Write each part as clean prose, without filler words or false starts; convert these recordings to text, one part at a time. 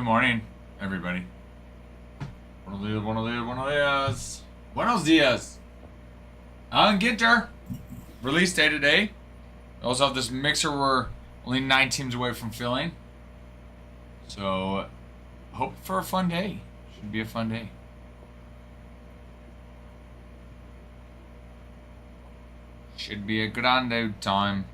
Good morning, everybody. Buenos dias, buenos dias, buenos dias. Buenos dias. I'm Ginter. Release day today. I also have this mixer we're only 9 teams away from filling. So, hope for a fun day. Should be a fun day. Should be a grande time.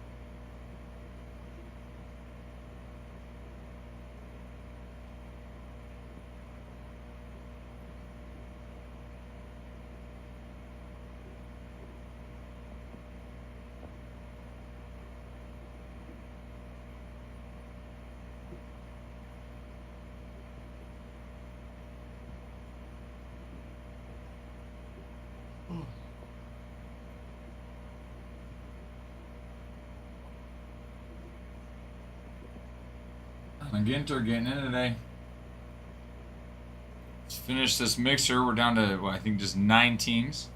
Ginter getting in today. Let's finish this mixer. We're down to, well, I think just 9 teams.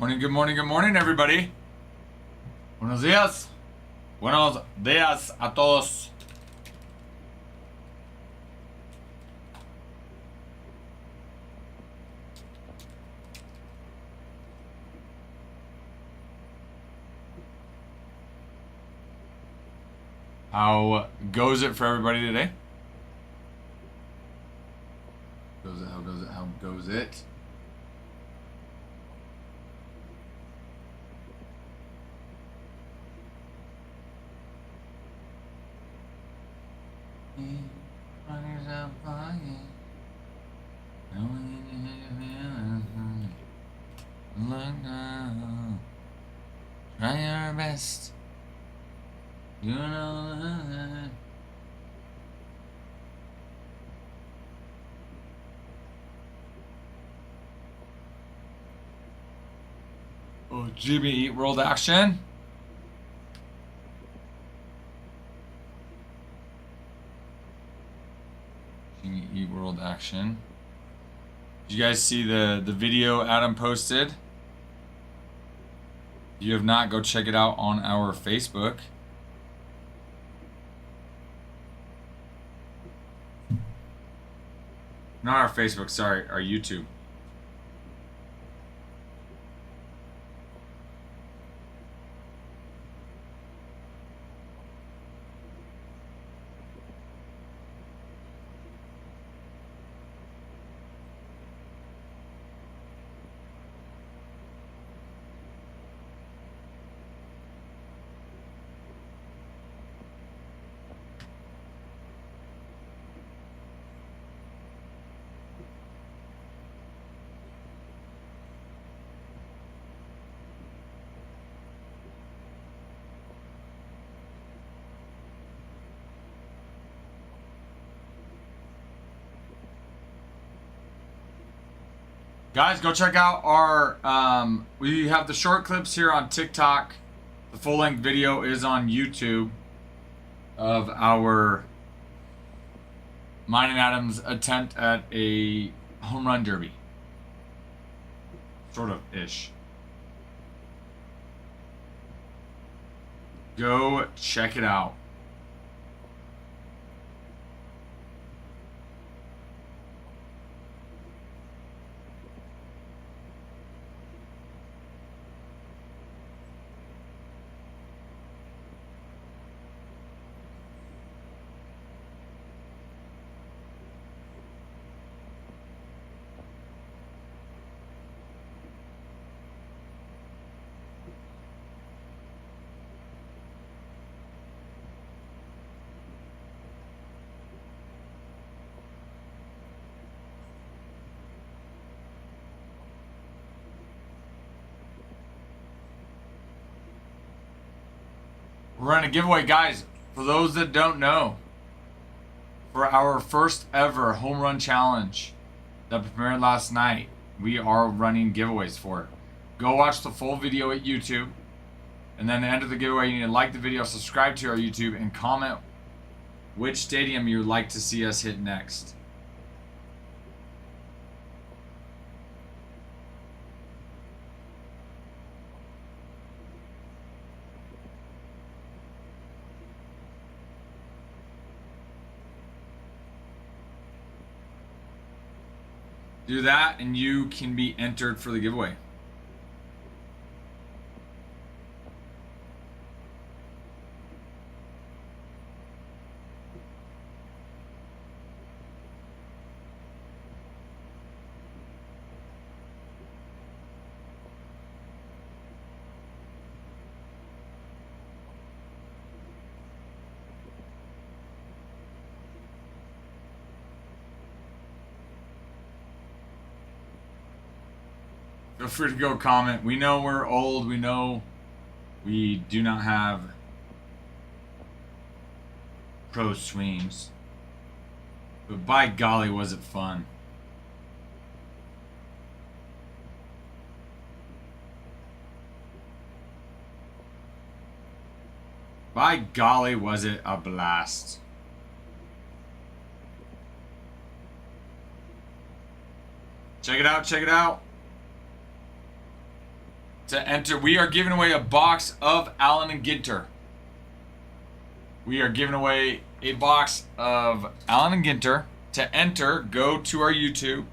Good morning, everybody. Buenos dias. Buenos dias a todos. How goes it for everybody today? How goes it? Look now. Try your best. You know that. Oh, Jimmy, Eat World Action. Jimmy Eat World Action. Did you guys see the video Adam posted? If you have not, go check it out on our Facebook. Not our Facebook, sorry, our YouTube. Guys, go check out our, we have the short clips here on TikTok. The full-length video is on YouTube of our mine and Adam's attempt at a home run derby. Sort of-ish. Go check it out. We're running a giveaway, guys. For those that don't know, for our first ever home run challenge that premiered last night, we are running giveaways for it. Go watch the full video at YouTube. And then at the end of the giveaway, you need to like the video, subscribe to our YouTube, and comment which stadium you would like to see us hit next. Do that and you can be entered for the giveaway. Feel free to go comment. We know we're old. We know we do not have pro swings. But by golly, was it fun. By golly, was it a blast. Check it out, check it out. To enter, we are giving away a box of Allen and Ginter. We are giving away a box of Allen and Ginter. To enter, go to our YouTube,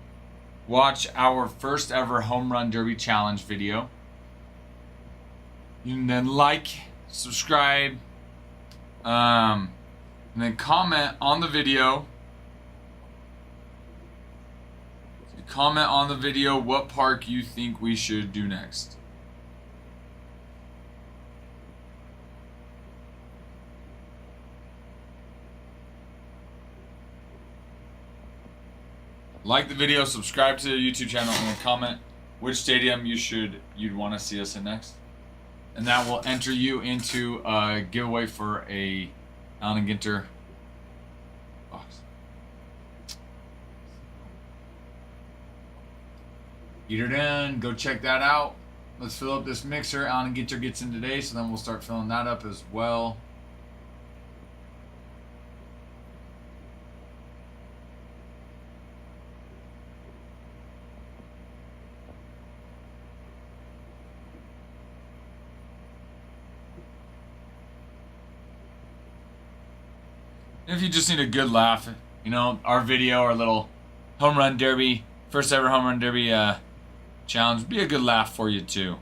watch our first ever home run derby challenge video. You can then like, subscribe, and then comment on the video. Comment on the video what park you think we should do next. Like the video, subscribe to the YouTube channel, and then comment which stadium you'd want to see us in next. And that will enter you into a giveaway for a Allen and Ginter box. Eater done. Go check that out. Let's fill up this mixer. Allen and Ginter gets in today, so then we'll start filling that up as well. If you just need a good laugh, you know, our video, our little home run derby, first ever home run derby challenge, be a good laugh for you too.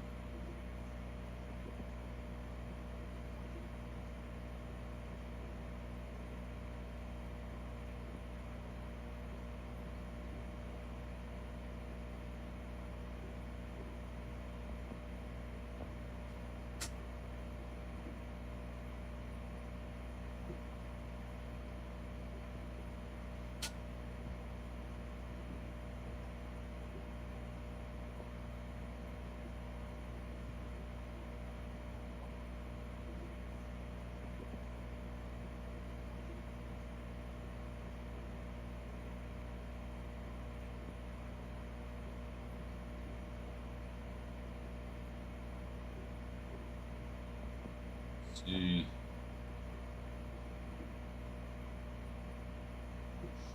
See.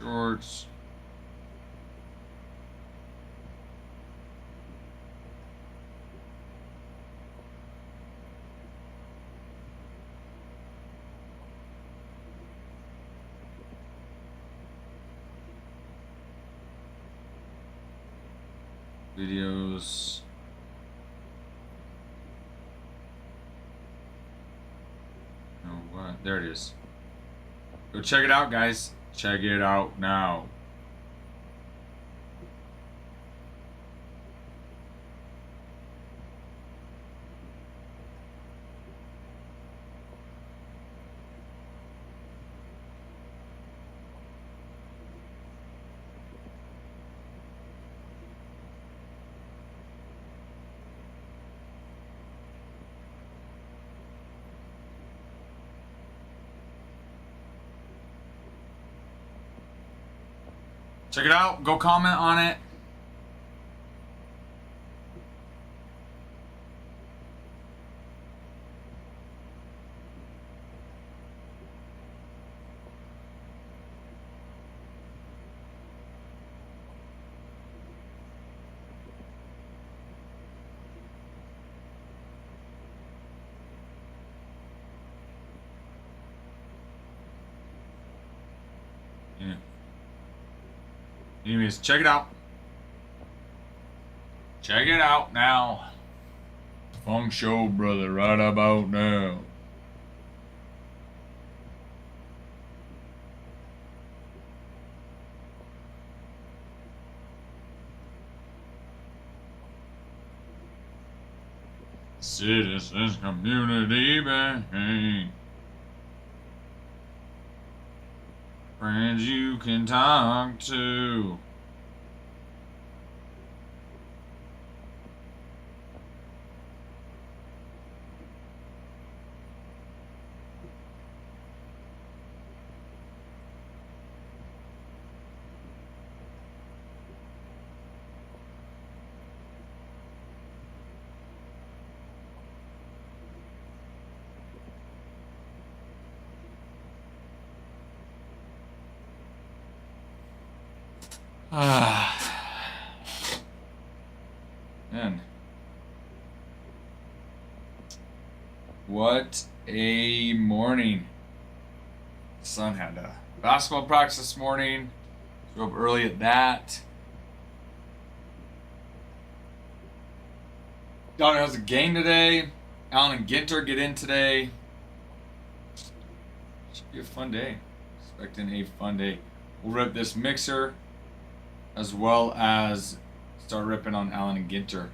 Shorts. Videos. What? There it is. Go check it out, guys. Check it out now. Check it out. Go comment on it. Yeah. Anyways, check it out. Check it out now. Funk Show, brother, right about now. Citizens Community Bank. Friends you can talk to. Man. What a morning. Son had a basketball practice this morning. Drove early at that. Donner has a game today. Alan and Ginter get in today. Should be a fun day. Expecting a fun day. We'll rip this mixer as well as start ripping on Alan and Ginter.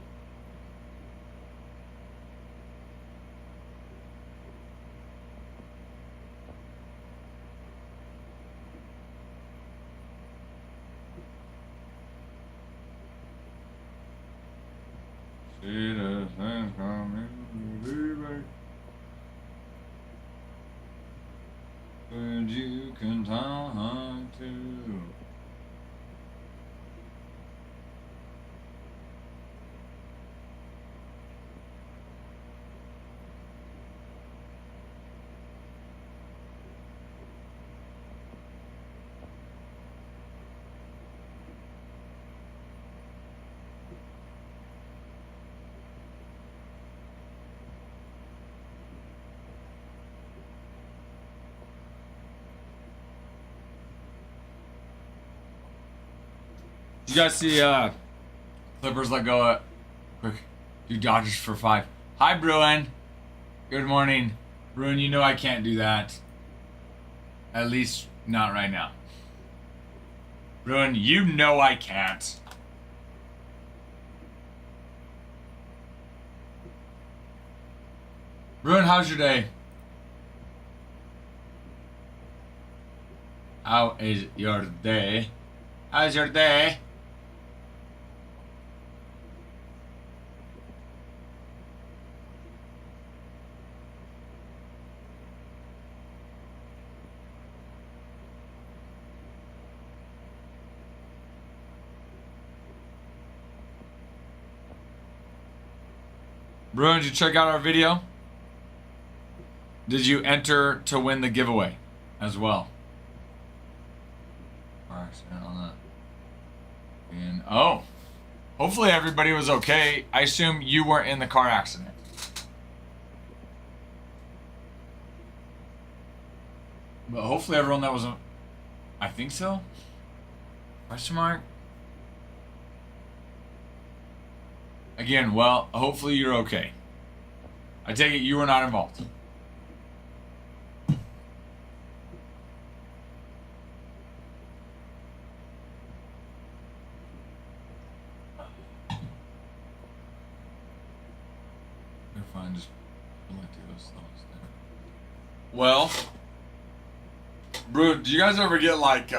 And you can talk to. Did you guys see Clippers let go at quick do Dodgers for 5? Hi Bruin. Good morning. Bruin, you know I can't do that. At least not right now. Bruin, you know I can't. Bruin, how's your day? How is your day? How's your day? Bruin, did you check out our video? Did you enter to win the giveaway as well? Car accident on that. And oh, hopefully everybody was okay. I assume you weren't in the car accident. But hopefully everyone that wasn't. I think so. Question mark. Again, well, hopefully you're okay. I take it you were not involved. You're fine, just select those thoughts there. Well, bro, do you guys ever get like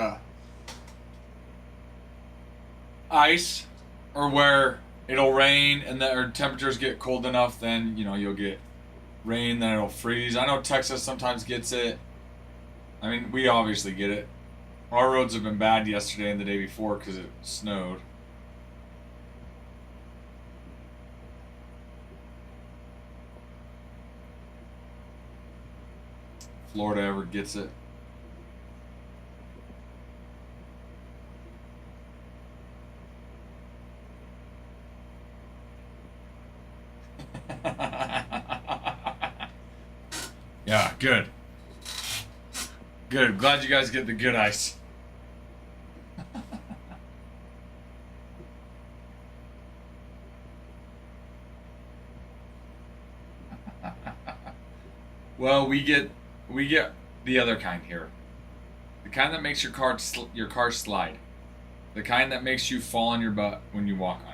ice or where it'll rain and or temperatures get cold enough, then you'll get rain, then it'll freeze. I know Texas sometimes gets it. I mean, we obviously get it. Our roads have been bad yesterday and the day before because it snowed. Florida ever gets it. Yeah, good. Good. Glad you guys get the good ice. Well, we get the other kind here. The kind that makes your car slide. The kind that makes you fall on your butt when you walk on it.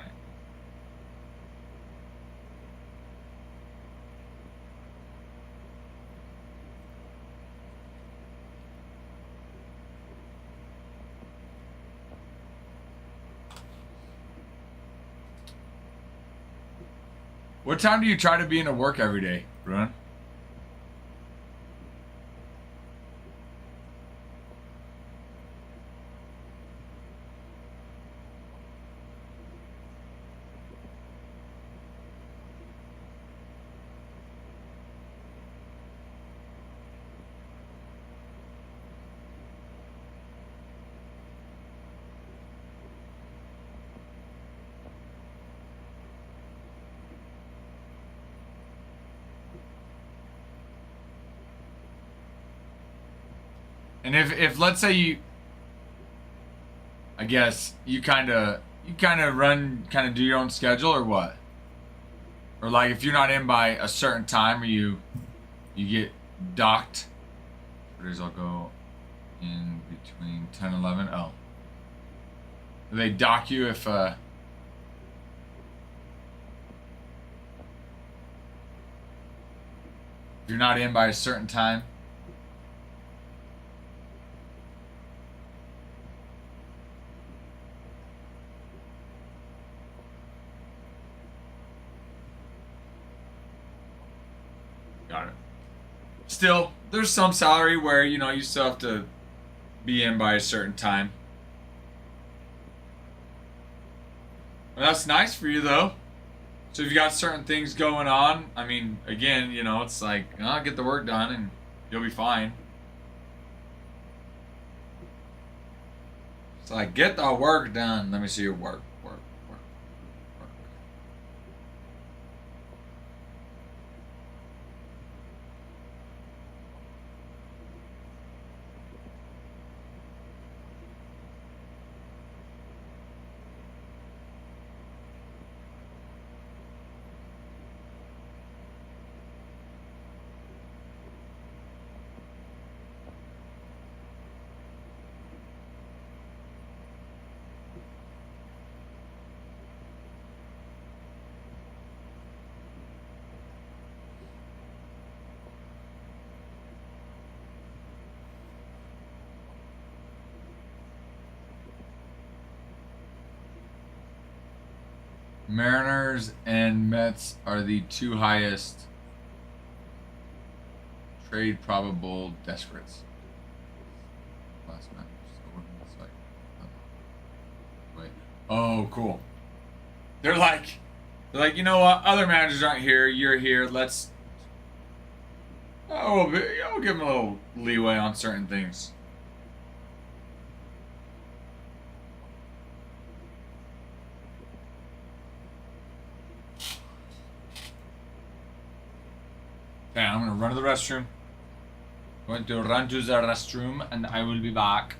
What time do you try to be into work every day, Bruin? And if let's say you, I guess you kind of do your own schedule or what? Or like if you're not in by a certain time, or you get docked. Days I'll go in between 10 and 11. Oh, do they dock you if you're not in by a certain time? Got it. Still, there's some salary where, you still have to be in by a certain time. Well, that's nice for you, though. So if you got certain things going on, I mean, again, it's like, get the work done and you'll be fine. It's like, get the work done. Let me see your work. Mariners and Mets are the two highest trade probable desperates. Last match. So what is like? Wait. Oh, cool. They're like, you know what? Other managers aren't here. You're here. Let's. Oh, we'll give them a little leeway on certain things. Okay, I'm gonna run to the restroom. I'm going to run to the restroom and I will be back.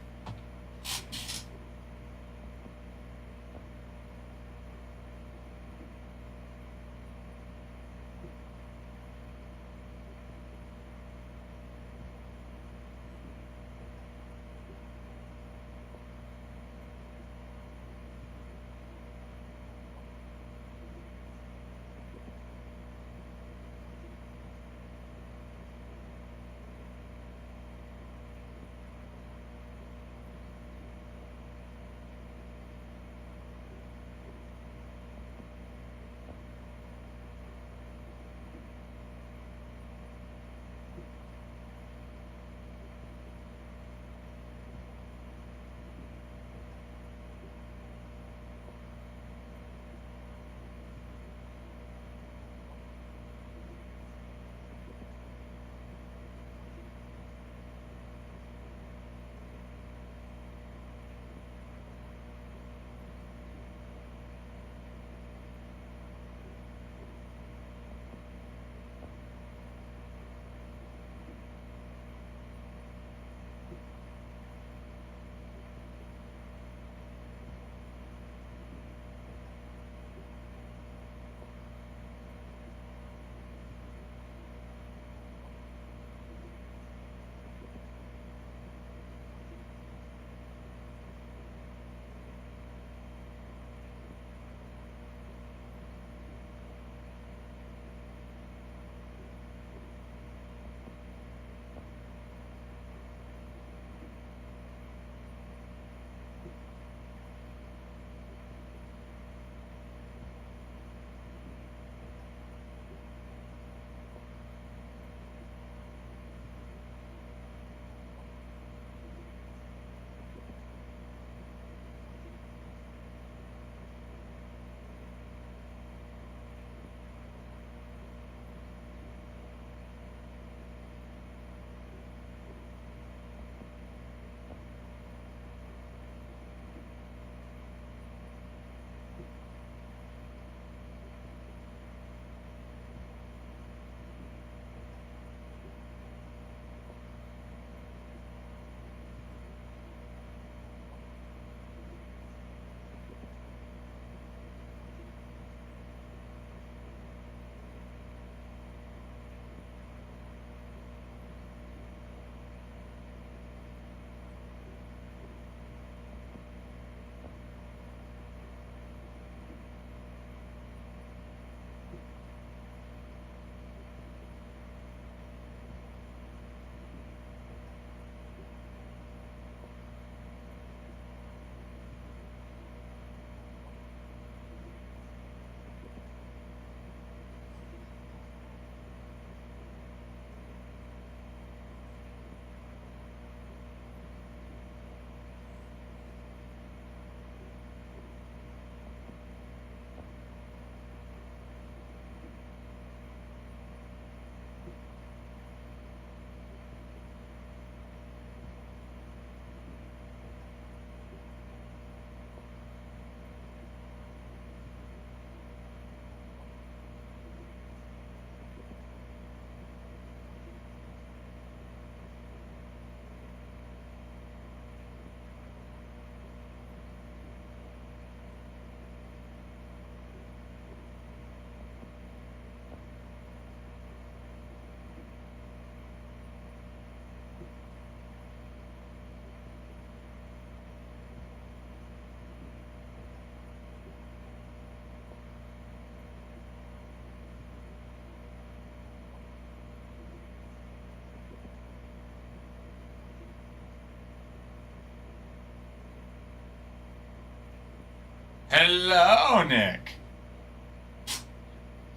Hello, Nick.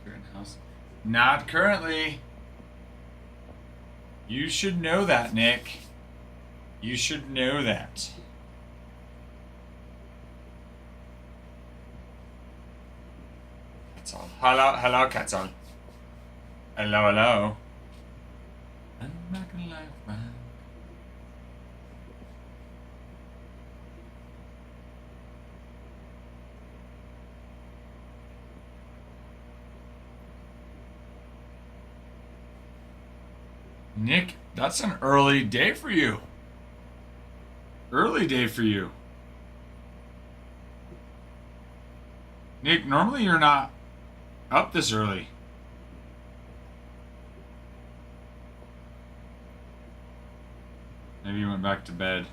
You're in house? Not currently. You should know that, Nick. You should know that. Katzel. Hello, Katzel. Hello. I'm not gonna lie, man. Nick, that's an early day for you. Early day for you. Nick, normally you're not up this early. Maybe you went back to bed.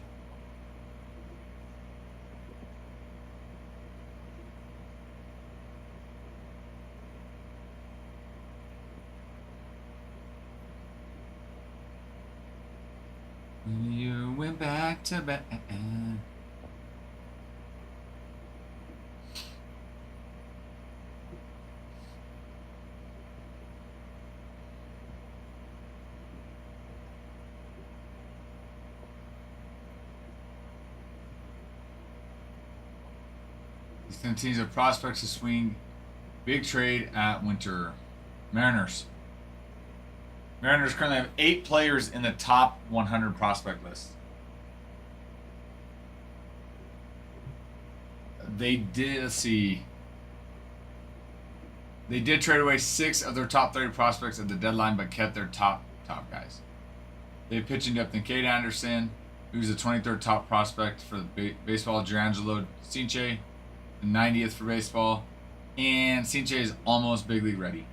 You went back to bed. These 10 teams of prospects to swing big trade at Winter. Mariners currently have 8 players in the top 100 prospect list. They did, let's see. They did trade away 6 of their top 30 prospects at the deadline, but kept their top guys. They have pitching depth in Cade Anderson, who's the 23rd top prospect for the baseball, Gianangelo Cinche, the 90th for baseball, and Cinche is almost big league ready.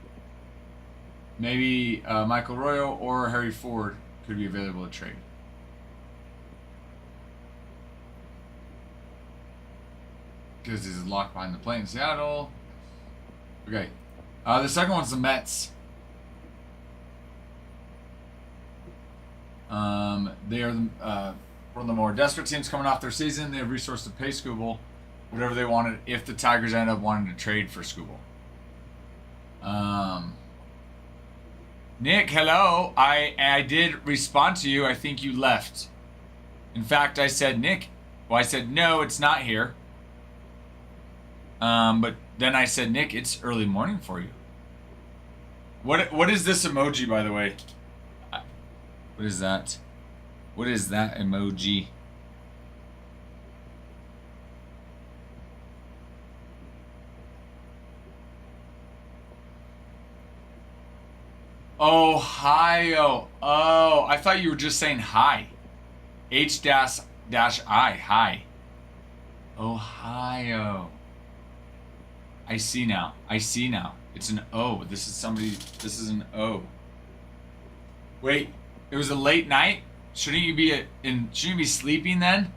Maybe Michael Royo or Harry Ford could be available to trade. Because he's locked behind the plate in Seattle. Okay. The second one's the Mets. They are one of the more desperate teams coming off their season. They have resources to pay Skubal whatever they wanted if the Tigers end up wanting to trade for Skubal. Nick, hello. I did respond to you. I think you left. In fact, I said, Nick. Well, I said, no, it's not here. But then I said, Nick, it's early morning for you. What is this emoji, by the way? What is that? What is that emoji? Ohio. Oh, I thought you were just saying hi. H-I. Hi. Ohio. I see now. It's an O. This is an O. Wait, it was a late night? Shouldn't you be sleeping then?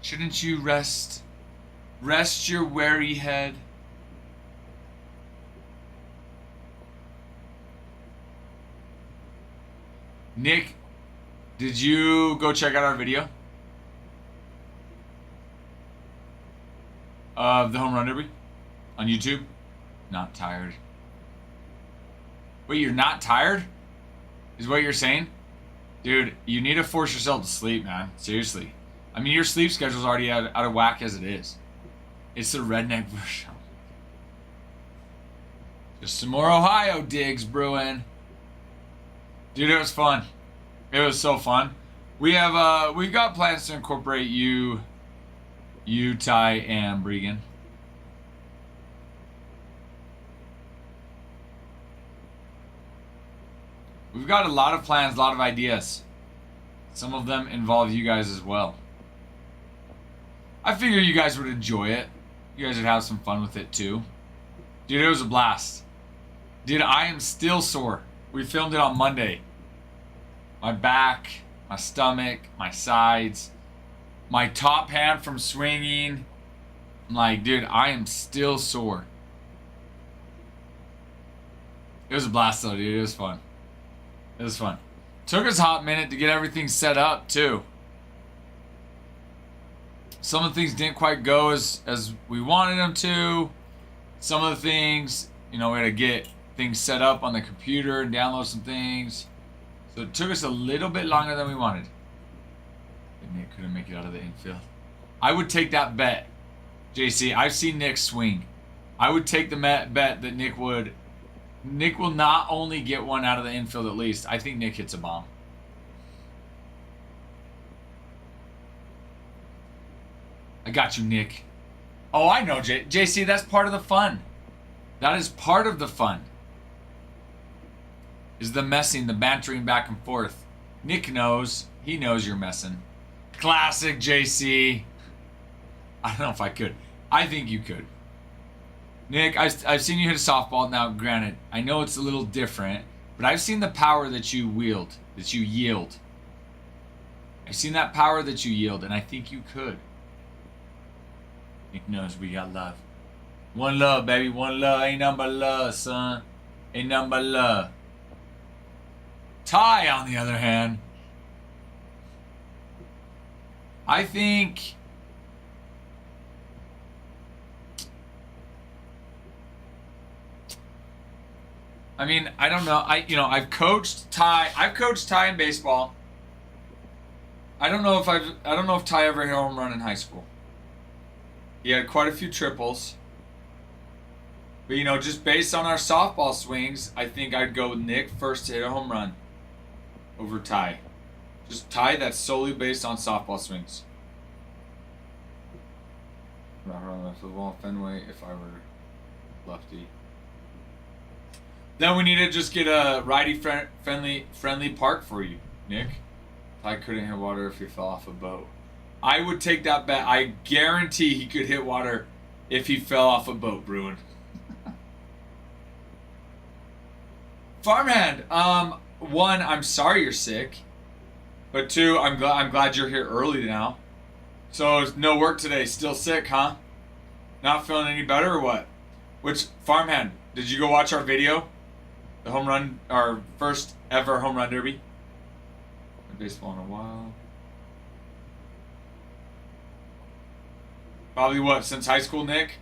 Shouldn't you rest your weary head? Nick, did you go check out our video of the home run derby on YouTube? Not tired. Wait, you're not tired? Is what you're saying? Dude, you need to force yourself to sleep, man. Seriously. I mean, your sleep schedule's already out of whack as it is. It's the redneck version. Just some more Ohio digs brewing. Dude, it was fun. It was so fun. We've got plans to incorporate you, Ty, and Bregan. We've got a lot of plans, a lot of ideas. Some of them involve you guys as well. I figure you guys would enjoy it. You guys would have some fun with it too. Dude, it was a blast. Dude, I am still sore. We filmed it on Monday. My back, my stomach, my sides, my top hand from swinging. I'm like, dude, I am still sore. It was a blast though, dude. It was fun. It was fun. Took us a hot minute to get everything set up too. some of the things didn't quite go as we wanted them to. Some of the things, we had to get things set up on the computer and download some things. So it took us a little bit longer than we wanted. And Nick couldn't make it out of the infield. I would take that bet, JC. I've seen Nick swing. I would take the bet that Nick would. Nick will not only get one out of the infield at least. I think Nick hits a bomb. I got you, Nick. Oh, I know, JC. That's part of the fun. That is part of the fun. Is the messing, the bantering back and forth. Nick knows. He knows you're messing. Classic, JC. I don't know if I could. I think you could. Nick, I've seen you hit a softball. Now, granted, I know it's a little different, but I've seen the power that you wield, that you yield. I've seen that power that you yield, and I think you could. Nick knows we got love. One love, baby. One love. Ain't nothing but love, son. Ain't nothing but love. Ty, on the other hand, I think... I mean, I don't know. I've coached Ty. I've coached Ty in baseball. I don't know if Ty ever hit a home run in high school. He had quite a few triples. But just based on our softball swings, I think I'd go with Nick first to hit a home run over Ty. Just Ty, that's solely based on softball swings. Not run left of the ball Fenway if I were lefty. Then we need to just get a righty friendly park for you, Nick. Ty couldn't hit water if he fell off a boat. I would take that bet. I guarantee he could hit water if he fell off a boat, Bruin. Farmhand, one, I'm sorry you're sick. But two, I'm glad you're here early now. So no work today, still sick, huh? Not feeling any better or what? Which, Farmhand, did you go watch our video? The home run, our first ever home run derby? Baseball in a while. Probably what, since high school, Nick?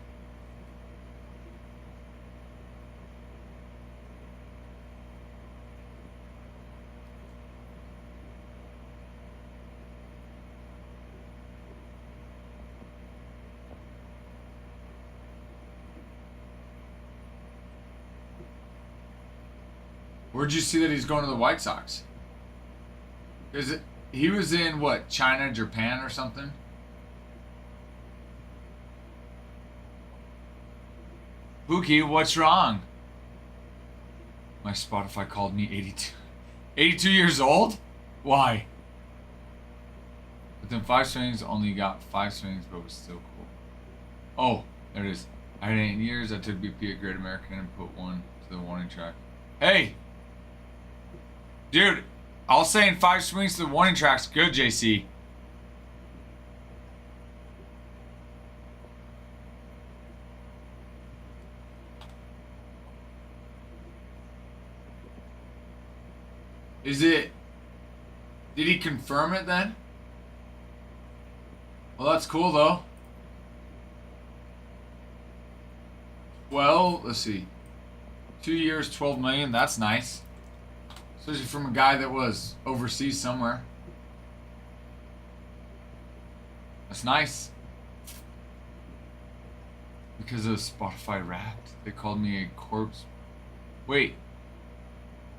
Where'd you see that he's going to the White Sox? He was in what, China, Japan, or something? Pookie, what's wrong? My Spotify called me 82. 82 years old? Why? Within 5 swings, only got 5 swings, but was still cool. Oh, there it is. I had 8 years. I took BP at Great American and put 1 to the warning track. Hey! Dude, I was saying 5 swings to the warning track's good, JC. Is it... Did he confirm it then? Well, that's cool, though. Well, let's see. 2 years, 12 million. That's nice. Especially from a guy that was overseas somewhere. That's nice. Because of Spotify Wrapped, they called me a corpse. Wait.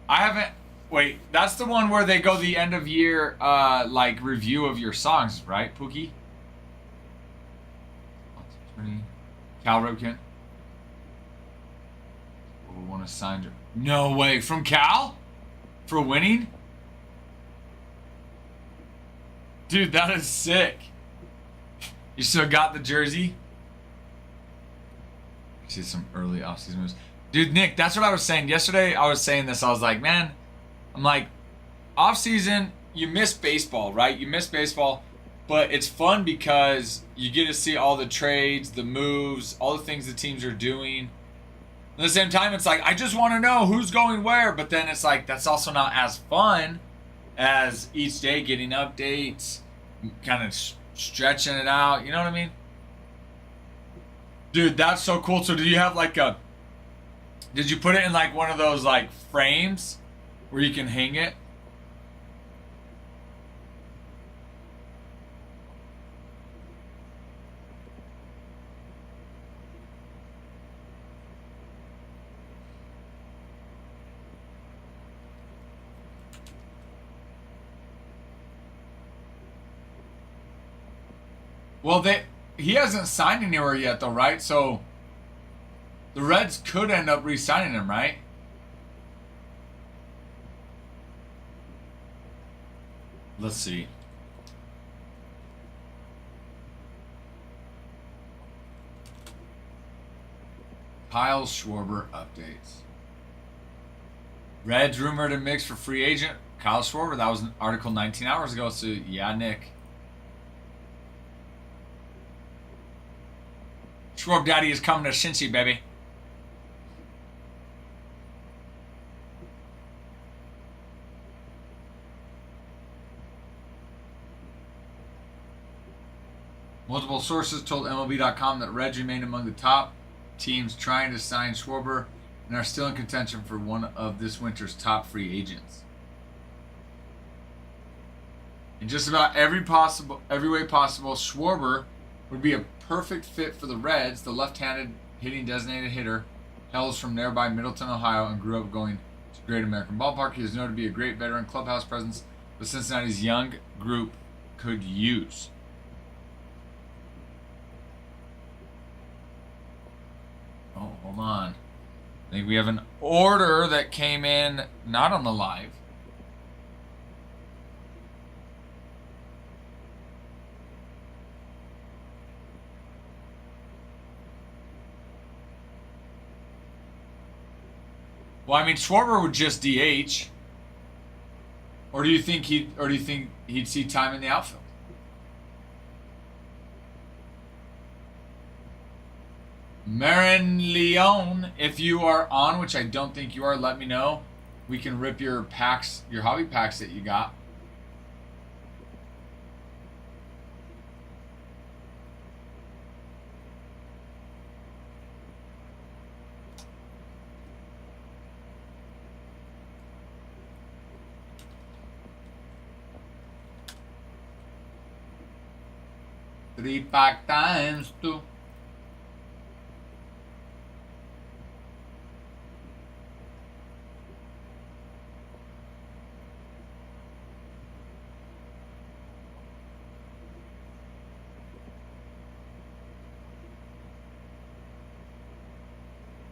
I haven't... Wait, that's the one where they go the end of year, like, review of your songs, right, Pookie? Cal Ripken. Oh, want to sign her. No way. From Cal? For winning? Dude, that is sick. You still got the jersey? I see some early offseason moves. Dude, Nick, that's what I was saying. Yesterday, I was saying this. I was like, man, I'm like, offseason, you miss baseball, right? You miss baseball, but it's fun because you get to see all the trades, the moves, all the things the teams are doing. At the same time, it's like, I just want to know who's going where. But then it's like, that's also not as fun as each day getting updates, kind of stretching it out. You know what I mean? Dude, that's so cool. So, do you have like a? Did you put it in like one of those like frames where you can hang it? Well, he hasn't signed anywhere yet, though, right? So the Reds could end up re-signing him, right? Let's see. Kyle Schwarber updates. Reds rumored to mix for free agent Kyle Schwarber. That was an article 19 hours ago. So yeah, Nick. Schwarb Daddy is coming to Cincy, baby. Multiple sources told MLB.com that Reds remain among the top teams trying to sign Schwarber and are still in contention for one of this winter's top free agents. In just about every way possible, Schwarber would be a perfect fit for the Reds. The left-handed hitting designated hitter hails from nearby Middleton, Ohio, and grew up going to Great American Ballpark. He is known to be a great veteran clubhouse presence that Cincinnati's young group could use. Oh, hold on. I think we have an order that came in not on the live. Well, I mean, Schwarber would just DH, or do you think he'd see time in the outfield? Marin Leon, if you are on, which I don't think you are, let me know. We can rip your packs, your hobby packs that you got. Three pack times two.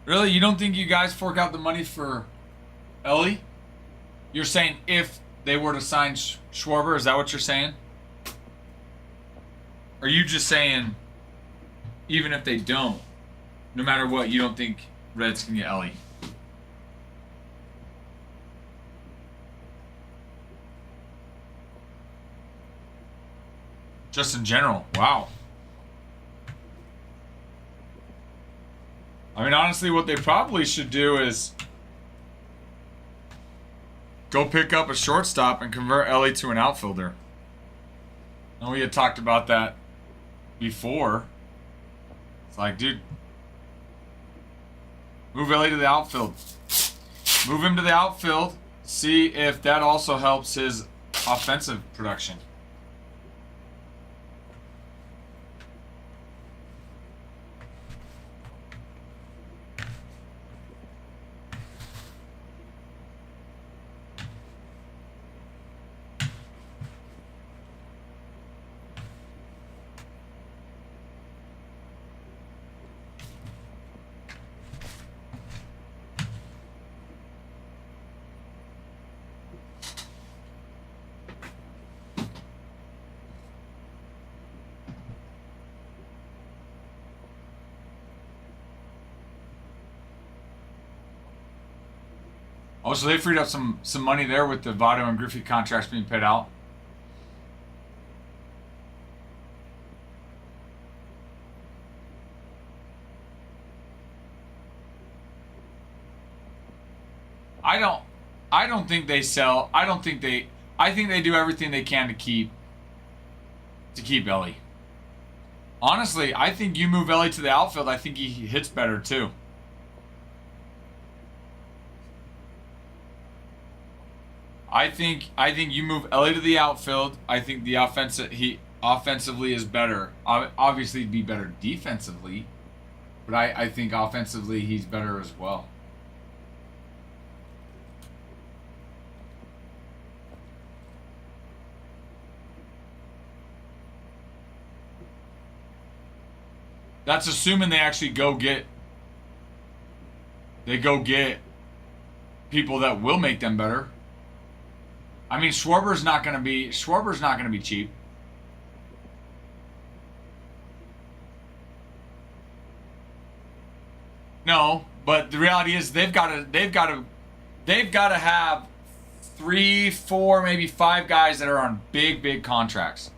Really? You don't think you guys fork out the money for Ellie? You're saying if they were to sign Schwarber, is that what you're saying? Or are you just saying even if they don't, no matter what, you don't think Reds can get Ellie? Just in general. Wow. I mean, honestly, what they probably should do is go pick up a shortstop and convert Ellie to an outfielder. And we had talked about that before. It's like, dude, move Ellie to the outfield. Move him to the outfield. See if that also helps his offensive production. Oh, so they freed up some money there with the Votto and Griffey contracts being paid out. I don't think they sell. I think they do everything they can to keep to keep Ellie. Honestly, I think you move Ellie to the outfield. I think he hits better too. I think you move Ellie to the outfield. I think the offensively is better. Obviously, he'd be better defensively, but I think offensively he's better as well. That's assuming they actually go get people that will make them better. I mean, Schwarber's not gonna be cheap. No, but the reality is they've got to have 3, 4, maybe 5 guys that are on big contracts.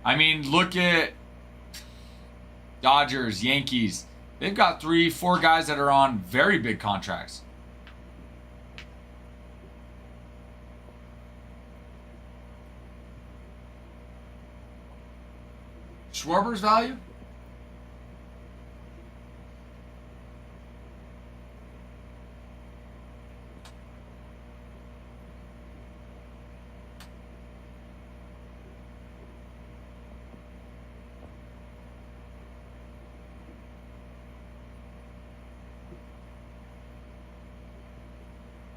I mean, look at Dodgers, Yankees. They've got 3, 4 guys that are on very big contracts. Schwarber's value?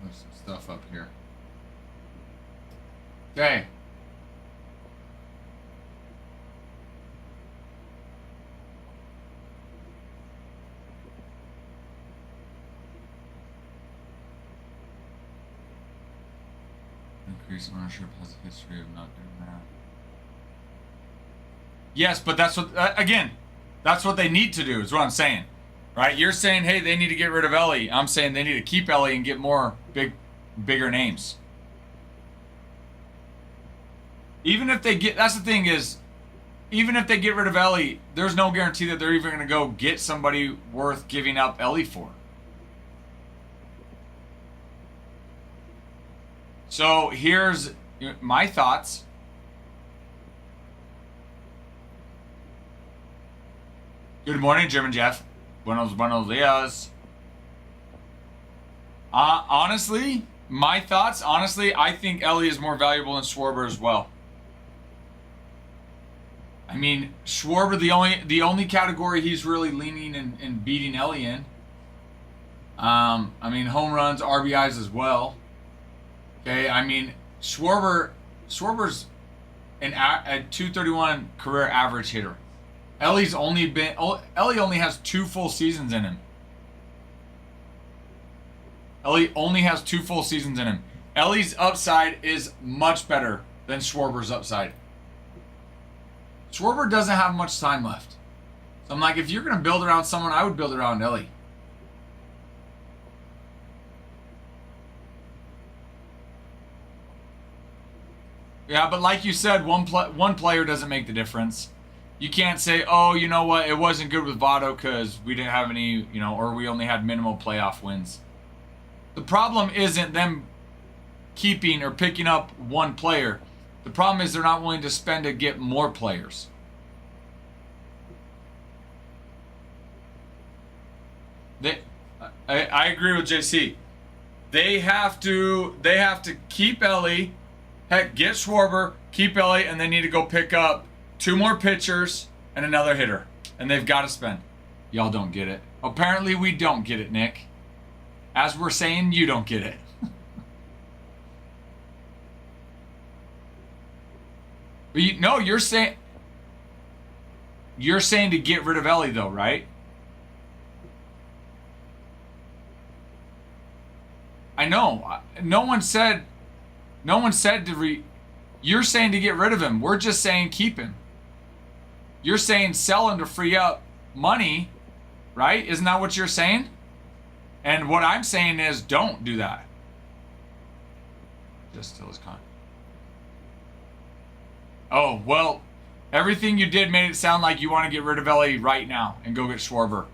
There's some stuff up here. Okay. Increased ownership has a history of not doing that. Yes, but that's what, again, that's what they need to do, is what I'm saying. Right? You're saying, hey, they need to get rid of Ellie. I'm saying they need to keep Ellie and get more bigger names. Even if they get, that's the thing is, even if they get rid of Ellie, there's no guarantee that they're even going to go get somebody worth giving up Ellie for. So here's my thoughts. Good morning, German Jeff. Buenos dias. Honestly, my thoughts, I think Ellie is more valuable than Schwarber as well. I mean, Schwarber, the only category he's really leaning and beating Ellie in. I mean, home runs, RBIs as well. Okay, I mean, Schwarber's a 231 career average hitter. Ellie only has 2 full seasons in him. Ellie only has 2 full seasons in him. Ellie's upside is much better than Schwarber's upside. Schwarber doesn't have much time left. So I'm like, if you're going to build around someone, I would build around Ellie. Yeah, but like you said, one player doesn't make the difference. You can't say, oh, you know what, it wasn't good with Votto because we didn't have any, or we only had minimal playoff wins. The problem isn't them keeping or picking up one player. The problem is they're not willing to spend to get more players. I agree with JC. They have to keep Ellie, heck, get Schwarber, keep Ellie, and they need to go pick up 2 more pitchers and another hitter. And they've got to spend. Y'all don't get it. Apparently we don't get it, Nick. As we're saying, you don't get it. But you're saying to get rid of Ellie though, right? I know. No one said to you're saying to get rid of him. We're just saying keep him. You're saying sell him to free up money, right? Isn't that what you're saying? And what I'm saying is don't do that. Just till his con. Oh, well, everything you did made it sound like you want to get rid of Ellie right now and go get Schwarber.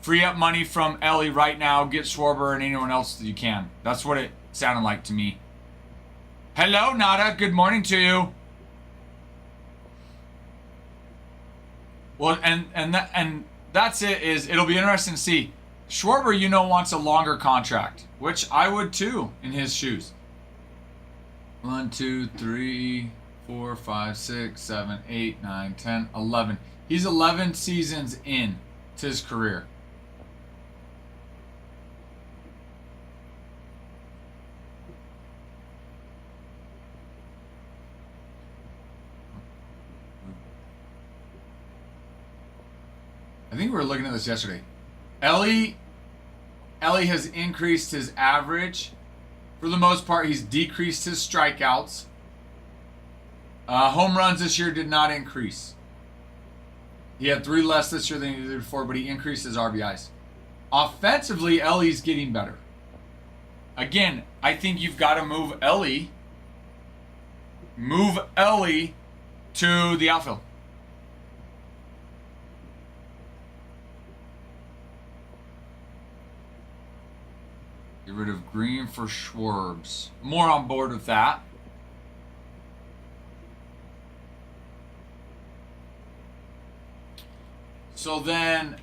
Free up money from Ellie right now, get Schwarber and anyone else that you can. That's what it sounded like to me. Hello, Nada. Good morning to you. Well, and that's it. It'll be interesting to see. Schwarber, wants a longer contract, which I would too in his shoes. 1, 2, 3, 4, 5, 6, 7, 8, 9, 10, 11. He's 11 seasons in to his career. I think we were looking at this yesterday. Ellie has increased his average. For the most part, he's decreased his strikeouts. Home runs this year did not increase. He had 3 less this year than he did before, but he increased his RBIs. Offensively, Ellie's getting better. Again, I think you've got to move Ellie to the outfield. Get rid of Green for Schwarbs. More on board with that. So then,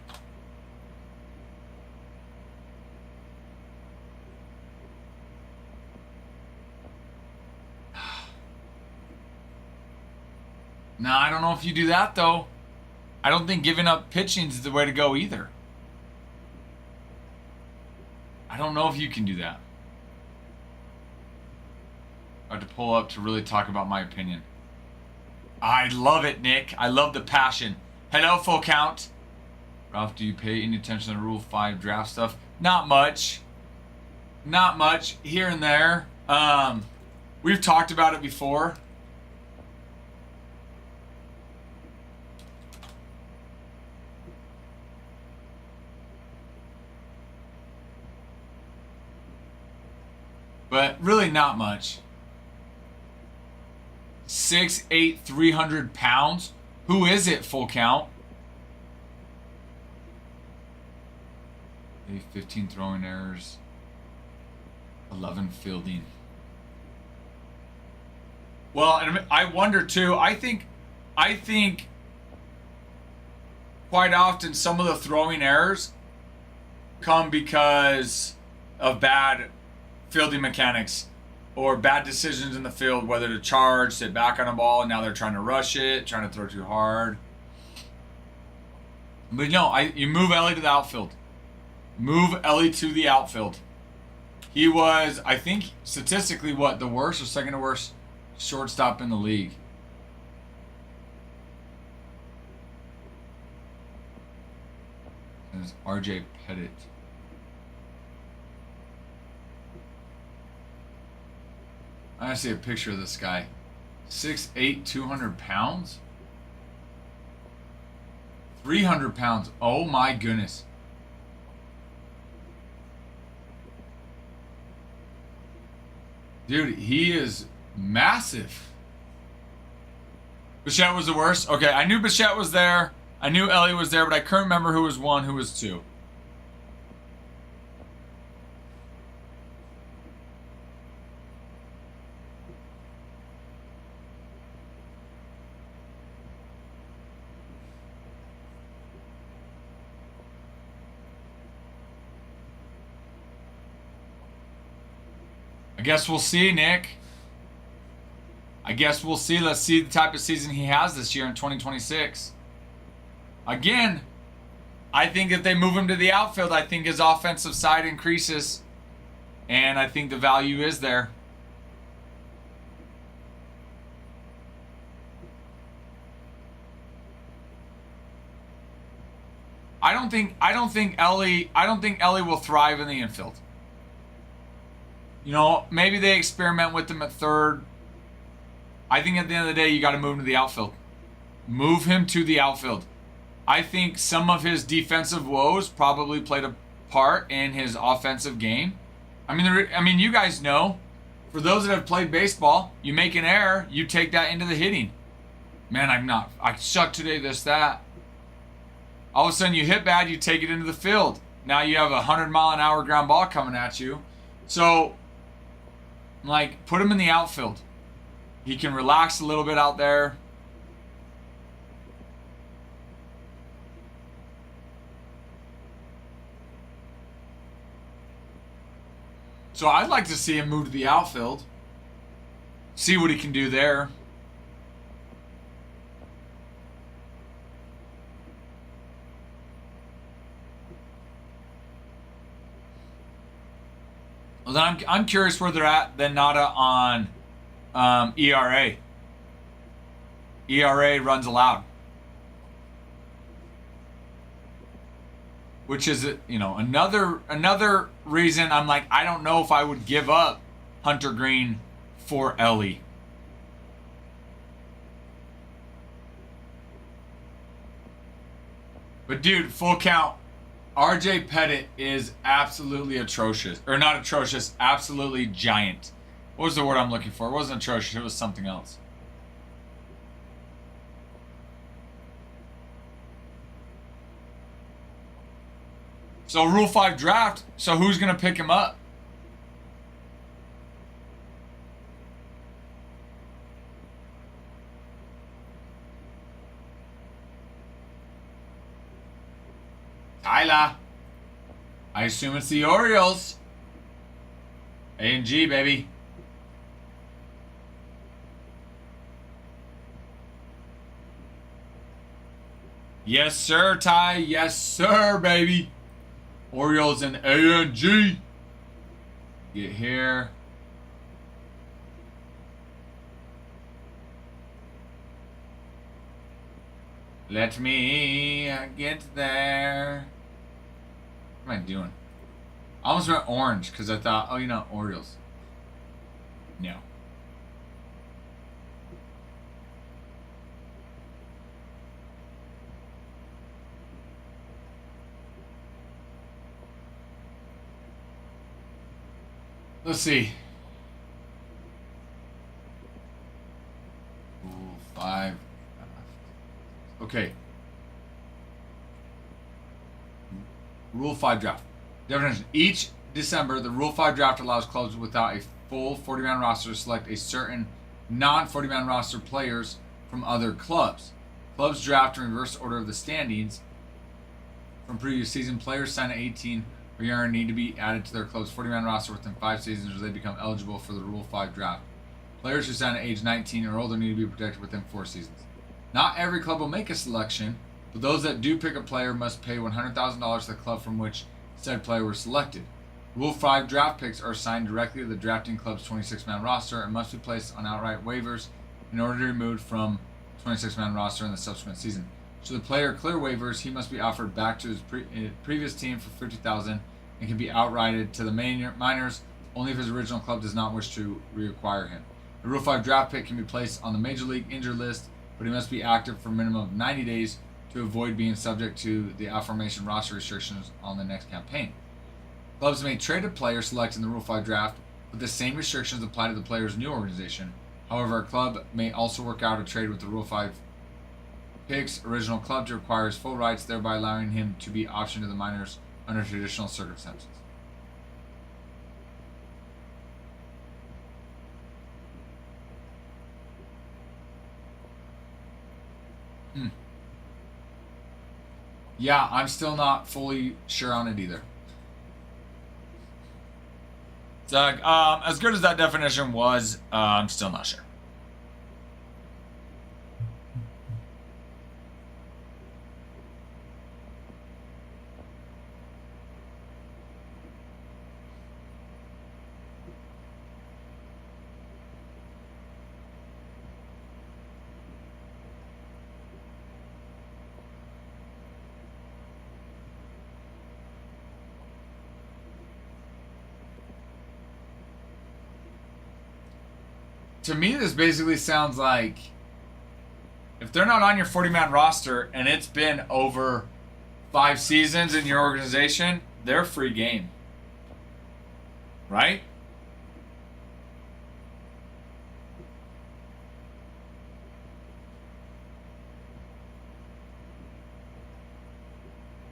now I don't know if you do that though. I don't think giving up pitching is the way to go either. I don't know if you can do that. I have to pull up to really talk about my opinion. I love it, Nick. I love the passion. Hello, full count. Ralph, do you pay any attention to Rule 5 draft stuff? Not much. Not much. Here and there. We've talked about it before. But really not much. 6'8", 300 pounds. Who is it, full count? 15 throwing errors. 11 fielding. Well, and I wonder too. I think quite often some of the throwing errors come because of bad fielding mechanics or bad decisions in the field, whether to charge, sit back on a ball, and now they're trying to rush it, trying to throw too hard. But no, you move Ellie to the outfield. Move Ellie to the outfield. He was, I think, statistically, the worst or second to worst shortstop in the league. And it's RJ Pettit. I see a picture of this guy. 6'8", 200 pounds? 300 pounds. Oh my goodness. Dude, he is massive. Bichette was the worst? Okay, I knew Bichette was there. I knew Ellie was there, but I couldn't remember who was 1, who was 2. I guess we'll see, Nick. I guess we'll see. Let's see the type of season he has this year in 2026. Again, I think if they move him to the outfield, I think his offensive side increases. And I think the value is there. I don't think Ellie will thrive in the infield. You know, maybe they experiment with him at third. I think at the end of the day, you got to move him to the outfield. Move him to the outfield. I think some of his defensive woes probably played a part in his offensive game. I mean, you guys know, for those that have played baseball, you make an error, you take that into the hitting. Man, I suck today, this, that. All of a sudden you hit bad, you take it into the field. Now you have a 100-mile-an-hour ground ball coming at you. So, like, put him in the outfield. He can relax a little bit out there. So I'd like to see him move to the outfield. See what he can do there. Well, then I'm curious where they're at then Nada on ERA. ERA runs allowed. Which is, another reason I'm like, I don't know if I would give up Hunter Green for Ellie. But dude, full count. RJ Pettit is absolutely atrocious. Or not atrocious, absolutely giant. What was the word I'm looking for? It wasn't atrocious, it was something else. So Rule 5 draft, so who's going to pick him up? Tyler. I assume it's the Orioles. A and G, baby. Yes, sir, Ty. Yes, sir, baby. Orioles and A and G. Get here. Let me get there. What am I doing? I almost went orange because I thought, Orioles. No. Let's see. Rule 5. Okay. Rule 5 draft. Definition. Each December, the Rule 5 draft allows clubs without a full 40-man roster to select a certain non-40-man roster players from other clubs. Clubs draft in reverse order of the standings from previous season. Players signed at 18 or younger need to be added to their club's 40-man roster within 5 seasons or they become eligible for the Rule 5 draft. Players who sign at age 19 or older need to be protected within 4 seasons. Not every club will make a selection, but those that do pick a player must pay $100,000 to the club from which said player was selected. Rule 5 draft picks are assigned directly to the drafting club's 26-man roster and must be placed on outright waivers in order to be removed from 26-man roster in the subsequent season. Should the player clear waivers, he must be offered back to his previous team for $50,000 and can be outrighted to the minors only if his original club does not wish to reacquire him. A Rule 5 draft pick can be placed on the Major League injured list, but he must be active for a minimum of 90 days to avoid being subject to the aforementioned roster restrictions on the next campaign. Clubs may trade a player selected in the Rule 5 draft, but the same restrictions apply to the player's new organization. However, a club may also work out a trade with the Rule 5 pick's original club to acquire his full rights, thereby allowing him to be optioned to the minors under traditional circumstances. Yeah, I'm still not fully sure on it either. So, as good as that definition was, I'm still not sure. To me, this basically sounds like if they're not on your 40-man roster and it's been over 5 seasons in your organization, they're free game. Right?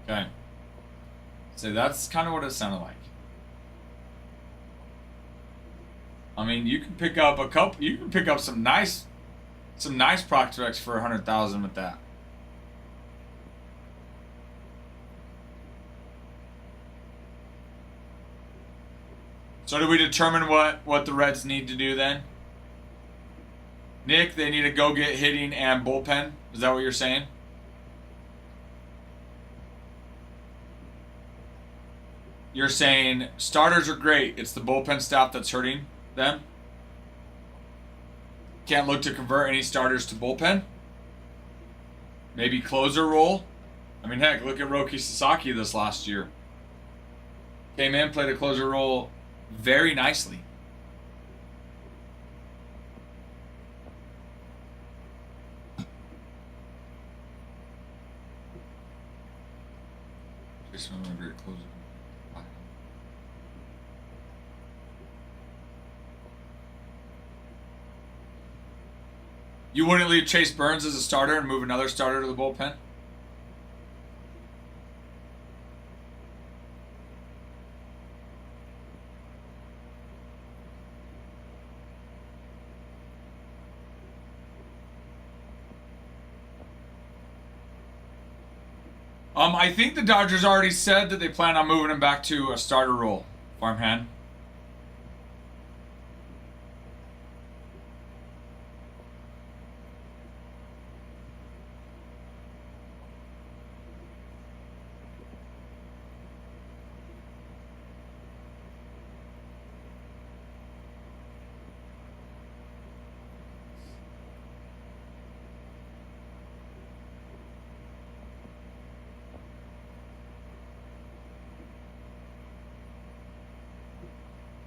Okay. So that's kind of what it sounded like. I mean, you can pick up some nice prospects for $100,000 with that. So do we determine what the Reds need to do then? Nick, they need to go get hitting and bullpen. Is that what you're saying? You're saying starters are great. It's the bullpen staff that's hurting them. Can't look to convert any starters to bullpen. Maybe closer role. I mean, heck, look at Roki Sasaki this last year. Came in, played a closer role very nicely. Jason, a great closer. You wouldn't leave Chase Burns as a starter and move another starter to the bullpen? I think the Dodgers already said that they plan on moving him back to a starter role, farmhand.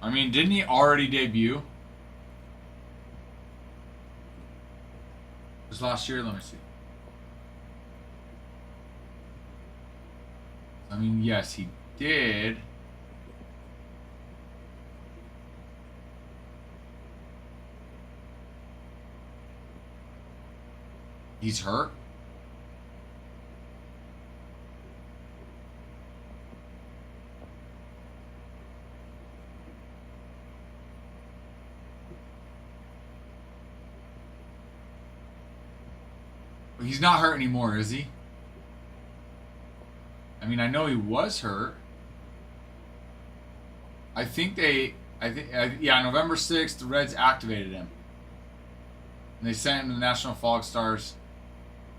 I mean, didn't he already debut? It was last year, let me see. I mean, yes, he did. He's hurt? He's not hurt anymore, is he? I mean, I know he was hurt. Yeah, November 6th, the Reds activated him. And they sent him to the National Fog Stars,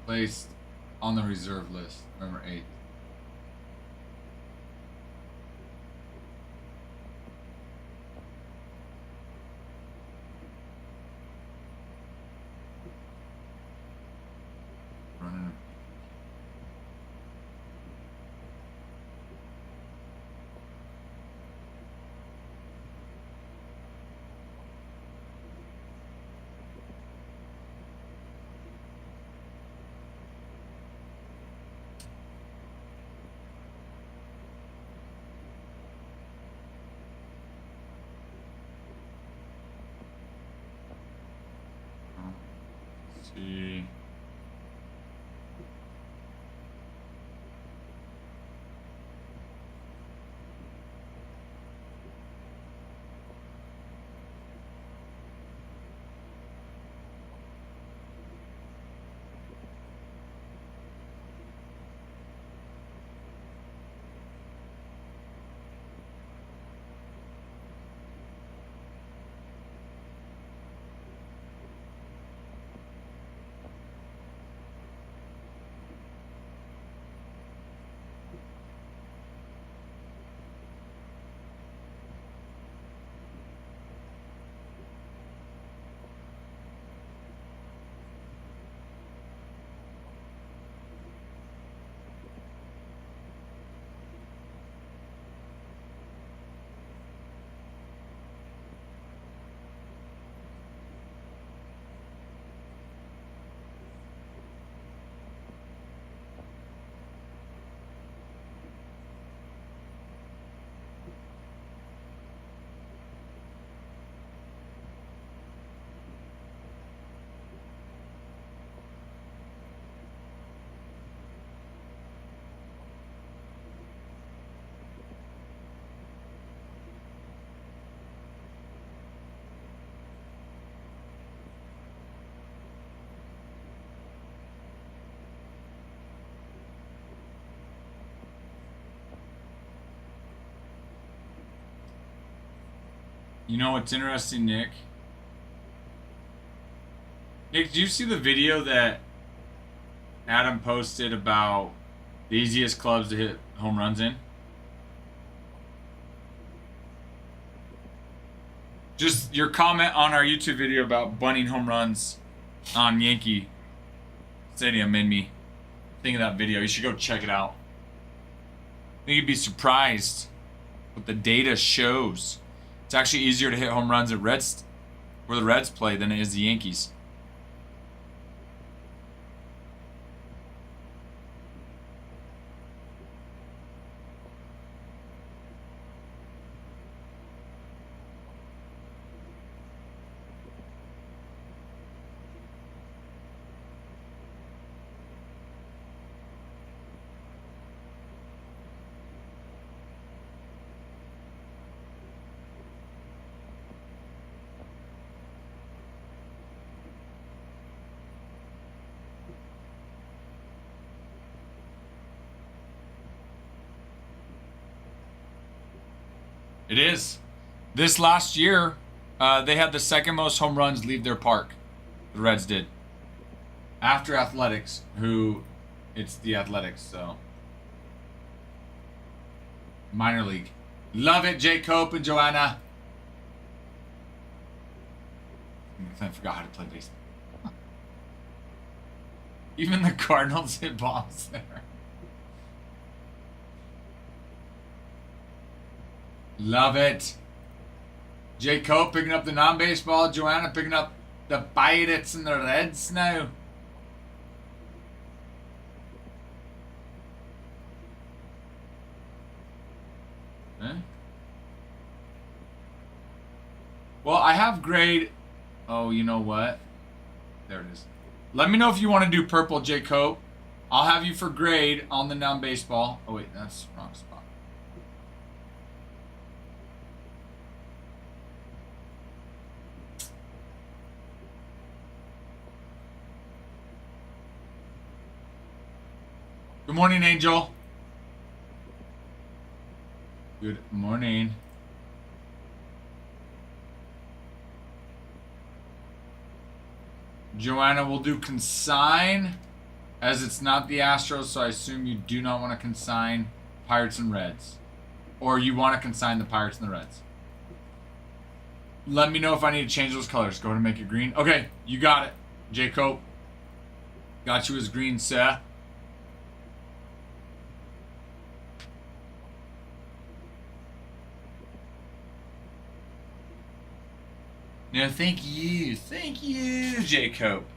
placed on the reserve list, November 8th. Running. Let's see. You know what's interesting, Nick? Nick, did you see the video that Adam posted about the easiest clubs to hit home runs in? Just your comment on our YouTube video about bunting home runs on Yankee Stadium made me think of that video. You should go check it out. I think you'd be surprised what the data shows. It's actually easier to hit home runs at Reds, where the Reds play, than it is the Yankees. It is. This last year, they had the second most home runs leave their park. The Reds did. After Athletics, who it's the Athletics, so. Minor league. Love it, Jay Cope and Joanna. I forgot how to play baseball. Even the Cardinals hit bombs there. Love it. Jay Cope picking up the non-baseball. Joanna picking up the Pirates and the Reds now. Huh? Well, I have grade. Oh, you know what? There it is. Let me know if you want to do purple, Jay Cope. I'll have you for grade on the non-baseball. Oh, wait, that's the wrong spot. Good morning, Angel. Good morning. Joanna will do consign, as it's not the Astros, so I assume you do not want to consign Pirates and Reds. Or you want to consign the Pirates and the Reds. Let me know if I need to change those colors. Go ahead and make it green. Okay, you got it. J. Cope. Got you as green, sir. No, thank you. Thank you, J. Cope.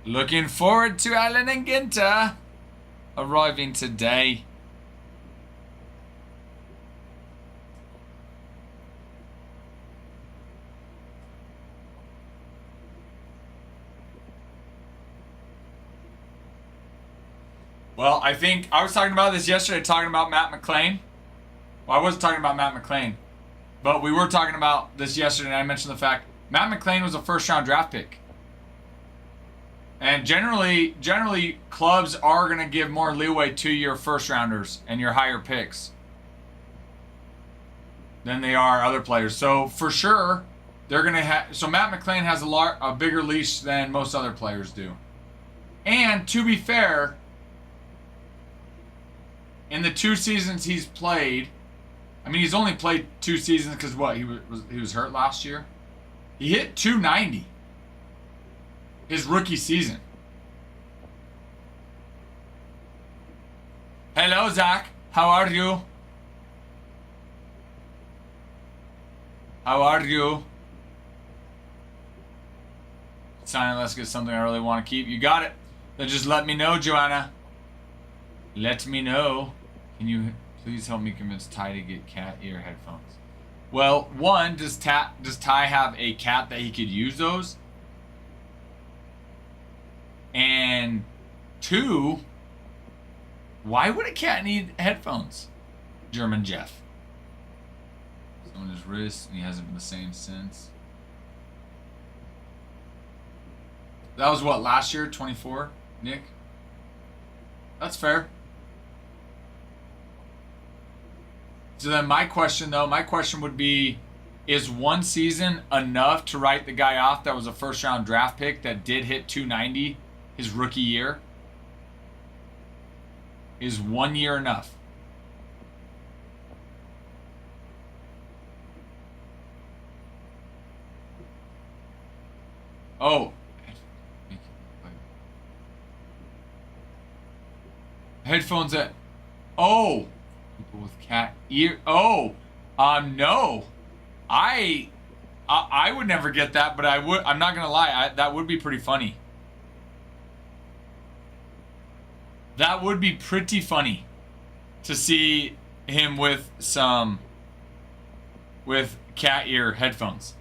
Looking forward to Alan and Ginter arriving today. Well, I think I was talking about this yesterday, talking about Matt McClain. Well, I wasn't talking about Matt McClain, but we were talking about this yesterday, and I mentioned the fact Matt McClain was a first-round draft pick. And generally, clubs are going to give more leeway to your first-rounders and your higher picks than they are other players. So, for sure, they're going to have... So, Matt McClain has a bigger leash than most other players do. And, to be fair... In the 2 seasons he's played, I mean, he's only played 2 seasons because what, he was hurt last year. He hit 290 his rookie season. Hello, Zach. How are you? How are you? Sign, let's get something I really want to keep. You got it. Then just let me know, Joanna. Let me know. Can you please help me convince Ty to get cat ear headphones? Well, one, does Ty have a cat that he could use those? And 2, why would a cat need headphones? German Jeff. So on his wrist, and he hasn't been the same since. That was what, last year, 24, Nick? That's fair. So then my question would be, is one season enough to write the guy off that was a first round draft pick that did hit 290 his rookie year? Is 1 year enough? Oh. Headphones at... Oh. People with cat ear... Oh. No. I would never get that, but I'm not gonna lie, that would be pretty funny. That would be pretty funny to see him with cat ear headphones.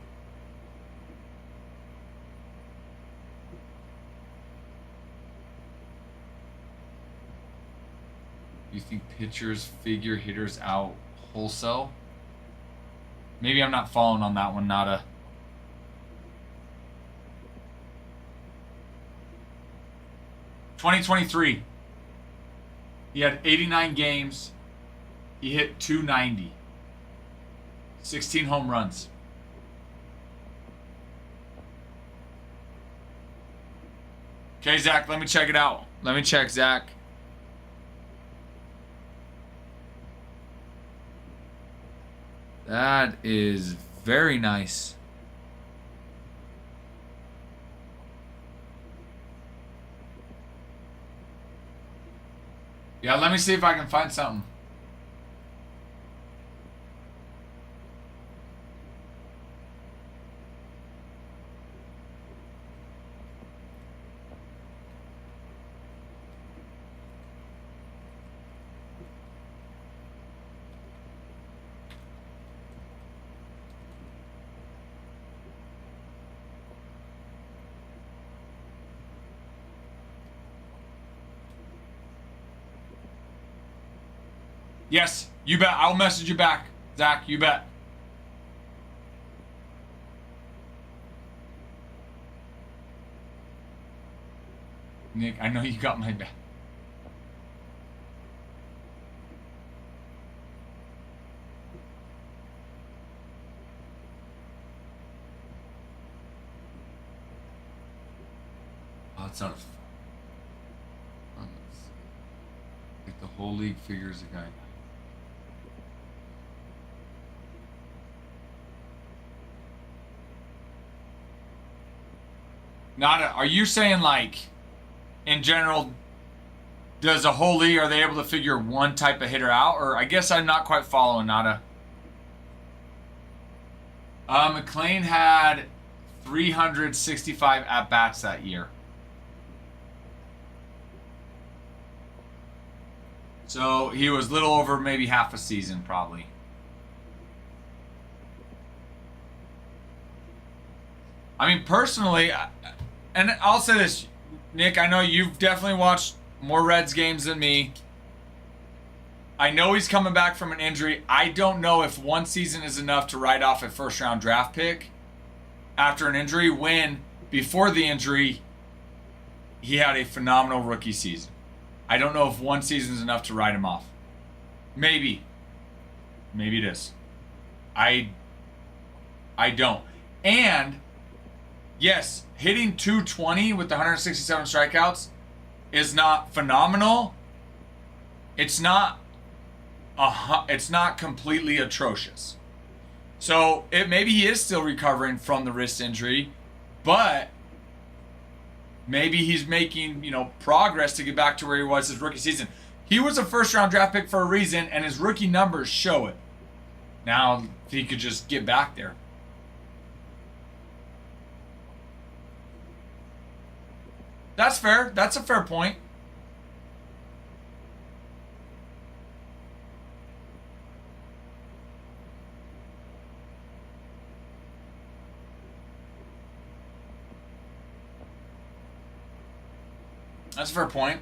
You think pitchers figure hitters out wholesale? Maybe I'm not following on that one, Nada. (2023). He had 89 games. He hit 290. 16 home runs. Okay, Zach, let me check it out. Let me check, Zach. That is very nice. Yeah, let me see if I can find something. Yes, you bet. I'll message you back, Zach. You bet. Nick, I know you got my back. Oh, it's not a... Like the whole league figures a guy. Are you saying, like, in general, does a whole league, are they able to figure one type of hitter out? Or I guess I'm not quite following, Nada. McLean had 365 at-bats that year. So he was a little over maybe half a season, probably. I mean, personally... And I'll say this, Nick, I know you've definitely watched more Reds games than me. I know he's coming back from an injury. I don't know if one season is enough to write off a first-round draft pick after an injury when, before the injury, he had a phenomenal rookie season. I don't know if one season is enough to write him off. Maybe. Maybe it is. I don't. And... yes, hitting 220 with the 167 strikeouts is not phenomenal. It's not completely atrocious. So maybe he is still recovering from the wrist injury, but maybe he's making, progress to get back to where he was his rookie season. He was a first-round draft pick for a reason, and his rookie numbers show it. Now, if he could just get back there. That's fair. That's a fair point. That's a fair point.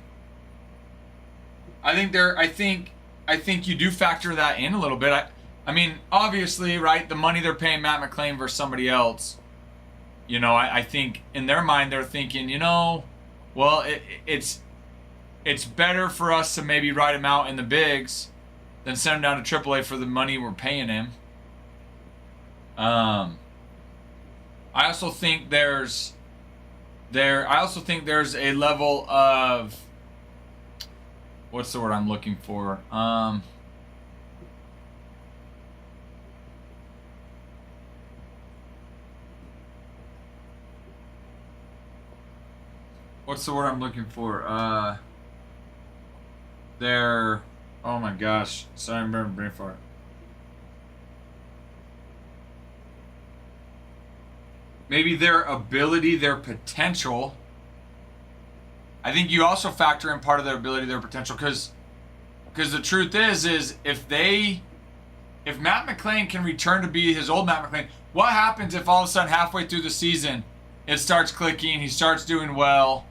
I think you do factor that in a little bit. I mean, obviously, right, the money they're paying Matt McLean versus somebody else. You know, I think in their mind they're thinking, you know, well, it's better for us to maybe ride him out in the bigs than send him down to AAA for the money we're paying him. I also think there's a level of, what's the word I'm looking for? What's the word I'm looking for? Oh my gosh. Sorry, I'm remembering brain fart. Maybe their ability, their potential. I think you also factor in part of their ability, their potential, because the truth is if Matt McClain can return to be his old Matt McClain, what happens if all of a sudden halfway through the season it starts clicking, he starts doing well,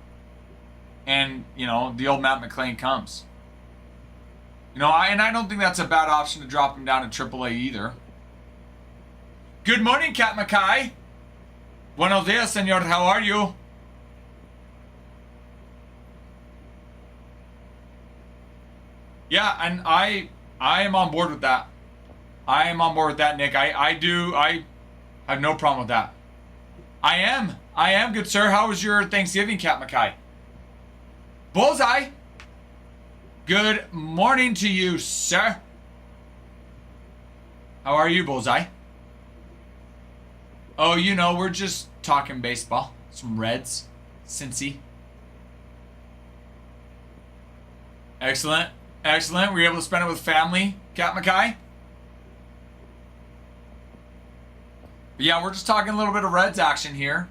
and you know the old Matt McClain comes? You know, I don't think that's a bad option to drop him down to AAA either. Good morning, Cat Mackay. Buenos dias, senor. How are you? Yeah, and I am on board with that. I am on board with that, Nick. I have no problem with that. I am, good sir. How was your Thanksgiving, Cat Mackay? Bullseye. Good morning to you, sir. How are you, Bullseye? Oh, you know, we're just talking baseball. Some Reds. Cincy. Excellent. Excellent. Were you able to spend it with family, Cat Mackay? But yeah, we're just talking a little bit of Reds action here.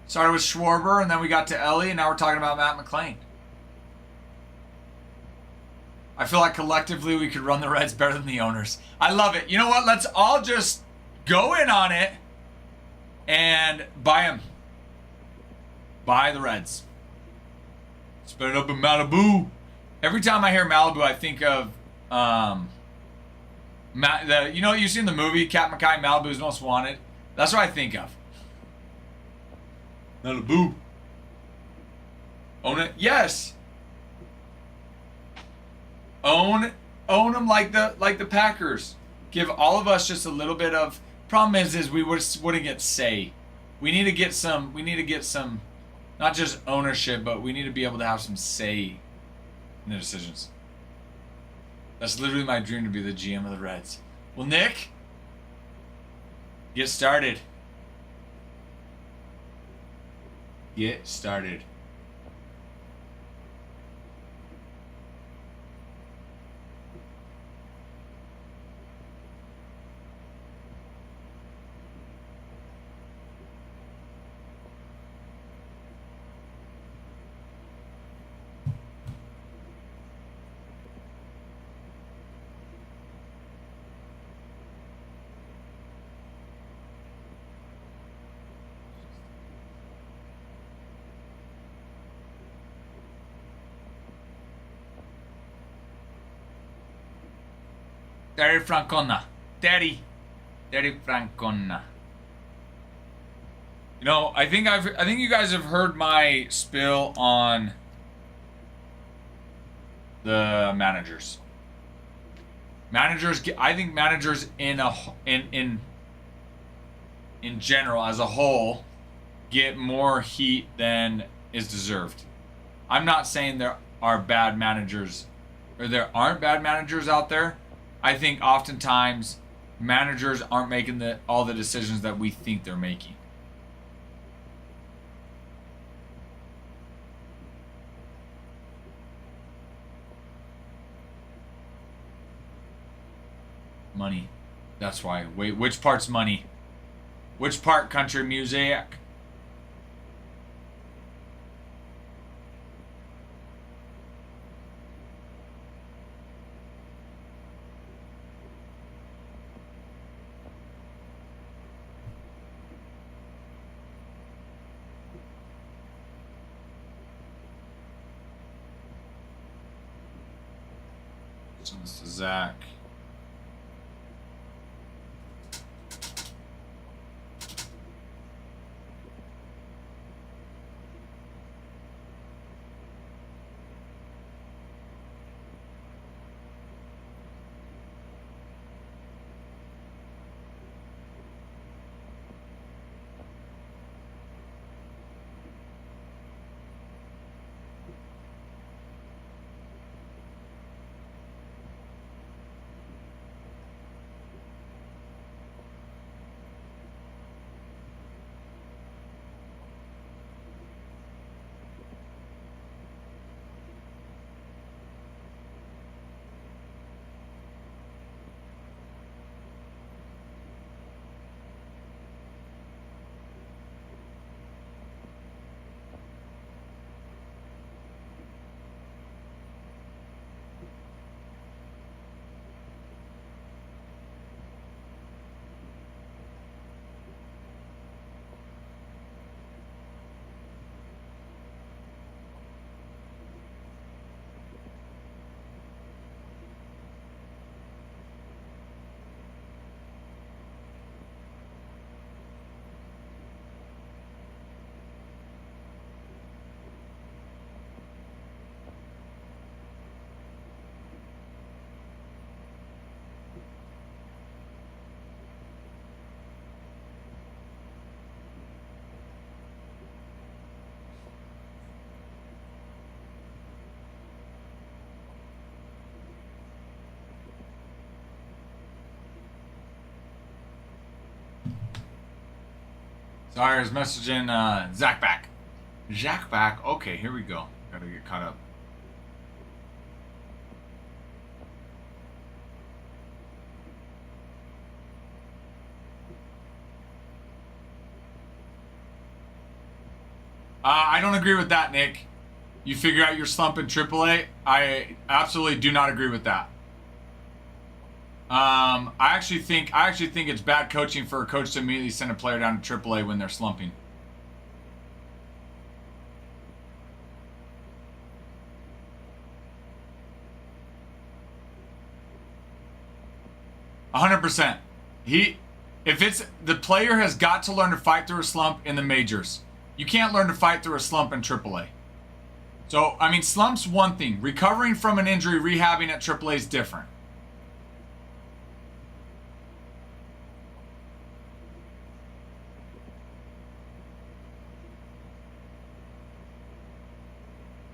Started with Schwarber, and then we got to Ellie, and now we're talking about Matt McClain. I feel like collectively we could run the Reds better than the owners. I love it. You know what? Let's all just go in on it and buy them. Buy the Reds. Spend it up in Malibu. Every time I hear Malibu, I think of you know, you've seen the movie Cat Mackay, Malibu's Most Wanted. That's what I think of. Malibu. Own it? Yes. Own them like the Packers. Give all of us just a little bit of. Problem is we wouldn't get say. We need to get some. Not just ownership, but we need to be able to have some say in the decisions. That's literally my dream, to be the GM of the Reds. Well, Nick, get started. Get started. Terry Francona. Terry Francona. You know, I think you guys have heard my spill on the managers. I think managers in general as a whole get more heat than is deserved. I'm not saying there are bad managers or there aren't bad managers out there. I think oftentimes managers aren't making all the decisions that we think they're making. Money. That's why. Wait, which part's money? Which part, country music? Send this to Zach. Sorry, I was messaging Zach back. Zach back. Okay, here we go. Gotta get caught up. I don't agree with that, Nick. You figure out your slump in AAA. I absolutely do not agree with that. I actually think it's bad coaching for a coach to immediately send a player down to AAA when they're slumping. %. If it's the player has got to learn to fight through a slump in the majors. You can't learn to fight through a slump in AAA. So, I mean, slump's one thing. Recovering from an injury, rehabbing at AAA is different.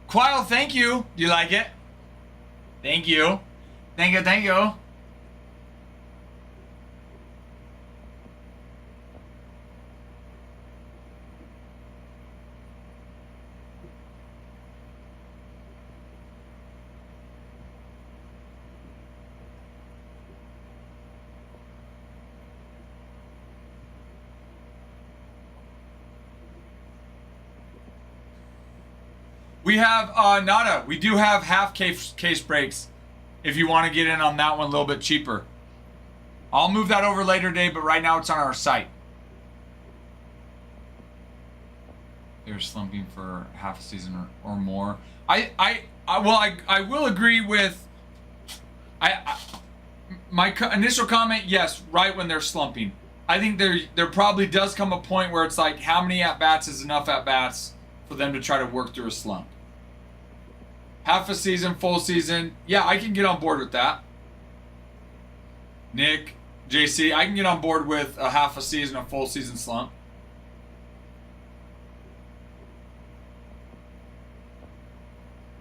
Quile, thank you. Do you like it? Thank you. Thank you, thank you. We have Nada. We do have half case breaks if you want to get in on that one a little bit cheaper. I'll move that over later today, but right now it's on our site. They're slumping for half a season or more. I will agree with my initial comment. Yes, right when they're slumping. I think there probably does come a point where it's like, how many at bats is enough at bats for them to try to work through a slump? Half a season, full season. Yeah, I can get on board with that. Nick, JC, I can get on board with a half a season, a full season slump.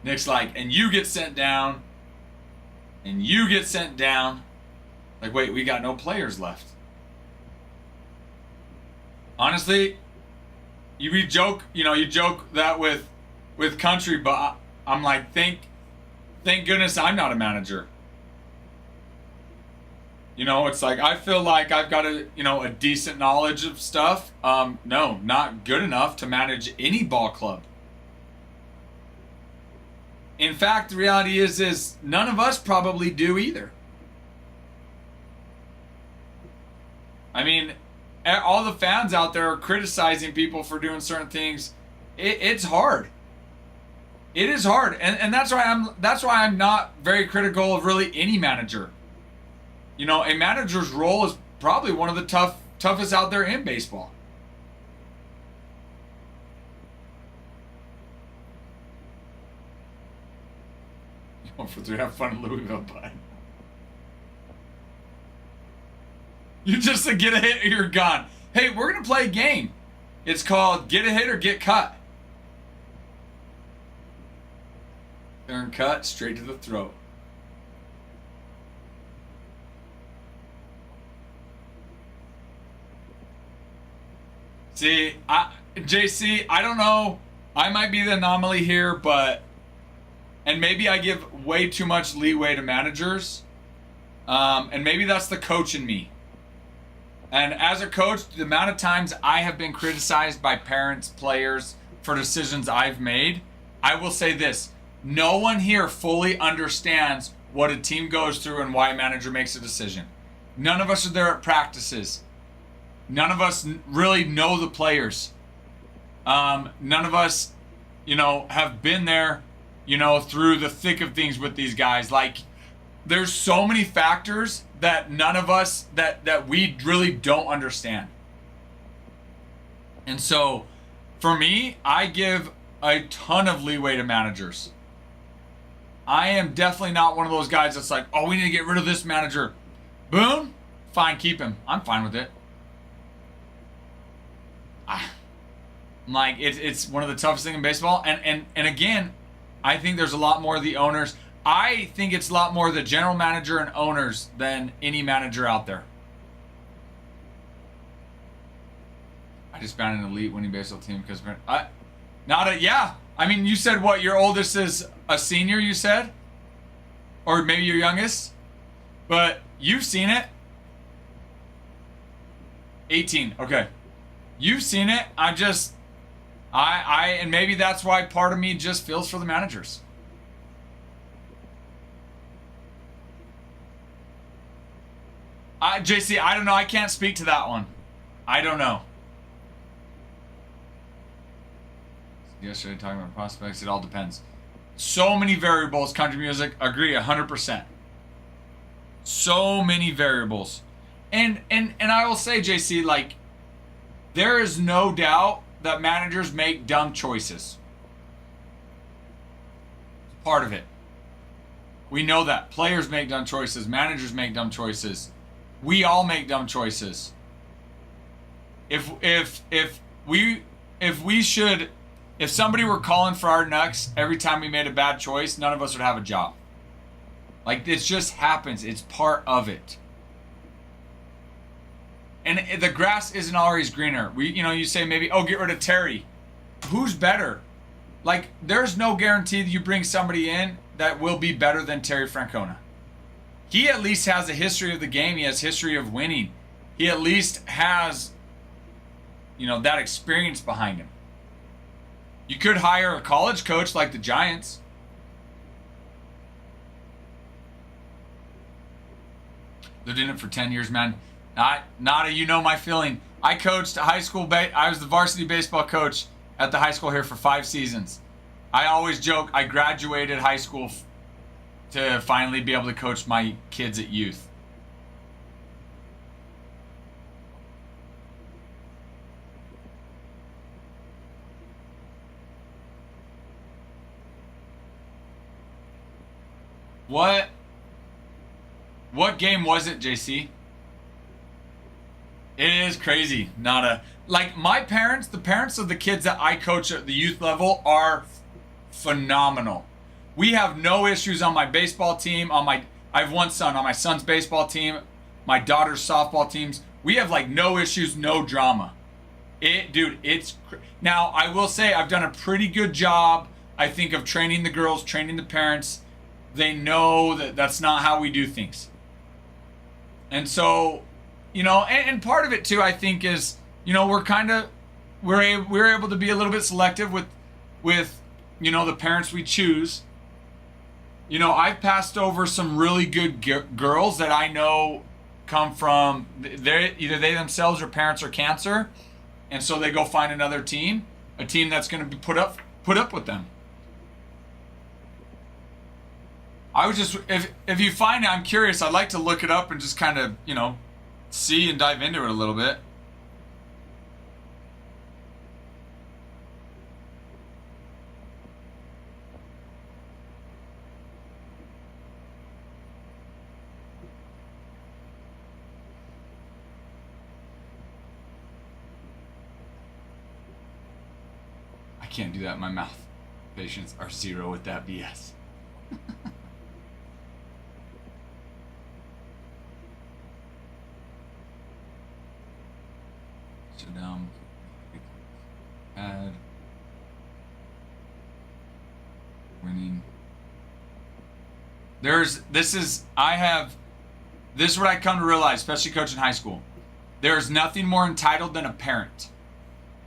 Nick's like, and you get sent down. And you get sent down. Like, wait, we got no players left. Honestly, you joke that with country, but I'm like, thank goodness I'm not a manager. It's like, I feel like I've got a decent knowledge of stuff. No, not good enough to manage any ball club. In fact, the reality is none of us probably do either. I mean, all the fans out there are criticizing people for doing certain things. It's hard. It is hard, and that's why I'm not very critical of really any manager. A manager's role is probably one of the toughest out there in baseball. Going for 3, have fun in Louisville, bud. You just said get a hit or you're gone. Hey, we're gonna play a game. It's called Get a Hit or Get Cut. Turn cut straight to the throat. See, JC, I don't know. I might be the anomaly here, and maybe I give way too much leeway to managers. And maybe that's the coach in me. And as a coach, the amount of times I have been criticized by parents, players, for decisions I've made, I will say this. No one here fully understands what a team goes through and why a manager makes a decision. None of us are there at practices. None of us really know the players. None of us, have been there, through the thick of things with these guys. Like, there's so many factors that none of us, that we really don't understand. And so, for me, I give a ton of leeway to managers. I am definitely not one of those guys that's like, oh, we need to get rid of this manager. Boone? Fine, keep him. I'm fine with it. Like, it's one of the toughest things in baseball. And again, I think there's a lot more of the owners. I think it's a lot more the general manager and owners than any manager out there. I just found an elite winning baseball team because yeah. I mean, you said what? Your oldest is a senior. You said, or maybe your youngest, but you've seen it. 18. Okay, you've seen it. And maybe that's why part of me just feels for the managers. JC, I don't know. I can't speak to that one. I don't know. Yesterday talking about prospects, it all depends. So many variables, country music, agree 100%. So many variables. And I will say, JC, like, there is no doubt that managers make dumb choices. It's part of it. We know that. Players make dumb choices, managers make dumb choices. We all make dumb choices. If somebody were calling for our nucks every time we made a bad choice, none of us would have a job. Like, this just happens. It's part of it. And the grass isn't always greener. You say maybe, get rid of Terry. Who's better? Like, there's no guarantee that you bring somebody in that will be better than Terry Francona. He at least has a history of the game. He has history of winning. He at least has, that experience behind him. You could hire a college coach like the Giants. Lived in it for 10 years, man. Not my feeling. I coached high school. I was the varsity baseball coach at the high school here for 5 seasons. I always joke I graduated high school to finally be able to coach my kids at youth. What game was it, JC? It is crazy. My parents, the parents of the kids that I coach at the youth level are phenomenal. We have no issues on my baseball team. I have one son on my son's baseball team, my daughter's softball teams. We have no issues, no drama. Now I will say I've done a pretty good job, I think, of training the girls, training the parents. They know that that's not how we do things. And so, and part of it too, I think, is, we're able to be a little bit selective with the parents we choose. I've passed over some really good girls that I know come from, either they themselves or parents are cancer, and so they go find another team, a team that's going to be put up with them. I was just, if you find it, I'm curious. I'd like to look it up and just kind of, see and dive into it a little bit. I can't do that in my mouth. Patients are 0 with that BS. Down, add, winning. This is what I come to realize, especially coaching high school. There's nothing more entitled than a parent.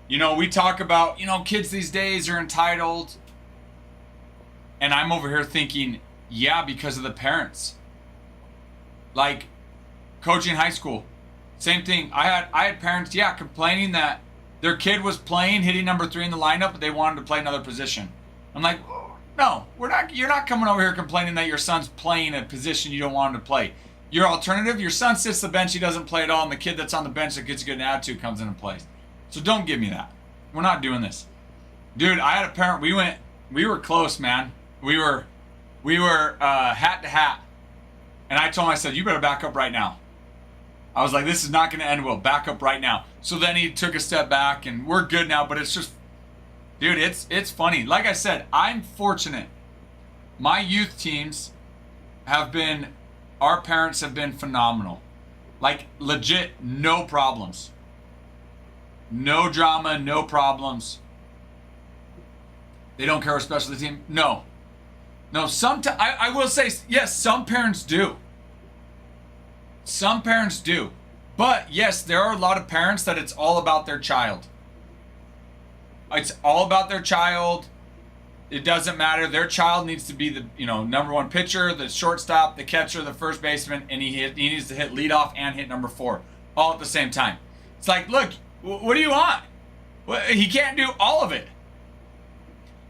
We talk about, kids these days are entitled. And I'm over here thinking, yeah, because of the parents. Like, coaching high school. Same thing. I had parents, complaining that their kid was hitting number 3 in the lineup, but they wanted to play another position. I'm like, no, you're not coming over here complaining that your son's playing a position you don't want him to play. Your alternative, your son sits the bench, he doesn't play at all, and the kid that's on the bench that gets a good attitude comes in and plays. So don't give me that. We're not doing this. Dude, I had a parent, we were close, man. We were hat to hat. And I told him, I said, you better back up right now. I was like, this is not going to end well. Back up right now. So then he took a step back, and we're good now. But it's just, dude, it's funny. Like I said, I'm fortunate. My youth teams our parents have been phenomenal. Like, legit, no problems. No drama, no problems. They don't care especially the team. No. No, I will say, yes, some parents do. Some parents do. But, yes, there are a lot of parents that it's all about their child. It's all about their child. It doesn't matter. Their child needs to be the number one pitcher, the shortstop, the catcher, the first baseman, and he needs to hit leadoff and hit number 4 all at the same time. It's like, look, what do you want? He can't do all of it.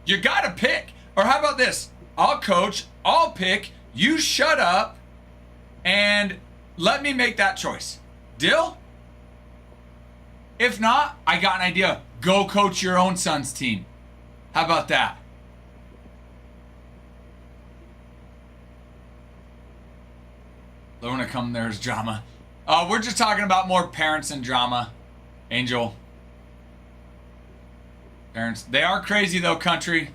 You got to pick. Or how about this? I'll coach, I'll pick, you shut up, and let me make that choice. Deal? If not, I got an idea. Go coach your own son's team. How about that? When it comes there's drama. We're just talking about more parents and drama. Angel. Parents. They are crazy though, country.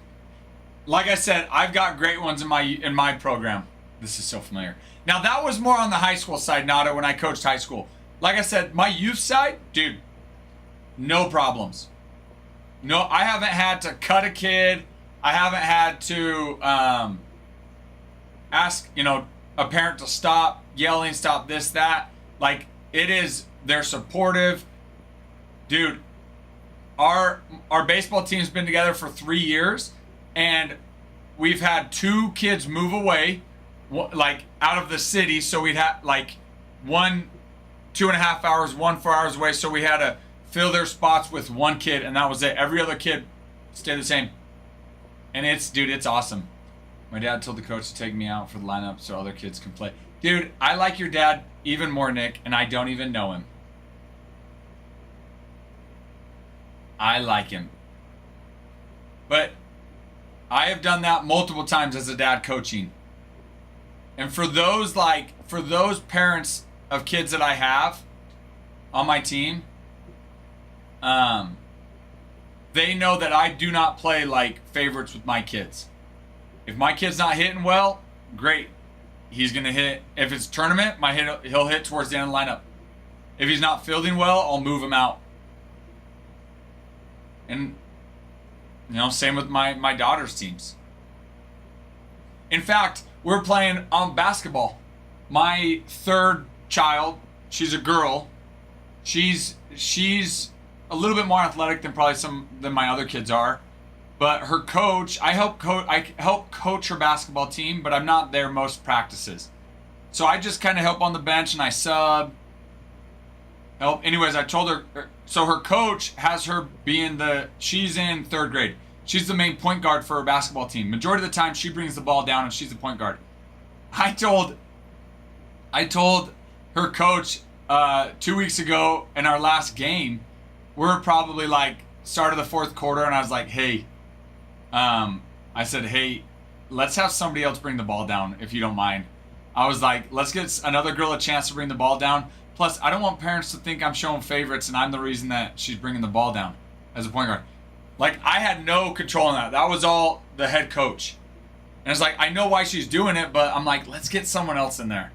Like I said, I've got great ones in my program. This is so familiar. Now that was more on the high school side, Nada, when I coached high school. Like I said, my youth side, dude, no problems. No, I haven't had to cut a kid. I haven't had to ask, a parent to stop yelling, stop this, that. Like, they're supportive. Dude, our baseball team's been together for 3 years, and we've had 2 kids move away, like, out of the city, so we'd have, like, 1 2.5 hours, 1 4 hours away, so we had to fill their spots with 1 kid, and that was it. Every other kid stayed the same. And it's awesome. My dad told the coach to take me out for the lineup so other kids can play. Dude, I like your dad even more, Nick, and I don't even know him. I like him. But I have done that multiple times as a dad coaching. And for those parents of kids that I have on my team, they know that I do not play like favorites with my kids. If my kid's not hitting well, great. He's going to hit. If it's tournament, he'll hit towards the end of the lineup. If he's not fielding well, I'll move him out. And, same with my daughter's teams. In fact, we're playing basketball. My third child, she's a girl. She's a little bit more athletic than probably than my other kids are. But her coach, I help coach her basketball team, but I'm not there most practices. So I just kind of help on the bench and I sub. Help. Anyways, I told her, so her coach has her she's in 3rd grade. She's the main point guard for her basketball team. Majority of the time, she brings the ball down and she's the point guard. I told her coach 2 weeks ago in our last game, we're probably like start of the 4th quarter, and I was like, hey, I said, hey, let's have somebody else bring the ball down if you don't mind. I was like, let's get another girl a chance to bring the ball down. Plus, I don't want parents to think I'm showing favorites and I'm the reason that she's bringing the ball down as a point guard. Like, I had no control on that. That was all the head coach. And it's like, I know why she's doing it, but I'm like, let's get someone else in there.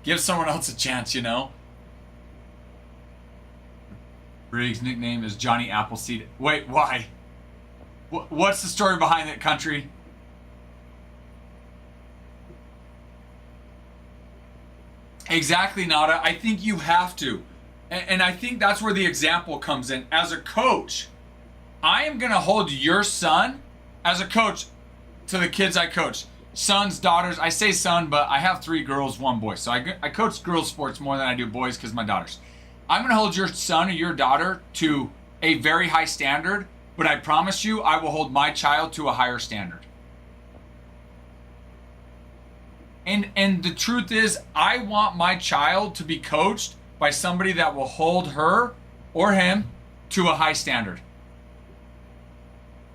Give someone else a chance, Briggs' nickname is Johnny Appleseed. Wait, why? What's the story behind that, country? Exactly, Nada. I think you have to. And I think that's where the example comes in. As a coach, I am going to hold your son as a coach to the kids I coach. Sons, daughters. I say son, but I have 3 girls, 1 boy. So I coach girls sports more than I do boys because my daughters. I'm going to hold your son or your daughter to a very high standard, but I promise you I will hold my child to a higher standard. And the truth is, I want my child to be coached by somebody that will hold her or him to a high standard.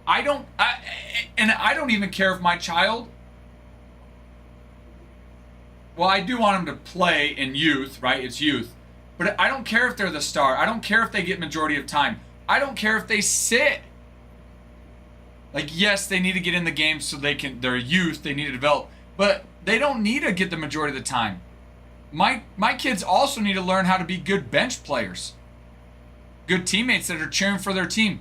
I don't even care if my child, well, I do want them to play in youth, right? It's youth. But I don't care if they're the star. I don't care if they get majority of time. I don't care if they sit. Like, yes, they need to get in the game so they're youth, they need to develop. But they don't need to get the majority of the time. My kids also need to learn how to be good bench players. good teammates that are cheering for their team.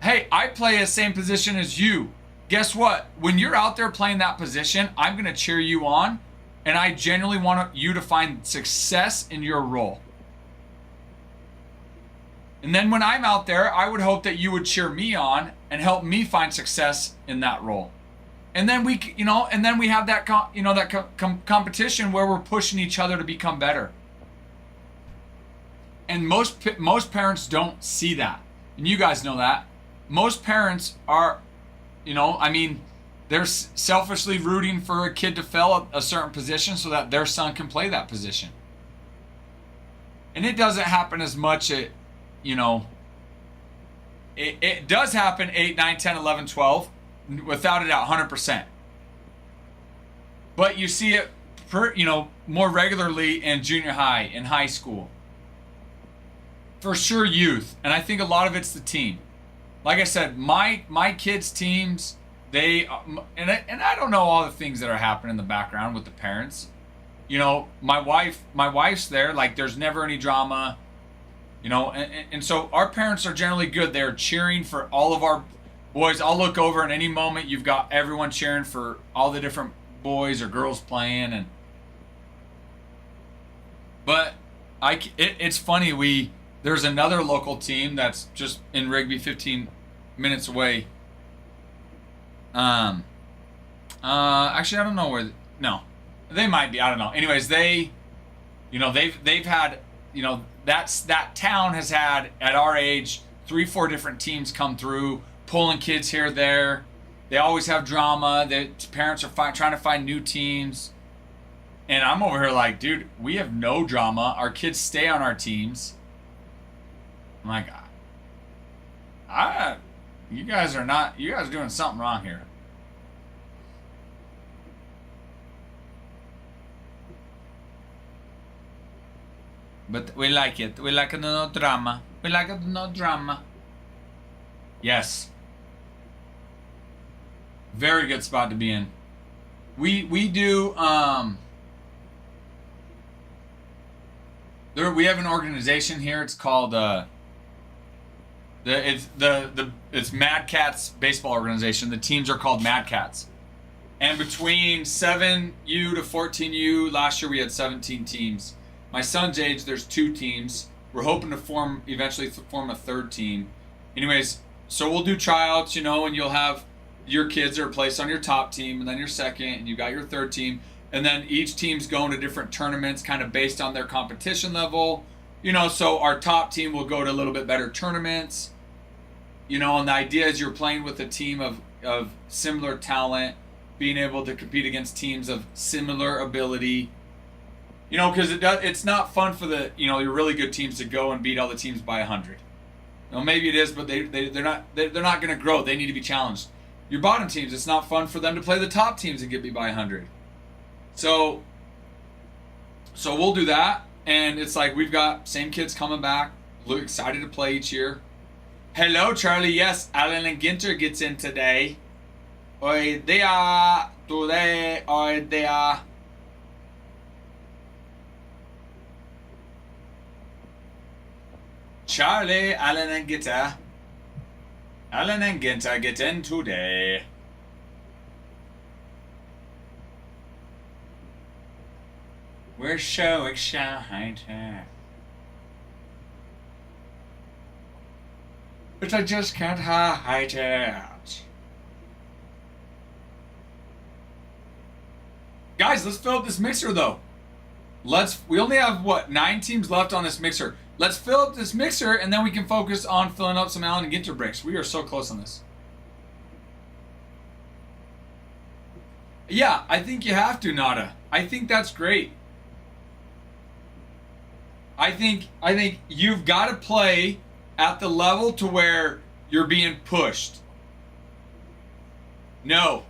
Hey, I play the same position as you. Guess what? When you're out there playing that position, I'm going to cheer you on, and I genuinely want you to find success in your role. And then when I'm out there, I would hope that you would cheer me on and help me find success in that role. And then we have that competition where we're pushing each other to become better. And most parents don't see that. And you guys know that. Most parents are, they're selfishly rooting for a kid to fill a certain position so that their son can play that position. And it doesn't happen as much at, it does happen 8, 9, 10, 11, 12, without a doubt, 100%. But you see it, more regularly in junior high, in high school. For sure, youth. And I think a lot of it's the team. Like I said, my kids' teams, and I don't know all the things that are happening in the background with the parents. My wife's there, like there's never any drama, and so our parents are generally good. They're cheering for all of our boys. I'll look over at any moment, you've got everyone cheering for all the different boys or girls playing, but it's funny, there's another local team that's just in Rigby 15 minutes away. Actually, I don't know where. No, they might be. I don't know. Anyways, they've had, that town has had at our age 3-4 different teams come through, pulling kids here, there. They always have drama. The parents are trying to find new teams, and I'm over here like, dude, we have no drama. Our kids stay on our teams. I'm like, you guys are doing something wrong here. But we like it. We like it, no drama. We like it, no drama. Yes. Very good spot to be in. We do, we have an organization here. It's called, it's Mad Cats baseball organization. The teams are called Mad Cats. And between 7U to 14U, last year we had 17 teams. My son's age, there's 2 teams. We're hoping to eventually form a 3rd team. Anyways, so we'll do tryouts, and you'll have your kids are placed on your top team, and then your second, and you got your 3rd team. And then each team's going to different tournaments kind of based on their competition level. So our top team will go to a little bit better tournaments. And the idea is you're playing with a team of similar talent, being able to compete against teams of similar ability. Because it's not fun for the, your really good teams to go and beat all the teams by 100. Maybe it is, but they're not going to grow. They need to be challenged. Your bottom teams, it's not fun for them to play the top teams and get beat by 100. So we'll do that, and it's like we've got same kids coming back, excited to play each year. Hello, Charlie. Yes, Alan and Ginter gets in today. Hoy día, today, hoy día. Charlie, Alan and Ginter. Alan and Ginter get in today. We're so excited. But I just can't hide it. Guys, let's fill up this mixer though. We only have 9 teams left on this mixer. Let's fill up this mixer and then we can focus on filling up some Allen and Ginter bricks. We are so close on this. Yeah, I think you have to, Nada. I think that's great. I think you've got to play at the level to where you're being pushed. No.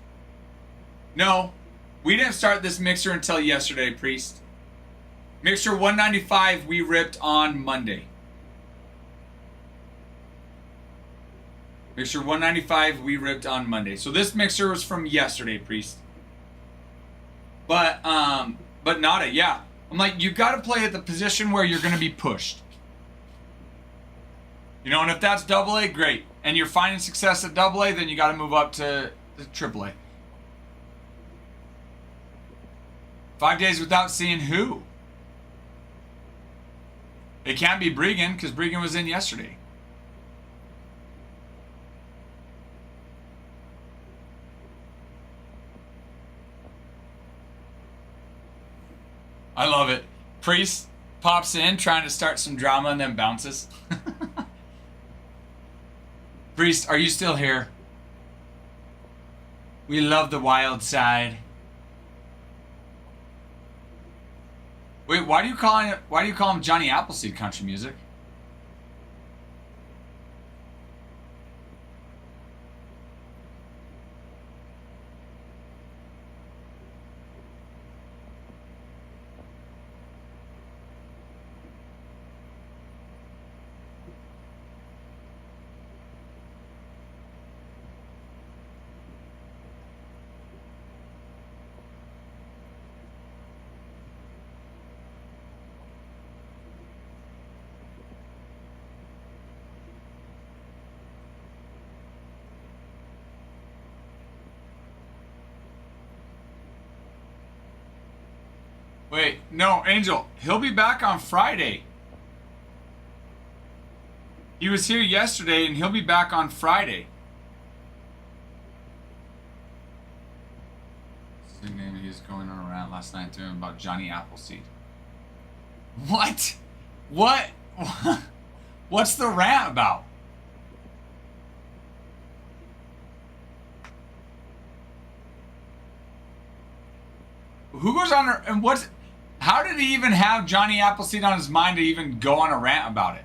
We didn't start this mixer until yesterday, Priest. Mixer 195 we ripped on Monday. Mixer 195 we ripped on Monday. So this mixer was from yesterday, Priest. But Nada, yeah. I'm like, you got to play at the position where you're going to be pushed. You know, and if that's double A, great. And you're finding success at double A, then you got to move up to triple A. 5 days without seeing who? It can't be Bregan, because Bregan was in yesterday. I love it. Priest pops in trying to start some drama and then bounces. Priest, are you still here? We love the wild side. Wait, why do you call him Johnny Appleseed country music? Wait, no, Angel. He'll be back on Friday. He was here yesterday, and he'll be back on Friday. He was going on a rant last night to him about Johnny Appleseed. What? What? What's the rant about? Who goes on and what's... How did he even have Johnny Appleseed on his mind to even go on a rant about it?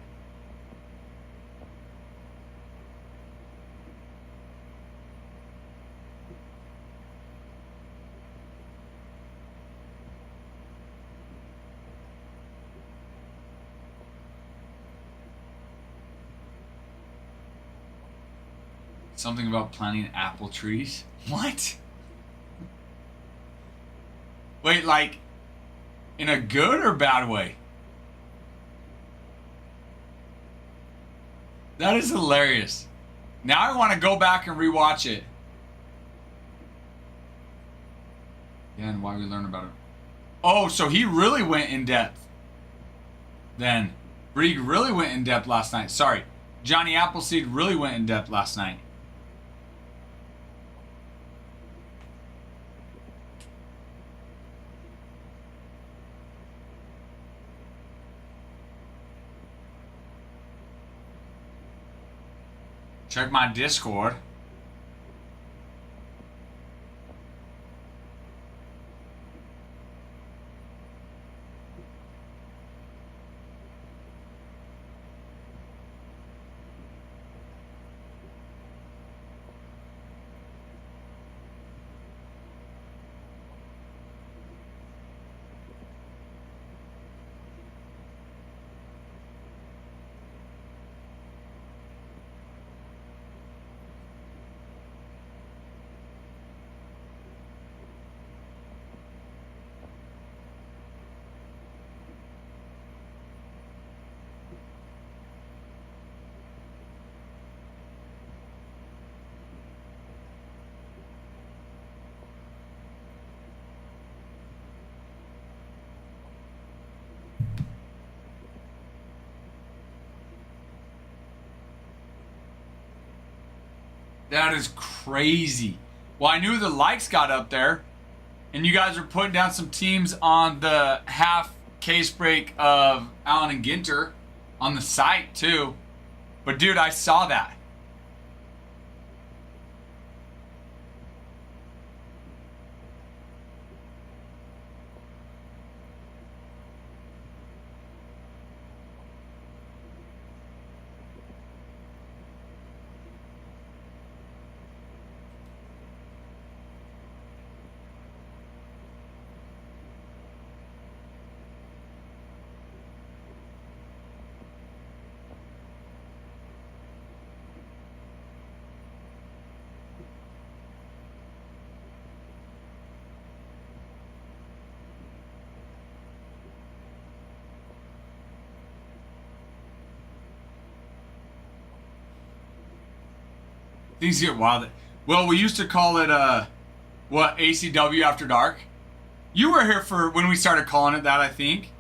Something about planting apple trees? What? Wait, like, in a good or bad way? That is hilarious. Now I want to go back and rewatch it. Yeah, and why we learn about it. Oh, so he really went in depth. Then, Brieg really went in depth last night. Sorry, Johnny Appleseed really went in depth last night. Check my Discord. That is crazy. Well, I knew the likes got up there, and you guys are putting down some teams on the half case break of Allen and Ginter on the site too. But dude, I saw that. Things get wild. Well, we used to call it what, ACW After Dark. You were here for when we started calling it that, I think.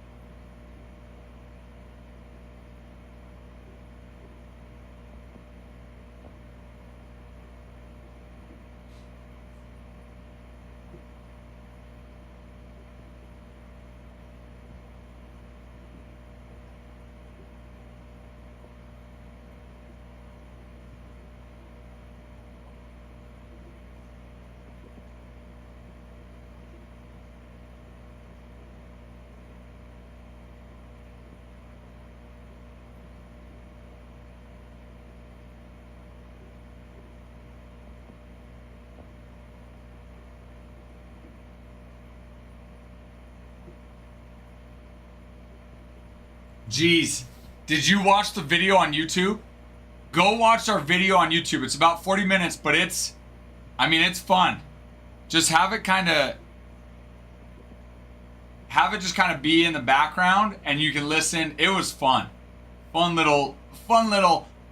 Jeez, did you watch the video on YouTube? Go watch our video on YouTube. It's about 40 minutes, but it's fun. Just have it just kind of be in the background and you can listen. It was fun. Fun little,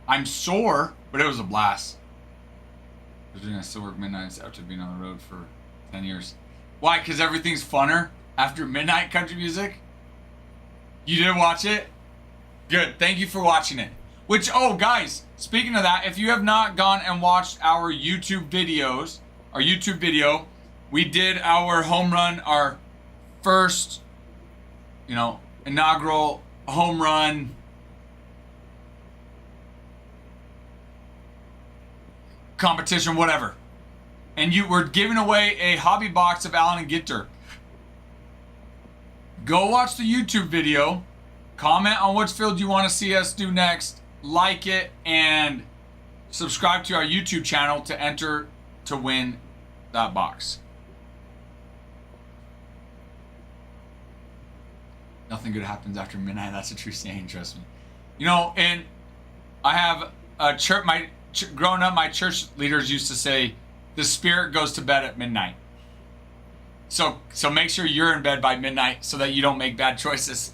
I'm sore, but it was a blast. I still work midnights after being on the road for 10 years. Why? Because everything's funner after midnight country music? You did watch it? Good. Thank you for watching it. Which, oh, guys, speaking of that, if you have not gone and watched our YouTube videos, our YouTube video, we did our home run, our first, inaugural home run competition, whatever. And you were giving away a hobby box of Allen and Ginter. Go watch the YouTube video, comment on which field you want to see us do next, like it, and subscribe to our YouTube channel to enter to win that box. Nothing good happens after midnight. That's a true saying, trust me. And I have a church, growing up, my church leaders used to say, the spirit goes to bed at midnight. So make sure you're in bed by midnight so that you don't make bad choices.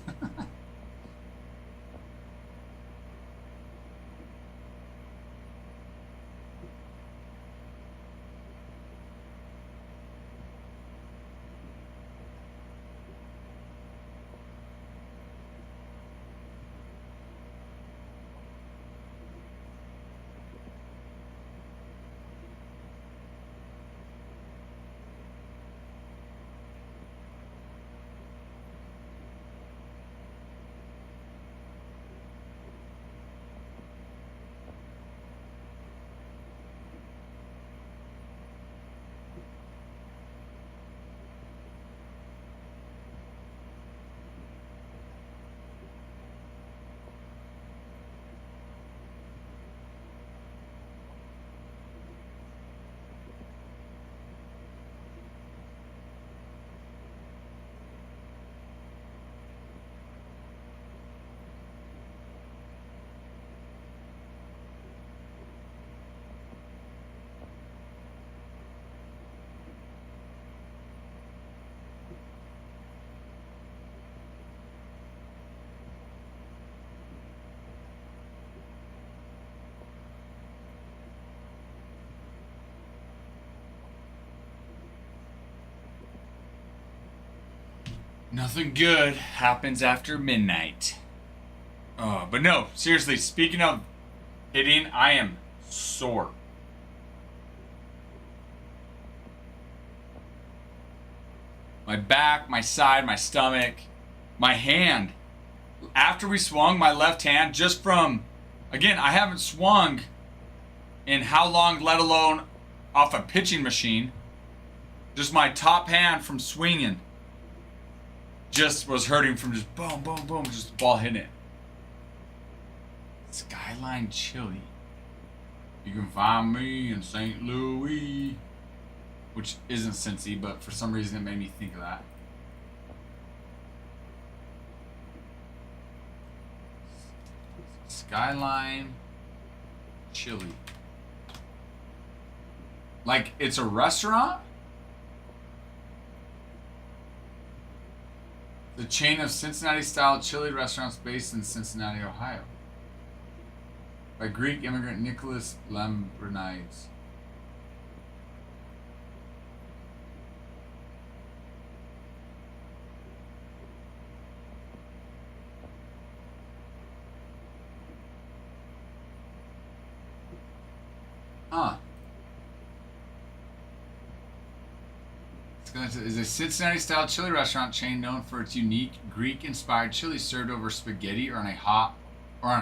Nothing good happens after midnight. Oh, but no, seriously, speaking of hitting, I am sore. My back, my side, my stomach, my hand. After we swung, my left hand, just from, again, I haven't swung in how long, let alone off a pitching machine. Just my top hand from swinging just was hurting from just boom, boom, boom, just the ball hitting it. Skyline Chili. You can find me in St. Louis. Which isn't Cincy, but for some reason it made me think of that. Skyline Chili. Like it's a restaurant? The chain of Cincinnati-style chili restaurants based in Cincinnati, Ohio. by Greek immigrant Nicholas Lambrinides. Huh. Is a Cincinnati-style chili restaurant chain known for its unique Greek-inspired chili served over spaghetti or on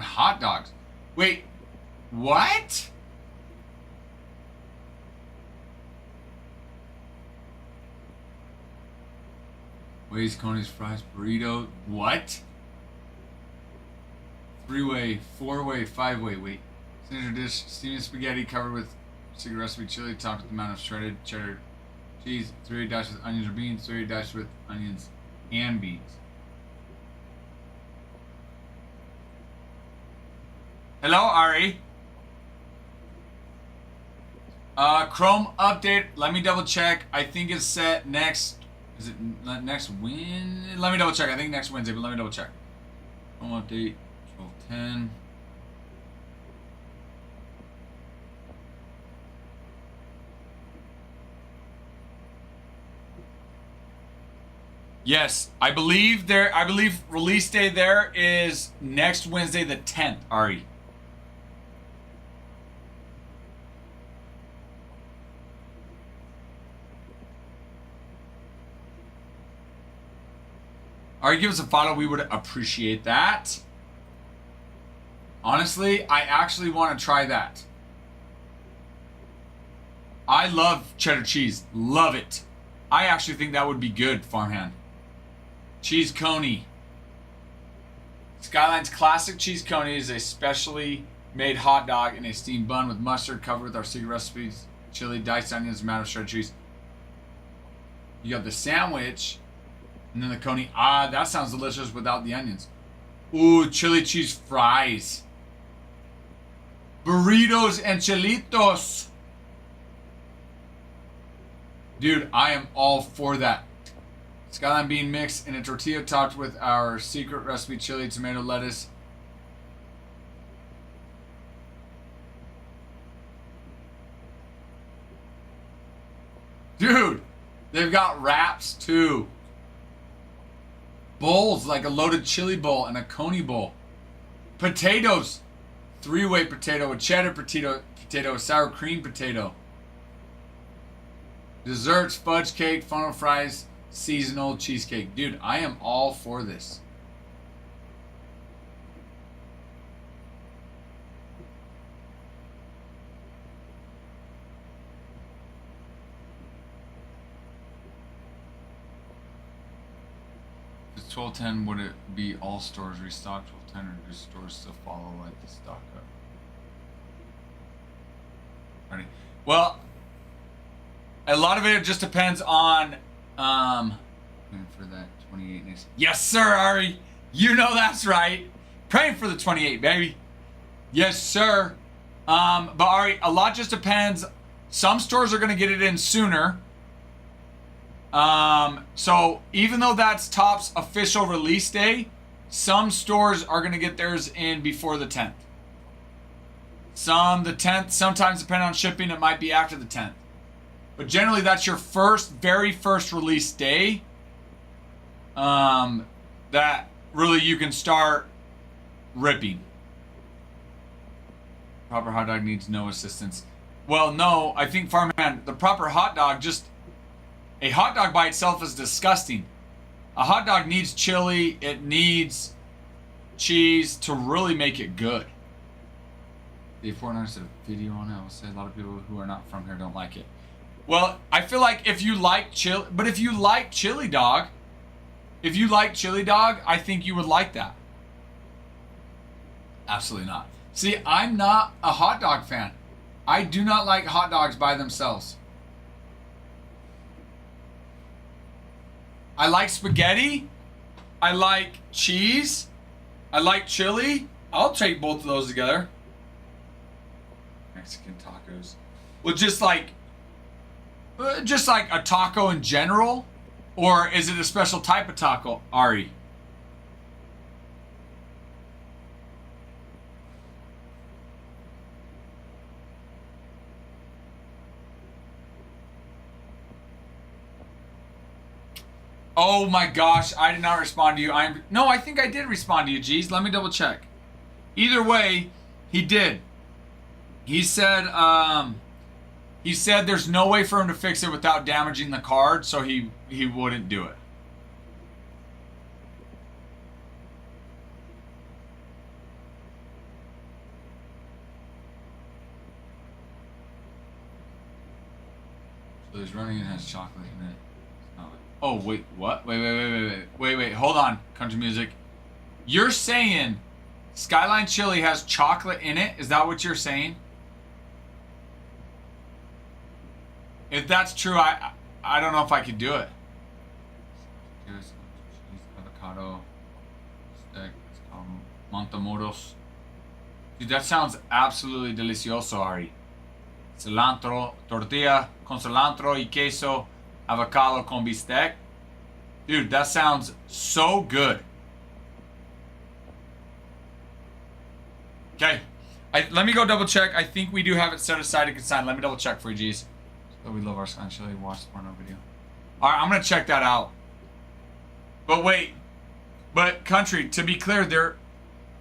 hot dogs. Wait, what? Ways, Coney's fries, burrito. What? 3-way, 4-way, 5-way. Wait. Signature dish: steaming spaghetti covered with secret recipe chili, topped with a amount of shredded cheddar cheese, 3-way dashed with onions or beans, 3-way dashed with onions and beans. Hello, Ari. Chrome update. Let me double check. I think it's set next. Is it next Wednesday? Let me double check. I think next Wednesday, but let me double check. Chrome update 12:10. Yes, I believe release day there is next Wednesday the 10th, Ari. Ari, give us a follow. We would appreciate that. Honestly, I actually want to try that. I love cheddar cheese. Love it. I actually think that would be good, farmhand. Cheese coney. Skyline's classic cheese coney is a specially made hot dog in a steamed bun with mustard covered with our secret recipes, chili, diced onions, amount of shredded cheese. You got the sandwich, and then the coney. Ah, that sounds delicious without the onions. Ooh, chili cheese fries. Burritos and chilitos. Dude, I am all for that. Skyline bean mix in a tortilla topped with our secret recipe chili, tomato, lettuce. Dude, they've got wraps too. Bowls, like a loaded chili bowl and a coney bowl. Potatoes. 3-way potato, a cheddar potato, a sour cream potato. Desserts, fudge cake, funnel fries, seasonal cheesecake. Dude, I am all for this. If it's 12:10, would it be all stores restocked 12:10 or do stores still follow like the stock up? Ready? Well, a lot of it just depends on for that 28 next. Yes, sir, Ari. You know that's right. Praying for the 28, baby. Yes, sir. But Ari, a lot just depends. Some stores are gonna get it in sooner. So even though that's Top's official release day, some stores are gonna get theirs in before the 10th. Some the 10th, sometimes depending on shipping, it might be after the 10th. But generally, that's your very first release day. That really you can start ripping. Proper hot dog needs no assistance. Well, no, I think farmhand, the proper hot dog, just a hot dog by itself is disgusting. A hot dog needs chili, it needs cheese to really make it good. The Fortnite said a video on it. I will say a lot of people who are not from here don't like it. Well, I feel like if you like chili, but if you like chili dog, I think you would like that. Absolutely not. See, I'm not a hot dog fan. I do not like hot dogs by themselves. I like spaghetti. I like cheese. I like chili. I'll take both of those together. Mexican tacos. Well, just like a taco in general? Or is it a special type of taco, Ari? Oh my gosh, I did not respond to you. No, I think I did respond to you, geez. Let me double check. Either way, he did. He said there's no way for him to fix it without damaging the card, so he wouldn't do it. So he's running and has chocolate in it. Oh, wait, what? Wait, hold on, country music. You're saying Skyline Chili has chocolate in it? Is that what you're saying? If that's true, I don't know if I could do it. Cheese, avocado, steak, it's called Montemoros. Dude, that sounds absolutely delicioso, Ari. Cilantro, tortilla con cilantro y queso, avocado con bistec. Dude, that sounds so good. Okay. Let me go double check. I think we do have it set aside to consign. Let me double check for you, G's. So we love our Skyline Chili. Watch the porno video. Alright, I'm going to check that out. But wait. But, country, to be clear,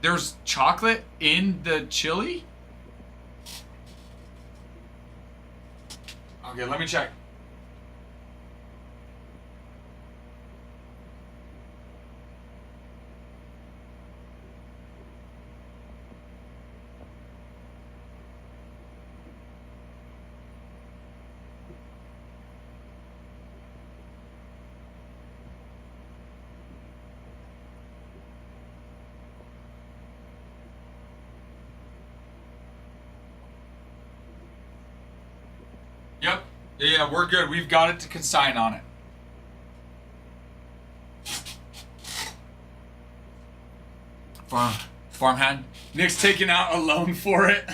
there's chocolate in the chili? Okay, let me check. Yep. Yeah, we're good. We've got it to consign on it. Farmhand. Nick's taking out a loan for it.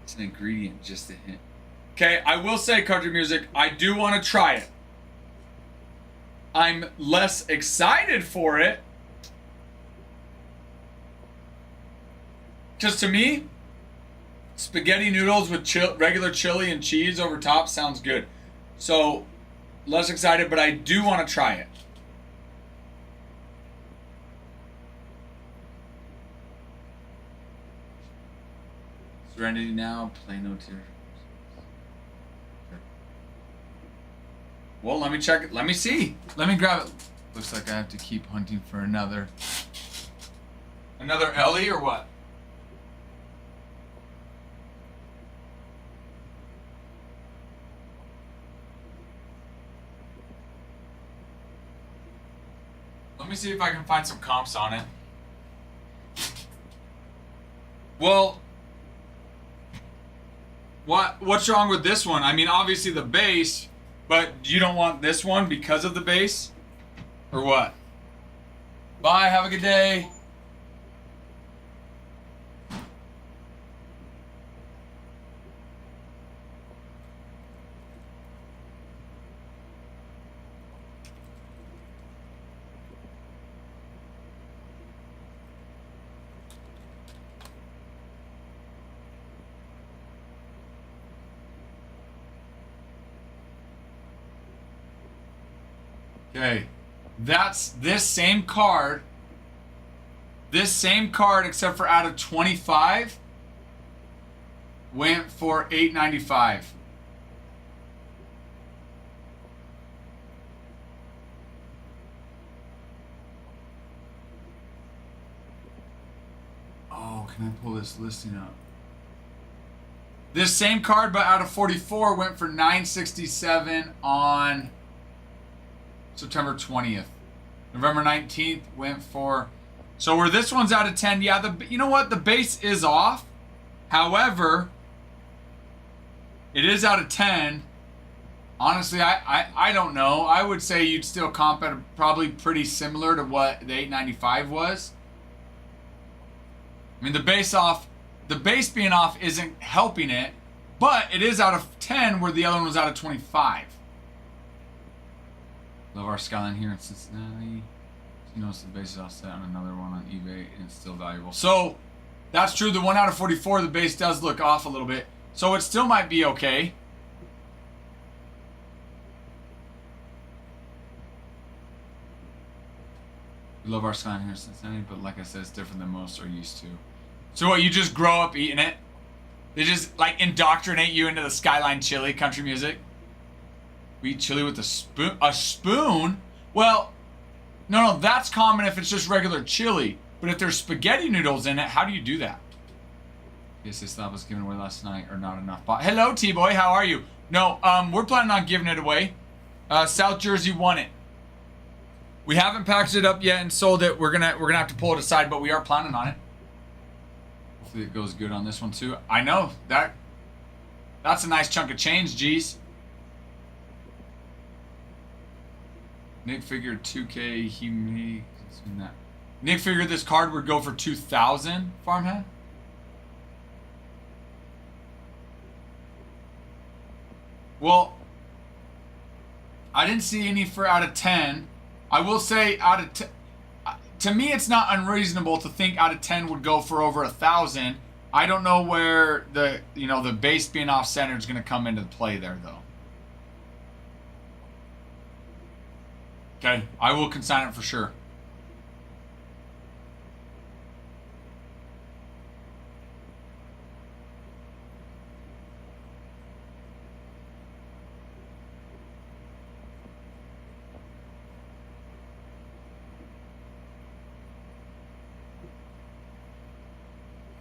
It's an ingredient, just a hint. Okay, I will say, country music, I do want to try it. I'm less excited for it. Because to me, spaghetti noodles with regular chili and cheese over top sounds good. So, less excited, but I do want to try it. Serenity now, play no tear. Well, let me check it. Let me see. Let me grab it. Looks like I have to keep hunting for another Ellie or what? Let me see if I can find some comps on it. Well, what's wrong with this one? I mean, obviously the base, but you don't want this one because of the base? Or what? Bye, have a good day. Okay, that's this same card. This same card, except for out of 25, went for $8.95. Oh, can I pull this listing up? This same card, but out of 44, went for $9.67 on September 20th. November 19th went for... So where this one's out of 10, yeah, you know what? The base is off. However, it is out of 10. Honestly, I don't know. I would say you'd still comp at probably pretty similar to what the $8.95 was. I mean, the base being off isn't helping it, but it is out of 10 where the other one was out of 25. Love our Skyline here in Cincinnati. You notice the base is offset on another one on eBay and it's still valuable. So, that's true. The one out of 44, the base does look off a little bit. So, it still might be okay. We love our skyline here in Cincinnati, but like I said, it's different than most are used to. So what, you just grow up eating it? They just, like, indoctrinate you into the Skyline chili country music? We eat chili with a spoon? A spoon? Well, no, that's common if it's just regular chili. But if there's spaghetti noodles in it, how do you do that? Yes, this stuff was given away last night, or not enough. Hello, T-Boy, how are you? No, we're planning on giving it away. South Jersey won it. We haven't packaged it up yet and sold it. We're gonna have to pull it aside, but we are planning on it. Hopefully it goes good on this one too. I know that's a nice chunk of change, geez. Nick figured 2K. He may that. Nick figured this card would go for 2,000. Farmhead. Well, I didn't see any for out of 10. I will say out of 10, to me it's not unreasonable to think out of 10 would go for over 1,000. I don't know where the base being off center is going to come into play there though. Okay, I will consign it for sure.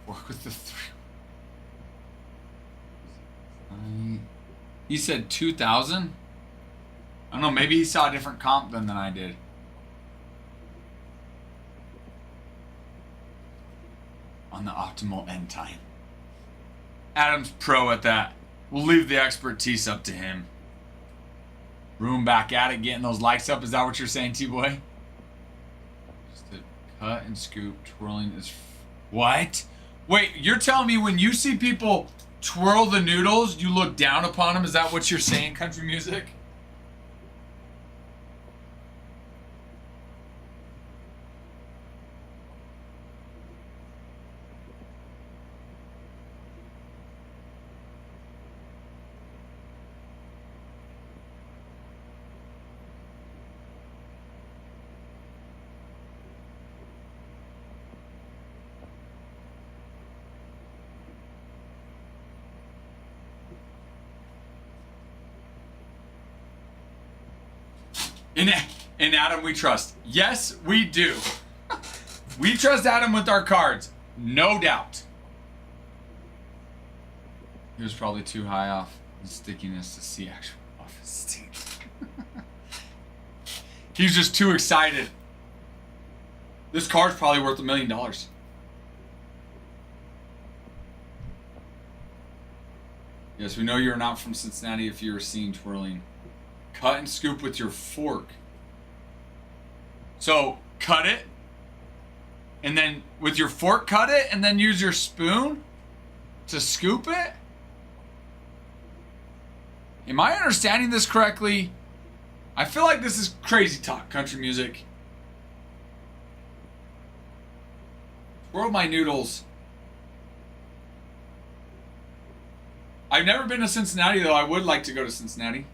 Work with the 3. He said 2,000? I don't know, maybe he saw a different comp than I did. On the optimal end time. Adam's pro at that. We'll leave the expertise up to him. Room back at it, getting those likes up. Is that what you're saying, T-Boy? Just a cut and scoop, twirling is... What? Wait, you're telling me when you see people twirl the noodles, you look down upon them? Is that what you're saying, country music? In Adam we trust. Yes, we do. We trust Adam with our cards. No doubt. He was probably too high off the stickiness to see actual office steam. He's just too excited. This card's probably worth $1 million. Yes, we know you're not from Cincinnati if you're seen twirling. Cut and scoop with your fork. So, cut it, and then with your fork cut it, and then use your spoon to scoop it? Am I understanding this correctly? I feel like this is crazy talk, country music. Twirl my noodles. I've never been to Cincinnati, though. I would like to go to Cincinnati.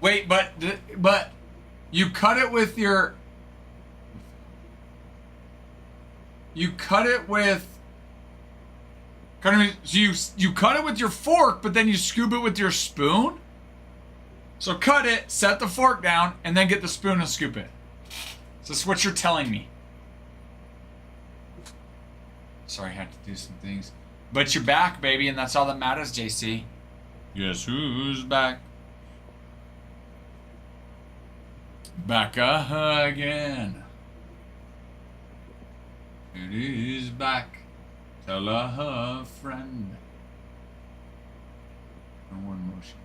Wait, but you cut it with your... You cut it with... You cut it with your fork, but then you scoop it with your spoon? So cut it, set the fork down, and then get the spoon and scoop it. So that's what you're telling me. Sorry, I had to do some things. But you're back, baby, and that's all that matters, JC. Guess who's back? Back again. It is back. Tell a friend. One motion.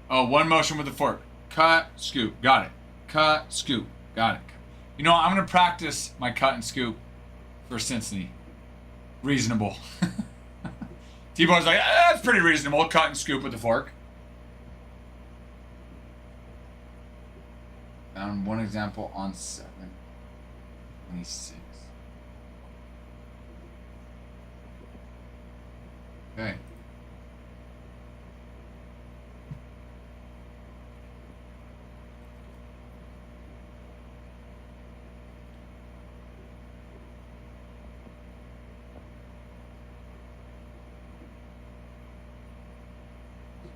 Oh, one motion with the fork. Cut, scoop. Got it. Cut, scoop. Got it. You know what? I'm going to practice my cut and scoop for Cincinnati. Reasonable. T-Boy's like, that's pretty reasonable. Cut and scoop with the fork. Found one example on 7:26. Okay.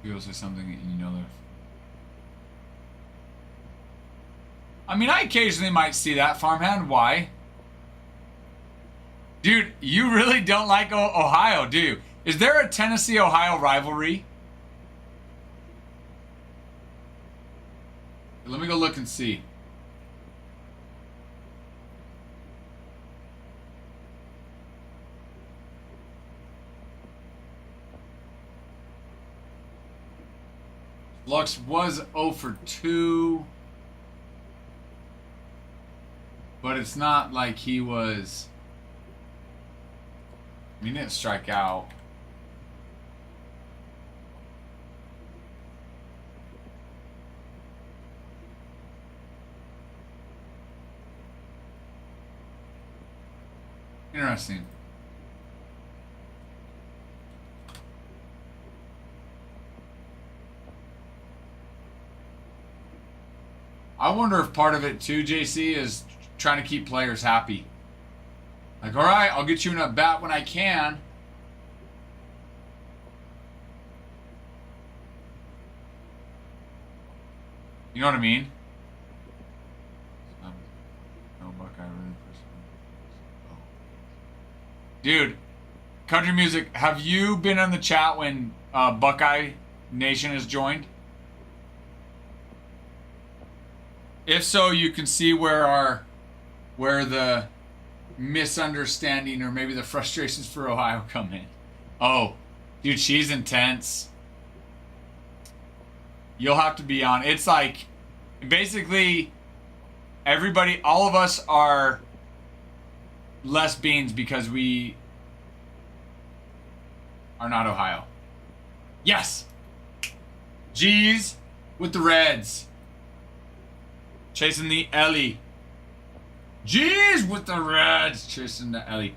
People say something and you know they're... I mean, I occasionally might see that, farmhand. Why? Dude, you really don't like Ohio, do you? Is there a Tennessee-Ohio rivalry? Let me go look and see. Lux was 0 for 2. But it's not like he was... I mean, he didn't strike out. Interesting. I wonder if part of it too, JC, is trying to keep players happy. Like, all right, I'll get you in a bat when I can. You know what I mean? No Buckeye really. Dude, country music, have you been in the chat when Buckeye Nation has joined? If so, you can see where the misunderstanding or maybe the frustrations for Ohio come in. Oh, dude, she's intense. You'll have to be on. It's like, basically, everybody, all of us are less beans because we are not Ohio. Yes! G's with the Reds. Chasing the Ellie. G's with the Reds. Chasing the Ellie.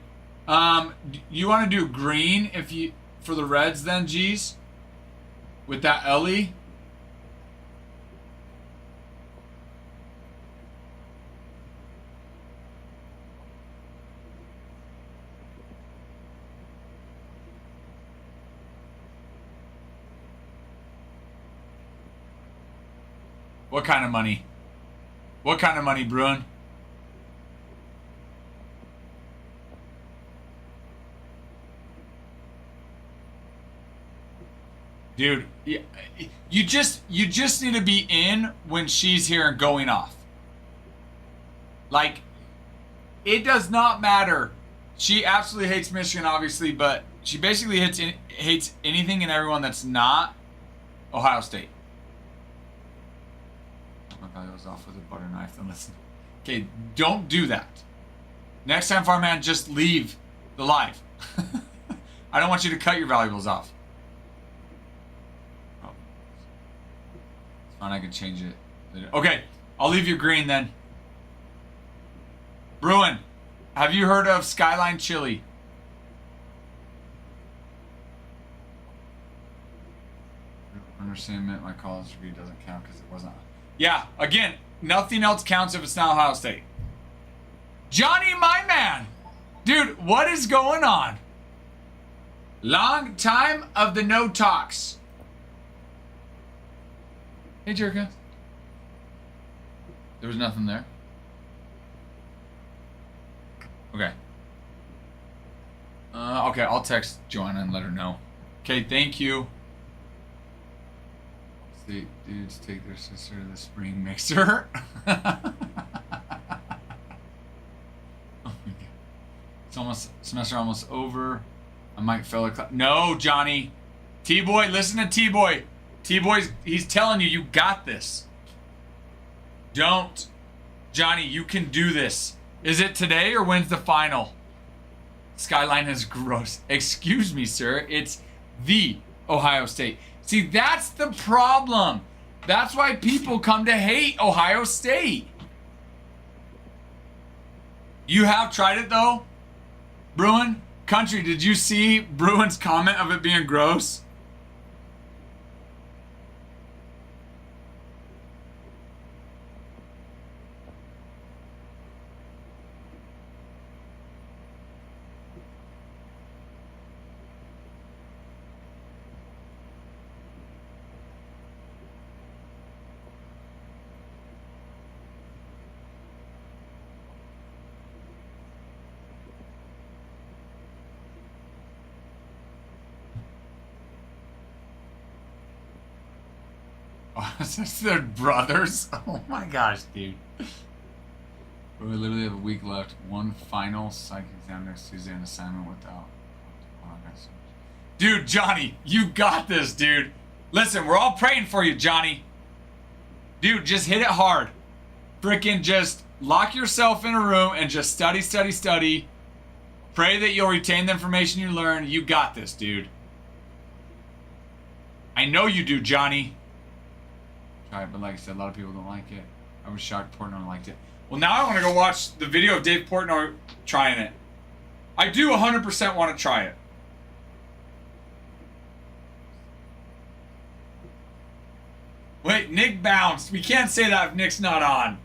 You want to do green if you for the Reds then, G's? With that Ellie? What kind of money? What kind of money, Bruin? Dude, you just need to be in when she's here and going off. Like, it does not matter. She absolutely hates Michigan, obviously, but she basically hates anything and everyone that's not Ohio State. I was off with a butter knife. Then listen. Okay, don't do that. Next time, farmhand, just leave the live. I don't want you to cut your valuables off. Oh. It's fine, I can change it later. Okay, I'll leave you green then. Bruin, have you heard of Skyline Chili? Understand my college degree doesn't count because it wasn't. Yeah, again, nothing else counts if it's not Ohio State. Johnny, my man! Dude, what is going on? Long time of the no talks. Hey, Jerka. There was nothing there. Okay. Okay, I'll text Joanna and let her know. Okay, thank you. The dudes take their sister to the spring mixer. Oh my god. It's almost semester almost over. I might fail a class. No, Johnny. T-Boy, listen to T-Boy. T-Boy's he's telling you got this. Don't. Johnny, you can do this. Is it today or when's the final? Skyline is gross. Excuse me, sir. It's the Ohio State. See, that's the problem. That's why people come to hate Ohio State. You have tried it, though, Bruin? Country, did you see Bruin's comment of it being gross? Oh, it's their brothers? Oh my gosh, dude. We literally have a week left. One final psych exam next Tuesday, an assignment without. Dude, Johnny, you got this, dude. Listen, we're all praying for you, Johnny. Dude, just hit it hard. Freaking just lock yourself in a room and just study, study, study. Pray that you'll retain the information you learn. You got this, dude. I know you do, Johnny. Try it, but like I said, a lot of people don't like it. I was shocked Portnoy liked it. Well, now I want to go watch the video of Dave Portnoy trying it. I do 100% want to try it. Wait, Nick bounced. We can't say that if Nick's not on.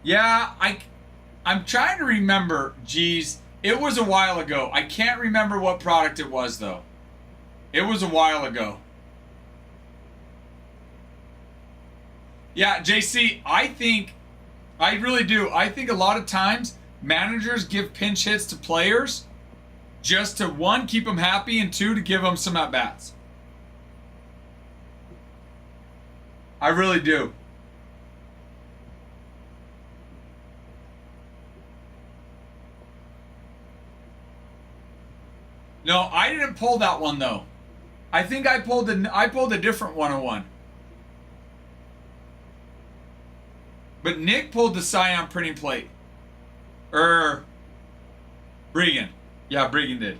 Yeah, I'm trying to remember. Geez, it was a while ago. I can't remember what product it was, though. It was a while ago. Yeah, JC, I really do. I think a lot of times managers give pinch hits to players just to, one, keep them happy, and two, to give them some at-bats. I really do. No, I didn't pull that one, though. I think I pulled a different 101. But Nick pulled the Scion printing plate. Bregan. Yeah, Bregan did.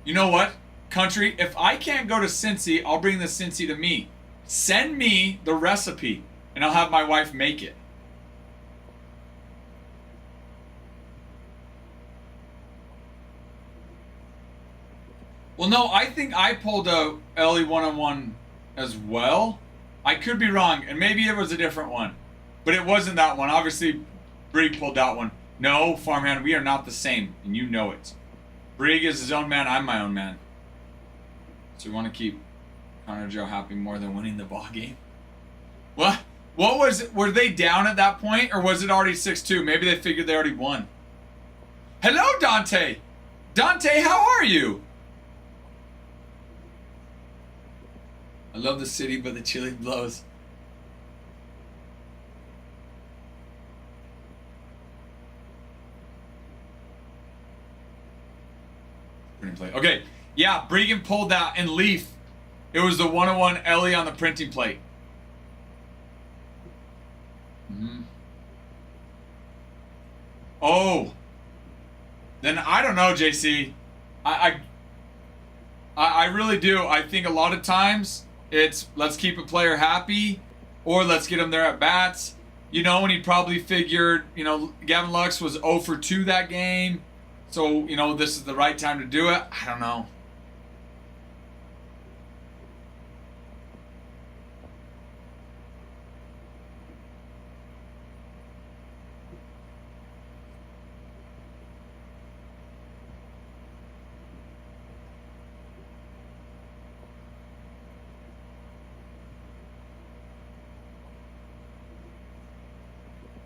You know what, Country? If I can't go to Cincy, I'll bring the Cincy to me. Send me the recipe, and I'll have my wife make it. Well, no, I think I pulled a LE 101 as well. I could be wrong, and maybe it was a different one. But it wasn't that one. Obviously, Brig pulled that one. No, Farmhand, we are not the same, and you know it. Brig is his own man, I'm my own man. So we want to keep Connor Joe happy more than winning the ball game. What? Were they down at that point, or was it already 6-2? Maybe they figured they already won. Hello, Dante! Dante, how are you? I love the city, but the chili blows. Printing plate. Okay, yeah, Bregan pulled that, and Leaf. It was the 101 Ellie on the printing plate. Oh. Then I don't know, JC. I really do. I think a lot of times it's let's keep a player happy, or let's get them there at bats. You know, when he probably figured, you know, Gavin Lux was 0 for 2 that game. So, you know, this is the right time to do it. I don't know.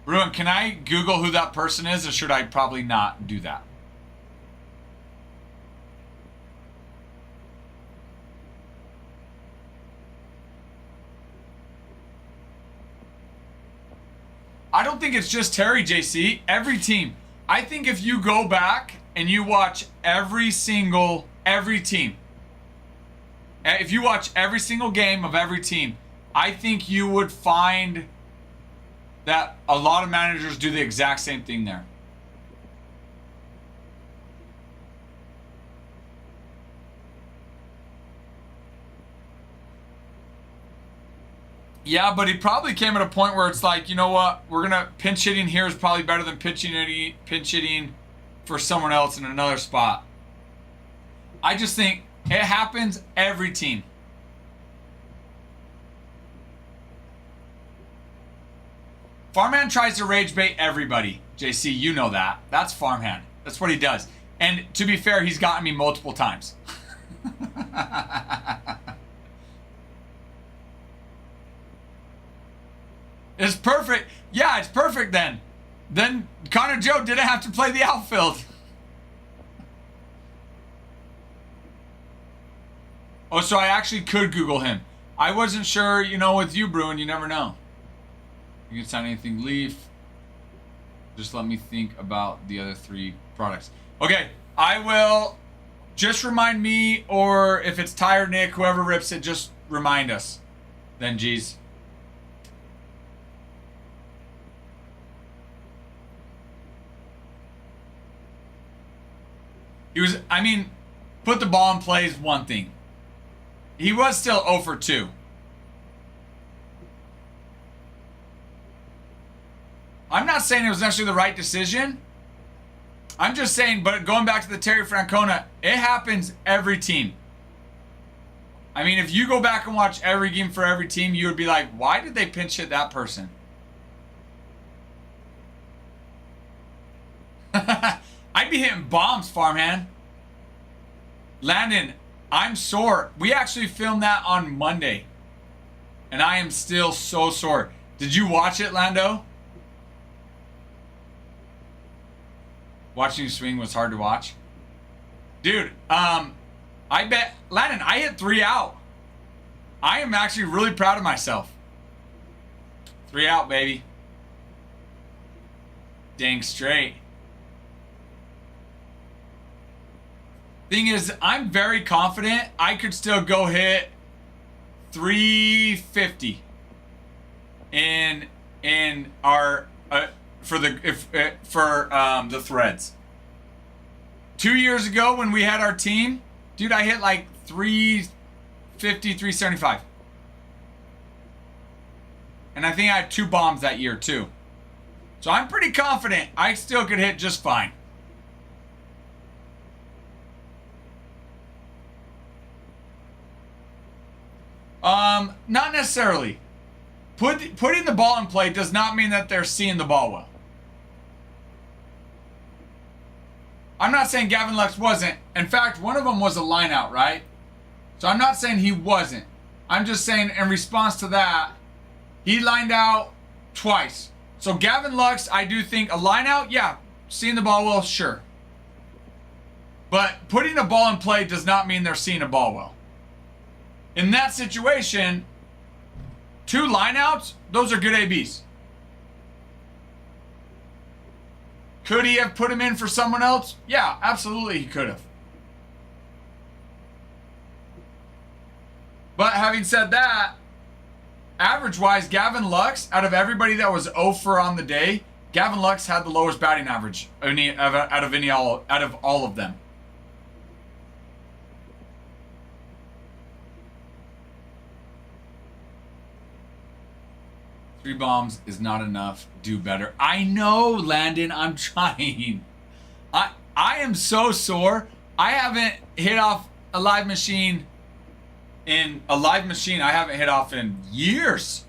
Bruin, can I Google who that person is, or should I probably not do that? I don't think it's just Terry, JC. Every team. I think if you go back and you watch every team, if you watch every single game of every team, I think you would find that a lot of managers do the exact same thing there. Yeah, but he probably came at a point where it's like, you know what? We're gonna pinch hitting here is probably better than pinch hitting for someone else in another spot. I just think it happens every team. Farmhand tries to rage bait everybody. JC, you know that. That's Farmhand. That's what he does. And to be fair, he's gotten me multiple times. It's perfect. Yeah, it's perfect then. Then Connor Joe didn't have to play the outfield. Oh, so I actually could Google him. I wasn't sure, you know, with you, Bruin, you never know. You can sign anything Leaf. Just let me think about the other 3 products. Okay, I will just remind me, or if it's Ty or Nick, whoever rips it, just remind us. Then, geez. He was, I mean, put the ball in play is one thing. He was still 0 for 2. I'm not saying it was necessarily the right decision. I'm just saying, but going back to the Terry Francona, it happens every team. I mean, if you go back and watch every game for every team, you would be like, why did they pinch hit that person? I'd be hitting bombs, Farmhand. Landon, I'm sore. We actually filmed that on Monday. And I am still so sore. Did you watch it, Lando? Watching you swing was hard to watch. Dude, I bet, Landon, I hit 3 out. I am actually really proud of myself. 3 out, baby. Dang straight. Thing is, I'm very confident I could still go hit 350 in our for the threads. 2 years ago when we had our team, dude, I hit like 350, 375. And I think I had 2 bombs that year too. So I'm pretty confident I still could hit just fine. Not necessarily. Putting the ball in play does not mean that they're seeing the ball well. I'm not saying Gavin Lux wasn't. In fact, one of them was a line out, right? So I'm not saying he wasn't. I'm just saying in response to that, he lined out twice. So Gavin Lux, I do think a line out, yeah, seeing the ball well, sure. But putting the ball in play does not mean they're seeing the ball well. In that situation, 2 lineouts, those are good ABs. Could he have put him in for someone else? Yeah, absolutely he could have. But having said that, average-wise, Gavin Lux, out of everybody that was 0 for on the day, Gavin Lux had the lowest batting average out of all of them. Three bombs is not enough. Do better. I know, Landon. I'm trying. I am so sore. I haven't hit off a live machine I haven't hit off in years.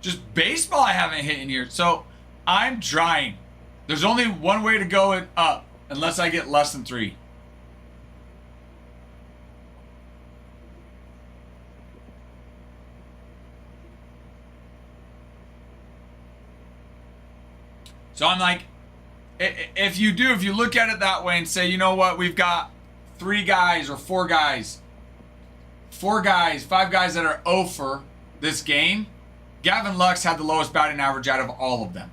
Just baseball I haven't hit in years. So I'm trying. There's only one way to go it up unless I get less than 3. So I'm like, if you look at it that way and say, you know what, we've got 3 guys or 4 guys, 5 guys that are 0 for this game, Gavin Lux had the lowest batting average out of all of them.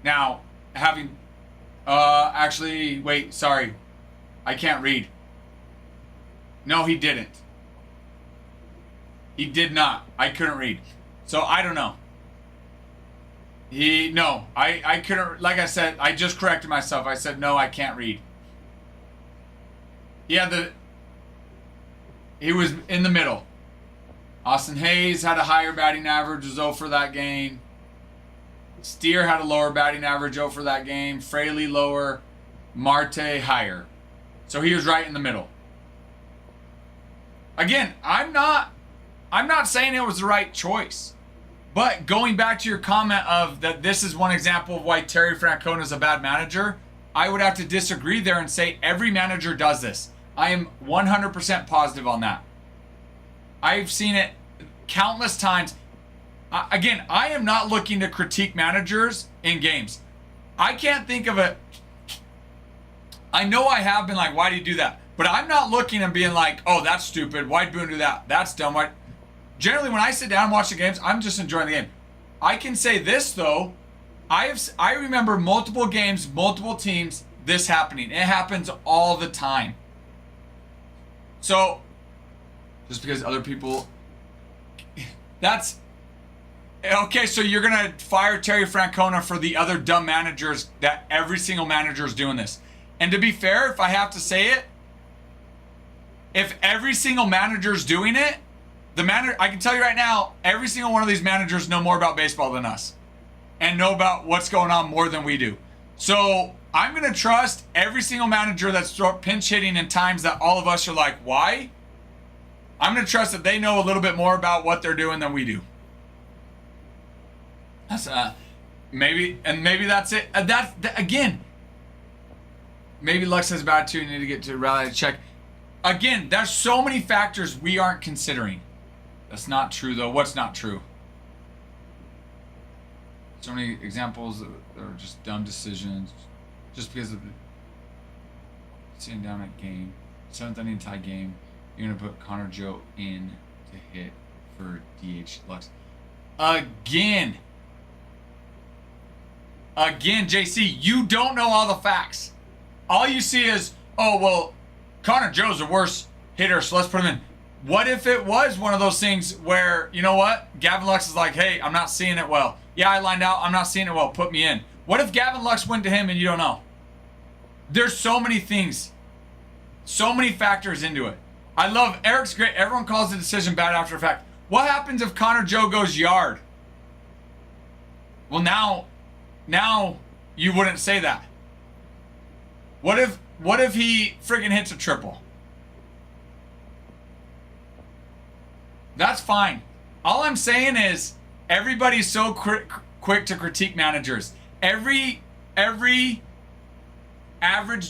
Now, actually, wait, sorry. I can't read. No, he didn't. He did not. I couldn't read. So I don't know. I couldn't, like I said, I just corrected myself. I said, no, I can't read. He was in the middle. Austin Hayes had a higher batting average, was 0 for that game. Steer had a lower batting average, 0 for that game. Fraley lower, Marte higher. So he was right in the middle. Again, I'm not saying it was the right choice. But going back to your comment of that this is one example of why Terry Francona is a bad manager, I would have to disagree there and say every manager does this. I am 100% positive on that. I've seen it countless times. Again, I am not looking to critique managers in games. I can't think of it. I know I have been like, why do you do that? But I'm not looking and being like, oh, that's stupid. Why'd Boone do that? That's dumb. Why? Generally, when I sit down and watch the games, I'm just enjoying the game. I can say this, though. I remember multiple games, multiple teams, this happening. It happens all the time. So, just because other people... That's... Okay, so you're going to fire Terry Francona for the other dumb managers that every single manager is doing this. And to be fair, if I have to say it, if every single manager is doing it, I can tell you right now, every single one of these managers know more about baseball than us and know about what's going on more than we do. So I'm going to trust every single manager that's pinch hitting in times that all of us are like, why? I'm going to trust that they know a little bit more about what they're doing than we do. That's maybe that's it. Again, maybe Lux has bad too. You need to get to rally to check. Again, there's so many factors we aren't considering. That's not true though. What's not true? So many examples that are just dumb decisions, just because of sitting down at game, 7th inning tie game. You're gonna put Connor Joe in to hit for DH Lux again. Again, JC, you don't know all the facts. All you see is, oh, well, Connor Joe's the worst hitter, so let's put him in. What if it was one of those things where, you know what? Gavin Lux is like, hey, I'm not seeing it well. Yeah, I lined out. I'm not seeing it well. Put me in. What if Gavin Lux went to him and you don't know? There's so many things. So many factors into it. I love Eric's great. Everyone calls the decision bad after the fact. What happens if Connor Joe goes yard? Well, now you wouldn't say that. What if he friggin' hits a triple? That's fine. All I'm saying is everybody's so quick to critique managers. Every average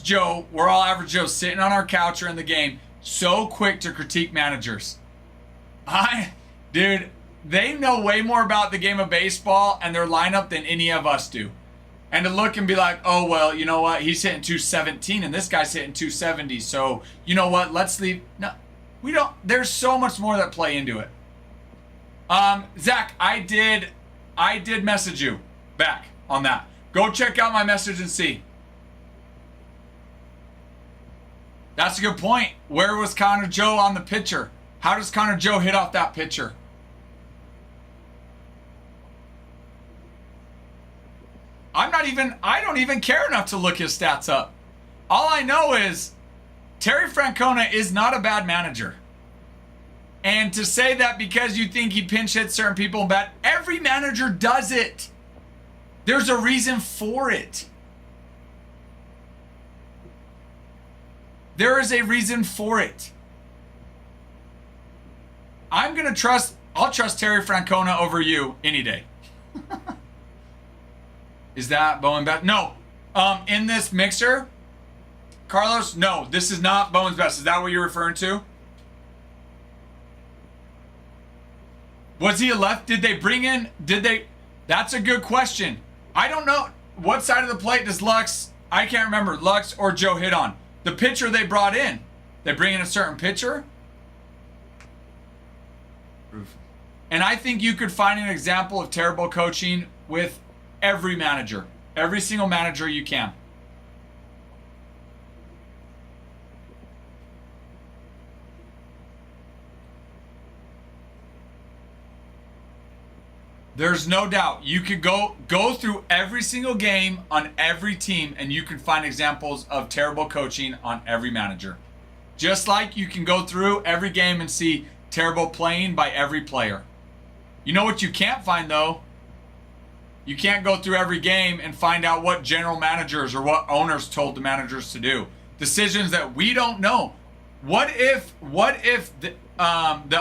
Joe, we're all average Joes sitting on our couch or in the game, so quick to critique managers. Dude, they know way more about the game of baseball and their lineup than any of us do. And to look and be like, oh, well, you know what? He's hitting 217 and this guy's hitting 270. So, you know what? Let's leave. No, we don't. There's so much more that play into it. Zach, I did message you back on that. Go check out my message and see. That's a good point. Where was Connor Joe on the pitcher? How does Connor Joe hit off that pitcher? I don't even care enough to look his stats up. All I know is Terry Francona is not a bad manager. And to say that because you think he pinch hits certain people in bad, every manager does it. There's a reason for it. There is a reason for it. I'll trust Terry Francona over you any day. Is that Bowen best? No. In this mixer, Carlos, no, this is not Bowen's best. Is that what you're referring to? Was he a left? That's a good question. I don't know. What side of the plate does Lux, I can't remember, Lux or Joe hit on? The pitcher they brought in. They bring in a certain pitcher? And I think you could find an example of terrible coaching with every manager. Every single manager you can. There's no doubt. You could go through every single game on every team and you can find examples of terrible coaching on every manager. Just like you can go through every game and see terrible playing by every player. You know what you can't find, though? You can't go through every game and find out what general managers or what owners told the managers to do. Decisions that we don't know. What if the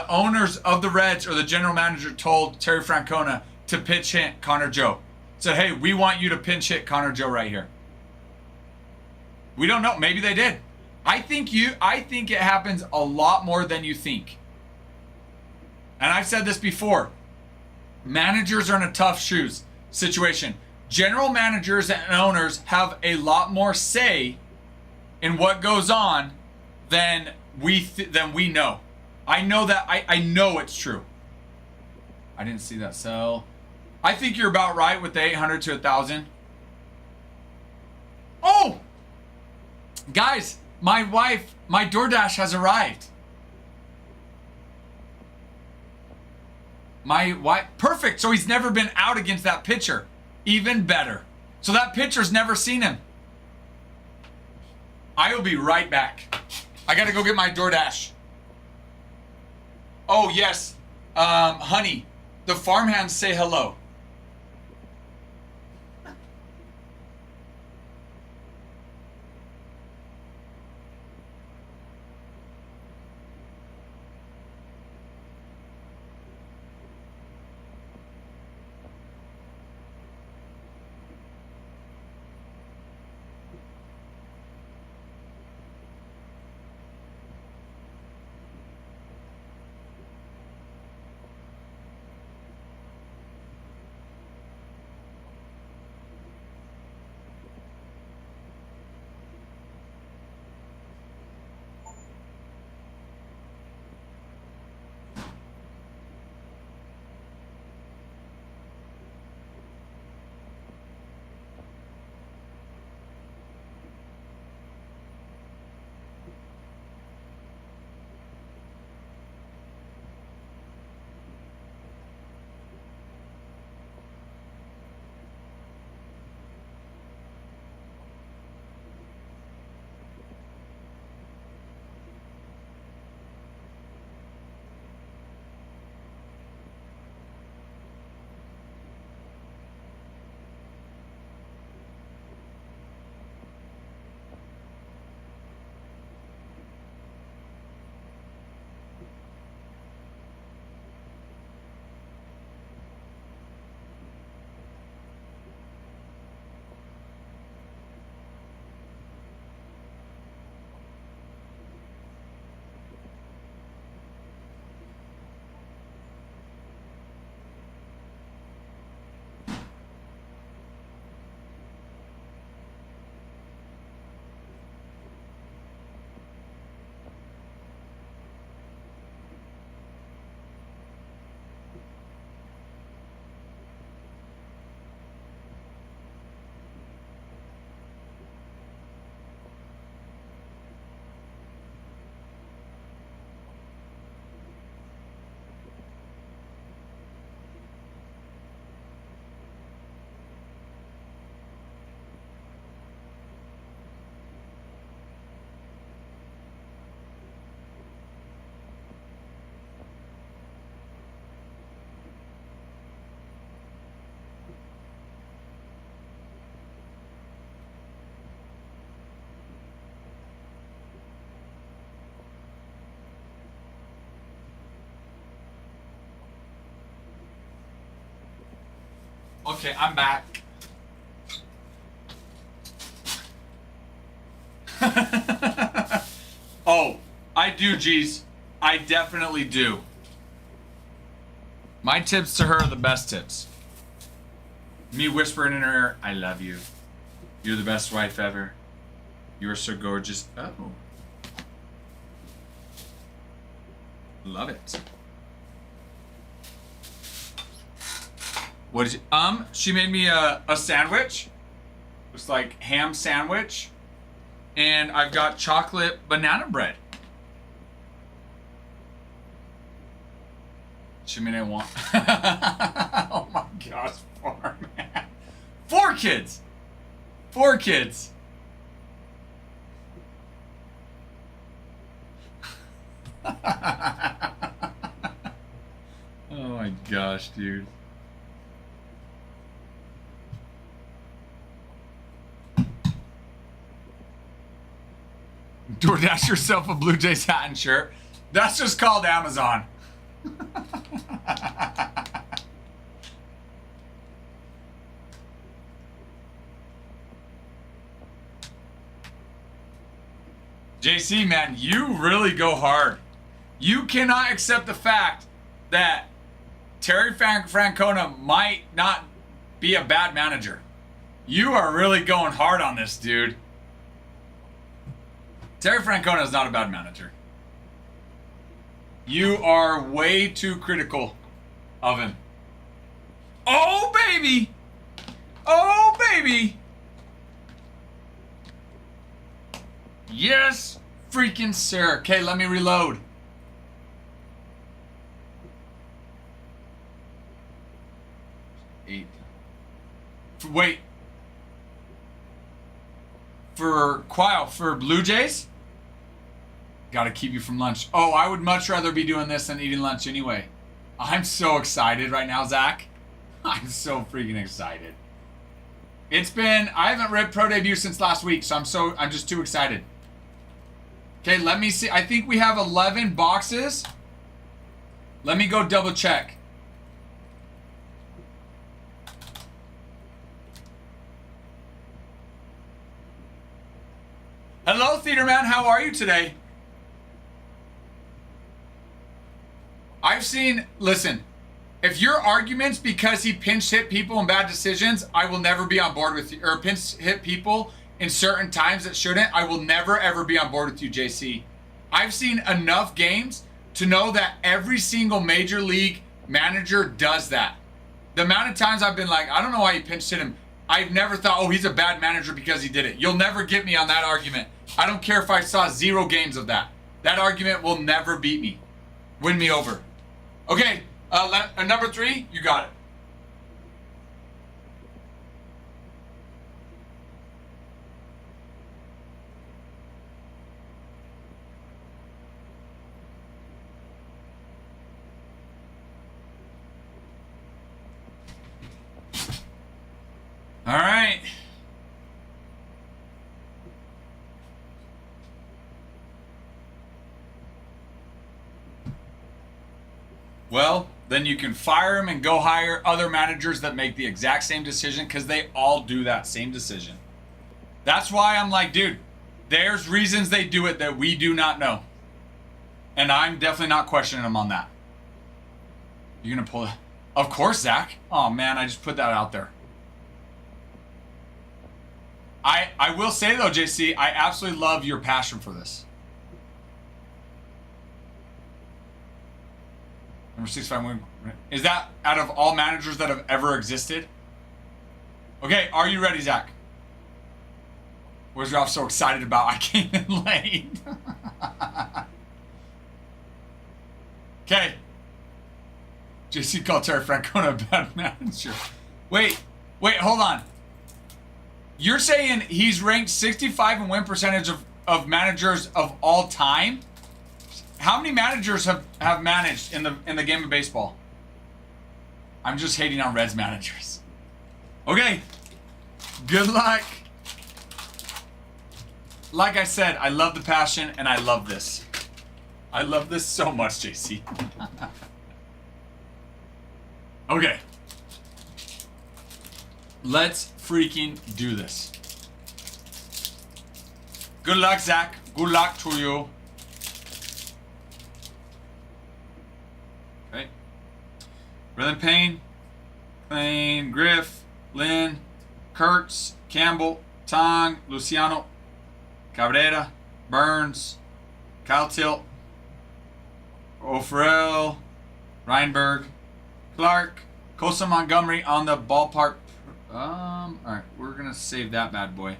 owners of the Reds or the general manager told Terry Francona to pitch hit Connor Joe? Said, hey, we want you to pinch hit Connor Joe right here. We don't know. Maybe they did. I think it happens a lot more than you think. And I've said this before. Managers are in a tough situation. General managers and owners have a lot more say in what goes on than we know. I know that. I know it's true. I didn't see that sell. I think you're about right with the 800 to 1,000. Oh! Guys, my DoorDash has arrived. My wife, perfect. So he's never been out against that pitcher. Even better. So that pitcher's never seen him. I will be right back. I gotta go get my DoorDash. Oh yes, honey, the farmhands say hello. Okay, I'm back. Oh, I do, geez. I definitely do. My tips to her are the best tips. Me whispering in her ear, I love you. You're the best wife ever. You are so gorgeous. Oh. Love it. What did you, she made me a sandwich. It's like ham sandwich. And I've got chocolate banana bread. She made it one. Oh my gosh, 4 man. 4 kids. 4 kids. dude. DoorDash yourself a Blue Jays hat and shirt. That's just called Amazon. JC, man, you really go hard. You cannot accept the fact that Terry Francona might not be a bad manager. You are really going hard on this, dude. Terry Francona is not a bad manager. You are way too critical of him. Oh, baby! Oh, baby! Yes, freaking sir. Okay, let me reload. Eight. Wait. For Quail, for Blue Jays? Gotta keep you from lunch. Oh, I would much rather be doing this than eating lunch anyway. I'm so excited right now, Zach. I'm so freaking excited. It's been, I haven't read Pro Debut since last week, so I'm just too excited. Okay, let me see. I think we have 11 boxes. Let me go double check. Hello, Theater Man. How are you today? I've seen, listen, if your argument's because he pinch hit people in bad decisions, I will never be on board with you. Or pinch hit people in certain times that shouldn't, I will never ever be on board with you, JC. I've seen enough games to know that every single major league manager does that. The amount of times I've been like, I don't know why he pinch hit him. I've never thought, oh, he's a bad manager because he did it. You'll never get me on that argument. I don't care if I saw 0 games of that. That argument will never beat me. Win me over. Okay, number 3, you got it. All right. Well, then you can fire him and go hire other managers that make the exact same decision because they all do that same decision. That's why I'm like, dude, there's reasons they do it that we do not know. And I'm definitely not questioning them on that. You're going to pull it? Of course, Zach. Oh, man, I just put that out there. I will say, though, JC, I absolutely love your passion for this. Number 65. Is that out of all managers that have ever existed? Okay, are you ready, Zach? Where's Ralph so excited about? I came in late. Okay. JC called Terry Francona a bad manager. Wait, hold on. You're saying he's ranked 65 in win percentage of managers of all time? How many managers have managed in the game of baseball? I'm just hating on Reds managers. Okay. Good luck. Like I said, I love the passion and I love this. I love this so much, JC. Okay. Let's freaking do this. Good luck, Zach. Good luck to you. Okay. Brendan Payne, Griff, Lynn, Kurtz, Campbell, Tong, Luciano, Cabrera, Burns, Kyle Tilt, O'Farrell, Reinberg, Clark, Cosa Montgomery on the ballpark. Alright, we're gonna save that bad boy.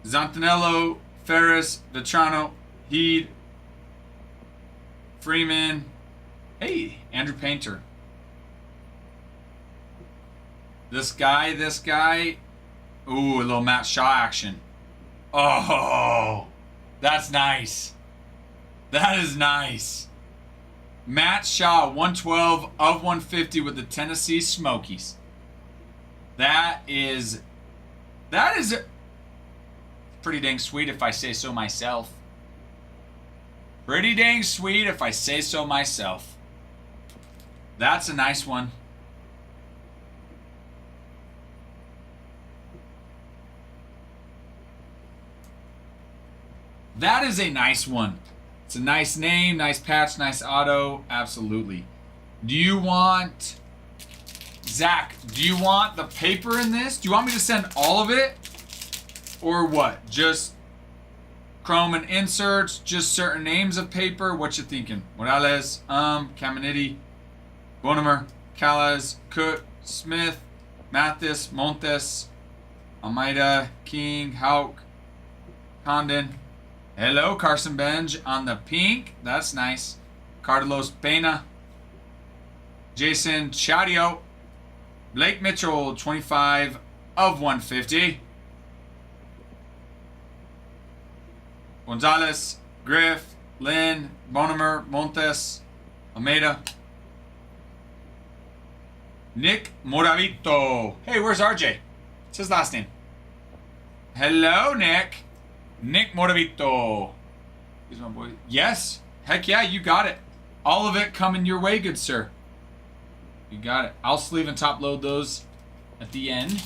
Zantanello, Ferris, Vetrano, Heed, Freeman. Hey, Andrew Painter. This guy. Ooh, a little Matt Shaw action. Oh, that's nice. That is nice. Matt Shaw, 112 of 150 with the Tennessee Smokies. That is pretty dang sweet if I say so myself. Pretty dang sweet if I say so myself. That's a nice one. That is a nice one. It's a nice name, nice patch, nice auto. Absolutely. Do you want... Zach, do you want the paper in this? Do you want me to send all of it? Or what? Just chrome and inserts? Just certain names of paper? What you thinking? Morales, Caminiti, Bonimer, Callas, Cook, Smith, Mathis, Montes, Almeida, King, Hauk, Condon. Hello, Carson Benj on the pink. That's nice. Carlos Pena. Jason Chadio. Blake Mitchell, 25 of 150. Gonzalez, Griff, Lynn, Bonimer, Montes, Almeida. Nick Moravito. Hey, where's RJ? What's his last name? Hello, Nick. Nick Moravito. He's my boy. Yes. Heck yeah, you got it. All of it coming your way, good sir. You got it. I'll sleeve and top load those at the end.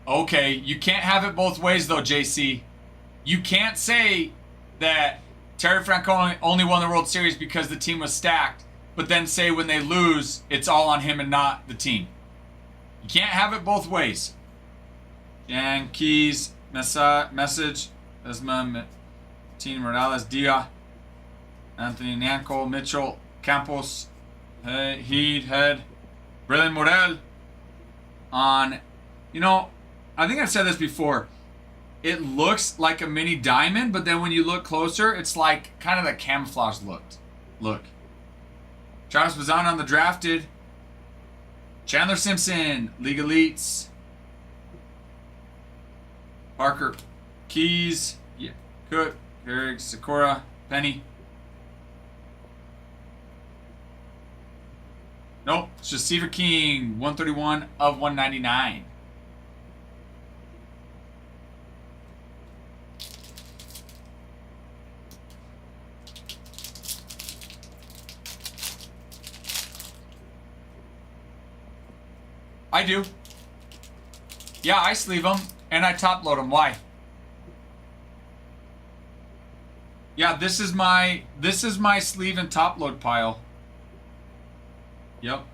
Okay, you can't have it both ways though, JC. You can't say that Terry Francona only won the World Series because the team was stacked, but then say when they lose, it's all on him and not the team. You can't have it both ways. Jan, Keys, Message, Esma, Teen Morales, Dia, Anthony Nanko, Mitchell, Campos, Heed, Head, Brilliant Morel. On, you know, I think I've said this before. It looks like a mini diamond, but then when you look closer, it's like kind of the camouflage look. Travis Bazan on the drafted. Chandler Simpson, League Elites. Parker, Keys, yeah, Cook, Eric, Sakura, Penny. Nope, it's just Seaver King, 131 of 199. I do. Yeah, I sleeve them. And I top load them. Why? Yeah, this is my sleeve and top load pile. Yep.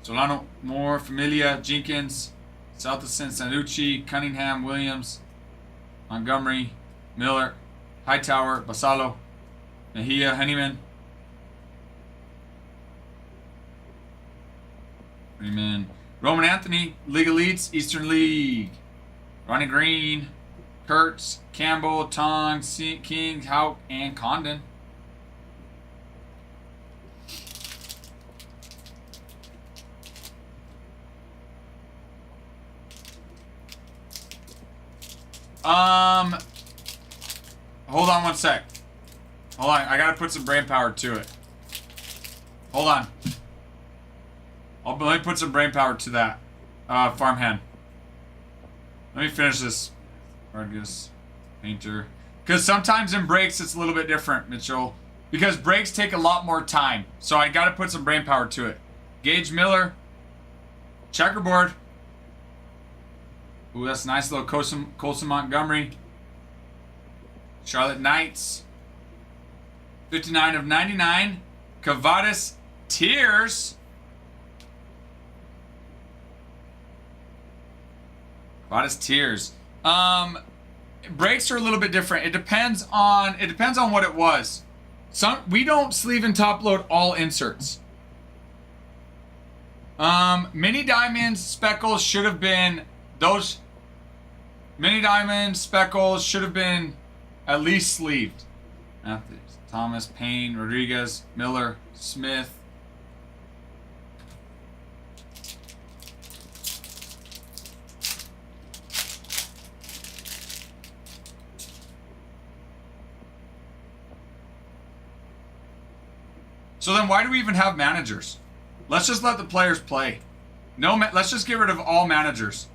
Solano, Moore, Familia, Jenkins, Southerson, Sanucci, Cunningham, Williams, Montgomery, Miller, Hightower, Basalo, Mejia, Henneman. Roman Anthony, League Elites, Eastern League. Ronnie Green, Kurtz, Campbell, Tong, King, Hauk, and Condon. Hold on one sec. Hold on, I gotta put some brain power to it. Hold on. Let me put some brain power to that farmhand. Let me finish this. Vargas, Painter. Because sometimes in breaks it's a little bit different, Mitchell. Because breaks take a lot more time. So I got to put some brain power to it. Gage Miller. Checkerboard. Ooh, that's a nice little Colson Montgomery. Charlotte Knights. 59 of 99. Cavadas Tears. Cavadas Tears. Breaks are a little bit different. It depends on what it was. We don't sleeve and top load all inserts. Mini diamonds, speckles should have been those. Mini diamonds, speckles should have been at least sleeved. Matthews, Thomas, Payne, Rodriguez, Miller, Smith. So then why do we even have managers? Let's just let the players play. No, let's just get rid of all managers.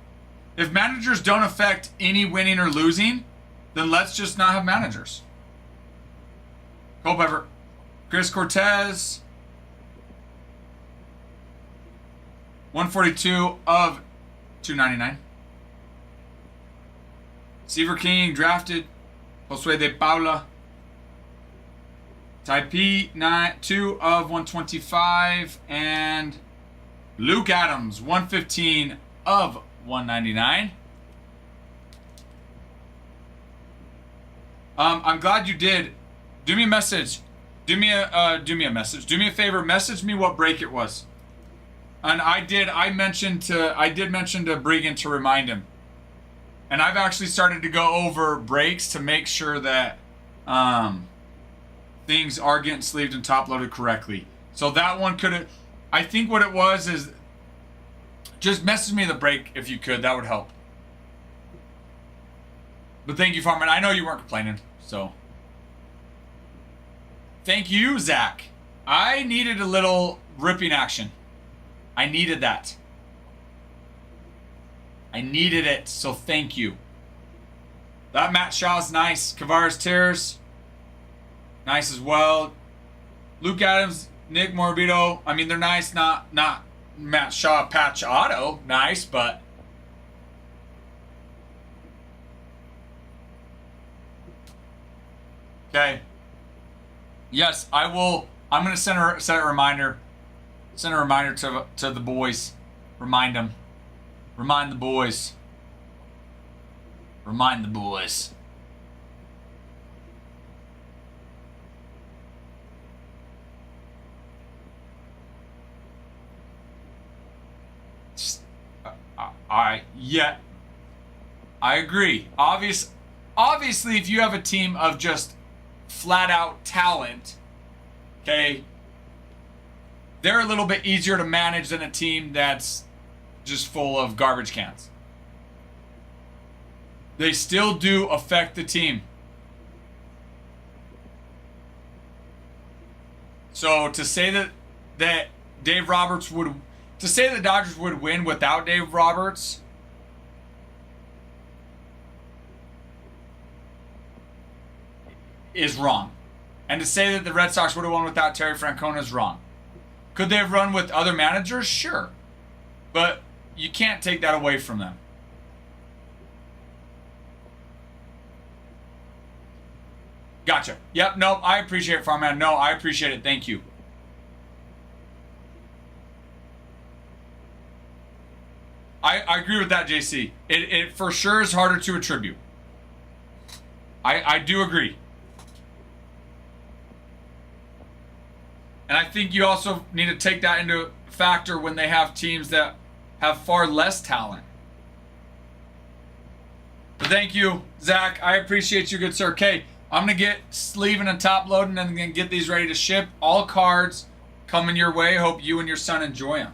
If managers don't affect any winning or losing, then let's just not have managers. Culpepper, Chris Cortez, 142 of 299. Seaver King drafted. Josue de Paula. Type 2 of 125. And Luke Adams, 115 of 199. I'm glad you did. Do me a message. Do me a message. Do me a favor. Message me what break it was. And I did mention to Bregan to remind him. And I've actually started to go over breaks to make sure that things are getting sleeved and top loaded correctly. So that one could have. I think what it was is just message me the break if you could. That would help. But thank you, Farman. I know you weren't complaining, so. Thank you, Zach. I needed a little ripping action. I needed that. I needed it, so thank you. That Matt Shaw's nice. Kavaris Tears, nice as well. Luke Adams, Nick Morbido. I mean, they're nice. Not Matt Shaw patch auto. Nice, but. Okay. Yes, I will. I'm gonna set a reminder. Send a reminder to the boys. Remind them. Remind the boys. Remind the boys. Yeah. I agree. Obviously, if you have a team of just flat out talent, okay, they're a little bit easier to manage than a team that's just full of garbage cans. They still do affect the team. So to say that Dave Roberts would, to say the Dodgers would win without Dave Roberts, is wrong. And to say that the Red Sox would have won without Terry Francona is wrong. Could they have run with other managers? Sure. But you can't take that away from them. Gotcha. Yep, no, I appreciate it, Farman. No, I appreciate it. Thank you. I agree with that, JC. It for sure is harder to attribute. I do agree. And I think you also need to take that into factor when they have teams that have far less talent. But thank you, Zach. I appreciate you, good sir. Okay, I'm going to get sleeving and top loading and then get these ready to ship. All cards coming your way. Hope you and your son enjoy them.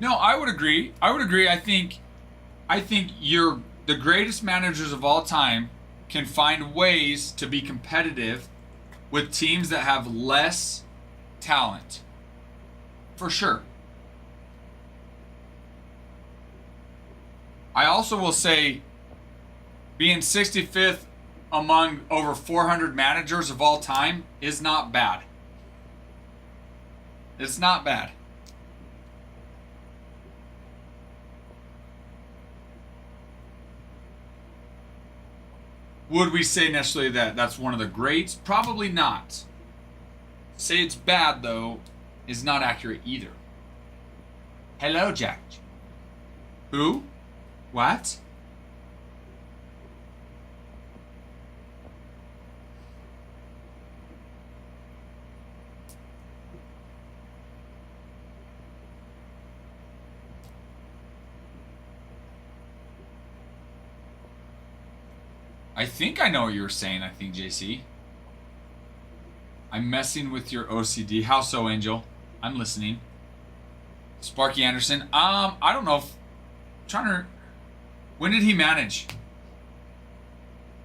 No, I would agree. I would agree. I think you're the greatest managers of all time can find ways to be competitive with teams that have less talent. For sure. I also will say being 65th among over 400 managers of all time is not bad. It's not bad. Would we say necessarily that that's one of the greats? Probably not. Say it's bad, though. is not accurate either. Hello, Jack. Who? What? I think I know what you were saying, I think, JC. I'm messing with your OCD. How so, Angel? I'm listening. Sparky Anderson. I don't know if... I'm trying to... When did he manage?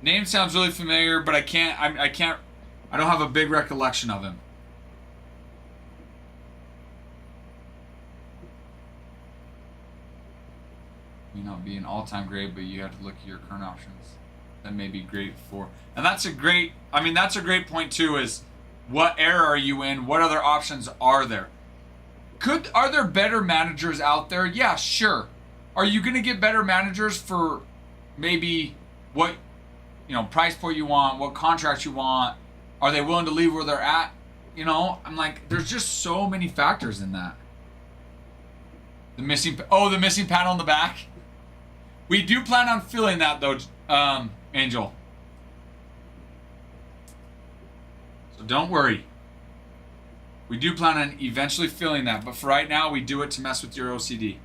Name sounds really familiar, but I can't... I don't have a big recollection of him. May not be an all-time grade, but you have to look at your current options. That may be great for... And that's a great... I mean, that's a great point, too, is what era are you in? What other options are there? Are there better managers out there? Yeah, sure. Are you going to get better managers for maybe what, price point you want, what contract you want? Are they willing to leave where they're at? I'm like, there's just so many factors in that. The missing panel in the back. We do plan on filling that, though, Angel. So don't worry. We do plan on eventually filling that, but for right now, we do it to mess with your OCD.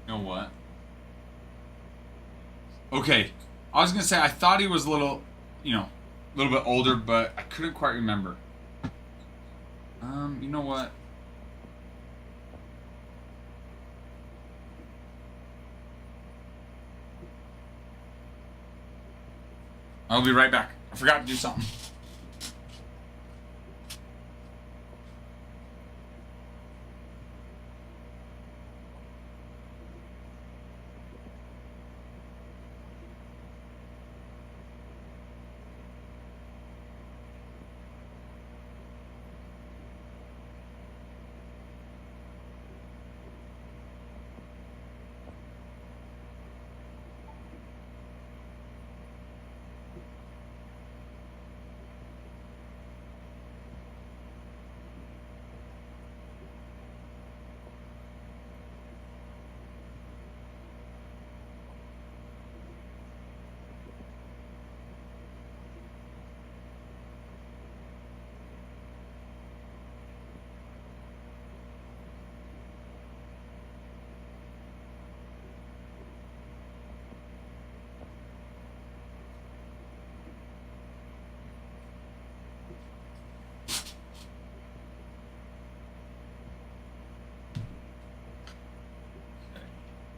You know what? Okay. I was going to say, I thought he was a little bit older, but I couldn't quite remember. You know what? I'll be right back. I forgot to do something.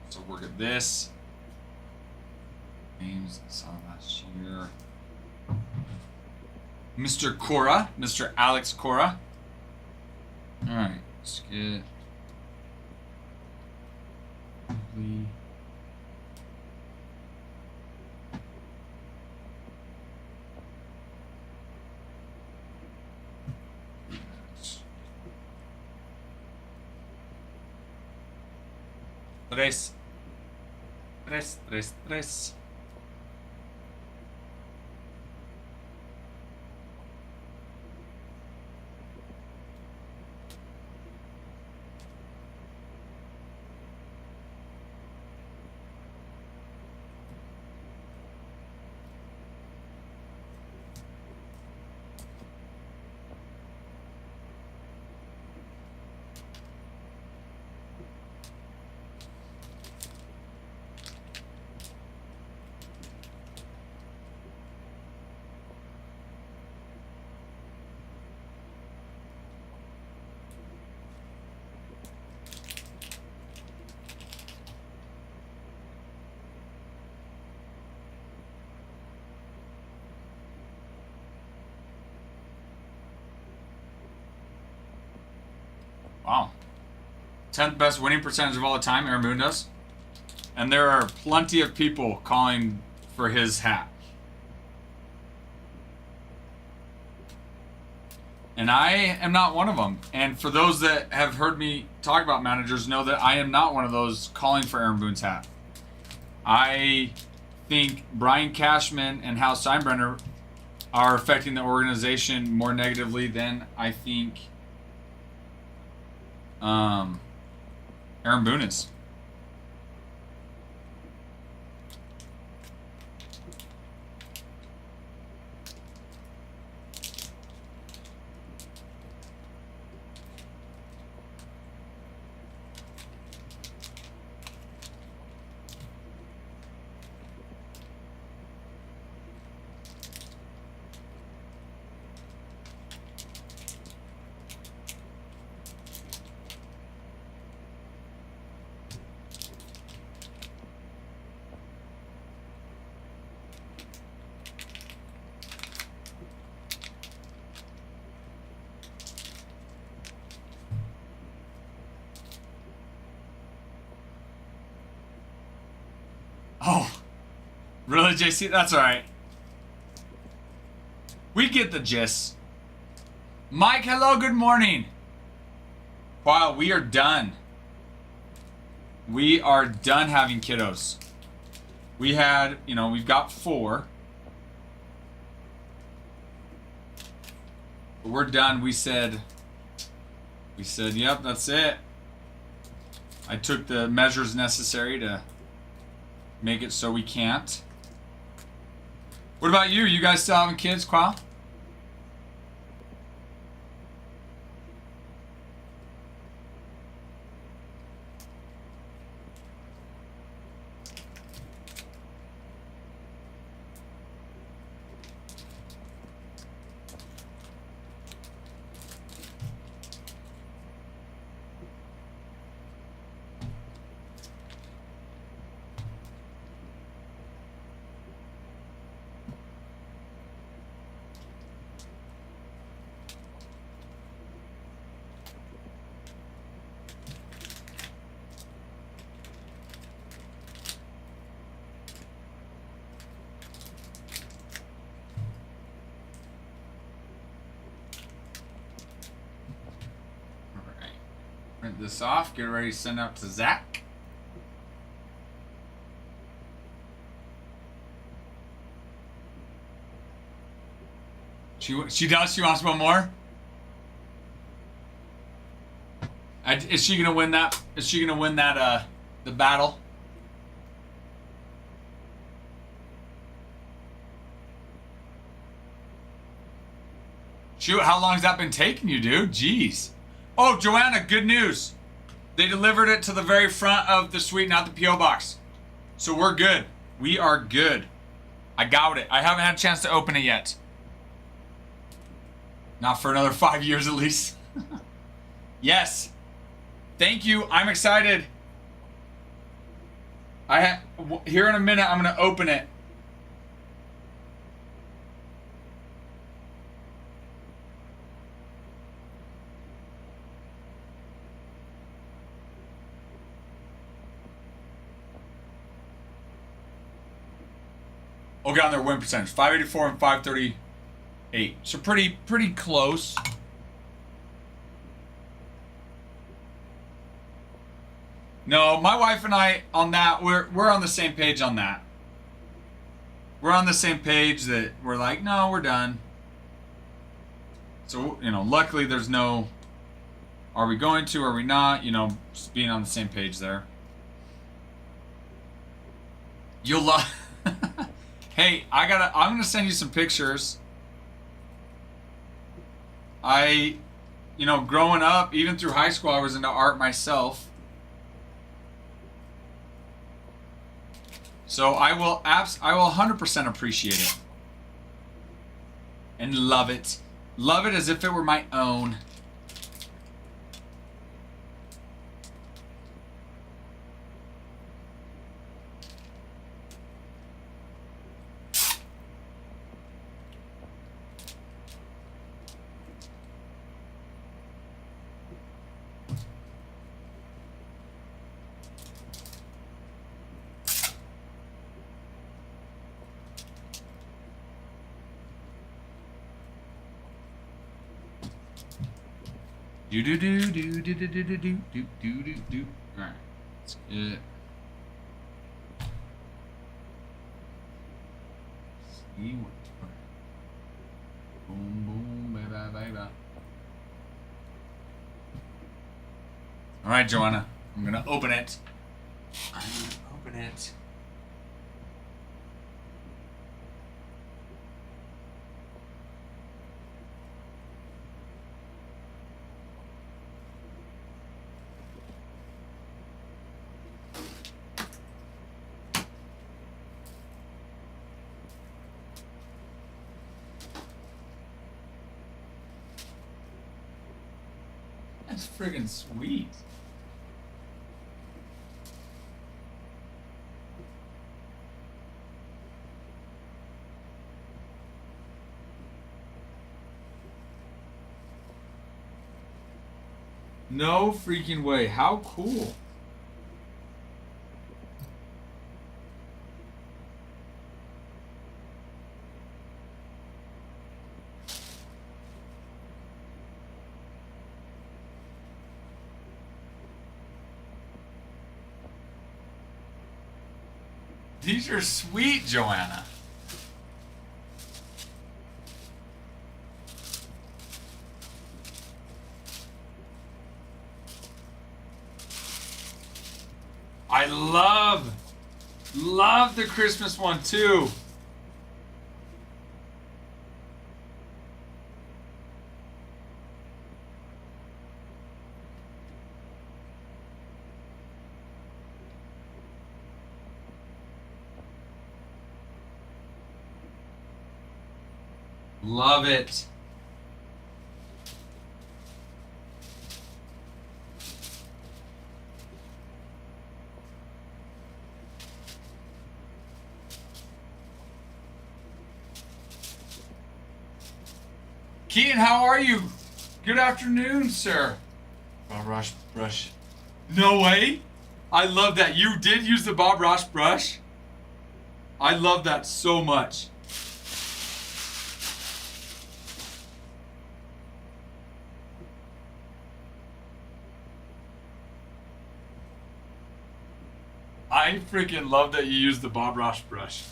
So work at this. Names I saw last year. Mr. Cora, Mr. Alex Cora. All right, let's get. Tres. Wow. 10th best winning percentage of all the time, Aaron Boone does. And there are plenty of people calling for his hat. And I am not one of them. And for those that have heard me talk about managers, know that I am not one of those calling for Aaron Boone's hat. I think Brian Cashman and Hal Steinbrenner are affecting the organization more negatively than I think Aaron Boone is. Oh, really, JC? That's all right. We get the gist. Mike, hello, good morning. Wow, we are done. We are done having kiddos. We had, we've got 4. But we're done. We said, yep, that's it. I took the measures necessary to make it so we can't. What about you? You guys still having kids, Qual? Print this off. Get ready to send out to Zach. She does. She wants one more. Is she gonna win that? Is she gonna win that? The battle. Shoot, how long has that been taking you, dude? Jeez. Oh, Joanna, good news. They delivered it to the very front of the suite, not the P.O. box. So we're good. We are good. I got it. I haven't had a chance to open it yet. Not for another 5 years at least. Yes. Thank you. I'm excited. Here in a minute, I'm going to open it. Oh, got on their win percentage. 584 and 538. So pretty close. No, my wife and I on that, we're on the same page on that. We're on the same page that we're like, no, we're done. So, luckily there's no, are we going to, are we not, just being on the same page there. You'll love... Hey, I'm gonna send you some pictures. Growing up, even through high school, I was into art myself. So I will 100% appreciate it. And love it. Love it as if it were my own. Do do do do do do do do do do do do do. All right, let's get. See what. Boom boom baby baby. All right, Joanna, I'm gonna open it. I'm gonna open it. That's friggin' sweet. No freaking way. How cool. These are sweet, Joanna. I love the Christmas one too. Love it. Keaton, how are you? Good afternoon, sir. Bob Ross brush. No way. I love that. You did use the Bob Ross brush. I love that so much. I freaking love that you used the Bob Ross brush.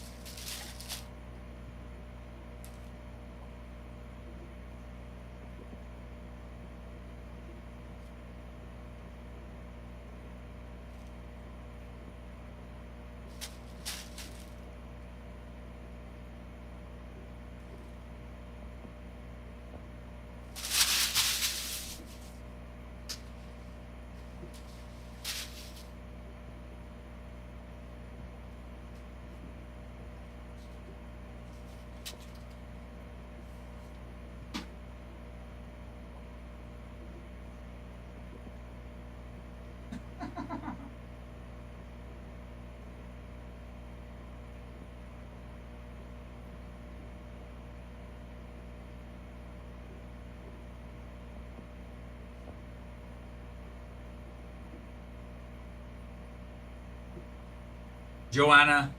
Joanna.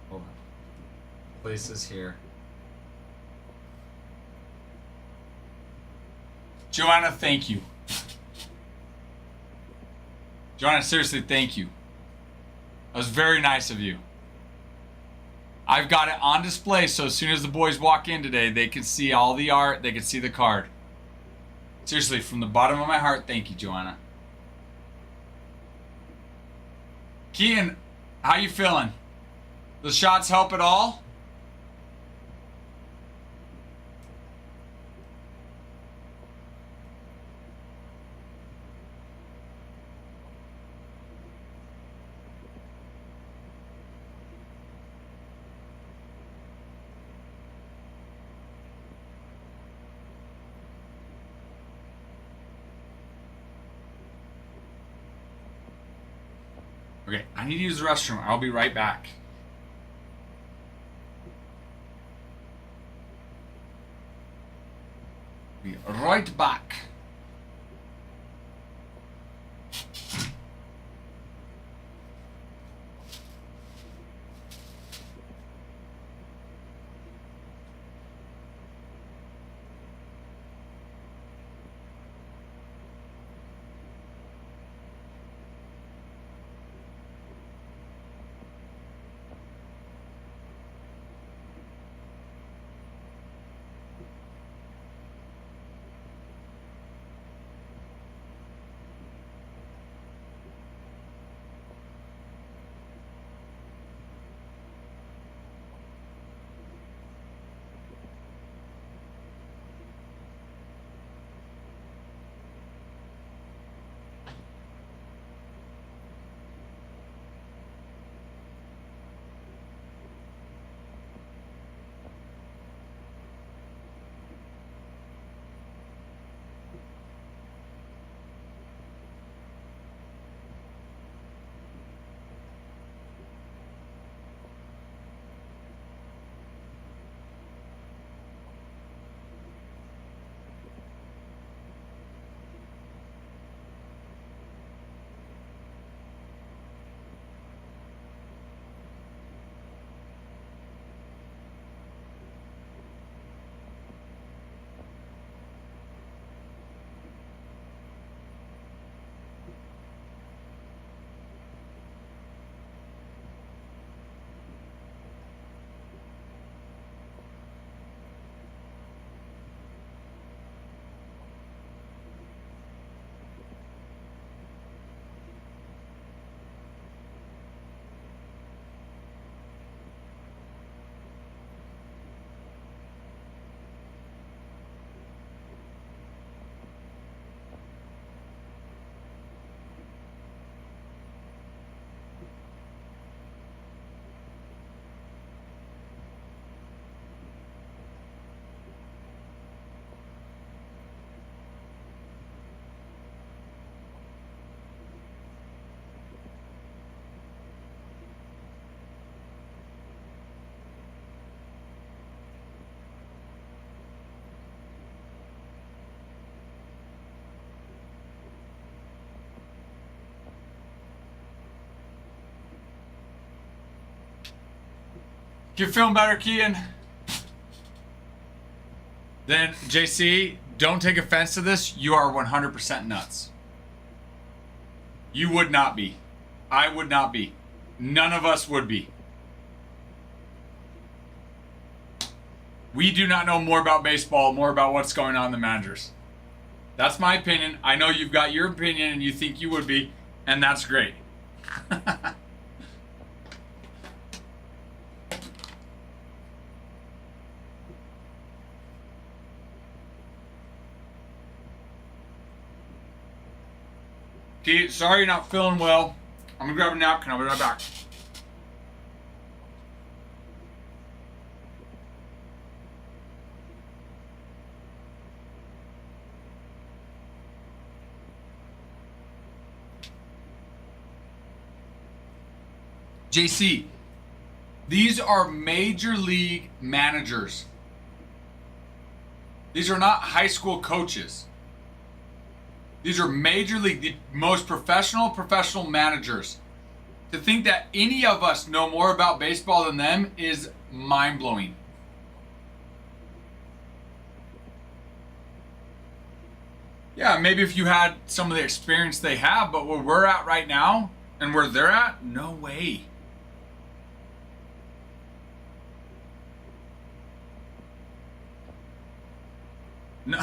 Hold on. Place this here. Joanna, thank you. Joanna, seriously, thank you. That was very nice of you. I've got it on display so as soon as the boys walk in today, they can see all the art, they can see the card. Seriously, from the bottom of my heart, thank you, Joanna. Keaton, how you feeling? The shots help at all? Okay, I need to use the restroom. I'll be right back. Be right back. You feeling better, Kean? Then, JC, don't take offense to this. You are 100% nuts. You would not be. I would not be. None of us would be. We do not know more about baseball, more about what's going on in the managers. That's my opinion. I know you've got your opinion and you think you would be, and that's great. Okay, sorry you're not feeling well. I'm gonna grab a napkin. I'll be right back. JC, these are major league managers. These are not high school coaches. These are major league, the most professional managers. To think that any of us know more about baseball than them is mind-blowing. Yeah, maybe if you had some of the experience they have, but where we're at right now and where they're at, no way. No,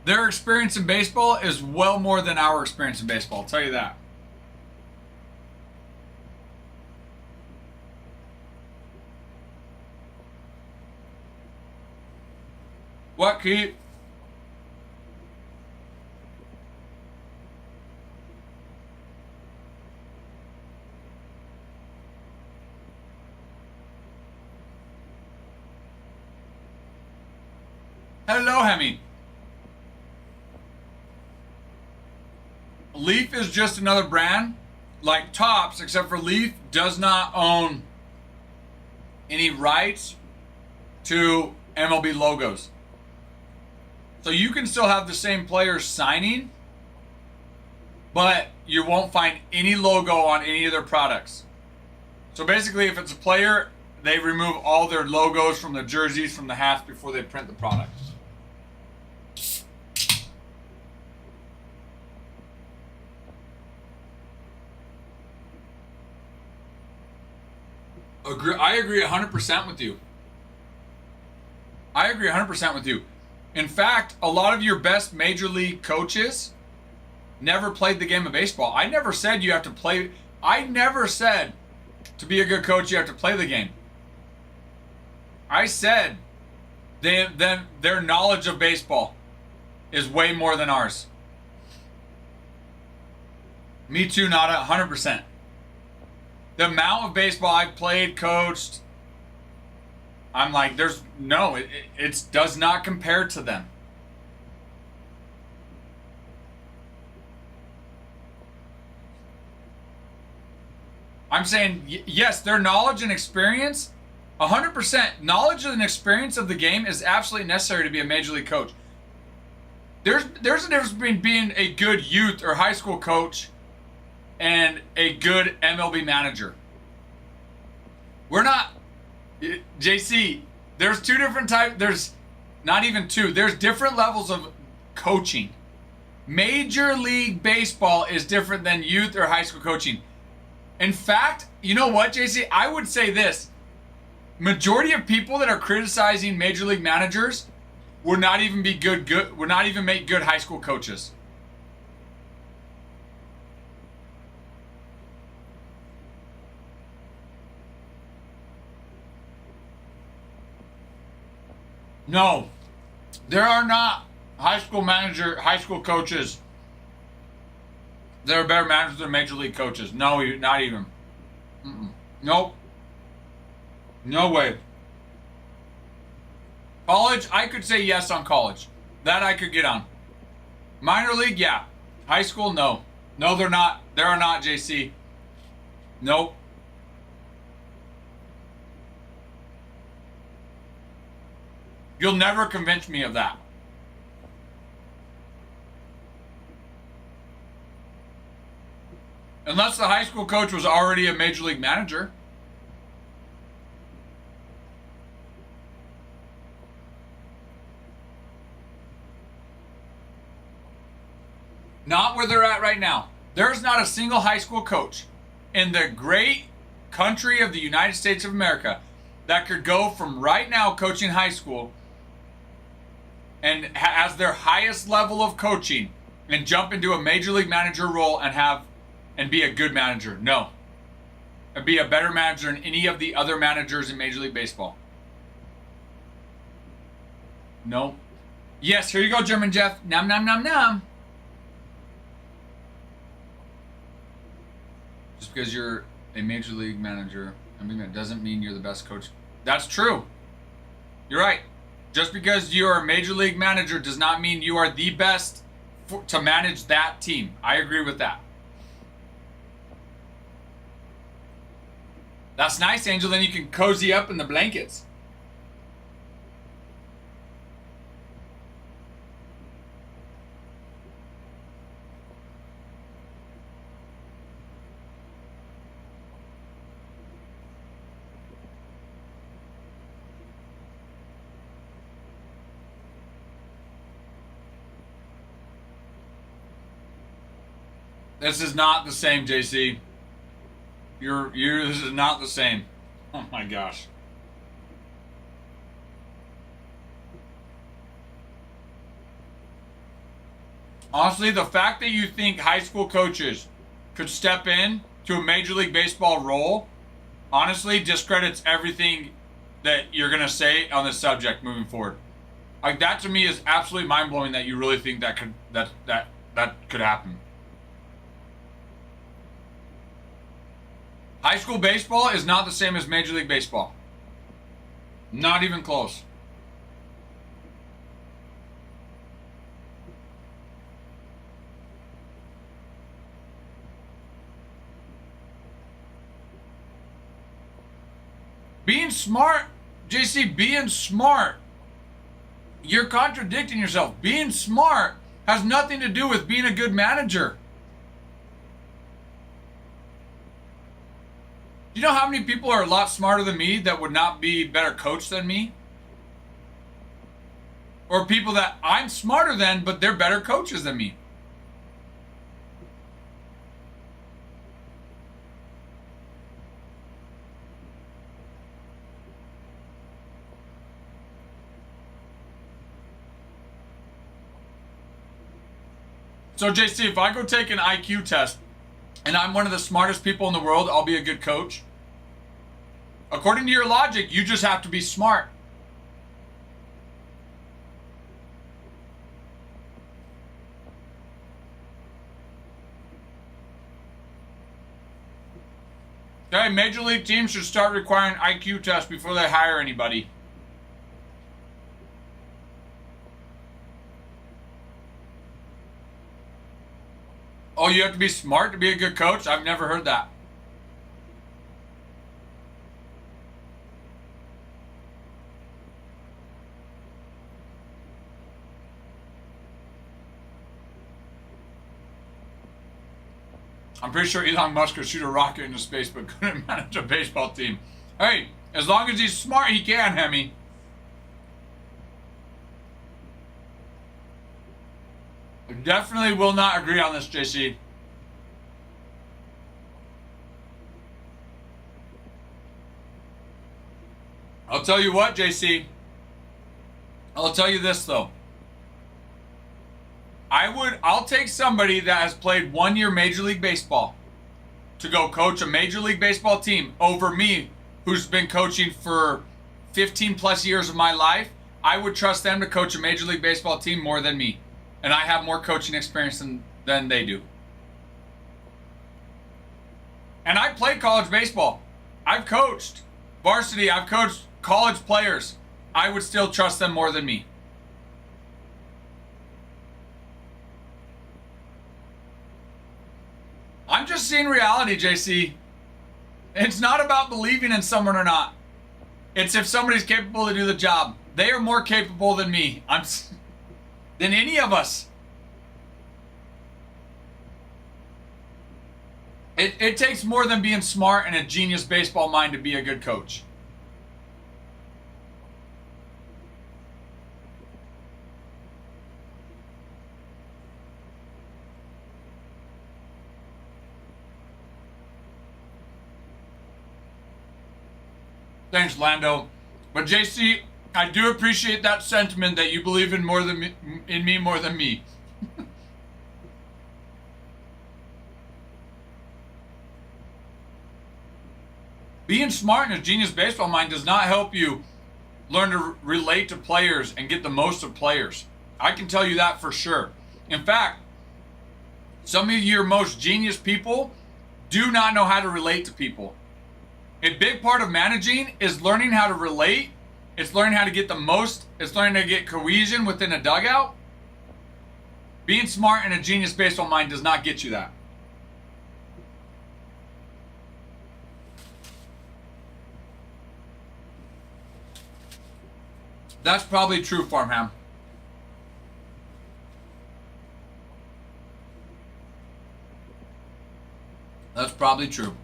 their experience in baseball is well more than our experience in baseball, I'll tell you that. What, Keith? Hello, Hemi. Leaf is just another brand like Topps, except for Leaf does not own any rights to MLB logos. So you can still have the same players signing, but you won't find any logo on any of their products. So basically, if it's a player, they remove all their logos from the jerseys, from the hats before they print the product. I agree 100% with you. I agree 100% with you. In fact, a lot of your best major league coaches never played the game of baseball. I never said you have to play. I never said to be a good coach you have to play the game. I said their knowledge of baseball is way more than ours. Me too, Nada, 100%. The amount of baseball I've played, coached, I'm like, there's no, it does not compare to them. I'm saying, yes, their knowledge and experience, 100%, knowledge and experience of the game is absolutely necessary to be a major league coach. There's a difference between being a good youth or high school coach and a good MLB manager. We're not, JC, there's two different types, there's not even two, there's different levels of coaching. Major League Baseball is different than youth or high school coaching. In fact, you know what, JC, I would say this, majority of people that are criticizing Major League managers would not even be would not even make good high school coaches. No, there are not high school coaches that are better managers than major league coaches. No, not even. Nope. No way. College, I could say yes on college. That I could get on. Minor league, yeah. High school, no. No, they're not. They are not, JC. Nope. You'll never convince me of that. Unless the high school coach was already a major league manager. Not where they're at right now. There's not a single high school coach in the great country of the United States of America that could go from right now coaching high school and as their highest level of coaching and jump into a major league manager role and be a good manager. No. And be a better manager than any of the other managers in Major League Baseball. No. Yes, here you go, German Jeff. Nom nom nom nom. Just because you're a major league manager, doesn't mean you're the best coach. That's true. You're right. Just because you're a major league manager does not mean you are the best to manage that team. I agree with that. That's nice, Angel. Then you can cozy up in the blankets. This is not the same, JC. This is not the same. Oh my gosh. Honestly, the fact that you think high school coaches could step in to a Major League Baseball role, honestly, discredits everything that you're gonna say on this subject moving forward. Like, that to me is absolutely mind blowing that you really think that could happen. High school baseball is not the same as Major League Baseball. Not even close. Being smart, JC, being smart. You're contradicting yourself. Being smart has nothing to do with being a good manager. You know how many people are a lot smarter than me that would not be better coached than me? Or people that I'm smarter than, but they're better coaches than me. So JC, if I go take an IQ test and I'm one of the smartest people in the world, I'll be a good coach? According to your logic, you just have to be smart. Okay, major league teams should start requiring IQ tests before they hire anybody. Oh, you have to be smart to be a good coach? I've never heard that. I'm pretty sure Elon Musk could shoot a rocket into space but couldn't manage a baseball team. Hey, as long as he's smart, he can, Hemi. I definitely will not agree on this, JC. I'll tell you what, JC. I'll tell you this, though. I'll take somebody that has played 1 year Major League Baseball to go coach a Major League Baseball team over me, who's been coaching for 15 plus years of my life. I would trust them to coach a Major League Baseball team more than me. And I have more coaching experience than they do. And I played college baseball. I've coached varsity. I've coached college players. I would still trust them more than me. I'm just seeing reality, JC. It's not about believing in someone or not. It's if somebody's capable to do the job. They are more capable than me. Than any of us. It takes more than being smart and a genius baseball mind to be a good coach. Thanks, Lando. But JC, I do appreciate that sentiment that you believe in me more than me. Being smart in a genius baseball mind does not help you learn to relate to players and get the most of players. I can tell you that for sure. In fact, some of your most genius people do not know how to relate to people. A big part of managing is learning how to relate. It's learning how to get the most. It's learning to get cohesion within a dugout. Being smart in a genius baseball mind does not get you that. That's probably true, Farmham. That's probably true.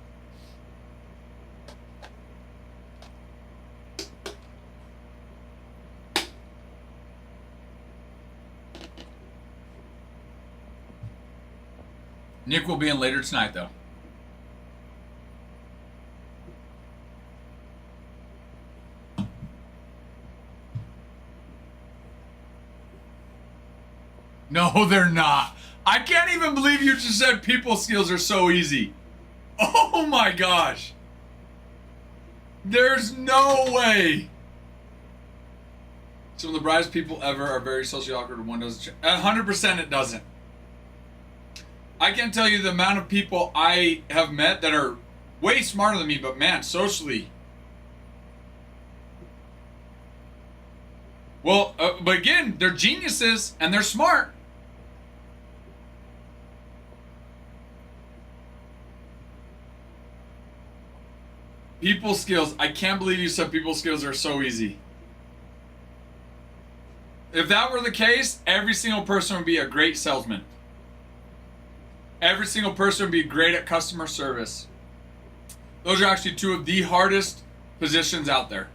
Nick will be in later tonight, though. No, they're not. I can't even believe you just said people skills are so easy. Oh my gosh. There's no way. Some of the brightest people ever are very socially awkward. One doesn't. 100% it doesn't. I can't tell you the amount of people I have met that are way smarter than me, but man, socially. Well, but again, they're geniuses and they're smart. People skills. I can't believe you said people skills are so easy. If that were the case, every single person would be a great salesman. Every single person would be great at customer service. Those are actually two of the hardest positions out there.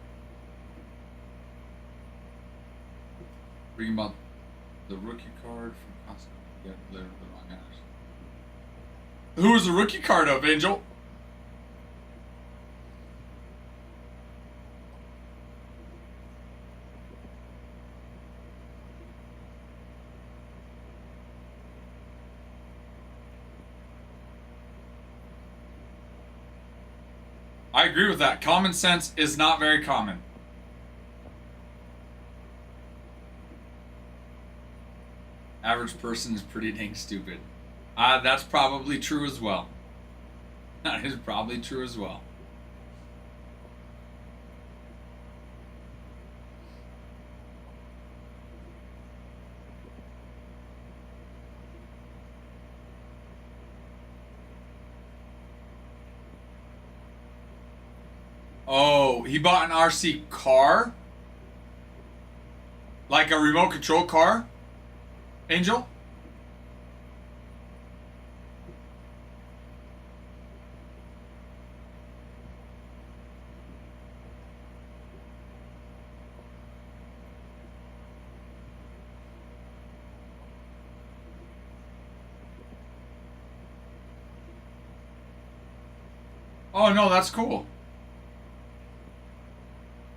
Reading about the rookie card from Costco. Yeah, the wrong answer. Who was the rookie card of, Angel? I agree with that. Common sense is not very common. Average person is pretty dang stupid. That's probably true as well. That is probably true as well. Oh, he bought an RC car? Like a remote control car? Angel? Oh no, that's cool.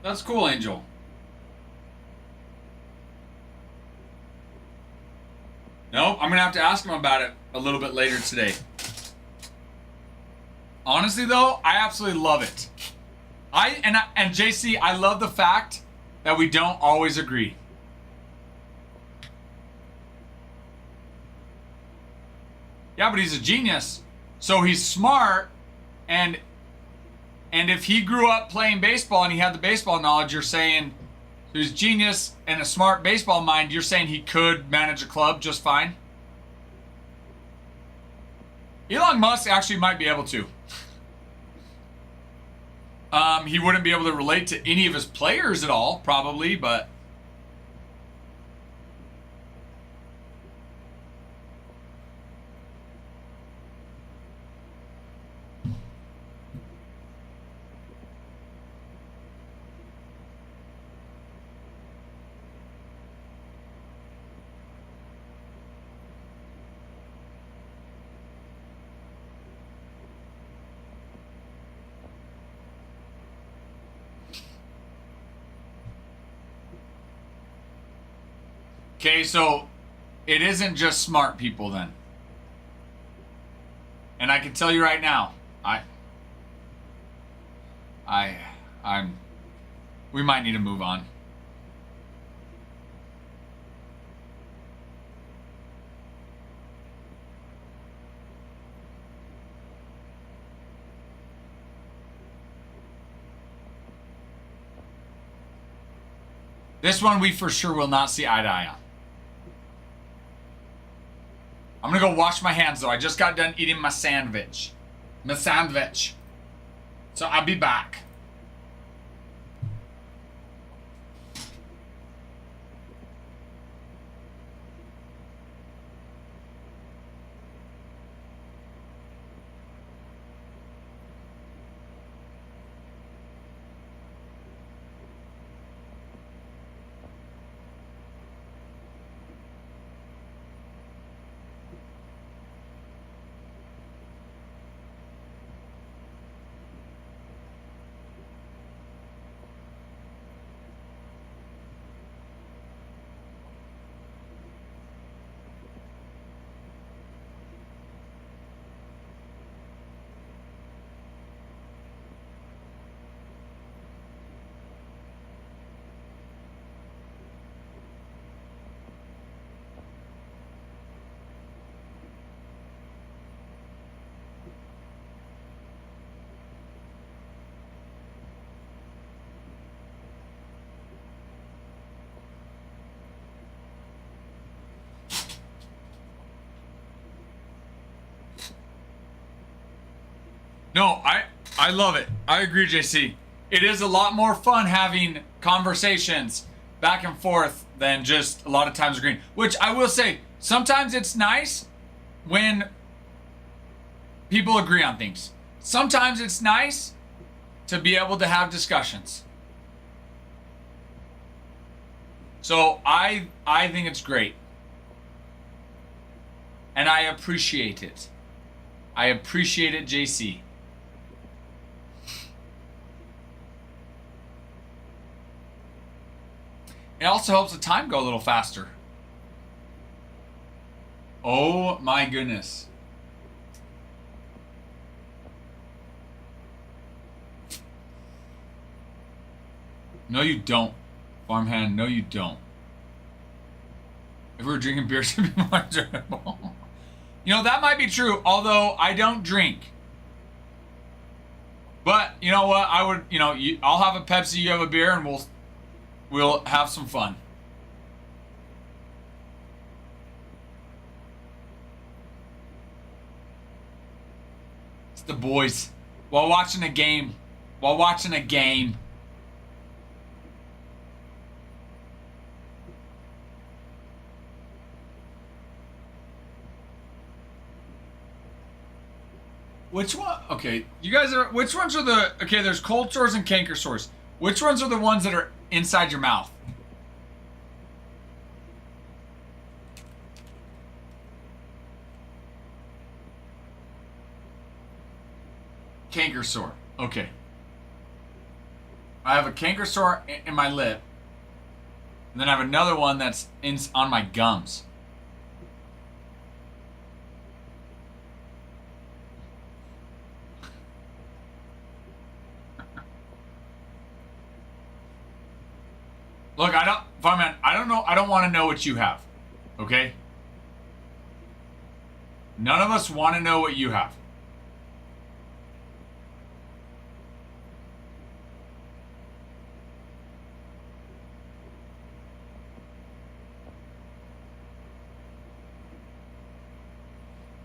That's cool, Angel. No, I'm gonna have to ask him about it a little bit later today. Honestly, though, I absolutely love it. And JC, I love the fact that we don't always agree. Yeah, but he's a genius, so he's smart, and if he grew up playing baseball and he had the baseball knowledge, you're saying he's genius and a smart baseball mind, you're saying he could manage a club just fine? Elon Musk actually might be able to. He wouldn't be able to relate to any of his players at all, probably, but... Okay, so it isn't just smart people then. And I can tell you right now, we might need to move on. This one we for sure will not see eye to eye on. I'm gonna go wash my hands though. I just got done eating my sandwich. So I'll be back. No, I love it. I agree, JC. It is a lot more fun having conversations back and forth than just a lot of times agreeing. Which I will say, sometimes it's nice when people agree on things. Sometimes it's nice to be able to have discussions. So I think it's great. And I appreciate it. I appreciate it, JC. It also helps the time go a little faster. Oh my goodness. No, you don't. Farmhand, no, you don't. If we were drinking beer, it would be more enjoyable. You know, that might be true, although I don't drink. But, you know what? I would, I'll have a Pepsi, you have a beer, and we'll have some fun. It's the boys. While watching a game. Which one? Okay, you guys are. Which ones are the? Okay, there's cold sores and canker sores. Which ones are the ones that are inside your mouth? Canker sore. Okay. I have a canker sore in my lip, and then I have another one that's on my gums. Look, Farman, I don't know, I don't want to know what you have. Okay? None of us want to know what you have.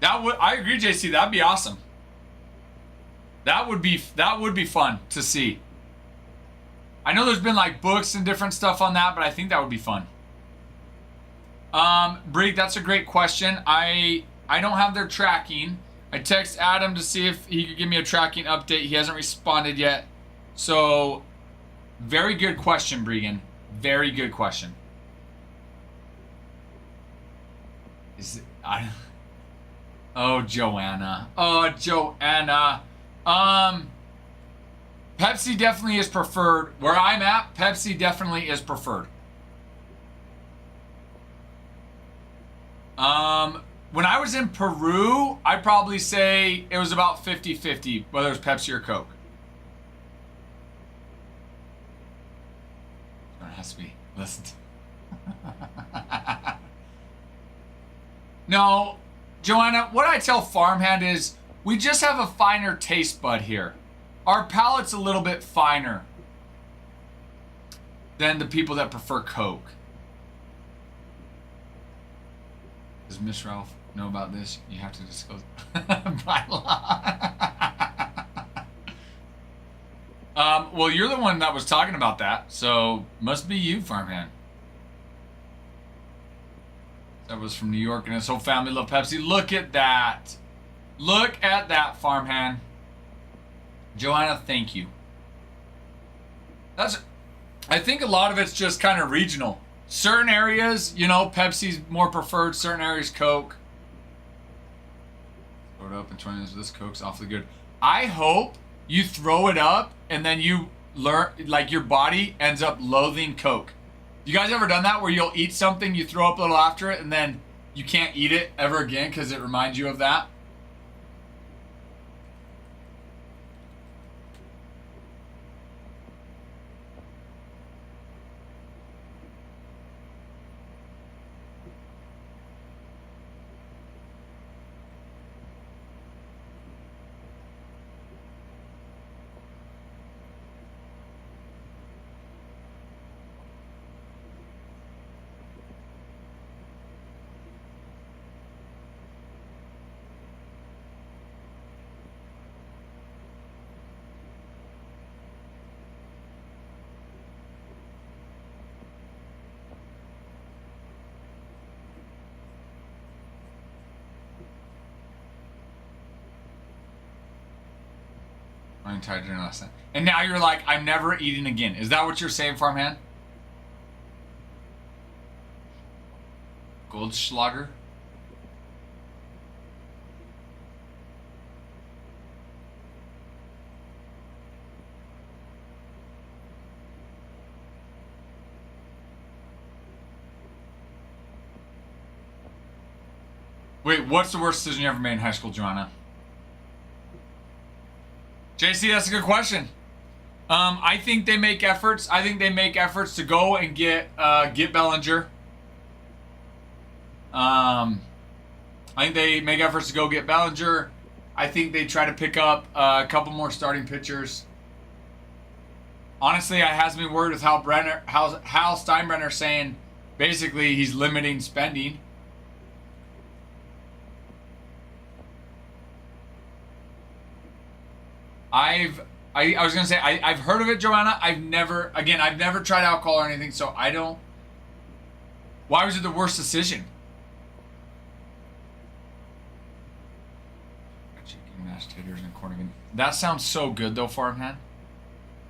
I agree, JC, that'd be awesome. That would be fun to see. I know there's been like books and different stuff on that, but I think that would be fun. Brig, that's a great question. I don't have their tracking. I text Adam to see if he could give me a tracking update. He hasn't responded yet. So, very good question, Bregan. Very good question. Oh, Joanna. Oh, Joanna. Pepsi definitely is preferred. Where I'm at, Pepsi definitely is preferred. When I was in Peru, I'd probably say it was about 50-50, whether it was Pepsi or Coke. It has to be. Listen. No, Joanna, what I tell Farmhand is we just have a finer taste bud here. Our palate's a little bit finer than the people that prefer Coke. Does Miss Ralph know about this? You have to disclose by law. Well, you're the one that was talking about that, so must be you, Farmhand. That was from New York, and his whole family love Pepsi. Look at that. Look at that, Farmhand. Joanna, thank you. I think a lot of it's just kind of regional. Certain areas, you know, Pepsi's more preferred. Certain areas, Coke. Throw it up and try this. Coke's awfully good. I hope you throw it up and then you learn, like your body ends up loathing Coke. You guys ever done that where you'll eat something, you throw up a little after it, and then you can't eat it ever again because it reminds you of that? My entire dinner last night. And now you're like, I'm never eating again. Is that what you're saying, Farmhand? Goldschlager? Wait, what's the worst decision you ever made in high school, Joanna? JC, that's a good question. I think they make efforts. I think they make efforts to go and get Bellinger. I think they make efforts to go get Bellinger. I think they try to pick up a couple more starting pitchers. Honestly, it has me worried with Hal Steinbrenner saying basically he's limiting spending. I was gonna say I've heard of it, Joanna. I've never tried alcohol or anything, so I don't. Why was it the worst decision? Chicken, mashed taters, and corn again. That sounds so good, though, Farmhand.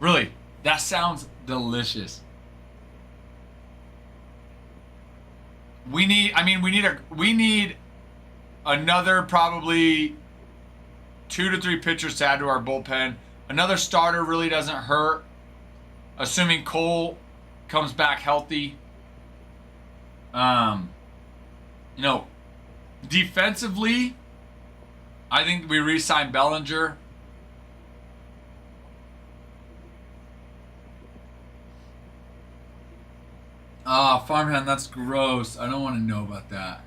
Really, that sounds delicious. We need another probably 2 to 3 pitchers to add to our bullpen. Another starter really doesn't hurt, assuming Cole comes back healthy. Defensively, I think we re-sign Bellinger. Farmhand, that's gross. I don't want to know about that.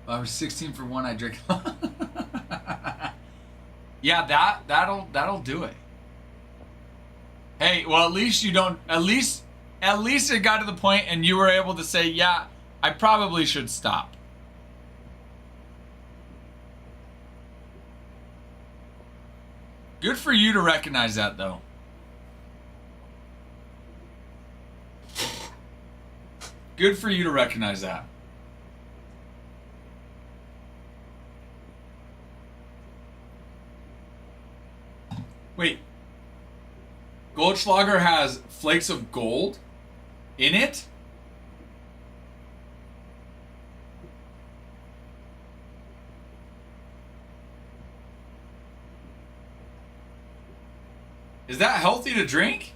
If I was 16 for one, I'd drink. Yeah, that'll do it. Hey, well, at least you don't. At least it got to the point, and you were able to say, yeah, I probably should stop. Good for you to recognize that, though. Good for you to recognize that. Wait. Goldschlager has flakes of gold in it? Is that healthy to drink?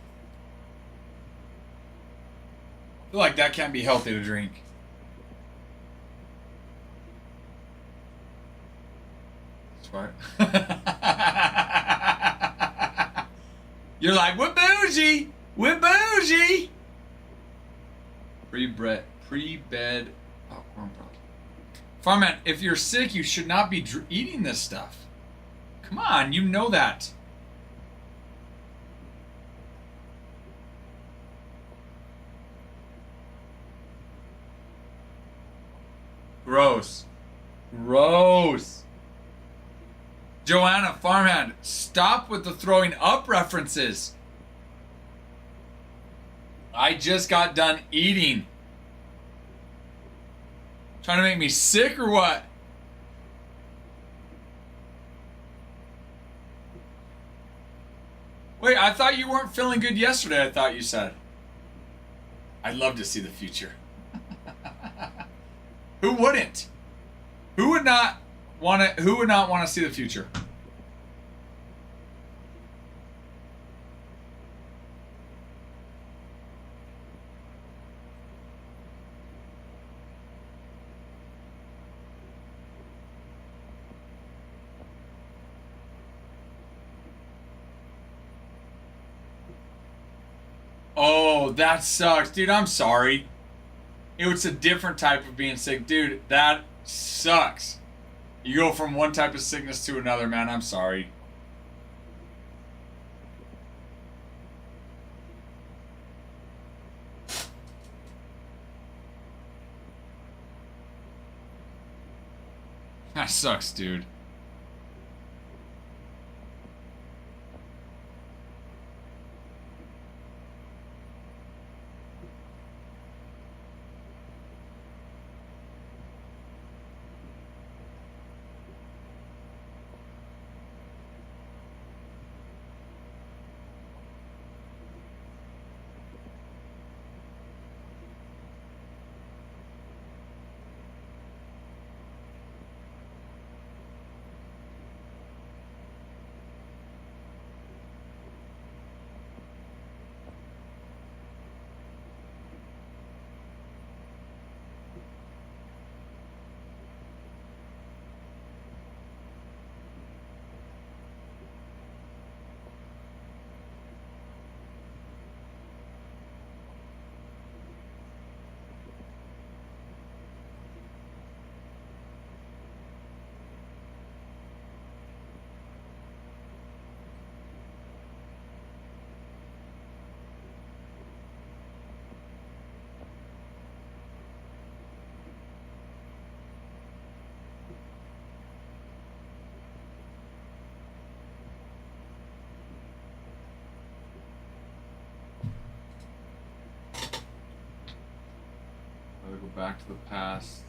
I feel like that can't be healthy to drink. That's right. You're like, we're bougie. We're bougie. Pre-bed popcorn probably. Farman, if you're sick, you should not be eating this stuff. Come on, you know that. Gross. Gross. Joanna, farmhand, stop with the throwing up references. I just got done eating. Trying to make me sick or what? Wait, I thought you weren't feeling good yesterday, I thought you said. I'd love to see the future. Who wouldn't? Who would not want to see the future? Oh, that sucks. Dude, I'm sorry. It was a different type of being sick. Dude, that sucks. You go from one type of sickness to another, man. I'm sorry. That sucks, dude. Rather go back to the past.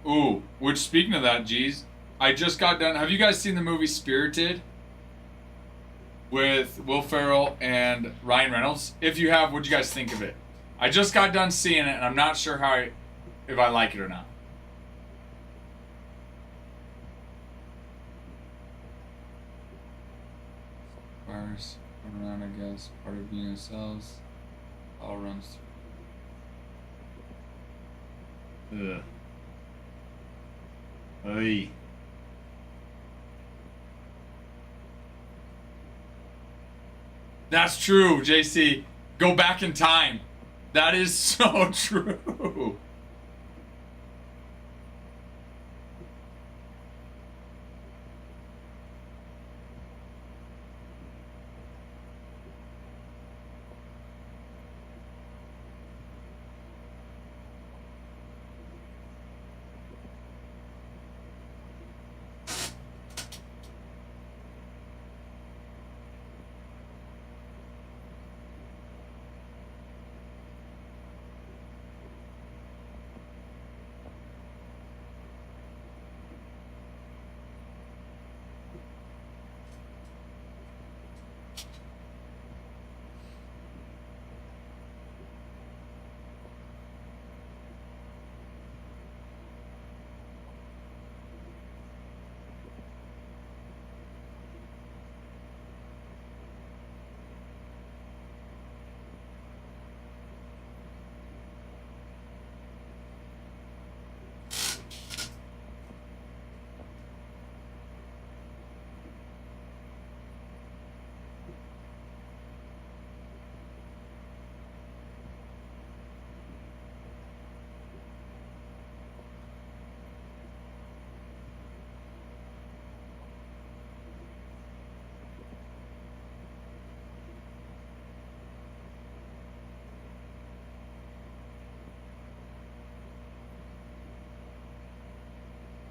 Ooh, which speaking of that, geez, I just got done. Have you guys seen the movie Spirited with Will Ferrell and Ryan Reynolds? If you have, what'd you guys think of it? I just got done seeing it, and I'm not sure if I like it or not. Virus, run around, I guess. Part of being ourselves. All runs through. Ugh. Hey. That's true, JC. Go back in time. That is so true.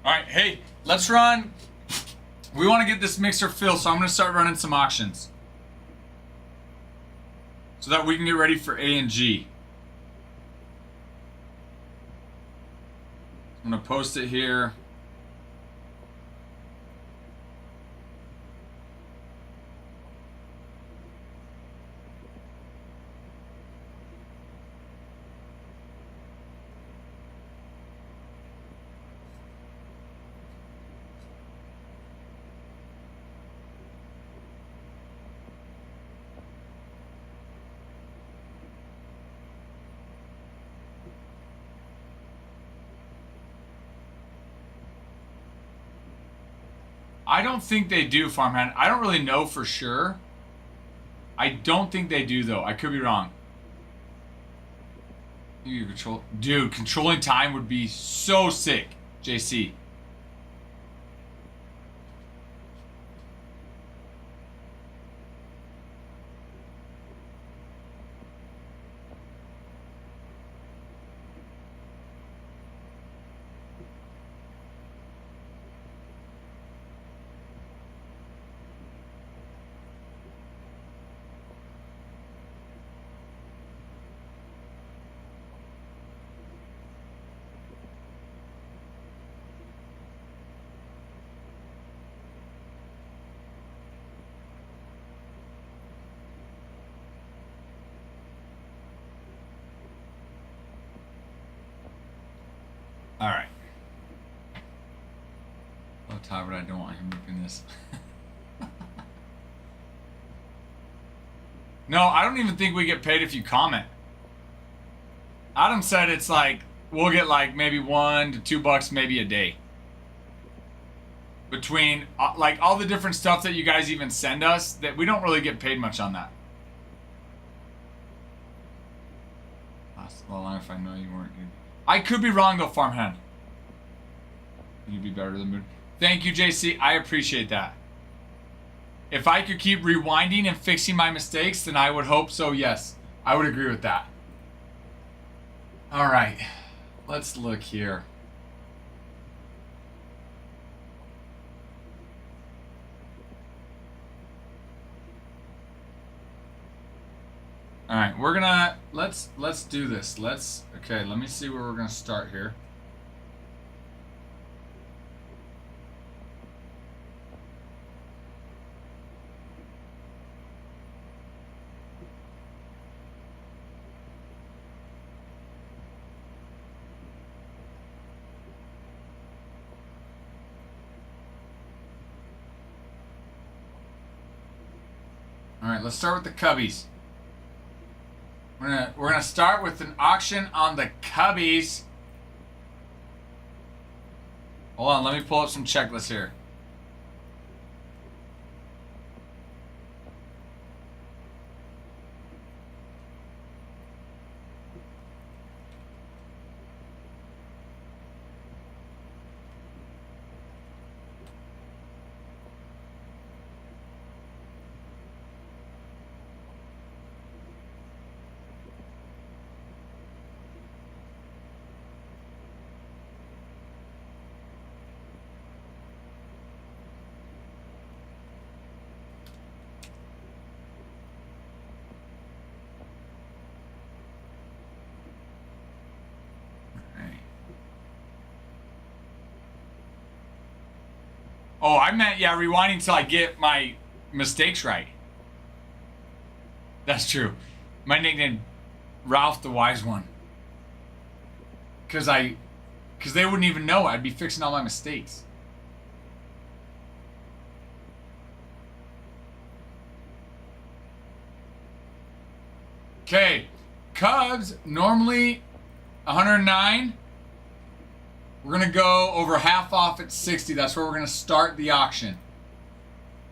All right, hey, let's run. We want to get this mixer filled, so I'm going to start running some auctions so that we can get ready for A and G. I'm going to post it here. I don't think they do, Farmhand. I don't really know for sure. I don't think they do, though. I could be wrong. You control, dude. Controlling time would be so sick, JC. All right. Oh, Todd, I don't want him looking this. No, I don't even think we get paid if you comment. Adam said it's like, we'll get like maybe $1 to $2 maybe a day. Between like all the different stuff that you guys even send us, that we don't really get paid much on that. Well, if I know you weren't good. I could be wrong though, Farmhand. You'd be better than Moon. Thank you, JC. I appreciate that. If I could keep rewinding and fixing my mistakes, then I would hope so, yes. I would agree with that. All right. Let's look here. All right, we're gonna let's do this. Okay, let me see where we're gonna start here. All right, let's start with the Cubbies. We're gonna start with an auction on the Cubbies. Hold on, let me pull up some checklists here. Oh, I meant, yeah, rewinding till I get my mistakes right. That's true. My nickname, Ralph the Wise One. Because they wouldn't even know. I'd be fixing all my mistakes. Okay, Cubs, normally 109. We're going to go over half off at 60. That's where we're going to start the auction.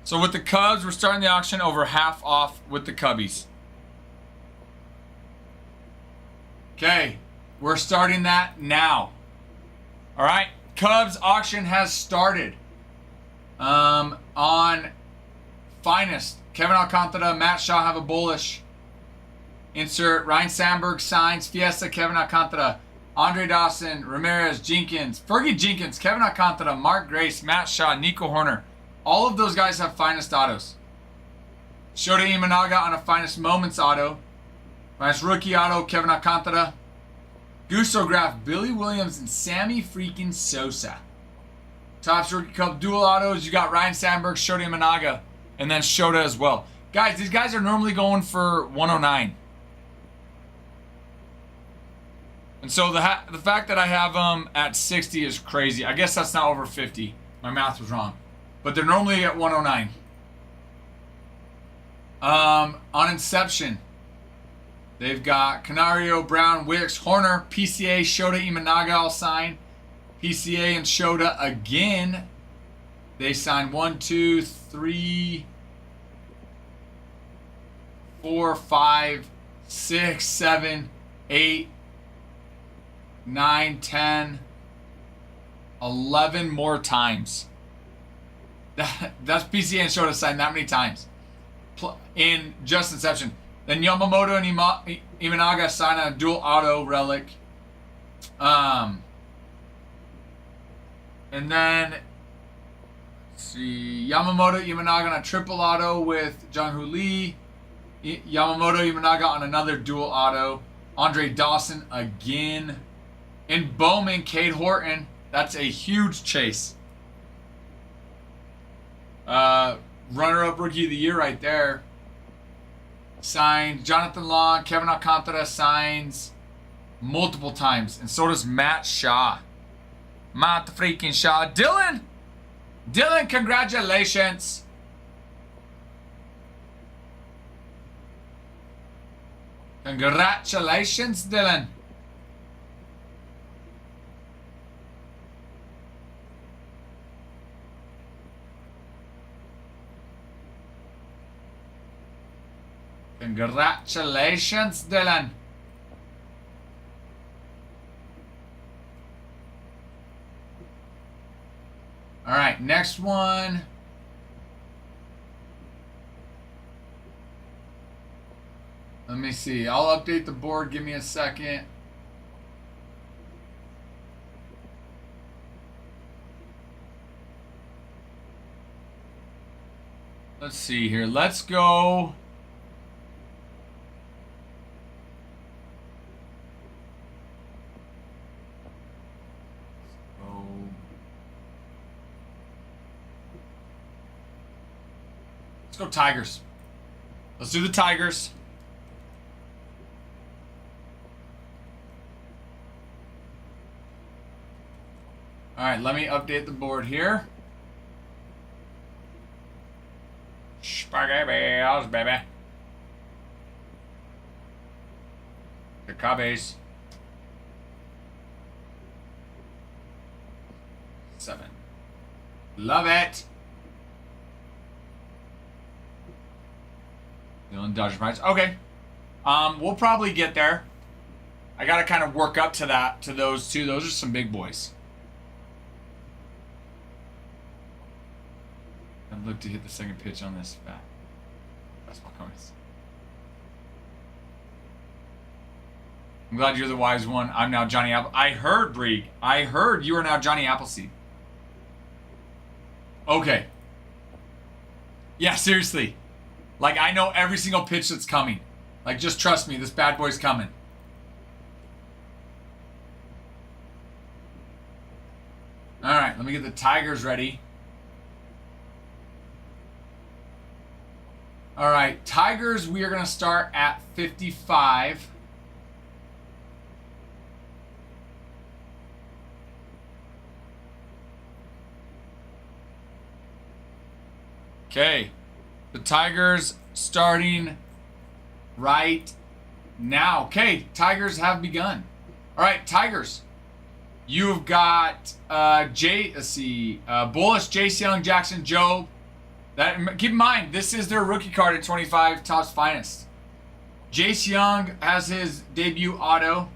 So with the Cubs, we're starting the auction over half off with the Cubbies. Okay, we're starting that now. All right, Cubs auction has started. On Finest, Kevin Alcantara, Matt Shaw have a bullish. Insert Ryan Sandberg signs Fiesta, Kevin Alcantara. Andre Dawson, Ramirez, Jenkins, Fergie Jenkins, Kevin Alcantara, Mark Grace, Matt Shaw, Nico Horner. All of those guys have finest autos. Shota Imanaga on a finest moments auto. Finest rookie auto, Kevin Alcantara. Gustograph, Billy Williams, and Sammy freaking Sosa. Topps Rookie Cup dual autos, you got Ryan Sandberg, Shota Imanaga, and then Shota as well. Guys, these guys are normally going for 109. And so the fact that I have them at 60 is crazy. I guess that's not over 50. My math was wrong. But they're normally at 109. On Inception, they've got Canario, Brown, Wicks, Horner, PCA, Shota Imanaga all signed. PCA and Shota again. They signed 1, 2, 3, 4, 5, 6, 7, 8, 9, 10, 11 more times. That's PCA and Shota signed that many times in just Inception. Then Yamamoto and Imanaga signed a dual auto relic. And then, let's see, Yamamoto Imanaga on a triple auto with Jung-Hoo Lee. Yamamoto Imanaga on another dual auto. Andre Dawson again. And Bowman, Cade Horton. That's a huge chase. Runner-up Rookie of the Year right there. Signed Jonathan Long. Kevin Alcantara signs multiple times. And so does Matt Shaw. Matt freaking Shaw. Dylan, congratulations. Congratulations, Dylan. Congratulations, Dylan. All right, next one. Let me see. I'll update the board. Give me a second. Let's see here. Let's go. Let's go Tigers. Let's do the Tigers. All right, let me update the board here. Spaghettios, baby. The Cubbies. 7. Love it. Dodger Pirates. Okay. We'll probably get there. I gotta kind of work up to that, to those two. Those are some big boys. I'd look to hit the second pitch on this bat. Baseball comments. I'm glad you're the wise one. I'm now Johnny Apple. I heard, Brig. I heard you are now Johnny Appleseed. Okay. Yeah, seriously. Like, I know every single pitch that's coming. Like, just trust me, this bad boy's coming. All right, let me get the Tigers ready. All right, Tigers, we are going to start at 55. Okay. The Tigers starting right now. Okay, Tigers have begun. All right, Tigers. You've got Bullish, Jace Young, Jackson Jobe. Keep in mind, this is their rookie card at 25 Topps Finest. Jace Young has his debut auto.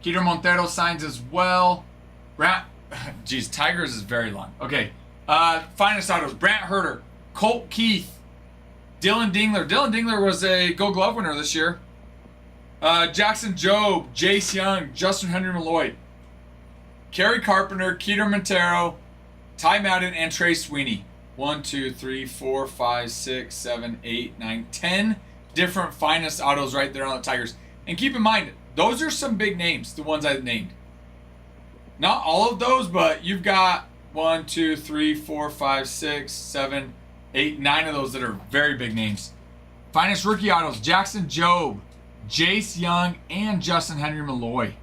Keter Montero signs as well. Jeez, Tigers is very long. Okay, Finest autos. Brant Herter, Colt Keith, Dylan Dingler. Dylan Dingler was a Gold Glove winner this year. Jackson Jobe, Jace Young, Justin Henry Malloy. Kerry Carpenter, Keeter Montero, Ty Madden, and Trey Sweeney. 1, 2, 3, 4, 5, 6, 7, 8, 9, 10 different finest autos right there on the Tigers. And keep in mind, those are some big names, the ones I've named. Not all of those, but you've got 1, 2, 3, 4, 5, 6, 7, 8, 9 of those that are very big names. Finest rookie autos, Jackson Jobe, Jace Young, and Justin Henry Malloy.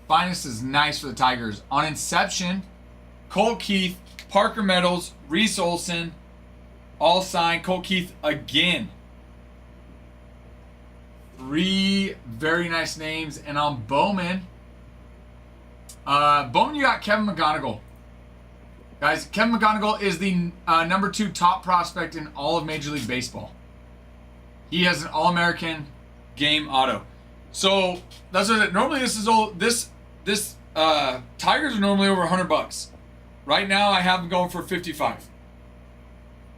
Finest is nice for the Tigers. On Inception, Colt Keith, Parker Meadows, Reese Olson, all signed. Colt Keith again. 3 very nice names. And on Bowman, you got Kevin McGonigal. Guys, Kevin McGonigal is the number 2 top prospect in all of Major League Baseball. He has an All-American game auto. So that's what normally this is all. This Tigers are normally over $100. Right now, I have them going for 55.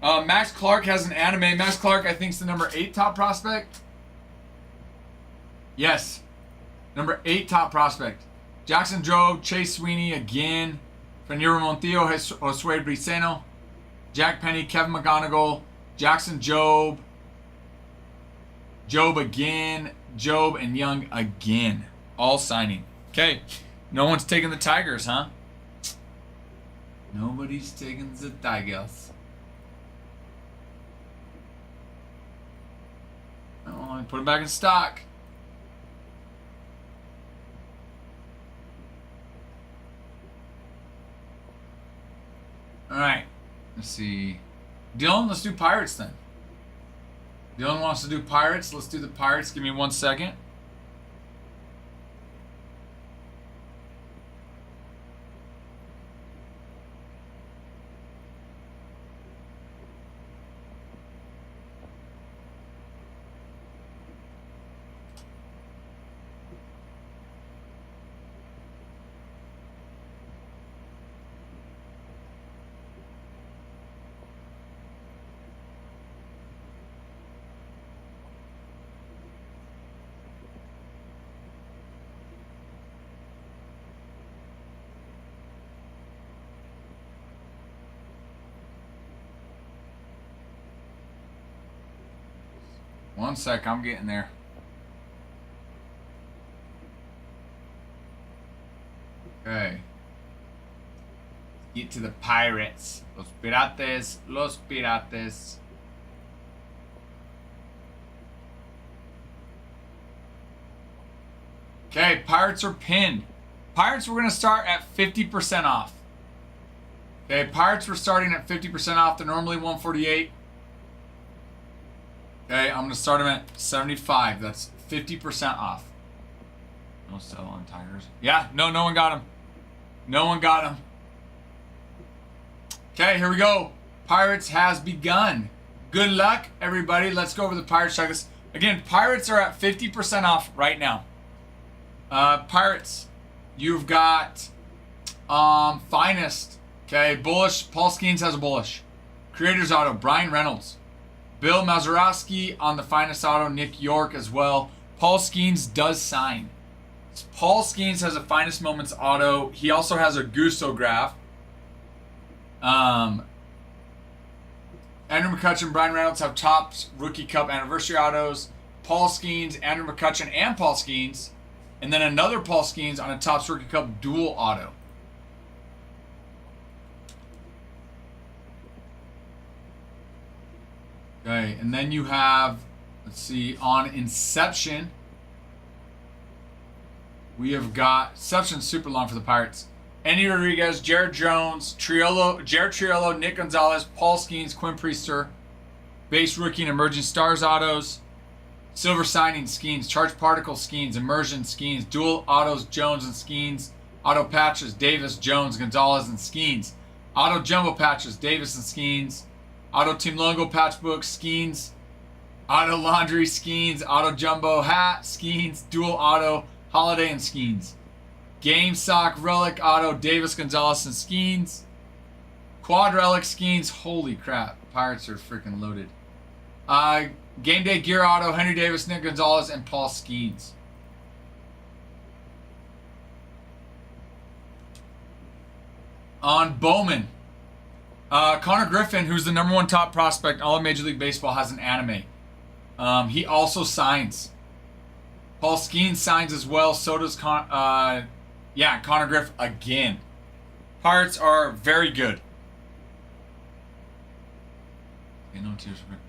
Max Clark has an anime. Max Clark, I think, is the number 8 top prospect. Yes, number 8 top prospect. Jackson Jobe, Chase Sweeney again. Fernando Montillo, Josue Briceno, Jack Penny, Kevin McGonigal, Jackson Jobe, Jobe again, Jobe and Young again. All signing. Okay, no one's taking the Tigers, huh? Nobody's taking the Tigers. Oh, put them back in stock. All right, let's see. Dylan, let's do Pirates then. Dylan wants to do Pirates. Let's do the Pirates. Give me 1 second. One sec, I'm getting there. Okay. Get to the Pirates. Los Pirates. Los Pirates. Okay, Pirates are pinned. Pirates, we're going to start at 50% off. Okay, Pirates, we're starting at 50% off. They're normally $148. Okay, I'm going to start them at 75. That's 50% off. No sell on Tigers. Yeah, no one got them. No one got them. Okay, here we go. Pirates has begun. Good luck, everybody. Let's go over the Pirates checklist. Again, Pirates are at 50% off right now. Pirates, you've got Finest. Okay, Bullish. Paul Skeens has a Bullish. Creators Auto, Brian Reynolds. Bill Mazeroski on the Finest Auto, Nick York as well. Paul Skeens does sign. Paul Skeens has a Finest Moments Auto. He also has a Gustograph. Andrew McCutcheon, Brian Reynolds have Topps Rookie Cup Anniversary Autos. Paul Skeens, Andrew McCutcheon, and Paul Skeens. And then another Paul Skeens on a Topps Rookie Cup Dual Auto. Okay, and then you have, let's see, on Inception, we have got, Inception's super long for the Pirates. Andy Rodriguez, Jared Jones, Jared Triolo, Nick Gonzalez, Paul Skeens, Quinn Priester, Base Rookie and Emerging Stars Autos, Silver Signing Skeens, Charged Particle Skeens, Immersion Skeens, Dual Autos, Jones and Skeens, Auto Patches, Davis, Jones, Gonzalez, and Skeens, Auto Jumbo Patches, Davis and Skeens, Auto Team Logo Patch Book, Skeens, Auto Laundry, Skeens, Auto Jumbo Hat, Skeens, Dual Auto, Holiday, and Skeens. Game Sock Relic Auto, Davis, Gonzalez, and Skeens. Quad Relic Skeens. Holy crap. Pirates are freaking loaded. Game Day Gear Auto, Henry Davis, Nick Gonzalez, and Paul Skeens. On Bowman. Connor Griffin, who's the #1 top prospect in all of Major League Baseball, has an anime. He also signs. Paul Skeens signs as well. So does Connor Griff again. Cards are very good.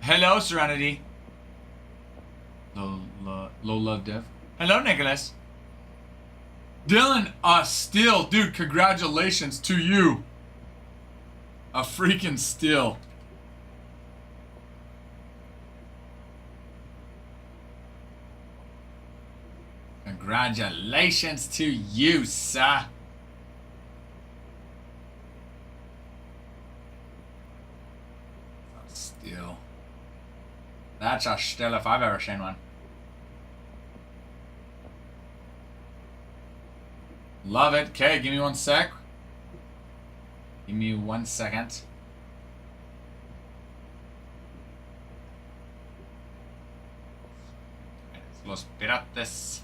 Hello, Serenity. Low love, Dev. Hello, Nicholas. Dylan, steal. Dude, congratulations to you. A freaking steal. Congratulations to you, sir. Steal. That's a steal if I've ever seen one. Love it. Okay, give me 1 sec. Give me 1 second. Los Pirates.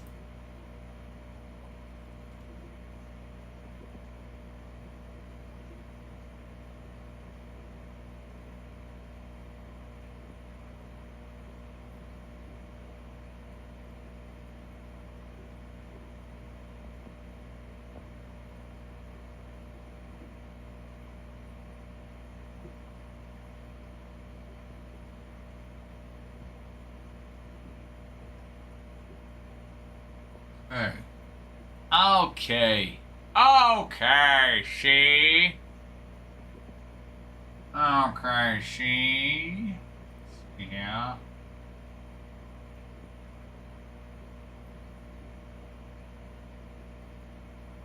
Okay. Okay, she. Okay, she. Yeah.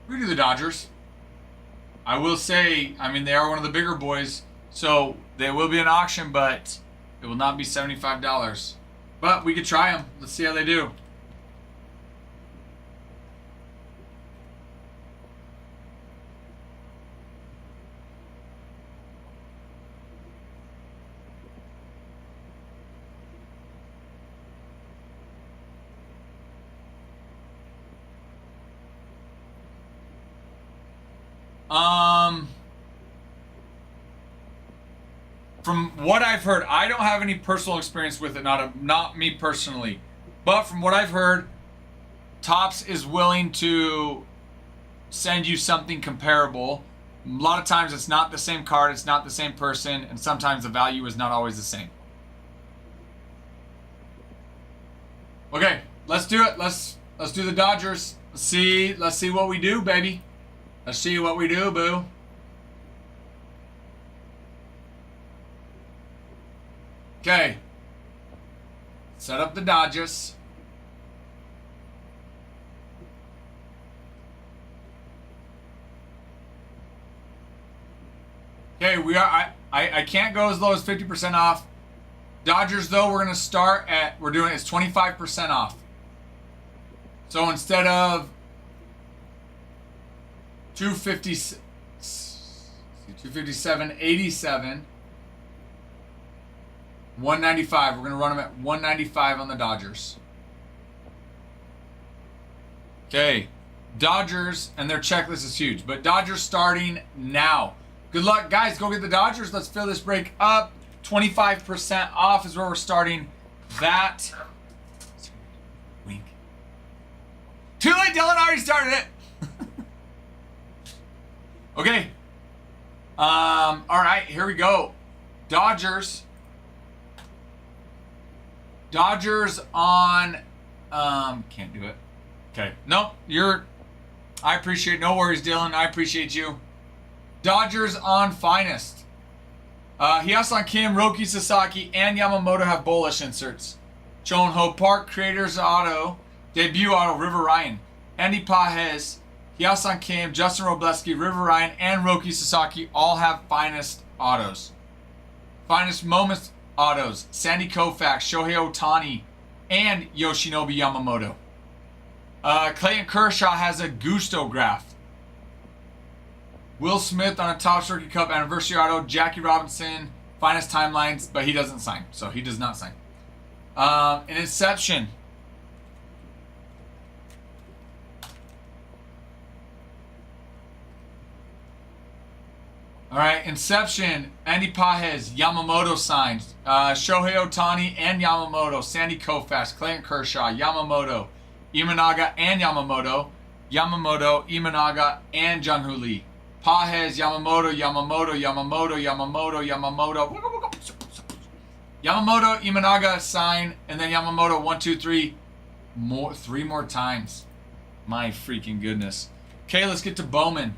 We do the Dodgers. I will say, I mean, they are one of the bigger boys, so there will be an auction, but it will not be $75. But we could try them. Let's see how they do. From what I've heard, I don't have any personal experience with it, not me personally, but from what I've heard, Topps is willing to send you something comparable. A lot of times it's not the same card, it's not the same person, and sometimes the value is not always the same. Okay, let's do it. Let's do the Dodgers. Let's see what we do, baby. Let's see what we do, boo. Okay. Set up the Dodgers. Okay, I can't go as low as 50% off. Dodgers though, we're gonna start at it's 25% off. So instead of 257.87, 195. We're gonna run them at 195 on the Dodgers. Okay, Dodgers, and their checklist is huge, but Dodgers starting now. Good luck, guys. Go get the Dodgers. Let's fill this break up. 25% off is where we're starting that. Wink. Too late, Dylan already started it. Okay. All right, here we go. Dodgers on, can't do it. Okay. Nope, I appreciate, no worries, Dylan. I appreciate you. Dodgers on Finest. Hyasun Kim, Roki Sasaki, and Yamamoto have bullish inserts. Chon Ho Park, Creators Auto, Debut Auto, River Ryan. Andy Pajes, Hyasun Kim, Justin Robleski, River Ryan, and Roki Sasaki all have Finest autos. Finest Moments autos, Sandy Koufax, Shohei Ohtani, and Yoshinobu Yamamoto. Clayton Kershaw has a Gusto graph. Will Smith on a Topps Rookie Cup Anniversary Auto. Jackie Robinson, Finest Timelines, but he doesn't sign, so he does not sign. An Inception. All right, Inception, Andy Pajes, Yamamoto signed. Shohei Ohtani and Yamamoto. Sandy Koufax, Clayton Kershaw, Yamamoto, Imanaga and Yamamoto. Yamamoto, Imanaga, and Jung-Hoo Lee. Pajes, Yamamoto, Yamamoto, Yamamoto, Yamamoto, Yamamoto. Yamamoto, Imanaga, sign, and then Yamamoto, 1, 2, 3. Three more times. My freaking goodness. Okay, let's get to Bowman.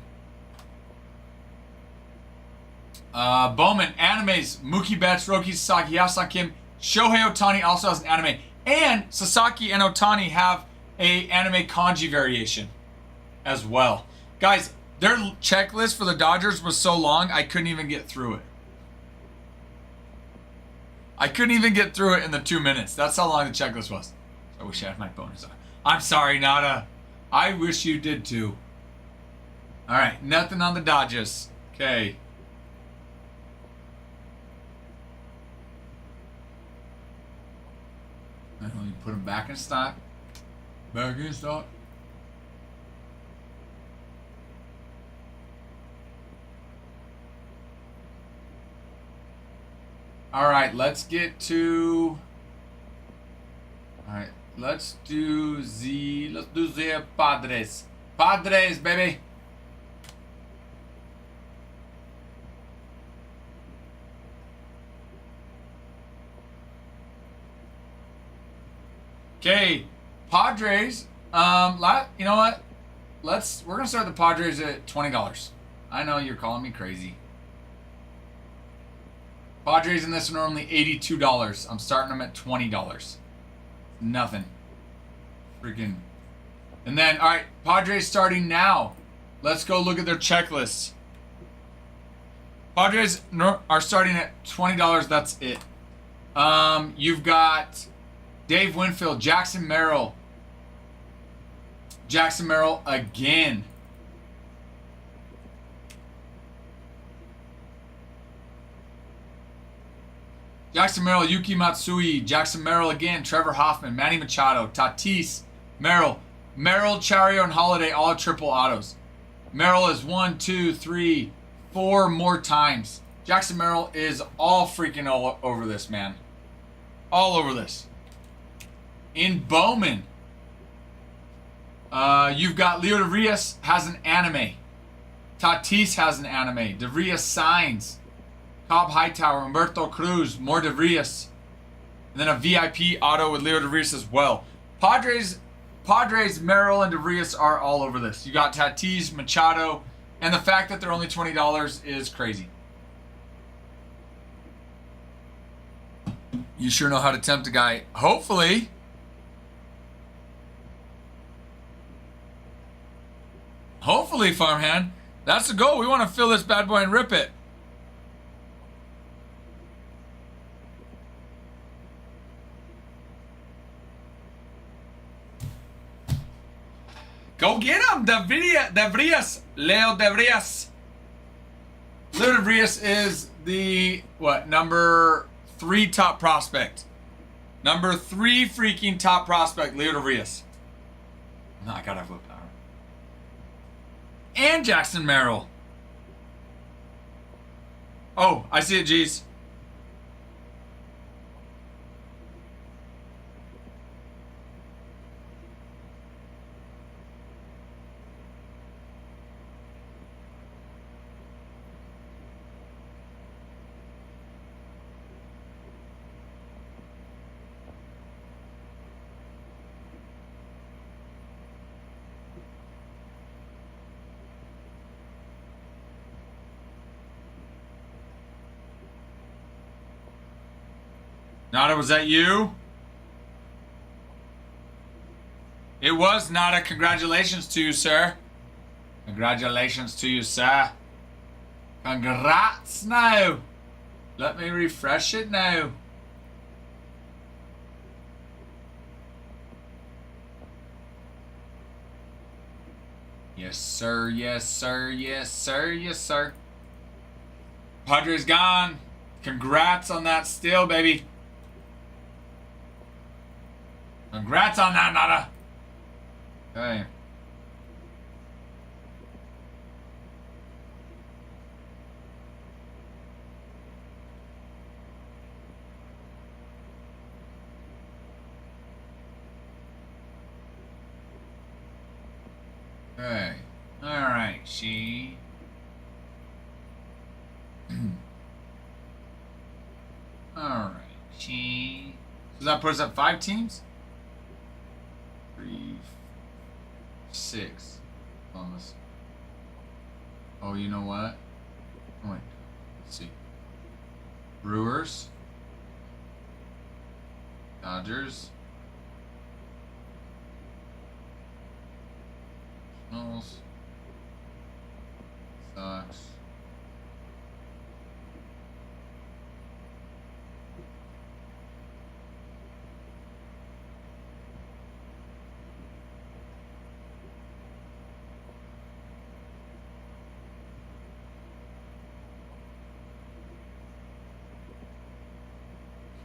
Bowman, animes, Mookie Betts, Roki Sasaki, Yasan Kim, Shohei Ohtani also has an anime. And Sasaki and Ohtani have a anime kanji variation as well. Guys, their checklist for the Dodgers was so long, I couldn't even get through it. I couldn't even get through it in the 2 minutes. That's how long the checklist was. I wish I had my bonus on. I'm sorry, Nada. I wish you did too. All right, nothing on the Dodgers. Okay. And let me put them back in stock. Back in stock. All right, let's get to. All right, let's do the Padres. Padres, baby. Okay, Padres. You know what? We're gonna start the Padres at $20. I know you're calling me crazy. Padres in this are normally $82. I'm starting them at $20. Nothing. Freaking. And then, all right, Padres starting now. Let's go look at their checklists. Padres are starting at $20. That's it. You've got Dave Winfield, Jackson Merrill. Jackson Merrill again. Jackson Merrill, Yuki Matsui, Jackson Merrill again, Trevor Hoffman, Manny Machado, Tatis, Merrill, Chario, and Holiday, all triple autos. Merrill is 1, 2, 3, 4 more times. Jackson Merrill is all freaking all over this, man. All over this. In Bowman, you've got Leo DeVrias has an anime. Tatis has an anime. DeVrias signs. Cobb Hightower, Humberto Cruz, more DeVrias. And then a VIP auto with Leo DeVrias as well. Padres, Merrill, and DeVrias are all over this. You got Tatis, Machado, and the fact that they're only $20 is crazy. You sure know how to tempt a guy. Hopefully. Hopefully, farmhand. That's the goal. We want to fill this bad boy and rip it. Go get him, DeVrias, Leo DeVrias. Leo DeVrias is the, number 3 top prospect. Number 3 freaking top prospect, Leo DeVrias. No, I gotta flip that. And Jackson Merrill. Oh, I see it, G's. Nada, was that you? It was Nada. Congratulations to you, sir. Congratulations to you, sir. Congrats now. Let me refresh it now. Yes, sir. Yes, sir. Yes, sir. Yes, sir. Padres gone. Congrats on that steal, baby. Congrats on that, Nada. Okay. Alright, she. Alright, she. So that puts up 5 teams? 3, 6. Almost. Oh, you know what? Oh, wait. Let's see. Brewers. Dodgers. Nationals. Sox.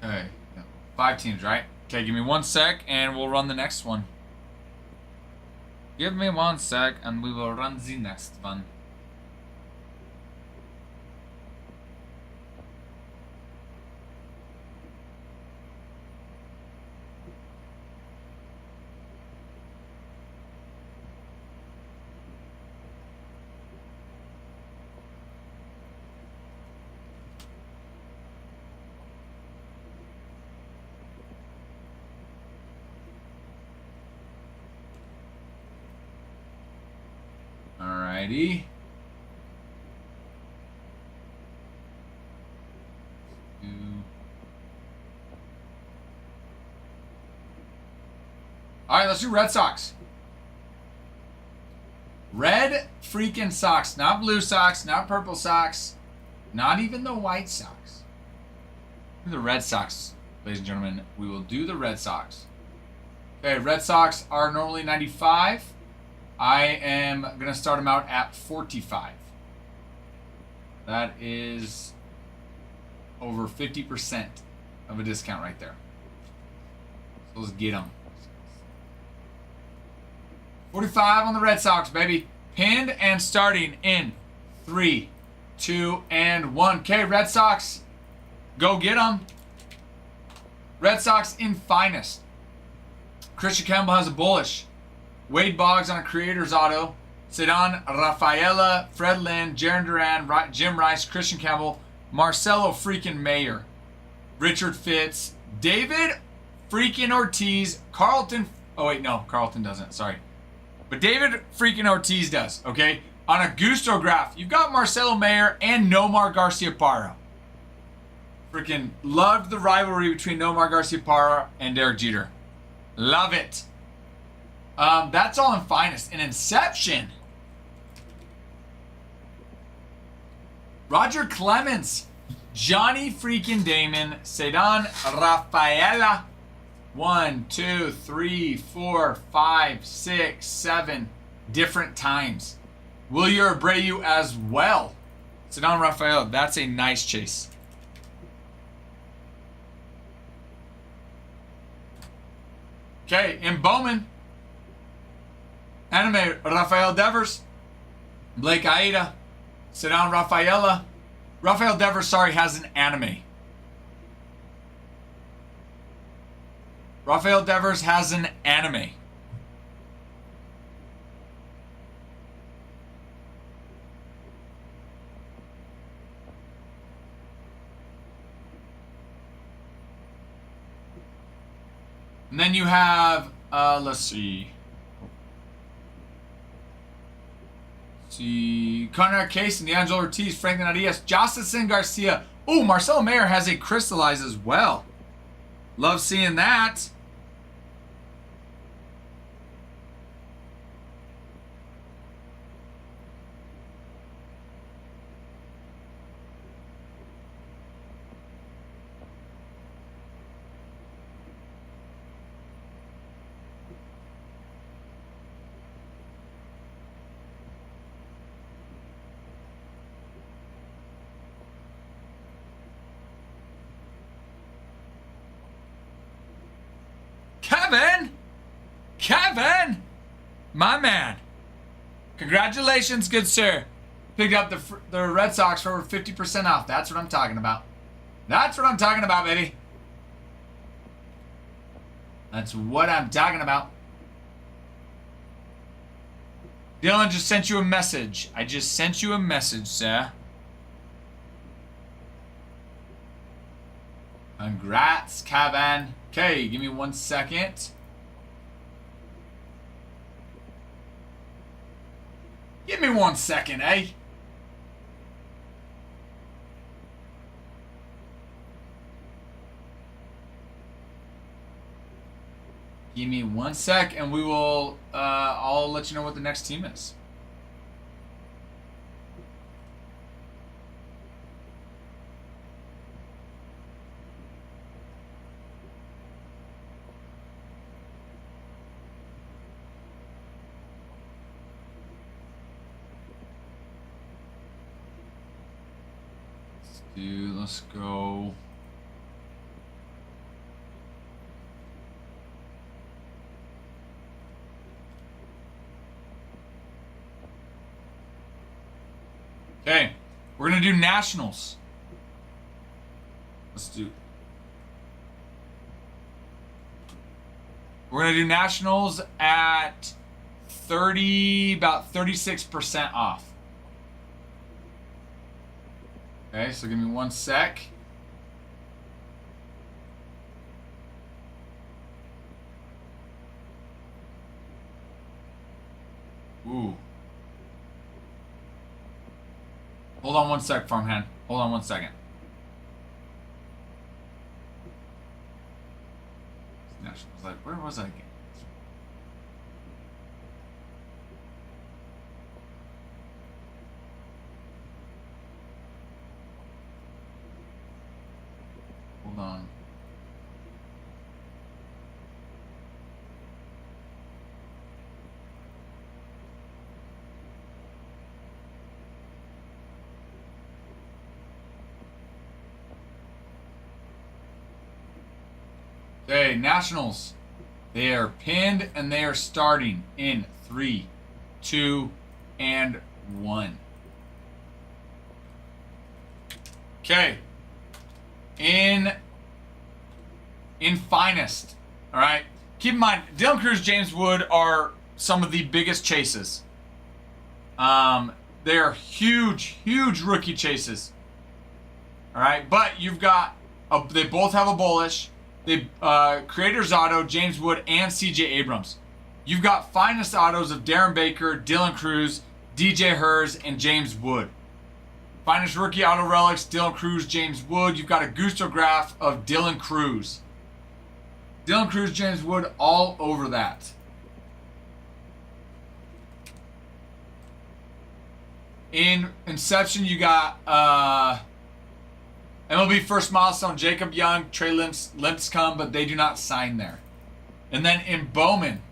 Okay. 5 teams, right? Okay, give me 1 sec and we'll run the next one. Give me 1 sec and we will run the next one. Alrighty. Alright, let's do Red Sox. Red freaking Sox. Not blue Sox, not purple Sox, not even the White Sox. The Red Sox, ladies and gentlemen. We will do the Red Sox. Okay, Red Sox are normally 95. I am going to start them out at 45. That is over 50% of a discount right there. So let's get them. 45 on the Red Sox, baby. Pinned and starting in 3, 2, and 1. Okay, Red Sox, go get them. Red Sox in finest. Christian Campbell has a bullish. Wade Boggs on a creator's auto. Cedon Rafaela, Fred Lynn, Jaron Duran, Jim Rice, Christian Campbell, Marcelo freaking Mayer, Richard Fitz, David freaking Ortiz, Carlton. Oh, wait, no, Carlton doesn't. Sorry. But David freaking Ortiz does, okay? On a Gusto graph, you've got Marcelo Mayer and Nomar Garciaparra. Freaking loved the rivalry between Nomar Garciaparra and Derek Jeter. Love it. That's all in finest. In Inception, Roger Clemens, Johnny freaking Damon, Cedon Rafaela. 1, 2, 3, 4, 5, 6, 7 different times. Wilyer Abreu as well. Cedon Rafaela, that's a nice chase. Okay, in Bowman, Anime Rafael Devers, Blake Aida, Cedon Rafaela. Rafael Devers, sorry, has an anime. Rafael Devers has an anime. And then you have, let's see. Connor Case and D'Angelo Ortiz, Franklin Arias, Jocelyn Garcia. Oh, Marcelo Mayer has a crystallize as well. Love seeing that. Kevin, my man, congratulations, good sir. Picked up the Red Sox for over 50% off. That's what I'm talking about. That's what I'm talking about, baby. That's what I'm talking about. Dylan just sent you a message. I just sent you a message, sir. Congrats, Cavan. Okay, give me 1 second. Give me 1 second, eh? Give me 1 sec, and we will. I'll let you know what the next team is. Let's go. Okay, we're gonna do nationals. We're gonna do nationals at 30, about 36% off. Okay, so give me 1 sec. Ooh. Hold on 1 sec, farmhand. Hold on 1 second. Nationals, like, where was I again? Hold on. Okay, nationals. They are pinned and they are starting in 3, 2, and 1. Okay. In finest. All right. Keep in mind, Dylan Cruz, James Wood are some of the biggest chases. They are huge, huge rookie chases. All right, but you've got they both have a bullish. They Creators Auto, James Wood, and CJ Abrams. You've got finest autos of Darren Baker, Dylan Cruz, DJ Hers, and James Wood. Finest rookie auto relics, Dylan Cruz, James Wood. You've got a Gustograph of Dylan Cruz. Dylan Cruz, James Wood, all over that. In Inception, you got MLB First Milestone, Jacob Young, Trey Lincecum, but they do not sign there. And then in Bowman,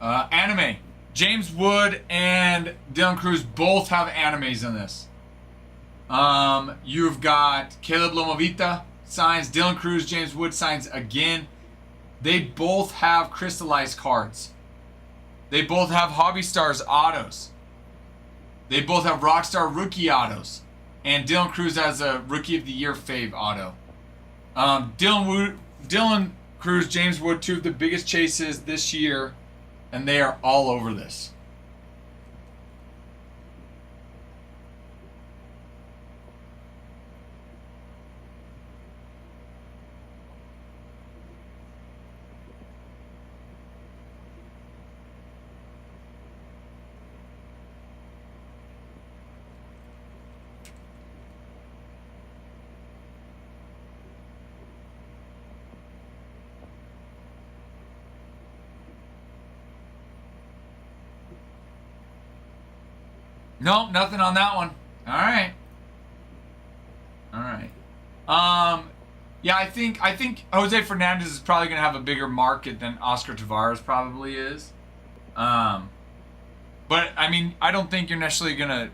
anime. James Wood and Dylan Cruz both have animes in this. You've got Caleb Lomovita signs, Dylan Cruz, James Wood signs again. They both have crystallized cards. They both have Hobby Stars autos. They both have Rockstar rookie autos. And Dylan Cruz has a Rookie of the Year fave auto. Dylan Cruz, James Wood, two of the biggest chases this year. And they are all over this. Nope, nothing on that one. All right. All right. Yeah, I think Jose Fernandez is probably going to have a bigger market than Oscar Tavares probably is. But I mean, I don't think you're necessarily going to.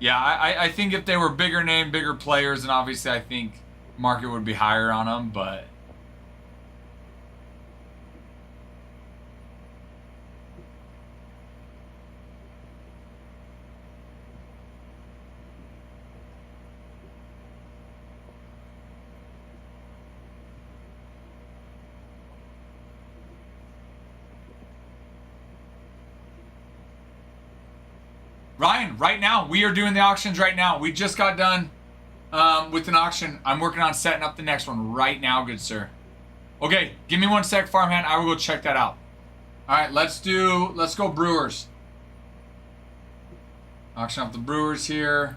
Yeah, I think if they were bigger name, bigger players, then obviously I think market would be higher on them, but Ryan, right now, we are doing the auctions right now. We just got done with an auction. I'm working on setting up the next one right now, good sir. Okay, give me 1 sec, farmhand. I will go check that out. All right, let's go Brewers. Auction off the Brewers here.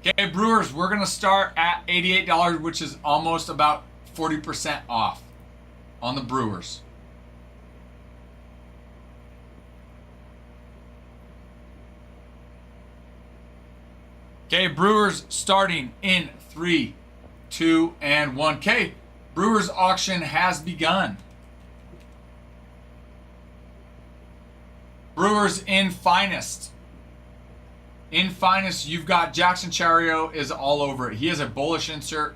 Okay, Brewers, we're going to start at $88, which is almost about 40% off on the Brewers. Okay, Brewers starting in 3, 2, and 1. Okay, Brewers auction has begun. Brewers in finest. In finest, you've got Jackson Chariot is all over it. He has a bullish insert,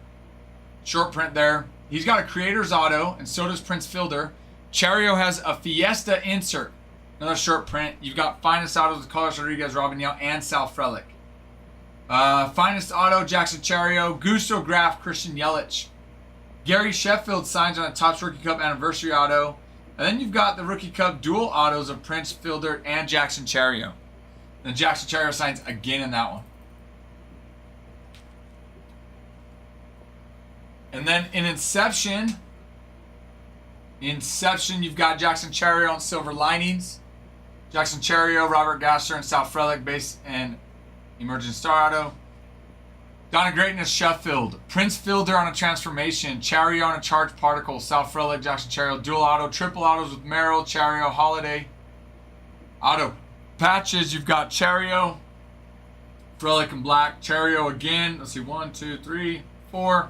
short print there. He's got a creator's auto, and so does Prince Fielder. Chariot has a Fiesta insert, another short print. You've got finest autos with Carlos Rodriguez, Robin Yell, and Sal Frelick. Finest auto, Jackson Chariot. Gusto Graf, Christian Yelich. Gary Sheffield signs on a Topps Rookie Cup anniversary auto. And then you've got the Rookie Cup dual autos of Prince Fielder and Jackson Chariot. And Jackson Chariot signs again in that one. And then in Inception, you've got Jackson Chariot on Silver Linings. Jackson Chariot, Robert Gasser, and Sal Frelick, base and Emerging Star Auto. Donna Greatness, Sheffield. Prince Fielder on a Transformation. Chariot on a Charged Particle. Sal Frelick, Jackson Chariot, dual auto. Triple autos with Merrill, Chariot, Holiday. Auto patches, you've got Chariot, Frelick in black, Chariot again. Let's see, 1, 2, 3, 4,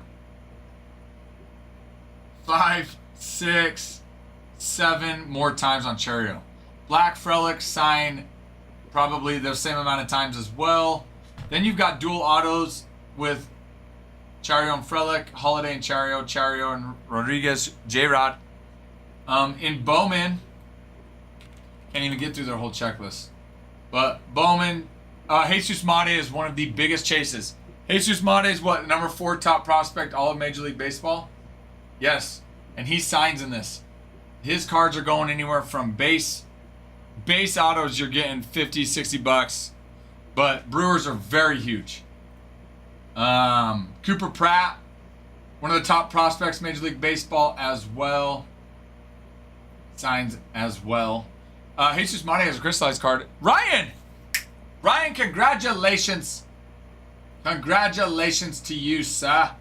5, 6, 7 more times on Chariot. Black Frelick sign probably the same amount of times as well. Then you've got dual autos with Chariot and Frelick, Holiday and Chariot, Chariot and Rodriguez, J-Rod. In Bowman, can't even get through their whole checklist. But Bowman, Jesus Mate is one of the biggest chases. Jesus Mate is what, number 4 top prospect all of Major League Baseball? Yes, and he signs in this. His cards are going anywhere from base autos, you're getting 50, 60 bucks. But Brewers are very huge. Cooper Pratt, one of the top prospects Major League Baseball as well. Signs as well. Jesus Mate has a crystallized card. Ryan, congratulations. Congratulations to you, sir.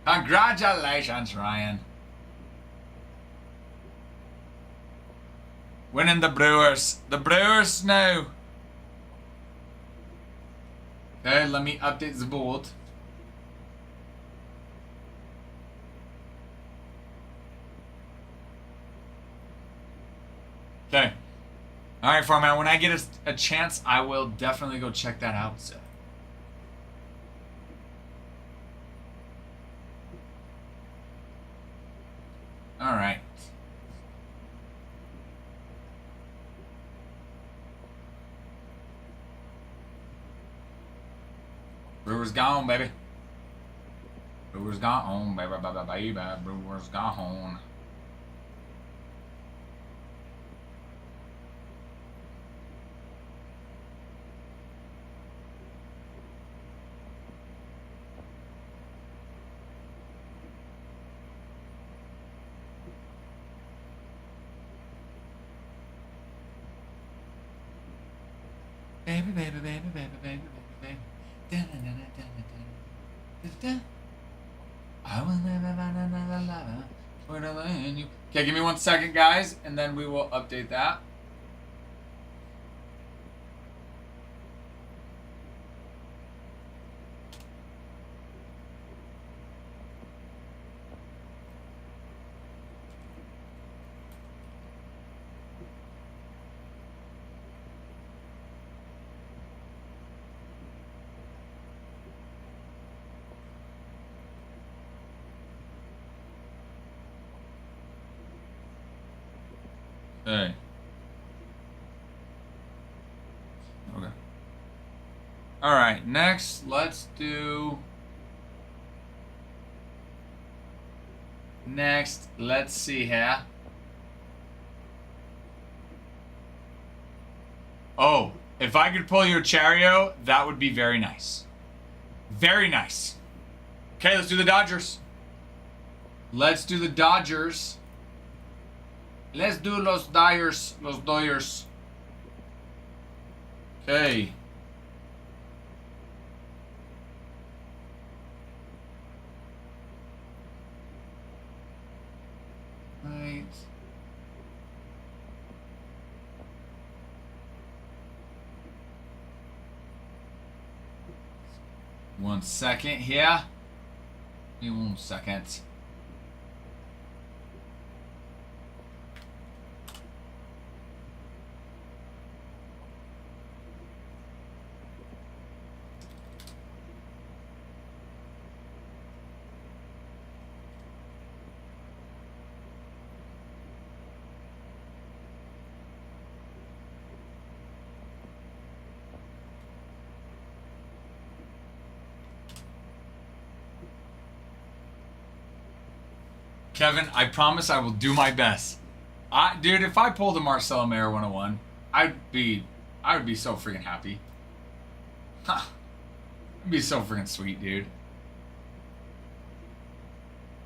Congratulations, Ryan. Winning the Brewers. The Brewers now. Okay, let me update the board. Okay. All right, Farman. When I get a chance, I will definitely go check that out. So. All right. Brewers gone, baby. Brewers gone, baby, baby. Brewers gone. Baby, baby, baby, baby, baby, baby, baby. I will never you. Okay, give me 1 second, guys, and then we will update that. Okay. Okay. All right. Next, let's do Next, let's see here. Oh, if I could pull you a Chario, that would be very nice. Very nice. Okay, let's do the Dodgers. Let's do the Dodgers. Let's do los Dodgers. Los Dodgers. Okay. Right. One second here. Give me 1 second. Kevin, I promise I will do my best. Dude, if I pulled a Marcelo Mayer 101, I would be so freaking happy. Huh. It'd be so freaking sweet, dude.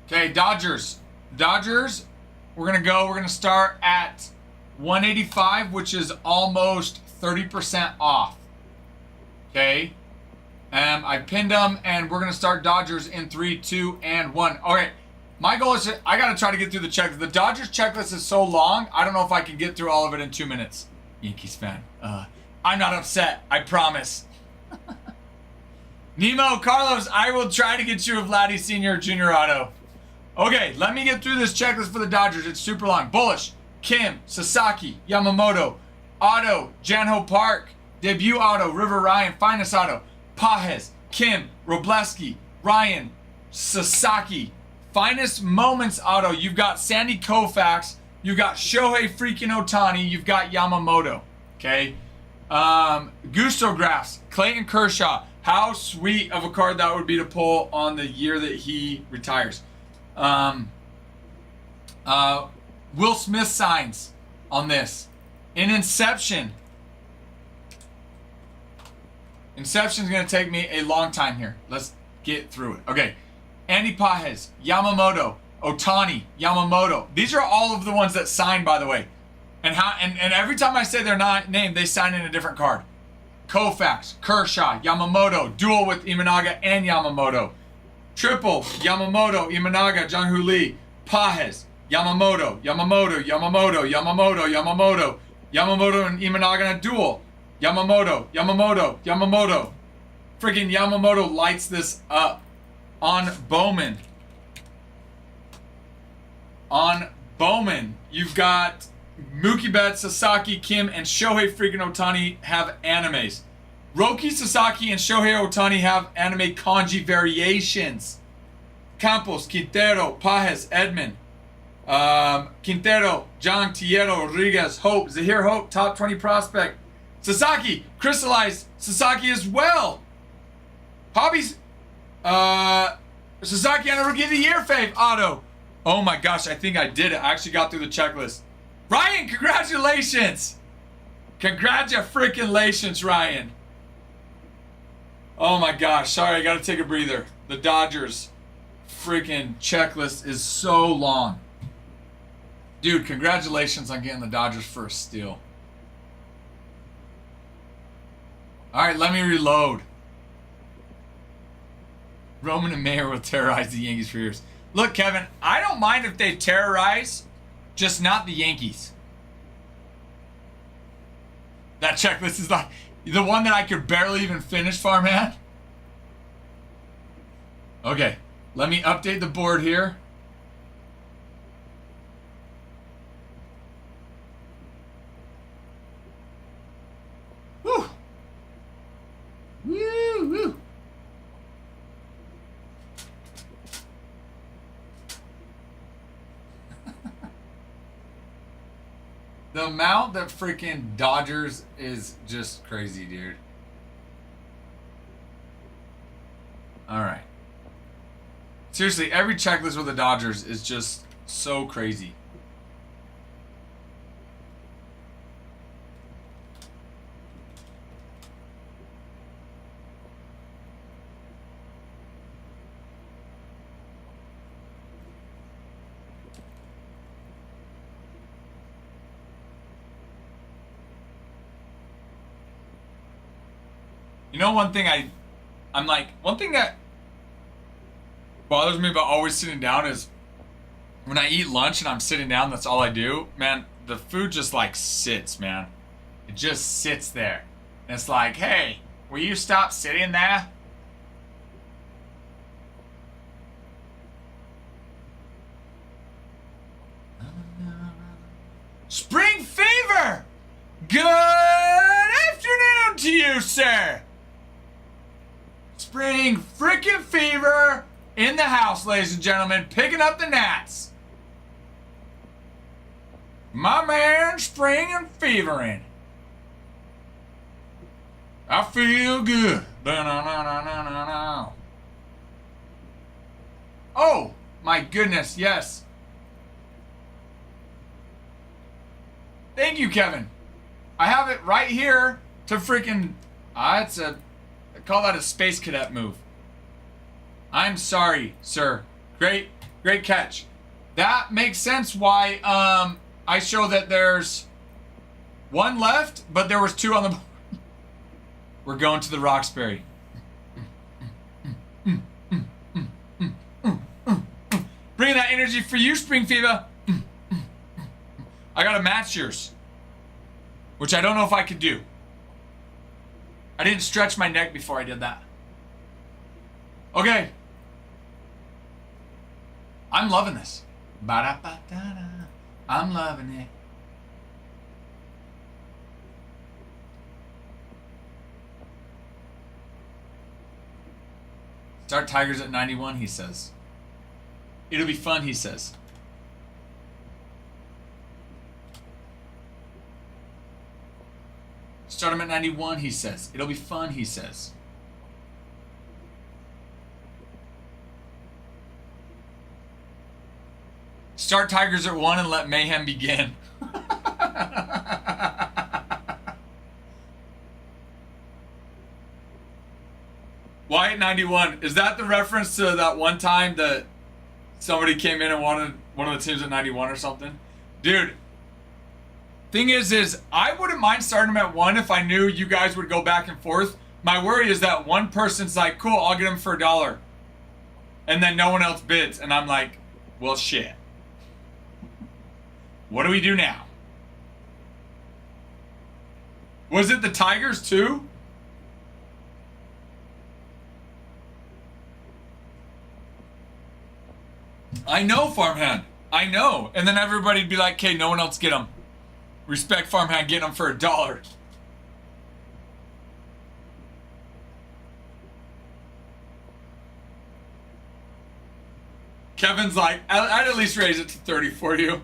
Okay, Dodgers. Dodgers, we're going to start at 185, which is almost 30% off. Okay. I pinned them, and we're going to start Dodgers in 3, 2, and 1. Okay. My goal is I got to try to get through the checklist. The Dodgers checklist is so long, I don't know if I can get through all of it in 2 minutes. Yankees fan. I'm not upset. I promise. Nemo, Carlos, I will try to get you a Vladdy Sr. Junior auto. Okay, let me get through this checklist for the Dodgers. It's super long. Bullish, Kim, Sasaki, Yamamoto, Auto, Janho Park, Debut Auto, River Ryan, Finest Auto, Pajes, Kim, Robleski, Ryan, Sasaki, Finest Moments Auto. You've got Sandy Koufax. You've got Shohei freaking Ohtani. You've got Yamamoto. Okay. Gusto Graphs, Clayton Kershaw. How sweet of a card that would be to pull on the year that he retires. Will Smith signs on this. In Inception. Inception's going to take me a long time here. Let's get through it. Okay. Andy Pajes, Yamamoto, Ohtani, Yamamoto. These are all of the ones that signed, by the way. And every time I say their name, they sign in a different card. Koufax, Kershaw, Yamamoto, dual with Imanaga and Yamamoto. Triple, Yamamoto, Imanaga, Jung-Hoo Lee, Pajes, Yamamoto, Yamamoto, Yamamoto, Yamamoto, Yamamoto, Yamamoto and Imanaga in a duel. Yamamoto, Yamamoto, Yamamoto. Freaking Yamamoto lights this up. On Bowman. On Bowman, you've got Mookie Betts, Sasaki, Kim, and Shohei freaking Ohtani have animes. Roki, Sasaki, and Shohei Ohtani have anime kanji variations. Campos, Quintero, Pajes, Edman. Quintero, John, Tierra, Rodriguez, Hope, Zahir Hope, top 20 prospect. Sasaki, crystallized Sasaki as well. Hobbies, Sasaki on a Rookie of the Year fave auto. Oh my gosh, I think I did it. I actually got through the checklist. Ryan, congratulations. Congratulations, Ryan. Oh my gosh, sorry, I gotta take a breather. The Dodgers freaking checklist is so long. Dude, congratulations on getting the Dodgers first steal. Alright, let me reload. Roman and Mayer will terrorize the Yankees for years. Look, Kevin, I don't mind if they terrorize, just not the Yankees. That checklist is like the one that I could barely even finish, Farman. Okay, let me update the board here. Woo! Woo! Woo! The amount that freaking Dodgers is just crazy, dude. Alright. Seriously, every checklist with the Dodgers is just so crazy. You know, one thing one thing that bothers me about always sitting down is when I eat lunch and I'm sitting down, that's all I do. Man, the food just like sits, man. It just sits there. And it's like, hey, will you stop sitting there? Spring fever! Good afternoon to you, sir! Spring frickin' fever in the house, ladies and gentlemen, picking up the gnats. My man, spring and fevering. I feel good. Oh, my goodness, yes. Thank you, Kevin. I have it right here to freaking... I call that a space cadet move. I'm sorry, sir. Great catch. That makes sense why I show that there's one left, but there was two on the... We're going to the Roxbury. Bringing that energy for you, Spring Fever. I gotta match yours, which I don't know if I could do. I didn't stretch my neck before I did that. Okay. I'm loving this. Ba-da-ba-da-da. I'm loving it. Start Tigers at 91, he says. It'll be fun, he says. Start him at 91, he says. It'll be fun, he says. Start Tigers at 1 and let mayhem begin. Why at 91? Is that the reference to that one time that somebody came in and wanted one of the teams at 91 or something? Dude, thing is I wouldn't mind starting them at 1 if I knew you guys would go back and forth. My worry is that one person's like, cool, I'll get them for $1. And then no one else bids. And I'm like, well, shit. What do we do now? Was it the Tigers too? I know, Farmhand. I know. And then everybody'd be like, okay, no one else get them. Respect Farmhand getting them for $1. Kevin's like, I'd at least raise it to 30 for you.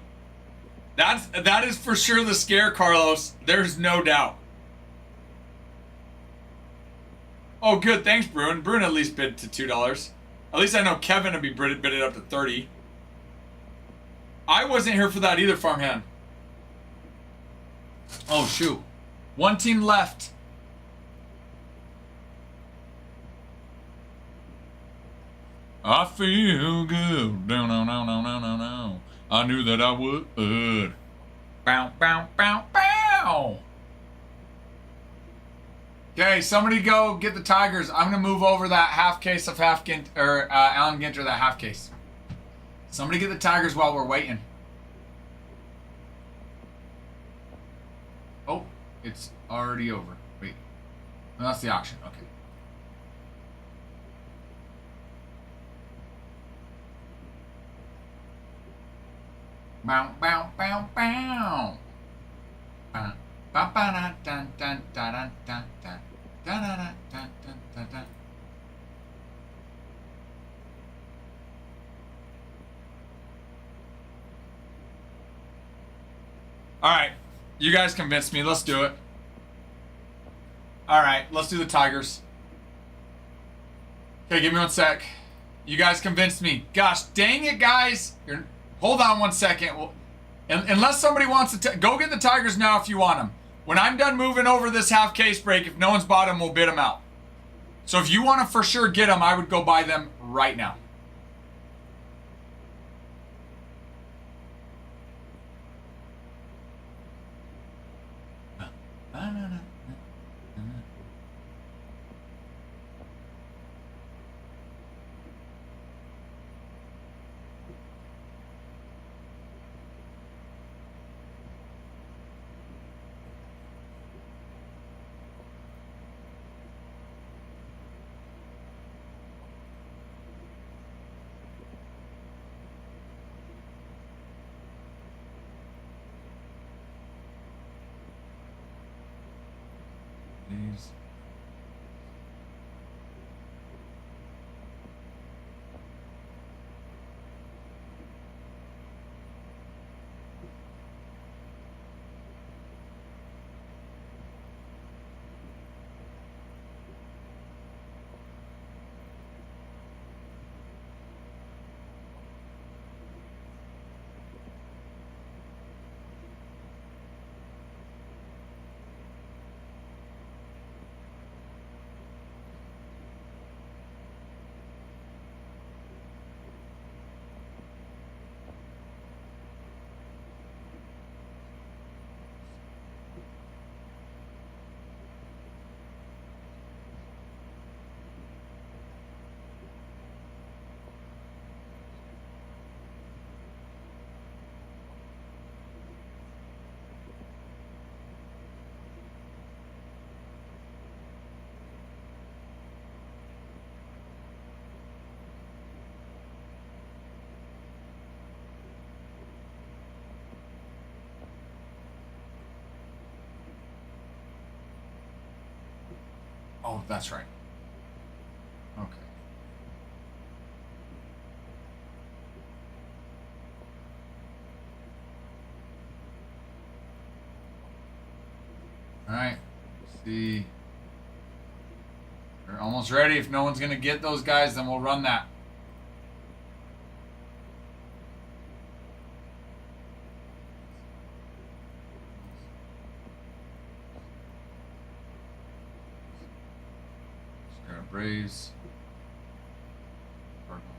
That is for sure the scare, Carlos. There's no doubt. Oh, good. Thanks, Bruin. Bruin at least bid to $2. At least I know Kevin would be bidded up to 30. I wasn't here for that either, Farmhand. Oh, shoot. One team left. I feel good. No, no, no, no, no, no, no. I knew that I would. Bow, bow, bow, bow. Okay, somebody go get the Tigers. I'm gonna move over that half case of Alan Ginter, that half case. Somebody get the Tigers while we're waiting. Oh, it's already over. Wait, no, that's the auction. Okay. Bow, bow, bow, bow. Ba ba da dun dun da dun dun dun da da da dun dun dun dun. All right, you guys convinced me. Let's do it. All right, let's do the Tigers. Okay, give me one sec. You guys convinced me. Gosh, dang it, guys. Hold on one second. Unless somebody wants to... Go get the Tigers now if you want them. When I'm done moving over this half case break, if no one's bought them, we'll bid them out. So if you want to for sure get them, I would go buy them right now. These. Oh, that's right. Okay. All right. Let's see. We're almost ready. If no one's going to get those guys, then we'll run that. Braves. Cardinals.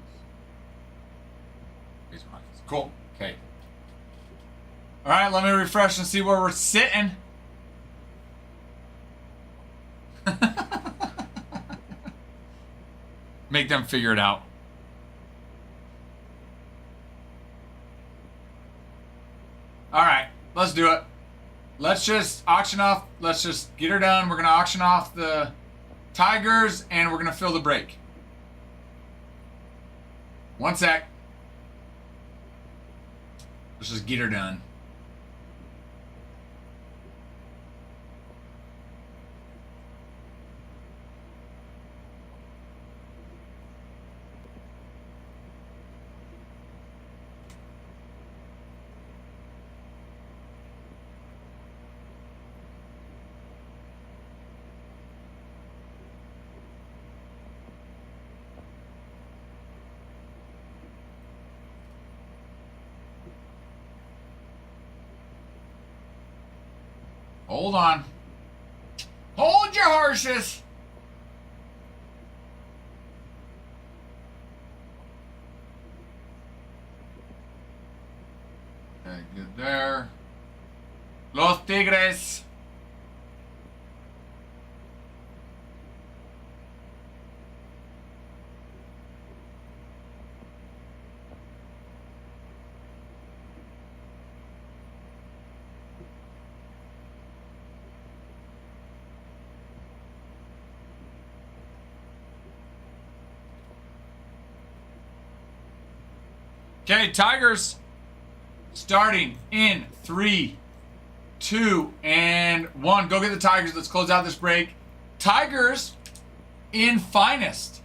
Rays, Rockies. Cool. Okay. All right, let me refresh and see where we're sitting. Make them figure it out. All right, let's do it. Let's just auction off. Let's just get her done. We're going to auction off the Tigers, and we're going to fill the break. One sec. Let's just get her done. Hold on. Hold your horses. Okay, good there. Los Tigres. Okay, Tigers starting in 3, 2, and 1. Go get the Tigers. Let's close out this break. Tigers in finest.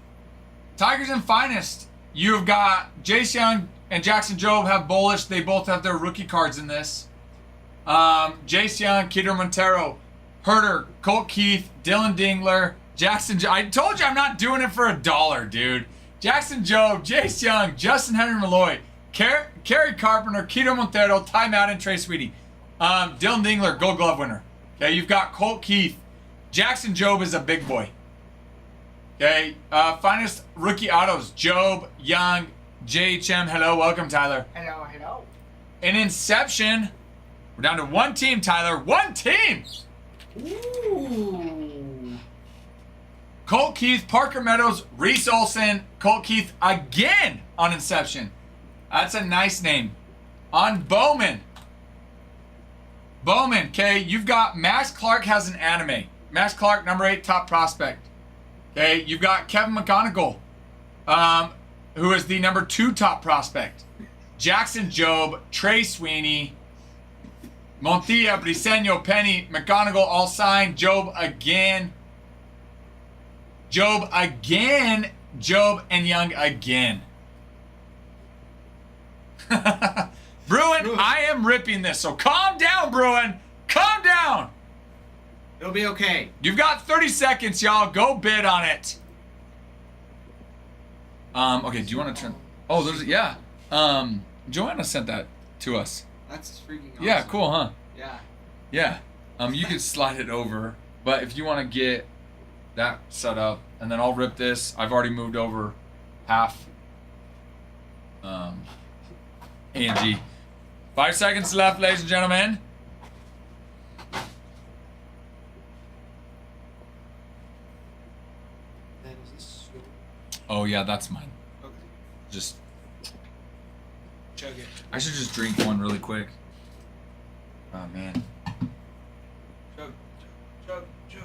Tigers in finest. You've got Jace Young and Jackson Jobe have bullish. They both have their rookie cards in this. Jace Young, Kidder Montero, Herter, Colt Keith, Dylan Dingler, Jackson. I told you I'm not doing it for $1, dude. Jackson Job, Jace Young, Justin Henry Malloy, Kerry Carpenter, Keto Montero, Ty Madden, Trey Sweetie. Dylan Dingler, Gold Glove winner. Okay, you've got Colt Keith. Jackson Job is a big boy. Okay, finest rookie autos, Job, Young, JHM. Hello, welcome, Tyler. Hello, hello. In Inception, we're down to one team, Tyler. One team! Ooh. Colt Keith, Parker Meadows, Reese Olson, Colt Keith again on Inception. That's a nice name. On Bowman. Bowman, okay, you've got Max Clark has an anime. Max Clark, number 8, top prospect. Okay, you've got Kevin McGonigal, who is the number 2 top prospect. Jackson Job, Trey Sweeney, Montilla, Briseño, Penny, McGonigal all signed. Job again. Job again. Job and Young again. Bruin, I am ripping this, so calm down, Bruin. Calm down. It'll be okay. You've got 30 seconds, y'all. Go bid on it. Okay, do you want to turn? Oh, there's, yeah. Joanna sent that to us. That's freaking awesome. Yeah, cool, huh? Yeah. Yeah. You can slide it over, but if you want to get that set up, and then I'll rip this. I've already moved over half. A&G. 5 seconds left, ladies and gentlemen. Then is this yours? Oh yeah, that's mine. Okay. Just, Chug it. I should just drink one really quick. Oh man. Chug, chug, chug, chug.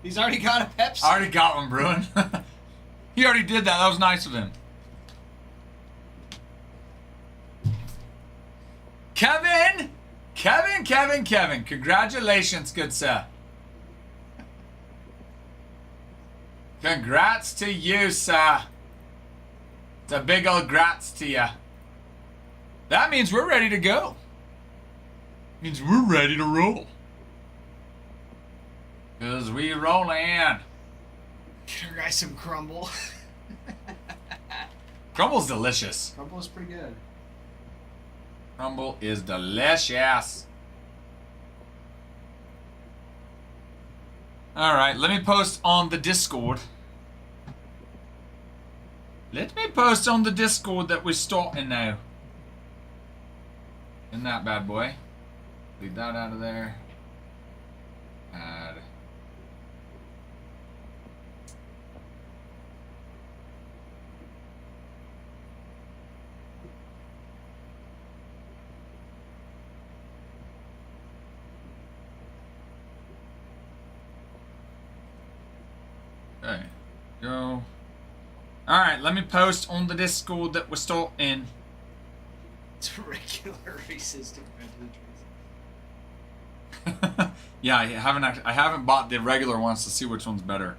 He's already got a Pepsi. I already got one, Bruin. He already did that. That was nice of him. Kevin! Kevin. Congratulations, good sir. Congrats to you, sir. It's a big old grats to you. That means we're ready to go. Means we're ready to roll. Cause we roll in. Get our guy some crumble. Crumble's delicious. Crumble is pretty good. Crumble is delicious. Alright, let me post on the Discord. Let me post on the Discord that we're starting now. In that bad boy. Leave that out of there. Add. Okay. Go. Alright, let me post on the Discord that we're starting. It's a regular racist defense. Yeah, I haven't bought the regular ones to see which one's better.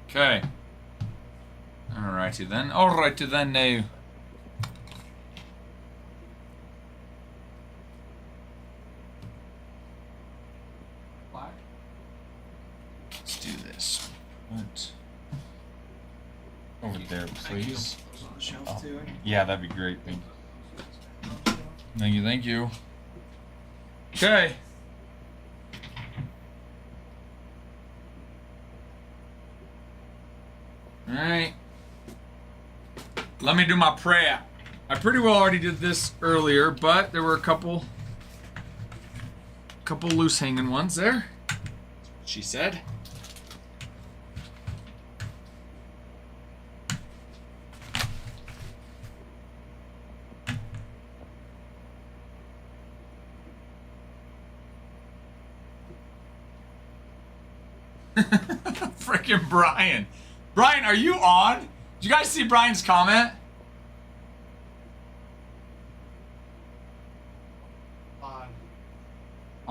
Okay. Alrighty then. Alrighty then now. Let's do this. What? Over there, please. On the shelf too. Yeah, that'd be great. Thank you. Thank you. Okay. Alright. Let me do my prayer. I pretty well already did this earlier, but there were a couple loose hanging ones there. That's what she said. Freaking Brian. Brian, are you on? Did you guys see Brian's comment?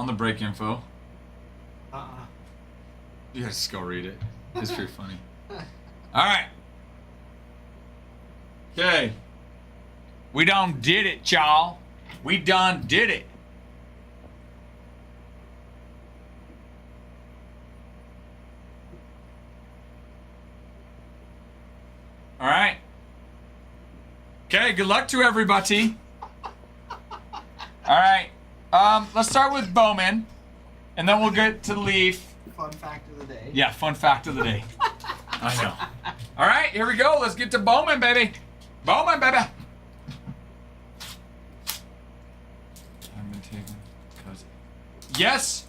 on the break info. Uh-uh. You gotta just go read it. It's pretty funny. Alright. Okay. We done did it, y'all. We done did it. Alright. Okay, good luck to everybody. Alright. Let's start with Bowman. And then we'll get to Leaf. Fun fact of the day. Yeah, fun fact of the day. I know. Alright, here we go. Let's get to Bowman, baby. Bowman, baby. I've been taken. Yes.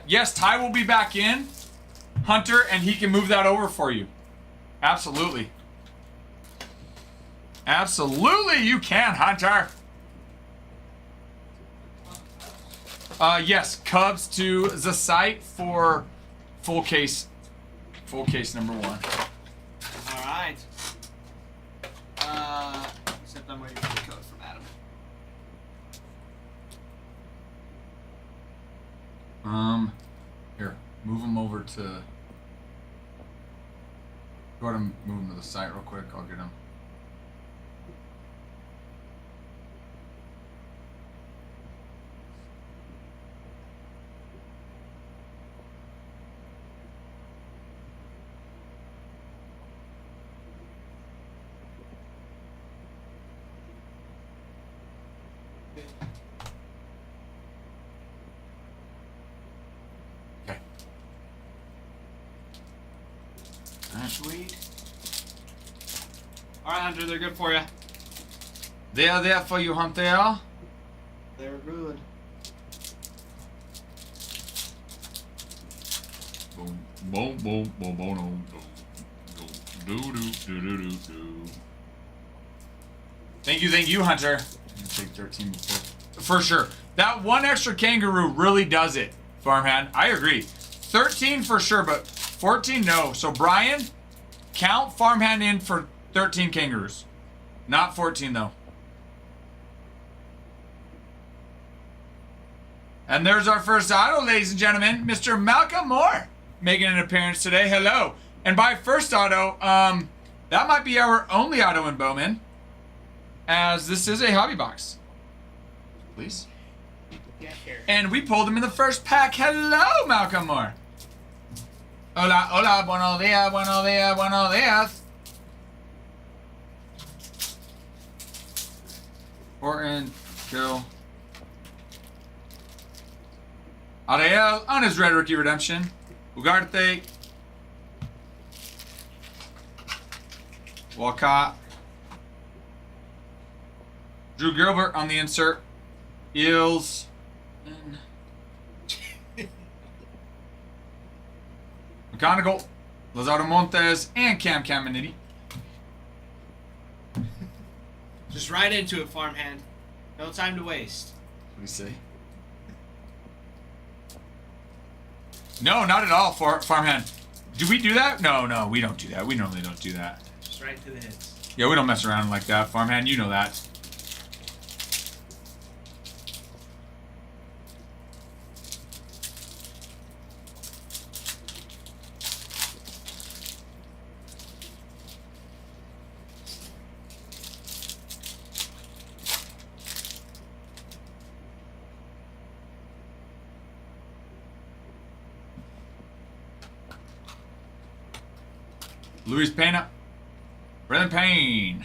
Yes, Ty will be back in. Hunter, and he can move that over for you. Absolutely. Absolutely, you can, Hunter. Yes, Cubs to the site for full case number 1. All right. Except I'm waiting for the code from Adam. Here, move him over to. Go ahead and move him to the site real quick. I'll get him. Okay. Sweet. All right, Hunter, they're good for you. They are there for you, Hunter. They're good. Boom, boom, boom, boom, boom, boom, do, do, do, do, do, do. Thank you, Hunter. Take 13 before. For sure. That one extra kangaroo really does it, Farmhand. I agree. 13 for sure, but 14 no. So Brian, count Farmhand in for 13 kangaroos. Not 14 though. And there's our first auto, ladies and gentlemen. Mr. Malcolm Moore making an appearance today. Hello. And by first auto, that might be our only auto in Bowman, as this is a hobby box. Please. Get here. And we pulled him in the first pack. Hello, Malcolm Moore. Hola, hola, buenos dias, buenos dias, buenos dias. Orton, kill. Ariel on his red rookie redemption. Ugarte. Walcott. Drew Gilbert on the insert. Eels. McGonagall. Lazardo Montes. And Cam Caminiti. Just right into it, Farmhand. No time to waste. What do you say? No, not at all, Farmhand. Do we do that? No, we don't do that. We normally don't do that. Just right to the hits. Yeah, we don't mess around like that, Farmhand. You know that. Luis Pena. Brendan Payne.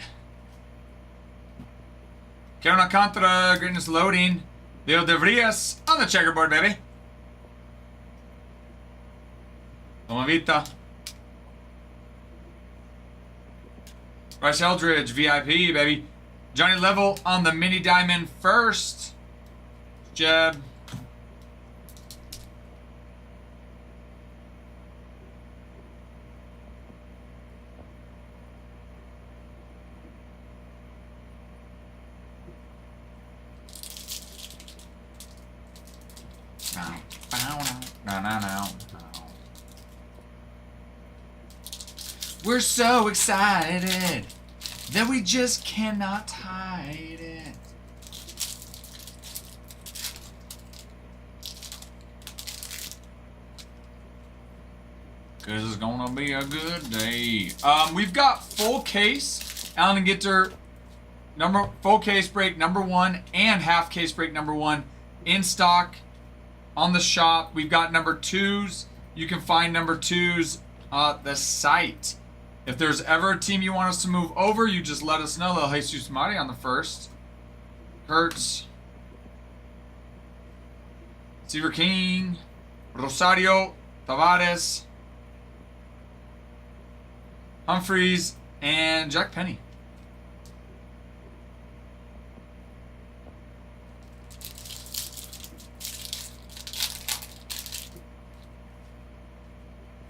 Kevin Alcantara, greatness loading. Leo De Vries on the checkerboard, baby. Tomavita. Bryce Eldridge, VIP, baby. Johnny Level on the mini diamond first. Jeb. We're so excited that we just cannot hide it. Because it's going to be a good day. We've got full case. Allen and Ginter, full case break number 1 and half case break number 1 in stock on the shop. We've got number 2s. You can find number 2s at the site. If there's ever a team you want us to move over, you just let us know. Little Jesus Mari on the first. Kurtz. Seaver King. Rosario. Tavares. Humphreys. And Jack Penny.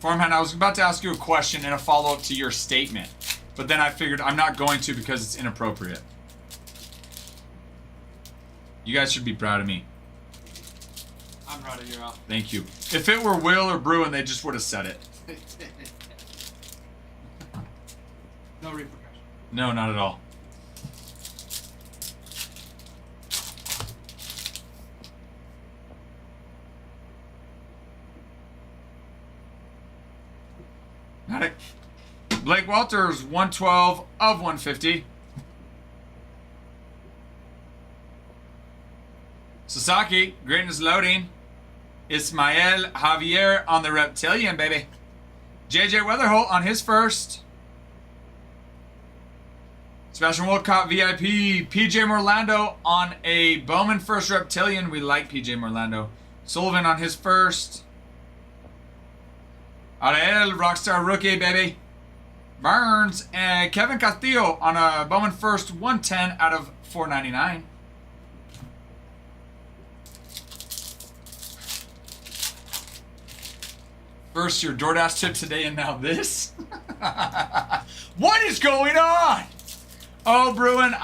Farmhand, I was about to ask you a question and a follow-up to your statement, but then I figured I'm not going to because it's inappropriate. You guys should be proud of me. I'm proud of you, Al. Thank you. If it were Will or Bruin, they just would have said it. No repercussions. No, not at all. Got it. Blake Walters, 112 of 150. Sasaki, greatness loading. Ismael Javier on the Reptilian, baby. JJ Weatherholt on his first. Sebastian Wolcott, VIP. PJ Morlando on a Bowman first Reptilian. We like PJ Morlando. Sullivan on his first. Ariel, Rockstar rookie, baby. Burns and Kevin Castillo on a Bowman first 110 out of 499. First your DoorDash tip today and now this? What is going on? Oh, Bruin,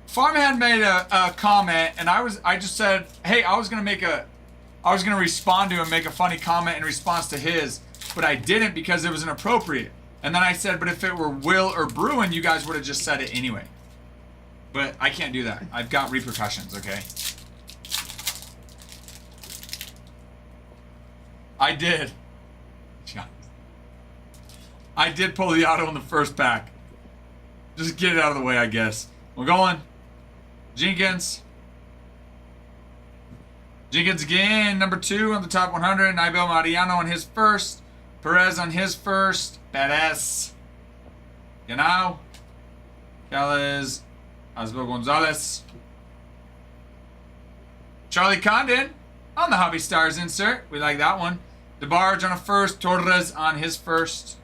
Farmhand made a comment and I just said, hey, I was gonna respond to him, make a funny comment in response to his, but I didn't because it was inappropriate. And then I said, but if it were Will or Bruin, you guys would have just said it anyway. But I can't do that. I've got repercussions, okay? I did. I did pull the auto in the first pack. Just get it out of the way, I guess. We're going. Jenkins. Jenkins again, number 2 on the top 100. Naibel Mariano on his first. Perez on his first. Perez. Ganao. Calles. Asbel Gonzalez. Charlie Condon on the Hobby Stars insert. We like that one. DeBarge on a first. Torres on his first.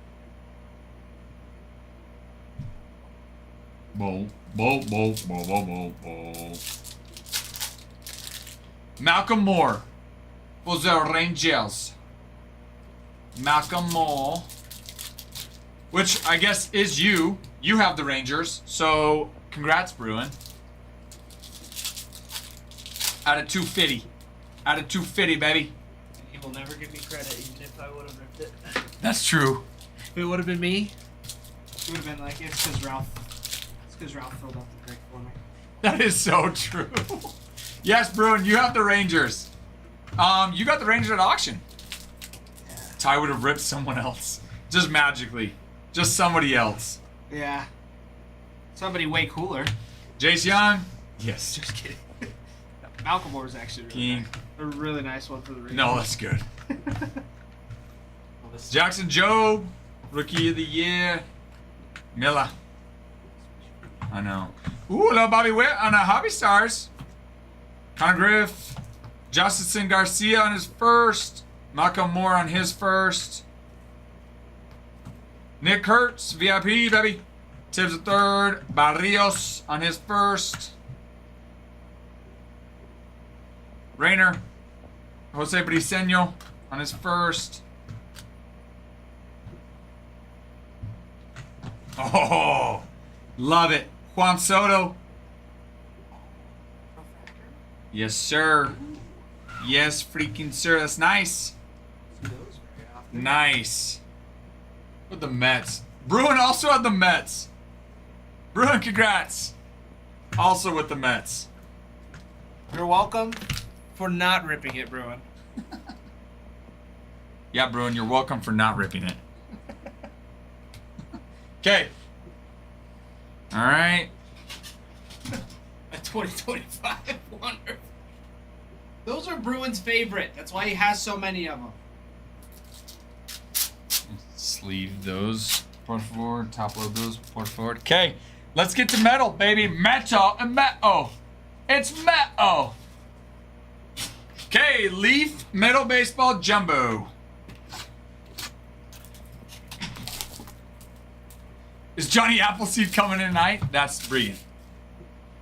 Bo. Malcolm Moore for the Rangers. Malcolm Moore. Which I guess is you. You have the Rangers. So congrats, Bruin. Out of 250. Out of 250, baby. And he will never give me credit, even if I would have ripped it. That's true. If it would have been me, it would have been like, it's because Ralph filled out the break for me. That is so true. Yes, Bruin, you have the Rangers. You got the Rangers at auction. Yeah. Ty would have ripped someone else. Just magically. Just somebody else. Yeah. Somebody way cooler. Jace Young. Yes. Just kidding. Malcolm Moore is actually really King. nice. A really nice one for the Rangers. No, that's good. Jackson Jobe. Rookie of the Year. Miller. I know. Ooh, little Bobby Witt on a Hobby Stars. Connor Griff. Justin Garcia on his first. Malcolm Moore on his first. Nick Kurtz, VIP, baby. Tibbs a third. Barrios on his first. Rayner. Jose Briseño on his first. Oh, love it. Juan Soto. Yes, sir. Yes, freaking sir. That's nice. Nice. With the Mets. Bruin also had the Mets. Bruin, congrats. Also with the Mets. You're welcome for not ripping it, Bruin. Yeah, Bruin, you're welcome for not ripping it. Okay. All right. A 2025 Wonder. Those are Bruin's favorite. That's why he has so many of them. Sleeve those. Por favor. Top load those. Por favor. Okay. Let's get to metal, baby. Metal and metal. It's metal. Okay. Leaf Metal Baseball Jumbo. Is Johnny Appleseed coming in tonight? That's Bregan.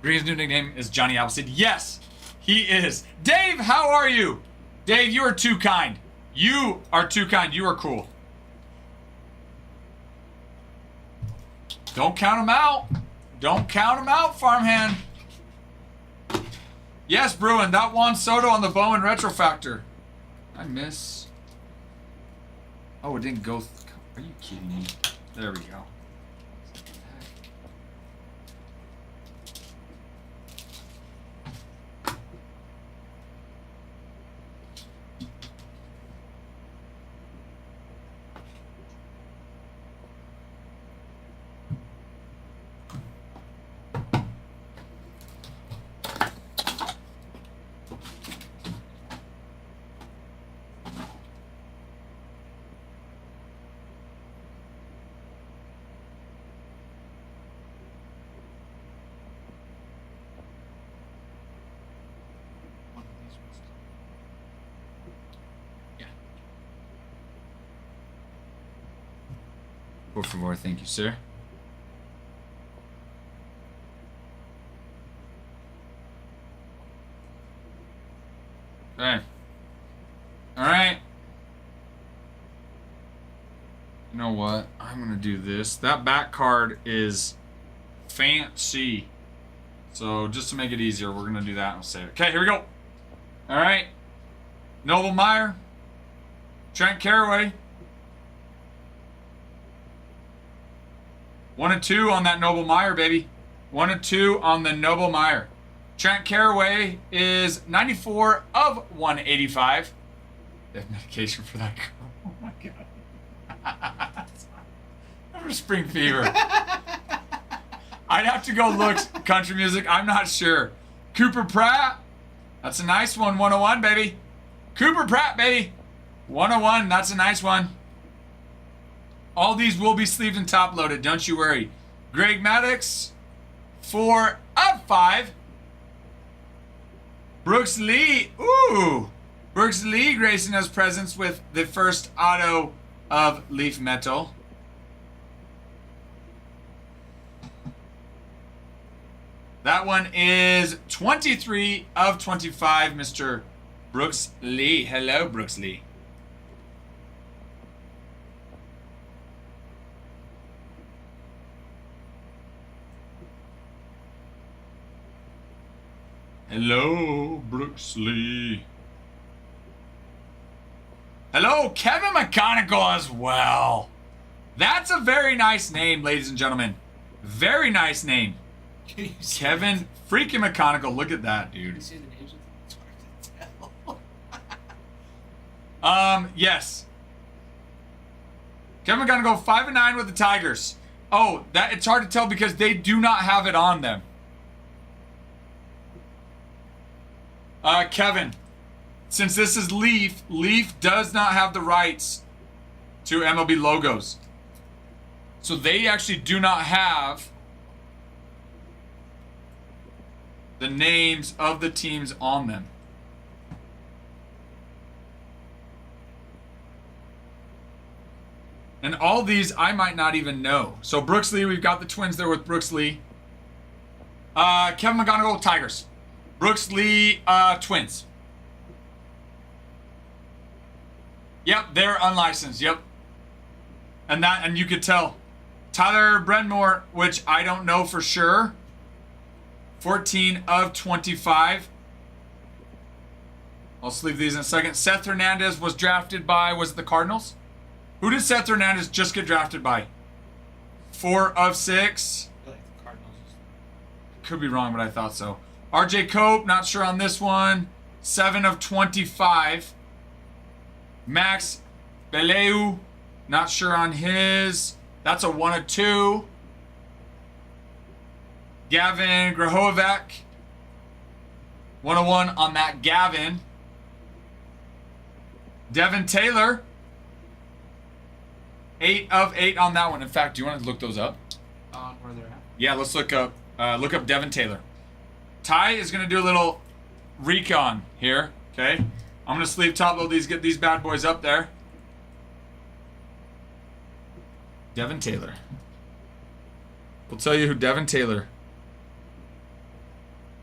Bregan's new nickname is Johnny Appleseed. Yes, he is. Dave, how are you? Dave, you are too kind. You are too kind. You are cool. Don't count him out. Don't count him out, farmhand. Yes, Bruin, that Juan Soto on the Bowman Retro Factor. I miss. Oh, it didn't go. Are you kidding me? There we go. Por favor, thank you, sir. Okay. Alright. You know what? I'm gonna do this. That back card is fancy. So just to make it easier, we're gonna do that and we'll save it. Okay, here we go. Alright. Noble Meyer. Trent Carraway. 1 and 2 on that Noble Meyer, baby. 1 and 2 on the Noble Meyer. Trent Carraway is 94 of 185. They have medication for that girl. Oh my god. For spring fever. I'd have to go look country music. I'm not sure. Cooper Pratt. That's a nice one. 101, baby. Cooper Pratt, baby. 101. That's a nice one. All these will be sleeved and top loaded. Don't you worry. Greg Maddox. 4 of 5. Brooks Lee. Ooh. Brooks Lee gracing us presence with the first auto of Leaf Metal. That one is 23 of 25, Mr. Brooks Lee. Hello, Brooks Lee. Hello, Brooks Lee. Hello, Kevin McConigal as well. That's a very nice name, ladies and gentlemen. Very nice name. Kevin freaking McConigal. Look at that, dude. You see the names of them? It's hard to tell. Yes. Kevin McConigal 5 and 9 with the Tigers. Oh, that it's hard to tell because they do not have it on them. Kevin, since this is Leaf, Leaf does not have the rights to MLB logos. So they actually do not have the names of the teams on them. And all these I might not even know. So Brooks Lee, we've got the Twins there with Brooks Lee. Kevin McGonigal, Tigers. Brooks Lee, Twins. Yep, they're unlicensed. Yep. And you could tell. Tyler Brenmore, which I don't know for sure. 14 of 25. I'll sleeve these in a second. Seth Hernandez was drafted by, was it the Cardinals? Who did Seth Hernandez just get drafted by? 4 of 6. I feel like the Cardinals. Could be wrong, but I thought so. RJ Cope, not sure on this one. 7 of 25. Max Beleu, not sure on his. That's a 1 of 2. Gavin Grahovac, 1 of 1 on that Gavin. Devin Taylor, 8 of 8 on that one. In fact, do you want to look those up? Where they're at. Yeah, let's look up Devin Taylor. Ty is gonna do a little recon here. Okay, I'm gonna sleeve top load these, get these bad boys up there. Devin Taylor. We'll tell you who Devin Taylor.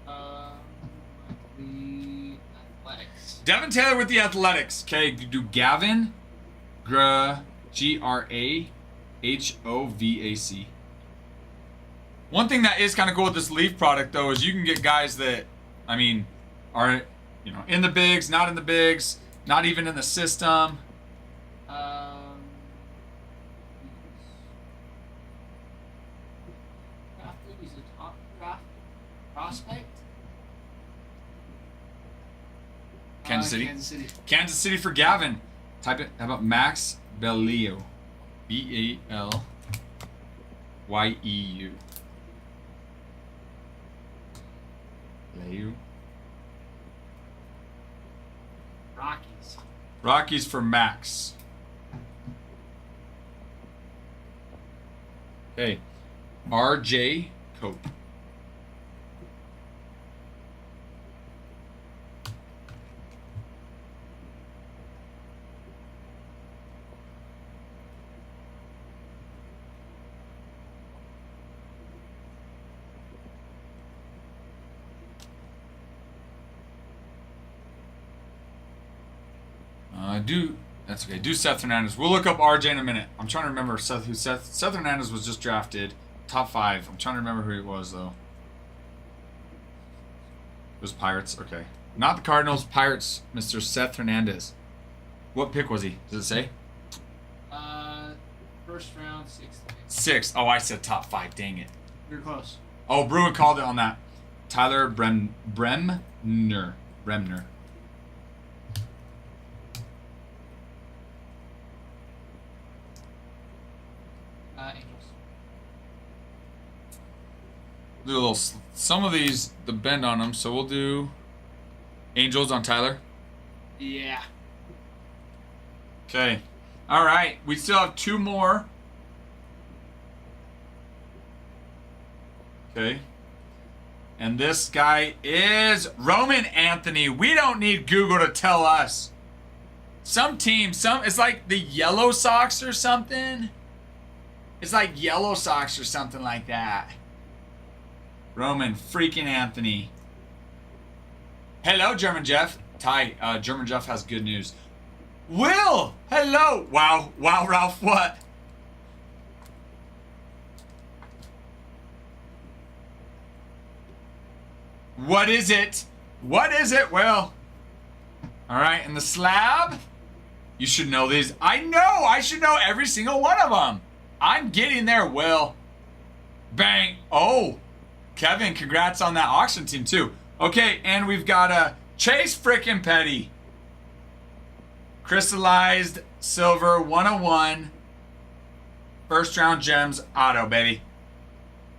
The Athletics. Devin Taylor with the Athletics. Okay, do Gavin Grahovac. One thing that is kind of cool with this Leaf product, though, is you can get guys that, I mean, are, you know, in the bigs, not in the bigs, not even in the system. He's a top draft prospect. Kansas City. Kansas City. Kansas City for Gavin. Type it. How about Max Beleu? Belyu. Beleu. Rockies. Rockies for Max. Okay. RJ Cope. That's okay. Do Seth Hernandez. We'll look up RJ in a minute. I'm trying to remember Seth Hernandez was just drafted. Top 5. I'm trying to remember who it was, though. It was Pirates. Okay. Not the Cardinals. Pirates. Mr. Seth Hernandez. What pick was he? Does it say? First round, 6th pick. 6. Oh, I said top 5. Dang it. You're close. Oh, Bruin called it on that. Tyler Bremner. Angels. Do a little. Some of these, the bend on them, so we'll do Angels on Tyler. Yeah. Okay. All right. We still have 2 more. Okay. And this guy is Roman Anthony. We don't need Google to tell us. Some team, it's like the Yellow Sox or something. It's like Yellow Sox or something like that. Roman freaking Anthony. Hello, German Jeff. Ty, German Jeff has good news. Will! Hello! Wow, Ralph, what? What is it? What is it, Will? Alright, and the slab? You should know these. I know! I should know every single one of them. I'm getting there, Will. Bang. Oh. Kevin, congrats on that auction team, too. Okay, and we've got Chase frickin' Petty. Crystallized silver 101. First round gems auto, baby.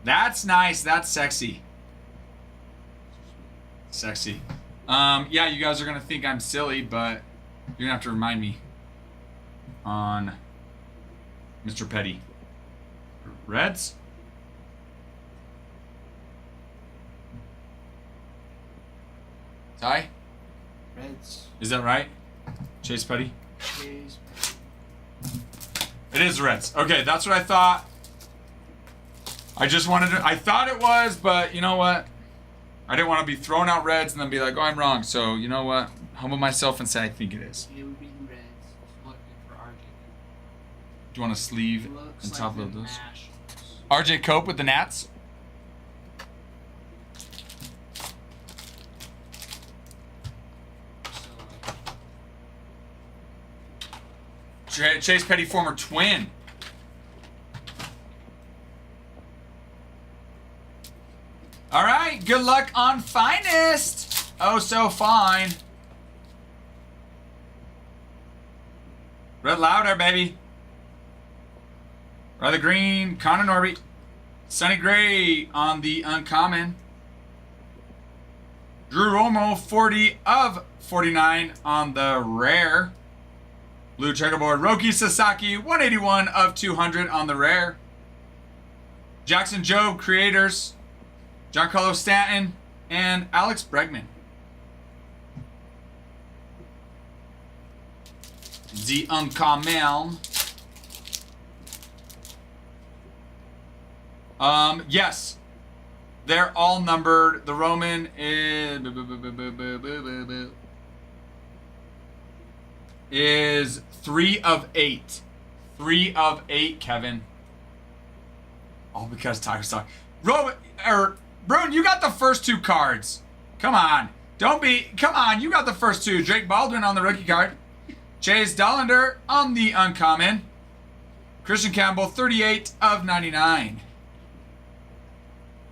That's nice. That's sexy. Sexy. Yeah, you guys are going to think I'm silly, but you're going to have to remind me on Mr. Petty. Reds? Ty? Reds. Is that right? Chase Petty? Chase Petty. It is Reds. Okay, that's what I thought. I just wanted to... I thought it was, but you know what? I didn't want to be throwing out Reds and then be like, oh, I'm wrong. So, you know what? Humble myself and say I think it is. It would be the Reds. Looking for RJ. Do you want to sleeve Looks and like top the load those? Nationals. RJ Cope with the Nats. Chase Petty, former Twin. All right, good luck on Finest. Oh, so fine. Red Louder, baby. Rather Green, Connor Norby. Sonny Gray on the uncommon. Drew Romo, 40 of 49 on the rare. Blue checkerboard. Roki Sasaki, 181 of 200 on the rare. Jackson Jobe, creators. Giancarlo Stanton and Alex Bregman. The uncommon. Yes. They're all numbered. The Roman is 3 of 8. 3 of 8, Kevin. All because Tiger's talk. Bruin, you got the first 2 cards. Come on. Come on, you got the first 2. Drake Baldwin on the rookie card. Chase Dollander on the uncommon. Christian Campbell, 38 of 99.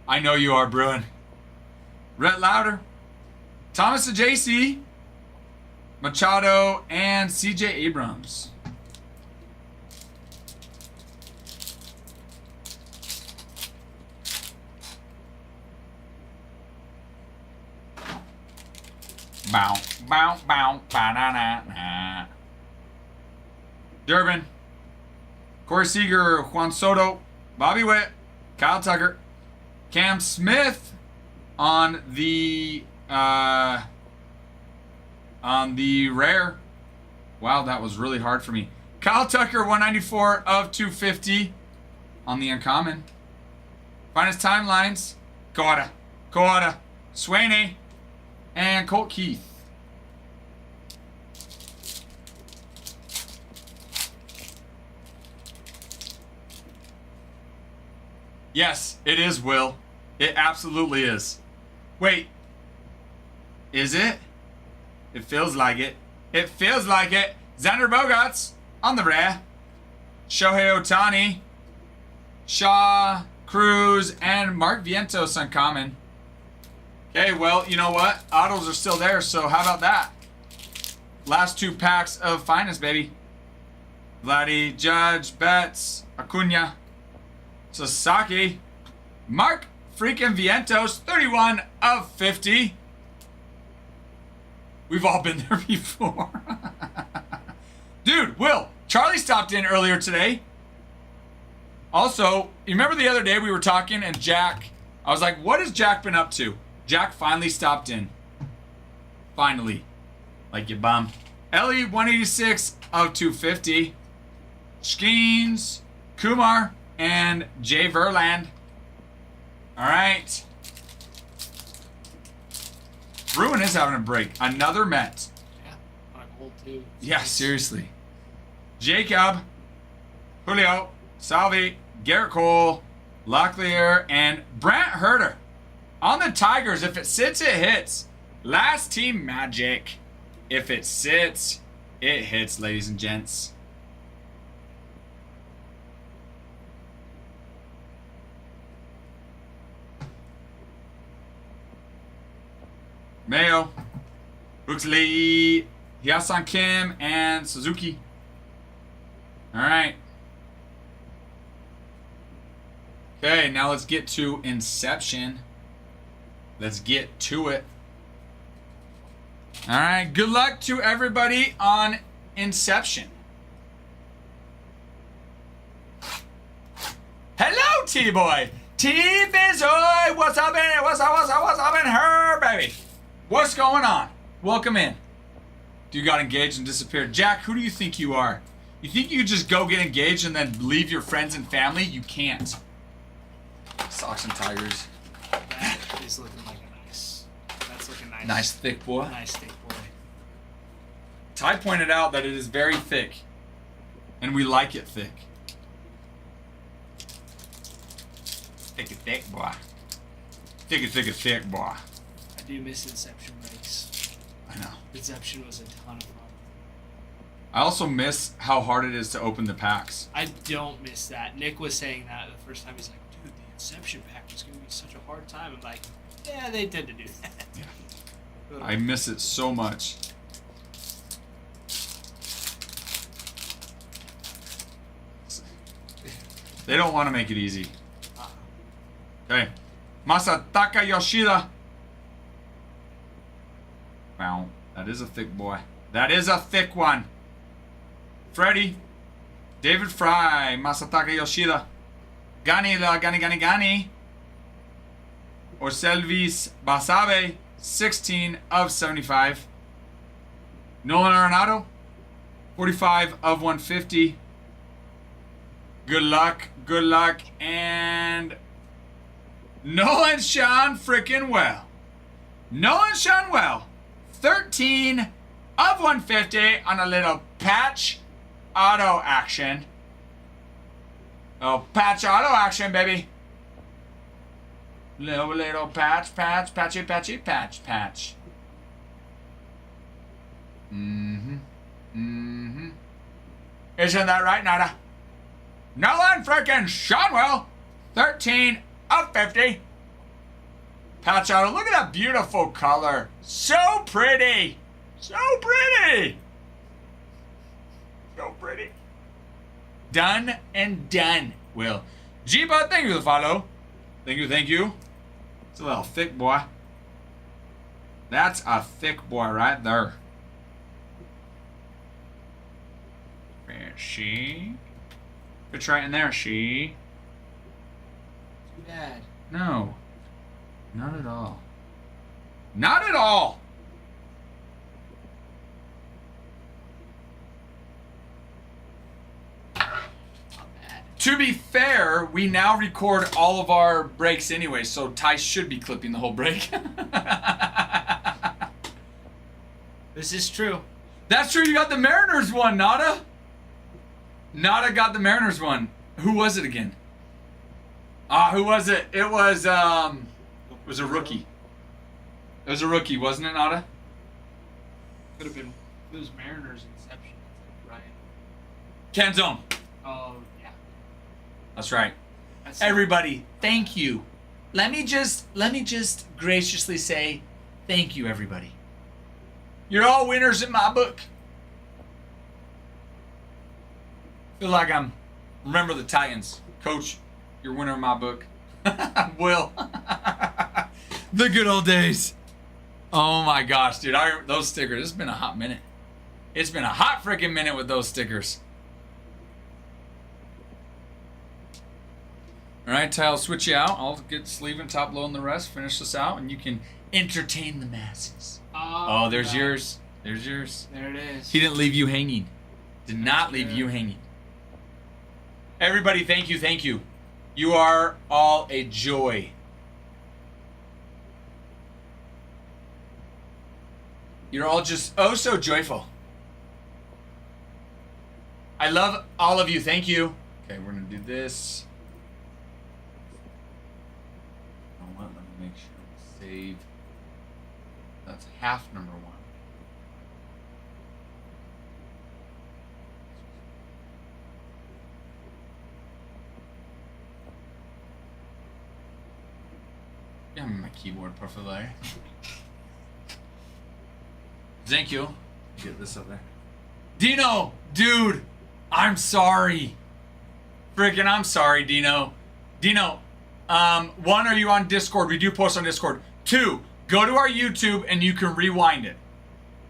I know you are, Bruin. Rhett Louder. Thomas JC. Machado and CJ Abrams. Bow, bow, bow, ba-na-na-na. Durbin. Corey Seager, Juan Soto, Bobby Witt, Kyle Tucker, Cam Smith on the rare. Wow, that was really hard for me. Kyle Tucker, 194 of 250 on the uncommon. Finest timelines. Kawada, Swaney, and Colt Keith. Yes, it is, Will. It absolutely is. Wait. Is it? It feels like it. It feels like it. Xander Bogaerts on the rare. Shohei Ohtani. Shaw, Cruz, and Mark Vientos uncommon. Okay, well, you know what? Autos are still there, so how about that? Last 2 packs of finest, baby. Vladdy, Judge, Betts, Acuna, Sasaki, Mark freaking Vientos, 31 of 50. We've all been there before. Dude, Will, Charlie stopped in earlier today. Also, you remember the other day we were talking and Jack, I was like, what has Jack been up to? Jack finally stopped in. Finally. Like you bum. Ellie, 186 of 250. Skeens, Kumar, and Jay Verland. All right. Bruin is having a break. Another Met. Yeah, on a gold too. Yeah, seriously. Jacob, Julio, Salvi, Garrett Cole, Locklear, and Brant Herter. On the Tigers, if it sits, it hits. Last team magic. If it sits, it hits, ladies and gents. Mayo, Huxley, Hyasun Kim, and Suzuki. All right. Okay, now let's get to Inception. Let's get to it. All right, good luck to everybody on Inception. Hello, T-Boy. T-Bizoy, what's up in it? What's up in her, baby? What's going on? Welcome in. You got engaged and disappeared. Jack, who do you think you are? You think you just go get engaged and then leave your friends and family? You can't. Sox and Tigers. That is looking like a nice. That's looking nice. Nice thick boy. Nice thick boy. Ty pointed out that it is very thick. And we like it thick. Thick boy. Thick boy. I do miss Inception breaks. I know. Inception was a ton of fun. I also miss how hard it is to open the packs. I don't miss that. Nick was saying that the first time. He's like, dude, the Inception pack was going to be such a hard time. I'm like, yeah, they tend to do that. Yeah. I miss it so much. They don't want to make it easy. Okay. Masataka Yoshida. Wow, that is a thick boy. That is a thick one. Freddie. David Fry. Masataka Yoshida. Gani la Gani Gani Gani. Orselvis Basabe. 16 of 75. Nolan Arenado. 45 of 150. Good luck. Good luck. And Nolan Sean freaking well. Nolan Sean well. 13 of 150 on a little patch auto action. Oh, patch auto action, baby. Little patch, patchy, patch. Isn't that right, Nada? Nolan freaking Seanwell, 13 of 50. Patch auto. Look at that beautiful color. So pretty. So pretty. So pretty. Done and done, Will. G-Bud, thank you for the follow. Thank you. It's a little thick boy. That's a thick boy right there. She. It's right in there, she. Too bad. No. Not at all. Not at all! Not bad. To be fair, we now record all of our breaks anyway, so Ty should be clipping the whole break. This is true. That's true, you got the Mariners one, Nada. Nada got the Mariners one. Who was it again? Who was it? It was a rookie. It was a rookie, wasn't it, Nada? Could have been. It was Mariners Inception. Right. Canzone. Oh yeah. That's right. That's Everybody, thank you. Let me just graciously say thank you, everybody. You're all winners in my book. Feel like I'm remember the Titans. Coach, you're winner in my book. Will. The good old days. Oh my gosh, dude. Those stickers, it's been a hot minute. It's been a hot freaking minute with those stickers. Alright, Ty, I'll switch you out. I'll get sleeve and top load and the rest. Finish this out and you can entertain the masses. Oh, there's yours. There's yours. There it is. He didn't leave you hanging. Did not leave you hanging. Everybody, thank you. You are all a joy. You're all just oh so joyful. I love all of you. Thank you. Okay, we're going to do this. You know what? Let me make sure we save. That's half number 1. Yeah, I'm my keyboard profile there. Thank you. Get this up there. Dino, dude, I'm sorry. Freaking, I'm sorry, Dino. Dino, 1, are you on Discord? We do post on Discord. 2, go to our YouTube and you can rewind it.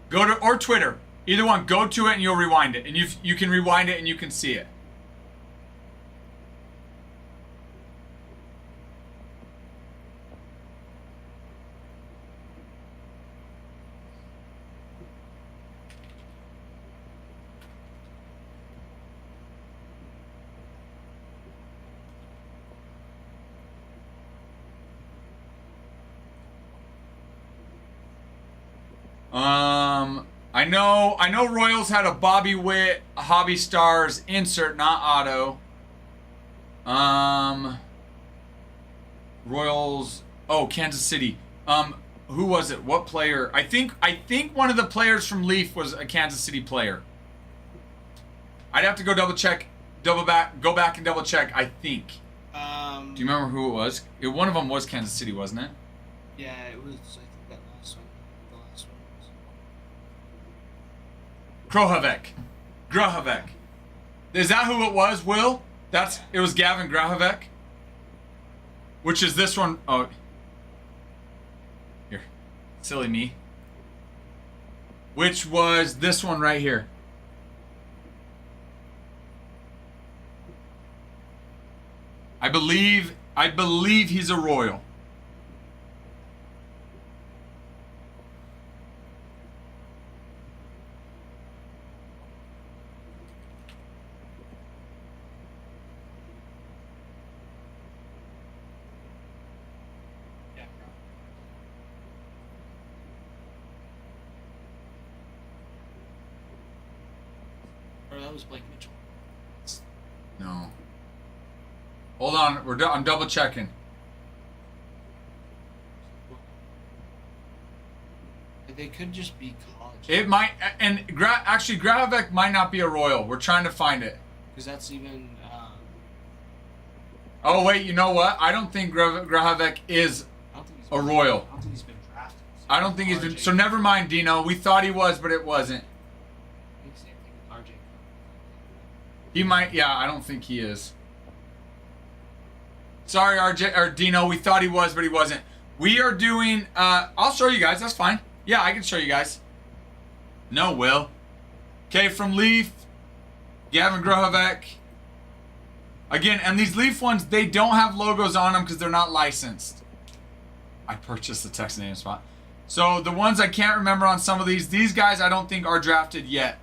Go to, or Twitter. Either one, go to it and you'll rewind it. And you can rewind it and you can see it. I know Royals had a Bobby Witt Hobby Stars insert, not auto. Royals, Kansas City. Who was it? What player? I think one of the players from Leaf was a Kansas City player. I'd have to go go back and double check, I think. Do you remember who it was? One of them was Kansas City, wasn't it? Yeah, it was, I think that last one. The last one was. Grohavec. Is that who it was, Will? It was Gavin Grahavec, which is this one. Oh, here, silly me. Which was this one right here. I believe he's a Royal. Or that was Blake Mitchell. No. Hold on, I'm double checking. They could just be college. It might, and actually Grahavec might not be a Royal. We're trying to find it. Because that's even. Oh wait, you know what? I don't think Grahavec is a Royal. I don't think he's been drafted. So I don't think he's been. So never mind, Dino. We thought he was, but it wasn't. I think same thing with RJ. He might. Yeah, I don't think he is. Sorry, RJ or Dino. We thought he was, but he wasn't. We are doing. I'll show you guys. That's fine. Yeah, I can show you guys. No, Will. Okay, from Leaf, Gavin Grahavec. Again, and these Leaf ones, they don't have logos on them because they're not licensed. I purchased the text name spot. So the ones I can't remember on some of these guys I don't think are drafted yet.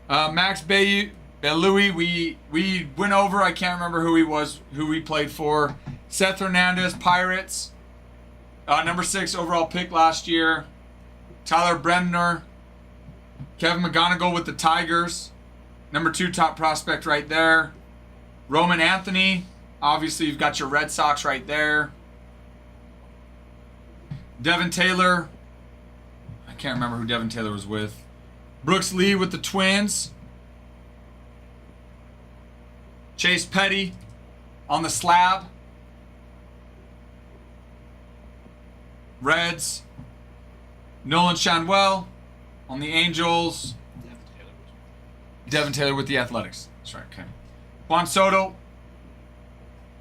Max Belui, we went over. I can't remember who he was, who he played for. Seth Hernandez, Pirates. Number 6 overall pick last year. Tyler Bremner. Kevin McGonigal with the Tigers. Number 2 top prospect right there. Roman Anthony. Obviously, you've got your Red Sox right there. Devin Taylor. I can't remember who Devin Taylor was with. Brooks Lee with the Twins. Chase Petty on the slab. Reds. Nolan Shanwell on the Angels. Devin Taylor with the Athletics. That's right, okay. Juan Soto.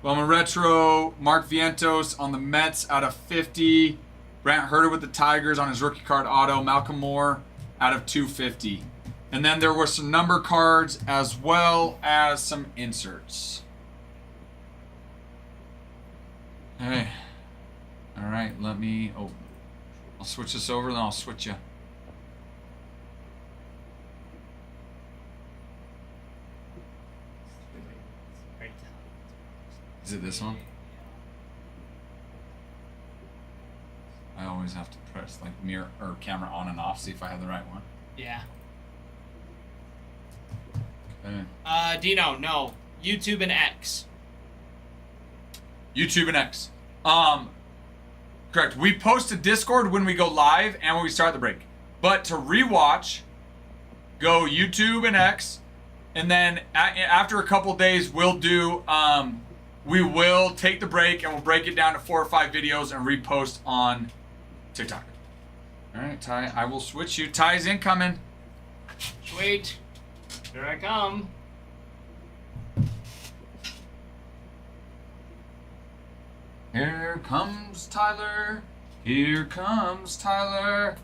Bowman Retro. Mark Vientos on the Mets out of 50. Brant Herter with the Tigers on his rookie card auto. Malcolm Moore out of 250. And then there were some number cards as well as some inserts. Okay. All right, let me... Oh, I'll switch this over, then I'll switch you. Is it this one? I always have to press like mirror or camera on and off, see if I have the right one. Yeah. Okay. Dino, no. YouTube and X. YouTube and X. Correct. We post to Discord when we go live and when we start the break. But to rewatch, go YouTube and X, and then after a couple days, we'll do. We will take the break and we'll break it down to 4 or 5 videos and repost on TikTok. All right, Ty. I will switch you. Ty's incoming. Sweet. Here I come. Here comes Tyler. Here comes Tyler.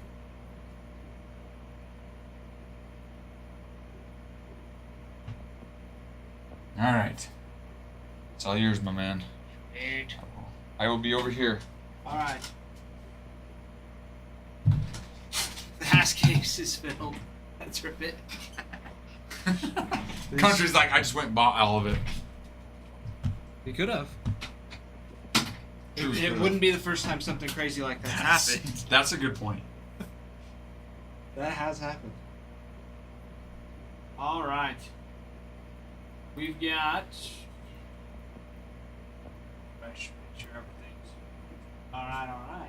All right. It's all yours, my man. Sweet. I will be over here. All right. The hash case is filled. Let's rip it. Country's like, I just went and bought all of it. You could have. It wouldn't be the first time something crazy like that happened. That's a good point. That has happened. All right. We've got. I should make sure everything's. All right.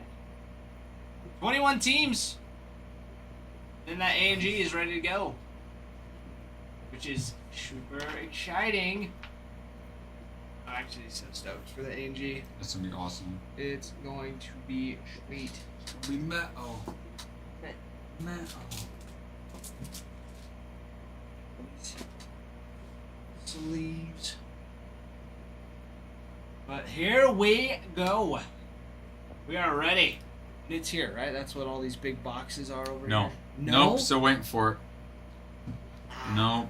21 teams. And that A&G is ready to go, which is super exciting. I'm actually so stoked for the A&G. That's gonna be awesome. It's going to be sweet. It's gonna be metal. Sleeves. But here we go. We are ready. And it's here, right? That's what all these big boxes are over No. here. Nope. Still waiting for it. No.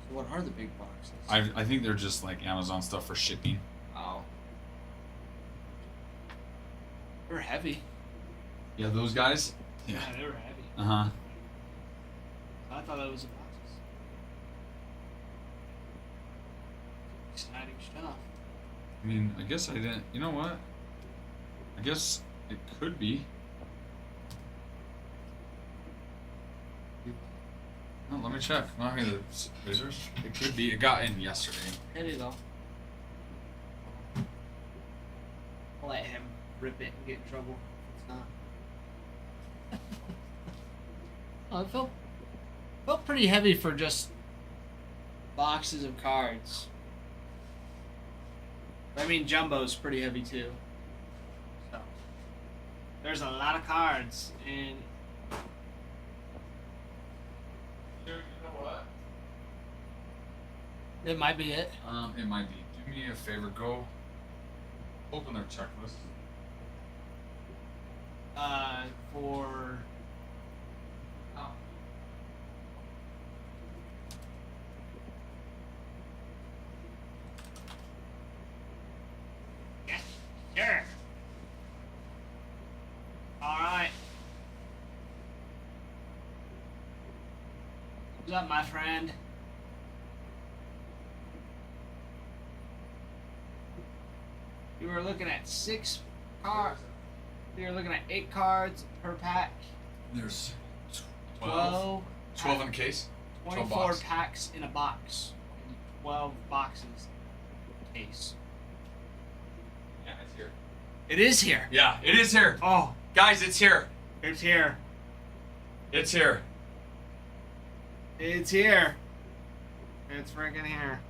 So what are the big boxes? I think they're just like Amazon stuff for shipping. Oh. They're heavy. Yeah, those guys. Yeah, they were heavy. Uh huh. I thought that was the boxes. Exciting stuff. I mean, I guess I didn't. You know what? I guess it could be. Oh, let me check. Not me the scissors. It could be. It got in yesterday. There you go. I'll let him rip it and get in trouble. It's not. Oh, it felt pretty heavy for just boxes of cards. I mean, Jumbo's pretty heavy too. So there's a lot of cards, and You know what? it might be it. It might be. Do me a favor. Go open their checklist. For Oh. yeah, sure. All right. What's up, my friend? You were looking at 6 cards. You were looking at 8 cards per pack. There's 12. 12 in a case. 12 24 box. packs in a box. 12 boxes in a case. Yeah, it's here. It is here. Yeah, it is here. Oh, Guys, it's here. it's here. It's here. It's here. It's freaking here.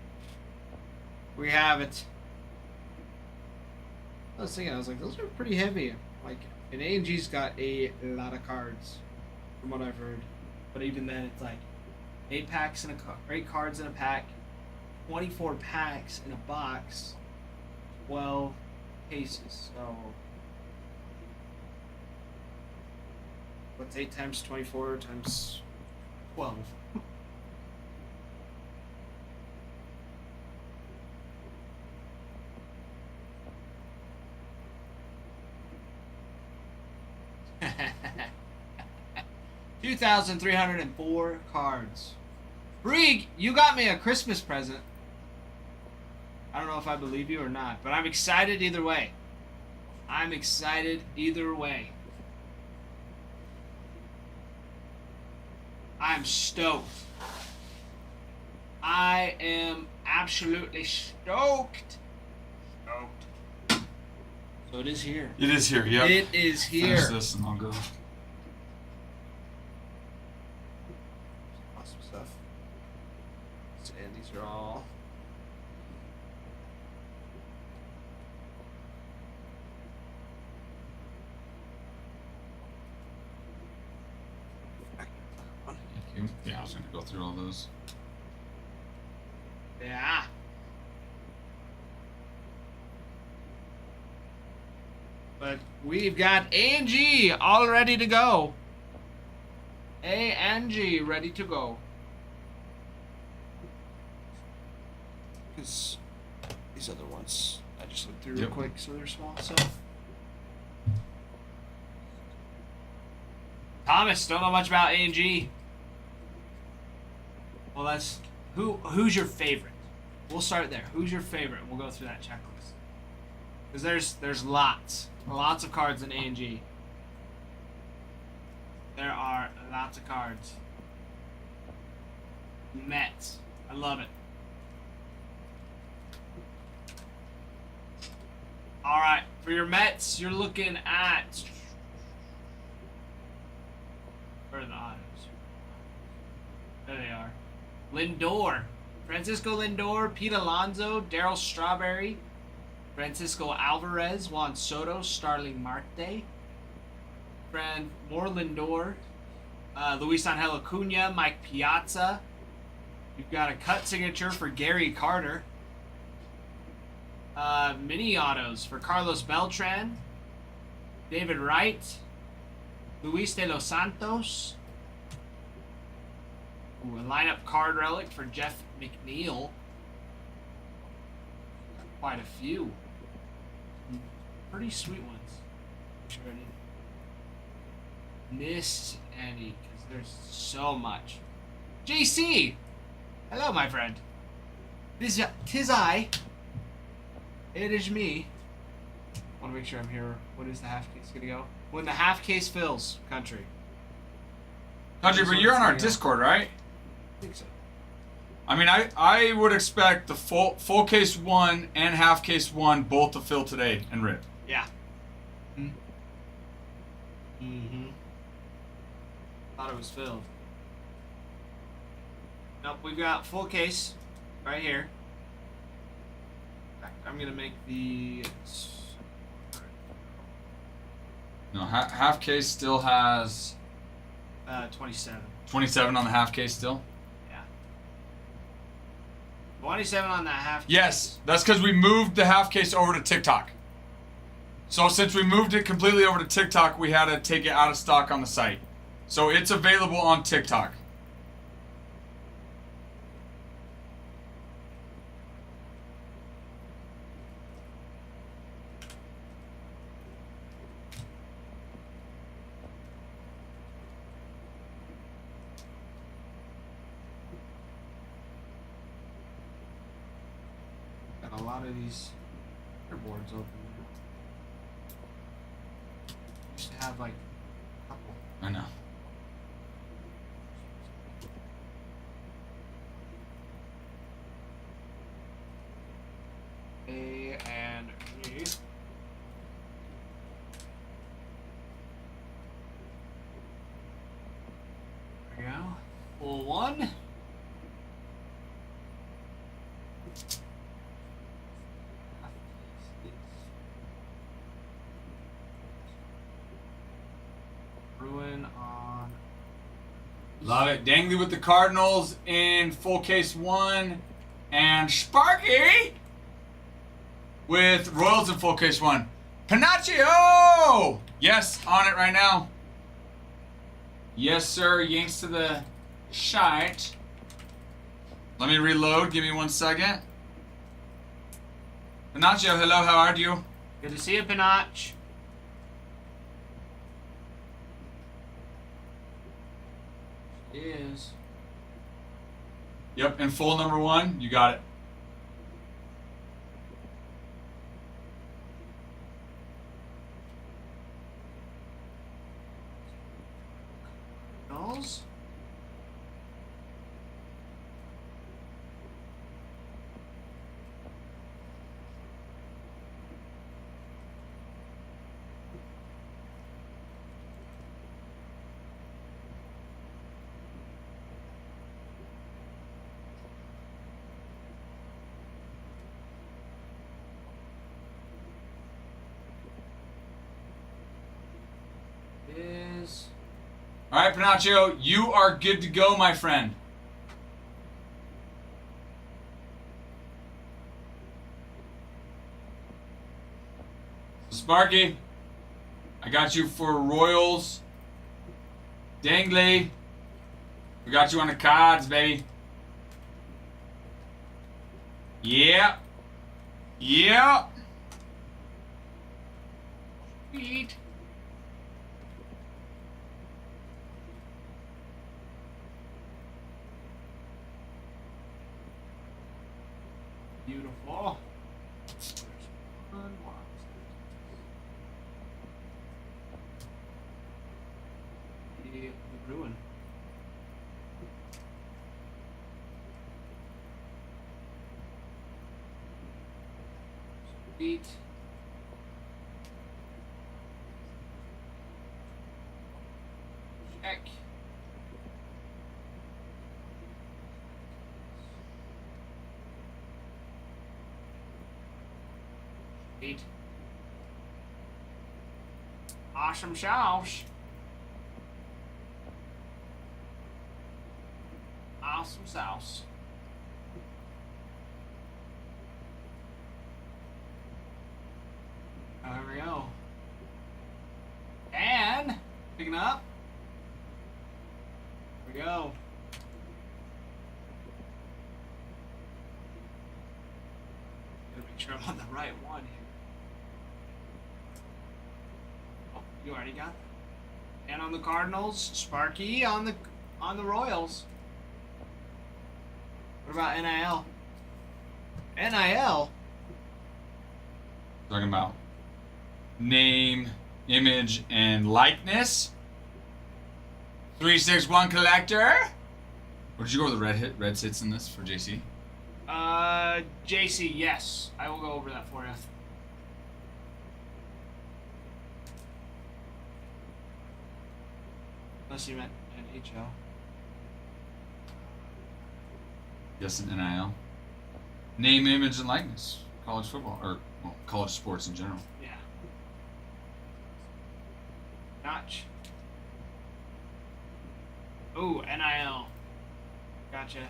We have it. I was thinking, I was like, those are pretty heavy. Like, and A&G's got a lot of cards, from what I've heard. But even then, it's like 8 packs in a 8 cards in a pack, 24 packs in a box, 12 cases. So what's 8 times 24 times 12? $2,304 cards. Brig, you got me a Christmas present. I don't know if I believe you or not, but I'm excited either way. I'm excited either way. I'm stoked. I am absolutely stoked. Stoked. So it is here. It is here. Yep. It is here. Finish this and I'll go. Awesome stuff. And these are all. Thank you. Yeah, I was gonna go through all those. Yeah. But we've got A&G all ready to go. A&G ready to go. Because these other ones, I just looked through real Yep. quick, so they're small. So Thomas, don't know much about A&G. Well, that's who's your favorite? We'll start there. Who's your favorite? We'll go through that checklist. Because there's lots of cards in A&G. There are lots of cards. Mets, I love it. All right, for your Mets, you're looking at. Where are the autos? There they are. Lindor, Francisco Lindor, Pete Alonso, Darryl Strawberry, Francisco Alvarez, Juan Soto, Starling Marte, more Lindor, Luis Angel Acuna, Mike Piazza. You've got a cut signature for Gary Carter. Mini autos for Carlos Beltran, David Wright, Luis de los Santos. Ooh, a lineup card relic for Jeff McNeil. Quite a few. Pretty sweet ones. Sure I didn't miss any because there's so much. JC! Hello, my friend. Tis I. It is me. I want to make sure I'm here. When is the half case gonna go? When the half case fills, country. Country, but you're on our Discord, right? I think so. I mean, I would expect the full case 1 and half case 1 both to fill today and rip. Yeah. Mm-hmm. Thought it was filled. Nope, we've got full case right here. I'm gonna make the. No, half case still has 27. 27 on the half case still. Yeah. 27 on that half. Yes, that's because we moved the half case over to TikTok. So since we moved it completely over to TikTok, we had to take it out of stock on the site. So it's available on TikTok. Got a lot of these boards open. Used to have like a couple. I know. A and B. There we go. Full one. Ruin on. Love it. Dangley with the Cardinals in full case 1. And Sparky with Royals in full case 1. Panaccio! Yes, on it right now. Yes, sir. Yanks to the shite. Let me reload. Give me 1 second. Panaccio, hello. How are you? Good to see you, Pinach. Is. Yep, in full number 1. You got it. Dolls. Is. All right, Panaccio, you are good to go, my friend. Sparky, I got you for Royals. Dangley, we got you on the cards, baby. Yeah. Yeah. Sweet. Beautiful. There's one more. The ruin. Sweet. Check. Sweet. Awesome sauce. Awesome sauce. There we go. And picking up. There we go. Gotta make sure I'm on the right one here. Oh, you already got that. And on the Cardinals, Sparky on the Royals. What about NIL? NIL? Talking about name, image, and likeness. 361 collector. Or did you go with the red hits in this for JC? JC, yes. I will go over that for you. Unless you meant NHL. Yes, an NIL. Name, image, and likeness. College football, or well, college sports in general. Yeah. Notch. Ooh, NIL. Gotcha.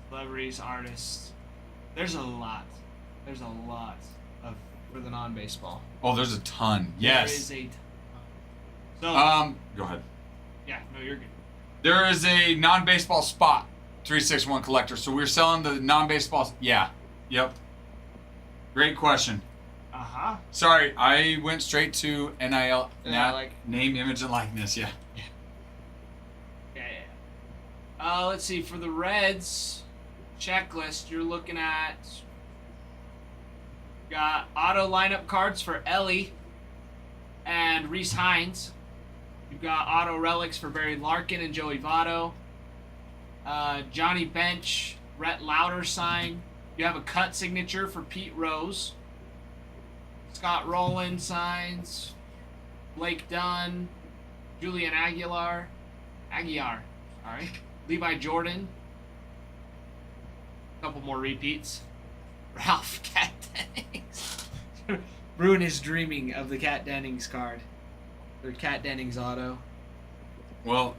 Celebrities, artists. There's a lot. There's a lot of for the non-baseball. Oh, there's a ton. Yes. There is a ton. So. Go ahead. Yeah. No, you're good. There is a non-baseball spot. 361 collector. So we're selling the non-baseball. Yeah. Yep. Great question. Uh-huh. Sorry, I went straight to NIL. Yeah, like name, image, and likeness. Yeah. Yeah. Let's see. For the Reds checklist, you're looking at. Got auto lineup cards for Ellie and Reese Hines. You've got auto relics for Barry Larkin and Joey Votto. Johnny Bench, Rhett Lauder sign. You have a cut signature for Pete Rose. Scott Rowland signs. Blake Dunn. Julian Aguilar. Sorry. Levi Jordan. A couple more repeats. Ralph Cat Dennings. Bruin is dreaming of the Cat Dennings card. Or Cat Dennings auto. Well,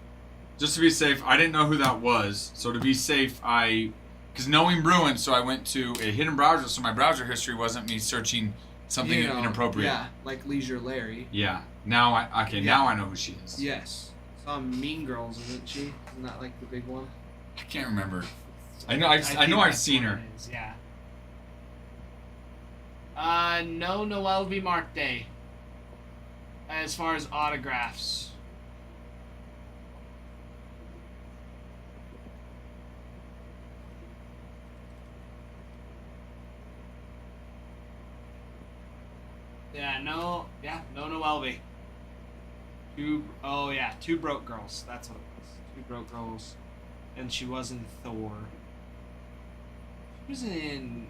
just to be safe, I didn't know who that was. So to be safe, because knowing Bruin, so I went to a hidden browser, so my browser history wasn't me searching something inappropriate. Yeah, like Leisure Larry. Yeah. Now I know who she is. Yes. Saw Mean Girls, isn't she? Isn't that like the big one? I can't remember. I know I've seen her. Yeah. No Noel V. Mark Day. As far as autographs. No Noel V. Two broke girls. That's what it was. Two broke girls. And she was in Thor. She was in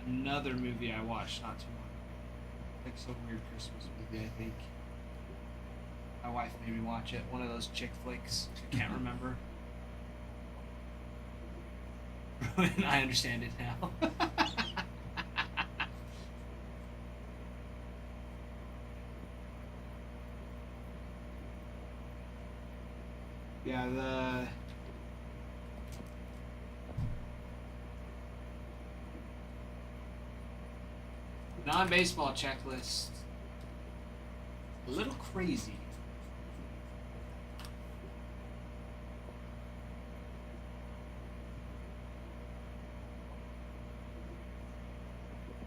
another movie I watched not too long ago. Like some weird Christmas movie, I think. My wife made me watch it. One of those chick flicks. I can't remember. I understand it now. Yeah, the non-baseball checklist. A little crazy.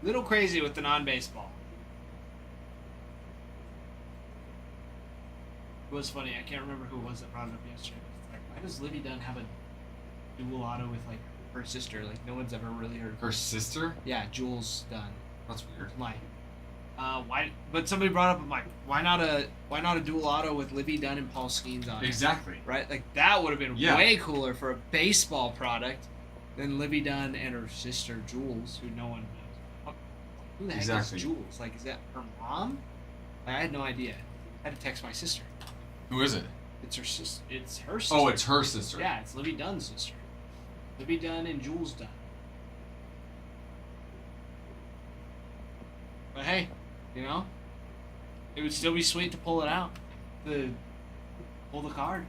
Little crazy with the non-baseball. It was funny. I can't remember who it was that brought it up yesterday. It's like, why does Livy Dunn have a dual auto with like her sister? Like no one's ever really heard of Her sister? Yeah, Jules Dunn. That's weird. Like, why? But somebody brought up, I'm like, why not a dual auto with Livy Dunn and Paul Skeens on it? Exactly. Right? Like that would have been way cooler for a baseball product than Livy Dunn and her sister Jules, who no one knows. Who the heck is Jules? Like, is that her mom? Like, I had no idea. I had to text my sister. Who is it? It's her sister. It's her sister. Oh, it's her sister. Yeah, it's Livy Dunn's sister. Livy Dunn and Jules Dunn. But hey, you know, it would still be sweet to pull it out. To pull the card.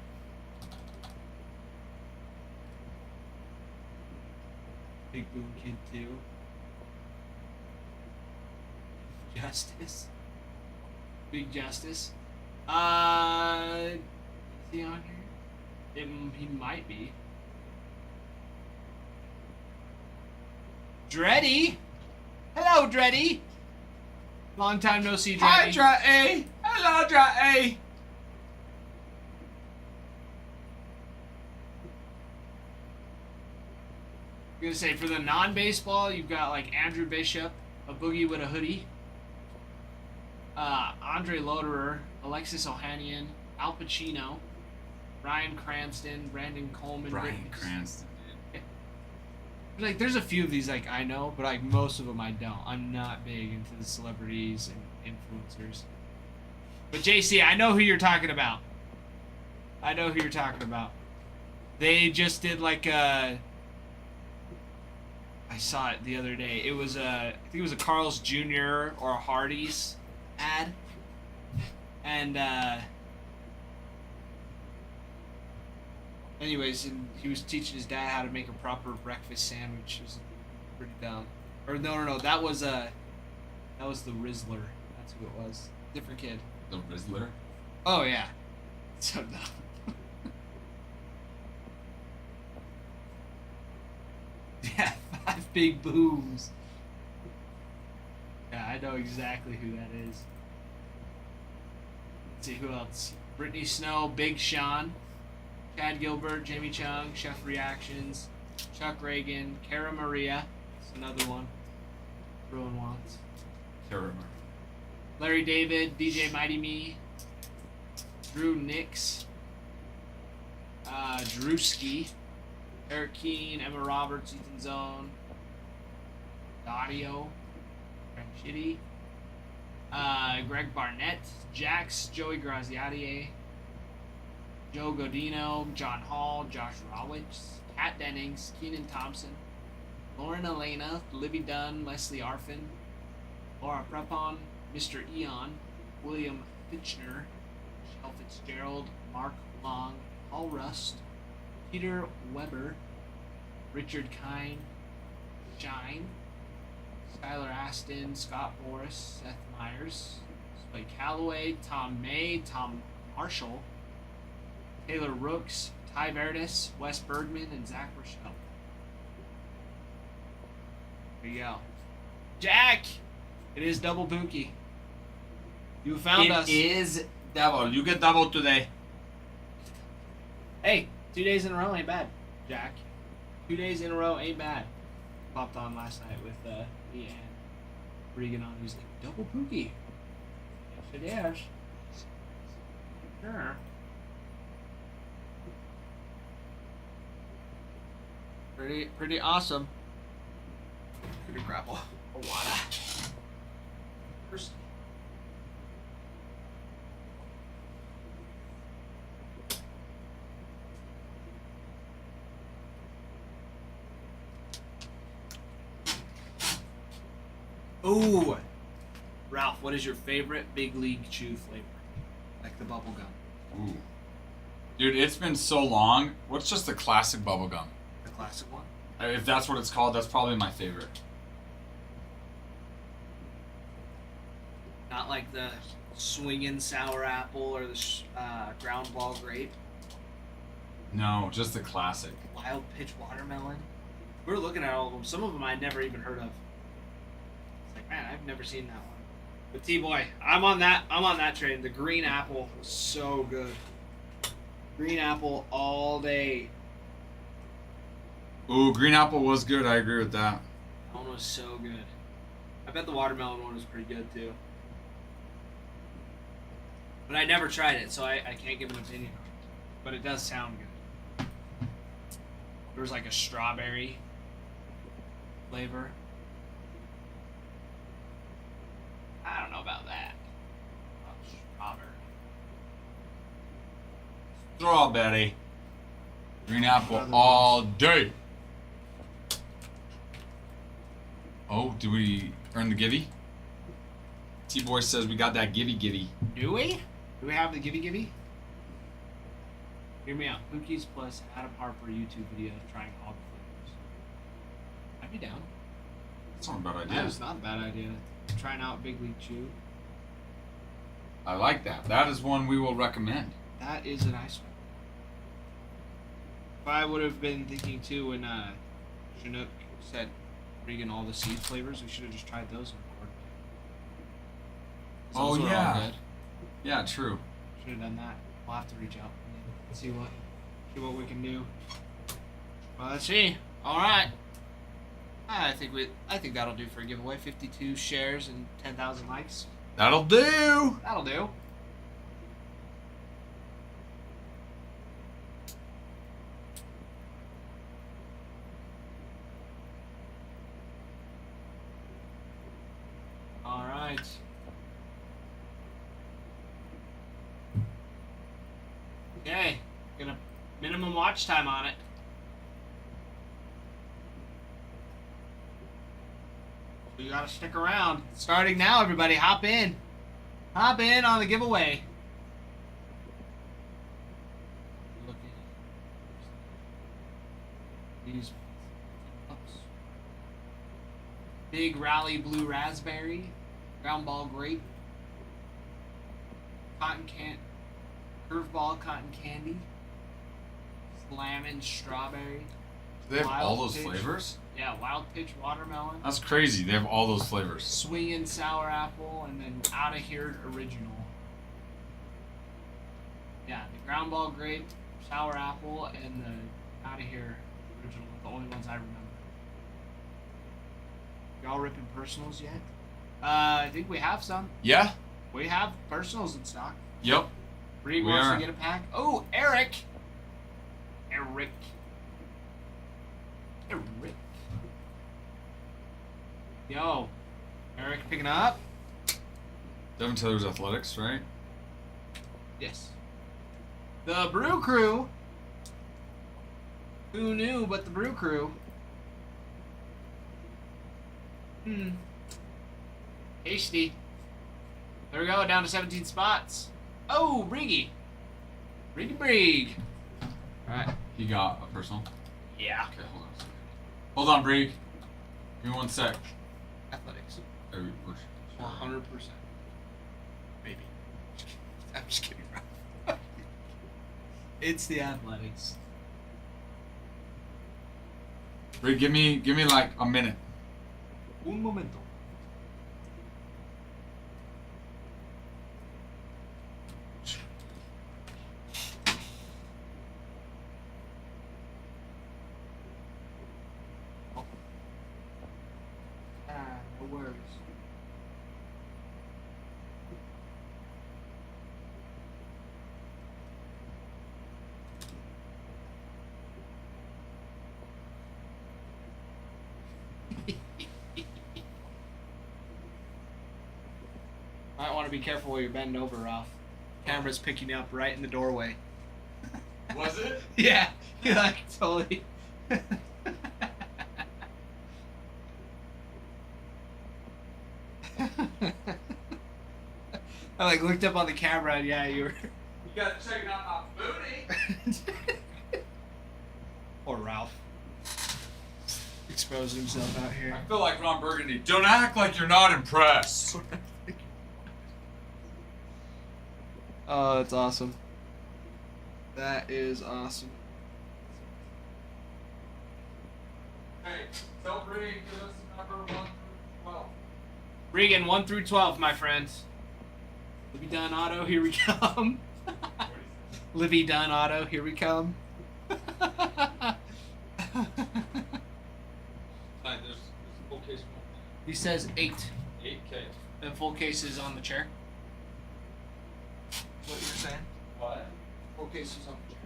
Big Boom Kid 2. Justice. Big Justice. Is he on here? He might be. Dreddy! Hello, Dreddy! Long time no see, Dreddy. Hi, Dreddy. Hello, Dreddy. I'm gonna say for the non-baseball, you've got like Andrew Bishop, a boogie with a hoodie, Andre Loderer, Alexis Ohanian, Al Pacino, Bryan Cranston, Brandon Coleman. Bryan Cranston, dude. Like, there's a few of these like I know, but like most of them I don't. I'm not big into the celebrities and influencers. But JC, I know who you're talking about. I know who you're talking about. They just did like a. I saw it the other day. It was I think it was a Carl's Jr. or a Hardee's ad, and anyways, and he was teaching his dad how to make a proper breakfast sandwich. It was pretty dumb. Or no, that was the Rizzler. That's who it was. Different kid. The Rizzler? Oh yeah. So dumb. Yeah, 5 big booms. Yeah, I know exactly who that is. Let's see who else. Brittany Snow, Big Sean, Chad Gilbert, Jamie Chung, Chef Reactions, Chuck Reagan, Cara Maria. That's another one. Everyone wants. Cara Larry David, DJ Mighty Me, Drew Nix, Drewski, Eric Keane, Emma Roberts, Ethan Zone, Daudio, Frank Shitty, Greg Barnett, Jax, Joey Graziadier, Joe Godino, John Hall, Josh Rawitz, Kat Dennings, Keenan Thompson, Lauren Elena, Libby Dunn, Leslie Arfin, Laura Prepon, Mr. Eon, William Fitchner, Michelle Fitzgerald, Mark Long, Paul Rust, Peter Weber, Richard Kine, Shine, Skylar Aston, Scott Morris, Seth Myers, Spike Calloway, Tom May, Tom Marshall, Taylor Rooks, Ty Verdes, Wes Bergman, and Zach Rochelle. There you go. Jack! It is double Pookie. You found us. It is double. You get double today. Hey, 2 days in a row ain't bad, Jack. 2 days in a row ain't bad. Popped on last night with me and Regan on. He's like, double Pookie. Yes, it is. Sure. Pretty awesome. Pretty grapple. A water. First. Ooh, Ralph, what is your favorite Big League Chew flavor? Like the bubble gum. Ooh. Dude, it's been so long. What's just the classic bubblegum? The classic one? If that's what it's called, that's probably my favorite. Not like the swinging sour apple or the ground ball grape. No, just the classic. Wild pitch watermelon. We were looking at all of them. Some of them I'd never even heard of. It's like, man, I've never seen that one. But T-Boy, I'm on that train. The green apple was so good. Green apple all day. Ooh, green apple was good. I agree with that. That one was so good. I bet the watermelon one was pretty good too. But I never tried it, so I can't give an opinion on it. But it does sound good. There was like a strawberry flavor. I don't know about that. Strawberry. Strawberry. Green apple all day. Oh, do we earn the givey? T-Boy says we got that givey. Do we? Do we have the givey? Hear me out. Cookies plus Adam Harper YouTube video trying all the flavors. I'd be down. That's not a bad idea. That is not a bad idea. trying out Big League Chew. I like that. That is one we will recommend. That is a nice one. If I would have been thinking too when Chinook said bringing all the seed flavors, we should have just tried those and recorded. Oh, Those were all yeah. good. Yeah, true. Should have done that. We'll have to reach out and see what we can do. Well, let's see. All right. I think that'll do for a giveaway. 52 shares and 10,000 likes. That'll do. That'll do. All right. Okay. Gonna minimum watch time on it. So you gotta stick around. Starting now, everybody. Hop in. Hop in on the giveaway. These Big Rally Blue Raspberry, Ground Ball Grape, Curveball Cotton Candy, Slammin' Strawberry. They have all Wild those Pitch. flavors? Yeah, Wild Pitch Watermelon, That's crazy. They have all those flavors. Swingin' Sour Apple, and then Outta Here Original. Yeah, the Ground Ball Grape, Sour Apple, and the Outta Here Original are the only ones I remember. Y'all ripping personals yet? I think we have some. Yeah? We have personals in stock. Yep. Reed We wants are. to get a pack. Oh, Eric. Eric. Yo. Eric picking up? Devin Taylor's Athletics, right? Yes. The Brew Crew. Who knew but the Brew Crew? Hasty. There we go, down to 17 spots. Oh, Briggy. Brig. Alright. He got a personal. Yeah. Okay, hold on a second. Hold on, Brig. Give me one sec. Athletics. Are we- we're- 100%. Maybe. I'm just kidding, bro. It's the Athletics. Brig, give me like a minute. Un momento. No worries. Might want to be careful while you're bending over, Ralph. Camera's picking you up right in the doorway. Was it? Yeah, you like totally. I like looked up on the camera and yeah, you were. You gotta check out my booty. Or Ralph. Exposing himself out here. I feel like Ron Burgundy. Don't act like you're not impressed. Oh, that's awesome. That is awesome. Hey, tell Brig, give us the number 1 through 12. Regan, 1 through 12, my friends. Livy Dunn Auto, here we come. Livy Dunn Auto, here we come. There's a full case. He says 8. 8K. And full case is on the chair. What you're saying? What? Full case is on the chair.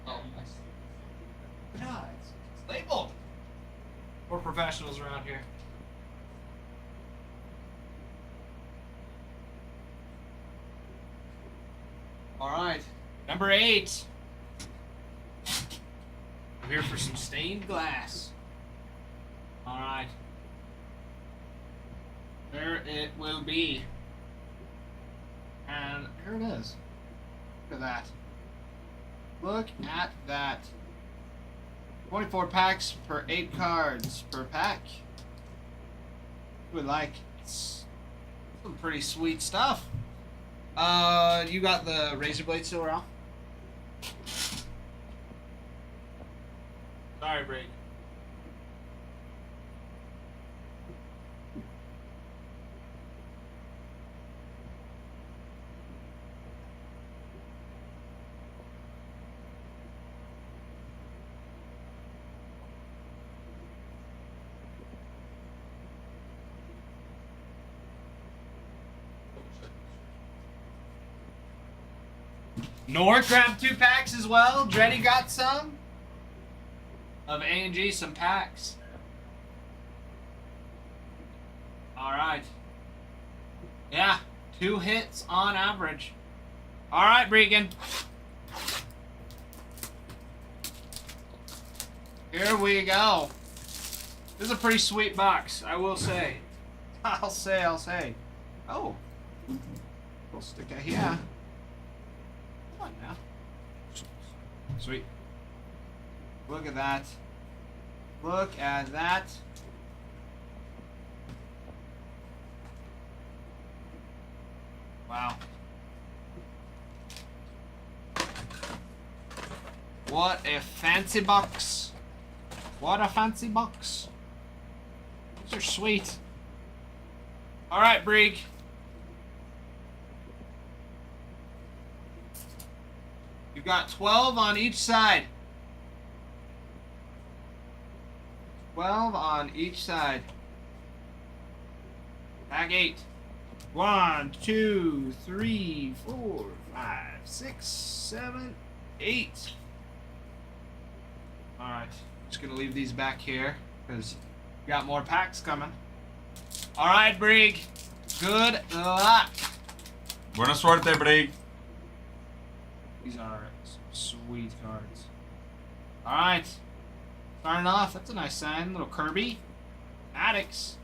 Oh, I see. No, it's labeled. We're professionals around here. All right, number 8. We're here for some stained glass. All right. There it will be. And here it is. Look at that. Look at that. 24 packs per 8 cards per pack. Would like Some pretty sweet stuff. You got the razor blade still around? Sorry, Brig. Nor grabbed 2 packs as well. Dreddy got some. Of A&G, some packs. Alright. Yeah, 2 hits on average. Alright, Bregan. Here we go. This is a pretty sweet box, I will say. I'll say. Oh. Little sticker here. Come on now. Sweet. Look at that. Look at that. Wow. What a fancy box. What a fancy box. These are sweet. Alright, Brig. You've got 12 on each side. 12 on each side. Pack 8. 1, 2, 3, 4, 5, 6, 7, 8. Alright. Just gonna leave these back here because we got more packs coming. Alright, Brig. Good luck. Buena suerte, Brig. These are some sweet cards. Alright. Starting off, that's a nice sign. Little Kirby. Maddox.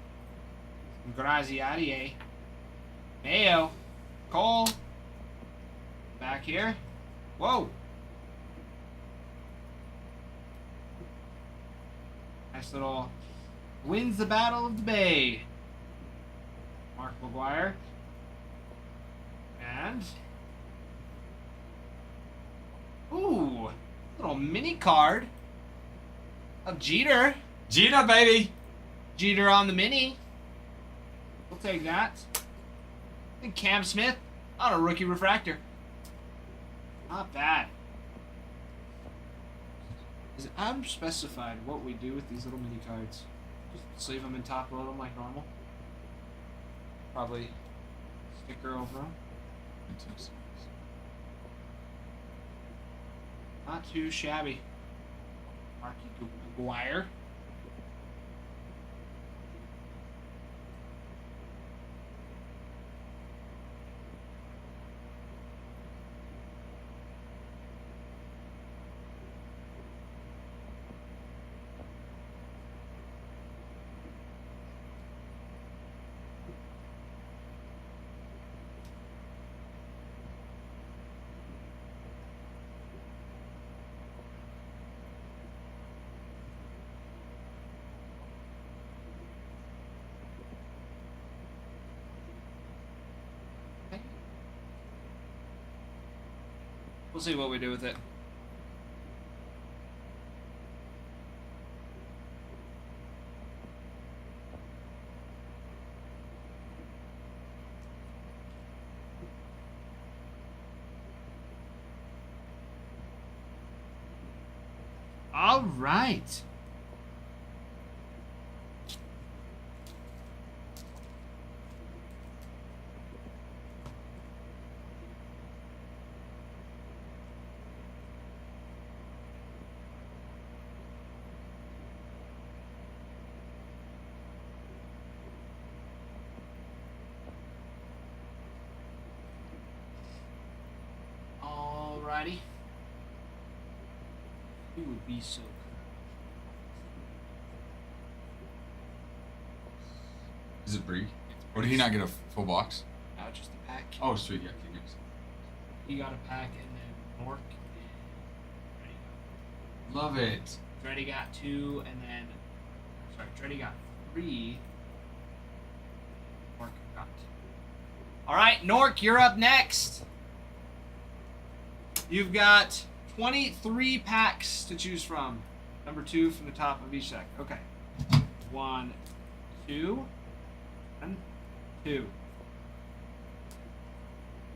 Graziadier. Mayo. Cole. Back here. Whoa. Nice little wins the Battle of the Bay. Mark McGuire. And ooh, little mini card of Jeter. Gina, baby. Jeter on the mini. We'll take that. And Cam Smith on a rookie refractor. Not bad. Is it unspecified what we do with these little mini cards? Just leave them in top load them like normal. Probably sticker over them. Not too shabby. Marky McGuire. We'll see what we do with it. All right. Alrighty. He would be so. Is it Brie? Or did he not get a full box? No, just a pack. Oh, sweet. Yeah, okay, nice. He got a pack and then Mork and Love it. Dreddy got 2 and then Dreddy got 3. Mork got All right, Nork, you're up next. You've got 23 packs to choose from. Number 2 from the top of each deck. Okay. 1, 2, and 2.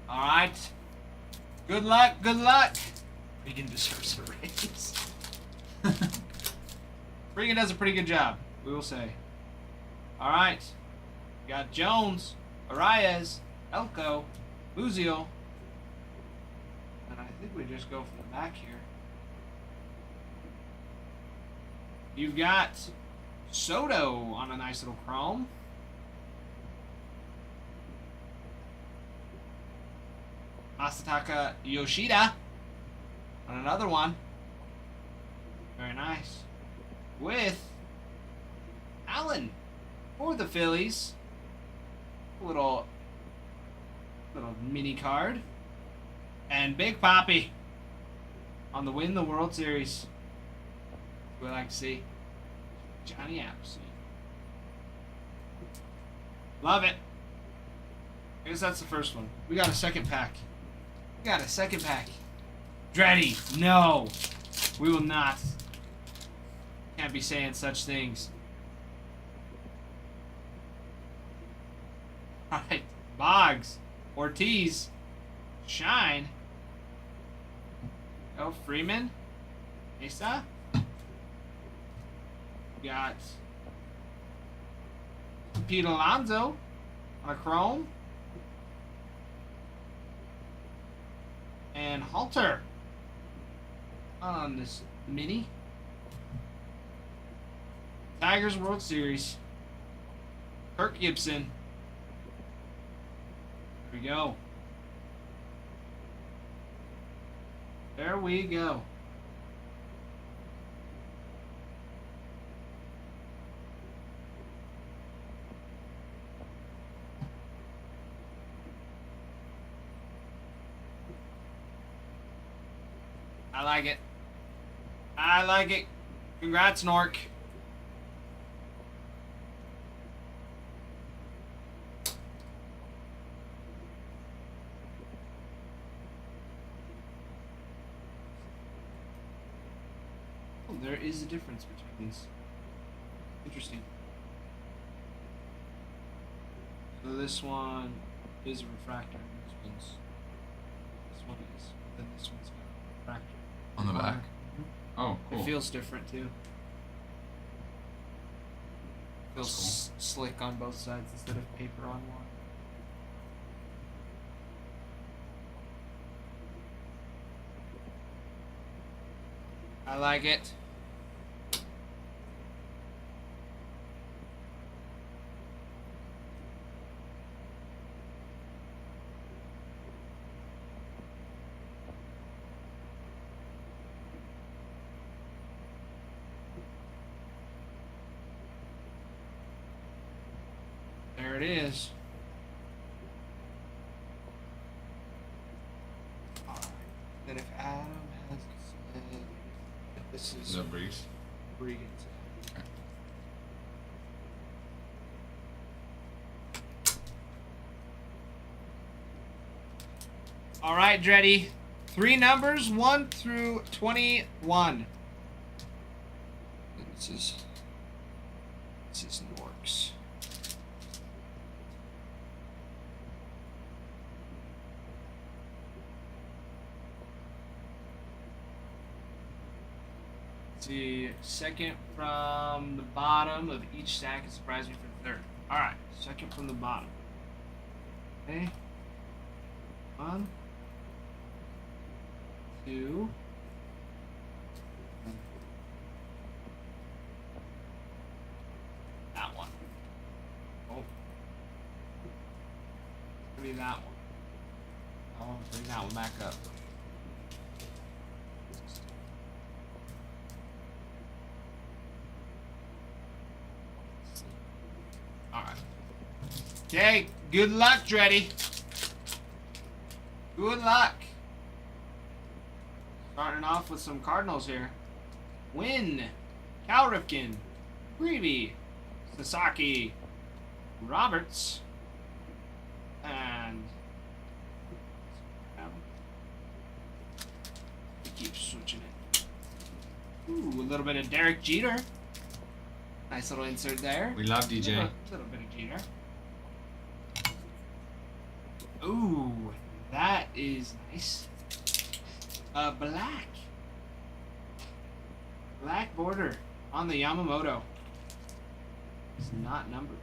All right. Good luck. Good luck. Regan deserves a raise. Regan does a pretty good job, we will say. All right. We got Jones, Arias, Elko, Muziel. And I think we just go from the back here. You've got Soto on a nice little chrome. Masataka Yoshida on another one. Very nice. With Allen for the Phillies. A little mini card. And Big Papi on the Win the World Series. We like to see Johnny Appleseed. Love it. I guess that's the first one. We got a second pack. Dreddy, no. We will not. Can't be saying such things. Alright. Boggs. Ortiz. Shine. Oh, Freeman. Mesa. Got Pete Alonso on a chrome. And Halter on this mini. Tigers World Series. Kirk Gibson. There we go. There we go. I like it. I like it. Congrats, Nork. Oh, there is a difference between these. Interesting. So this one is a refractor. This one is. Then this one's got a refractor. On the back. Oh, cool. It feels different too. Feels That's slick on both sides instead of paper on one. I like it. There it is. Alright. Then if Adam has said this Is is that Breeze? Regan's. Alright, Dreddy. 3 numbers, 1 through 21. And this is Norks. See, second from the bottom of each stack. It surprised me for the third. Alright, second from the bottom. Okay. 1, 2. That one. Oh. Maybe that one. I'll bring that one back up. Alright. Okay, good luck, Dreddy. Good luck. Starting off with some Cardinals here. Win. Cal Ripken. Greavy. Sasaki. Roberts. And keep switching it. Ooh, a little bit of Derek Jeter. Nice little insert there. We love DJ. Little bit of Jeter. Ooh, that is nice. Black. Black border on the Yamamoto. It's not numbered.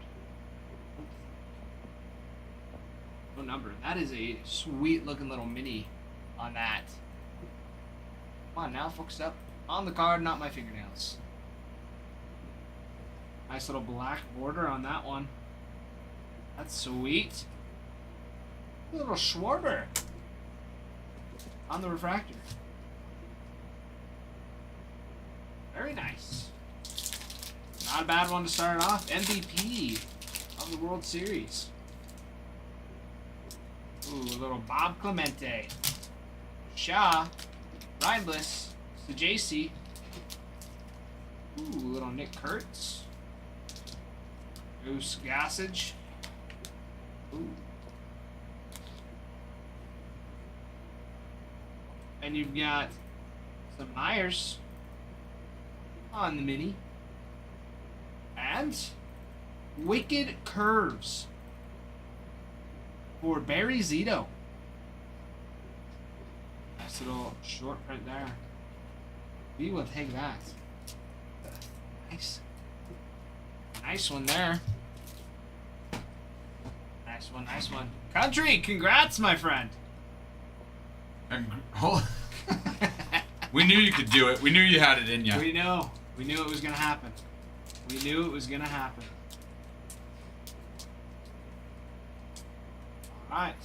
No number. That is a sweet looking little mini on that. Come on now, focus up on the card, not my fingernails. Nice little black border on that one. That's sweet. A little Schwarber on the refractor. Very nice. Not a bad one to start off. MVP of the World Series. Ooh, a little Bob Clemente. Shaw. Ryan Bliss. JC. Ooh, little Nick Kurtz. Goose Gossage. Ooh. And you've got some Myers on the mini. And Wicked Curves for Barry Zito. Nice little short print there. We will take that. Nice. Nice one there. Nice one, nice one. Country, congrats, my friend. We knew you could do it. We knew you had it in you. We know. We knew it was going to happen. We knew it was going to happen. Alright.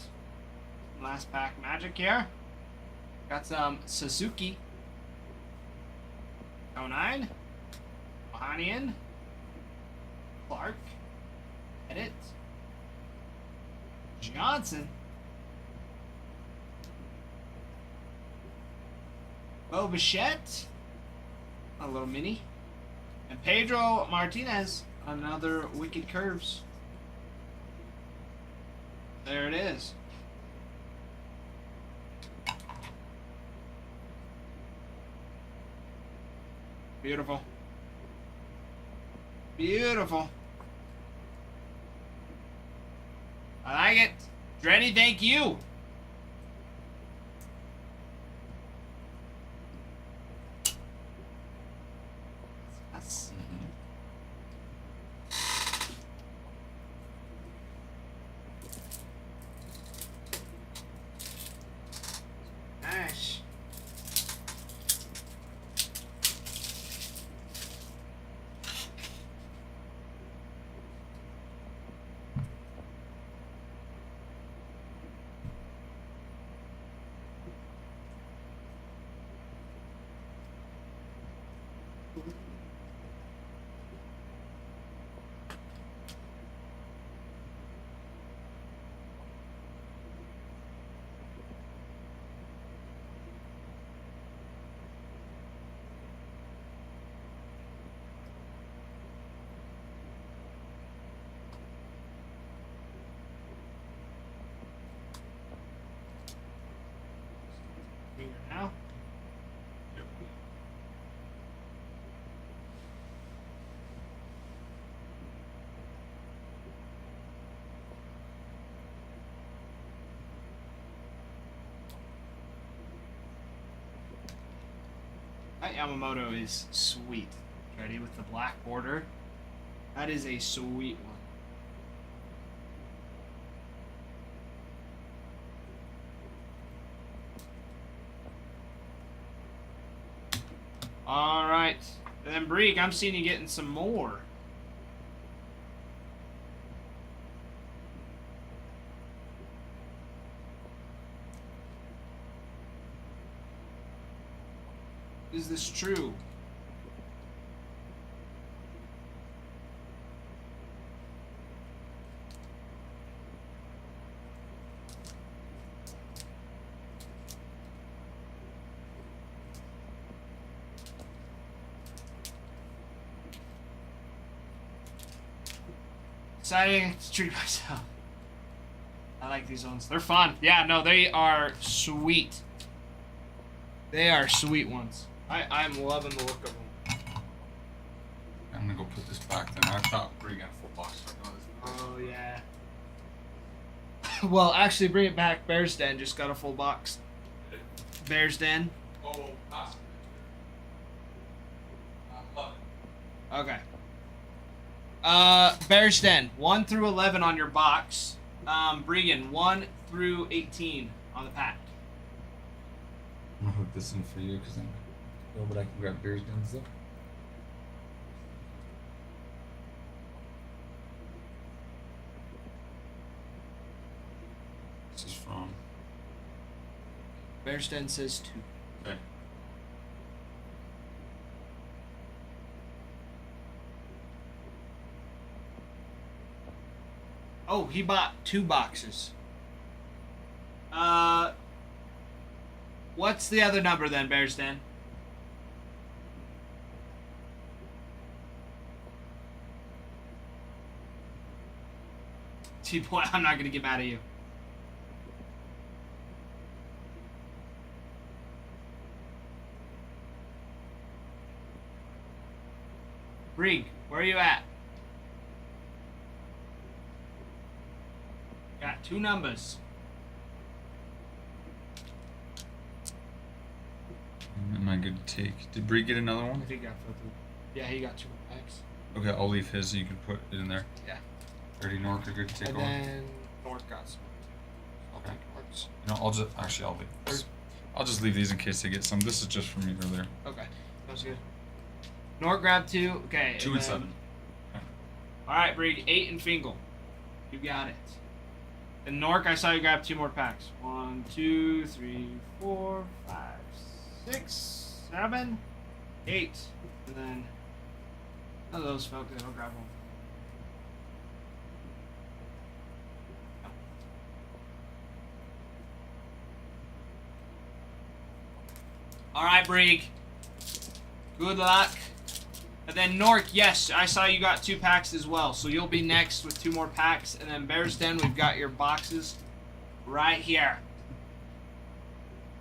Last pack magic here. Got some Suzuki. 09. Ohanian. Clark. Edit. Johnson. Bo Bichette. A little mini. And Pedro Martinez. Another Wicked Curves. There it is. Beautiful. Beautiful. I like it. Dreddy, thank you. That's nice. Here now. That Yamamoto is sweet. Ready with the black border. That is a sweet one. All right. And then Breek, I'm seeing you getting some more. Is this true? Deciding to treat myself. I like these ones. They're fun. Yeah, no, they are sweet. They are sweet ones. I'm loving the look of them. I'm gonna go put this back then. I thought we got a full box. Oh, yeah. Well, actually, bring it back. Bear's Den just got a full box. Bear's Den. Oh, awesome. I love it. Okay. Bear's Den, 1 through 11 on your box. Bregan, 1 through 18 on the pack. I'm gonna hook this in for you because I'm. Oh, but I can grab Bear's Den stuff. This is from. Bear's Den says 2. Okay. Oh, he bought 2 boxes. What's the other number then, Bear's Den? T-Boy, I'm not gonna get mad at you. Brig, where are you at? Got 2 numbers. Am I good to take? Did Bree get another I one? think he got filtered. Yeah, he got 2 packs. Okay, I'll leave his so you can put it in there. Yeah. Already Nork are good to take And on. then North got some. I'll Okay. take North's. No, I'll leave this. I'll just leave these in case they get some. This is just for me earlier. Okay, sounds good. North grabbed 2. Okay. 2 and 7. All right, Brig, 8 and Fingal. You got it. And Nork, I saw you grab 2 more packs. 1, 2, 3, 4, 5, 6, 7, 8. And then none of those felt good. I'll grab one. All right, Brig. Good luck. And then Nork, yes, I saw you got 2 packs as well. So you'll be next with 2 more packs. And then Bear's Den, we've got your boxes right here.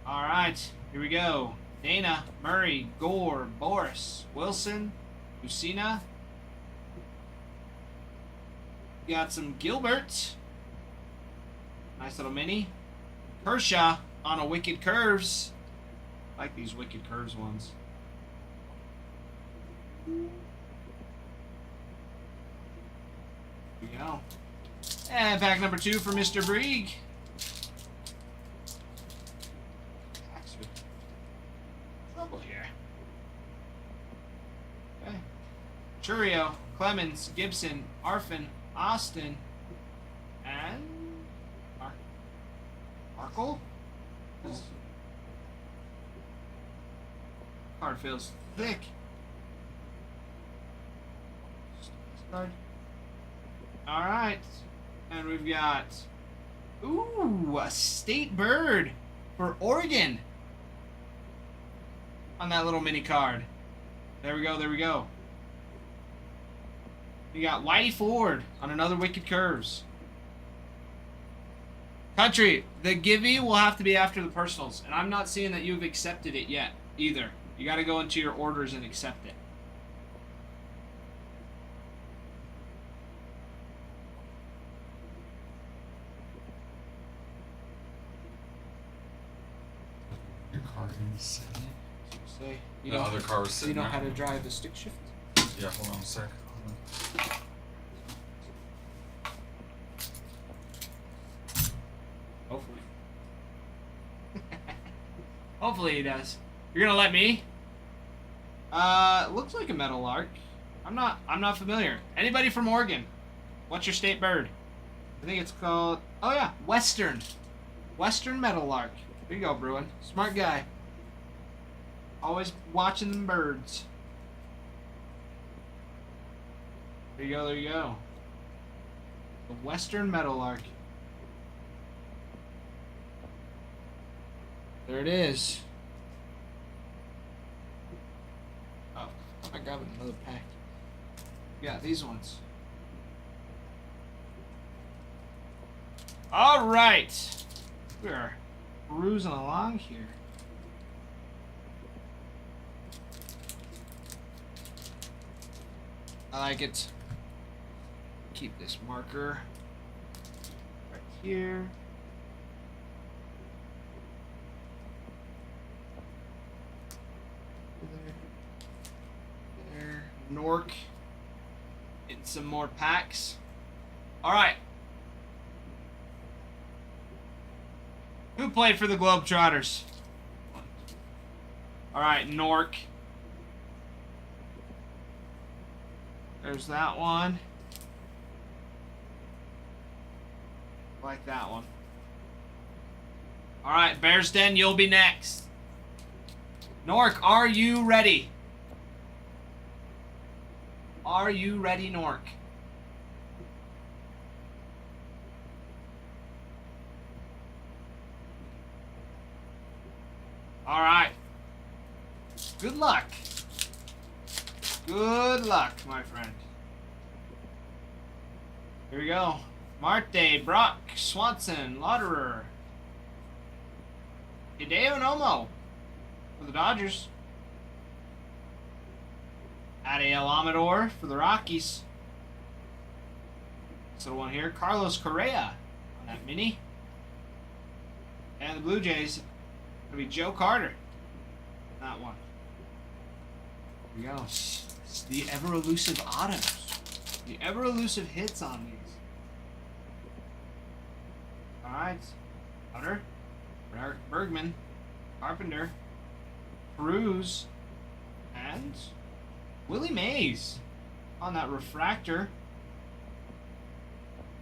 All right, here we go. Dana, Murray, Gore, Boris, Wilson, Lucina. Got some Gilbert. Nice little mini. Kershaw on a Wicked Curves. I like these Wicked Curves ones. Here we go. And pack number 2 for Mr. Brig. Trouble here. Okay. Churio, Clemens, Gibson, Arfin, Austin, and Markle? This card feels thick. Alright. And we've got a state bird for Oregon on that little mini card. There we go, there we go. We got Whitey Ford on another Wicked Curves. Country, the givey will have to be after the personals, and I'm not seeing that you've accepted it yet either. You got to go into your orders and accept it. Your car is sitting. Say, you The know, other car was you sitting know there. how to drive the stick shift? Yeah, hold on a sec. Hopefully. Hopefully he does. You're gonna let me? Looks like a metal lark. I'm not familiar. Anybody from Oregon? What's your state bird? I think it's called, oh yeah, Western metal lark. There you go, Bruin. Smart guy. Always watching them birds. There you go, there you go. The Western meadowlark. There it is. Oh, I'm grabbing another pack. Yeah, these ones. All right. We're cruising along here. I like it. Keep this marker right here. There. Nork. Getting some more packs. All right. Who played for the Globetrotters? All right, Nork. There's that one. Like that one. All right, Bears Den, you'll be next. Nork, are you ready? Are you ready, Nork? All right. Good luck. Good luck, my friend. Here we go. Marte, Brock, Swanson, Lauderer. Hideo Nomo for the Dodgers. Adiel Amador for the Rockies. So one here. Carlos Correa on that mini. And the Blue Jays, going to be Joe Carter. That one. Here we go. It's the ever-elusive autos. The ever-elusive hits on these. Alright. Hunter. Bergman. Carpenter. Cruz. And Willie Mays on that refractor.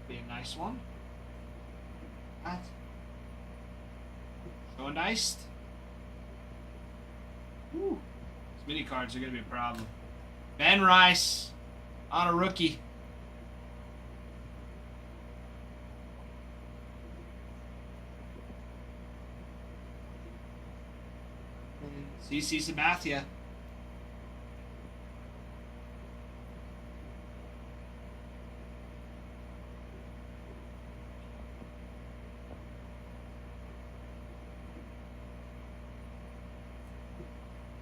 Be a nice one. That. So nice. Woo. These mini cards are going to be a problem. Ben Rice on a rookie. CC Sabathia.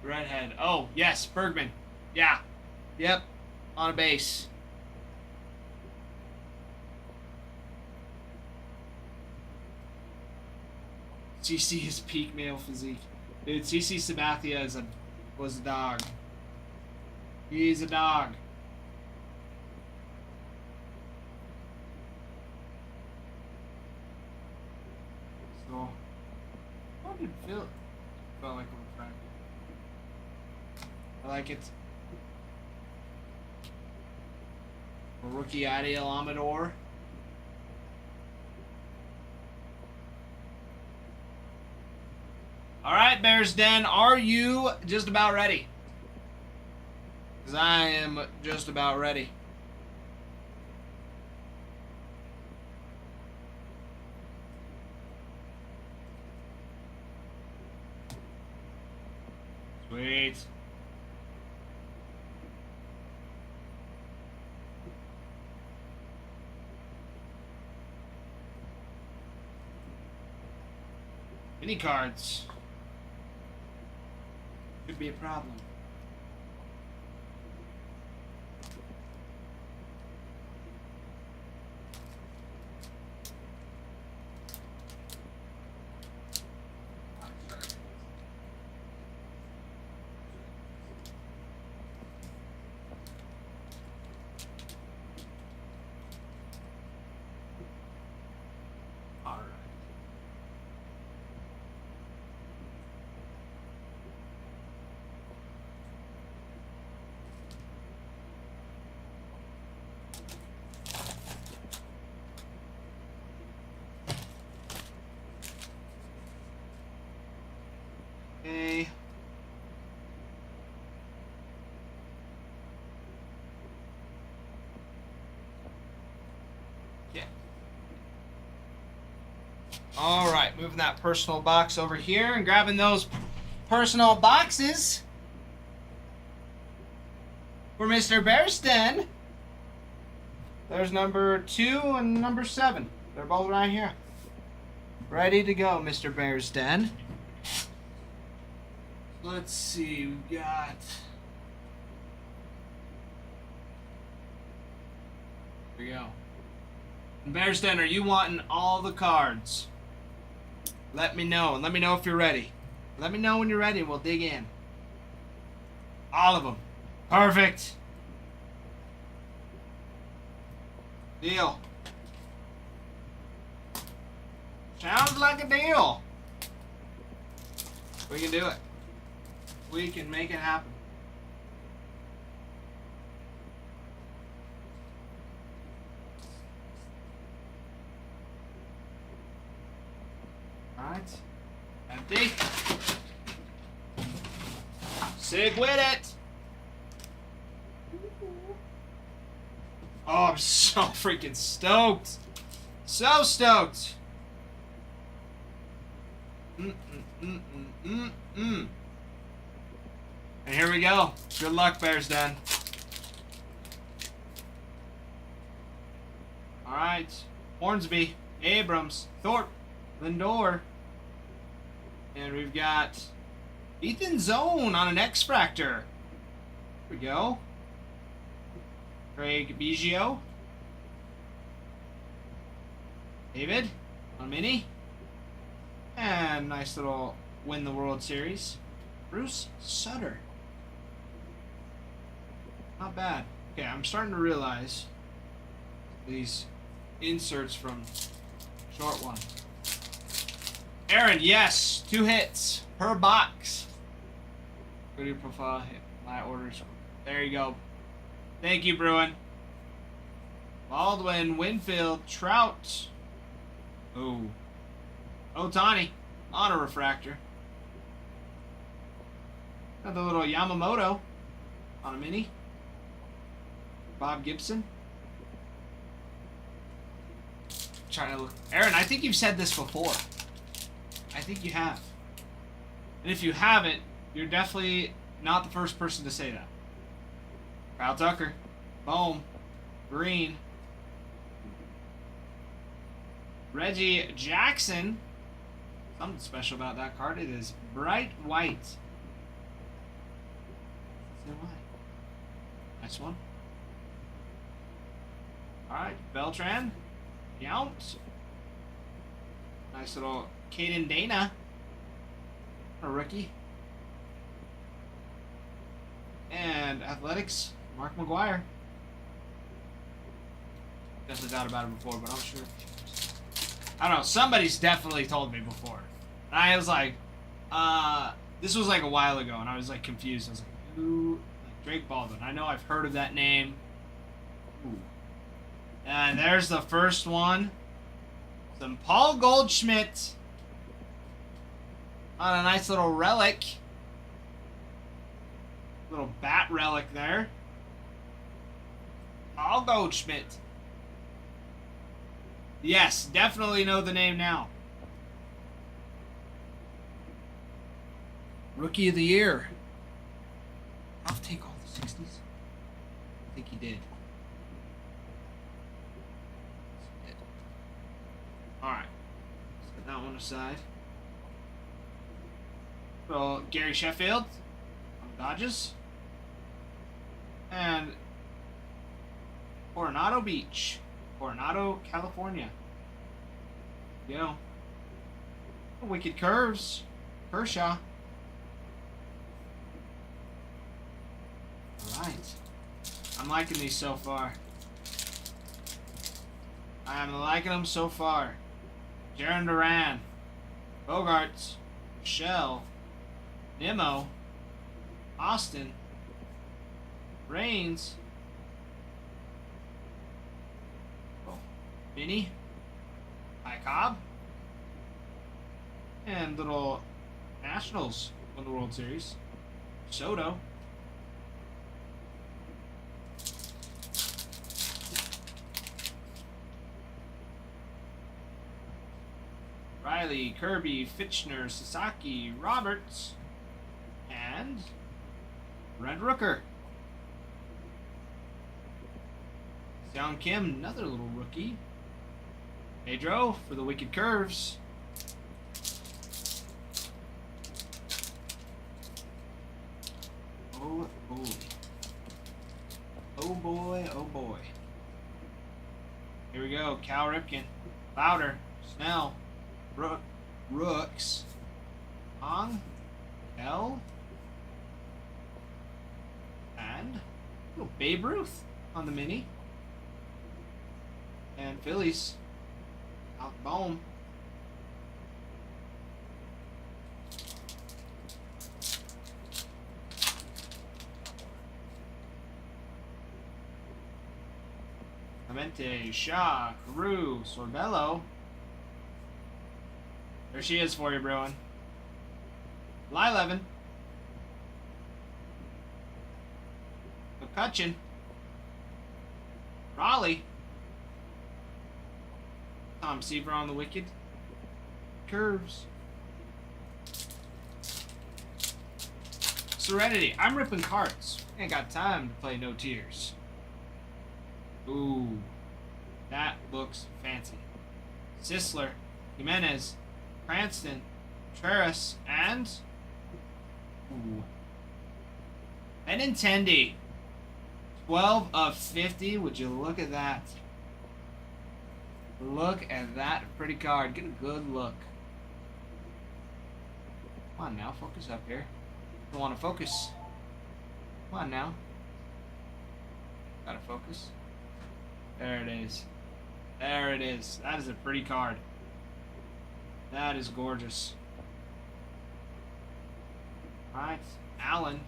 Redhead. Oh, yes, Bergman. Yeah. Yep. On a base. CC is peak male physique. Dude, CC Sabathia was a dog. He's a dog. So, how did it feel? Felt like a refractor. I like it. A rookie Adiel Amador. Alright, Bears Den, are you just about ready? Because I am just about ready. Sweet. Mini cards. Could be a problem. All right. Okay. Yeah. All right, moving that personal box over here and grabbing those personal boxes for Mr. Bearston. There's number 2 and number 7. They're both right here. Ready to go, Mr. Bear's Den. Let's see, we got... Here we go. Bear's Den, are you wanting all the cards? Let me know, and let me know if you're ready. Let me know when you're ready, and we'll dig in. All of them. Perfect. Deal. Sounds like a deal. We can do it. We can make it happen. Alright. Empty. Sick with it. Oh, I'm so freaking stoked. So stoked. And here we go. Good luck, Bears Den. Alright. Hornsby, Abrams, Thorpe, Lindor. And we've got Ethan Zone on an X-Fractor. Here we go. Craig Biggio. David on Mini. And nice little win the World Series. Bruce Sutter. Not bad. Okay, I'm starting to realize these inserts from short one. Aaron, yes, 2 hits per box. Go to your profile, hit my orders. There you go. Thank you, Bruin. Baldwin, Winfield, Trout. Ooh. Otani on a refractor. Got the little Yamamoto on a mini. Bob Gibson. Trying to look. Aaron, I think you've said this before. I think you have. And if you haven't, you're definitely not the first person to say that. Kyle Tucker. Bohm. Green. Reggie Jackson. Something special about that card. It is bright white. Nice one. Alright, Beltran. Yount. Nice little Caden Dana. A rookie. And Athletics, Mark McGuire. Definitely thought about it before, but I'm sure. I don't know. Somebody's definitely told me before. And I was like, this was like a while ago, and I was like confused. I was like, who? Like Drake Baldwin. I know I've heard of that name. Ooh. And there's the first one. Some Paul Goldschmidt on a nice little relic. Little bat relic there. Paul Goldschmidt. Yes, definitely know the name now. Rookie of the Year. I'll take all the 60s. I think he did. Alright. Set that one aside. Well, Gary Sheffield on the Dodgers. And Coronado Beach. Coronado, California. You know. Wicked Curves. Kershaw. Alright. I'm liking these so far. I'm liking them so far. Jaron Duran. Bogarts. Michelle. Nimmo. Austin. Reigns. Vinny. Ty Cobb. And little Nationals won the World Series. Soto. Riley, Kirby, Fitchner, Sasaki, Roberts, and Red Rooker. Sean Kim, another little rookie. Pedro for the wicked curves. Oh boy. Oh boy, oh boy. Here we go. Cal Ripken. Louder. Snell. Rooks. Hong. L. And little Babe Ruth on the mini. And Phillies. Out Bohm. Clemente, Shaw, Carew, Sorbello. There she is for you, Bruin. Ly11. McCutcheon. Raleigh. Tom Seaver on the wicked. Curves. Serenity. I'm ripping cards. Ain't got time to play no tears. Ooh. That looks fancy. Sisler. Jimenez. Cranston. Contreras. And... ooh. Benintendi. 12 of 50. Would you look at that? Look at that pretty card. Get a good look. Come on now, focus up here. Don't want to focus. Come on now. Gotta focus. There it is. There it is. That is a pretty card. That is gorgeous. Alright, Allen.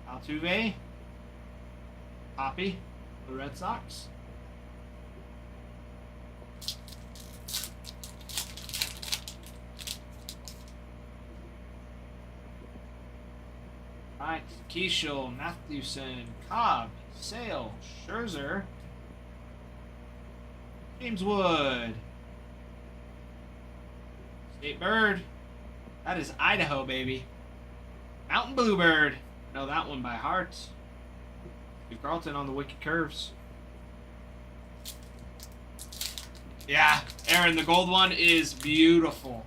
Altuve. Poppy. The Red Sox. Alright, Keishel, Mathewson, Cobb, Sale, Scherzer, James Wood, State Bird. That is Idaho, baby. Mountain Bluebird. Know that one by heart. Steve Carlton on the wicked curves. Yeah, Aaron, the gold one is beautiful.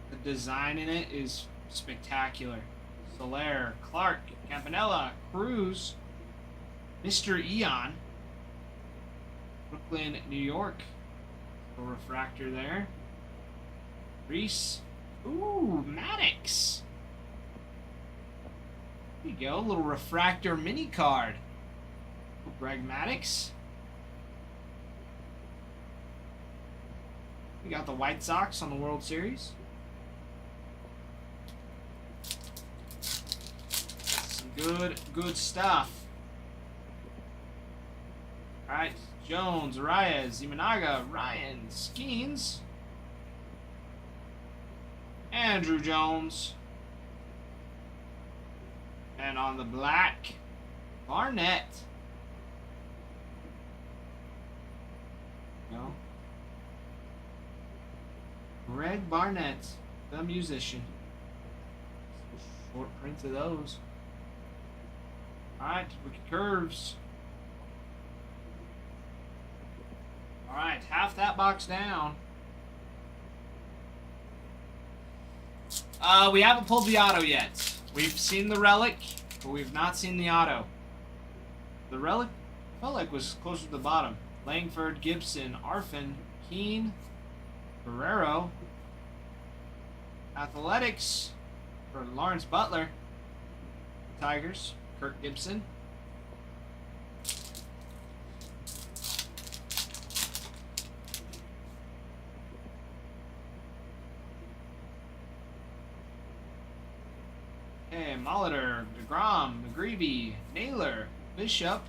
The design in it is spectacular. Soler, Clark, Campanella, Cruz, Mr. Eon, Brooklyn, New York. A refractor there. Reese. Ooh, Maddox. There you go, little refractor mini card. Greg Maddox. We got the White Sox on the World Series. Some good stuff. Alright, Jones, Reyes, Imanaga, Ryan, Skeens, Andrew Jones. And on the black, Barnett. No. Greg Barnett, the musician. Short prints of those. Alright, wicked curves. Alright, half that box down. We haven't pulled the auto yet. We've seen the relic, but we've not seen the auto. The relic felt like was closer to the bottom. Langford, Gibson, Arfin, Keene, Guerrero, Athletics for Lawrence Butler, Tigers, Kirk Gibson. Okay, Molitor, DeGrom, McGreevy, Naylor, Bishop,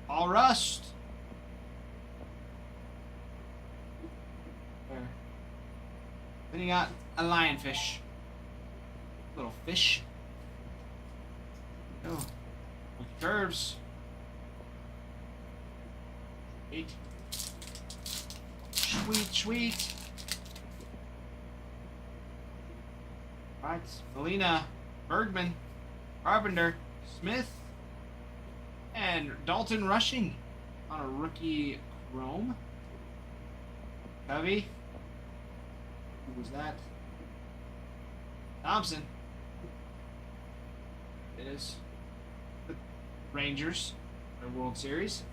Paul Rust. There. Then you got a lionfish. Little fish. Oh, with curves. Sweet. Sweet, sweet. Alright, Melina, Bergman, Carpenter, Smith, And Dalton Rushing on a rookie chrome. Covey. Who was that? Thompson. It is the Rangers, their World Series.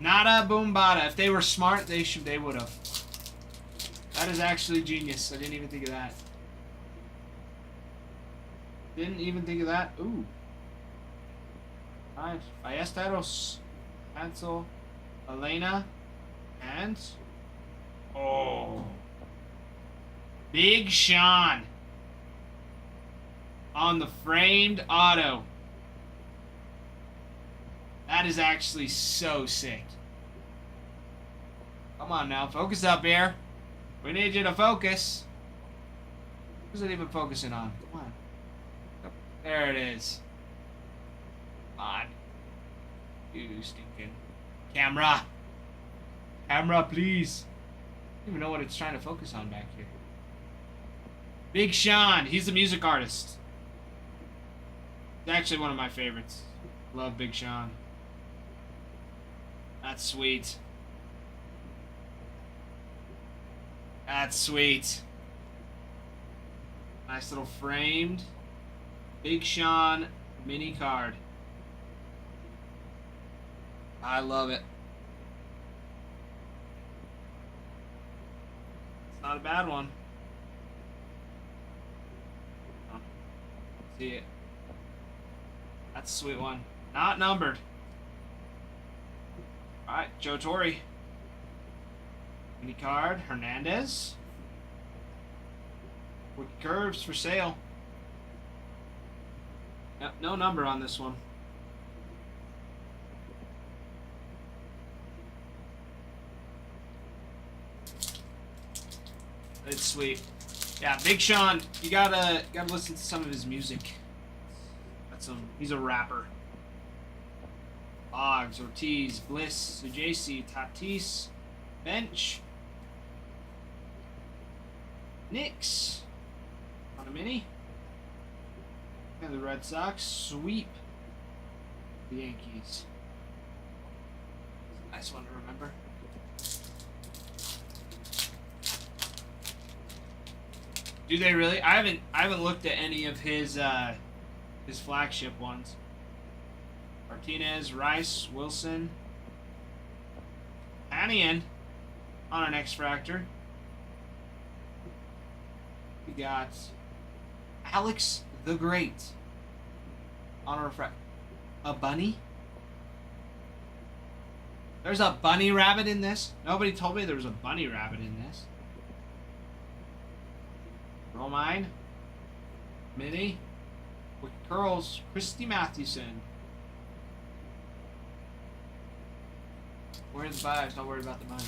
Nada Boombada. If they were smart, they would have. That is actually genius. I didn't even think of that. Didn't even think of that. Ooh. Alright. Ballesteros, Hansel, Elena, and Big Sean on the framed auto. That is actually so sick. Come on now, focus up here. We need you to focus. Who's it even focusing on? Come on. There it is. Come on. You stinking camera. Camera, please. I don't even know what it's trying to focus on back here. Big Sean. He's the music artist. He's actually one of my favorites. Love Big Sean. That's sweet. That's sweet. Nice little framed Big Sean mini card. I love it. It's not a bad one. Oh, see it. That's a sweet one. Not numbered. Alright, Joe Torre. Mini card, Hernandez. With curves for sale. Yep, no number on this one. It's sweet. Yeah, Big Sean, you gotta listen to some of his music. He's a rapper. Boggs, Ortiz, Bliss, Sujasi, Tatis, Bench, Knicks on a mini, and the Red Sox sweep the Yankees. Nice one to remember. Do they really? I haven't looked at any of his flagship ones. Martinez, Rice, Wilson, Anian on an X-Fractor. We got Alex the Great on a refractor. A bunny? There's a bunny rabbit in this? Nobody told me there was a bunny rabbit in this. Romine. Mini. With curls, Christy Mathewson. Where's the vibes? Don't worry about the money.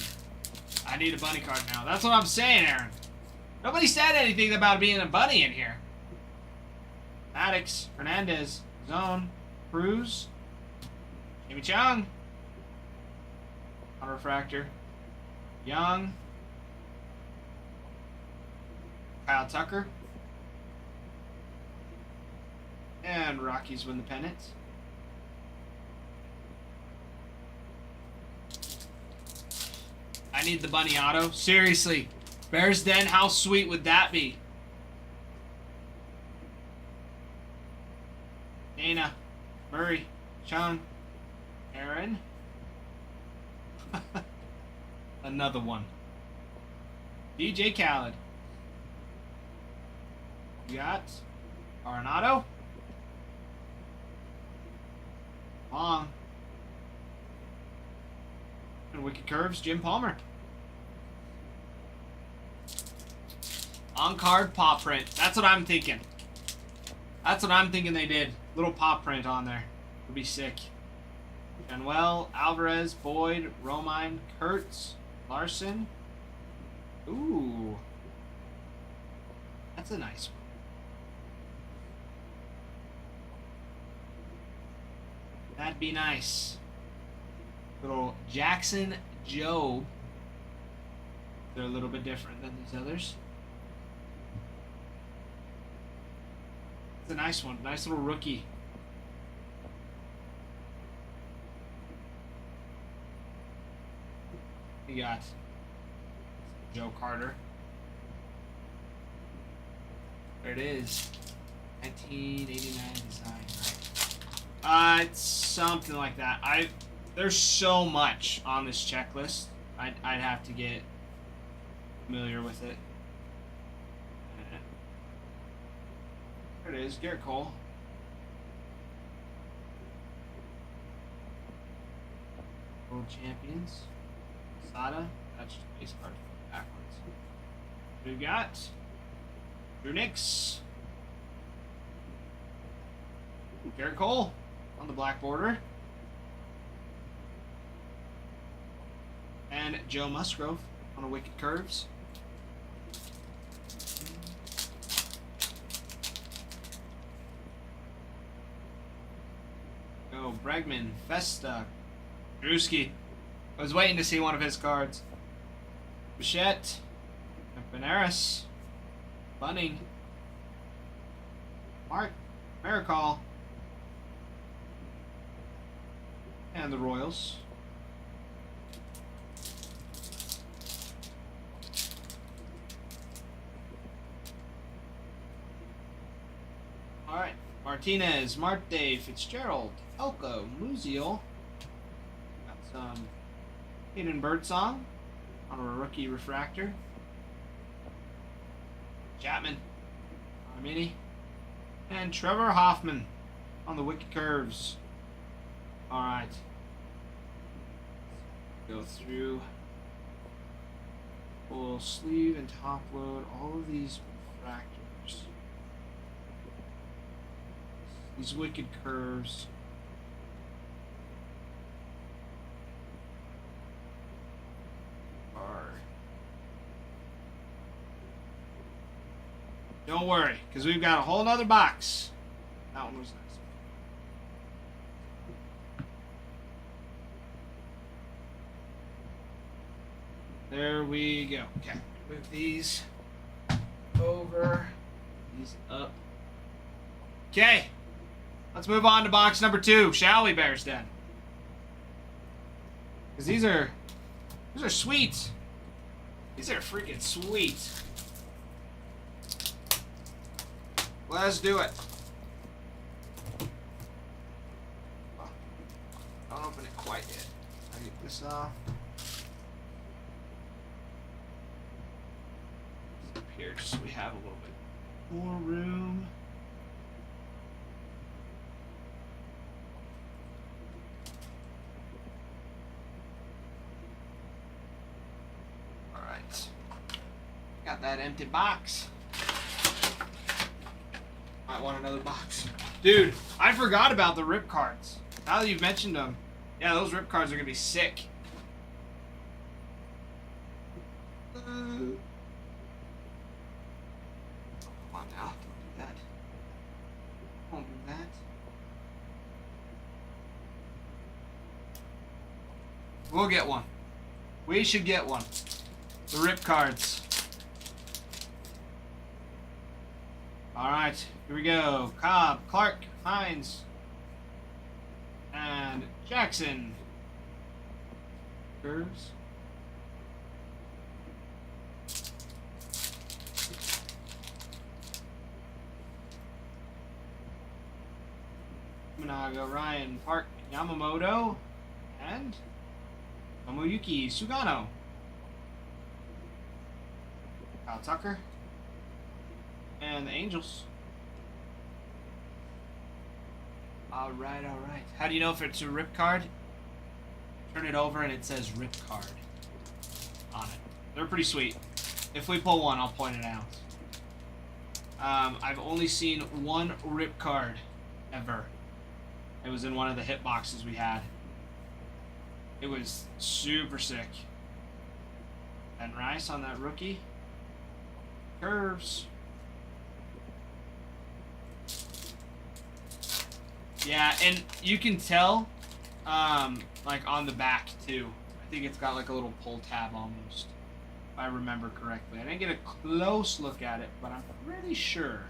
I need a bunny card now. That's what I'm saying, Aaron. Nobody said anything about being a bunny in here. Maddox, Hernandez, Zone, Cruz, Jimmy Chung, on refractor, Young, Kyle Tucker, and Rockies win the pennant. I need the bunny auto. Seriously. Bears Den, how sweet would that be? Dana, Murray, Chung, Aaron. Another one. DJ Khaled. You got Arenado. Long. And Wicked Curves, Jim Palmer. On card paw print. That's what I'm thinking. That's what I'm thinking they did. Little paw print on there. Would be sick. Manuel, Alvarez, Boyd, Romine, Kurtz, Larson. Ooh. That's a nice one. That'd be nice. Little Jackson Joe. They're a little bit different than these others. It's a nice one. Nice little rookie. We got Joe Carter. There it is. 1989 design, right? It's something like that. There's so much on this checklist. I'd have to get familiar with it. There it is, Garrett Cole. World champions. Sada. That's just base card backwards. We got Drew Nix. Garrett Cole on the black border. And Joe Musgrove on a Wicked Curves. Go Bregman, Festa, Drewski. I was waiting to see one of his cards. Bichette, Benares, Bunning, Mark, Maricol, and the Royals. Alright, Martinez, Marte, Fitzgerald, Elko, Musial. Got some Hayden Birdsong on a rookie refractor. Chapman on a mini. And Trevor Hoffman on the Wicked Curves. Alright. Go through full sleeve and top load all of these refractors. These Wicked Curves. Don't worry, because we've got a whole nother box. That one was nice. There we go. Okay, move these over, these up. Okay, let's move on to box number 2, shall we, Bears Den? Because these are sweet. These are freaking sweet. Let's do it. Don't open it quite yet. I get this off. Up here, just so we have a little bit more room. All right. Got that empty box. I want another box. Dude, I forgot about the rip cards. Now that you've mentioned them, yeah, those rip cards are going to be sick. Come on now. Don't do that. Don't do that. We'll get one. We should get one. The rip cards. Alright, here we go. Cobb, Clark, Hines, and Jackson. Curves. Minaga, Ryan, Park, Yamamoto, and Tomoyuki Sugano. Kyle Tucker. And the Angels. Alright. How do you know if it's a rip card? Turn it over and it says rip card on it. They're pretty sweet. If we pull one, I'll point it out. I've only seen one rip card ever. It was in one of the hit boxes we had. It was super sick. And Rice on that rookie. Curves. Yeah, and you can tell, like on the back too. I think it's got like a little pull tab almost, if I remember correctly. I didn't get a close look at it, but I'm pretty sure.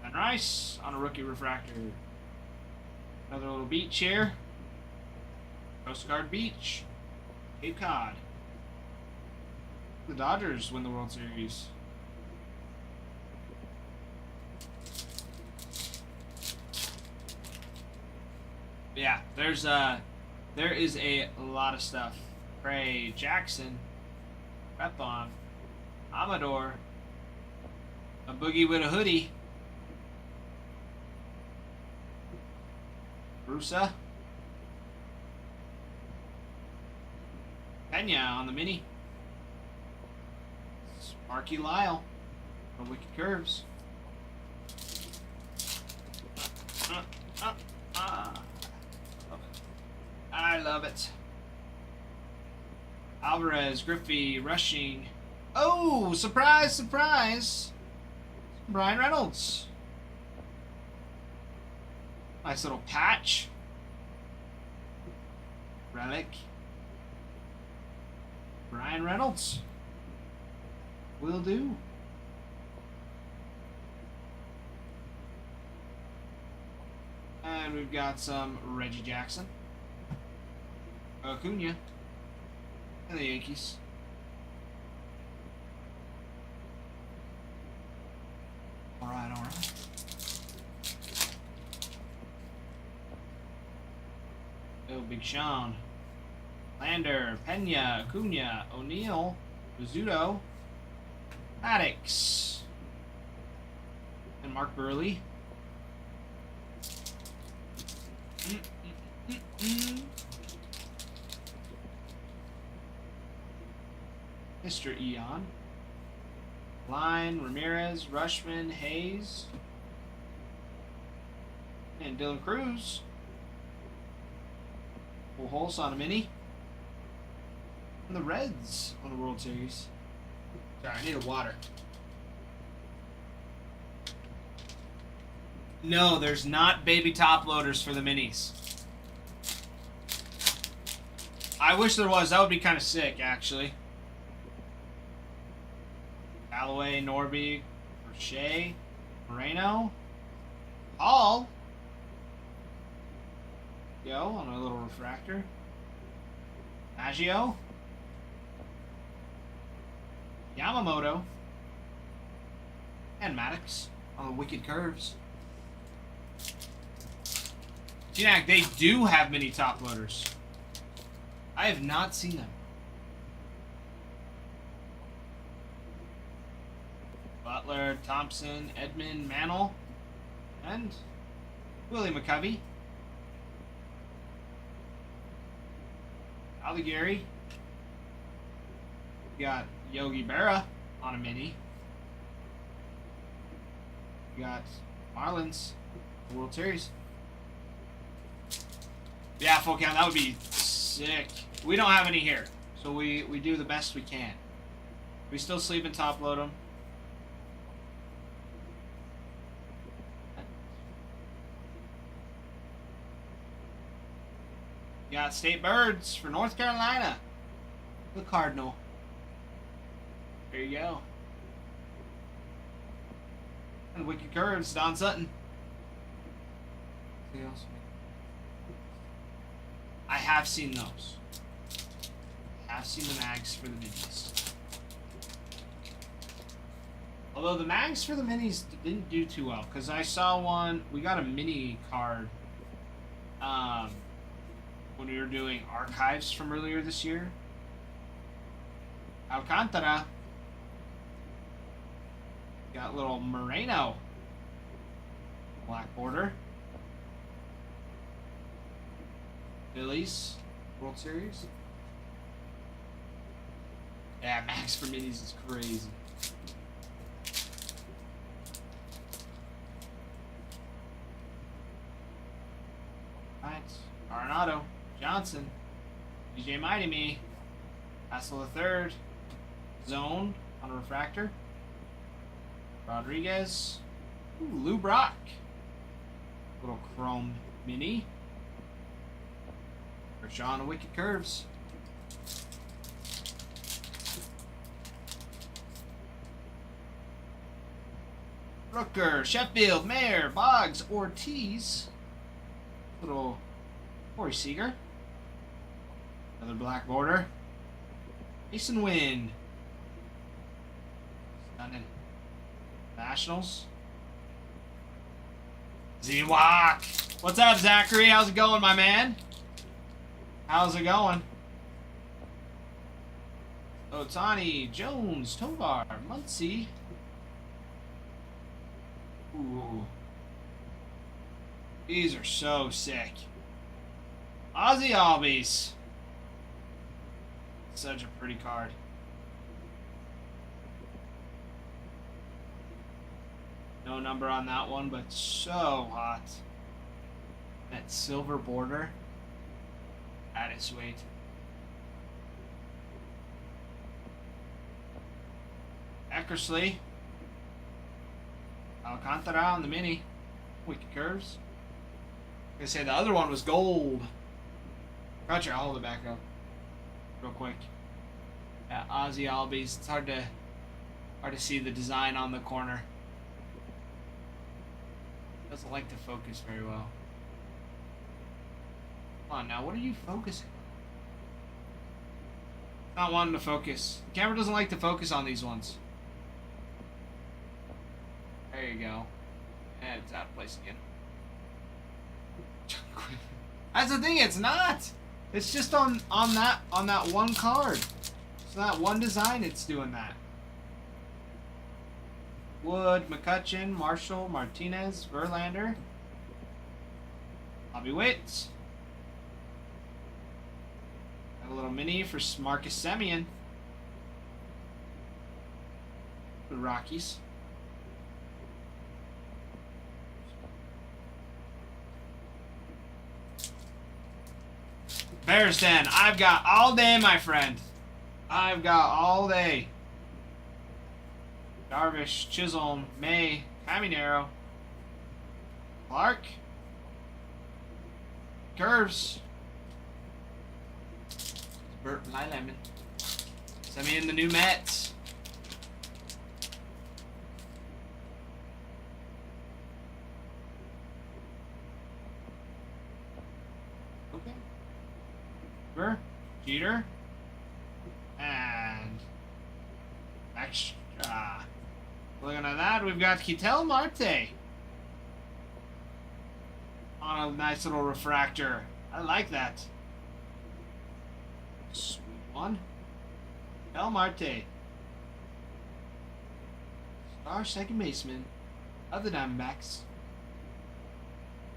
And Rice on a rookie refractor. Another little beach here. Coast Guard Beach. Cape Cod. The Dodgers win the World Series. Yeah, there is a lot of stuff. Trey Jackson, Bethon, Amador, a boogie with a hoodie, Rusa, Pena on the mini, Sparky Lyle from Wicked Curves. I love it. Alvarez, Griffey, rushing. Oh, surprise, surprise. Brian Reynolds. Nice little patch. Relic. Brian Reynolds. Will do. And we've got some Reggie Jackson. Acuna. And the Yankees. Alright, alright. Oh, Big Sean. Lander, Pena, Acuna, O'Neal, Rizzuto, Maddox, and Mark Burley. Mr. Eon. Line, Ramirez, Rushman, Hayes, and Dylan Cruz. Full Holst on a mini. And the Reds on the World Series. Sorry, I need a water. No, there's not baby top loaders for the minis. I wish there was. That would be kind of sick, actually. Callaway, Norby, Roche, Moreno, Hall. Yo, on a little refractor. Maggio. Yamamoto. And Maddox on the Wicked Curves. Ginac, they do have mini top loaders. I have not seen them. Butler, Thompson, Edmund, Mantle, and Willie McCovey. Alighieri. We got Yogi Berra on a mini. We got Marlins, World Series. Yeah, full count. That would be sick. We don't have any here, so we do the best we can. We still sleep and top load them. Got State Birds for North Carolina. The Cardinal. There you go. And Wicked Curves, Don Sutton. Anything else? I have seen those. I have seen the mags for the minis. Although the mags for the minis didn't do too well, because I saw one. We got a mini card. When we were doing archives from earlier this year. Alcantara. Got little Moreno. Black border. Phillies. World Series. Yeah, max for minis is crazy. Alright. Arenado. Johnson, DJ Mighty Me, Hassel the Third, Zone on a refractor, Rodriguez, ooh, Lou Brock, little chrome mini, Kershaw on a Wicked Curves, Rooker, Sheffield, Mayer, Boggs, Ortiz, little Corey Seager. Another black border. Mason Wind. Stunning. Nationals. Z-Walk. What's up, Zachary? How's it going, my man? How's it going? Otani, Jones, Tovar, Muncie. Ooh. These are so sick. Ozzy Albies. Such a pretty card. No number on that one, but so hot. That silver border. That is sweet. Eckersley. Alcantara on the mini. Wicked curves. I was gonna say the other one was gold. Gotcha, I'll hold it back up. Real quick. Yeah, Ozzy Albies. It's hard to see the design on the corner. Doesn't like to focus very well. Come on now, what are you focusing on? Not wanting to focus. The camera doesn't like to focus on these ones. There you go. And it's out of place again. That's the thing, it's not. It's just on that one card. So that one design it's doing that. Wood, McCutcheon, Marshall, Martinez, Verlander, Bobby Witt. Got a little mini for Marcus Semien. The Rockies. Bears Den, I've got all day, my friend. I've got all day. Darvish, Chisholm, May, Caminero, Clark, Curves, Burt Lemon. Send me in the new Mets. Okay. Jeter, and extra. Looking at that, we've got Ketel Marte on a nice little refractor. I like that. Sweet one. Ketel Marte. Star second baseman of the Diamondbacks.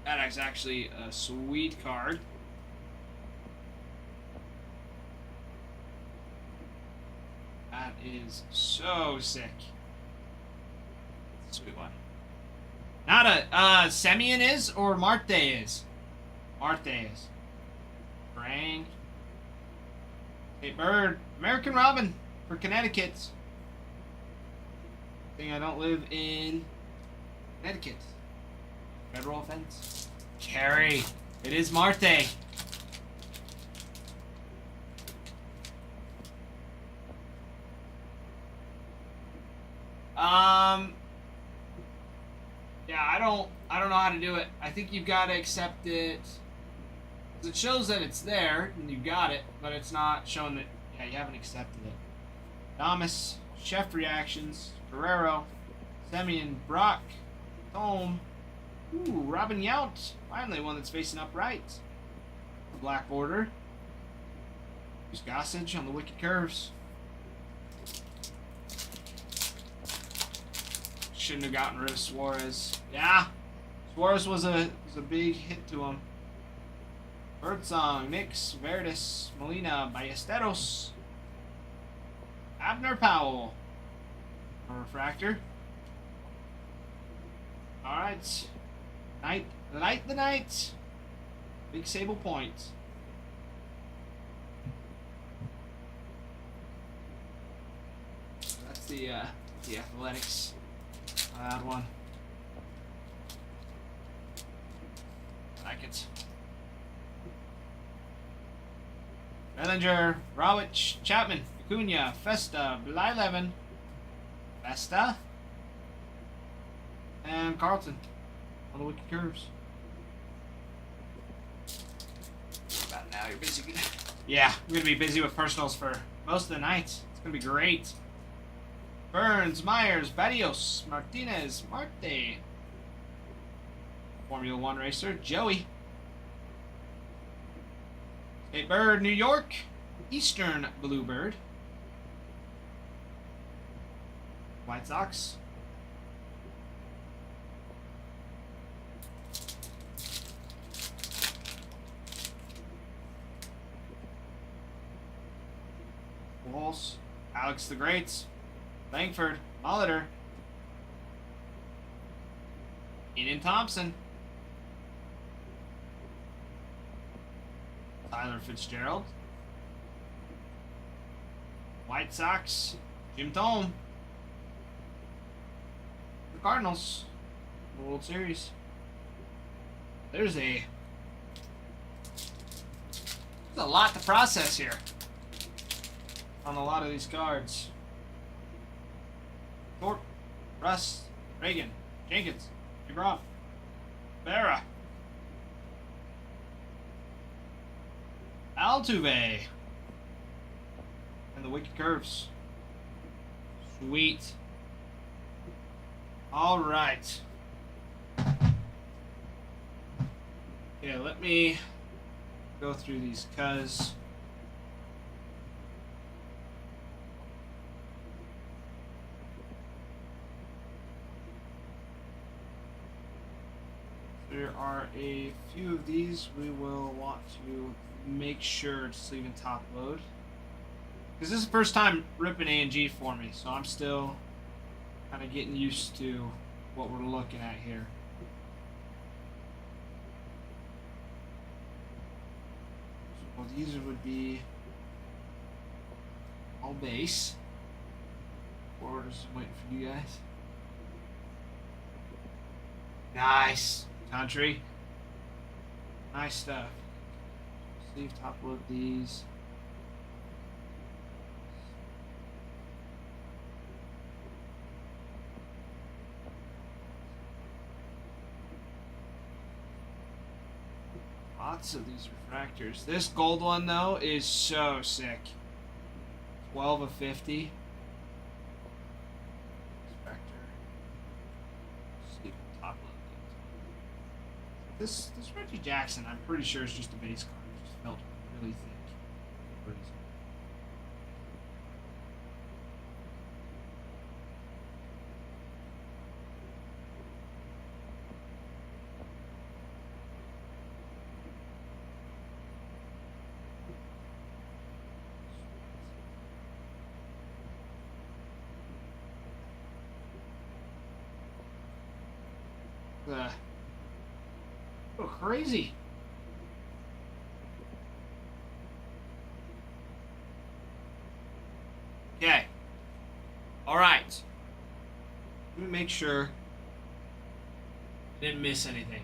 That is actually a sweet card. That is so sick. Sweet one. Not a Semien is or Marte is. Marte is. Frank. Hey Bird. American Robin for Connecticut. Thing I don't live in Connecticut. Federal offense. Carry. It is Marte. Yeah, I don't know how to do it. I think you've got to accept it. It shows that it's there and you got it, but it's not showing that. Yeah, you haven't accepted it. Thomas, Chef Reactions, Guerrero, Semien, Brock, Thome. Ooh, Robin Yount. Finally, one that's facing upright. The black border. There's Gossage on the wicked curves. Shouldn't have gotten rid of Suarez. Yeah, Suarez was a big hit to him. Birdsong, Nix, Verdes, Molina, Ballesteros, Abner Powell, a refractor. All right, light the night. Big Sable Point. That's the Athletics. That one. I like it. Bellinger, Rawich, Chapman, Acuna, Festa, Blyleven, Festa, and Carlton on the wicked curves. About now, you're busy. Yeah, I'm going to be busy with personals for most of the night. It's going to be great. Burns, Myers, Barrios, Martinez, Marte. Formula One racer, Joey. State Bird, New York. Eastern Bluebird. White Sox. Wolves, Alex the Greats, Langford, Molitor, Eden Thompson, Tyler Fitzgerald, White Sox, Jim Thome, the Cardinals, the World Series. There's a lot to process here on a lot of these cards. Thorpe, Russ, Reagan, Jenkins, DeGrom, Vera, Altuve, and the Wicked Curves. Sweet. All right. Yeah, let me go through these cuz there are a few of these we will want to make sure to sleeve and top load. Because this is the first time ripping A&G for me, so I'm still kind of getting used to what we're looking at here. So these would be all base. Orders, I'm waiting for you guys. Nice. Country. Nice stuff. Sleeve top load these. Lots of these refractors. This gold one though is so sick. 12 of 50. This Reggie Jackson, I'm pretty sure is just a base card. It just felt really thick. Oh, crazy. Okay. All right. Let me make sure I didn't miss anything.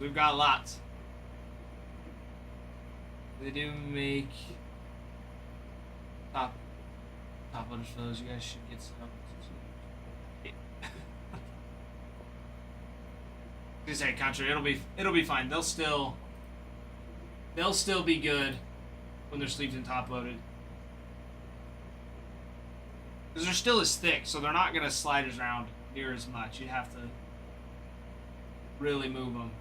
We've got lots. They do make top letters for those. You guys should get some. Just say country. It'll be fine. They'll still be good when they're sleeved and top loaded. Because they're still as thick, so they're not gonna slide around near as much. You have to really move them.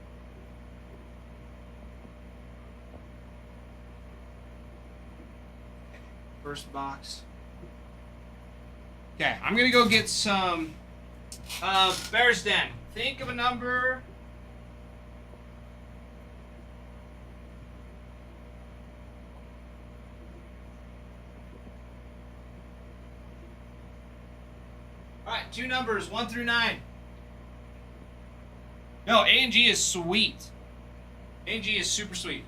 First box. Okay, I'm gonna go get some Bears Den. Think of a number. Alright, two numbers, 1 through 9. No, A&G is sweet. A&G is super sweet.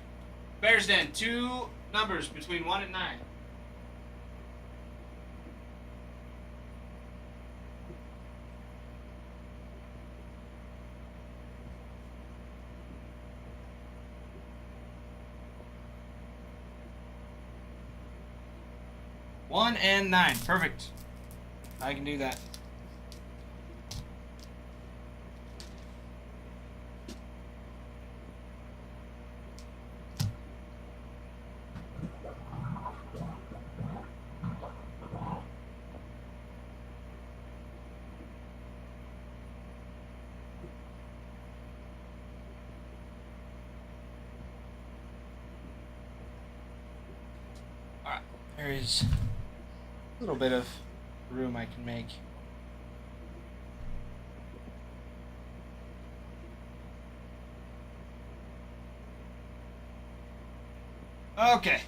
Bears Den, two numbers between 1 and 9. One and 9. Perfect. I can do that. There is a little bit of room I can make. Okay.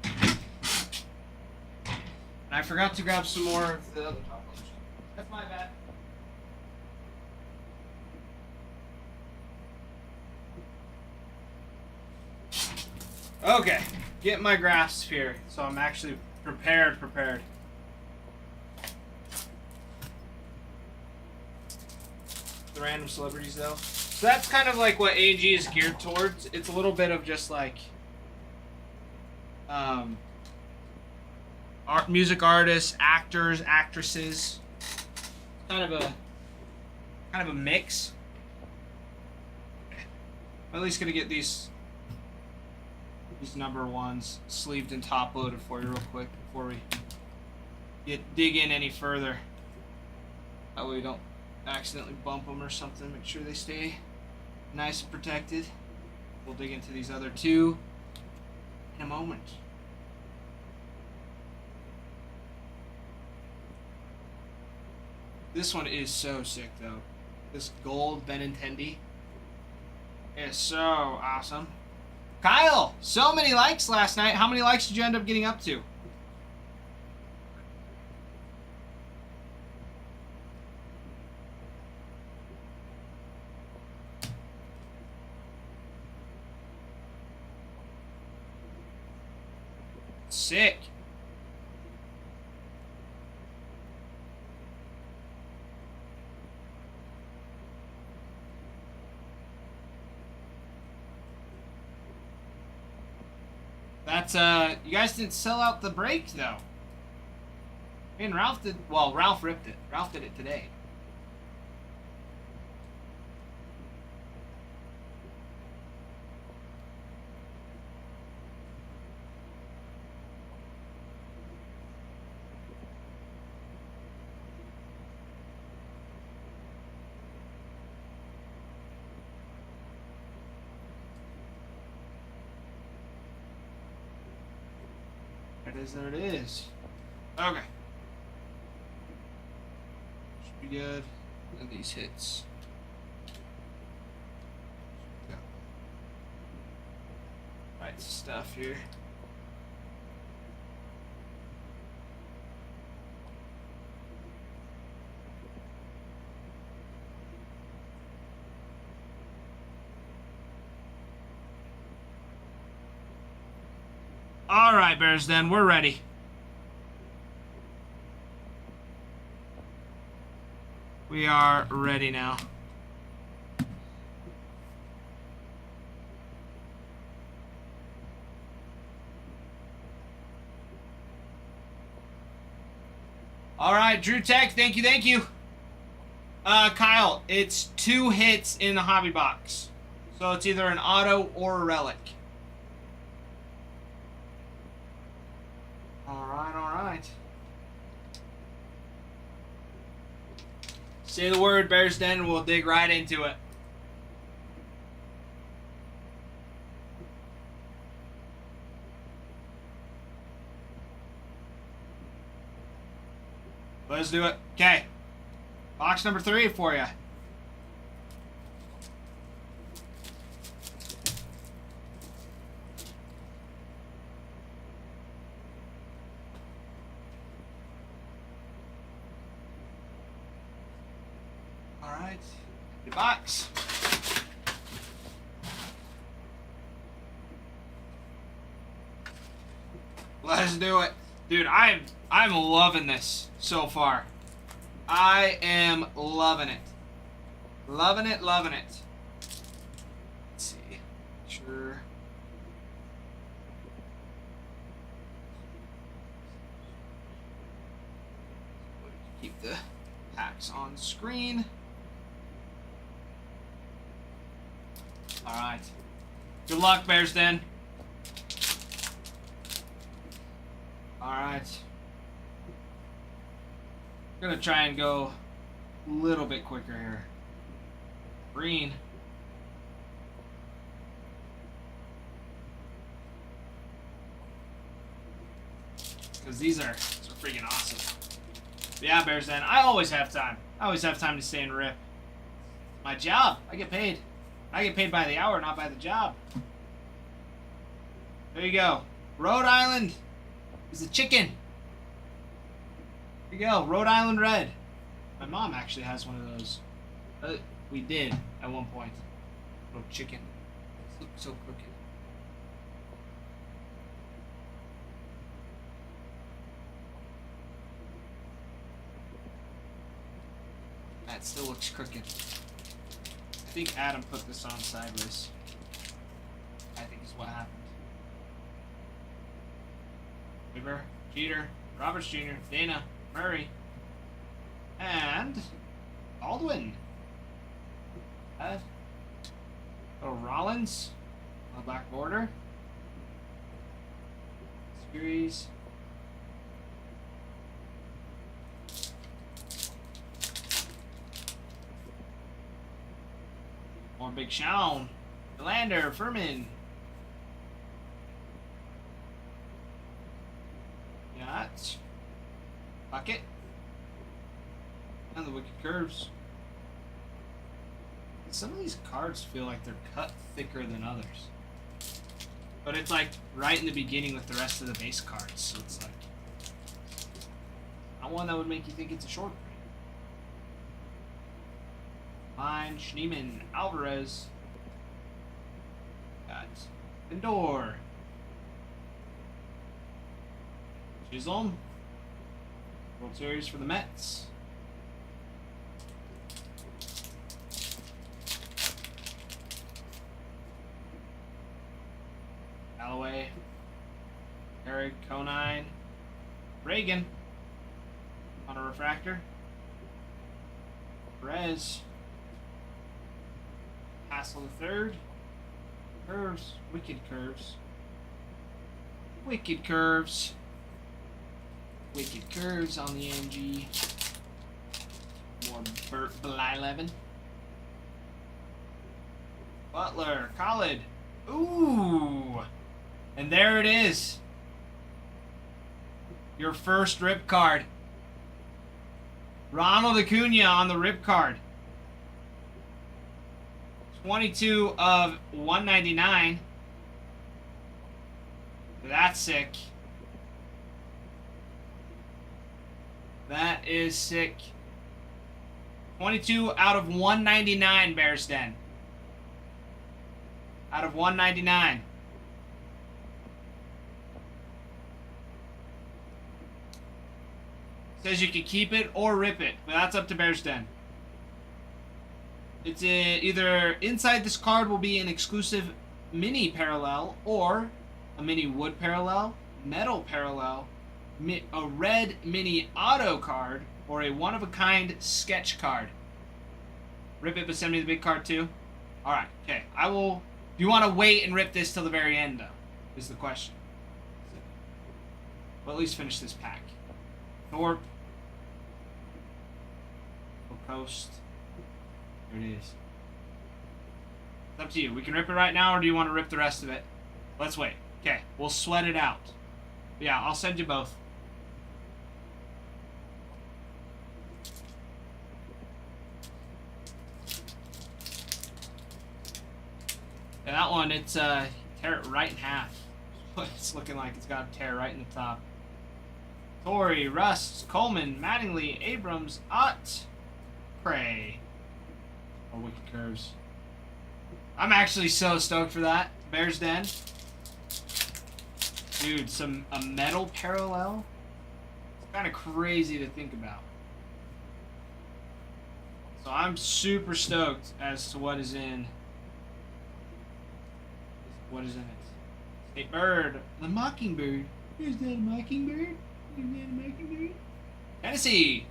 And I forgot to grab some more of the other top lotion. That's my bad. Okay, get my grasp here, so I'm actually prepared. The random celebrities, though. So that's kind of like what AG is geared towards. It's a little bit of just like, music artists, actors, actresses. Kind of a mix. I'm at least gonna get these number ones sleeved and top loaded for you real quick before we dig in any further. That way we don't accidentally bump them or something. Make sure they stay nice and protected. We'll dig into these other two in a moment. This one is so sick though. This gold Benintendi is so awesome. Kyle, so many likes last night. How many likes did you end up getting up to? Sick. That's, you guys didn't sell out the break, though. Me and Ralph did, well, Ralph ripped it. Ralph did it today. There it is. Okay. Should be good. And these hits. Yeah. Right stuff here. All right, Bears, then. We're ready. We are ready now. All right, Drew Tech, thank you. Kyle, it's 2 hits in the hobby box. So it's either an auto or a relic. All right. Say the word, Bears Den, and we'll dig right into it. Let's do it. Okay. Box number 3 for you. Alright. The box. Let's do it. Dude, I'm loving this so far. I am loving it. Loving it. Let's see. Sure. Keep the packs on screen. Alright. Good luck, Bears Den. Alright. Gonna try and go a little bit quicker here. Green. because these are freaking awesome. But yeah, Bears Den. I always have time. I always have time to stay and rip. My job. I get paid. I get paid by the hour, not by the job. There you go. Rhode Island is a chicken. There you go. Rhode Island Red. My mom actually has one of those. We did at one point. Little chicken. It looks so crooked. That still looks crooked. I think Adam put this on sideways. I think is what happened. Weaver, Jeter, Roberts Jr., Dana, Murray, and Baldwin. Little Rollins on the black border. Series. More Big Sean, Lander, Furman. Got Bucket. And the Wicked Curves. Some of these cards feel like they're cut thicker than others. But it's like right in the beginning with the rest of the base cards. So it's like not one that would make you think it's a short print. Line, Schneemann, Alvarez. Got Lindor. Chisholm. World Series for the Mets. Galloway. Eric Conine. Reagan. On a refractor. Perez. Hassel the third. Curves. Wicked Curves. Wicked Curves. Wicked Curves on the AMG. More Burt Blyleven. Butler. Khaled. Ooh. And there it is. Your first rip card. Ronald Acuna on the rip card. 22 of 199. That's sick. That is sick. 22 out of 199, Bears Den. Out of 199. Says you can keep it or rip it, but that's up to Bears Den. It's either inside this card will be an exclusive mini parallel or a mini wood parallel, metal parallel, a red mini auto card, or a one-of-a-kind sketch card. Rip it, but send me the big card too? Alright, okay. I will... Do you want to wait and rip this till the very end, though? Is the question. Well, at least finish this pack. Thorpe. Coast. There it is. It's up to you. We can rip it right now, or do you want to rip the rest of it? Let's wait. Okay, we'll sweat it out. Yeah, I'll send you both. And that one, it's tear it right in half. It's looking like it's got to tear right in the top. Torrey, Rust, Coleman, Mattingly, Abrams, Ott, Prey. Or Wicked Curves. I'm actually so stoked for that. Bears Den. Dude, a metal parallel? It's kind of crazy to think about. So I'm super stoked as to what is in it. State Bird. The Mockingbird. Is that a Mockingbird? Is that a Mockingbird? Tennessee.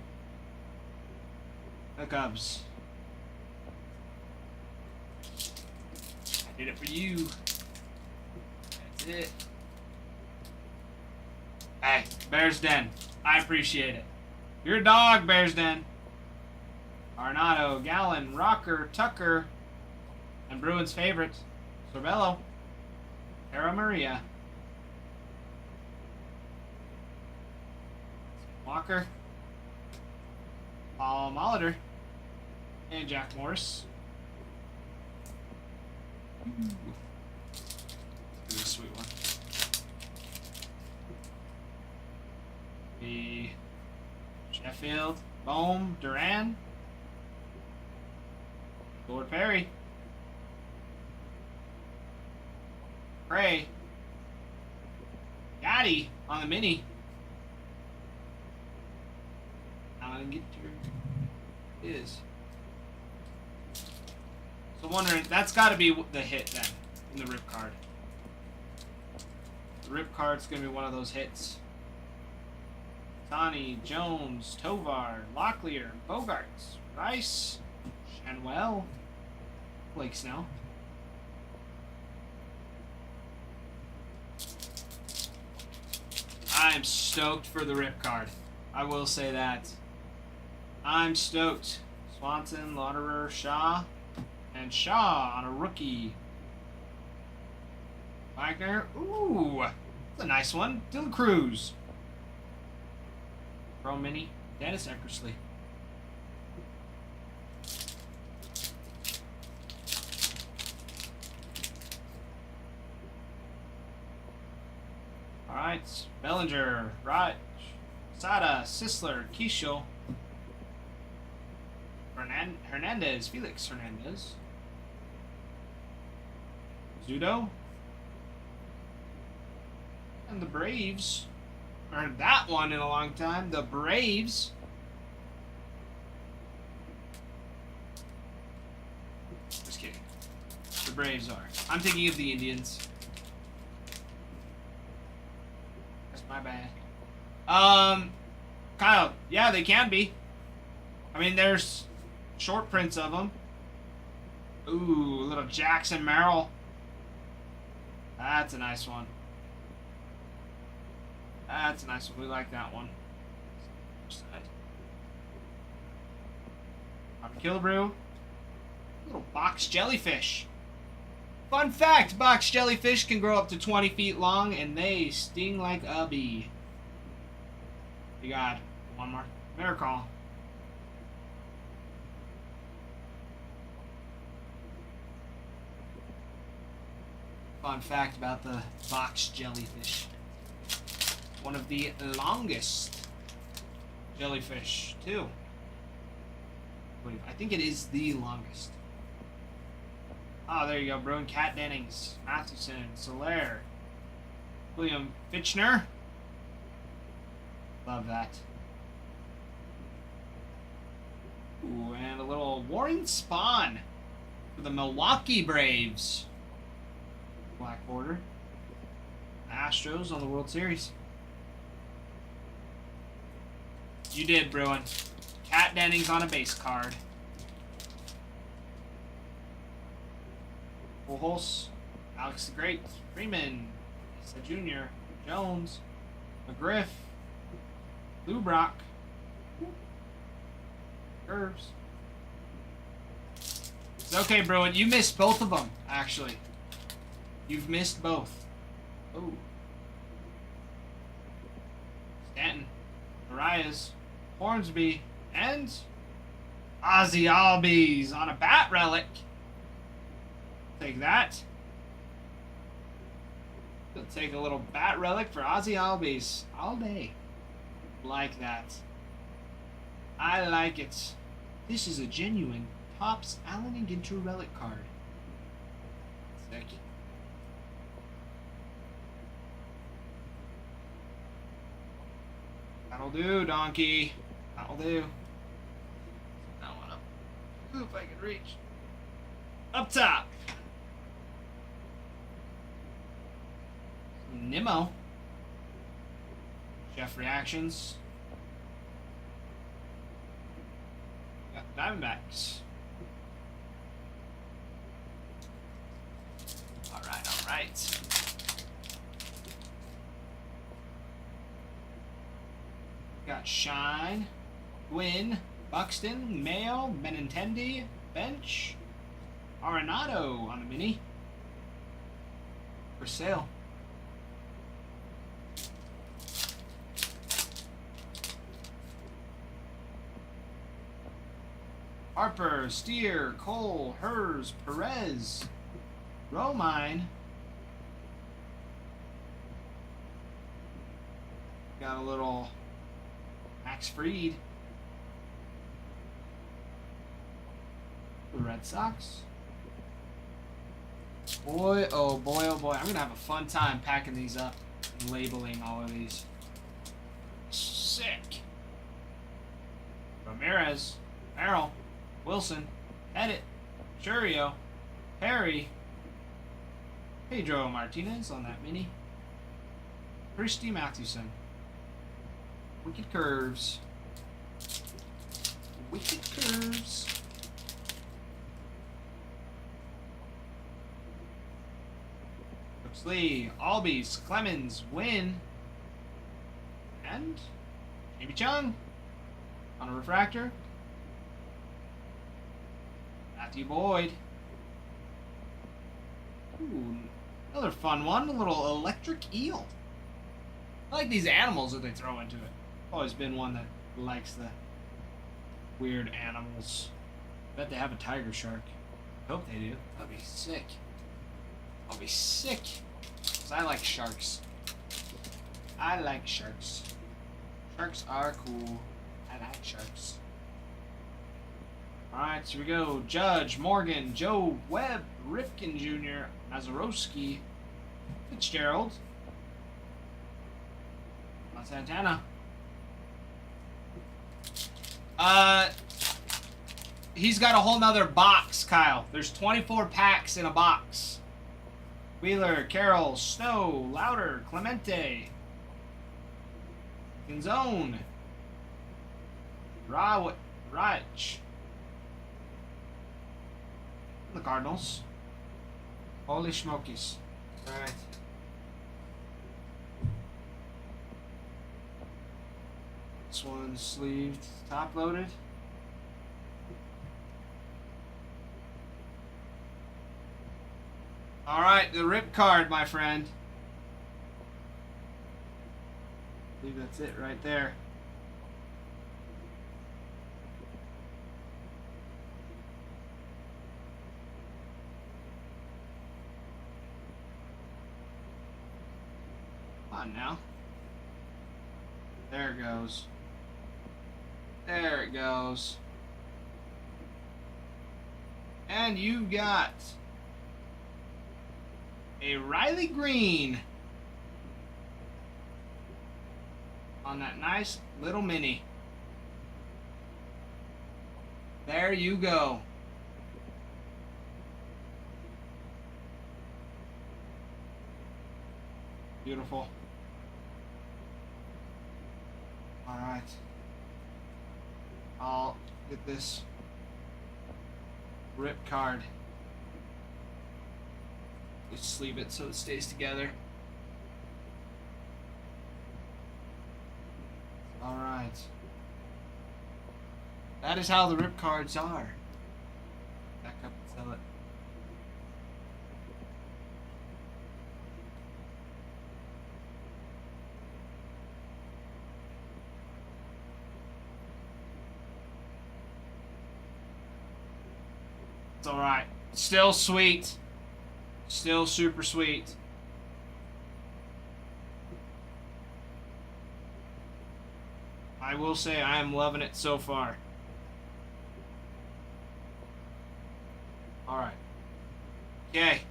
The Cubs. I did it for you. That's it. Hey, Bears Den. I appreciate it. You're a dog, Bears Den. Arnado, Gallen, Rocker, Tucker, and Bruins' favorite, Sorbello. Terra Maria. Walker. Paul Molitor. And Jack Morris. This is a sweet one. The Sheffield, Bohm, Duran, Lord Perry, Gray, Gotti on the mini. Alan Ginter is. So wondering, that's got to be the hit then in the rip card. The rip card's gonna be one of those hits. Tani, Jones, Tovar, Locklear, Bogarts, Rice, Shanwell, Blake Snell. I'm stoked for the rip card. I will say that. I'm stoked. Swanson, Lauderer, Shaw, and Shaw on a rookie. Wagner, ooh, that's a nice one. Dylan Cruz. Pro Mini, Dennis Eckersley. Alright, Bellinger, Raj, Sada, Sisler, Kishel, Hernandez, Felix Hernandez, Zudo, and the Braves. Heard that one in a long time. The Braves. Just kidding. The Braves are. I'm thinking of the Indians. That's my bad. Kyle. Yeah, they can be. I mean, there's short prints of them. Ooh, little Jackson Merrill. That's a nice one. That's a nice one. We like that one. Killebrew. Little box jellyfish. Fun fact, box jellyfish can grow up to 20 feet long and they sting like a bee. You got one more. Miracle. Fun fact about the box jellyfish. One of the longest jellyfish, too. I think it is the longest. Oh, there you go, bro. Kat Dennings, Matheson, Soler, William Fitchner. Love that. Ooh, and a little Warren Spahn for the Milwaukee Braves. Black border. Astros on the World Series. You did, Bruin. Kat Dennings on a base card. Pujols, Alex the Great, Freeman, Issa Jr., Jones, McGriff, Lou Brock, Curves. It's okay, Bruin. You missed both of them, actually. You've missed both. Oh. Stanton, Arias, Hornsby, and Ozzy Albies on a bat relic. Take that. We'll take a little bat relic for Ozzy Albies all day. Like that. I like it. This is a genuine Topps Allen and Ginter relic card. Sick. That'll do, donkey. That'll do. That one up. Ooh, if I can reach. Up top. Nimmo. Chef reactions. Got the Diamondbacks. Alright. Got Shine, Gwynn, Buxton, Mayo, Benintendi, Bench, Arenado on the mini. For sale. Harper, Steer, Cole, Hers, Perez, Romine. Got a little Max Fried. The Red Sox. Boy, oh boy, oh boy. I'm going to have a fun time packing these up and labeling all of these. Sick. Ramirez, Merrill, Wilson, Pettit, Churio, Perry, Pedro Martinez on that mini, Christy Mathewson, Wicked Curves, Wicked Curves, Brooks Lee, Albies, Clemens, Wynn, and Jamie Chung on a refractor. Matthew Boyd. Ooh, another fun one. A little electric eel. I like these animals that they throw into it. Always been one that likes the weird animals. Bet they have a tiger shark. Hope they do. That'd be sick. I'll be sick. 'Cause I like sharks. I like sharks. Sharks are cool. I like sharks. Alright, so here we go. Judge, Morgan, Joe, Webb, Rifkin Jr., Mazeroski, Fitzgerald, Santana. He's got a whole nother box, Kyle. There's 24 packs in a box. Wheeler, Carroll, Snow, Louder, Clemente, Gonzone, Raj. The Cardinals. Holy smokies. Alright. This one's sleeved, top loaded. Alright, the rip card, my friend. I believe that's it right there. Come on now. There it goes. There it goes. And you got a Riley Green on that nice little mini. There you go. Beautiful. Alright. I'll get this rip card. Just sleeve it so it stays together. Alright. That is how the rip cards are. Back up and sell it. It's alright. Still sweet. Still super sweet. I will say I am loving it so far. Alright. Okay.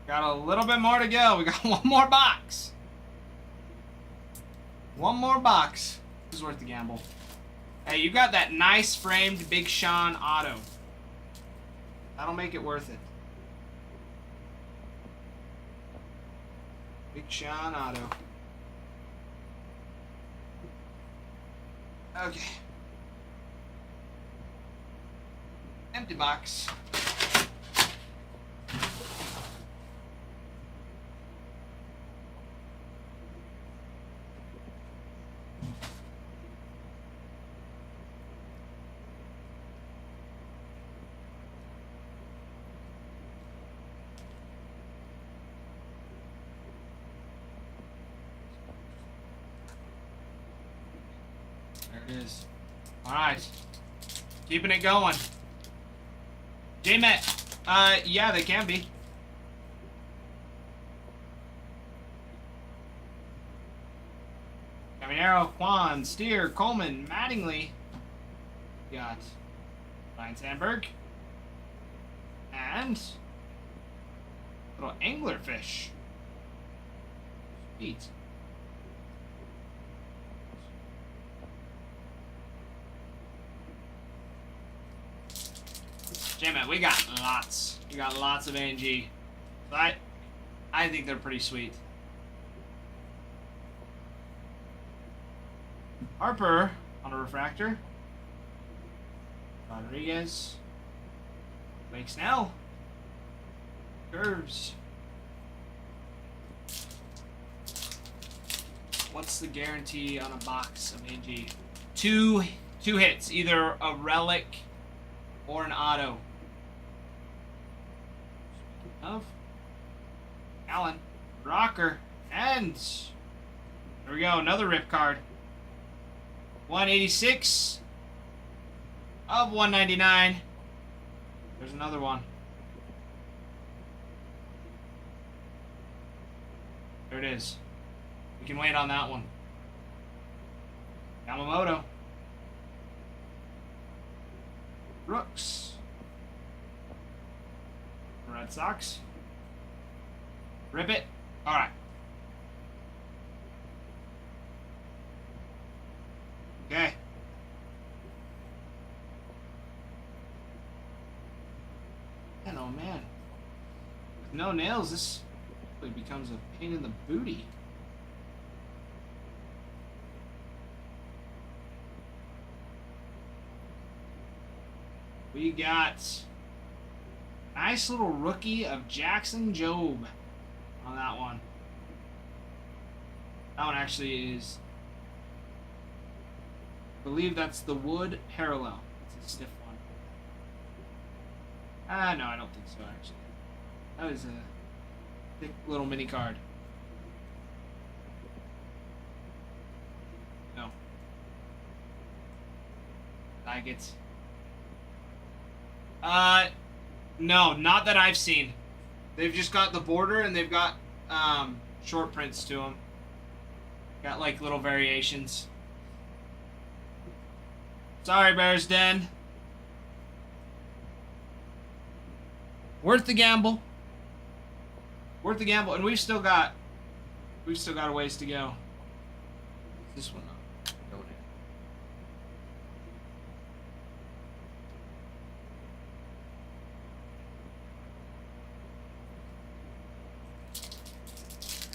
Got a little bit more to go. We got one more box. One more box. This is worth the gamble. Hey, you got that nice framed Big Sean auto. That'll make it worth it. Big Sean auto. Okay. Empty box. There it is. Alright. Keeping it going. J-Met. Yeah, they can be. Caminero, Kwan, Steer, Coleman, Mattingly. Got Ryan Sandberg. And little anglerfish. Sweet. J-Man, we got lots. We got lots of A&G. So I think they're pretty sweet. Harper on a refractor. Rodriguez. Blake Snell. Curves. What's the guarantee on a box of A&G? Two hits. Either a relic or an auto. Of Allen, Rocker, and there we go, another rip card. 186 of 199. There's another one. There it is. We can wait on that one. Yamamoto. Brooks. Red Sox. Rip it. Alright. Okay. Man, oh man. With no nails, this really becomes a pain in the booty. We got nice little rookie of Jackson Jobe on that one. That one actually is, I believe that's the wood parallel. It's a stiff one. No, I don't think so actually. That is a thick little mini card. No. Nuggets. No, not that I've seen. They've just got the border and they've got short prints to them. Got like little variations. Sorry, Bears Den. Worth the gamble. Worth the gamble, and we've still got a ways to go. This one up.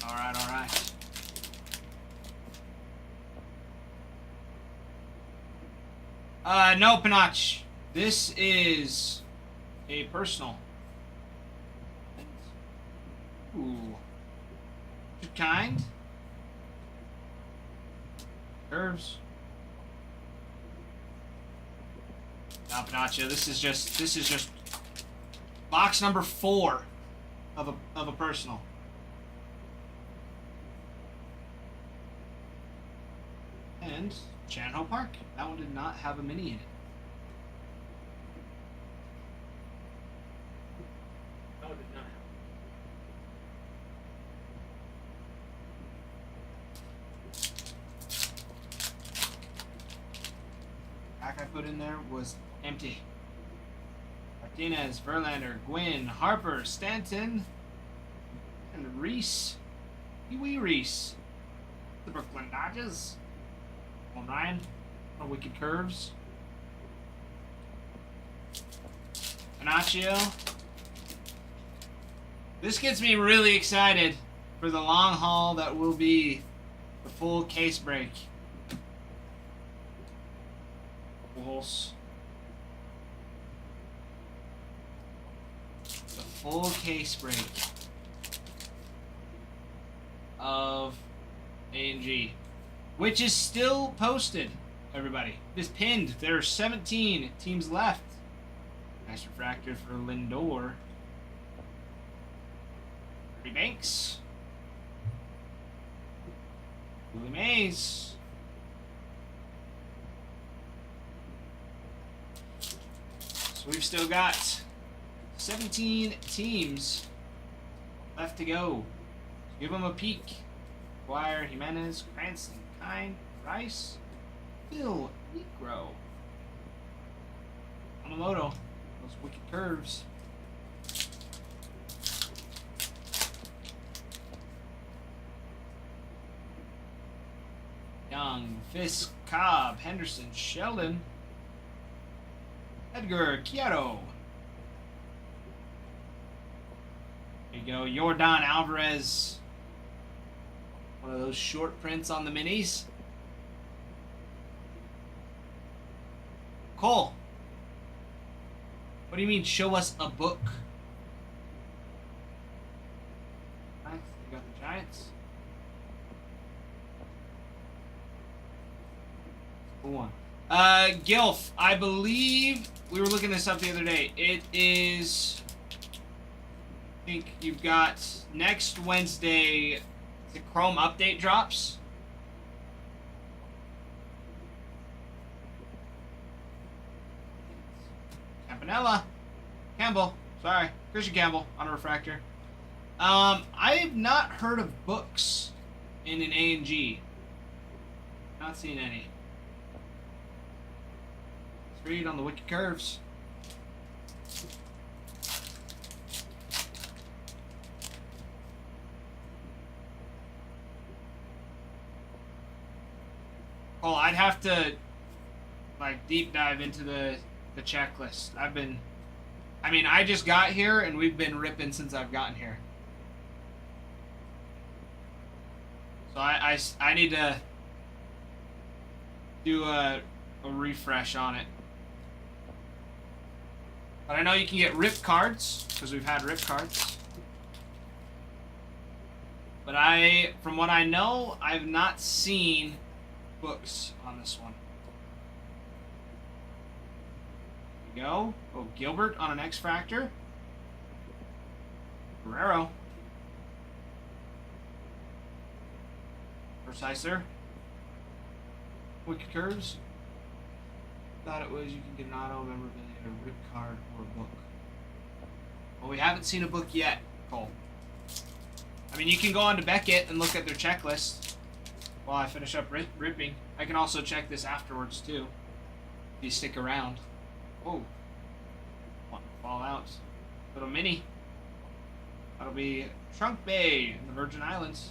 Alright, alright. No, Panach. This is a personal. Ooh. Good kind. Curves. No, Panaccio. This is just box number 4 of a personal. And Chan-Ho Park. That one did not have a mini in it. No, it did not have. Pack I put in there was empty. Martinez, Verlander, Gwynn, Harper, Stanton, and Reese. Wee Reese. The Brooklyn Dodgers. Well, Ryan, no wicked curves. Panaccio. This gets me really excited for the long haul that will be the full case break. Pulse. The full case break of A&G. Which is still posted, everybody. It is pinned. There are 17 teams left. Nice refractor for Lindor. Ernie Banks. Willie Mays. So we've still got 17 teams left to go. Give them a peek. Dwyer, Jimenez, Cranston, Kine, Rice, Phil, Negro, Yamamoto. Those wicked curves. Young, Fisk, Cobb, Henderson, Sheldon, Edgar, Kyoto. There you go, Yordan Alvarez. One of those short prints on the minis. Cole, what do you mean, show us a book? Nice, you got the Giants. Cool one. Gilf, I believe we were looking this up the other day. It is, I think you've got next Wednesday, the Chrome update drops. Campanella. Campbell. Sorry. Christian Campbell on a refractor. I've not heard of books in an A&G. Not seen any. Let's read on the wicked curves. Oh, I'd have to like deep dive into the checklist. I just got here and we've been ripping since I've gotten here. So I need to do a refresh on it. But I know you can get rip cards because we've had rip cards. But from what I know, I've not seen books on this one. There you go. Oh, Gilbert on an X-Fractor. Guerrero. Preciser. Wicked curves. Thought it was you can get an auto memorabilia, a rip card, or a book. Well, we haven't seen a book yet, Cole. I mean, you can go on to Beckett and look at their checklist while I finish up ripping. I can also check this afterwards, too, if you stick around. Oh. Want to fall out. Little mini. That'll be Trunk Bay in the Virgin Islands.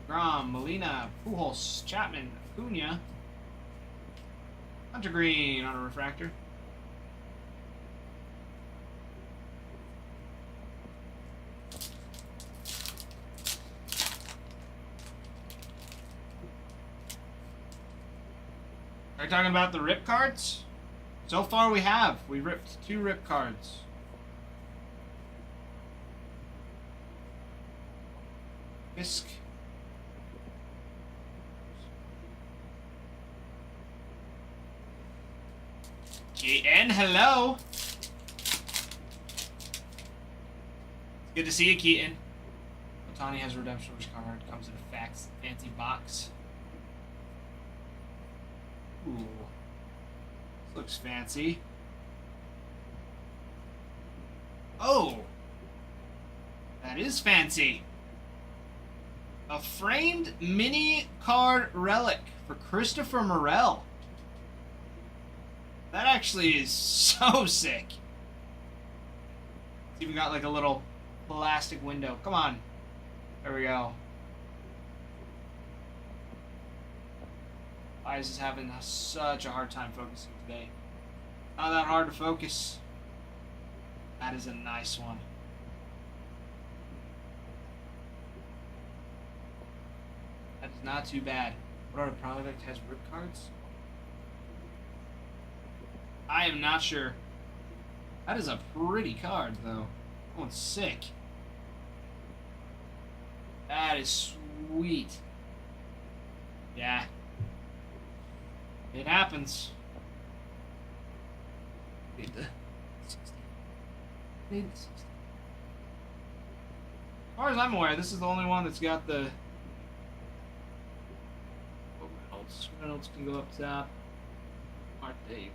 Grom, Molina, Pujols, Chapman, Acuna. Hunter Green on a refractor. Are you talking about the rip cards? So far we have. We ripped 2 rip cards. Fisk. Keaton, hello. Good to see you, Keaton. Otani has a redemption wish card. Comes in a fancy box. Ooh. This looks fancy. Oh! That is fancy. A framed mini card relic for Christopher Morel. That actually is so sick. It's even got like a little plastic window. Come on. There we go. Eyes is having such a hard time focusing today. Not that hard to focus. That is a nice one. That is not too bad. What other product has rip cards? I am not sure. That is a pretty card, though. That one's sick. That is sweet. Yeah. It happens. Need the 60. Need the 60. As far as I'm aware, this is the only one that's got the... Oh, Reynolds can go up top. Marte.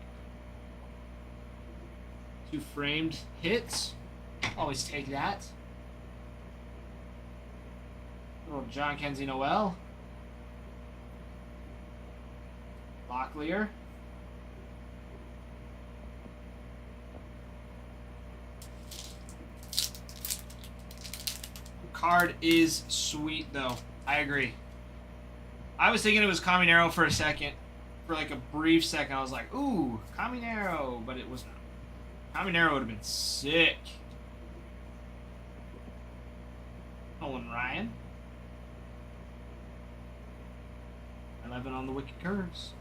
2 framed hits. Always take that. Little John Kenzie Noel. Locklear. Card is sweet though. I agree. I was thinking it was Caminero for a second. For like a brief second I was like, ooh, Caminero, but it was not. Caminero would have been sick. Nolan Ryan. 11 on the wicked curves.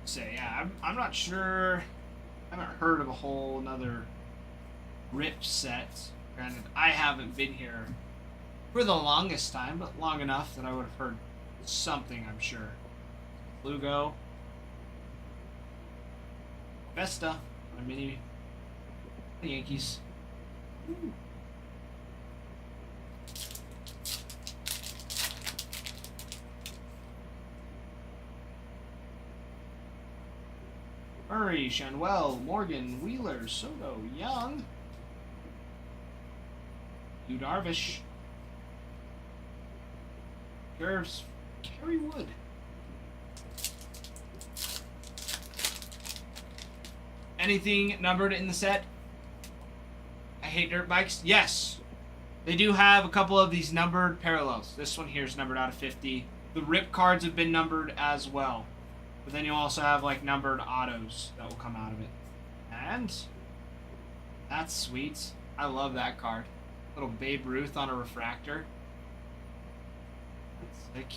So yeah, I'm not sure. I haven't heard of a whole another rip set. Granted, I haven't been here for the longest time, but long enough that I would have heard something, I'm sure. Lugo. Vesta. A mini. The Yankees. Ooh. Murray, Shanwell, Morgan, Wheeler, Soto, Young, Yu Darvish, Curves, Kerry Wood. Anything numbered in the set? I hate dirt bikes. Yes, they do have a couple of these numbered parallels. This one here is numbered out of 50. The rip cards have been numbered as well. But then you also have like numbered autos that will come out of it. And that's sweet. I love that card. Little Babe Ruth on a refractor. That's sick.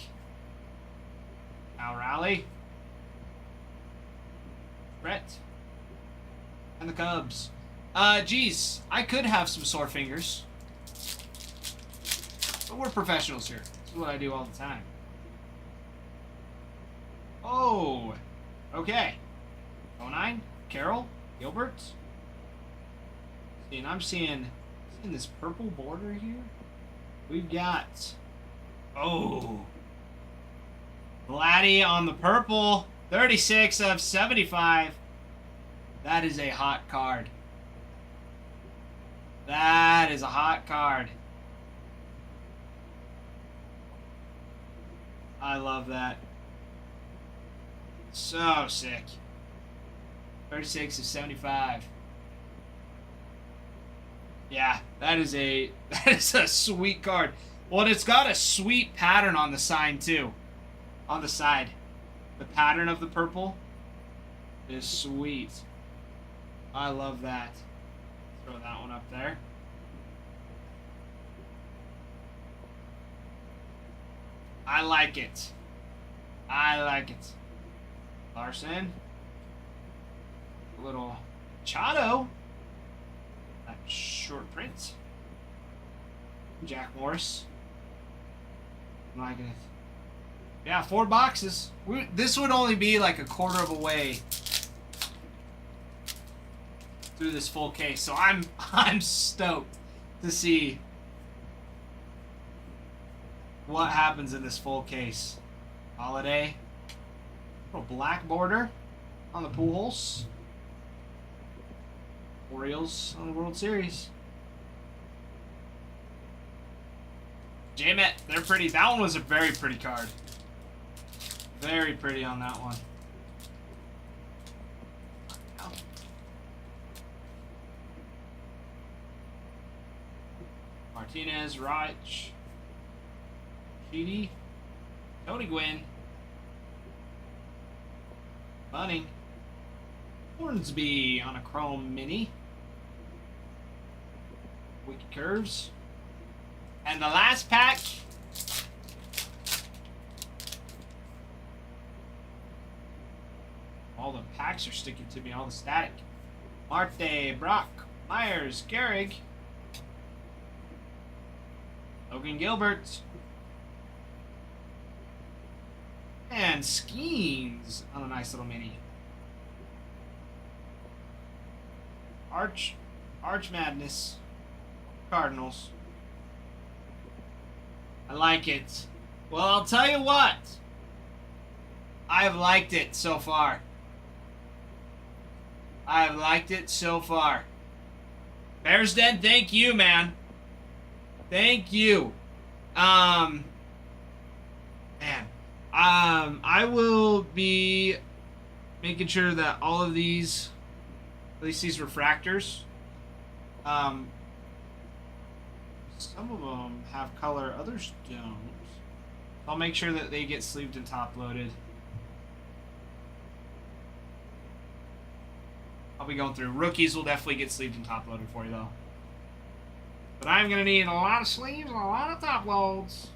Al Raleigh. Brett. And the Cubs. Geez, I could have some sore fingers. But we're professionals here. This is what I do all the time. Oh, okay. 09, Carroll, Gilbert. See, and I'm seeing this purple border here. We've got, oh, Vladdy on the purple, 36 of 75. That is a hot card. That is a hot card. I love that. So sick. 36 of 75. Yeah, that is a sweet card. Well, and it's got a sweet pattern on the sign too. On the side. The pattern of the purple is sweet. I love that. Throw that one up there. I like it. I like it. Larson. A little Machado. That short print. Jack Morris. I'm liking it. Yeah, 4 boxes. This would only be like a quarter of a way through this full case. So I'm stoked to see what happens in this full case. Holiday. Little black border on the Pujols. Orioles on the World Series. J-Met, they're pretty. That one was a very pretty card. Very pretty on that one. Martinez, Reich, Sheedy, Tony Gwynn, Bunning, Hornsby on a chrome mini, Wicked Curves, and the last pack. All the packs are sticking to me, all the static. Marte, Brock, Myers, Gehrig, Logan Gilbert, and Skeens on a nice little mini. Arch Madness, Cardinals. I like it. Well, I'll tell you what. I've liked it so far. I've liked it so far. Bears Den, thank you, man. Thank you. Man. I will be making sure that all of these, at least these refractors, some of them have color, others don't. I'll make sure that they get sleeved and top loaded. I'll be going through. Rookies will definitely get sleeved and top loaded for you, though. But I'm going to need a lot of sleeves and a lot of top loads.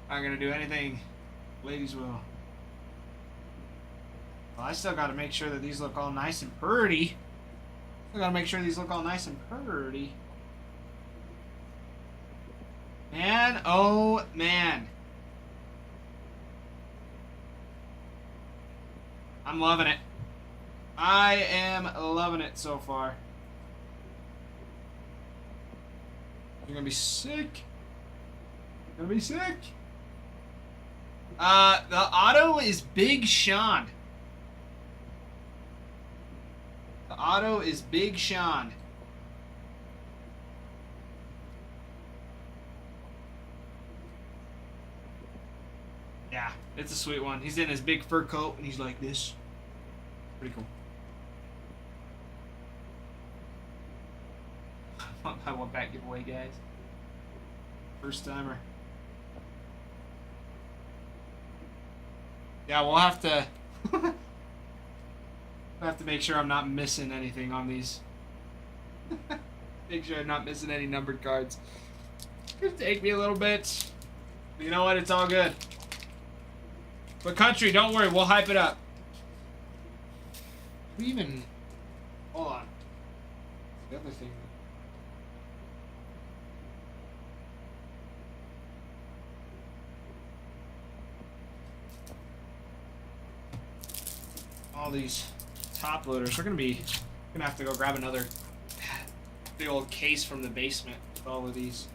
I'm going to do anything ladies will. Well, I still got to make sure that these look all nice and pretty. Still got to make sure these look all nice and pretty. Man, oh man. I'm loving it. I am loving it so far. You're gonna be sick. You're gonna be sick. The auto is Big Sean. The auto is Big Sean. Yeah, it's a sweet one. He's in his big fur coat and he's like this. Pretty cool. I want back giveaway, guys. First timer. Yeah, we'll have to. We'll have to make sure I'm not missing anything on these. Make sure I'm not missing any numbered cards. It's gonna take me a little bit. But you know what? It's all good. But country, don't worry. We'll hype it up. We even. Hold on. The other thing. All these top loaders. We're gonna have to go grab another big old case from the basement with all of these.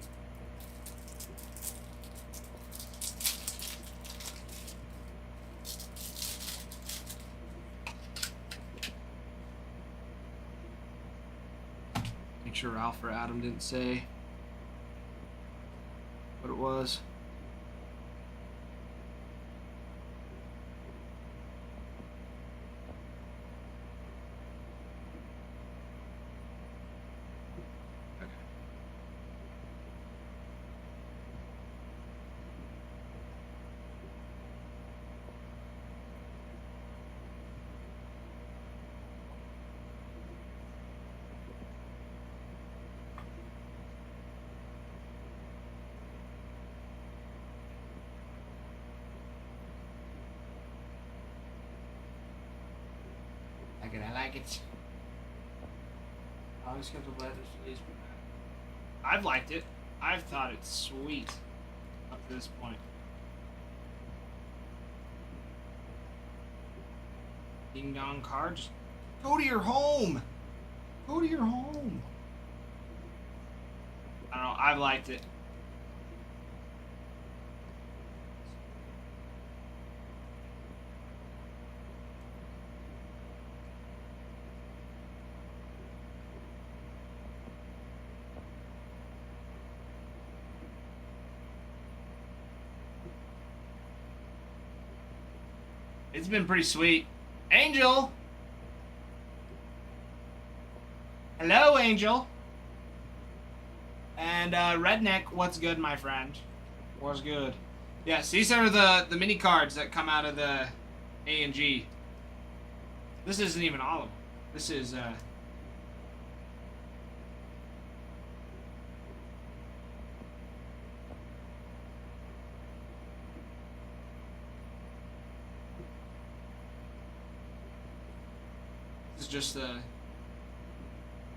Make sure Ralph or Adam didn't say what it was. I like it. I always kept the letters released. I've liked it. I've thought it's sweet up to this point. Ding dong cards. Go to your home. Go to your home. I don't know. I've liked it. It's been pretty sweet. Angel! Hello, Angel! And, Redneck, what's good, my friend? What's good? Yes, these are the mini cards that come out of the A and G. This isn't even all of them. This is, just the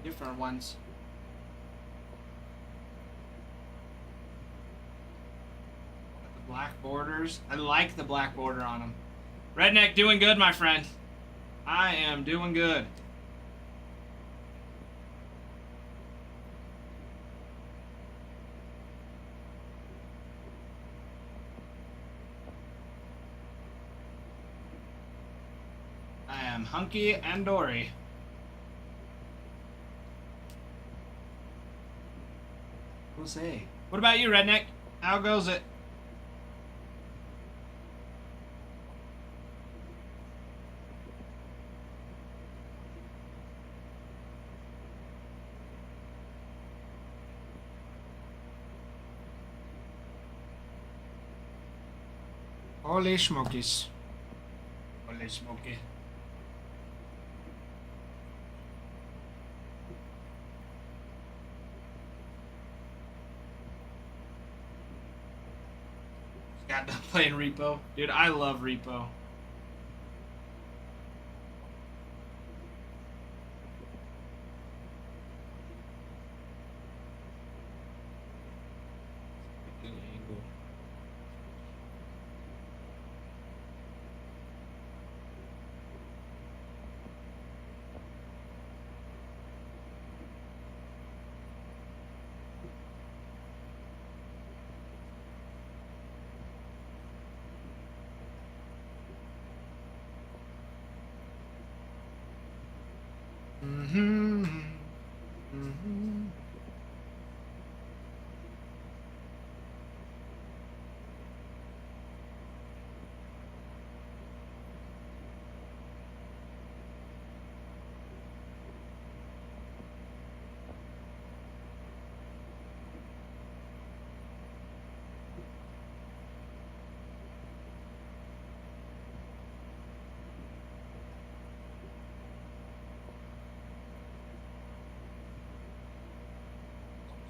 different ones. The black borders. I like the black border on them. Redneck doing good, my friend. I am doing good. am hunky and dory. We'll see. What about you, Redneck? How goes it? Holy smokies. Holy smoky. Got done playing Repo. Dude, I love Repo. Mm-hmm. Mm-hmm.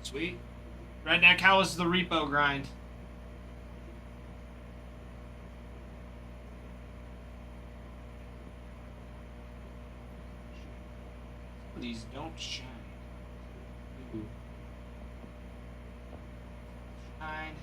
Sweet. Redneck, how was the repo grind? These don't shine. Ooh. Shine.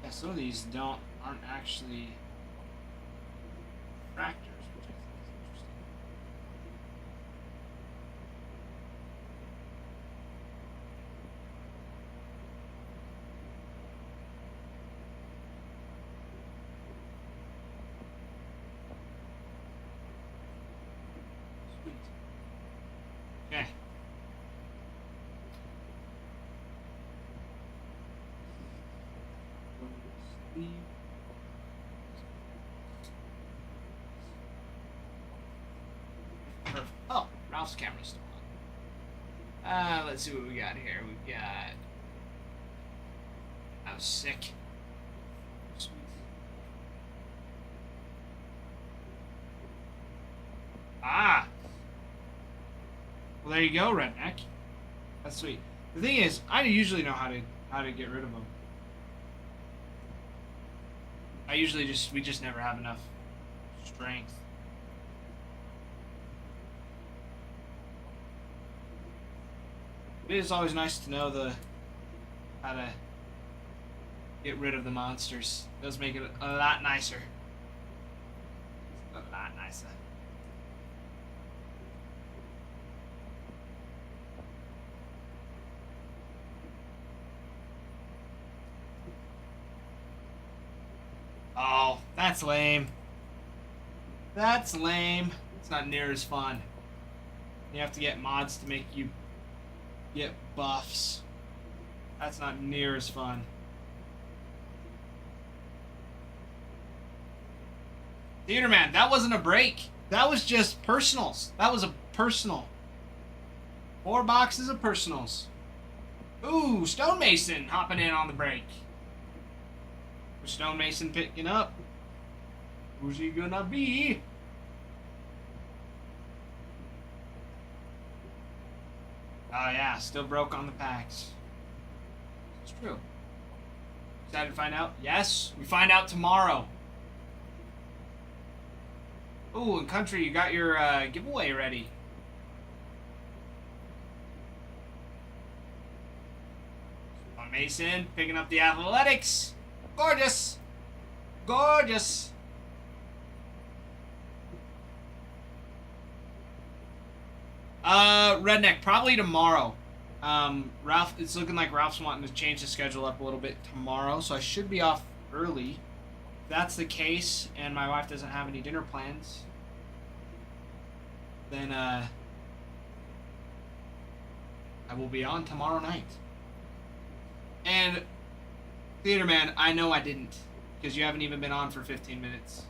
Yeah, some of these aren't actually fractors, which I think is interesting. Sweet. Okay. Perfect. Oh, Ralph's camera's still on. Let's see what we got here. We've got. I was sick. Sweet. Ah! Well, there you go, Redneck. That's sweet. The thing is, I usually know how to get rid of them. We just never have enough strength. It is always nice to know how to get rid of the monsters. It does make it a lot nicer. A lot nicer. Oh, that's lame. That's lame. It's not near as fun. You have to get mods to make you get buffs. That's not near as fun. Theater Man, that wasn't a break. That was just personals. That was a personal. 4 boxes of personals. Ooh, Stonemason hopping in on the break. Stonemason picking up. Who's he gonna be? Oh yeah, still broke on the packs. It's true. Excited to find out? Yes, we find out tomorrow. Ooh, and Country, you got your giveaway ready. Mason picking up the athletics. Gorgeous. Gorgeous. Redneck, probably tomorrow. Ralph, it's looking like Ralph's wanting to change the schedule up a little bit tomorrow, so I should be off early. If that's the case, and my wife doesn't have any dinner plans, then, I will be on tomorrow night. And, Theater Man, I know I didn't, because you haven't even been on for 15 minutes.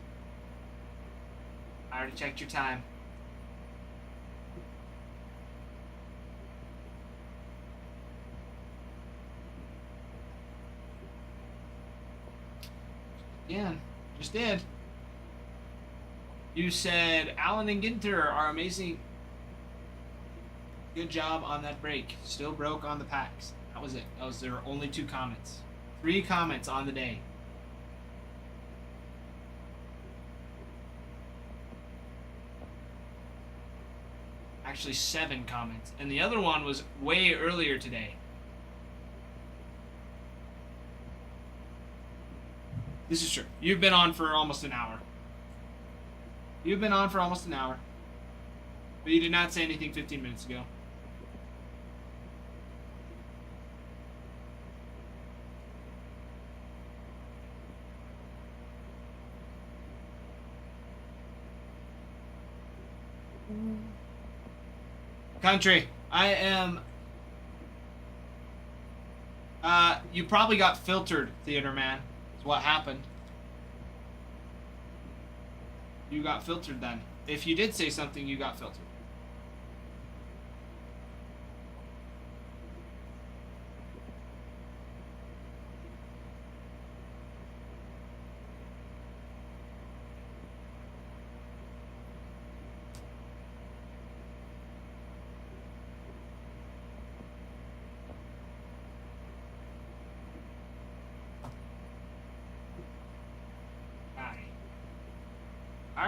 I already checked your time. Yeah, just did. You said Alan and Ginter are amazing. Good job on that break. Still broke on the packs. That was it. There were only 2 comments. 3 comments on the day. Actually 7 comments. And the other one was way earlier today. This is true. You've been on for almost an hour. You've been on for almost an hour. But you did not say anything 15 minutes ago. Country, I am... you probably got filtered, Theater Man. Is what happened. You got filtered then. If you did say something, you got filtered.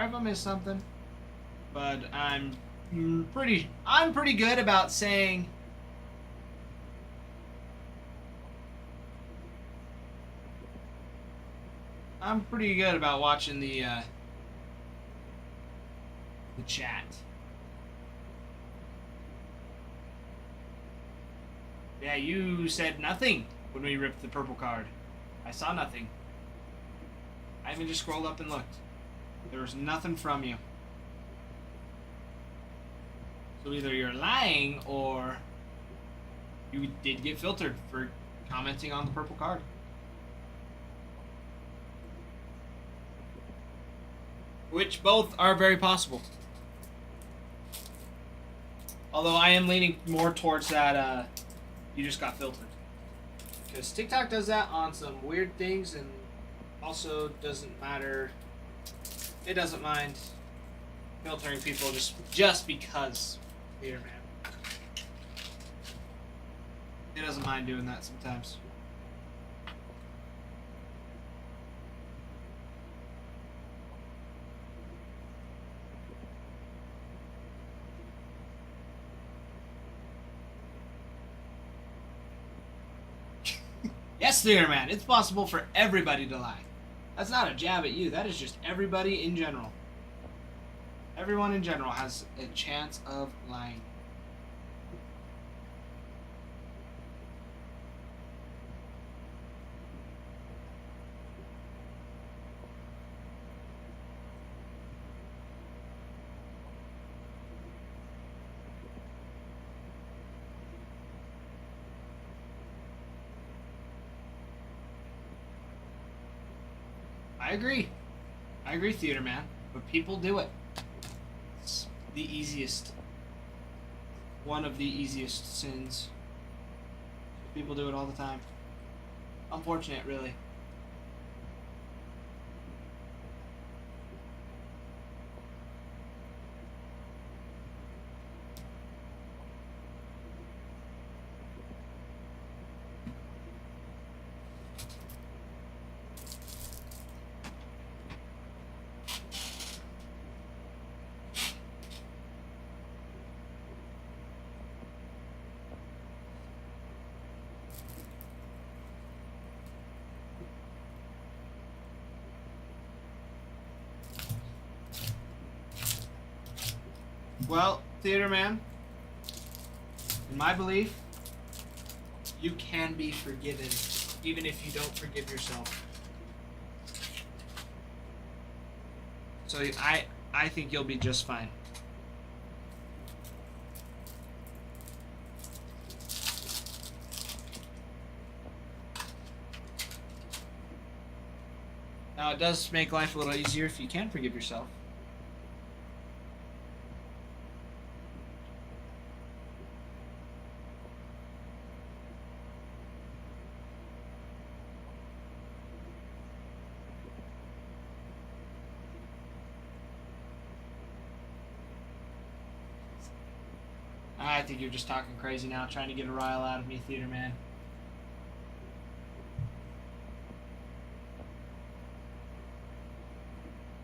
Sorry if I missed something, but I'm pretty good about saying I'm pretty good about watching the chat. Yeah, you said nothing when we ripped the purple card. I saw nothing. I even just scrolled up and looked. There was nothing from you. So either you're lying or you did get filtered for commenting on the purple card. Which both are very possible. Although I am leaning more towards that you just got filtered. Because TikTok does that on some weird things and also doesn't matter. It doesn't mind filtering people just because Theater Man. It doesn't mind doing that sometimes. Yes, Theater Man, it's possible for everybody to lie. That's not a jab at you. That is just everybody in general. Everyone in general has a chance of lying. I agree. I agree, Theater Man. But people do it. It's the easiest. One of the easiest sins. People do it all the time. Unfortunate, really. Well, Theater Man, in my belief, you can be forgiven, even if you don't forgive yourself. So I think you'll be just fine. Now, it does make life a little easier if you can forgive yourself. I think you're just talking crazy now, trying to get a rile out of me, Theater Man.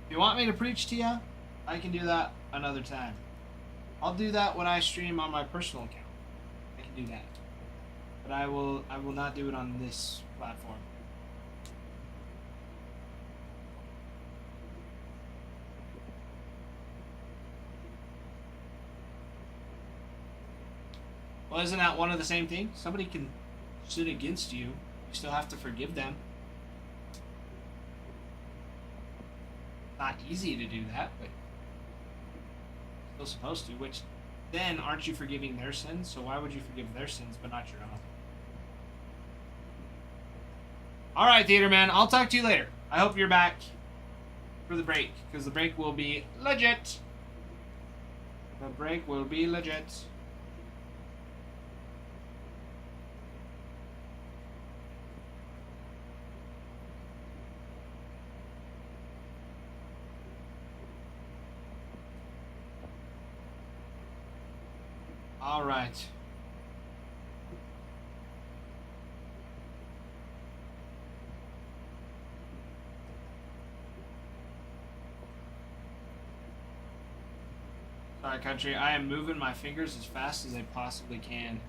If you want me to preach to you, I can do that another time. I'll do that when I stream on my personal account. I can do that. But I will not do it on this platform. Well, isn't that one of the same thing? Somebody can sin against you. You still have to forgive them. Not easy to do that, but still supposed to, which then aren't you forgiving their sins? So why would you forgive their sins but not your own? Alright, Theater Man, I'll talk to you later. I hope you're back for the break, because the break will be legit. The break will be legit. All right. Sorry, country. I am moving my fingers as fast as I possibly can.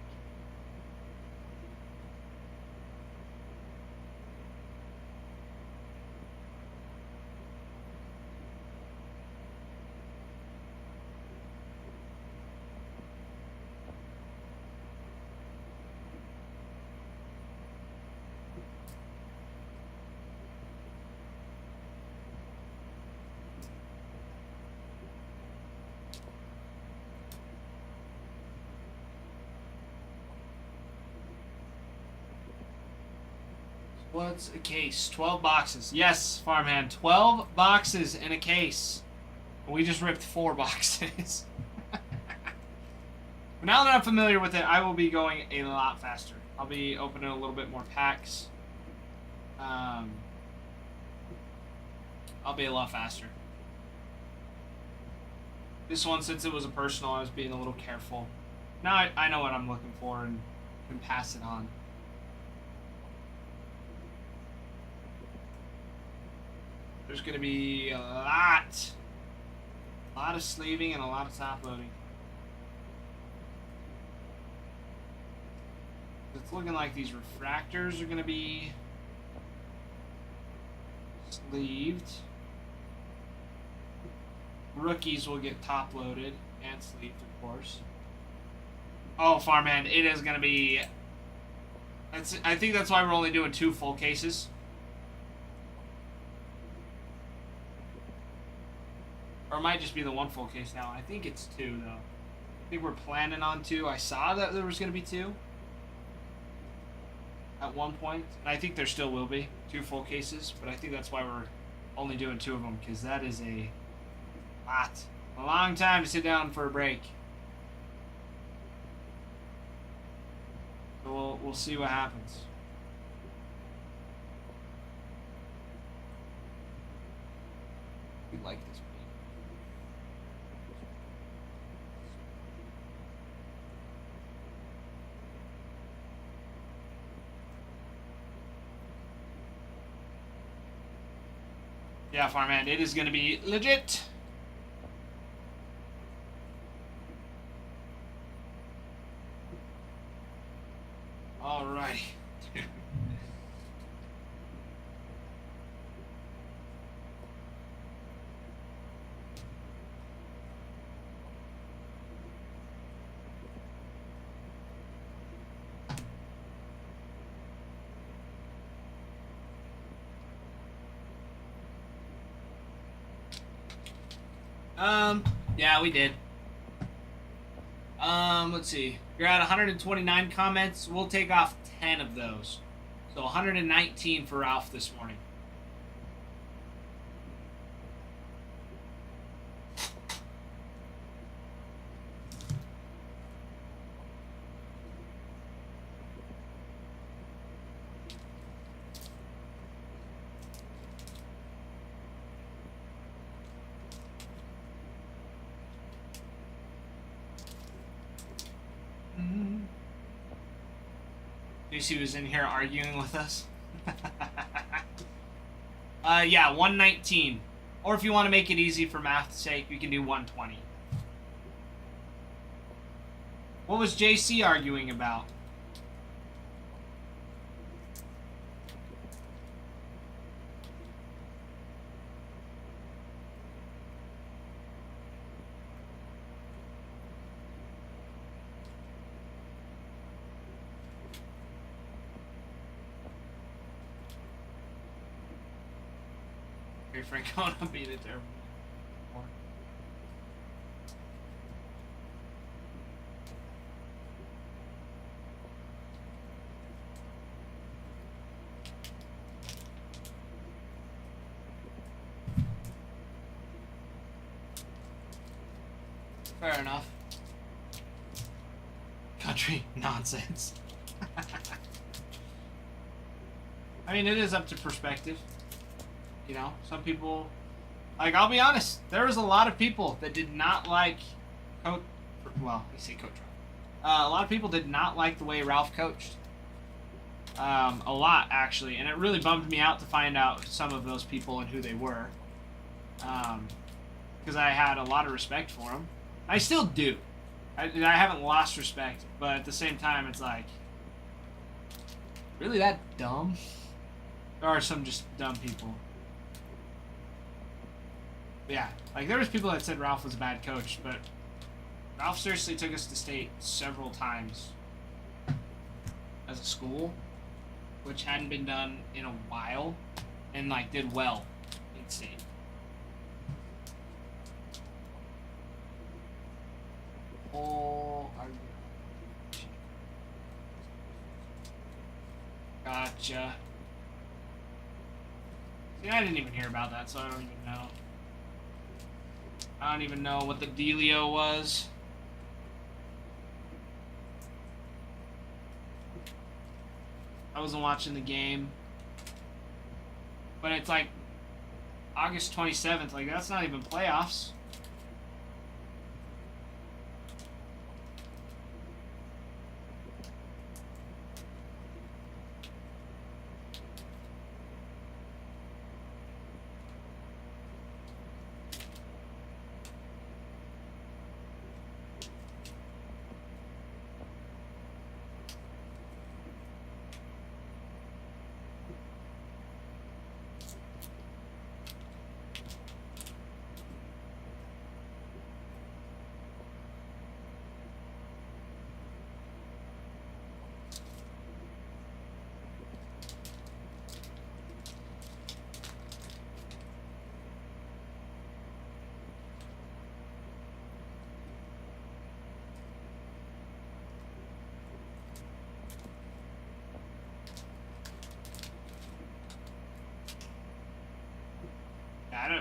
What's a case? 12 boxes. Yes, Farmhand. 12 boxes in a case. We just ripped 4 boxes. But now that I'm familiar with it, I will be going a lot faster. I'll be opening a little bit more packs. I'll be a lot faster. This one, since it was a personal, I was being a little careful. Now I know what I'm looking for and can pass it on. There's going to be a lot of sleeving and a lot of top loading. It's looking like these refractors are going to be sleeved. Rookies will get top loaded and sleeved, of course. Oh, Farmhand, it is going to be... I think that's why we're only doing 2 full cases. Or it might just be the 1 full case now. I think it's 2, though. I think we're planning on 2. I saw that there was going to be 2 at one point. And I think there still will be 2 full cases. But I think that's why we're only doing 2 of them. Because that is a lot. A long time to sit down for a break. So we'll see what happens. We like this. Yeah, Farmhand, it is going to be legit. Alrighty. Yeah, we did. Let's see. You're at 129 comments. We'll take off 10 of those. So 119 for Ralph this morning. Lucy was in here arguing with us. Yeah, 119. Or if you want to make it easy for math's sake, you can do 120. What was JC arguing about? Francona beat it there. Fair enough. Country nonsense. I mean, it is up to perspective. You know, some people, like, I'll be honest, there was a lot of people that did not like Coach, well, I say Coach Ralph. A lot of people did not like the way Ralph coached. A lot, actually, and it really bummed me out to find out some of those people and who they were. Because I had a lot of respect for them. I still do. I haven't lost respect, but at the same time, it's like, really that dumb? There are some just dumb people. Yeah, like there was people that said Ralph was a bad coach, but Ralph seriously took us to state several times as a school, which hadn't been done in a while, and like did well in state. Oh, gotcha. See, I didn't even hear about that, so I don't even know. I don't even know what the dealio was. I wasn't watching the game. But it's like August 27th. Like, that's not even playoffs.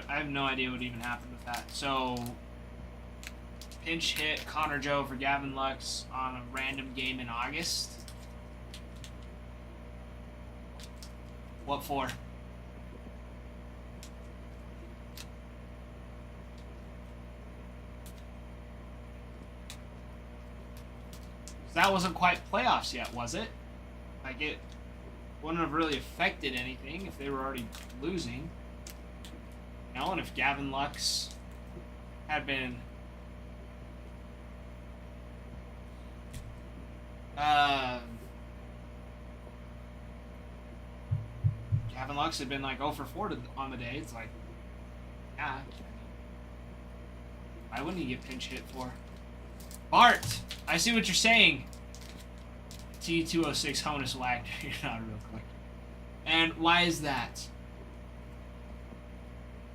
I have no idea what even happened with that. So, pinch hit Connor Joe for Gavin Lux on a random game in August. What for? That wasn't quite playoffs yet, was it? Like, it wouldn't have really affected anything if they were already losing. You know, and if Gavin Lux had been Gavin Lux had been like 0 for 4 on the day, it's like, yeah. Why wouldn't he get pinch hit for? Bart, I see what you're saying. T206 Honus Wagner, you're not real quick. And why is that?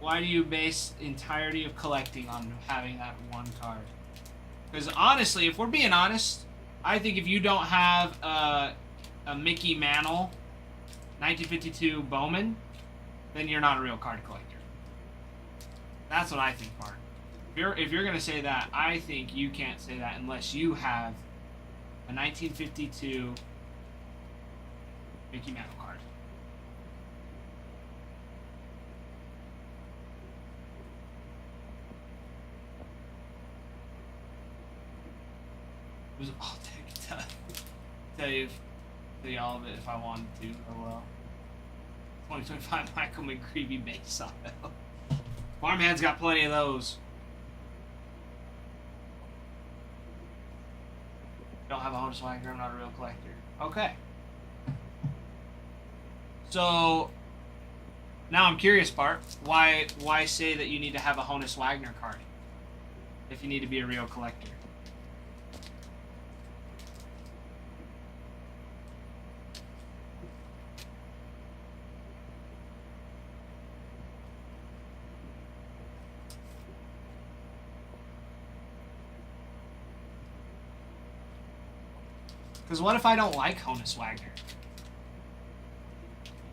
Why do you base the entirety of collecting on having that one card? Because honestly, if we're being honest, I think if you don't have a Mickey Mantle 1952 Bowman, then you're not a real card collector. That's what I think, Bart. If you're gonna say that, I think you can't say that unless you have a 1952 Mickey Mantle card. I'll tell you all of it if I wanted to. Oh well. 2025 Michael McCreevy base auto. Farmhand's got plenty of those. Don't have a Honda Swagger. I'm not a real collector. Okay. So now I'm curious, Bart. Why say that you need to have a Honus Wagner card if you need to be a real collector? Because what if I don't like Honus Wagner?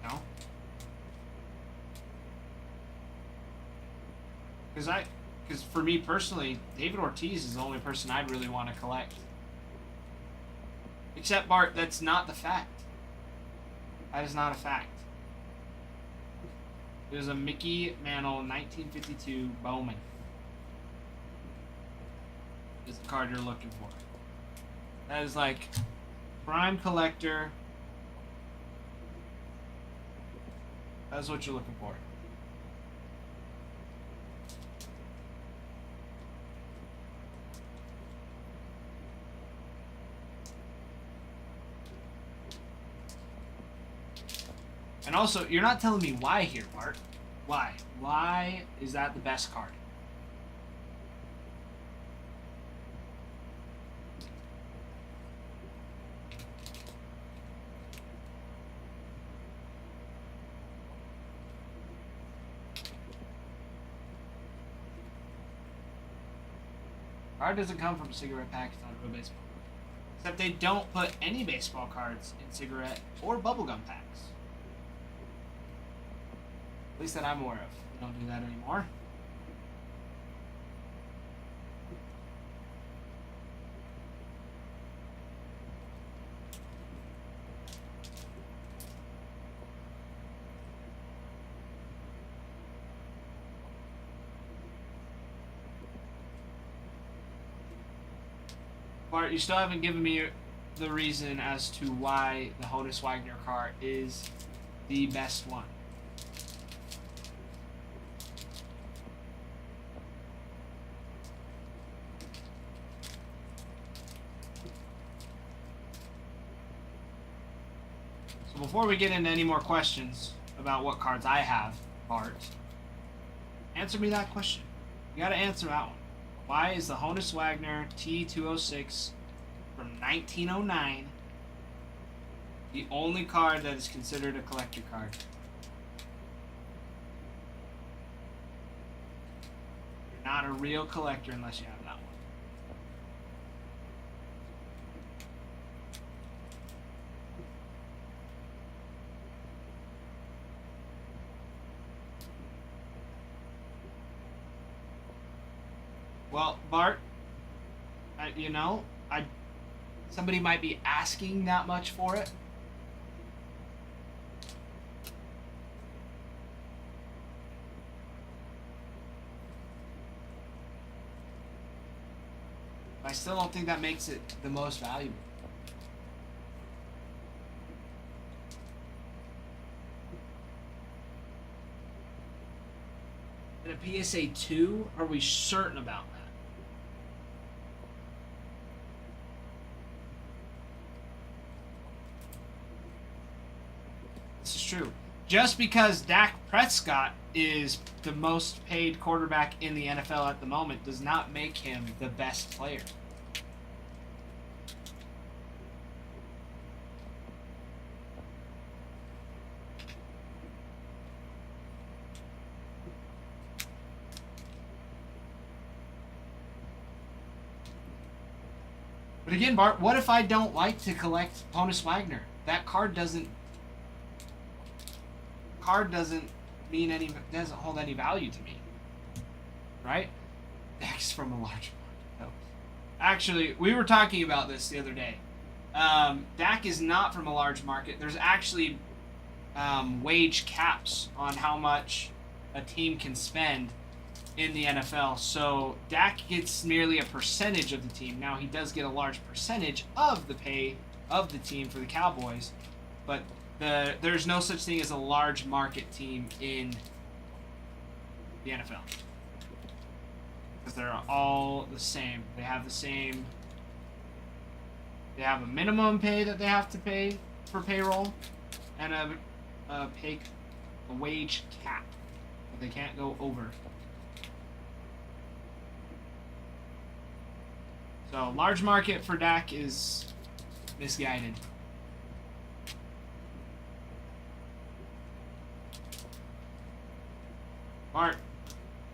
You know? Because for me personally, David Ortiz is the only person I'd really want to collect. Except, Bart, that's not the fact. That is not a fact. It was a Mickey Mantle 1952 Bowman. Is the card you're looking for. That is like prime collector. That's what you're looking for. And also, you're not telling me why here, Bart. Why? Why is that the best card? Card doesn't come from cigarette packets on a real baseball card. Except they don't put any baseball cards in cigarette or bubblegum packs. At least that I'm aware of. They don't do that anymore. Bart, you still haven't given me the reason as to why the Honus Wagner card is the best one. So before we get into any more questions about what cards I have, Bart, answer me that question. You gotta answer that one. Why is the Honus Wagner T206 from 1909 the only card that is considered a collector card? You're not a real collector unless you have that one. Well, Bart, somebody might be asking that much for it. But I still don't think that makes it the most valuable. And a PSA 2? Are we certain about that? This is true. Just because Dak Prescott is the most paid quarterback in the NFL at the moment does not make him the best player. But again, Bart, what if I don't like to collect Honus Wagner? That card doesn't doesn't hold any value to me. Right? Next from a large market. No. Actually, we were talking about this the other day. Dak is not from a large market. There's actually wage caps on how much a team can spend in the NFL. So Dak gets merely a percentage of the team. Now he does get a large percentage of the pay of the team for the Cowboys, but there's no such thing as a large market team in the NFL because they're all the same. They have the same. They have a minimum pay that they have to pay for payroll, and a wage cap that they can't go over. So large market for Dak is misguided. Art,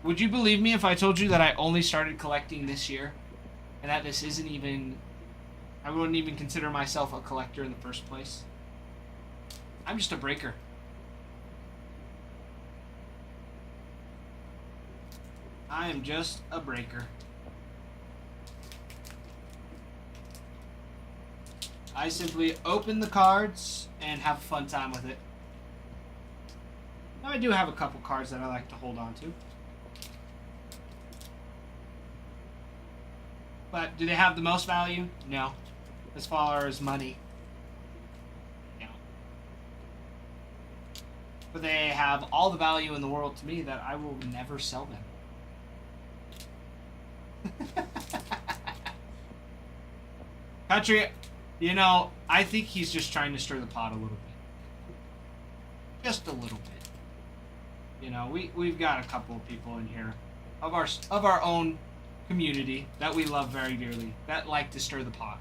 would you believe me if I told you that I only started collecting this year, and that this isn't even? I wouldn't even consider myself a collector in the first place. I'm just a breaker. I am just a breaker. I simply open the cards and have a fun time with it. Now I do have a couple cards that I like to hold on to. But do they have the most value? No. As far as money. No. But they have all the value in the world to me that I will never sell them. Country, you know, I think he's just trying to stir the pot a little bit. Just a little bit. You know, we've got a couple of people in here of our own community that we love very dearly that like to stir the pot.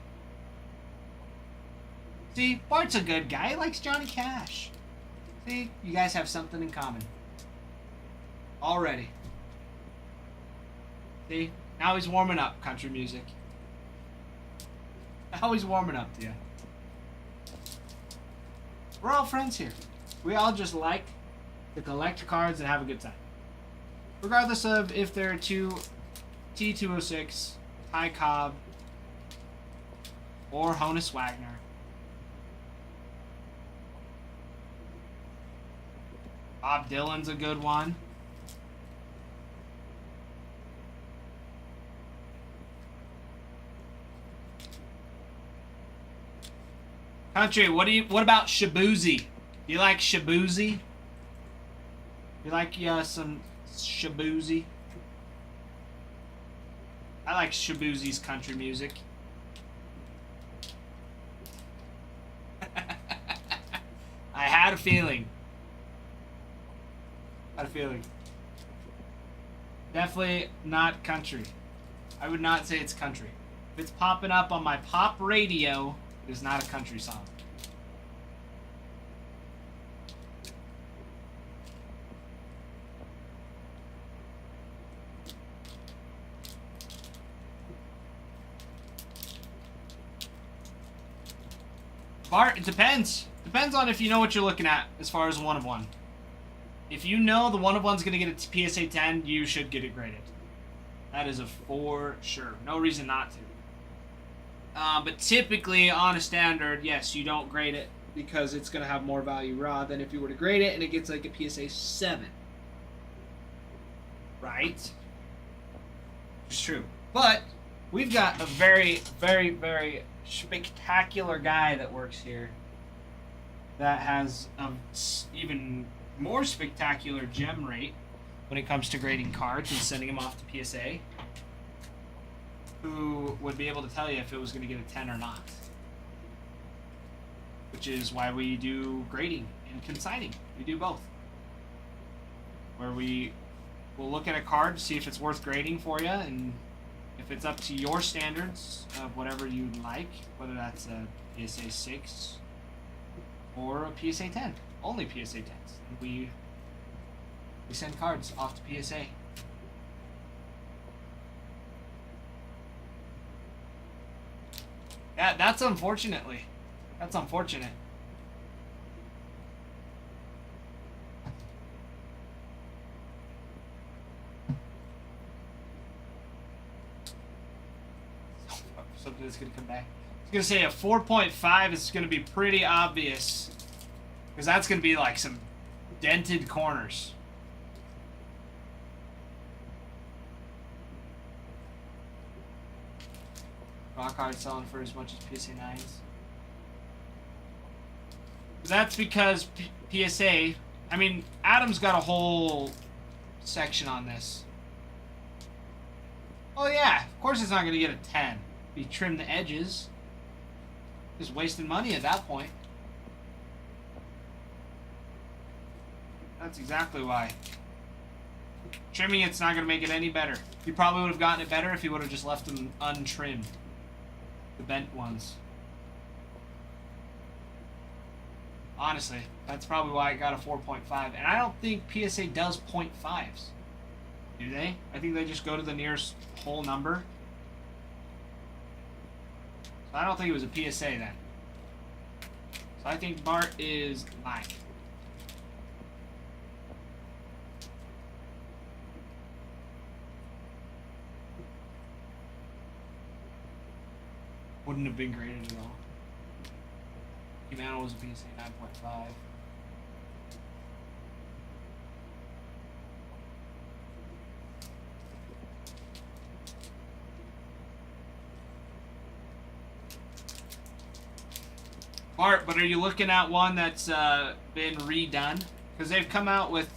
See, Bart's a good guy. He likes Johnny Cash. See, you guys have something in common. Already. See, now he's warming up country music. Now he's warming up to you. We're all friends here. We all just like to collect cards and have a good time. Regardless of if they're T206, Ty Cobb, or Honus Wagner. Bob Dylan's a good one. Country, what about Shabuzi? Do you like Shabuzi? You like some Shabuzi? I like Shabuzi's country music. I had a feeling. Definitely not country. I would not say it's country. If it's popping up on my pop radio, it is not a country song. Bart, it depends. Depends on if you know what you're looking at as far as one of one. If you know the one of one's going to get a PSA 10, you should get it graded. That is a for sure. No reason not to. But typically, on a standard, yes, you don't grade it because it's going to have more value raw than if you were to grade it and it gets like a PSA 7. Right? It's true. But we've got a very, very, very spectacular guy that works here that has an even more spectacular gem rate when it comes to grading cards and sending them off to PSA, who would be able to tell you if it was going to get a 10 or not. Which is why we do grading and consigning. We do both. Where we will look at a card, see if it's worth grading for you, and if it's up to your standards of whatever you'd like, whether that's a PSA 6 or a PSA 10. Only PSA 10s. And we send cards off to PSA. Yeah, that's unfortunately. That's unfortunate. Something that's gonna come back. I was gonna say a 4.5 is gonna be pretty obvious. Because that's gonna be like some dented corners. Rock hard selling for as much as PSA 9s. That's because PSA, I mean, Adam's got a whole section on this. Oh yeah, of course it's not going to get a 10. If you trim the edges. Just wasting money at that point. That's exactly why. Trimming it's not going to make it any better. You probably would have gotten it better if you would have just left them untrimmed. The bent ones. Honestly, that's probably why I got a 4.5. And I don't think PSA does 0.5s. Do they? I think they just go to the nearest whole number. So I don't think it was a PSA then. So I think Bart is lying. Wouldn't have been graded at all. Humano was a PSA 9.5. Bart, but are you looking at one that's been redone? Because they've come out with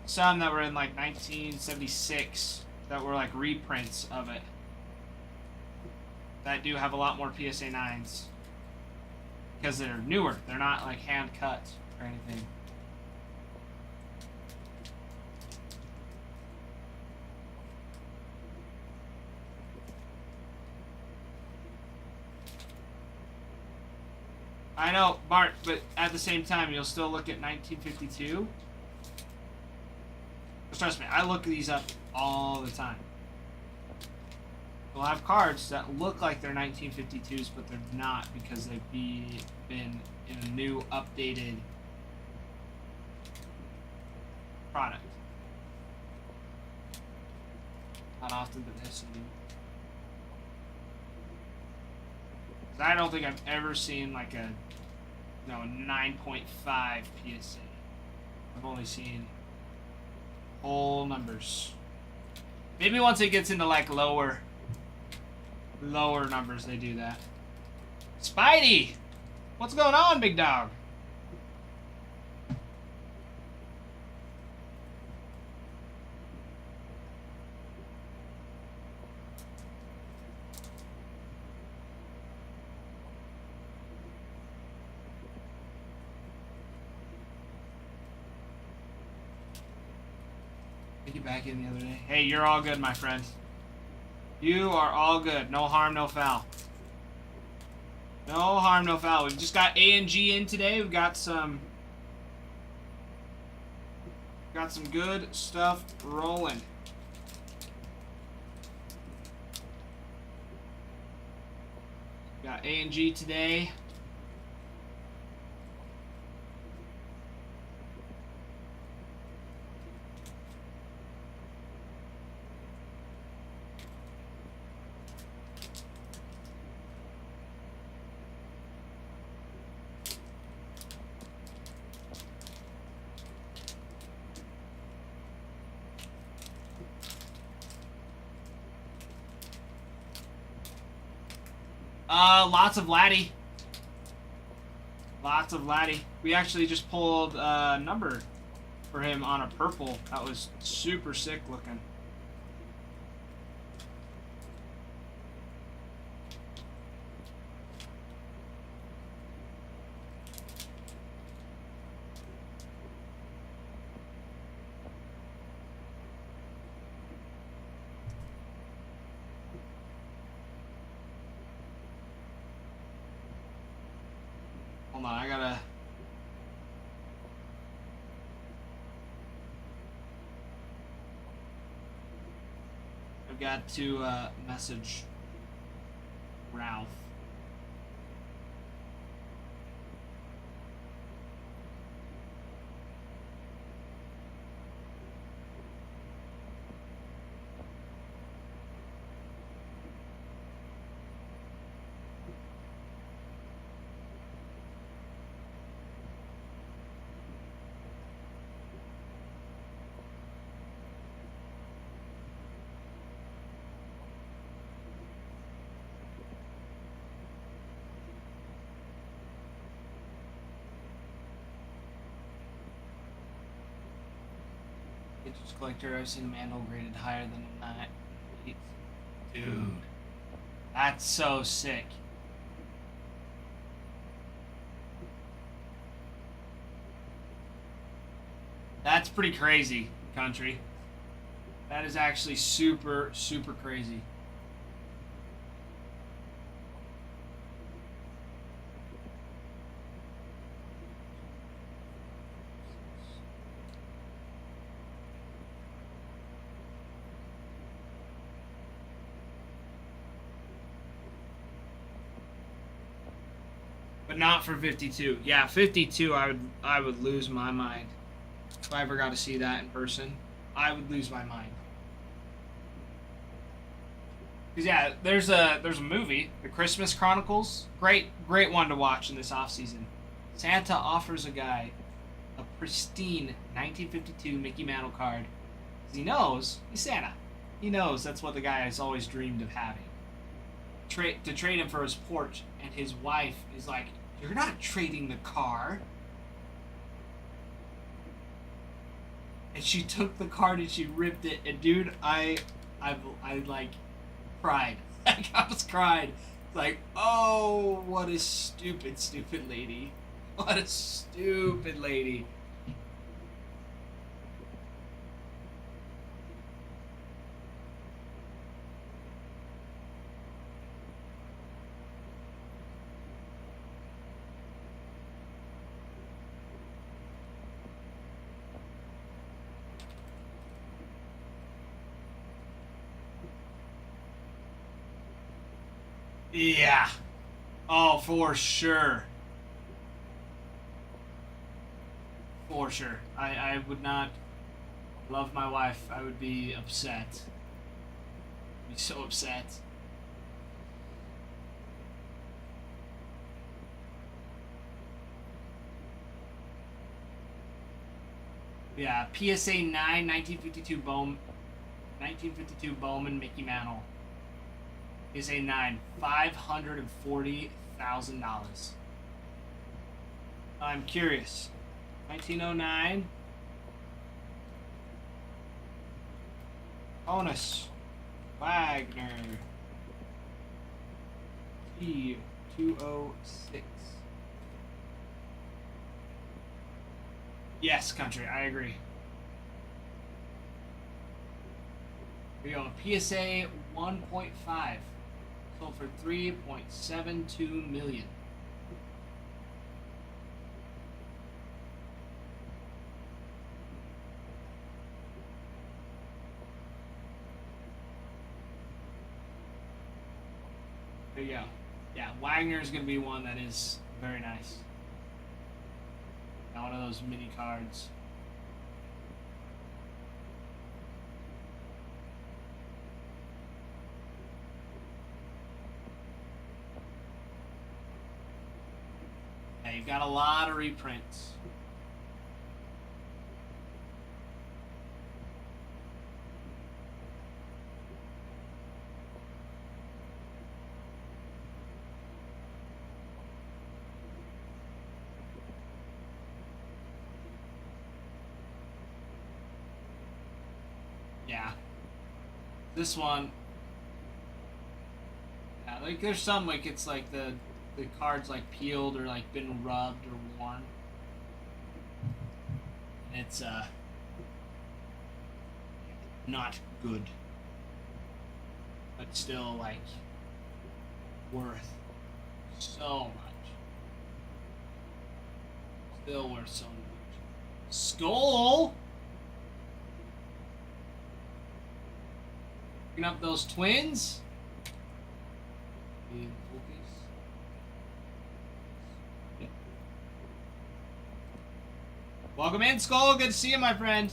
some that were in like 1976 that were like reprints of it. That do have a lot more PSA 9s. Because they're newer. They're not like hand cut or anything. I know, Bart, but at the same time, you'll still look at 1952. Trust me, I look these up all the time. We'll have cards that look like they're 1952s, but they're not because they've been in a new, updated product. Not often, but this new. I don't think I've ever seen like a 9.5 PSA. I've only seen whole numbers. Maybe once it gets into like lower numbers they do that. Spidey! What's going on, big dog? Get back in the other day. Hey, you're all good, my friend. You are all good. No harm, no foul. No harm, no foul. We've just got A and G in today. We've got some good stuff rolling. Got A and G today. Lots of Laddie. Lots of Laddie. We actually just pulled a number for him on a purple. That was super sick looking. Hold on, I've got to message Ralph. Pictures collector. I've seen a manhole graded higher than a 9. Dude, that's so sick. That's pretty crazy, country. That is actually super, super crazy. But not for 52. Yeah, 52 I would lose my mind. If I ever got to see that in person, I would lose my mind. Cause yeah, there's a movie, The Christmas Chronicles. Great one to watch in this off season. Santa offers a guy a pristine 1952 Mickey Mantle card. Cause he knows he's Santa. He knows that's what the guy has always dreamed of having. To trade him for his porch, and his wife is like, "You're not trading the car." And she took the card and she ripped it. And dude, I like cried. Like I was cried. Like, oh, what a stupid lady. What a stupid lady. Yeah. Oh, for sure. For sure. I would not love my wife. I would be upset. I'd be so upset. Yeah, PSA 9, 1952 Bowman Mickey Mantle. PSA 9, $540,000. I'm curious. 1909. Bonus. Wagner. T206. Yes, country. I agree. Here we go. PSA 1.5. Sold for $3.72 million. There you go. Yeah, Wagner is going to be one that is very nice. One of those mini cards. Yeah, you've got a lot of reprints. Yeah. This one. Yeah, like there's some like it's like the card's like peeled or like been rubbed or worn. And it's not good. But still like worth so much. Still worth so much. Skull! Picking up those twins. Yep. Welcome in, Skull. Good to see you, my friend.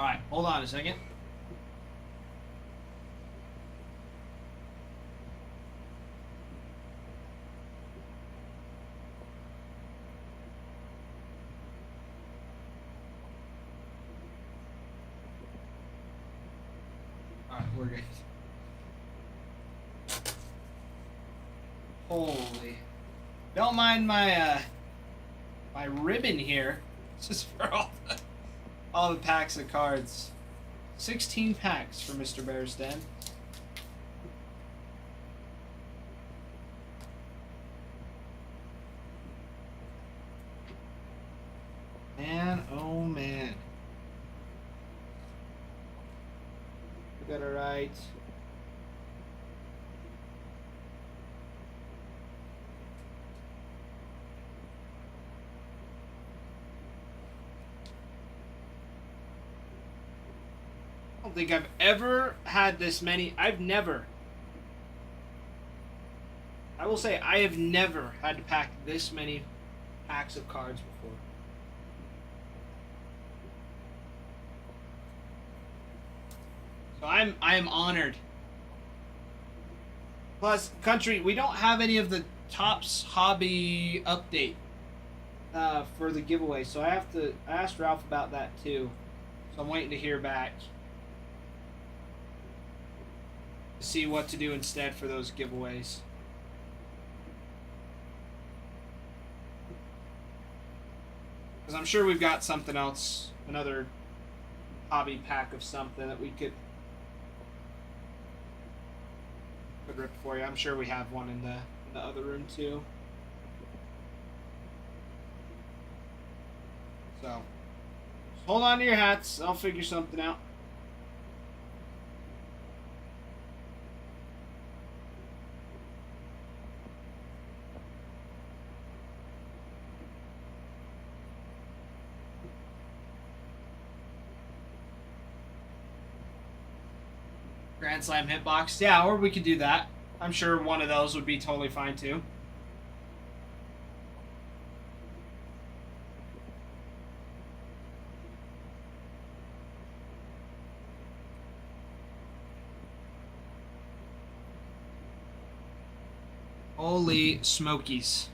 Alright, hold on a second. Alright, we're good. Holy. Don't mind my my ribbon here. This is for all the packs of cards. 16 packs for Mr. Bear's Den. Man, oh man. We got it right. I don't think I've ever had this many. I will say I have never had to pack this many packs of cards before. So I am honored. Plus, country, we don't have any of the Topps hobby update for the giveaway, so I asked Ralph about that too. So I'm waiting to hear back to see what to do instead for those giveaways. Because I'm sure we've got something else, another hobby pack of something that we could rip for you. I'm sure we have one in the other room too. So, just hold on to your hats. I'll figure something out. Grand Slam hitbox. Yeah, or we could do that. I'm sure one of those would be totally fine too. Holy smokies.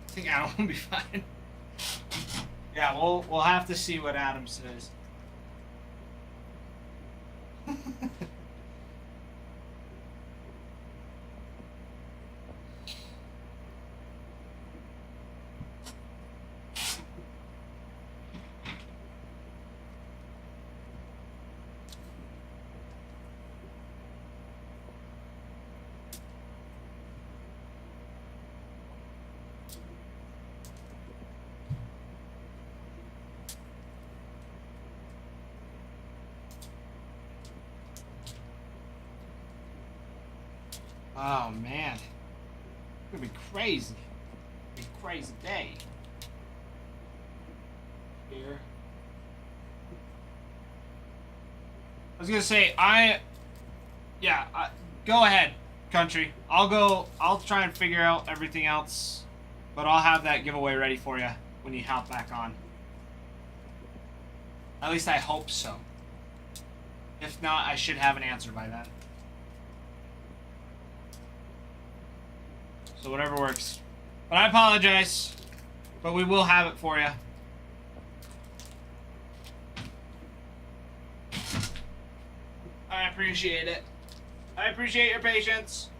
I think Adam will be fine. Yeah, we'll have to see what Adam says. Oh man, it's gonna be crazy. It's gonna be a crazy day. Here. I was gonna say go ahead, country. I'll try and figure out everything else, but I'll have that giveaway ready for you when you hop back on. At least I hope so. If not, I should have an answer by then. So whatever works. But I apologize. But we will have it for you. I appreciate it. I appreciate your patience.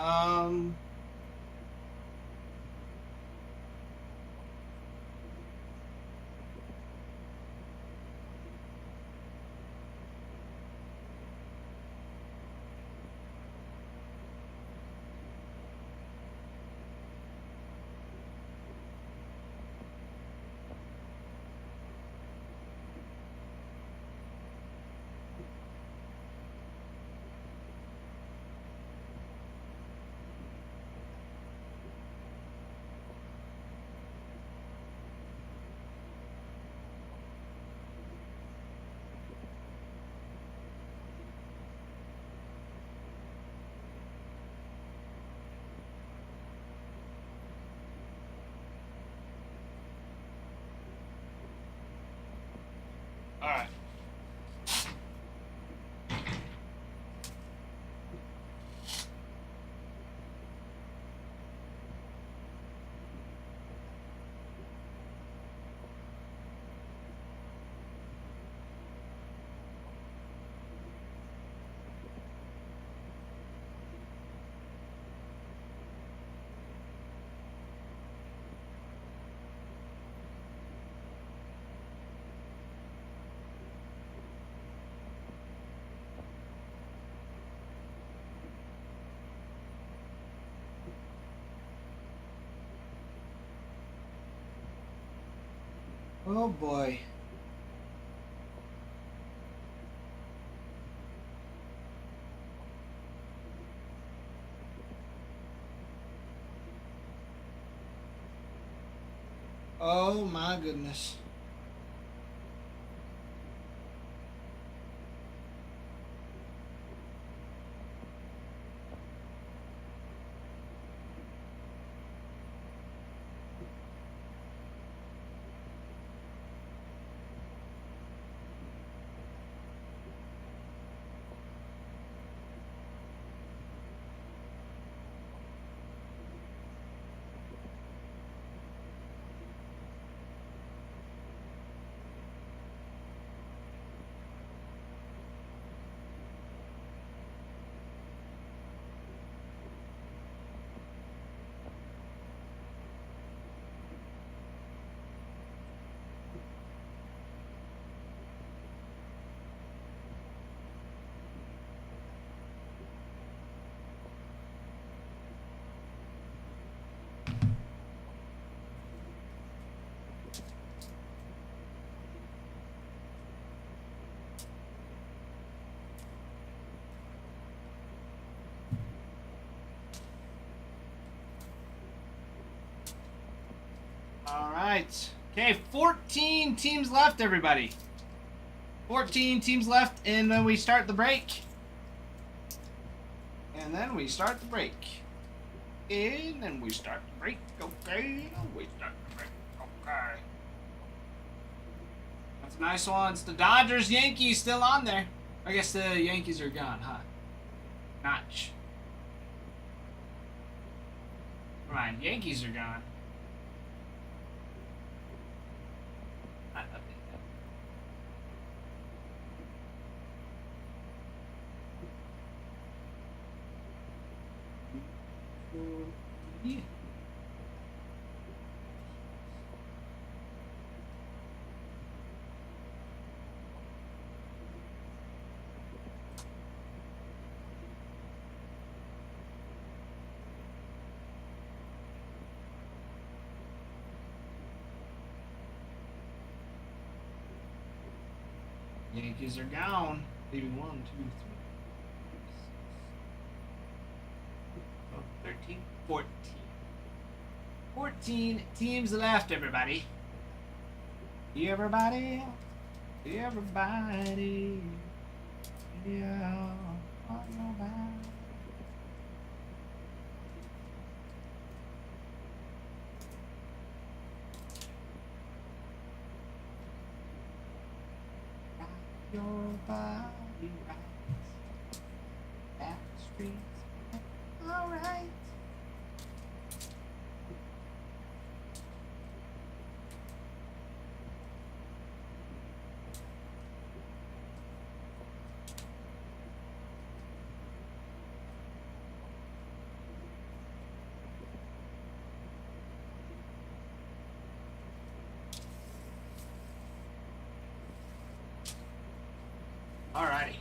Um. All right. Oh boy. Oh my goodness. All right. Okay, 14 teams left, everybody. 14 teams left, and then we start the break. And then we start the break. And then we start the break. Okay. We start the break. Okay. That's a nice one. It's the Dodgers, Yankees still on there. I guess the Yankees are gone, huh? Notch. Come on, Yankees are gone. Not update that. Yeah. Yankees are gone. Leaving 1, 2, 3, 13, 14. 14 teams left, everybody. Everybody. Everybody. Yeah. Your body rides back the streets. All right. Alrighty.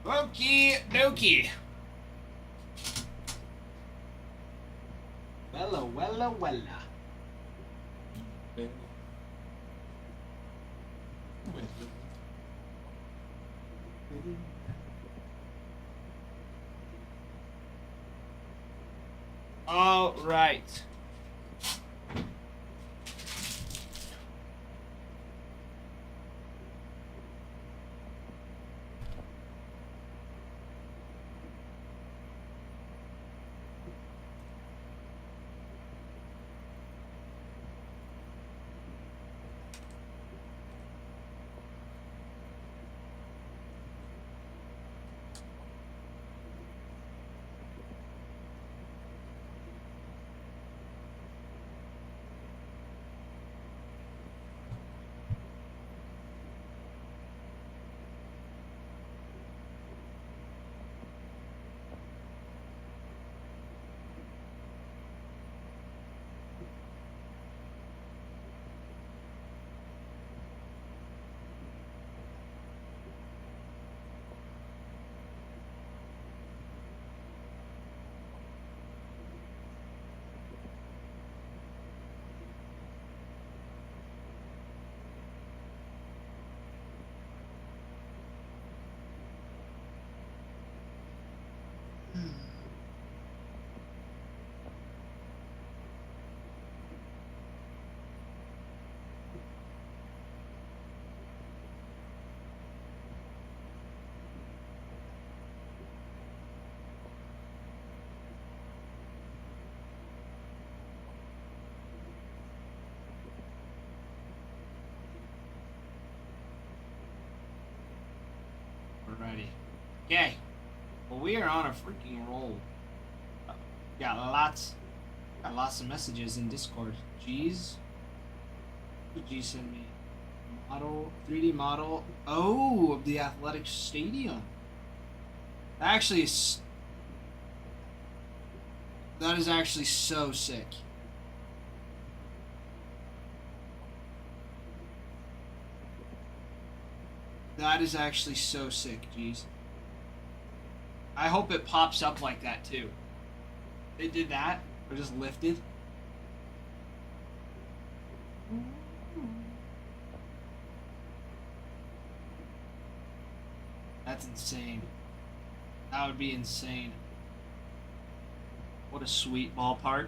Okie dokie. Wella. All right. Alrighty. Okay. Well, we are on a freaking roll. Got lots of messages in Discord. Jeez. What did G send me? Model, 3D model. Oh, of the athletic stadium. Actually, that is actually so sick. That is actually so sick, jeez. I hope it pops up like that too. They did that, or just lifted. That's insane. That would be insane. What a sweet ballpark.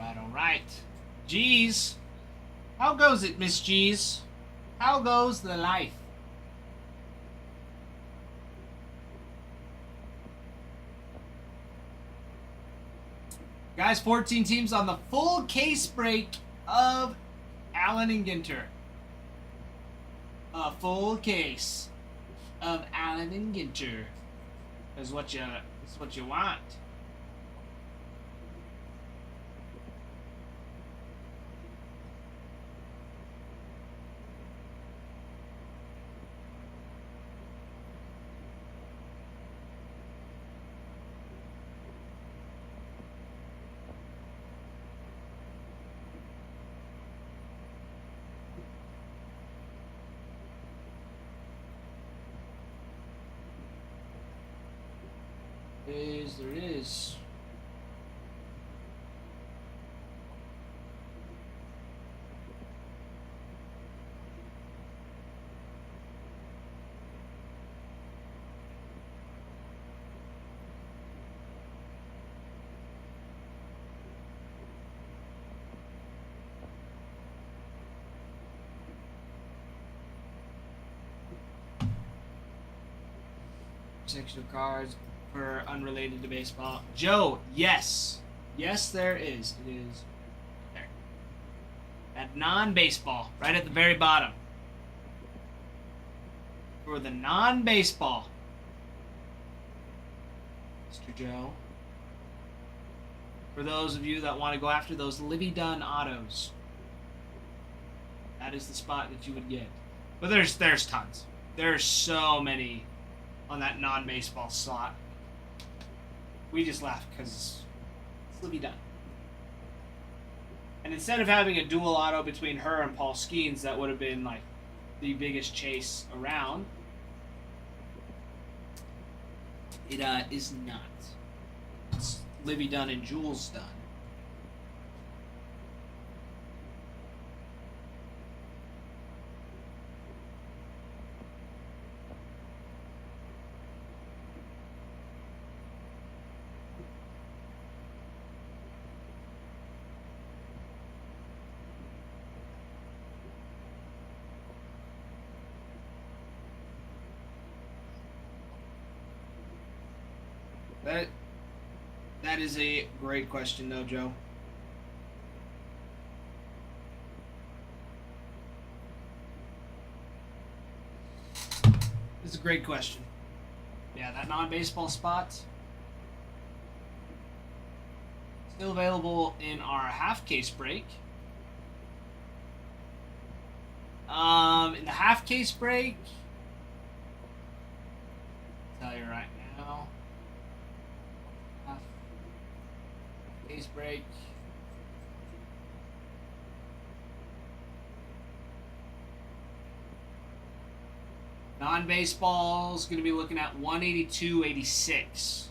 Alright. G's. How goes it, Miss G's? How goes the life? Guys, 14 teams on the full case break of Allen and Ginter. A full case of Allen and Ginter is what you want. There is. Section of cards for unrelated to baseball. Joe, yes. Yes, there is. It is there. At non-baseball, right at the very bottom. For the non-baseball, Mr. Joe. For those of you that want to go after those Livy Dunn autos, that is the spot that you would get. But there's tons. There's so many on that non-baseball slot. We just laugh because it's Livy Dunn. And instead of having a dual auto between her and Paul Skeens, that would have been like the biggest chase around. It is not. It's Livy Dunn and Jules Dunn. That is a great question, though, Joe. It's a great question. Yeah, that non-baseball spot still available in our half case break. In the half case break, I'll tell you right now. Case break. Non-baseball is going to be looking at 182.86.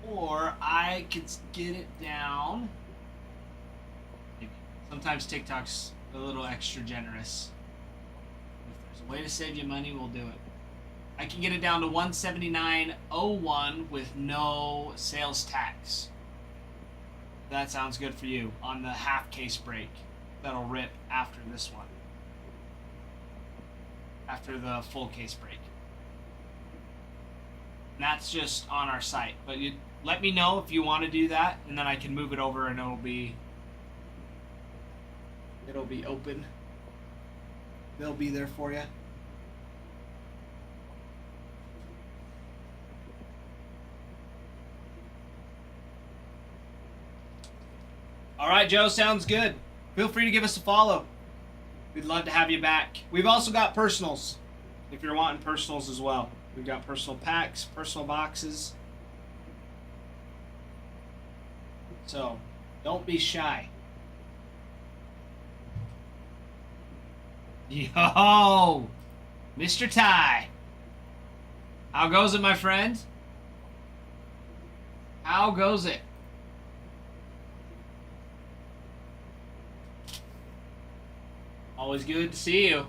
Or I could get it down. Sometimes TikTok's a little extra generous. If there's a way to save you money, we'll do it. I can get it down to 179.01 with no sales tax. That sounds good for you on the half case break. That'll rip after this one. After the full case break. And that's just on our site. But you let me know if you want to do that, and then I can move it over and it'll be open. They'll be there for you. All right, Joe, sounds good. Feel free to give us a follow. We'd love to have you back. We've also got personals, if you're wanting personals as well. We've got personal packs, personal boxes. So, don't be shy. Yo, Mr. Ty. How goes it, my friend? How goes it? Always good to see you.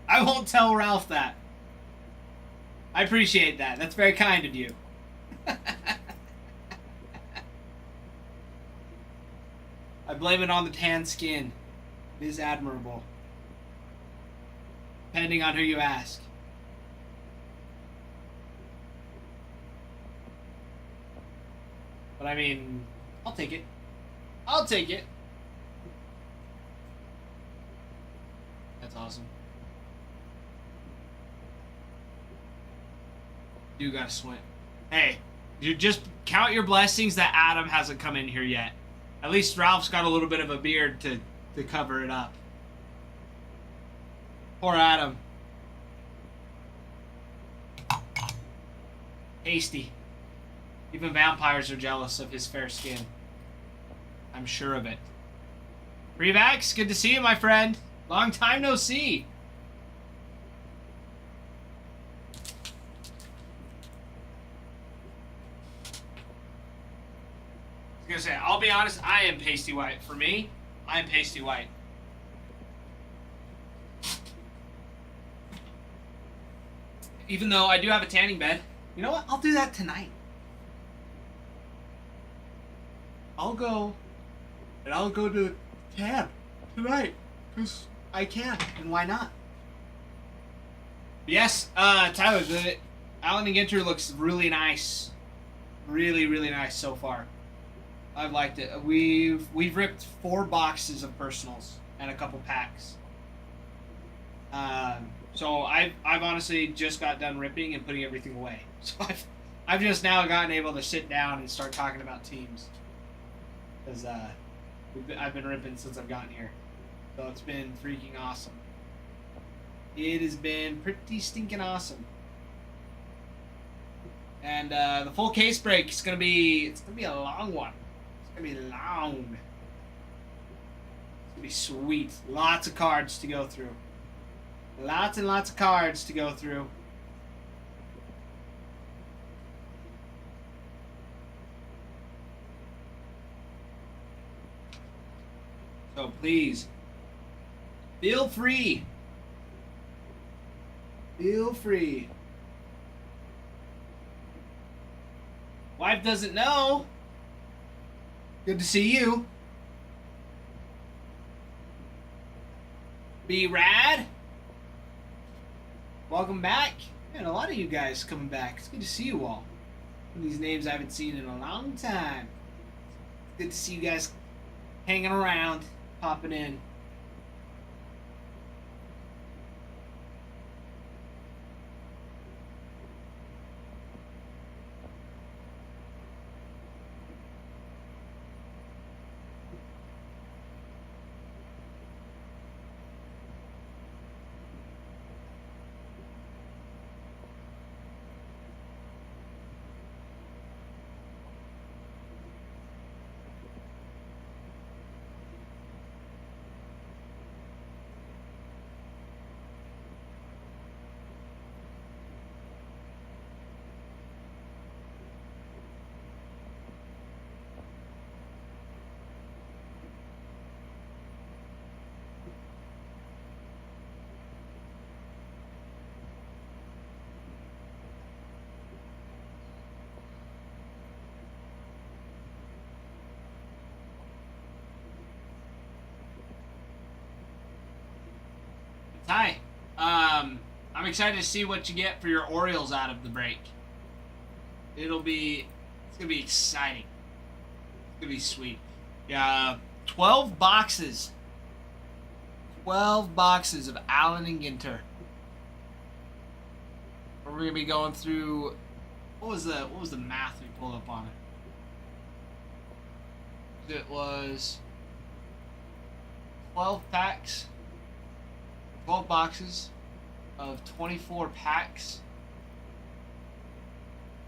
I won't tell Ralph that. I appreciate that. That's very kind of you. I blame it on the tan skin. It is admirable. Depending on who you ask. But I mean, I'll take it. I'll take it. That's awesome. You gotta swim. Hey, you just count your blessings that Adam hasn't come in here yet. At least Ralph's got a little bit of a beard to cover it up. Poor Adam. Hasty. Even vampires are jealous of his fair skin. I'm sure of it. Revax, good to see you, my friend. Long time no see. be honest, I am pasty white. For me, I am pasty white. Even though I do have a tanning bed. You know what? I'll do that tonight. I'll go to the tan tonight. Because I can. And why not? Yes, Tyler, the Allen and Ginter looks really nice. Really, really nice so far. I've liked it. We've ripped 4 boxes of personals and a couple packs. So I've honestly just got done ripping and putting everything away. So I've just now gotten able to sit down and start talking about teams. Because I've been ripping since I've gotten here. So it's been freaking awesome. It has been pretty stinking awesome. And the full case break is gonna be a long one. It's gonna be long. It's gonna be sweet. Lots of cards to go through. Lots and lots of cards to go through. So please, feel free. Feel free. Wife doesn't know. Good to see you. Be rad. Welcome back. Man, a lot of you guys coming back. It's good to see you all. Some of these names I haven't seen in a long time. It's good to see you guys hanging around, popping in. Hi. I'm excited to see what you get for your Orioles out of the break. It's gonna be exciting. It's gonna be sweet. Yeah, 12 boxes. 12 boxes of Allen and Ginter. We're gonna be going through. What was the math we pulled up on it? It was 12 packs. 12 boxes of 24 packs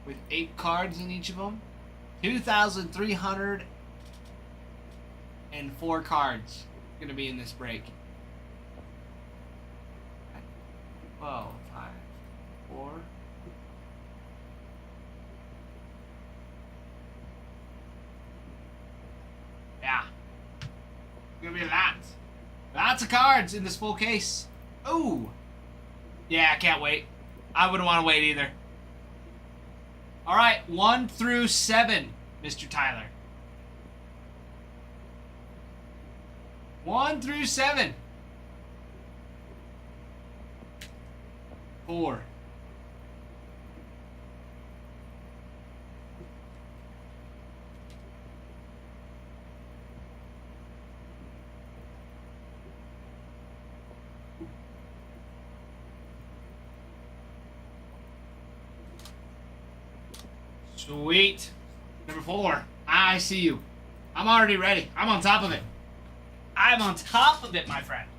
with 8 cards in each of them. 2,304 cards going to be in this break. 12 times 4. Yeah. It's going to be lots. Lots of cards in this full case. Ooh. Yeah, I can't wait. I wouldn't want to wait either. All right, 1 through 7, Mr. Tyler. 1 through 7. 4. Sweet. Number 4. I see you. I'm already ready. I'm on top of it. I'm on top of it, my friend.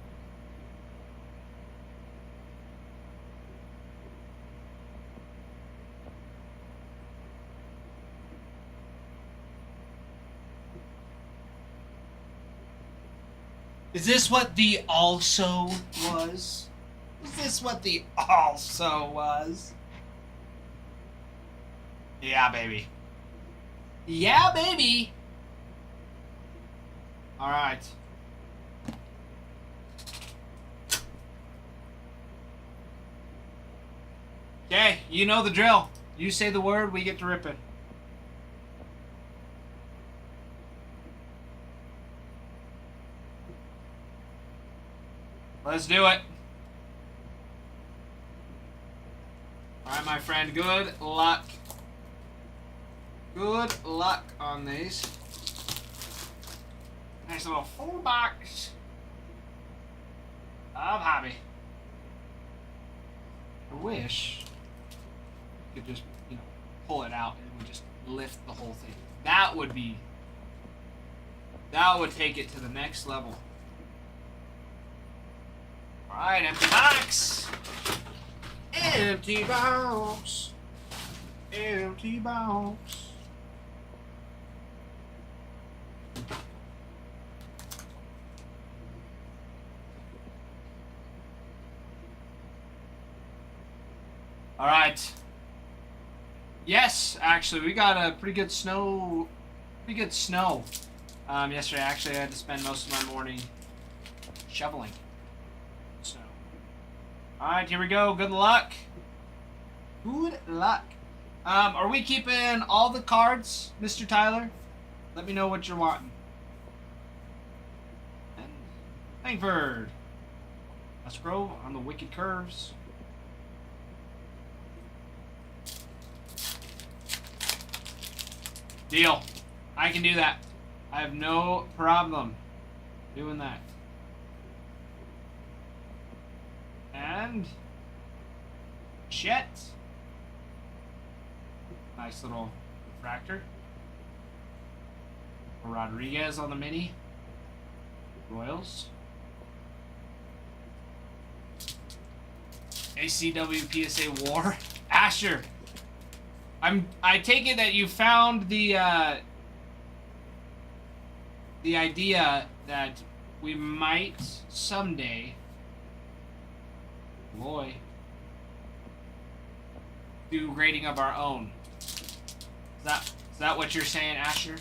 Is this what the also was? Is this what the also was? Yeah, baby. Yeah, baby. All right. Okay, you know the drill. You say the word, we get to rip it. Let's do it. Alright, my friend, good luck. Good luck on these. Nice little full box of hobby. I wish you could just, pull it out and we just lift the whole thing. That would take it to the next level. Alright, empty box. Empty box. Empty box. Alright. Yes, actually, we got a pretty good snow. Yesterday, actually, I had to spend most of my morning shoveling. So, alright, here we go. Good luck. Good luck. Are we keeping all the cards, Mr. Tyler? Let me know what you're wanting. And Langford. Musgrove on the Wicked Curves. Deal. I can do that. I have no problem doing that. And Chet. Nice little refractor. Rodriguez on the mini. Royals. ACW PSA War. Asher. I take it that you found the idea that we might someday, boy, do grading of our own. Is that what you're saying, Asher?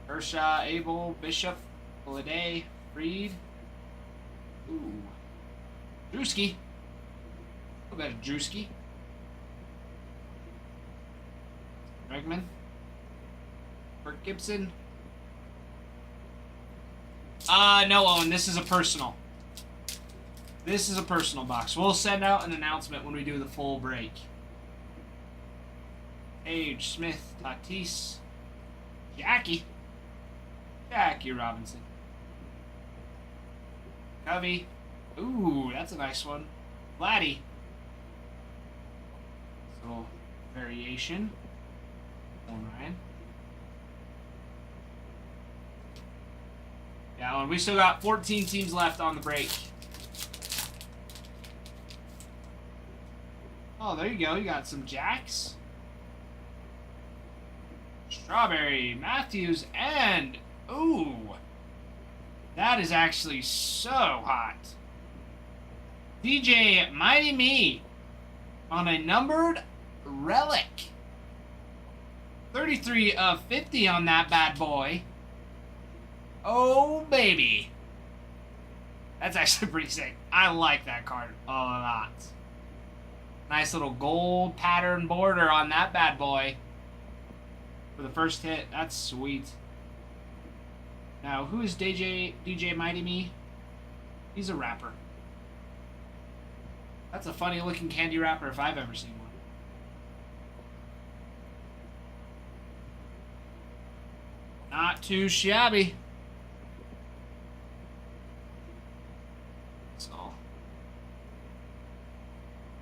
Kershaw, Abel, Bishop, Holiday, Reed. Ooh. Drewski. What about Drewski? Bregman. Bert Gibson. No, Owen, this is a personal. This is a personal box. We'll send out an announcement when we do the full break. Page, Smith, Tatis, Jackie Robinson. Covey. Ooh, that's a nice one. Vladdy. Little variation. Ryan. Yeah, and we still got 14 teams left on the break. Oh, there you go. You got some Jacks. Strawberry, Matthews, and ooh, that is actually so hot. DJ Mighty Me on a numbered relic. 33 of 50 on that bad boy. Oh, baby. That's actually pretty sick. I like that card a lot. Nice little gold pattern border on that bad boy. For the first hit. That's sweet. Now, who is DJ Mighty Me? He's a rapper. That's a funny looking candy wrapper if I've ever seen one. Not too shabby. So,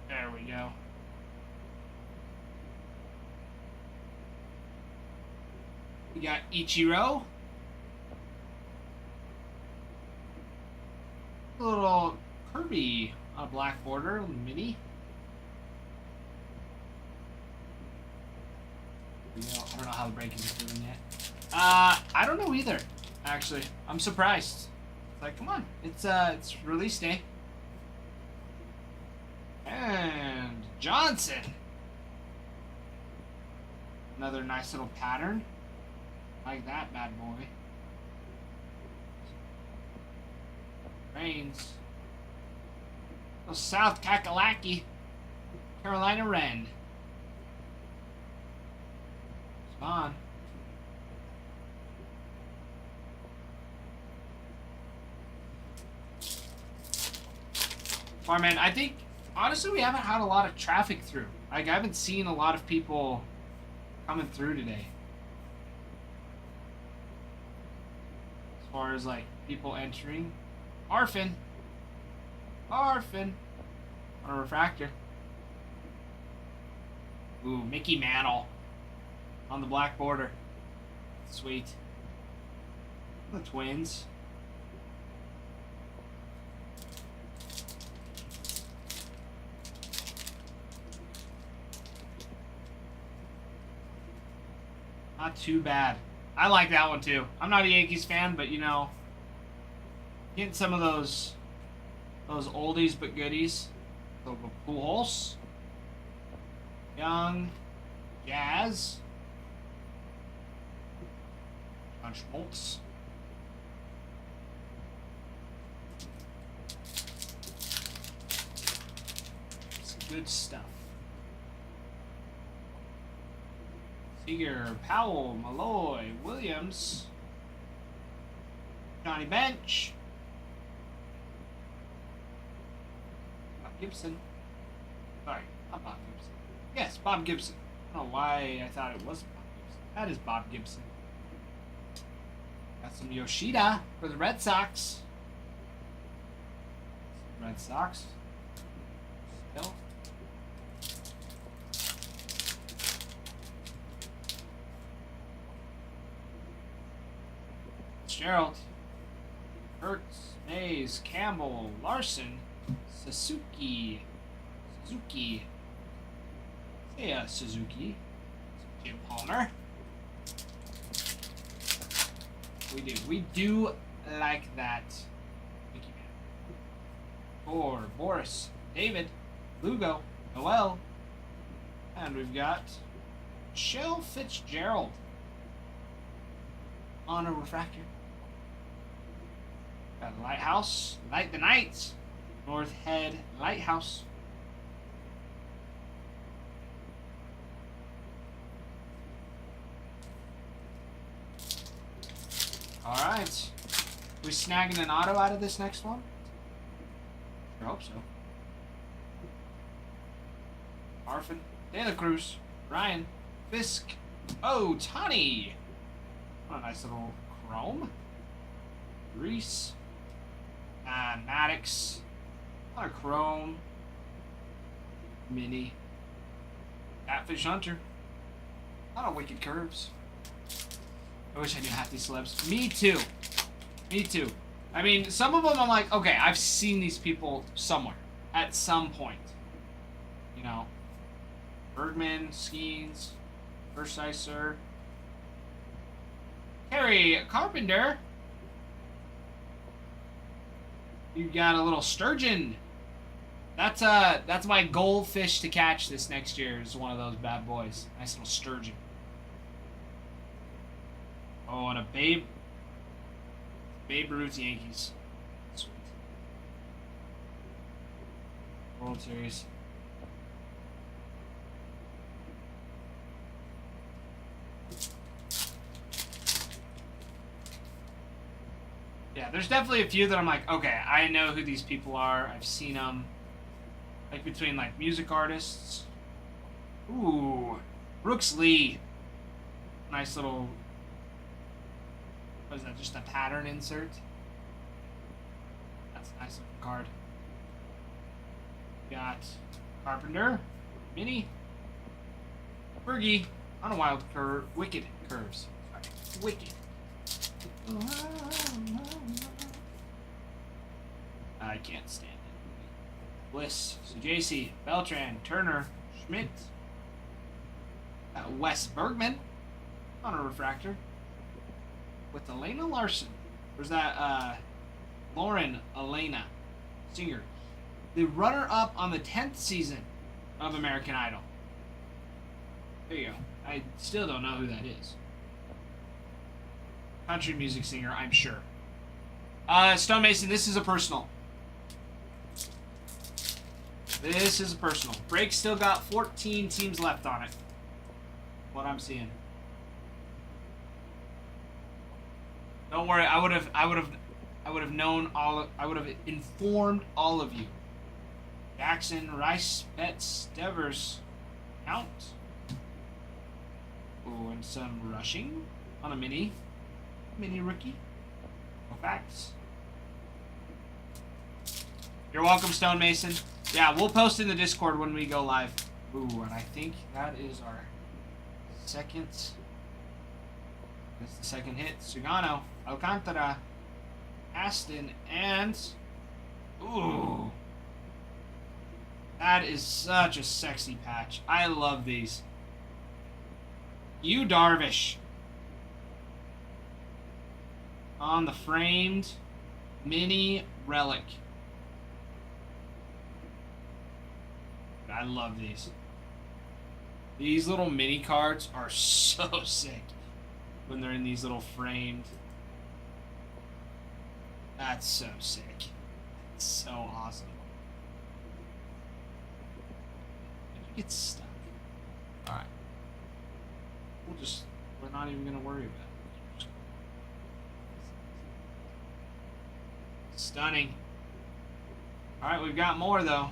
there we go. We got Ichiro. A little Kirby black border, mini. I don't know how the break is doing yet. I don't know either, actually. I'm surprised. It's like, come on. It's release day. And Johnson. Another nice little pattern. Like that bad boy. Reigns. Oh, South Kakalaki. Carolina Wren. Spawn. Farman, I think, honestly, we haven't had a lot of traffic through. Like, I haven't seen a lot of people coming through today. As far as, like, people entering. Arfin. On a refractor. Ooh, Mickey Mantle. On the black border. Sweet. The Twins. Not too bad. I like that one too. I'm not a Yankees fan, but you know, getting some of those oldies but goodies. So Pujols, Young, Jazz, John Schmaltz. Some good stuff. Seager, Powell, Malloy, Williams, Johnny Bench, Bob Gibson. Sorry, not Bob Gibson. Yes, Bob Gibson. I don't know why I thought it wasn't Bob Gibson. That is Bob Gibson. Got some Yoshida for the Red Sox. Red Sox. Still. Gerald, Hertz, Mays, Campbell, Larson, Suzuki, yeah, Suzuki, Jim Palmer. We do like that. Mickey Man. For Boris, David, Lugo, Noel, and we've got Shell Fitzgerald on a refractor. Got Lighthouse, Light the Nights, North Head Lighthouse. Alright. We snagging an auto out of this next one? I hope so. Arfin, De La Cruz, Ryan, Fisk, oh, Tani. What a nice little chrome. Reese. And Maddox. What a chrome. Mini. Catfish Hunter. A lot of wicked curves. I wish I knew half these celebs. Me too. I mean, some of them I'm like, okay, I've seen these people somewhere. At some point. You know. Bergman, Skeens, First Size Sir. Harry Carpenter. You got a little sturgeon. That's my goldfish to catch this next year. Is one of those bad boys. Nice little sturgeon. Oh, and a Babe Ruth Yankees. Sweet. World Series. Yeah, there's definitely a few that I'm like, okay, I know who these people are. I've seen them. Like between like music artists. Ooh, Brooks Lee. Nice little. What is that? Just a pattern insert. That's a nice looking card. Got Carpenter, Mini, Fergie on a wild curve, wicked curves. Sorry, wicked. I can't stand it. Bliss, JC, Beltran, Turner, Schmidt, Wes Bergman on a refractor with Elena Larson. Where's that? Lauren Elena Singer, the runner-up on the 10th season of American Idol. There you go. I still don't know who that is. Country music singer, I'm sure. Stonemason, this is a personal. This is a personal. Break's still got 14 teams left on it. What I'm seeing. Don't worry, I would have known all. I would have informed all of you. Jackson, Rice, Betts, Devers, Count. Oh, and some rushing on a mini rookie. No facts. You're welcome, Stonemason. Yeah, we'll post in the Discord when we go live. Ooh, and I think that is our second. That's the second hit. Sugano, Alcantara, Aston, and ooh, that is such a sexy patch. I love these. You Darvish on the framed mini relic. I love these. These little mini cards are so sick when they're in these little framed. That's so sick. It's so awesome. Did you get stuck? Alright. We're not even going to worry about it. Stunning. Alright, we've got more though.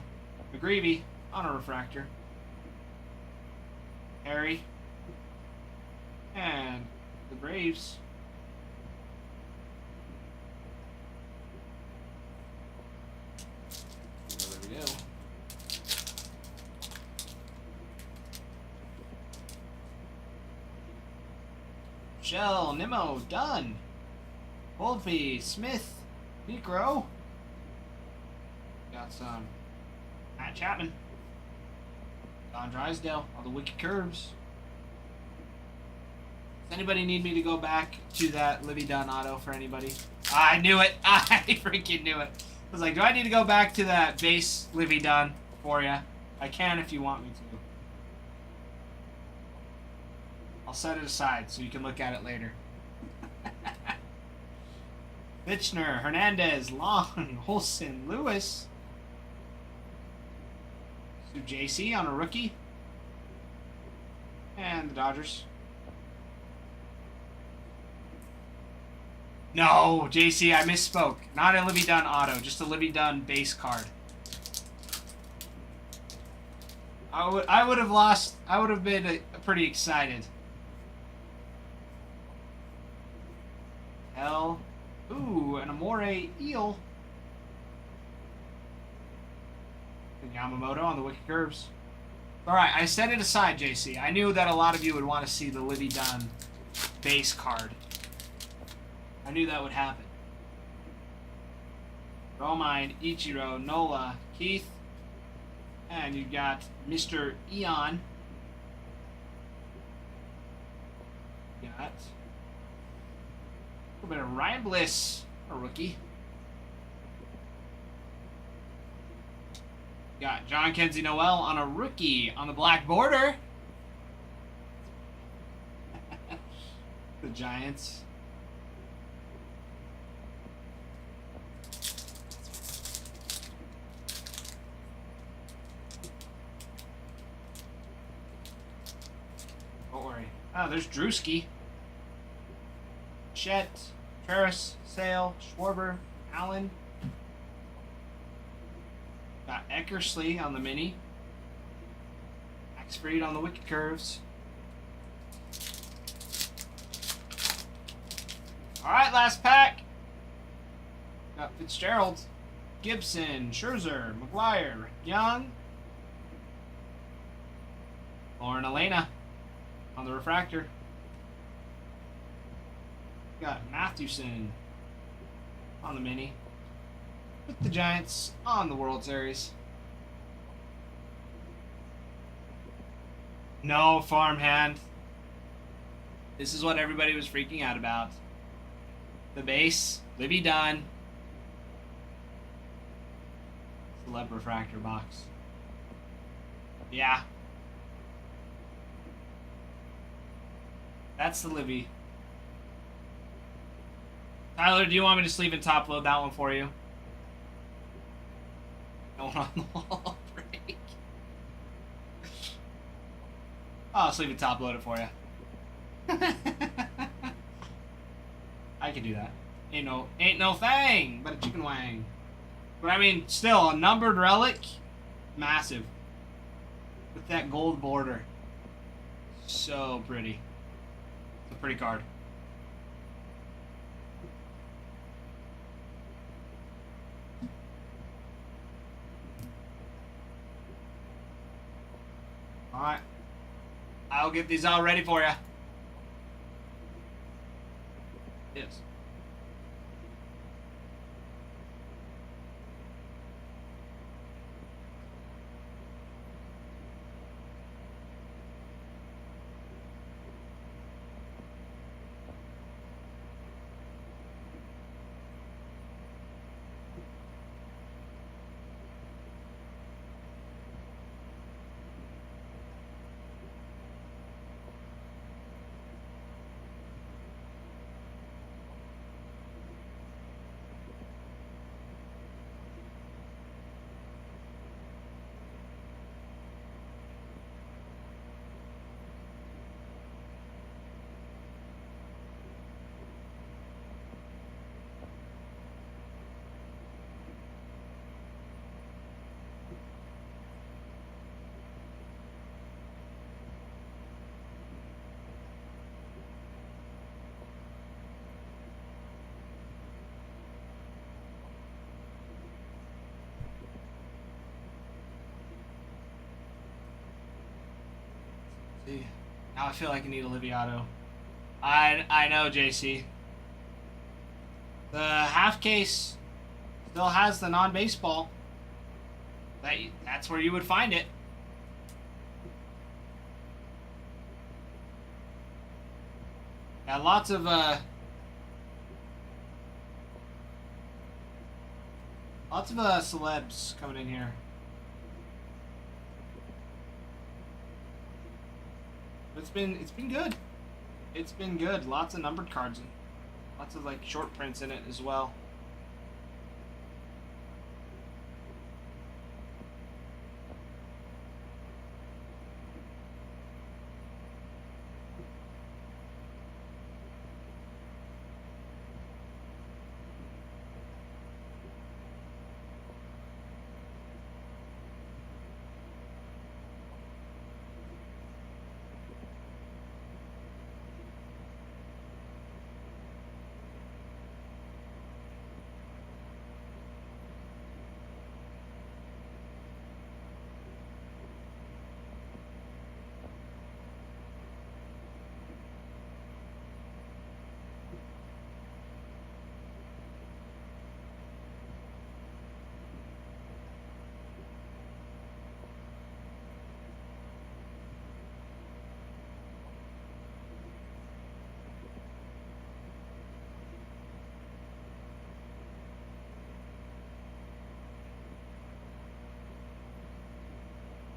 McGreevy on a refractor. Harry. And the Braves. There we go. Shell, Nimmo, done. Volpe, Smith, Necro. Got some Matt Chapman. Don Drysdale, all the wicked curves. Does anybody need me to go back to that Livy Dunn auto for anybody? I knew it. I freaking knew it. I was like, do I need to go back to that base Livy Dunn for you? I can if you want me to. I'll set it aside so you can look at it later. Fitchner, Hernandez, Long, Holson, Lewis. So JC on a rookie. And the Dodgers. No, JC, I misspoke. Not a Livy Dunn auto, just a Livy Dunn base card. I would have lost. I would have been pretty excited. Hell. Ooh, an Amore Eel. And Yamamoto on the wicked curves. Alright, I set it aside, JC. I knew that a lot of you would want to see the Livy Dunn base card. I knew that would happen. Romine, Ichiro, Nola, Keith. And you got Mr. Eon. Got a little bit of Ryan Bliss, a rookie. Got John Kenzie Noel on a rookie on the black border. The Giants. Don't worry. Oh, there's Drewski. Chet, Ferris, Sale, Schwarber, Allen. Got Eckersley on the mini. Max Fried on the wicked curves. Alright, last pack. Got Fitzgerald, Gibson, Scherzer, McGuire, Young. Lauren Elena on the refractor. Got Mathewson on the mini. With the Giants on the World Series. No farmhand. This is what everybody was freaking out about. The base, Livy Dunn. Celeb refractor box. Yeah. That's the Livy. Tyler, do you want me to just leave and top load that one for you? No one on the wall break. I'll just leave and top load it for you. I can do that. Ain't no thing but a chicken wang. But I mean, still, a numbered relic, massive. With that gold border. So pretty. It's a pretty card. Alright. I'll get these all ready for you. Yes. See, now I feel like I need a Liviato. I know, JC. The half case still has the non-baseball. That's where you would find it. Got lots of celebs coming in here. It's been good. It's been good. Lots of numbered cards and lots of like short prints in it as well.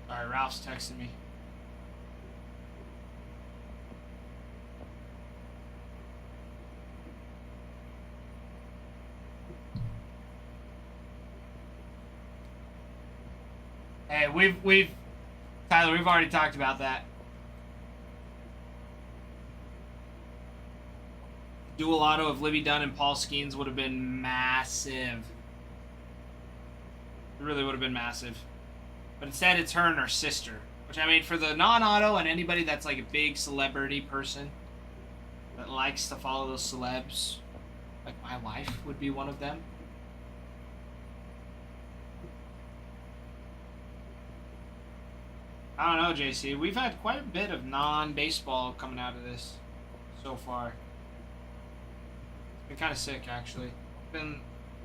Alright, Ralph's texting me. Hey, we've Tyler, we've already talked about that. Dual auto of Livy Dunn and Paul Skeens would have been massive. It really would have been massive. But instead, it's her and her sister. Which, I mean, for the non-auto and anybody that's like a big celebrity person that likes to follow those celebs, like my wife would be one of them. I don't know, JC. We've had quite a bit of non-baseball coming out of this so far. It's been kind of sick, actually. Been,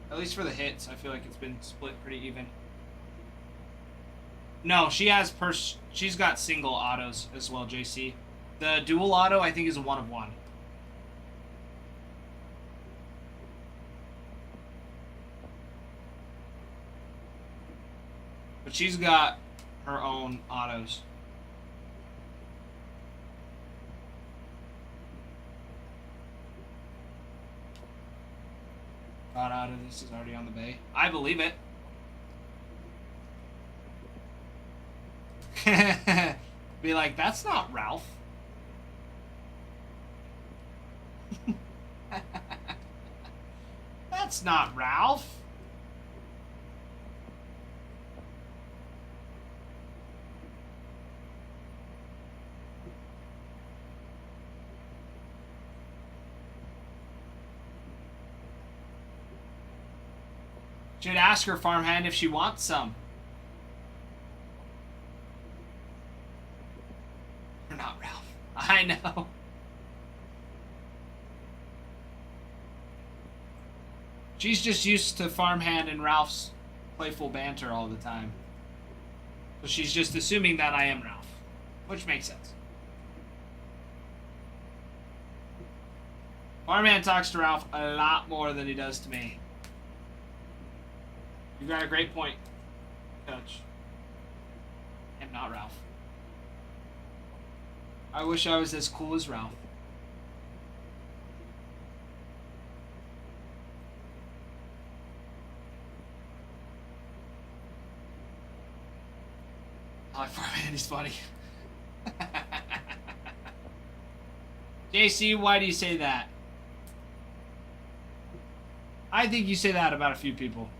at least for the hits, I feel like it's been split pretty even. No, she's got single autos as well, JC. The dual auto, I think, is a 1 of 1. But she's got her own autos. Got out of this is already on the bay. I believe it. Be like, that's not Ralph. That's not Ralph. Should ask her farmhand if she wants some. You're not Ralph. I know. She's just used to farmhand and Ralph's playful banter all the time. So she's just assuming that I am Ralph. Which makes sense. Farmhand talks to Ralph a lot more than he does to me. You got a great point, Coach. I'm not Ralph. I wish I was as cool as Ralph. I like Farmhand, he's funny. JC, why do you say that? I think you say that about a few people.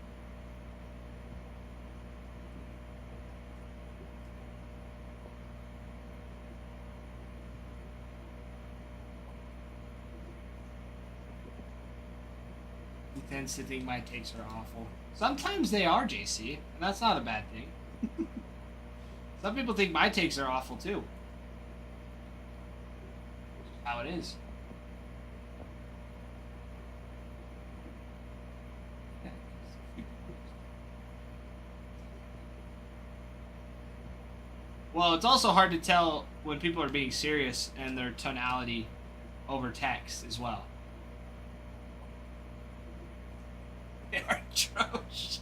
He tends to think my takes are awful. Sometimes they are, JC, and that's not a bad thing. Some people think my takes are awful too. How it is. Well, it's also hard to tell when people are being serious and their tonality over text as well. They are atrocious.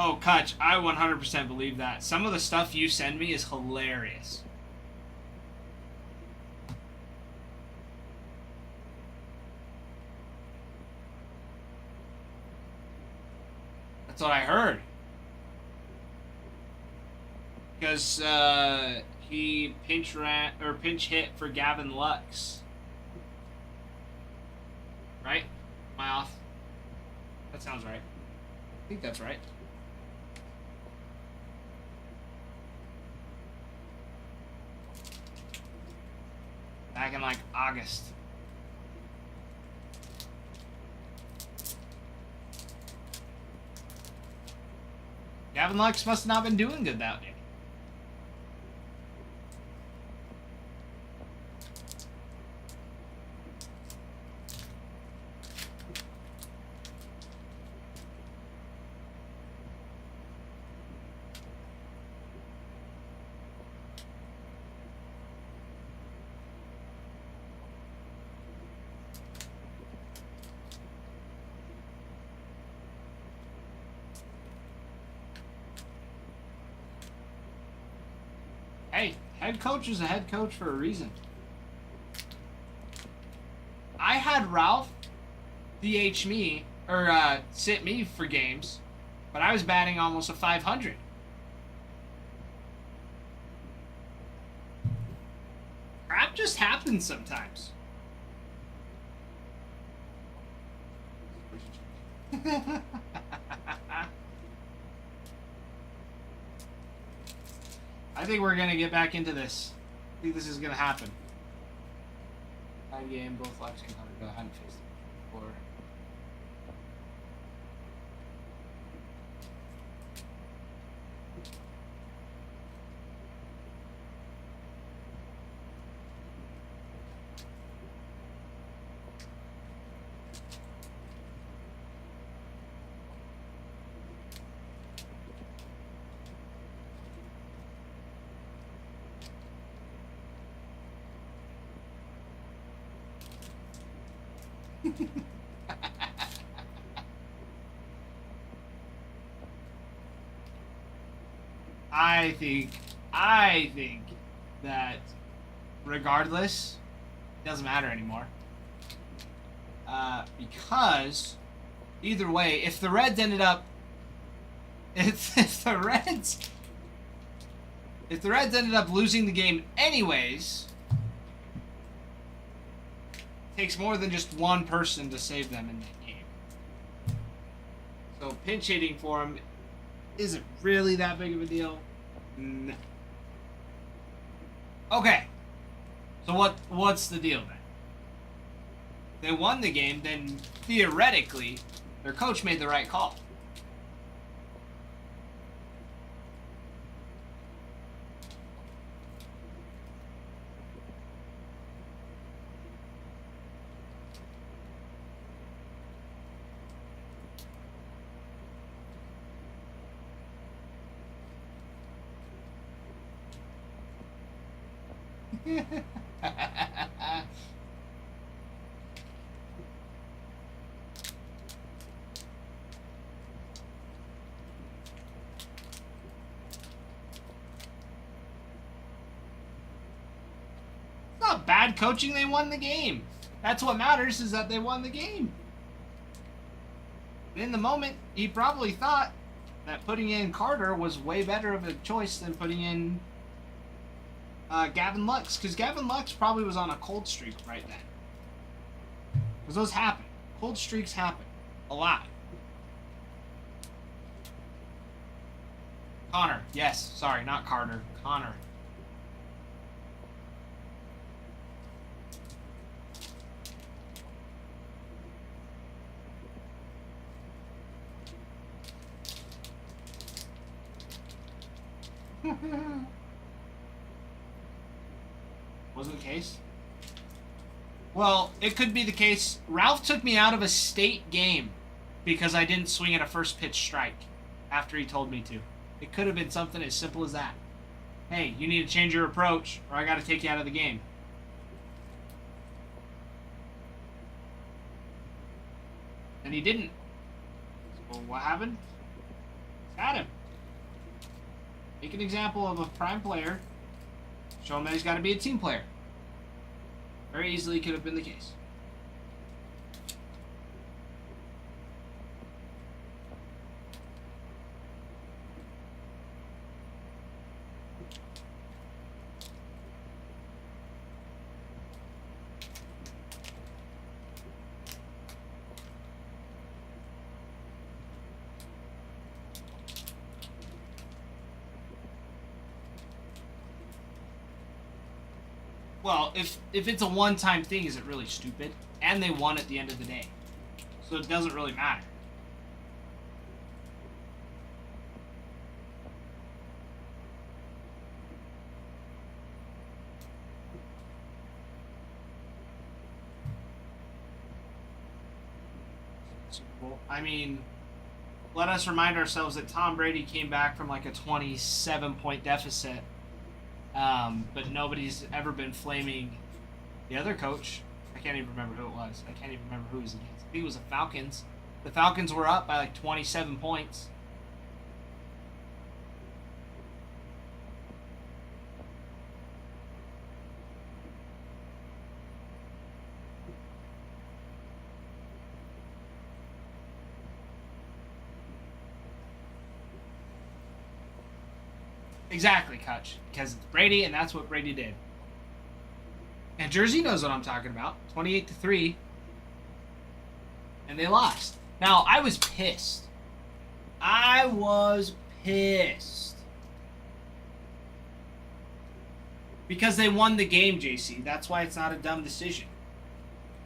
Oh, Kutch, I 100% believe that. Some of the stuff you send me is hilarious. That's what I heard. Because he pinch hit for Gavin Lux. Right? Am I off? That sounds right. I think that's right. Back in like August. Gavin Lux must have not been doing good that day. Hey, head coach is a head coach for a reason. I had Ralph DH me, or sit me for games, but I was batting almost a 500. Crap just happens sometimes. I think we're gonna get back into this. I think this is gonna happen. High game, both Lux and Hunter. I haven't faced it before. I think that regardless, it doesn't matter anymore. Because either way, if the Reds ended up, if the Reds ended up losing the game anyways, it takes more than just one person to save them in that game. So pinch hitting for him isn't really that big of a deal. No. Okay. So what's the deal then? They won the game, then theoretically, their coach made the right call. It's not bad coaching, they won the game. That's what matters, is that they won the game. In the moment, he probably thought that putting in Carter was way better of a choice than putting in Gavin Lux, because Gavin Lux probably was on a cold streak right then. Because those happen. Cold streaks happen. A lot. Connor. Yes. Sorry, not Carter. Connor. Wasn't the case? Well, it could be the case. Ralph took me out of a state game because I didn't swing at a first pitch strike after he told me to. It could have been something as simple as that. Hey, you need to change your approach or I got to take you out of the game. And he didn't. So what happened? Had him. Make an example of a prime player. Show him that he's got to be a team player. Very easily could have been the case. Well, if it's a one-time thing, is it really stupid? And they won at the end of the day. So it doesn't really matter. Super Bowl. I mean, let us remind ourselves that Tom Brady came back from like a 27-point deficit. But nobody's ever been flaming the other coach. I can't even remember who it was. I can't even remember who he was against. I think it was the Falcons. The Falcons were up by like 27 points. Exactly, Kutch. Because it's Brady, and that's what Brady did. And Jersey knows what I'm talking about. 28-3. And they lost. Now, I was pissed. I was pissed. Because they won the game, JC. That's why it's not a dumb decision.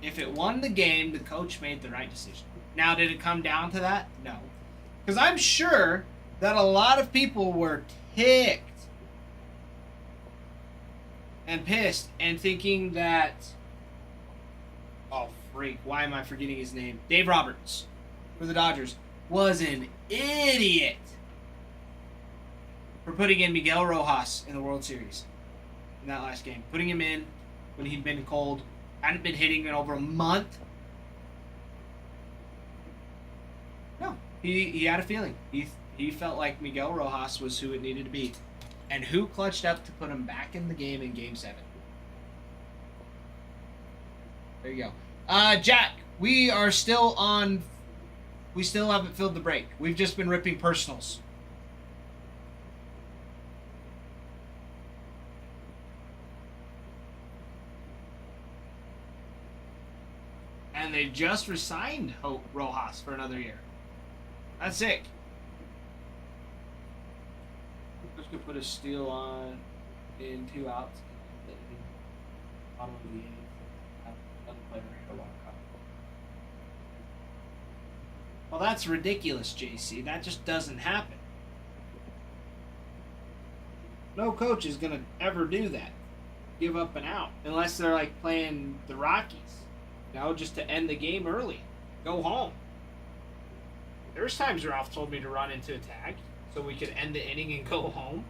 If it won the game, the coach made the right decision. Now, did it come down to that? No. Because I'm sure that a lot of people were ticked and pissed and thinking that, oh freak, why am I forgetting his name? Dave Roberts for the Dodgers was an idiot for putting in Miguel Rojas in the World Series in that last game. Putting him in when he'd been cold, hadn't been hitting in over a month. He had a feeling. He felt like Miguel Rojas was who it needed to be. And who clutched up to put him back in the game in Game 7? There you go. Jack, we are still on... We still haven't filled the break. We've just been ripping personals. And they just resigned Hope Rojas for another year. That's sick. Just gonna put a steal on in 2 outs. Bottom of the 8th. Another player hit a walk up. Well, that's ridiculous, JC. That just doesn't happen. No coach is gonna ever do that. Give up an out unless they're like playing the Rockies. You know, just to end the game early. Go home. There's times Ralph told me to run into a tag so we could end the inning and go home.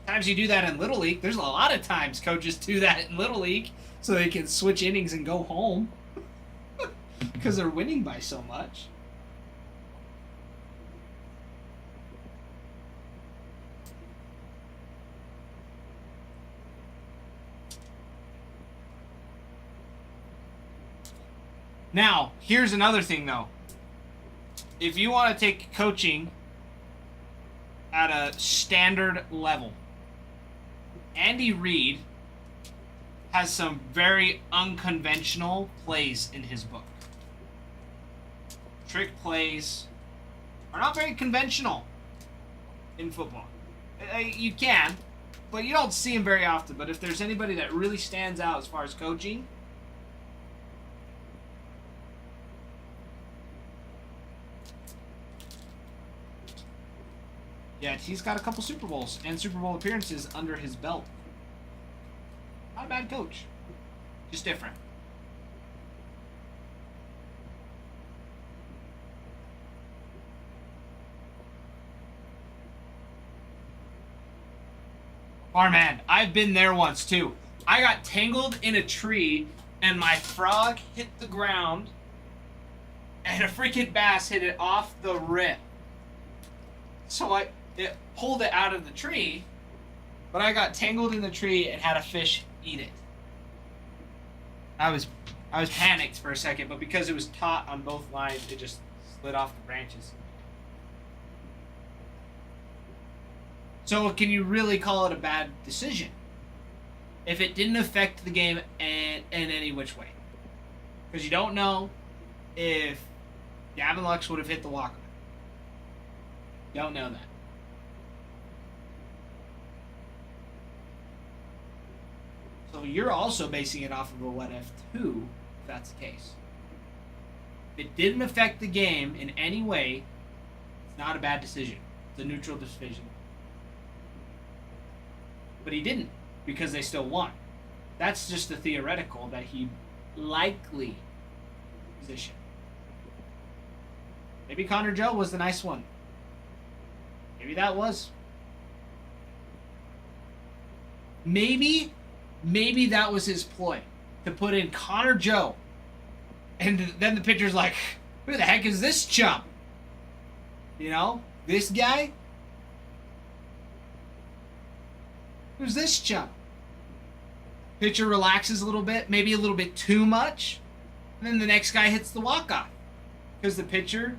Times you do that in Little League. There's a lot of times coaches do that in Little League so they can switch innings and go home because they're winning by so much. Now, here's another thing, though. If you want to take coaching at a standard level, Andy Reid has some very unconventional plays in his book. Trick plays are not very conventional in football. You can, but you don't see them very often. But if there's anybody that really stands out as far as coaching, yeah, he's got a couple Super Bowls and Super Bowl appearances under his belt. Not a bad coach. Just different. Farmhand, I've been there once too. I got tangled in a tree and my frog hit the ground and a freaking bass hit it off the rip. So it pulled it out of the tree, but I got tangled in the tree and had a fish eat it. I was panicked for a second, but because it was taut on both lines, it just slid off the branches. So can you really call it a bad decision if it didn't affect the game in any which way? Because you don't know if Gavin Lux would have hit the walker. Don't know that. So you're also basing it off of a what if too, if that's the case. If it didn't affect the game in any way, it's not a bad decision. It's a neutral decision. But he didn't, because they still won. That's just a theoretical that he likely position. Maybe Connor Joe was the nice one. Maybe that was. Maybe that was his ploy, to put in Connor Joe. And then the pitcher's like, who the heck is this chump? You know? This guy? Who's this chump? Pitcher relaxes a little bit, maybe a little bit too much. And then the next guy hits the walk-off. Because the pitcher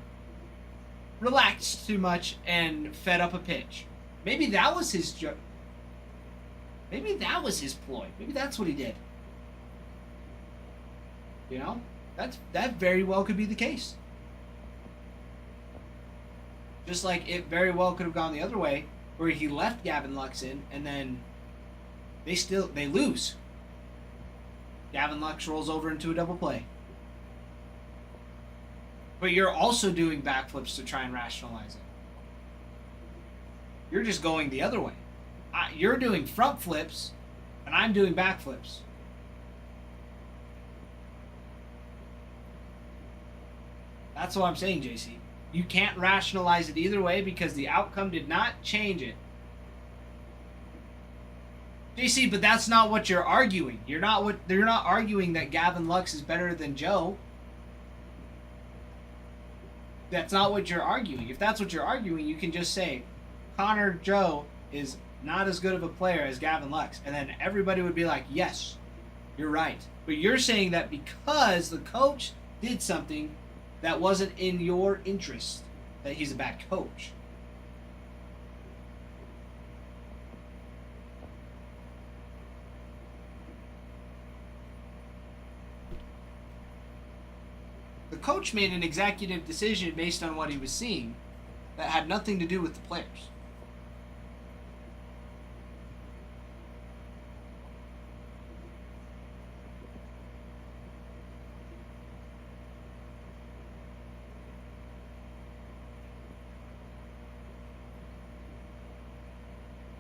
relaxed too much and fed up a pitch. Maybe that was his joke. Maybe that was his ploy. Maybe that's what he did. You know? That very well could be the case. Just like it very well could have gone the other way, where he left Gavin Lux in, and then they lose. Gavin Lux rolls over into a double play. But you're also doing backflips to try and rationalize it. You're just going the other way. You're doing front flips, and I'm doing backflips. That's what I'm saying, JC. You can't rationalize it either way because the outcome did not change it. JC, but that's not what you're arguing. You're not arguing that Gavin Lux is better than Joe. That's not what you're arguing. If that's what you're arguing, you can just say Connor Joe is not as good of a player as Gavin Lux, and then everybody would be like, yes, you're right. But you're saying that because the coach did something that wasn't in your interest, that he's a bad coach. The coach made an executive decision based on what he was seeing that had nothing to do with the players.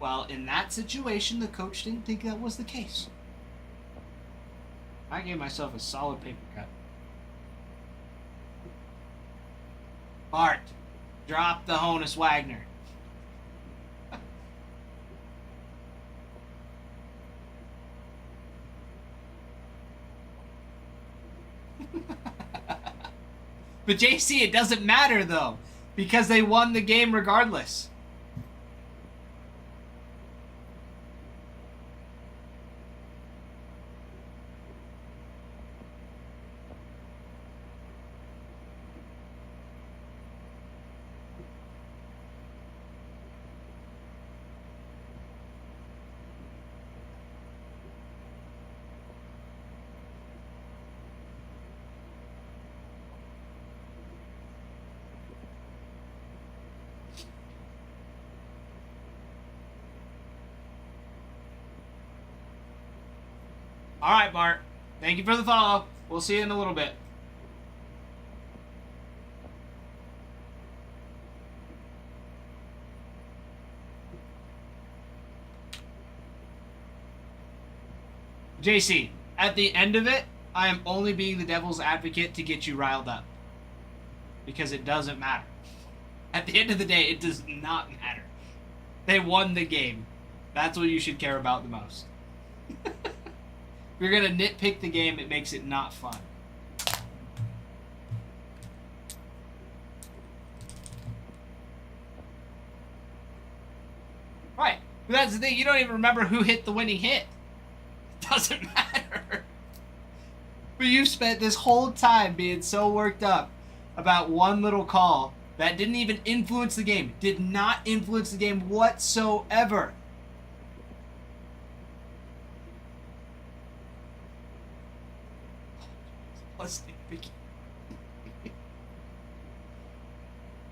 Well, in that situation, the coach didn't think that was the case. I gave myself a solid paper cut. Bart, drop the Honus Wagner. But JC, it doesn't matter though, because they won the game regardless. All right, Bart. Thank you for the follow. We'll see you in a little bit. JC, at the end of it, I am only being the devil's advocate to get you riled up. Because it doesn't matter. At the end of the day, it does not matter. They won the game. That's what you should care about the most. If you're going to nitpick the game, it makes it not fun. Right. But that's the thing. You don't even remember who hit the winning hit. It doesn't matter. But you spent this whole time being so worked up about one little call that didn't even influence the game. Did not influence the game whatsoever.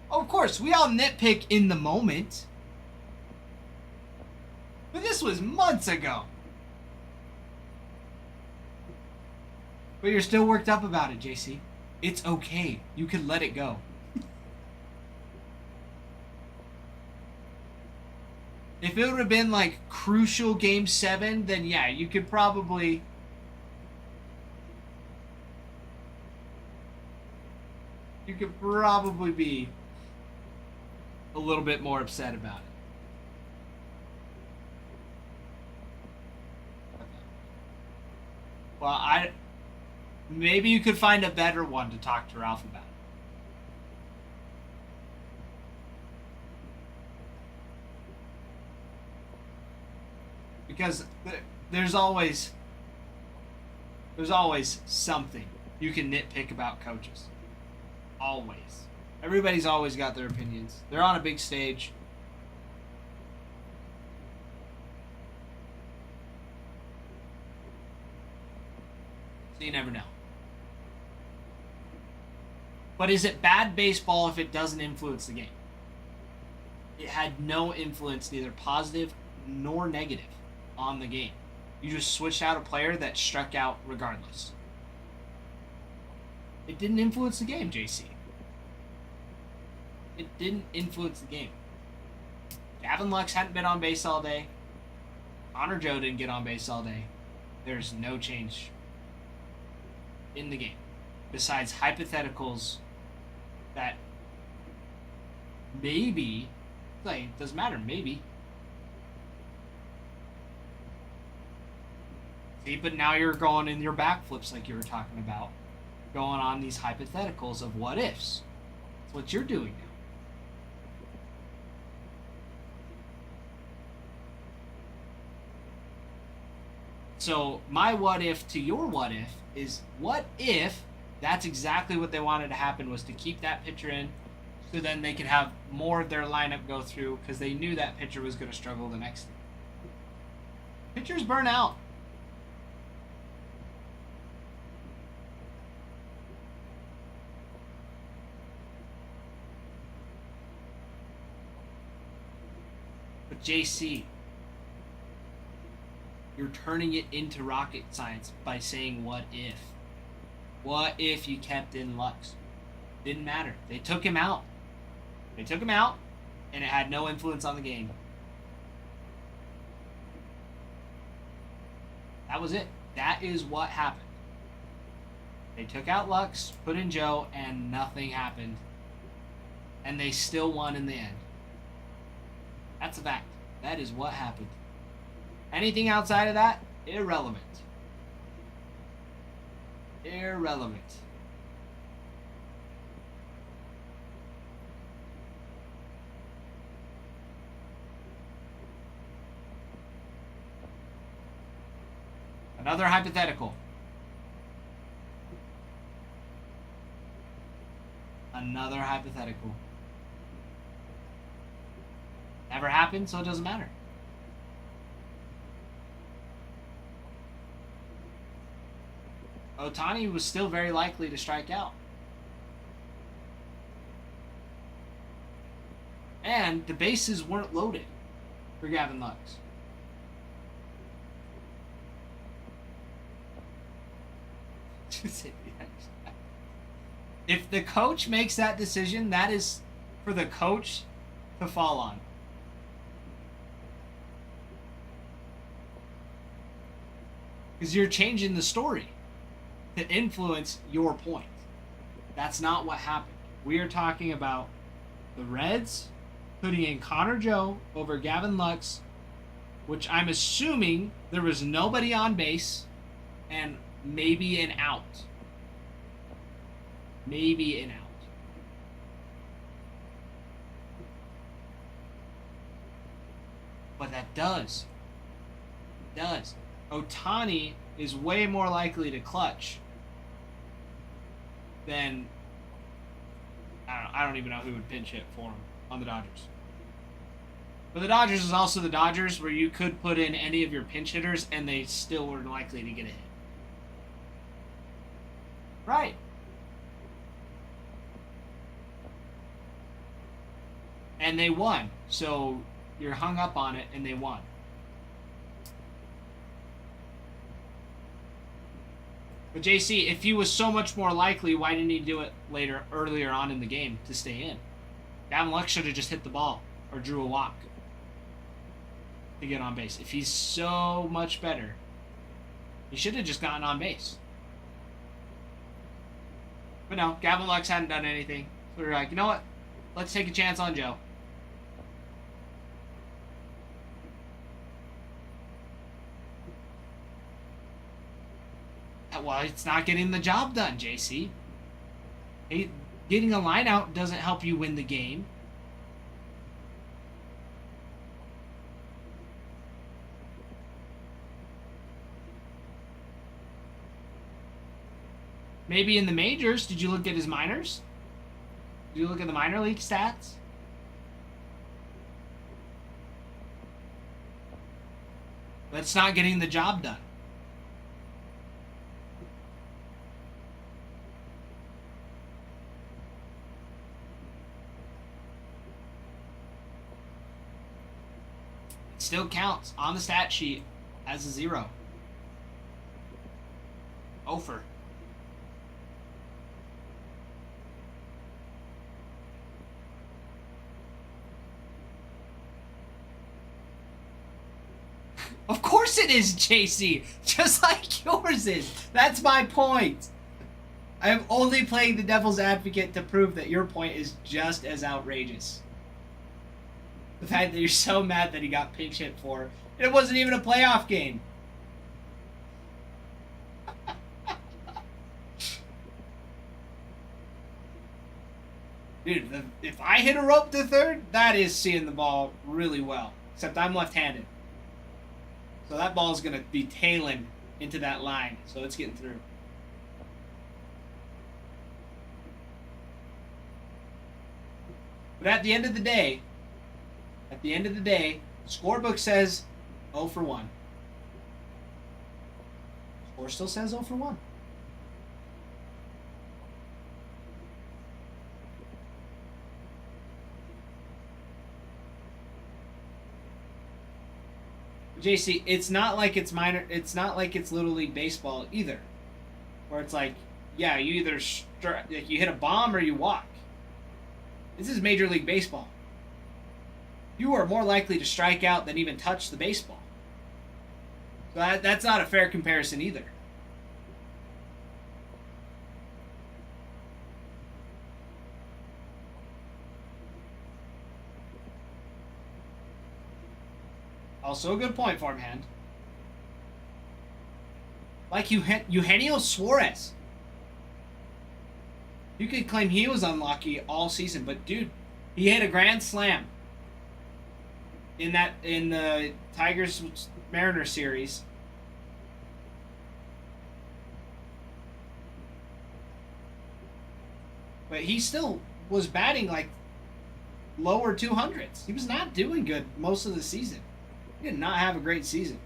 Of course, we all nitpick in the moment. But this was months ago. But you're still worked up about it, JC. It's okay. You can let it go. If it would have been like crucial game 7, then yeah, you could probably... You could probably be a little bit more upset about it. Well, maybe you could find a better one to talk to Ralph about. Because there's always something you can nitpick about coaches. Always. Everybody's always got their opinions. They're on a big stage. So you never know. But is it bad baseball if it doesn't influence the game? It had no influence, neither positive nor negative, on the game. You just switched out a player that struck out regardless. It didn't influence the game, JC. It didn't influence the game. Gavin Lux hadn't been on base all day. Connor Joe didn't get on base all day. There's no change in the game. Besides hypotheticals that maybe, like, doesn't matter, maybe. See, but now you're going in your backflips like you were talking about. Going on these hypotheticals of what ifs. That's what you're doing now. So my what if to your what if is, what if that's exactly what they wanted to happen, was to keep that pitcher in, so then they could have more of their lineup go through, because they knew that pitcher was going to struggle the next day. Pitchers burn out. But JC, you're turning it into rocket science by saying what if. What if you kept in Lux? Didn't matter. They took him out. They took him out, and it had no influence on the game. That was it. That is what happened. They took out Lux, put in Joe, and nothing happened. And they still won in the end. That's a fact. That is what happened. Anything outside of that, irrelevant. Irrelevant. Another hypothetical. Another hypothetical. Never happened, so it doesn't matter. Ohtani was still very likely to strike out. And the bases weren't loaded for Gavin Lux. If the coach makes that decision, that is for the coach to fall on. Because you're changing the story to influence your point. That's not what happened. We are talking about the Reds putting in Connor Joe over Gavin Lux, which I'm assuming there was nobody on base and maybe an out. Maybe an out. But that does. Ohtani is way more likely to clutch than, I don't even know who would pinch hit for him on the Dodgers. But the Dodgers is also the Dodgers, where you could put in any of your pinch hitters and they still were likely to get a hit. Right. And they won. So you're hung up on it, and they won. But JC, if he was so much more likely, why didn't he do it earlier on in the game to stay in? Gavin Lux should have just hit the ball or drew a walk to get on base. If he's so much better, he should have just gotten on base. But no, Gavin Lux hadn't done anything. So we were like, you know what? Let's take a chance on Joe. Well, it's not getting the job done, JC. Getting a line out doesn't help you win the game. Maybe in the majors, did you look at his minors? Did you look at the minor league stats? But it's not getting the job done. It still counts on the stat sheet as a 0. Over. Of course it is, JC. Just like yours is. That's my point. I am only playing the devil's advocate to prove that your point is just as outrageous. The fact that you're so mad that he got pinch hit for, and it wasn't even a playoff game. Dude, if I hit a rope to third, that is seeing the ball really well. Except I'm left-handed. So that ball is going to be tailing into that line. So it's getting through. But at the end of the day, scorebook says 0 for 1. Score still says 0 for 1. JC, it's not like it's minor. It's not like it's Little League baseball either, where it's like, yeah, you either like you hit a bomb or you walk. This is Major League Baseball. You are more likely to strike out than even touch the baseball. So that's not a fair comparison either. Also a good point, farmhand. Like Eugenio Suarez. You could claim he was unlucky all season, but dude, he hit a grand slam in the Tigers Mariners series. But he still was batting like lower 200s. He was not doing good most of the season. He did not have a great season.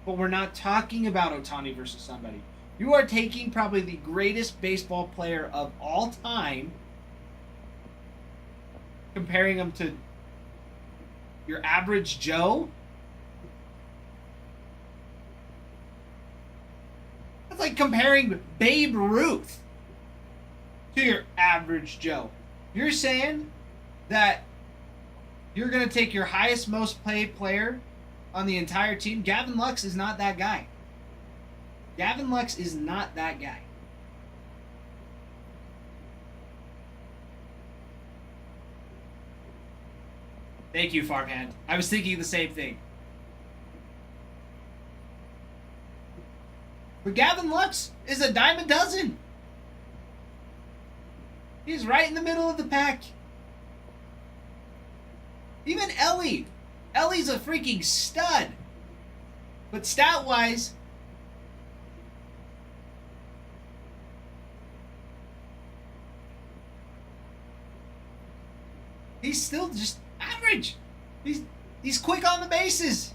But we're not talking about Ohtani versus somebody. You are taking probably the greatest baseball player of all time, comparing him to your average Joe. That's like comparing Babe Ruth to your average Joe. You're saying that you're going to take your highest most paid player on the entire team? Gavin Lux is not that guy. Gavin Lux is not that guy. Thank you, Farmhand. I was thinking the same thing. But Gavin Lux is a dime a dozen. He's right in the middle of the pack. Even Ellie. Ellie's a freaking stud. But stat-wise, he's still just average. He's quick on the bases.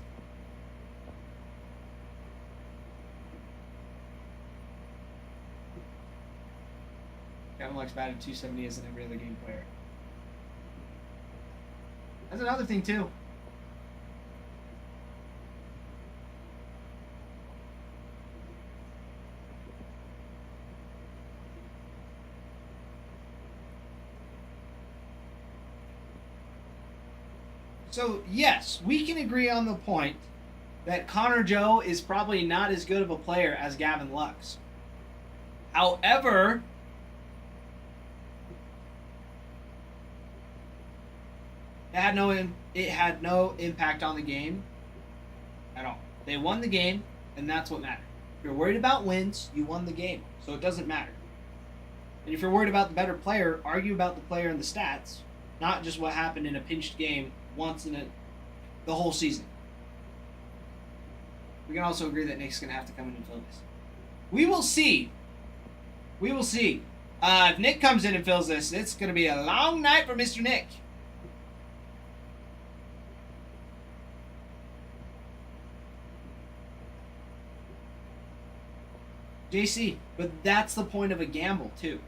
Gavin Lux batted 270 as an every other game player. That's another thing too. So, yes, we can agree on the point that Connor Joe is probably not as good of a player as Gavin Lux. However, it had no impact on the game at all. They won the game, and that's what mattered. If you're worried about wins, you won the game, so it doesn't matter. And if you're worried about the better player, argue about the player and the stats, not just what happened in a pinched game once in the whole season. We can also agree that Nick's going to have to come in and fill this. We will see. We will see. If Nick comes in and fills this, it's going to be a long night for Mr. Nick. JC, but that's the point of a gamble, too.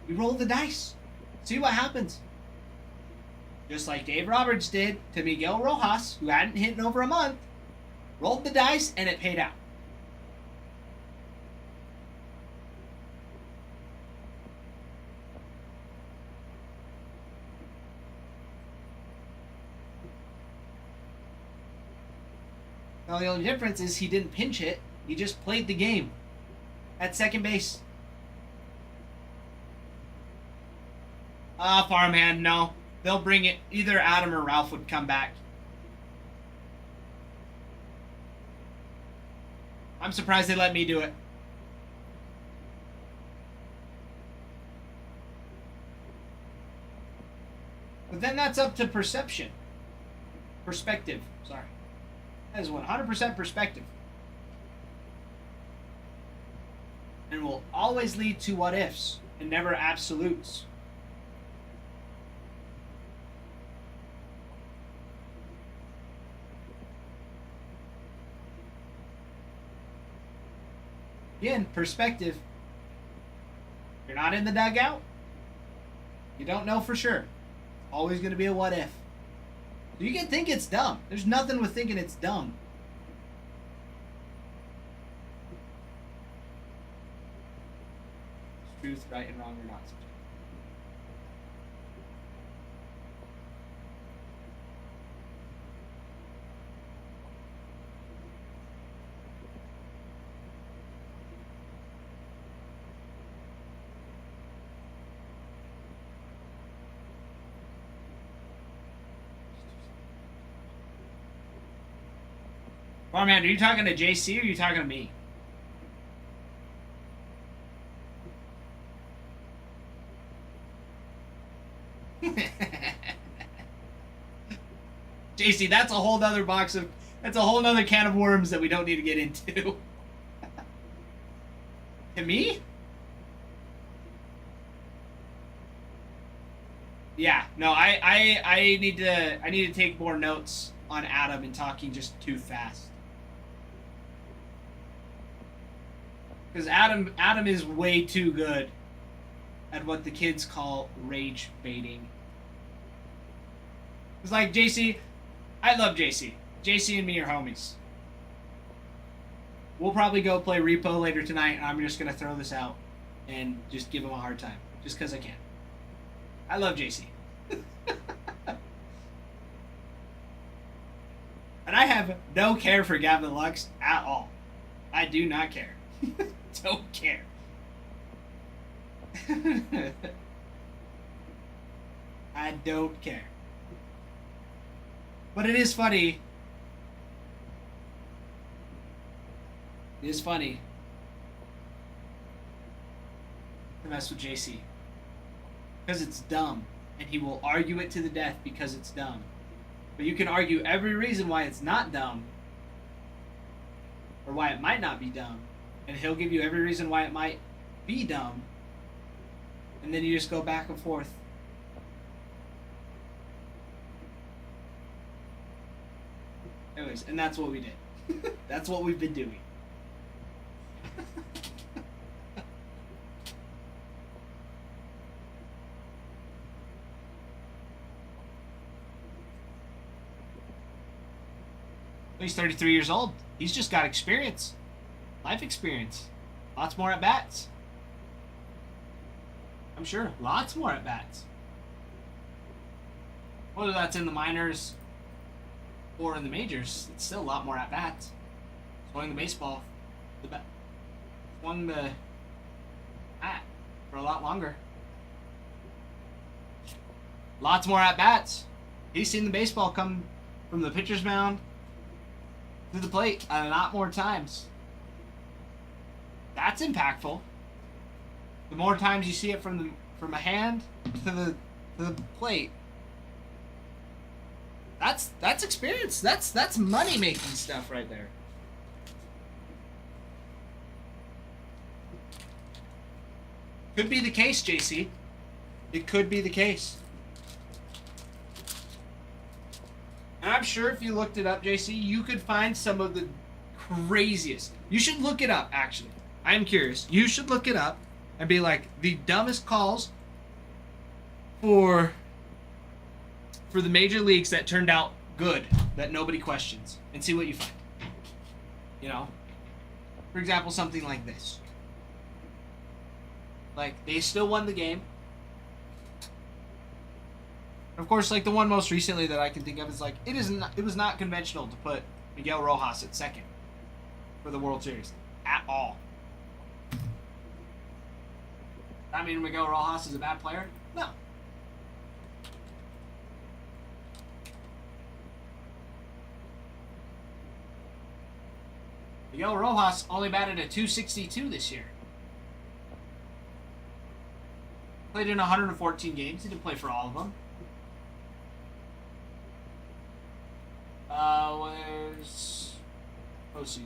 You roll the dice. See what happens. Just like Dave Roberts did to Miguel Rojas, who hadn't hit in over a month. Rolled the dice, and it paid out. Now, the only difference is he didn't pinch hit. He just played the game at second base. Farmhand, no. They'll bring it. Either Adam or Ralph would come back. I'm surprised they let me do it. But then that's up to perception. Perspective. Sorry. That is 100% perspective. And will always lead to what ifs and never absolutes. Again, perspective. You're not in the dugout. You don't know for sure. Always going to be a what if. So you can think it's dumb. There's nothing with thinking it's dumb. It's truth, right and wrong, or not. Farman, are you talking to JC or are you talking to me? JC, that's a whole nother that's a whole nother can of worms that we don't need to get into. To me? Yeah, no, I need to take more notes on Adam and talking just too fast. Because Adam is way too good at what the kids call rage baiting. It's like JC, I love JC. JC and me are homies. We'll probably go play repo later tonight, and I'm just gonna throw this out and just give him a hard time, just because I can. I love JC. And I have no care for Gavin Lux at all. I do not care. Don't care. I don't care. But it is funny. It is funny to mess with JC. Because it's dumb. And he will argue it to the death because it's dumb. But you can argue every reason why it's not dumb. Or why it might not be dumb. And he'll give you every reason why it might be dumb. And then you just go back and forth. Anyways, and that's what we did. That's what we've been doing. He's 33 years old. He's just got experience. Life experience. Lots more at bats. I'm sure. Lots more at bats. Whether that's in the minors or in the majors, it's still a lot more at bats. Swung the baseball, swung the bat for a lot longer. Lots more at bats. He's seen the baseball come from the pitcher's mound to the plate a lot more times. That's impactful. The more times you see it from a hand to the plate, that's experience. That's money making stuff right there. Could be the case, JC. It could be the case. And I'm sure if you looked it up, JC, you could find some of the craziest. You should look it up, actually. I am curious. You should look it up and be like, the dumbest calls for the major leagues that turned out good, that nobody questions, and see what you find. You know? For example, something like this. Like, they still won the game. Of course, like the one most recently that I can think of is like, it was not conventional to put Miguel Rojas at second for the World Series at all. I mean, Miguel Rojas is a bad player? No. Miguel Rojas only batted a .262 this year. Played in 114 games. He didn't play for all of them. postseason.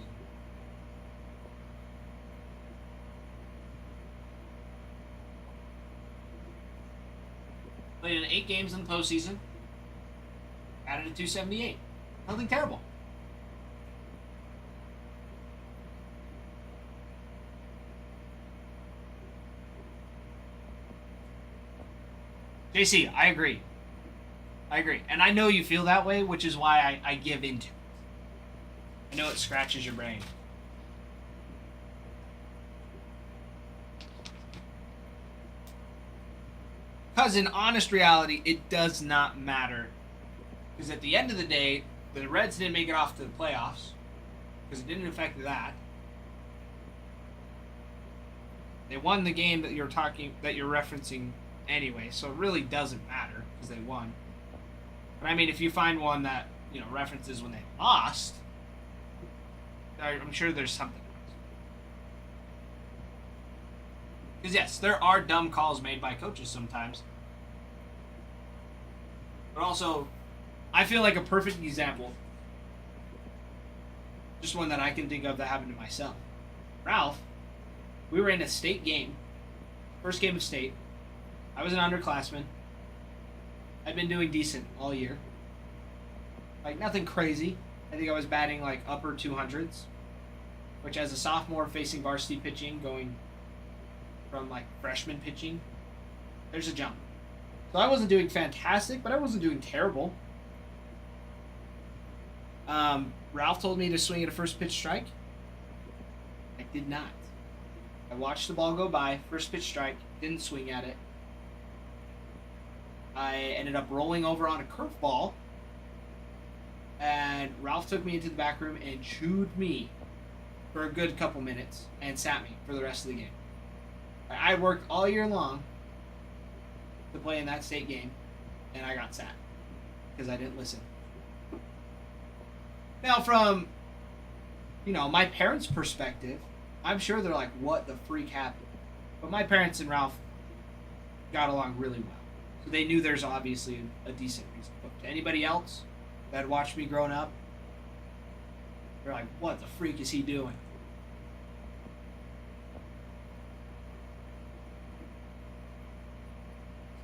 Played in 8 games in the postseason. Added a 278. Nothing terrible. JC, I agree. And I know you feel that way, which is why I give into it. I know it scratches your brain. Because in honest reality, it does not matter. Because at the end of the day, the Reds didn't make it off to the playoffs. Because it didn't affect that. They won the game that you're referencing anyway, so it really doesn't matter because they won. But I mean, if you find one that references when they lost, I'm sure there's something. Because yes, there are dumb calls made by coaches sometimes, but also, I feel like a perfect example. Just one that I can think of that happened to myself. Ralph, we were in a state game, first game of state. I was an underclassman. I'd been doing decent all year. Like, nothing crazy. I think I was batting, like, upper 200s. Which, as a sophomore facing varsity pitching, going from, like, freshman pitching, there's a jump. So I wasn't doing fantastic, but I wasn't doing terrible. Ralph told me to swing at a first pitch strike. I did not. I watched the ball go by, first pitch strike, didn't swing at it. I ended up rolling over on a curveball, and Ralph took me into the back room and chewed me for a good couple minutes and sat me for the rest of the game. I worked all year long to play in that state game, and I got sat because I didn't listen. Now, from my parents' perspective, I'm sure they're like, "What the freak happened?" But my parents and Ralph got along really well. So they knew there's obviously a decent reason. But to anybody else that had watched me growing up, they're like, "What the freak is he doing?"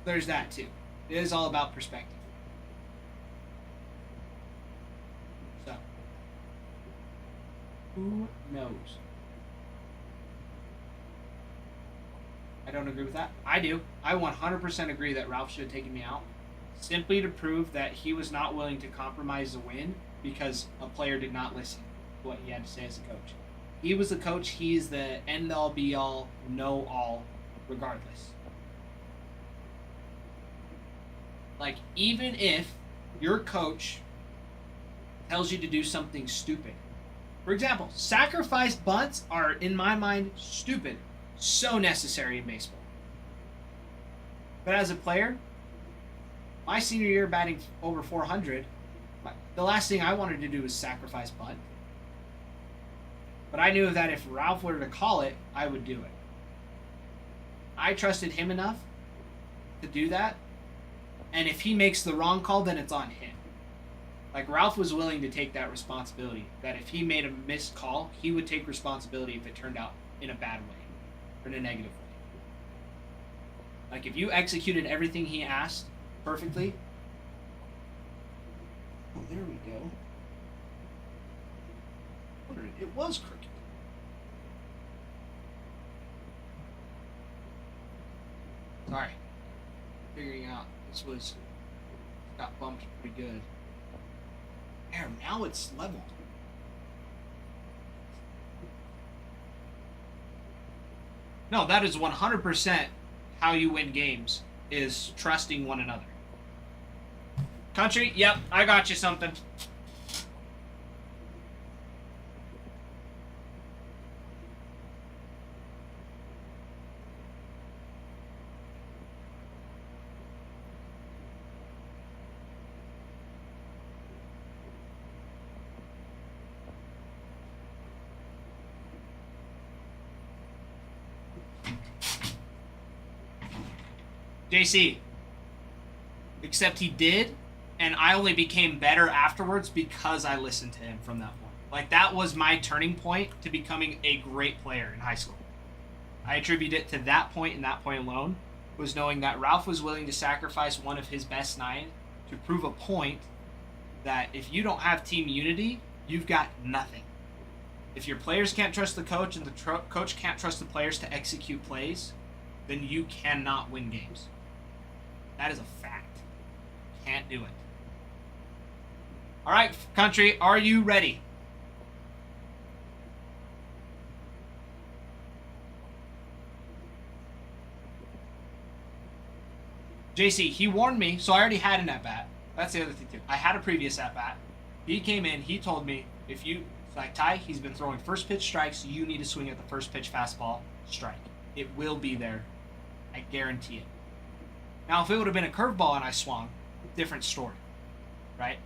There's that too. It is all about perspective. So, who knows? I don't agree with that. I do. I 100% agree that Ralph should have taken me out, simply to prove that he was not willing to compromise the win because a player did not listen to what he had to say as a coach. He was the coach. He's the end-all, be-all, know-all, regardless. Like, even if your coach tells you to do something stupid. For example, sacrifice bunts are, in my mind, stupid. So necessary in baseball. But as a player, my senior year batting over 400, the last thing I wanted to do was sacrifice bunt. But I knew that if Ralph were to call it, I would do it. I trusted him enough to do that. And if he makes the wrong call, then it's on him. Like, Ralph was willing to take that responsibility. That if he made a missed call, he would take responsibility if it turned out in a bad way. Or in a negative way. Like, if you executed everything he asked perfectly. Oh, there we go. It was crooked. Sorry. Figuring out this got bumped pretty good. There, now it's leveled. No, that is 100% how you win games, is trusting one another. Country, yep, I got you something. JC. Except he did, and I only became better afterwards because I listened to him from that point. Like, that was my turning point to becoming a great player in high school. I attribute it to that point and that point alone, was knowing that Ralph was willing to sacrifice one of his best 9 to prove a point that if you don't have team unity, you've got nothing. If your players can't trust the coach and the coach can't trust the players to execute plays, then you cannot win games. That is a fact. Can't do it. All right, country, are you ready? JC, he warned me, so I already had an at-bat. That's the other thing, too. I had a previous at-bat. He came in, he told me, if you, like Ty, he's been throwing first pitch strikes, you need to swing at the first pitch fastball, strike. It will be there. I guarantee it. Now, if it would have been a curveball and I swung, different story, right?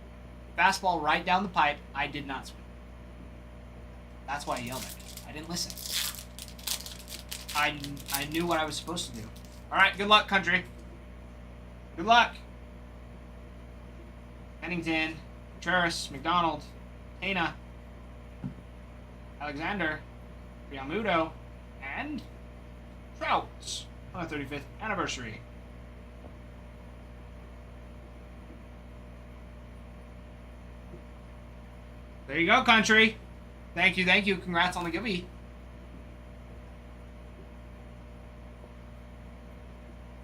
Fastball right down the pipe, I did not swing. That's why he yelled at me. I didn't listen. I knew what I was supposed to do. All right, good luck, country. Good luck. Pennington, Contreras, McDonald, Tana, Alexander, Riamudo, and Trout on the 35th anniversary. There you go, country. Thank you, thank you. Congrats on the Gibby.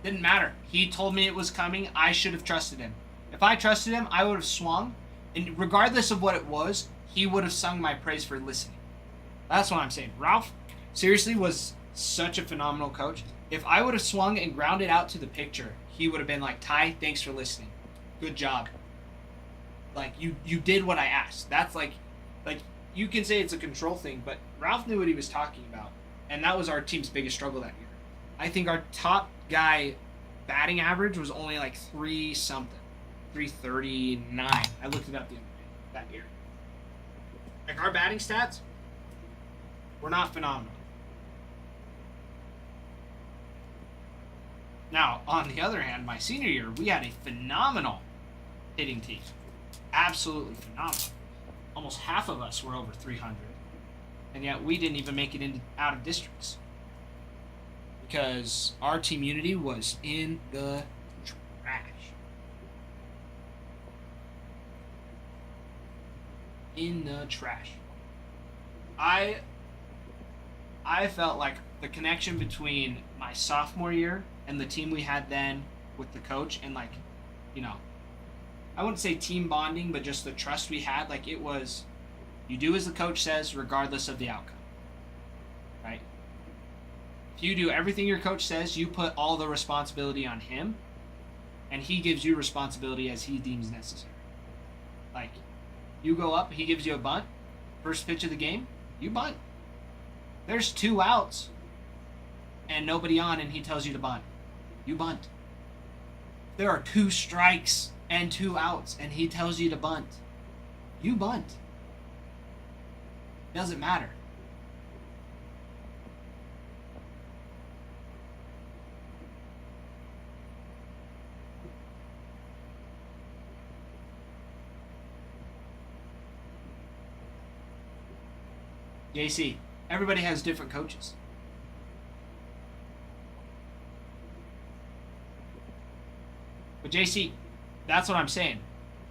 Didn't matter. He told me it was coming. I should have trusted him. If I trusted him, I would have swung. And regardless of what it was, he would have sung my praise for listening. That's what I'm saying. Ralph, seriously, was such a phenomenal coach. If I would have swung and grounded out to the pitcher, he would have been like, Ty, thanks for listening. Good job. Like, you did what I asked. That's like, you can say it's a control thing, but Ralph knew what he was talking about. And that was our team's biggest struggle that year. I think our top guy batting average was only like 3-something. 339. I looked it up the other day, that year. Like, our batting stats were not phenomenal. Now, on the other hand, my senior year, we had a phenomenal hitting team. Absolutely phenomenal. Almost half of us were over 300. And yet we didn't even make it out of districts. Because our team unity was in the trash. In the trash. I felt like the connection between my sophomore year and the team we had then with the coach and, like, you know, I wouldn't say team bonding, but just the trust we had, like, it was, you do as the coach says regardless of the outcome. Right? If you do everything your coach says, you put all the responsibility on him, and he gives you responsibility as he deems necessary. Like, you go up, he gives you a bunt, first pitch of the game, you bunt. There's 2 outs and nobody on, and he tells you to bunt. You bunt. There are 2 strikes and 2 outs, and he tells you to bunt. You bunt. Doesn't matter. JC, everybody has different coaches. But JC, that's what I'm saying.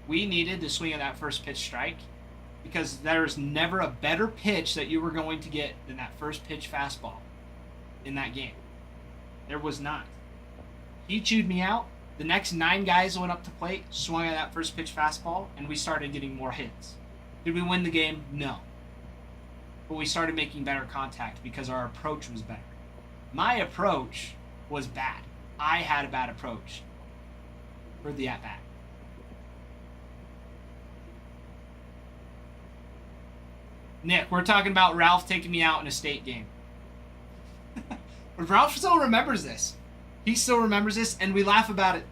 We needed to swing at that first pitch strike because there's never a better pitch that you were going to get than that first pitch fastball in that game. There was not. He chewed me out. The next 9 guys went up to plate, swung at that first pitch fastball, and we started getting more hits. Did we win the game? No. But we started making better contact because our approach was better. My approach was bad. I had a bad approach for the at-bat. Nick, we're talking about Ralph taking me out in a state game. But Ralph still remembers this. He still remembers this, and we laugh about it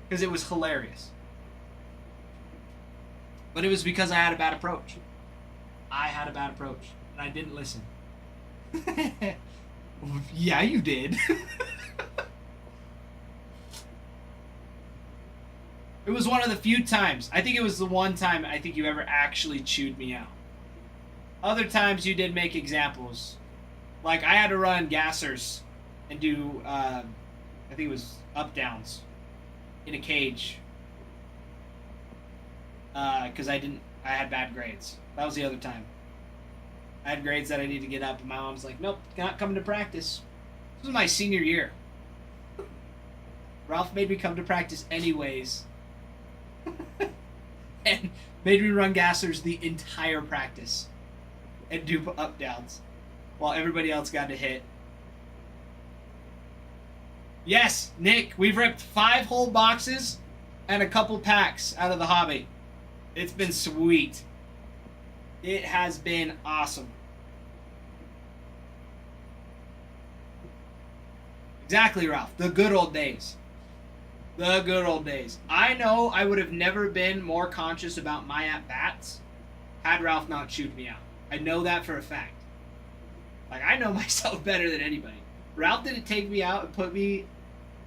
because it was hilarious. But it was because I had a bad approach. I had a bad approach, and I didn't listen. Yeah, you did. It was one of the few times. I think it was the one time I think you ever actually chewed me out. Other times you did make examples. Like I had to run gassers and do, I think it was up downs in a cage. Because I had bad grades. That was the other time. I had grades that I needed to get up, and my mom's like, nope, not coming to practice. This was my senior year. Ralph made me come to practice anyways. And made me run gassers the entire practice. And do up downs. While everybody else got to hit. Yes, Nick, we've ripped 5 whole boxes and a couple packs out of the hobby. It's been sweet. It has been awesome. Exactly, Ralph. The good old days. The good old days. I know I would have never been more conscious about my at-bats had Ralph not chewed me out. I know that for a fact. Like, I know myself better than anybody. Ralph didn't take me out and put me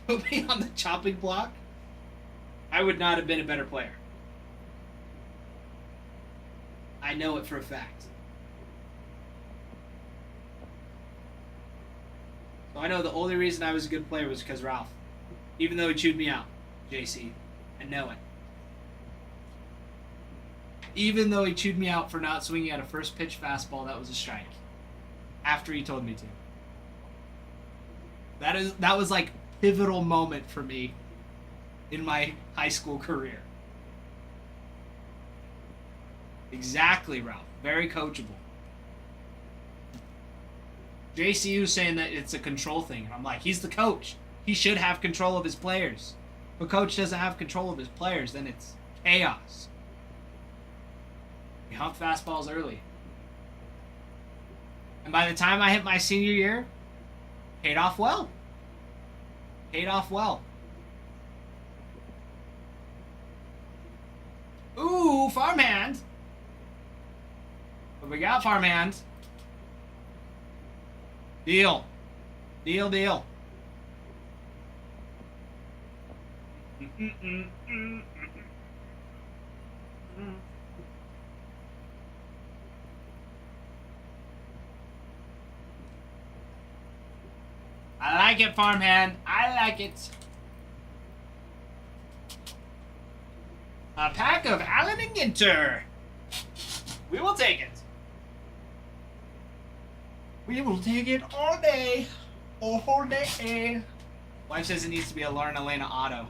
on the chopping block. I would not have been a better player. I know it for a fact. So I know the only reason I was a good player was because Ralph. Even though he chewed me out, JC. I know it. Even though he chewed me out for not swinging at a first pitch fastball that was a strike. After he told me to. That was like pivotal moment for me in my high school career. Exactly, Ralph. Very coachable. JCU saying that it's a control thing. And I'm like, he's the coach. He should have control of his players. If a coach doesn't have control of his players, then it's chaos. He humped fastballs early. And by the time I hit my senior year, paid off well. Paid off well. Ooh, farmhand. What we got, farmhand? Deal. Deal, deal. I like it, farmhand. I like it. A pack of Allen and Ginter. We will take it. We will take it all day. All day. Wife says it needs to be a Lauren Elena auto.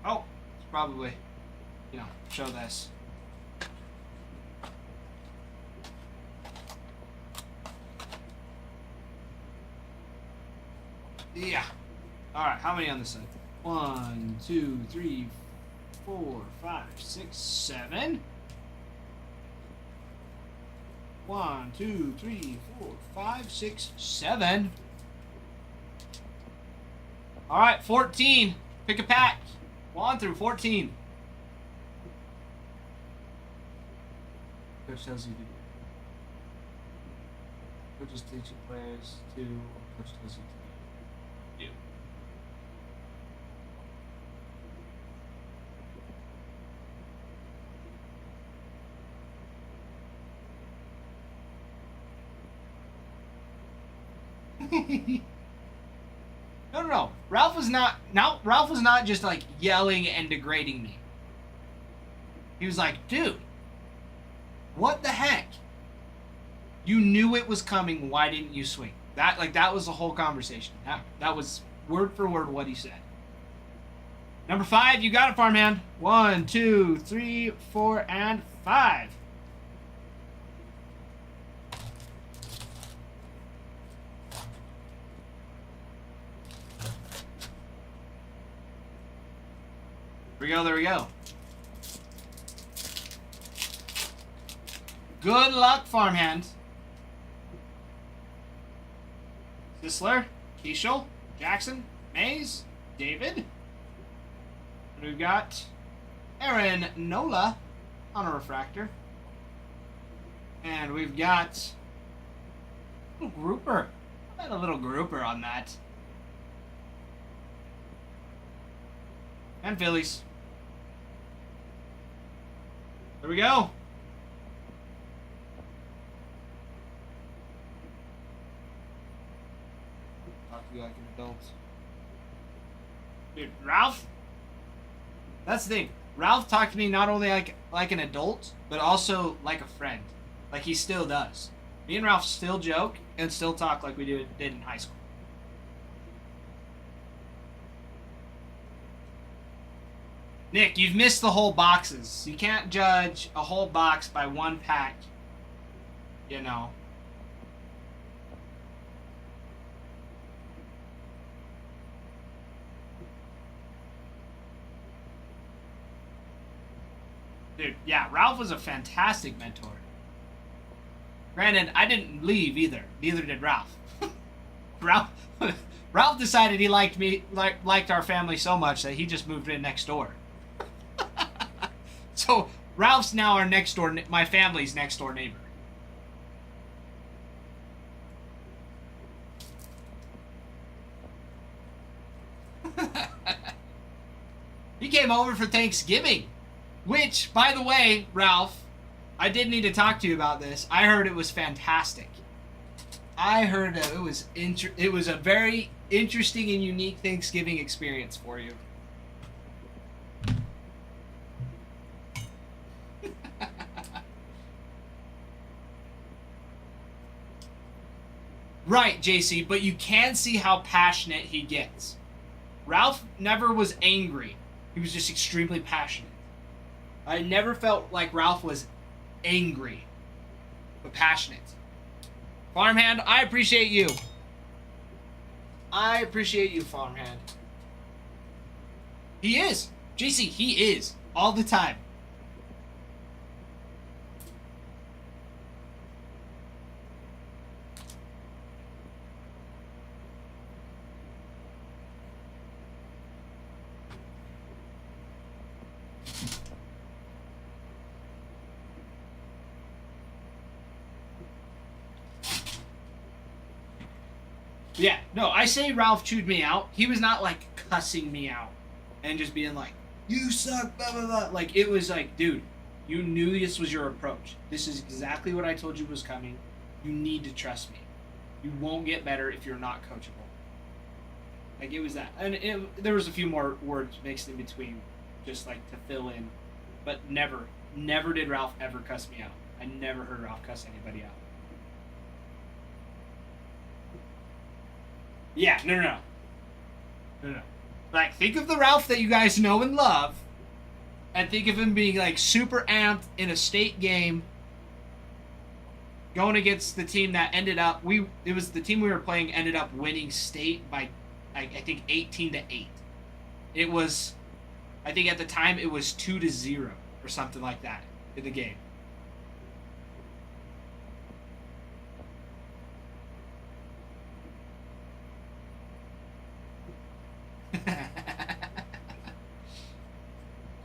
Oh, it's probably, show this. Yeah. Alright, how many on this side? 1, 2, 3, 4, 5, 6, 7. 1, 2, 3, 4, 5, 6, 7. Alright, 14. Pick a pack. 1 through 14. Coach tells you to do. Coaches teaching players to. Coach tells you to do. No. Ralph was not just like yelling and degrading me. He was like, dude, what the heck? You knew it was coming. Why didn't you swing? That was the whole conversation. That was word for word what he said. Number 5, you got it, farmhand. 1, 2, 3, 4, and 5. There we go. Good luck, farmhand. Sisler, Keishel, Jackson, Mays, David. And we've got Aaron Nola on a refractor. And we've got a little grouper. How about a little grouper on that? And Phillies. There we go. Talk to you like an adult. Dude, Ralph. That's the thing. Ralph talked to me not only like an adult, but also like a friend. Like he still does. Me and Ralph still joke and still talk like we did in high school. Nick, you've missed the whole boxes. You can't judge a whole box by one pack. You know. Dude, yeah, Ralph was a fantastic mentor. Granted, I didn't leave either. Neither did Ralph. Ralph decided he liked me, liked our family so much that he just moved in next door. So Ralph's now our next door, my family's next door neighbor. He came over for Thanksgiving, which, by the way, Ralph, I did need to talk to you about this. I heard it was fantastic. I heard that it was a very interesting and unique Thanksgiving experience for you. Right, JC, but you can see how passionate he gets. Ralph never was angry. He was just extremely passionate. I never felt like Ralph was angry, but passionate. Farmhand, I appreciate you. I appreciate you, Farmhand. He is. JC, he is. All the time. Yeah, no, I say Ralph chewed me out. He was not like cussing me out and just being like, you suck, blah, blah, blah. Like, it was like, dude, you knew this was your approach. This is exactly what I told you was coming. You need to trust me. You won't get better if you're not coachable. Like, it was that. And there was a few more words mixed in between just like to fill in. But never did Ralph ever cuss me out. I never heard Ralph cuss anybody out. Yeah, no. Like, think of the Ralph that you guys know and love, and think of him being, like, super amped in a state game, going against the team that ended up, it was the team we were playing ended up winning state by, I think, 18-8. It was, I think at the time, it was 2-0 or something like that in the game.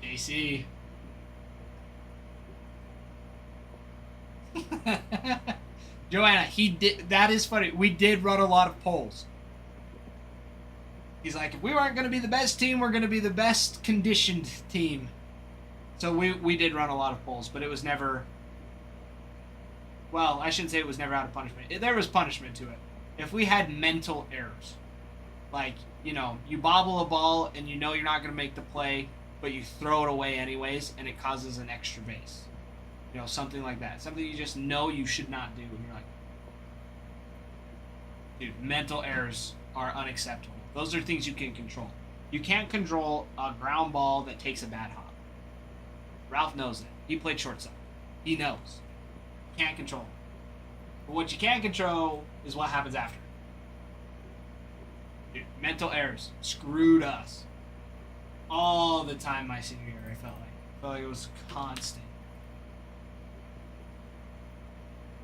JC. Joanna, he did. That is funny. We did run a lot of polls. He's like, if we weren't going to be the best team, we're going to be the best conditioned team. So we did run a lot of polls, but it was never. Well, I shouldn't say it was never out of punishment. There was punishment to it. If we had mental errors, like, you know, you bobble a ball and you know you're not going to make the play, but you throw it away anyways, and it causes an extra base. You know, something like that. Something you just know you should not do. And you're like, dude, mental errors are unacceptable. Those are things you can control. You can't control a ground ball that takes a bad hop. Ralph knows it. He played shortstop. He knows. You can't control it. But what you can control is what happens after. Dude, mental errors screwed us all the time my senior year. I felt like it was constant.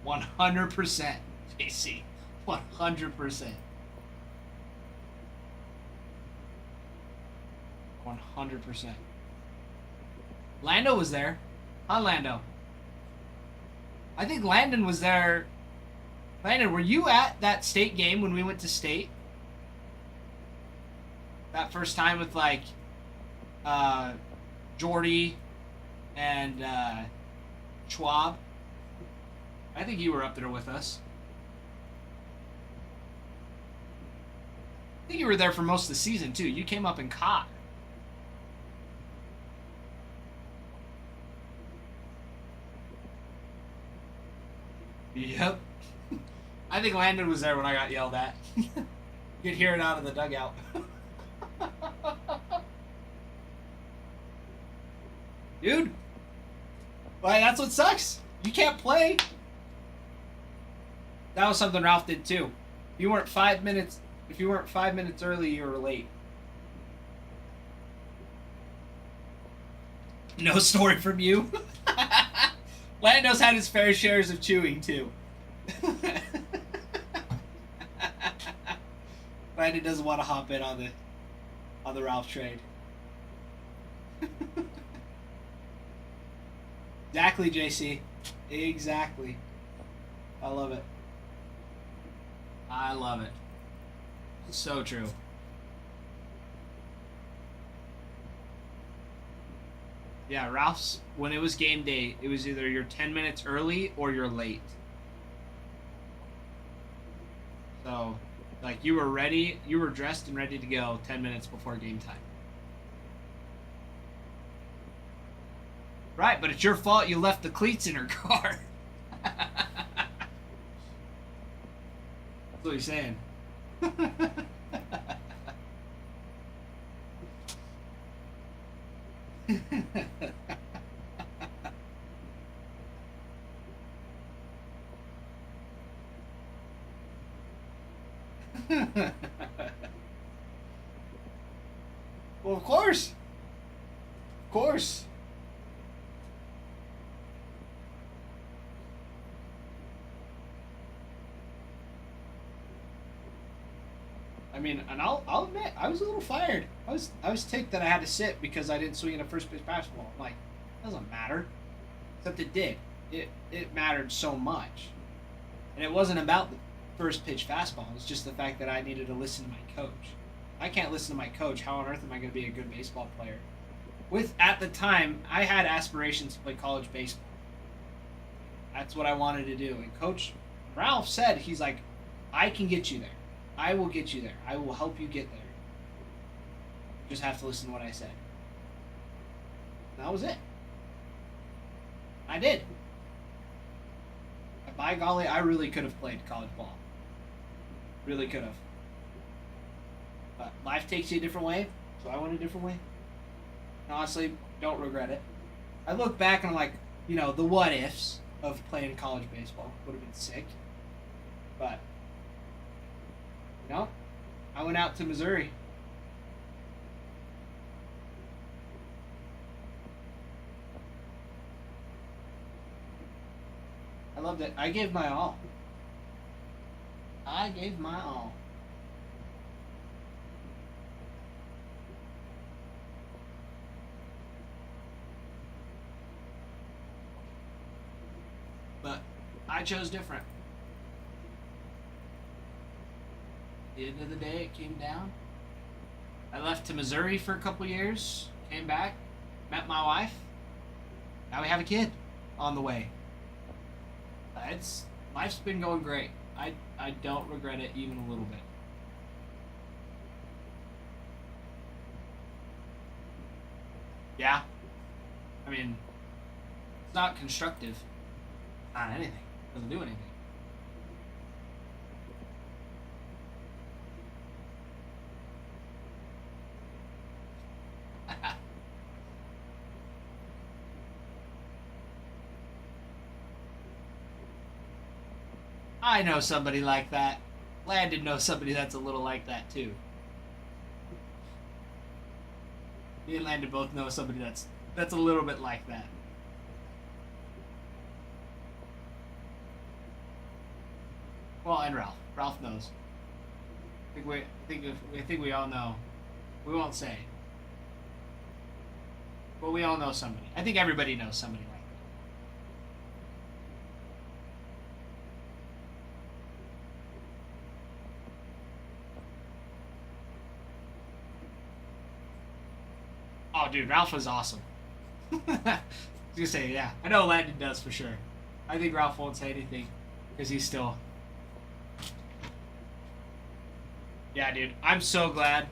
100%, JC. 100%. 100%. Lando was there. Huh, Lando? I think Landon was there. Landon, were you at that state game when we went to state? That first time with, like, Jordy, and Schwab. I think you were up there with us. I think you were there for most of the season too. You came up and caught. Yep. I think Landon was there when I got yelled at. You could hear it out of the dugout. Dude. Like, that's what sucks. You can't play. That was something Ralph did too. If you weren't 5 minutes early, you were late. No story from you. Lando's had his fair shares of chewing too. Landon doesn't want to hop in on the Ralph trade. Exactly, JC. Exactly. I love it. I love it. So true. Yeah, Ralph's, when it was game day, it was either you're 10 minutes early or you're late. So, like, you were ready, you were dressed and ready to go 10 minutes before game time. Right, but it's your fault you left the cleats in her car. That's what he's saying. Well, of course. Of course. I mean, and I'll admit, I was a little fired. I was ticked that I had to sit because I didn't swing in a first pitch fastball. I'm like, doesn't matter. Except it did. It mattered so much. And it wasn't about the first pitch fastball. It was just the fact that I needed to listen to my coach. I can't listen to my coach. How on earth am I going to be a good baseball player? At the time, I had aspirations to play college baseball. That's what I wanted to do. And Coach Ralph said, he's like, I can get you there. I will get you there. I will help you get there. You just have to listen to what I said. And that was it. I did. By golly, I really could have played college ball. Really could have. But life takes you a different way, so I went a different way. And honestly, don't regret it. I look back and I'm like, the what ifs of playing college baseball would have been sick. But no, I went out to Missouri. I loved it. I gave my all. I gave my all. But I chose different. At the end of the day, it came down. I left to Missouri for a couple years, came back, met my wife. Now we have a kid on the way. Life's been going great. I don't regret it even a little bit. Yeah. I mean, it's not constructive. Not anything. It doesn't do anything. I know somebody like that. Landon knows somebody that's a little like that too. Me and Landon both know somebody that's a little bit like that. Well, and Ralph. Ralph knows. I think we all know. We won't say. But we all know somebody. I think everybody knows somebody like that. Oh, dude, Ralph was awesome. I was gonna say, yeah. I know Landon does for sure. I think Ralph won't say anything because he's still. Yeah, dude. I'm so glad.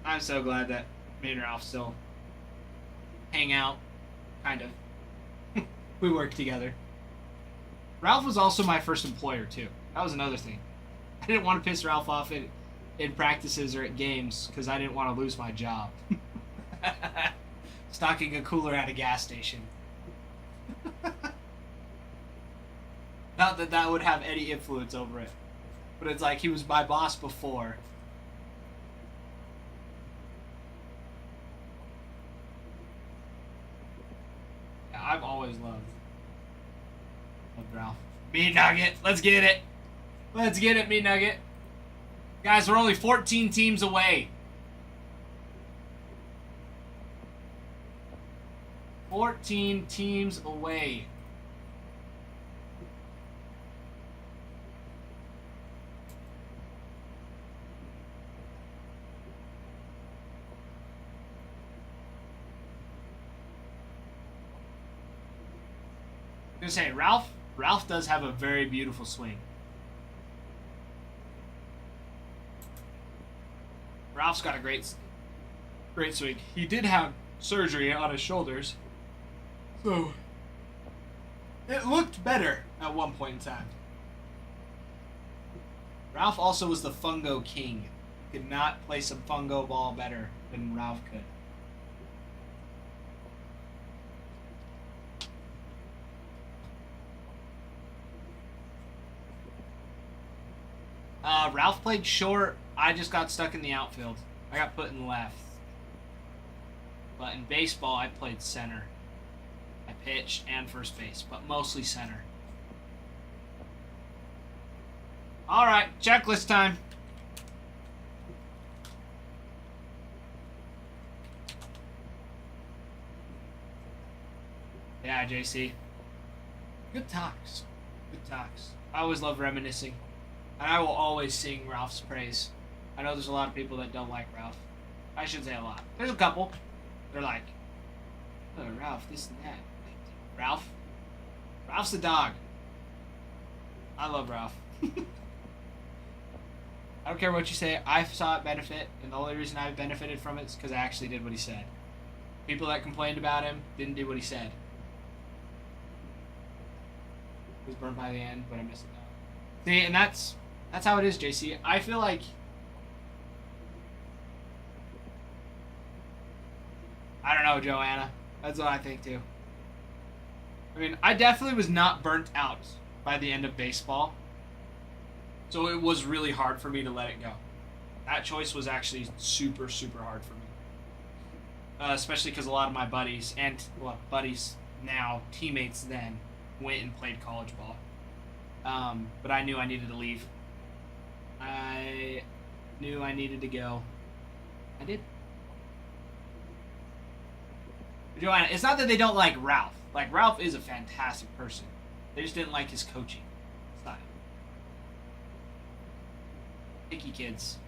I'm so glad that me and Ralph still hang out. Kind of. We work together. Ralph was also my first employer, too. That was another thing. I didn't want to piss Ralph off in practices or at games because I didn't want to lose my job. Stocking a cooler at a gas station. Not that that would have any influence over it. But it's like he was my boss before. Yeah, I've always loved Ralph. Meat Nugget, let's get it. Let's get it, Meat Nugget. Guys, we're only 14 teams away. 14 teams away. I'm gonna say Ralph does have a very beautiful swing. Ralph's got a great swing. He did have surgery on his shoulders, so it looked better at one point in time. Ralph also was the fungo king. Could not play some fungo ball better than Ralph could. Ralph played short. I just got stuck in the outfield. I got put in left. But in baseball, I played center. I pitched and first base, but mostly center. All right, checklist time. Yeah, JC. Good talks. Good talks. I always love reminiscing. And I will always sing Ralph's praise. I know there's a lot of people that don't like Ralph. I shouldn't say a lot. There's a couple. They're like, oh, Ralph, this and that. Ralph's the dog. I love Ralph. I don't care what you say. I saw it benefit, and the only reason I benefited from it is because I actually did what he said. People that complained about him didn't do what he said. He was burned by the end, but I missed it now. See, and that's how it is, JC. I feel like I don't know, Joanna. That's what I think too. I mean, I definitely was not burnt out by the end of baseball. So it was really hard for me to let it go. That choice was actually super, super hard for me. Especially because a lot of my buddies, buddies now, teammates then, went and played college ball. But I knew I needed to leave. I knew I needed to go. I did. Joanna, it's not that they don't like Ralph. Like, Ralph is a fantastic person. They just didn't like his coaching style. Picky kids.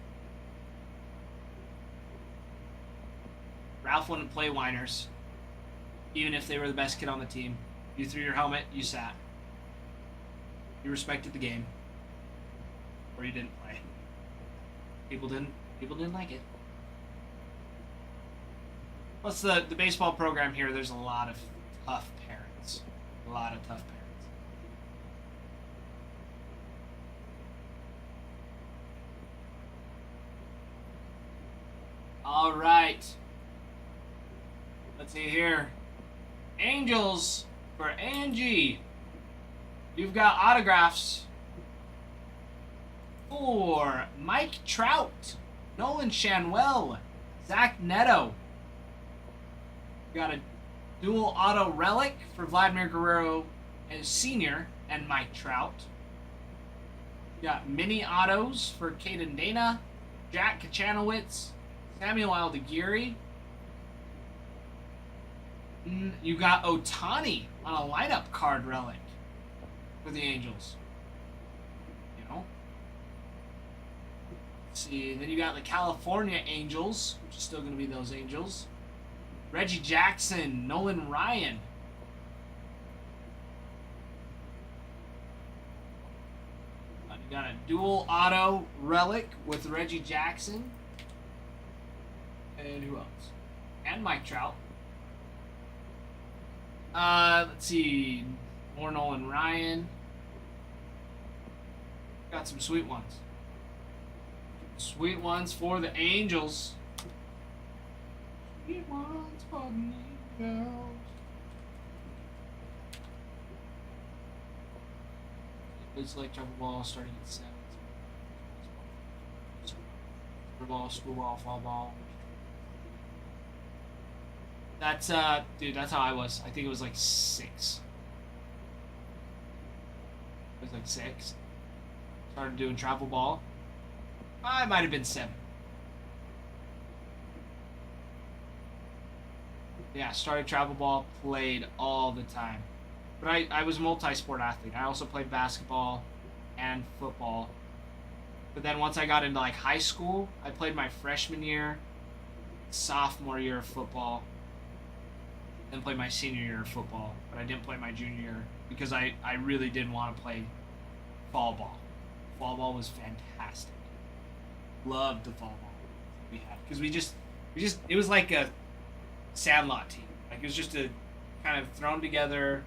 Ralph wouldn't play whiners, even if they were the best kid on the team. You threw your helmet, you sat. You respected the game, or you didn't play. People didn't like it. Plus the baseball program here, there's a lot of tough parents. A lot of tough parents. All right. Let's see here. Angels for Angie. You've got autographs for Mike Trout, Nolan Shanwell, Zach Neto. You got a dual auto relic for Vladimir Guerrero as Sr. and Mike Trout. You got mini autos for Caden Dana, Jack Kachanowicz, Samuel Aldeguerri. You got Ohtani on a lineup card relic for the Angels. You know? Let's see, then you got the California Angels, which is still going to be those Angels. Reggie Jackson, Nolan Ryan. You got a dual auto relic with Reggie Jackson. And who else? And Mike Trout. Let's see. More Nolan Ryan. Got some sweet ones. Sweet ones for the Angels. Sweet ones for the Angels. It's like travel ball starting at 7. Summer ball, school ball, fall ball. That's dude, that's how I was. I think it was like 6. It was like 6. Started doing travel ball. I might have been 7. Yeah, started travel ball, played all the time. But I was a multi-sport athlete. I also played basketball and football. But then once I got into like high school, I played my freshman year, sophomore year of football, then played my senior year of football. But I didn't play my junior year because I really didn't want to play fall ball. Fall ball was fantastic. Loved the fall ball we had because we just it was like a Sandlot team. Like it was just a kind of thrown together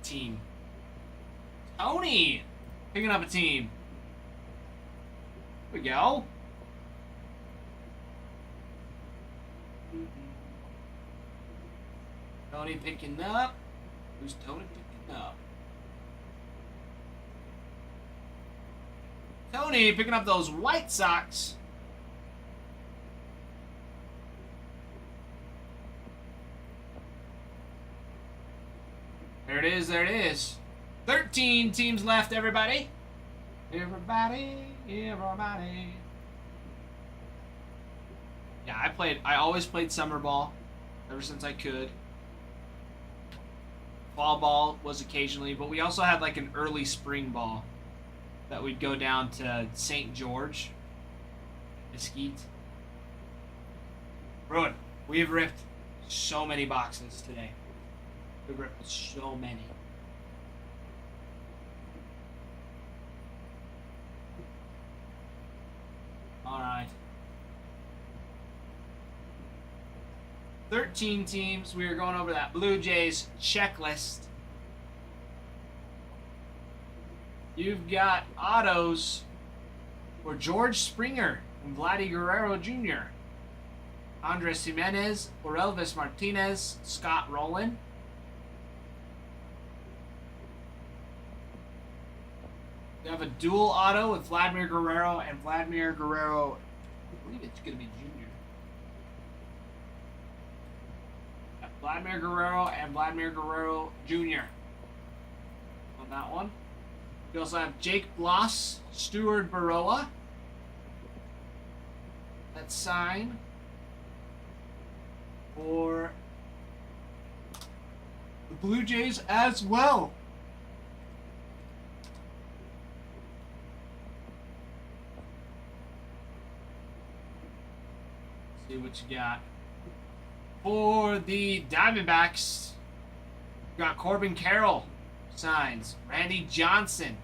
team. Tony picking up a team. Here we go. Tony picking up. Who's Tony picking up? Tony picking up those White Sox. There it is, there it is. 13 teams left, everybody. Everybody. Yeah, I always played summer ball ever since I could. Fall ball was occasionally, but we also had like an early spring ball that we'd go down to St. George, Mesquite. Rowan, we have ripped so many boxes today. We've ripped so many. Alright. 13 teams. We are going over that Blue Jays checklist. You've got autos for George Springer and Vladdy Guerrero Jr., Andres Jimenez, Orelvis Martinez, Scott Rowland. You have a dual auto with Vladimir Guerrero and Vladimir Guerrero. I believe it's going to be junior. Vladimir Guerrero and Vladimir Guerrero Jr. on that one. You also have Jake Bloss, Stuart Baroa. That's signed for the Blue Jays as well. See what you got. For the Diamondbacks, you got Corbin Carroll signs. Randy Johnson.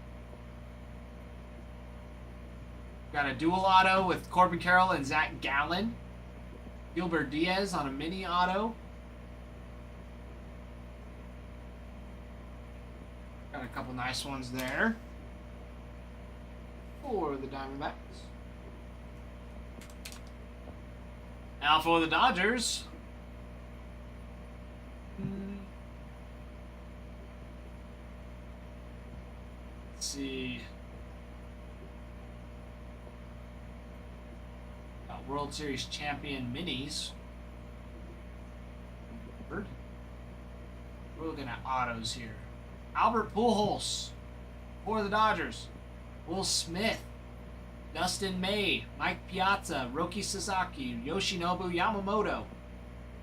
Got a dual auto with Corbin Carroll and Zach Gallen. Gilbert Diaz on a mini auto. Got a couple nice ones there for the Diamondbacks. Now for the Dodgers. Let's see. Got World Series champion minis. We're looking at autos here. Albert Pujols for the Dodgers. Will Smith, Dustin May, Mike Piazza, Roki Sasaki, Yoshinobu Yamamoto,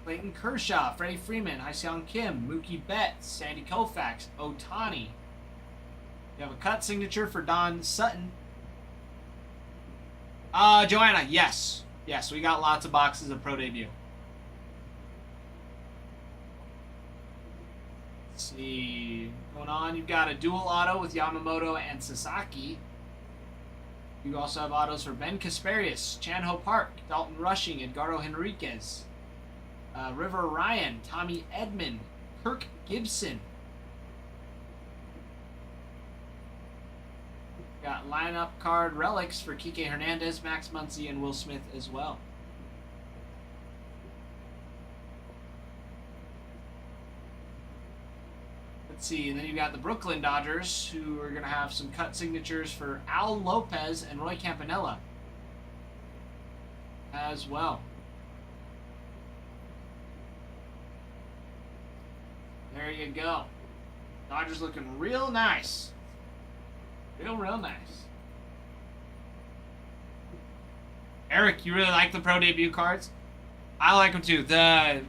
Clayton Kershaw, Freddie Freeman, Hyseung Kim, Mookie Betts, Sandy Koufax, Ohtani. You have a cut signature for Don Sutton. Joanna, yes. Yes, we got lots of boxes of Pro Debut. see. Going on, you've got a dual auto with Yamamoto and Sasaki. You also have autos for Ben Kasparius, Chan-Ho Park, Dalton Rushing, Edgardo Henriquez, River Ryan, Tommy Edman, Kirk Gibson. Got lineup card relics for Kike Hernandez, Max Muncy, and Will Smith as well. Let's see, and then you got the Brooklyn Dodgers, who are going to have some cut signatures for Al Lopez and Roy Campanella as well. There you go. Dodgers looking real nice. Real nice. Eric, you really like the pro debut cards? I like them too. The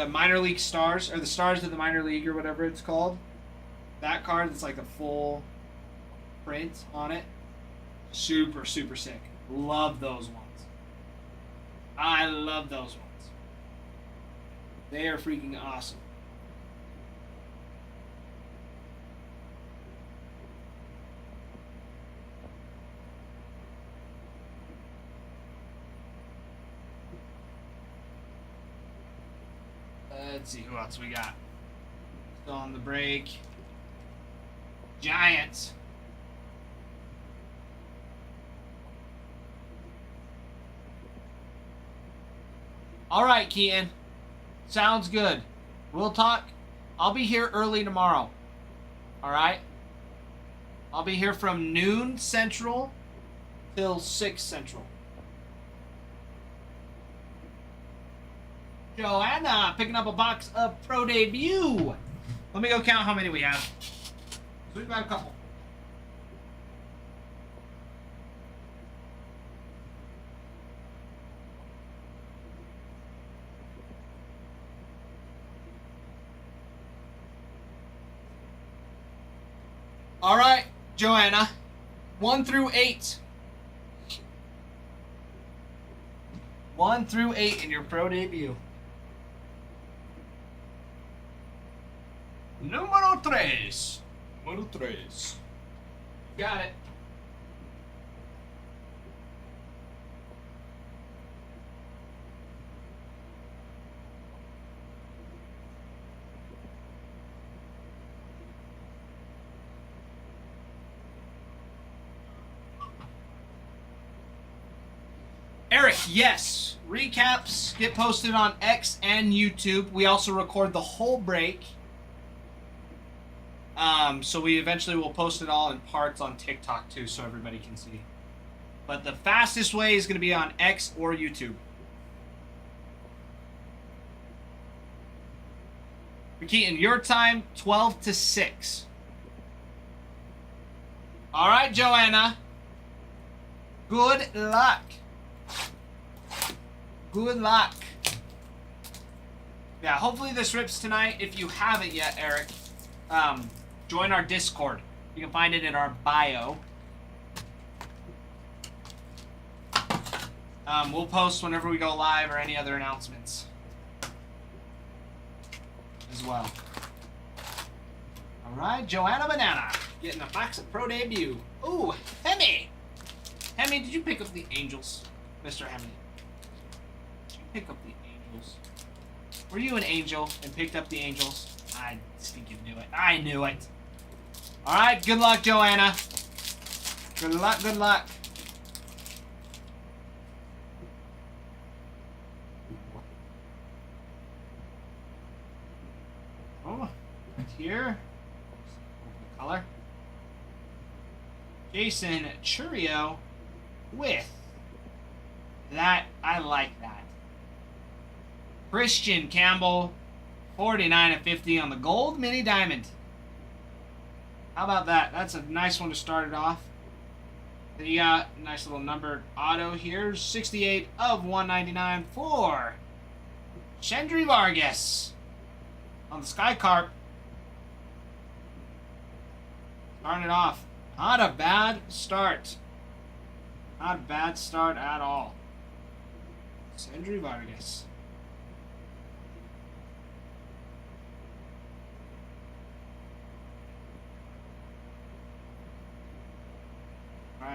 minor league stars, or the stars of the minor league, or whatever it's called. That card that's like the full print on it. Super sick. Love those ones. I love those ones. They are freaking awesome. Let's see who else we got. Still on the break. Giants. All right, Keaton. Sounds good. We'll talk. I'll be here early tomorrow. All right? I'll be here from noon Central till 6 Central. Joanna picking up a box of Pro Debut. Let me go count how many we have. So we've got a couple. All right, Joanna. 1 through 8. 1 through 8 in your Pro Debut. Número 3. Número 3. Got it. Eric, yes. Recaps get posted on X and YouTube. We also record the whole break. So we eventually will post it all in parts on TikTok too, so everybody can see. But the fastest way is going to be on X or YouTube. Keaton, your time, 12 to 6. All right, Joanna. Good luck. Good luck. Yeah, hopefully this rips tonight. If you haven't yet, Eric, join our Discord. You can find it in our bio. We'll post whenever we go live or any other announcements as well. All right, Joanna Banana getting a box of Pro Debut. Ooh, Hemi. Hemi, did you pick up the Angels, Mr. Hemi? Did you pick up the Angels? Were you an angel and picked up the Angels? I stinking knew it. I knew it. All right, good luck, Joanna. Good luck, good luck. Oh, it's here. Color. Jason Churio with that. I like that. Christian Campbell, 49/50 on the gold mini diamond. How about that? That's a nice one to start it off. Then you got a nice little numbered auto here. 68/199 for Shendry Vargas on the Sky Carp. Starting it off. Not a bad start. Not a bad start at all. Shendry Vargas.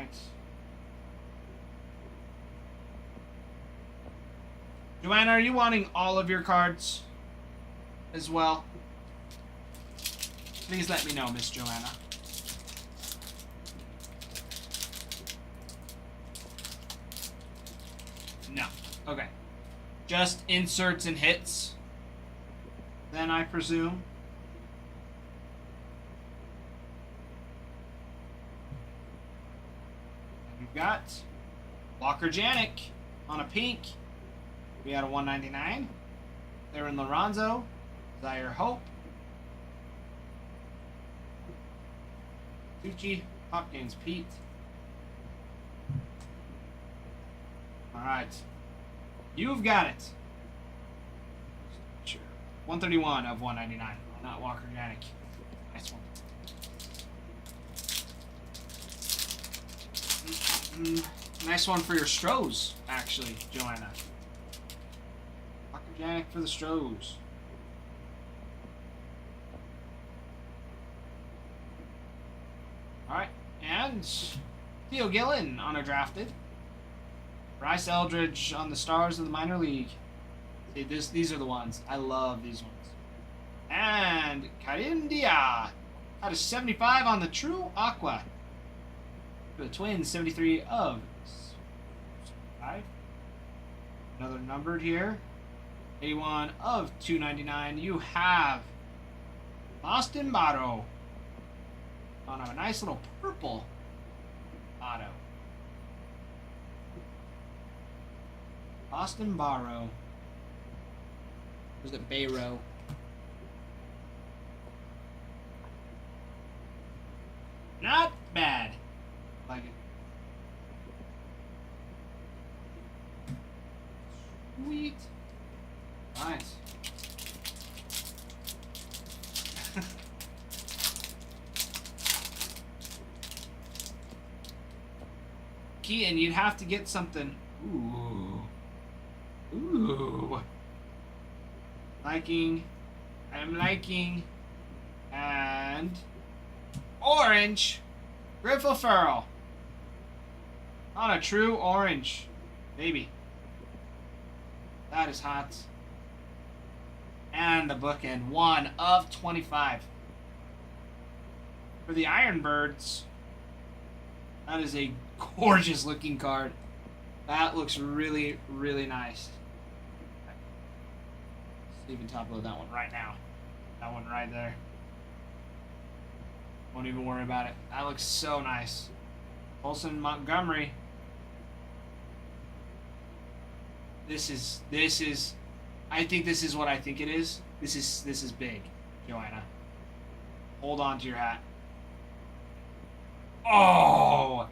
Alright. Joanna, are you wanting all of your cards as well? Please let me know, Miss Joanna. No. Okay. Just inserts and hits. Then I presume. And we've got Walker Janik on a pink. We had a 199. Aaron Lorenzo. Zaire Hope. Tucci. Hopkins Pete. Alright. You've got it. Sure. 131 of 199. Not Walker Janik. Nice one. Nice one for your Strohs, actually, Joanna. Walker Janik for the Strohs. Alright. And Theo Gillen on a drafted. Bryce Eldridge on the Stars of the Minor League. See, these are the ones. I love these ones. And Karim Dia. Out of 75 on the True Aqua. For the Twins, 73 of 5. Another numbered here. 81 of 299. You have Boston Barrow. On a nice little purple auto. Boston Barrow. Or is it Bayrow? Not bad. Like it. Sweet. Nice. Keaton, you'd have to get something. Ooh. Ooh. Liking. I'm liking. And orange. Griffel Farrell. On a true orange. Baby. That is hot. And the bookend. 1 of 25. For the Ironbirds. That is a gorgeous looking card. That looks really, really nice. Let's even top load that one right now. That one right there. Won't even worry about it. That looks so nice. Olsen Montgomery. This is I think this is what I think it is. This is big, Joanna. Hold on to your hat. Oh,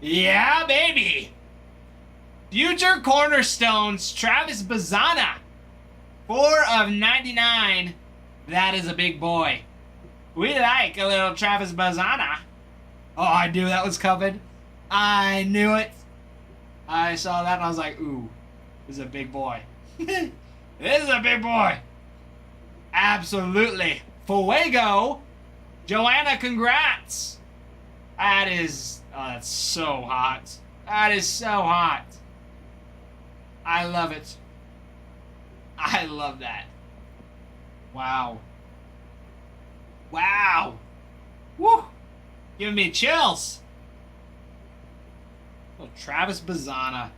yeah, baby. Future Cornerstones, Travis Bazana. 4 of 99. That is a big boy. We like a little Travis Bazana. Oh, I knew that was coming. I knew it. I saw that and I was like, ooh, this is a big boy. This is a big boy. Absolutely. Fuego. Joanna, congrats. That is, oh, that's so hot. That is so hot. I love it. I love that. Wow. Wow. Woo. Giving me chills. Oh, Travis Bazana.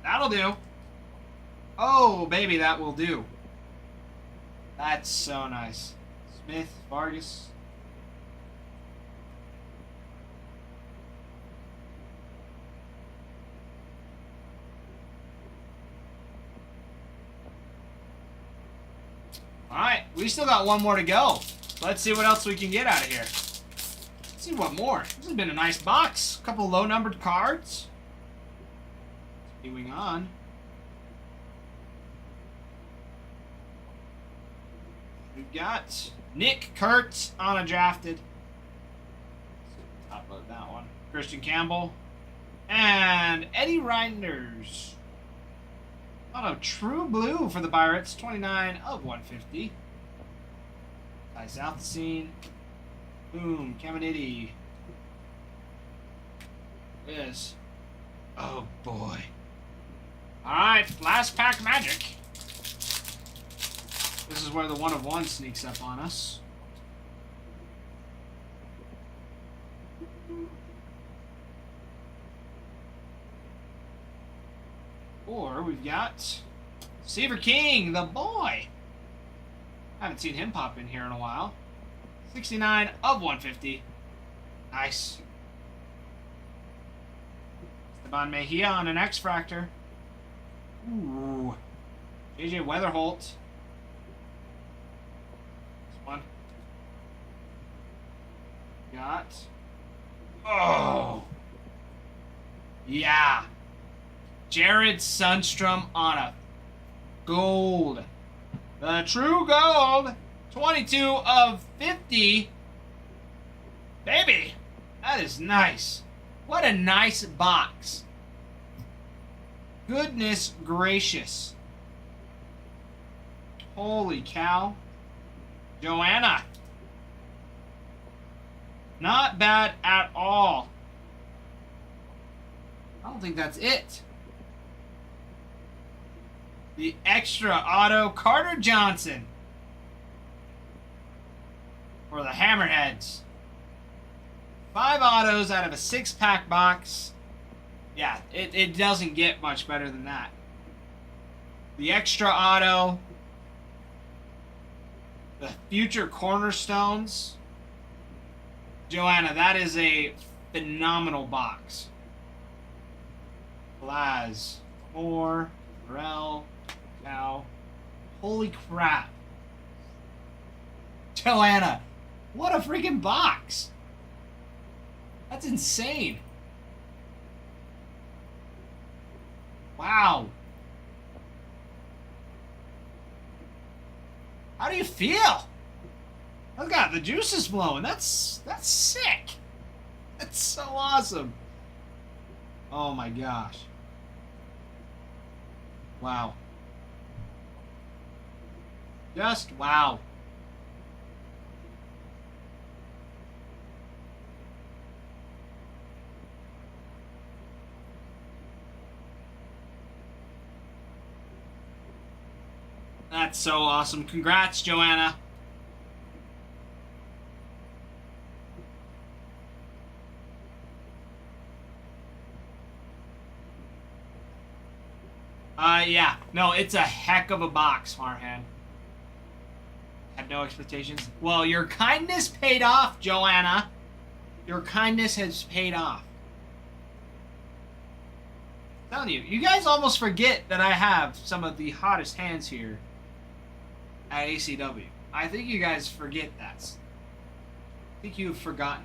That'll do. Oh, baby, that will do. That's so nice. Smith, Vargas. Alright, we still got one more to go. Let's see what else we can get out of here. Let's see what more. This has been a nice box. A couple low-numbered cards. Continuing on. We've got Nick Kurtz on a drafted. Top load that one. Christian Campbell. And Eddie Reinders. On a true blue for the Pirates. 29 of 150. Disalthacene. Boom. Caminiti. Yes. Oh boy. Alright, last pack magic. This is where the 1 of 1 sneaks up on us. Or we've got Seaver King, the boy. I haven't seen him pop in here in a while. 69 of 150. Nice. Esteban Mejia on an X-Fractor. Ooh. JJ Weatherholt. This one. Got. Oh. Yeah. Jared Sundstrom on a gold. The true gold. 22 of 50. Baby. That is nice. What a nice box. Goodness gracious. Holy cow. Joanna. Not bad at all. I don't think that's it. The extra auto Carter Johnson for the Hammerheads. 5 autos out of a 6-pack box. Yeah, it doesn't get much better than that. The extra auto. The future cornerstones. Joanna, that is a phenomenal box. Blaz, Moore, Morel, Cow. Holy crap. Joanna, what a freaking box. That's insane. Wow. How do you feel? I've got the juices flowing. That's sick. That's so awesome. Oh my gosh. Wow. Just wow. That's so awesome. Congrats, Joanna. Yeah. No, it's a heck of a box, Farhan. Had no expectations. Well, your kindness paid off, Joanna. Your kindness has paid off. I'm telling you, you guys almost forget that I have some of the hottest hands here at ACW. I think you guys forget that. I think you've forgotten.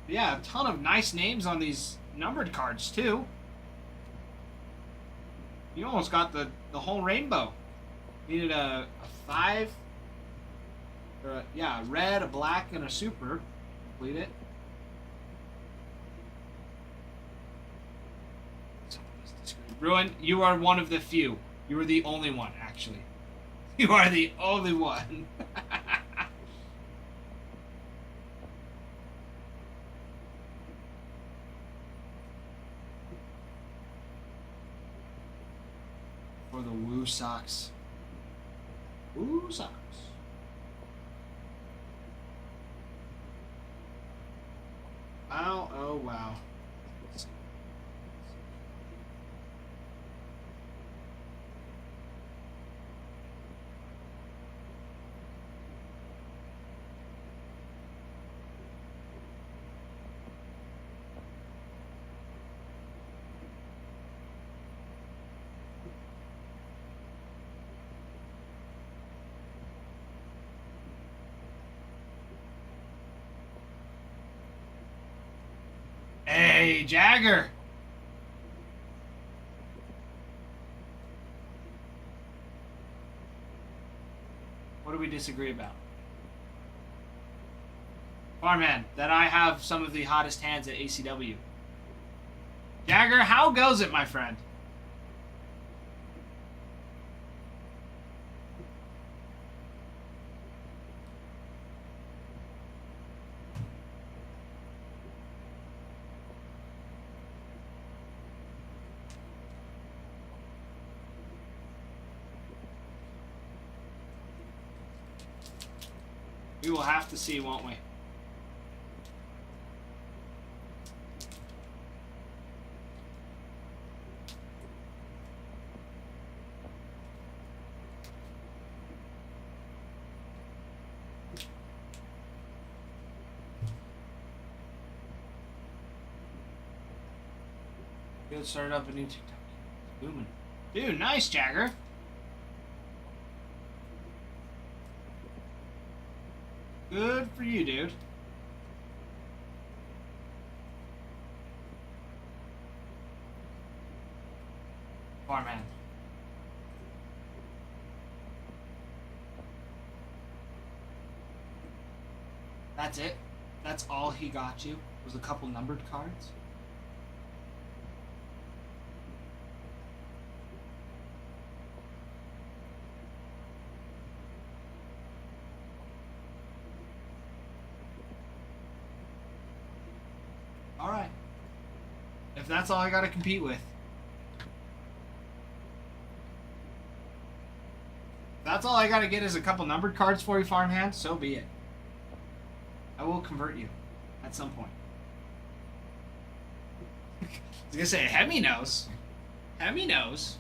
But yeah, a ton of nice names on these numbered cards, too. You almost got the whole rainbow. Needed a 5. Or a red, a black, and a super. Complete it. Ruin, you are one of the few. You are the only one, actually. You are the only one. For the Woo Sox. Woo Sox. Wow, oh wow. Hey, Jagger. What do we disagree about? Farman, that I have some of the hottest hands at ACW. Jagger, how goes it, my friend? We will have to see, won't we? Good, started up a new TikTok. Booming. Dude, nice, Jagger. Good for you, dude. Farmhand. That's it? That's all he got you? Was a couple numbered cards? Alright. If that's all I gotta compete with. If that's all I gotta get is a couple numbered cards for you, Farmhand, so be it. I will convert you at some point. I was gonna say, Hemi knows. Hemi knows.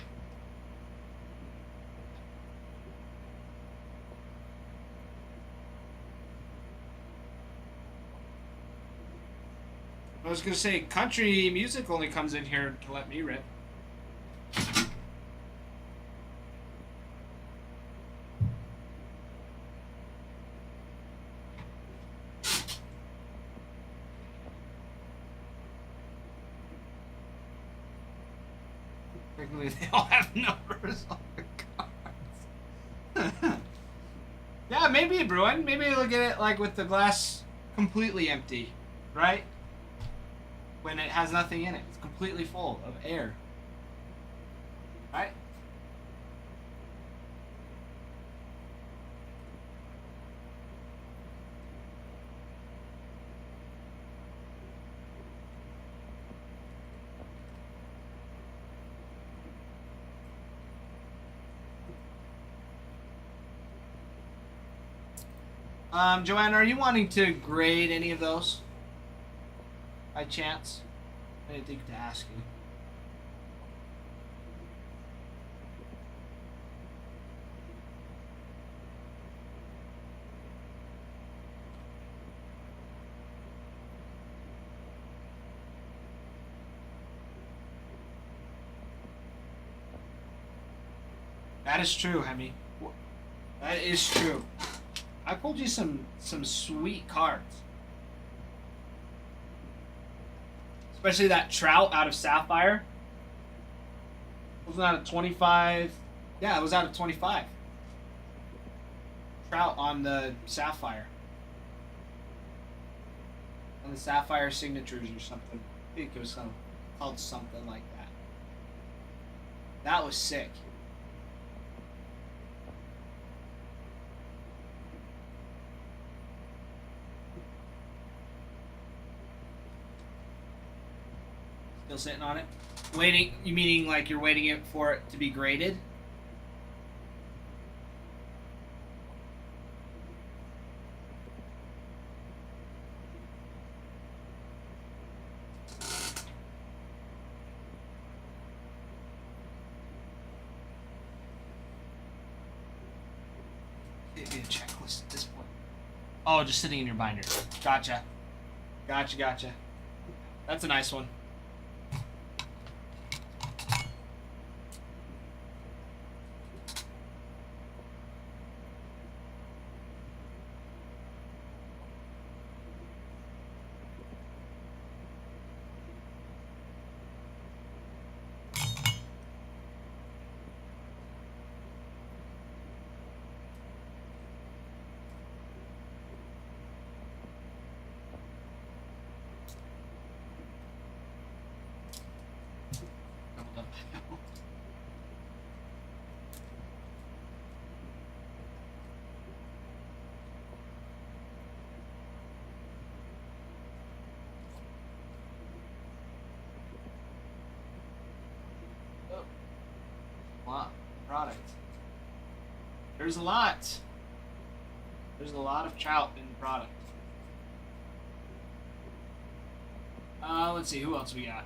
I was gonna say, country music only comes in here to let me rip. Technically, they all have numbers on the cards. Yeah, maybe, Bruin. Maybe look at it like with the glass completely empty, right? When it has nothing in it. It's completely full of air. Right? Joanna, are you wanting to grade any of those? By chance? I didn't think to ask you. That is true, Hemi. That is true. I pulled you some sweet cards. Especially that Trout out of Sapphire. It was out of 25. Yeah, it was out of 25. Trout on the Sapphire. On the Sapphire signatures or something. I think it was called something like that. That was sick. Still sitting on it? Waiting, you meaning like you're waiting it for it to be graded? It'd be a checklist at this point. Oh, just sitting in your binder. Gotcha. Gotcha. That's a nice one. Lot product. There's a lot. There's a lot of trout in the product. Let's see, who else we got?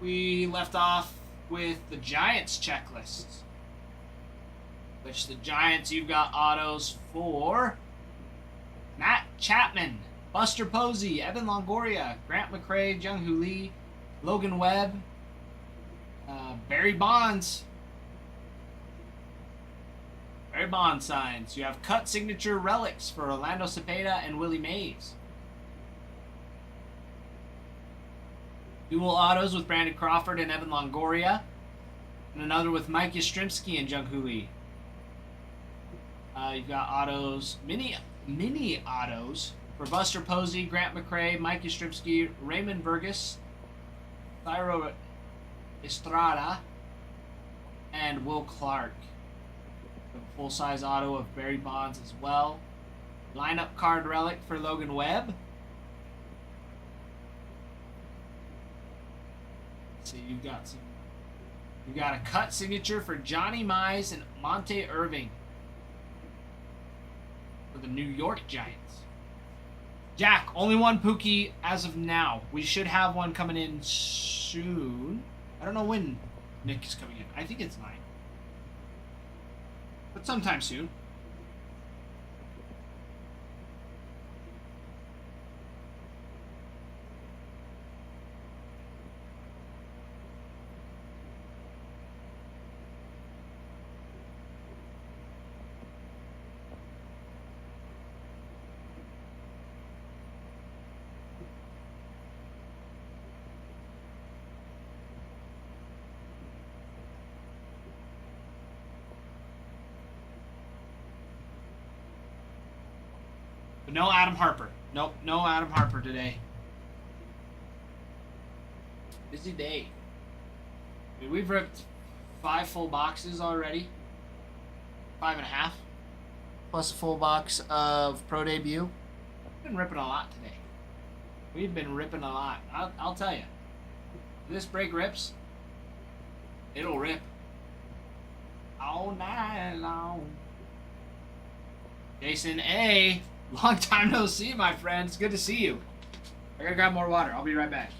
We left off with the Giants checklist. Which the Giants, you've got autos for Matt Chapman, Buster Posey, Evan Longoria, Grant McCray, Jung-Hoo Lee, Logan Webb, Barry Bonds. Barry Bonds signs. You have cut signature relics for Orlando Cepeda and Willie Mays. Dual autos with Brandon Crawford and Evan Longoria. And another with Mike Yastrzemski and Jung-Hoo Lee. You've got autos, mini autos for Buster Posey, Grant McCray, Mike Yastrzemski, Raymond Burgess, Thairo Estrada, and Will Clark. A full-size auto of Barry Bonds as well. Lineup card relic for Logan Webb. Let's see, you've got a cut signature for Johnny Mize and Monte Irving for the New York Giants. Jack, only one Pookie as of now. We should have one coming in soon. I don't know when Nick is coming in. I think it's 9. But sometime soon. But no Adam Harper. Nope, no Adam Harper today. Busy day. I mean, we've ripped 5 full boxes already. 5.5. Plus a full box of Pro Debut. We've been ripping a lot today. We've been ripping a lot. I'll tell you. If this break rips, it'll rip all night long. Jason A. Long time no see, my friend. It's good to see you. I gotta grab more water. I'll be right back.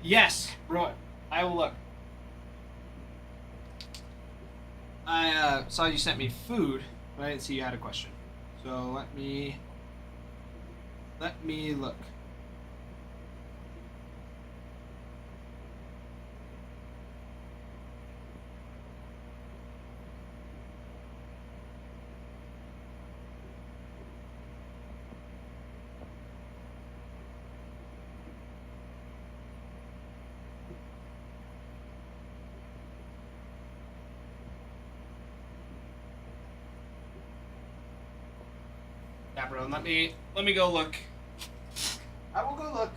Yes, Roy. I will look. I saw you sent me food, but I didn't see you had a question. So let me look. Yeah, bro. Let me go look. I will go look.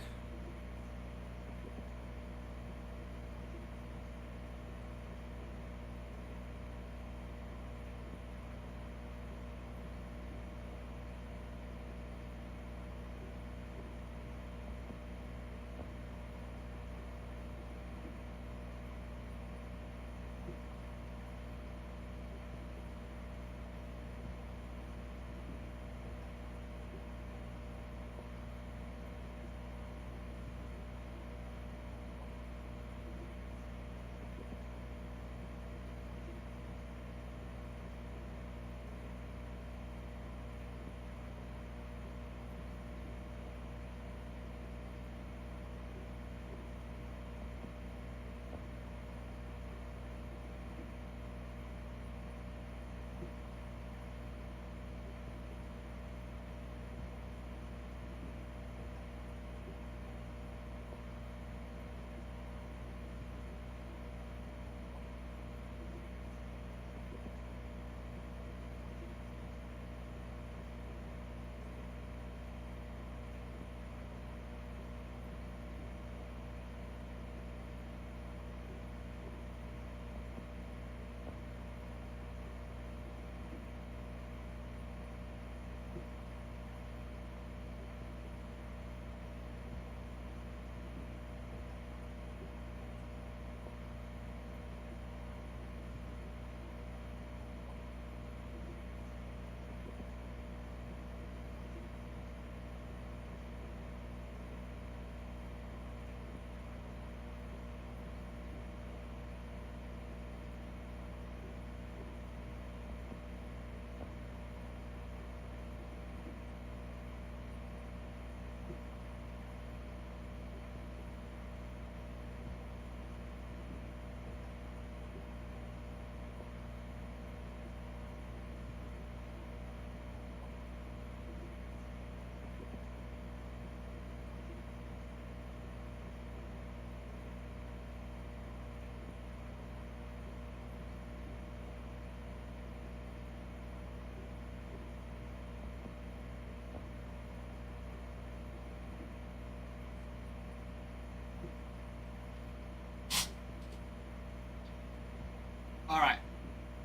All right.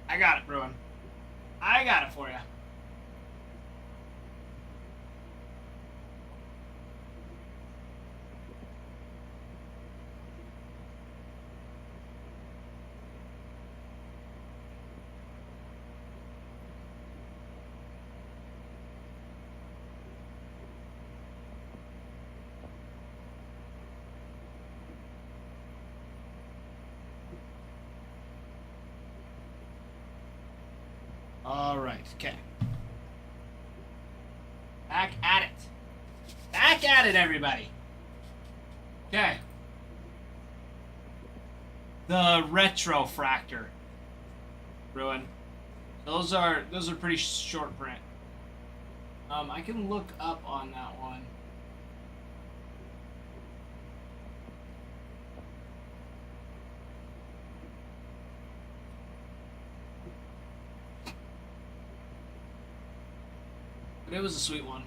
I got it, Bruin. I got it for you. All right. Okay. Back at it. Back at it, everybody. Okay. The retro fractor. Ruin. Those are pretty short print. I can look up on that one. But it was a sweet one.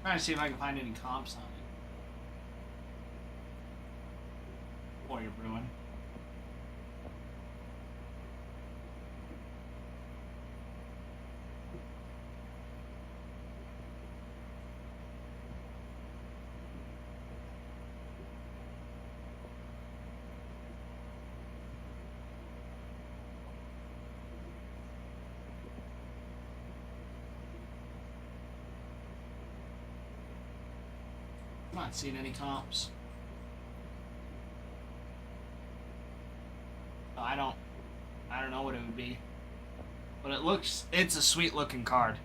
Trying to see if I can find any comps on it. For you, Bruin. I'm not seeing any comps. So I don't know what it would be. But it's a sweet looking card.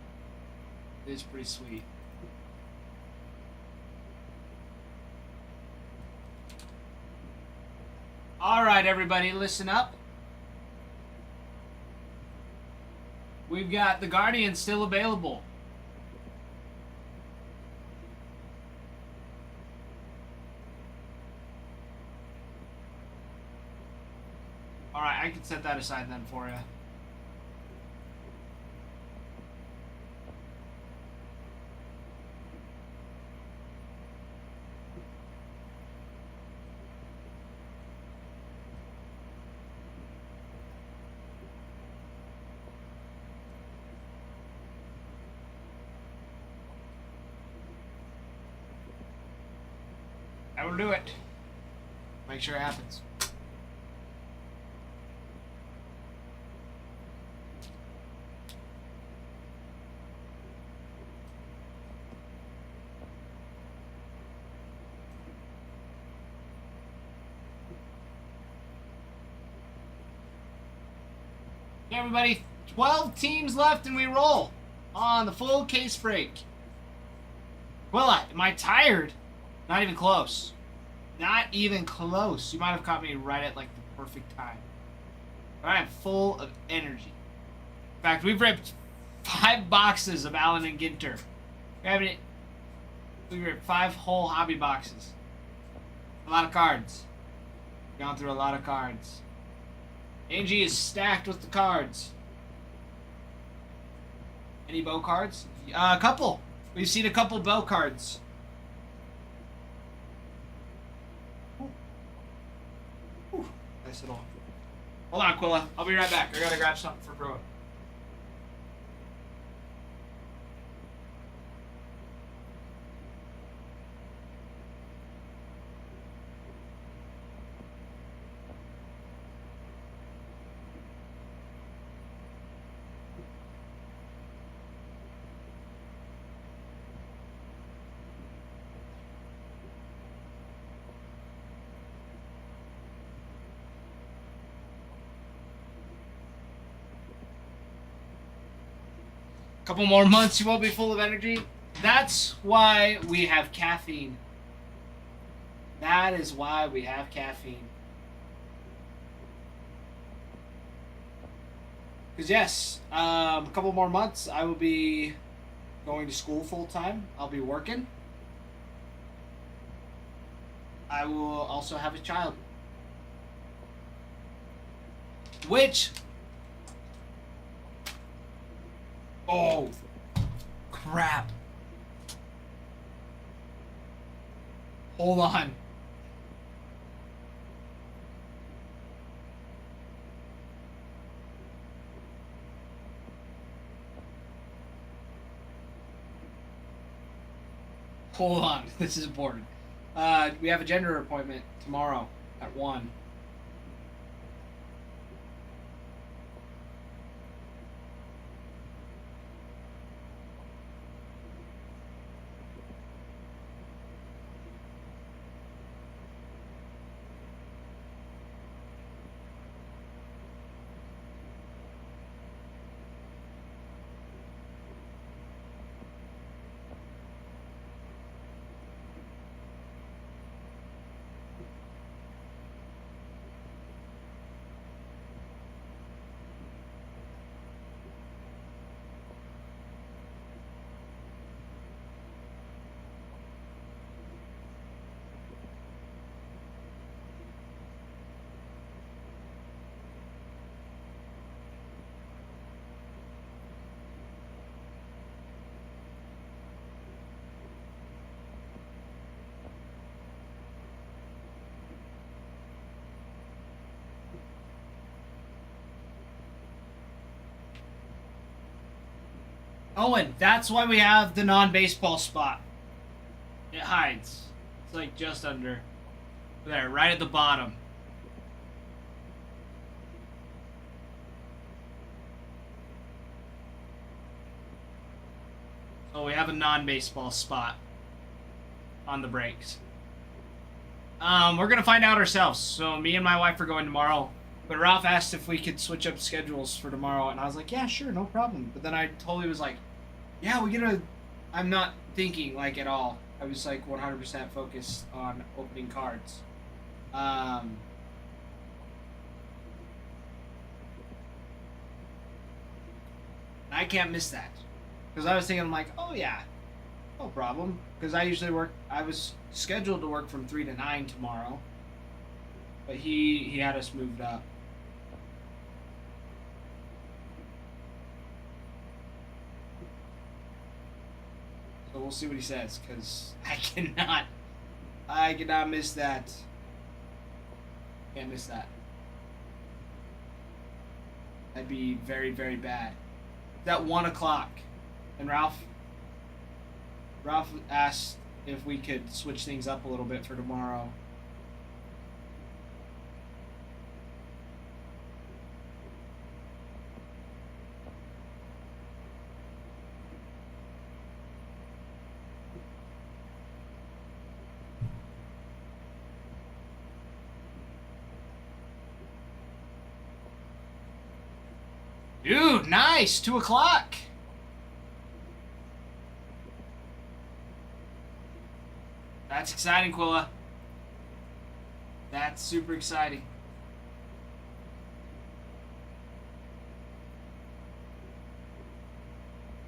It is pretty sweet. Alright, everybody, listen up. We've got the Guardian still available. Alright, I can set that aside then for you. I will do it. Make sure it happens. Hey everybody, 12 teams left and we roll on the full case break. Well, am I tired? Not even close. Not even close. You might have caught me right at like the perfect time. But I am full of energy. In fact, we've ripped 5 boxes of Allen and Ginter. We ripped 5 whole hobby boxes. A lot of cards. Gone through a lot of cards. Angie is stacked with the cards. Any bow cards? A couple. We've seen a couple bow cards. Whew. Nice little. Hold on, Quilla. I'll be right back. I gotta grab something for Bruin. Couple more months, you won't be full of energy. That's why we have caffeine. That is why we have caffeine. Because yes, a couple more months, I will be going to school full time. I'll be working. I will also have a child. Which... Oh, crap. Hold on. Hold on. This is important. We have a gender appointment tomorrow at 1. Owen, that's why we have the non-baseball spot. It hides. It's like just under. There, right at the bottom. So we have a non-baseball spot on the breaks. We're gonna find out ourselves. So me and my wife are going tomorrow. But Ralph asked if we could switch up schedules for tomorrow, and I was like, yeah, sure, no problem. But then I totally was like, yeah, we gotta... I'm not thinking, like, at all. I was, like, 100% focused on opening cards. I can't miss that. Because I was thinking, I'm like, oh, yeah, no problem. Because I usually work... I was scheduled to work from 3 to 9 tomorrow. But he had us moved up. So we'll see what he says, because I cannot miss that. Can't miss that. That'd be very, very bad. It's at 1 o'clock. And Ralph asked if we could switch things up a little bit for tomorrow. Dude, nice! 2 o'clock! That's exciting, Quilla. That's super exciting.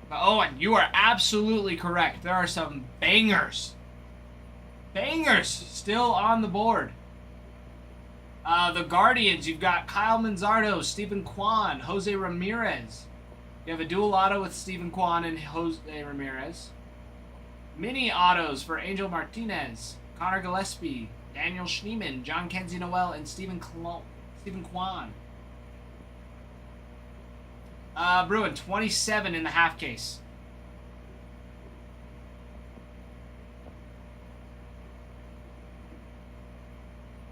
But Owen, you are absolutely correct. There are some bangers. Bangers still on the board. The Guardians, you've got Kyle Manzardo, Stephen Kwan, Jose Ramirez. You have a dual auto with Stephen Kwan and Jose Ramirez. Mini autos for Angel Martinez, Connor Gillespie, Daniel Schneeman, John Kenzie Noel, and Stephen Kwan. Bruin, 27 in the half case.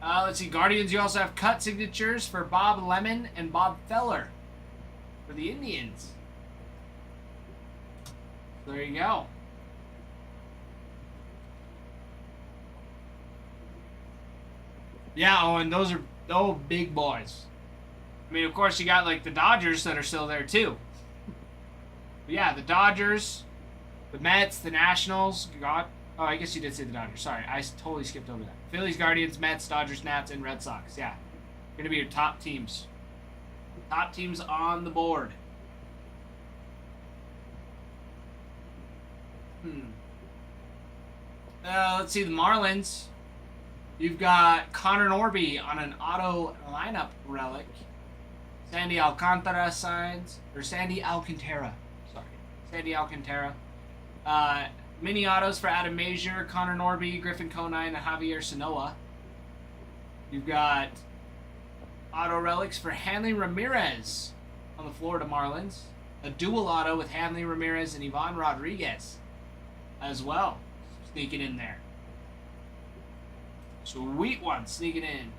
Let's see, Guardians, you also have cut signatures for Bob Lemon and Bob Feller for the Indians. There you go. Yeah, oh, and those are big boys. I mean, of course, you got like the Dodgers that are still there too. But yeah, the Dodgers, the Mets, the Nationals. Oh, I guess you did say the Dodgers. Sorry, I totally skipped over that. Phillies, Guardians, Mets, Dodgers, Nats, and Red Sox. Yeah, gonna be your top teams. Top teams on the board. Let's see the Marlins. You've got Connor Norby on an auto lineup relic. Sandy Alcantara signs, or Sandy Alcantara. Sorry, Sandy Alcantara. Mini autos for Adam Major, Connor Norby, Griffin Conine, and Javier Sanoa. You've got auto relics for Hanley Ramirez on the Florida Marlins. A dual auto with Hanley Ramirez and Ivan Rodriguez as well. Sneaking in there. Sweet one sneaking in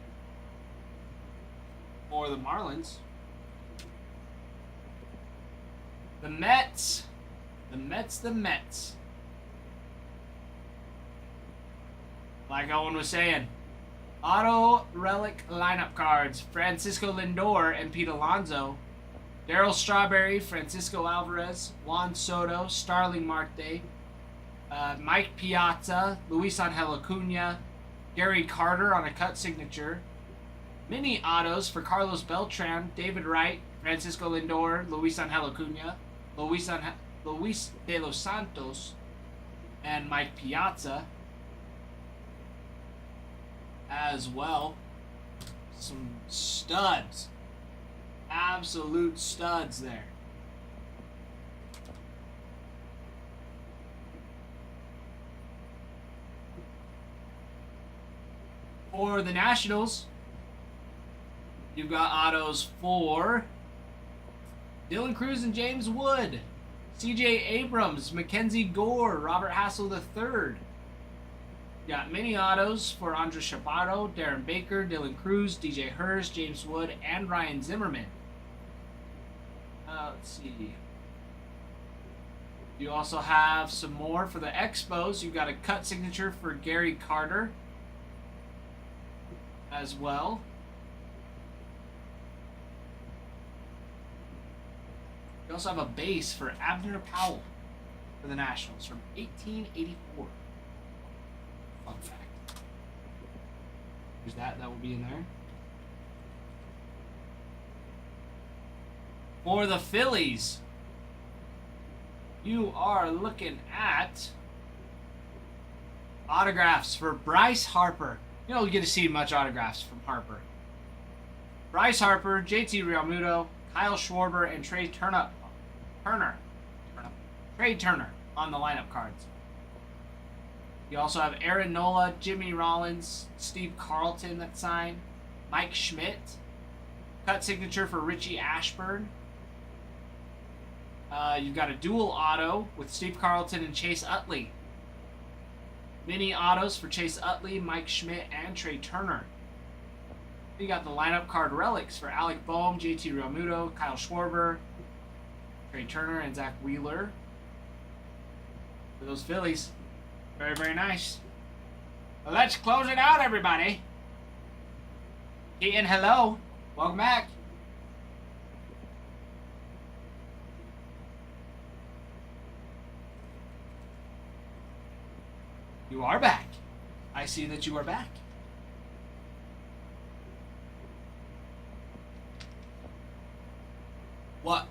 for the Marlins. The Mets. The Mets. Like Owen was saying, auto relic lineup cards. Francisco Lindor and Pete Alonso. Darryl Strawberry, Francisco Alvarez, Juan Soto, Starling Marte, Mike Piazza, Luis Angel Acuna, Gary Carter on a cut signature. Mini autos for Carlos Beltran, David Wright, Francisco Lindor, Luis Angel Acuna, Luis De Los Santos, and Mike Piazza as well. Some studs. Absolute studs there. For the Nationals, you've got autos for Dylan Cruz and James Wood, C.J. Abrams, Mackenzie Gore, Robert Hassel III. You got mini autos for Andres Chaparro, Darren Baker, Dylan Cruz, DJ Hurst, James Wood, and Ryan Zimmerman. Let's see. You also have some more for the Expos. You've got a cut signature for Gary Carter as well. You also have a base for Abner Powell for the Nationals from 1884. Fun fact. There's that will be in there. For the Phillies, you are looking at autographs for Bryce Harper. You don't get to see much autographs from Harper. Bryce Harper, JT Realmuto, Kyle Schwarber, and Trey Turner on the lineup cards. You also have Aaron Nola, Jimmy Rollins, Steve Carlton that signed, Mike Schmidt, cut signature for Richie Ashburn. You've got a dual auto with Steve Carlton and Chase Utley. Mini autos for Chase Utley, Mike Schmidt, and Trey Turner. You got the lineup card relics for Alec Boehm, JT Realmuto, Kyle Schwarber, Trey Turner, and Zach Wheeler. For those Phillies. Very, very nice. Well, let's close it out, everybody. Keaton, hello. Welcome back. You are back. I see that you are back. What?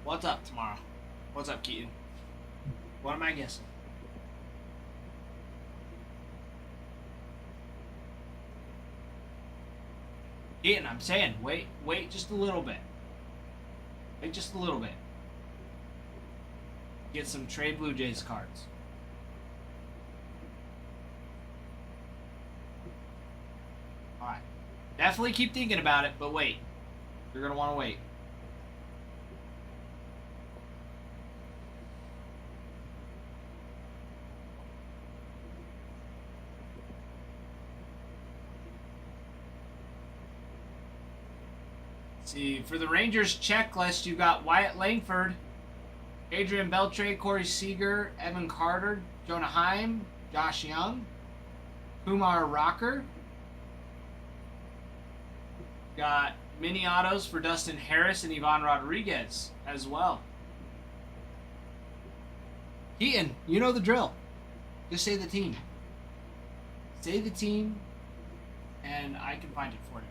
What's up tomorrow? What's up, Keaton? What am I guessing? Keaton, I'm saying, wait just a little bit. Wait just a little bit. Get some Trade Blue Jays cards. Alright. Definitely keep thinking about it, but wait. You're going to want to wait. See, for the Rangers checklist, you got Wyatt Langford, Adrian Beltre, Corey Seager, Evan Carter, Jonah Heim, Josh Young, Kumar Rocker. Got mini autos for Dustin Harris and Ivan Rodriguez as well. Keaton, you know the drill. Just say the team. Say the team, and I can find it for you.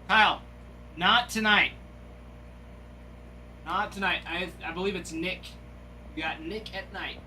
Kyle, not tonight. Not tonight. I believe it's Nick. You got Nick at night.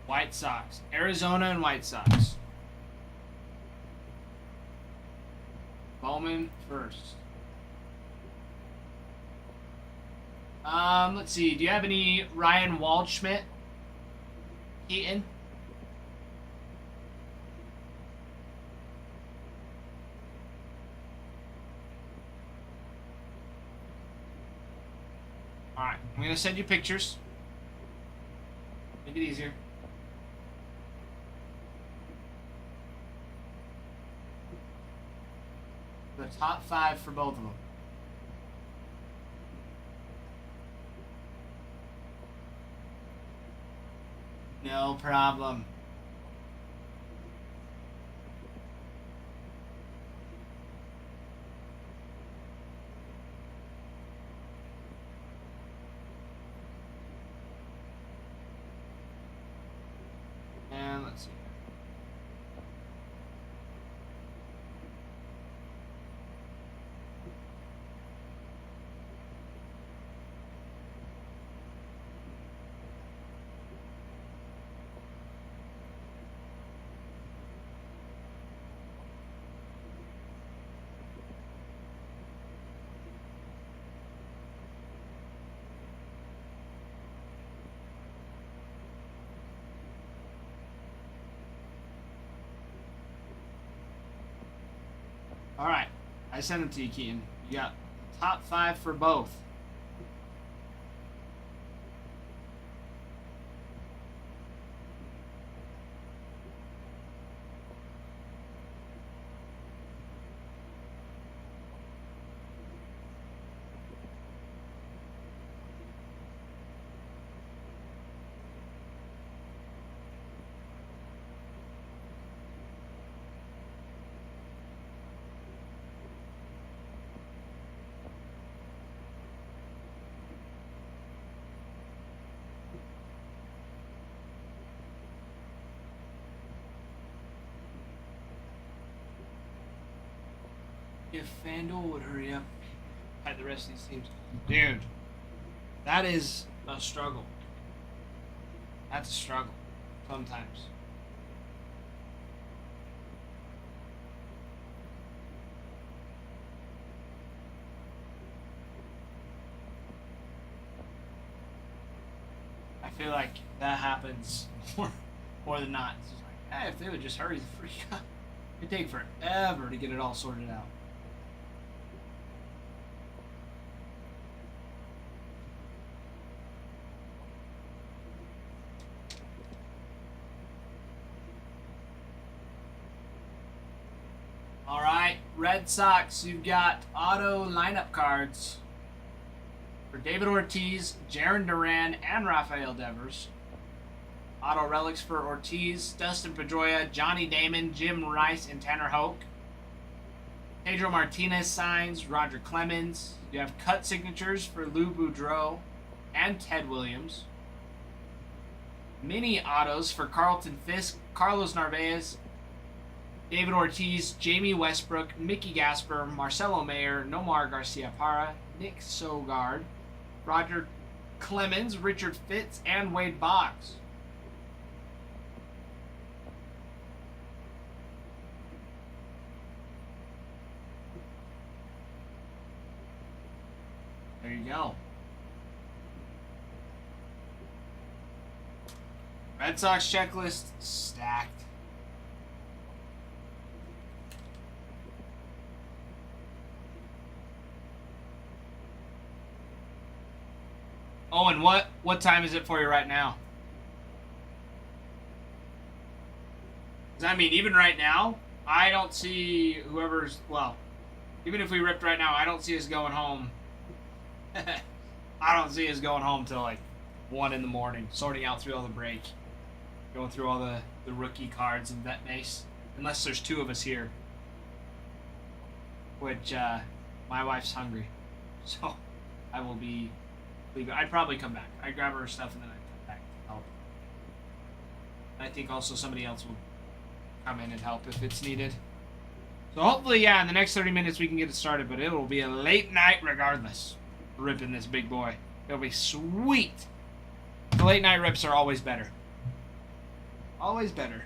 White Sox. Arizona and White Sox. Bowman first. Let's see. Do you have any Ryan Waldschmidt? Keaton? Alright, I'm going to send you pictures. Make it easier. The top 5 for both of them. No problem. And let's see. All right, I sent them to you, Keaton. You got top 5 for both. If FanDuel would hurry up, had the rest of these teams. Dude, that is a struggle. That's a struggle sometimes. I feel like that happens more than not. It's just like, hey, if they would just hurry the freak up, it'd take forever to get it all sorted out. All right, Red Sox, you've got auto lineup cards for David Ortiz, Jarren Duran, and Rafael Devers. Auto relics for Ortiz, Dustin Pedroia, Johnny Damon, Jim Rice, and Tanner Hoke. Pedro Martinez signs, Roger Clemens. You have cut signatures for Lou Boudreau and Ted Williams. Mini autos for Carlton Fisk, Carlos Narvaez, David Ortiz, Jamie Westbrook, Mickey Gasper, Marcelo Mayer, Nomar Garcia-Parra, Nick Sogard, Roger Clemens, Richard Fitz, and Wade Boggs. you go. Red Sox checklist stacked. Oh, and what time is it for you right now? 'Cause I mean, even right now, I don't see whoever's, well, even if we ripped right now, I don't see us going home. I don't see us going home till like 1 in the morning, sorting out through all the break, going through all the rookie cards and vet base, unless there's 2 of us here. Which, my wife's hungry, so I will be leaving. I'd probably come back. I'd grab her stuff and then I'd come back to help. I think also somebody else will come in and help if it's needed. So hopefully, yeah, in the next 30 minutes we can get it started, but it will be a late night regardless. Ripping this big boy. It'll be sweet. The late night rips are always better. Always better.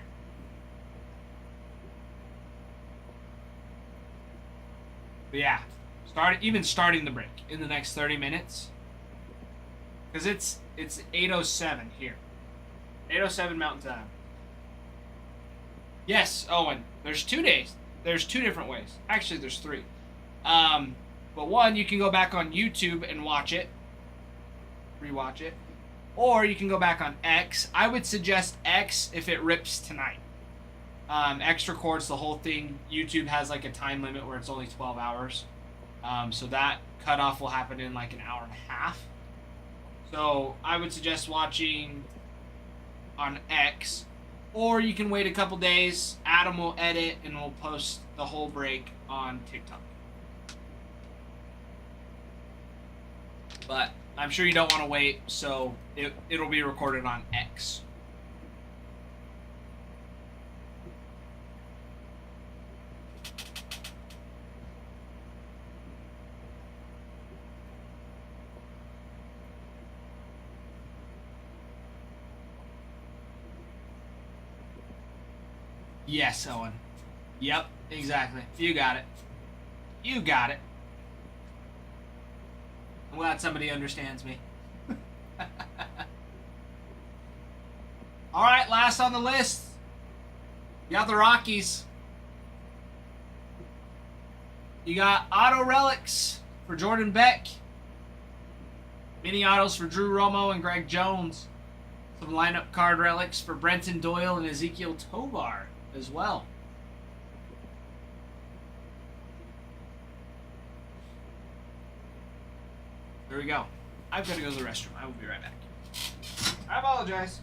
But yeah, starting the break in the next 30 minutes. Because it's 8:07 here. 8:07 Mountain Time. Yes, Owen. There's 2 days. There's 2 different ways. Actually, there's 3. But one, you can go back on YouTube and watch it. Rewatch it. Or you can go back on X. I would suggest X if it rips tonight. X records the whole thing. YouTube has like a time limit where it's only 12 hours. So that cutoff will happen in like an hour and a half. So I would suggest watching on X. Or you can wait a couple days. Adam will edit and we'll post the whole break on TikTok. But I'm sure you don't want to wait, so it'll be recorded on X. Yes, Owen. Yep, exactly. You got it. You got it. I'm glad somebody understands me. Alright, last on the list. You got the Rockies. You got auto relics for Jordan Beck. Mini autos for Drew Romo and Greg Jones. Some lineup card relics for Brenton Doyle and Ezekiel Tovar as well. There we go. I've got to go to the restroom. I will be right back. I apologize.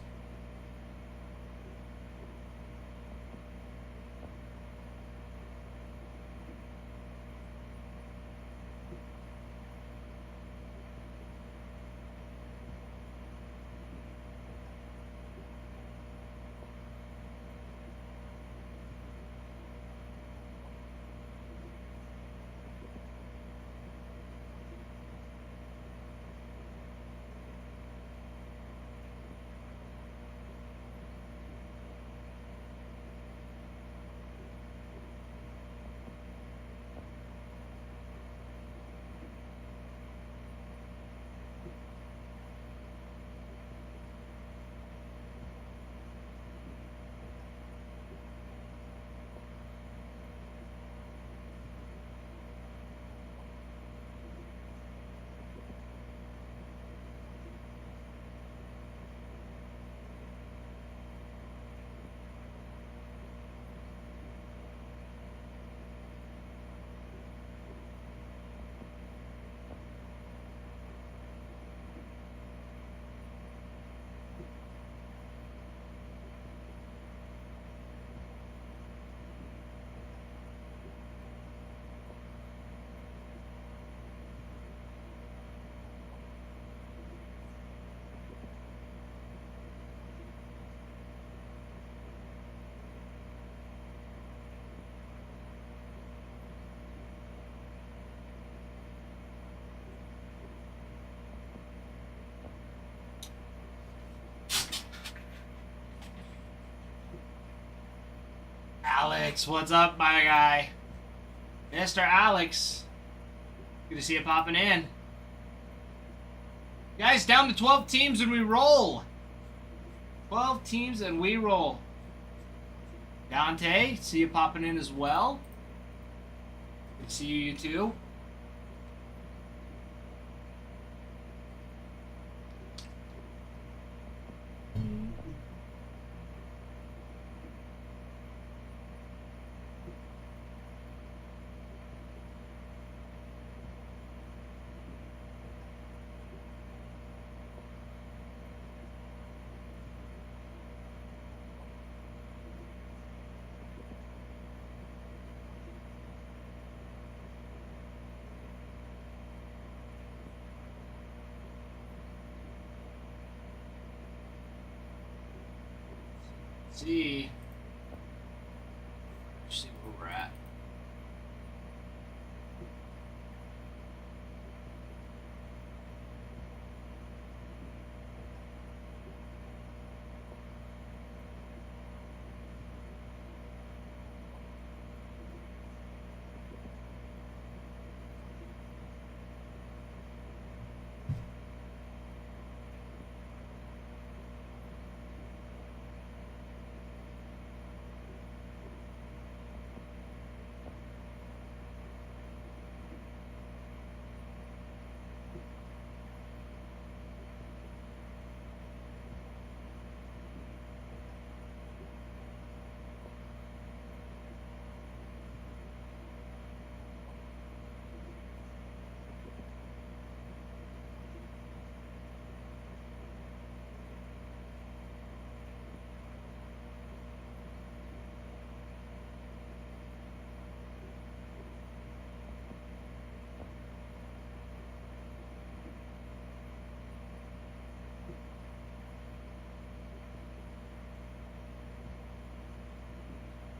Alex, what's up, my guy? Mr. Alex. Good to see you popping in. Guys, down to 12 teams and we roll. 12 teams and we roll. Dante, see you popping in as well. Good to see you too. See where we're at.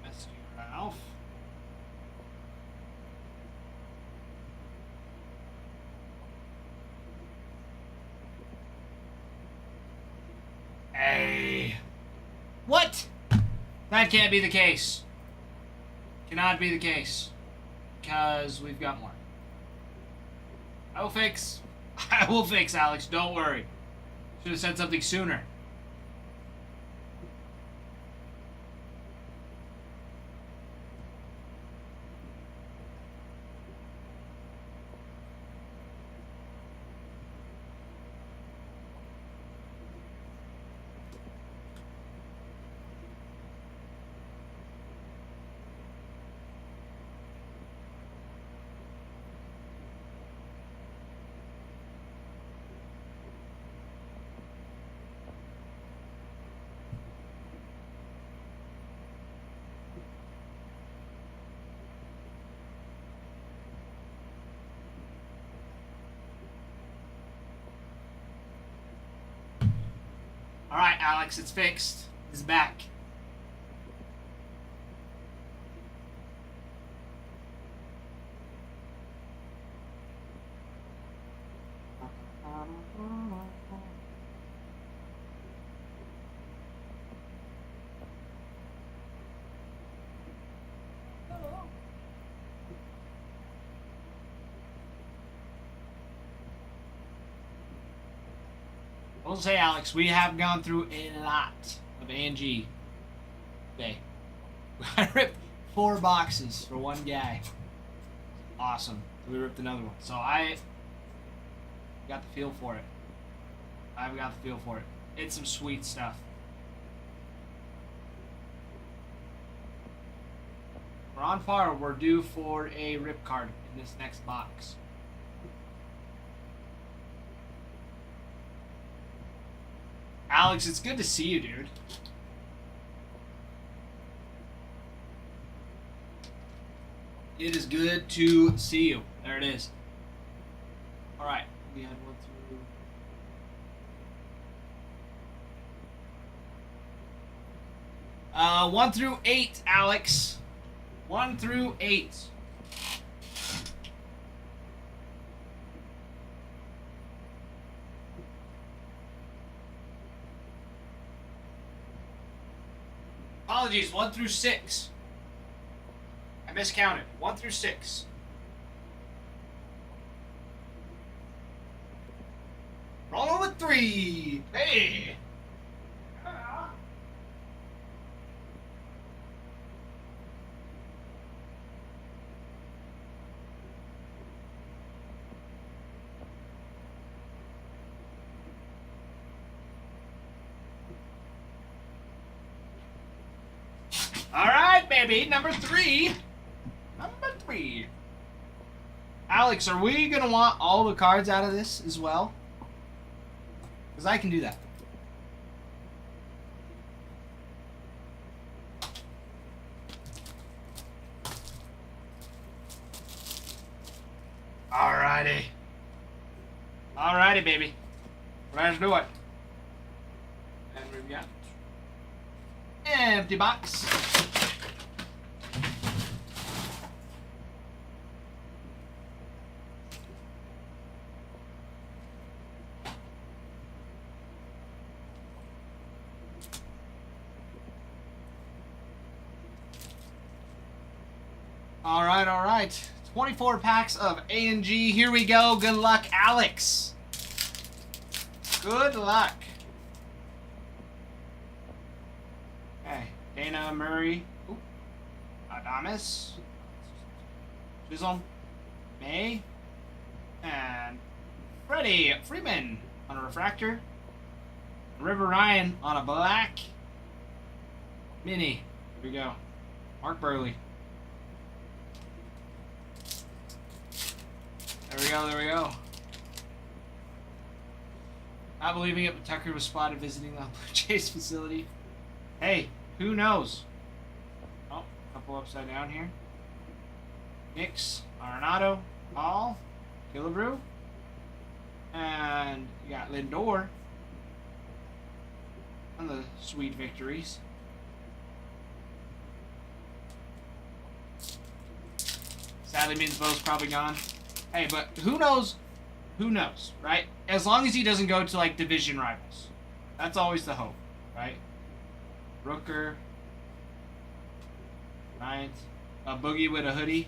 That's you, Ralph. Hey. What? That can't be the case. Cannot be the case. Because we've got more. I will fix. I will fix, Alex. Don't worry. Should have said something sooner. Alright, Alex, it's fixed. It's back. I'll say, Alex, we have gone through a lot of Angie today. I ripped 4 boxes for one guy. Awesome. We ripped another one. So I got the feel for it. I've got the feel for it. It's some sweet stuff. We're on par. We're due for a rip card in this next box. Alex, it's good to see you, dude. It is good to see you. There it is. All right, we had 1 through 8, Alex. 1 through 8. Apologies, 1 through 6. I miscounted. 1 through 6. Roll 3. Hey. All right, baby. Number 3. Number 3. Alex, are we going to want all the cards out of this as well? Because I can do that. Alrighty. Alrighty, baby. Let's do it. And we've got empty box. All right. 24 packs of A and G. Here we go. Good luck, Alex. Good luck. Okay. Dana Murray. Ooh. Adamus. Chisholm. May. And Freddie Freeman on a refractor. River Ryan on a black mini. Here we go. Mark Burley. There we go. Not believing it, but Tucker was spotted visiting the Blue Jays facility. Hey, who knows? Oh, a couple upside down here. Nix, Arenado, Hall, Killebrew. And you got Lindor on the sweet victories. Sadly means Bo's probably gone. Hey, but who knows? Who knows, right? As long as he doesn't go to, like, division rivals. That's always the hope, right? Rooker. Right. A Boogie with a hoodie.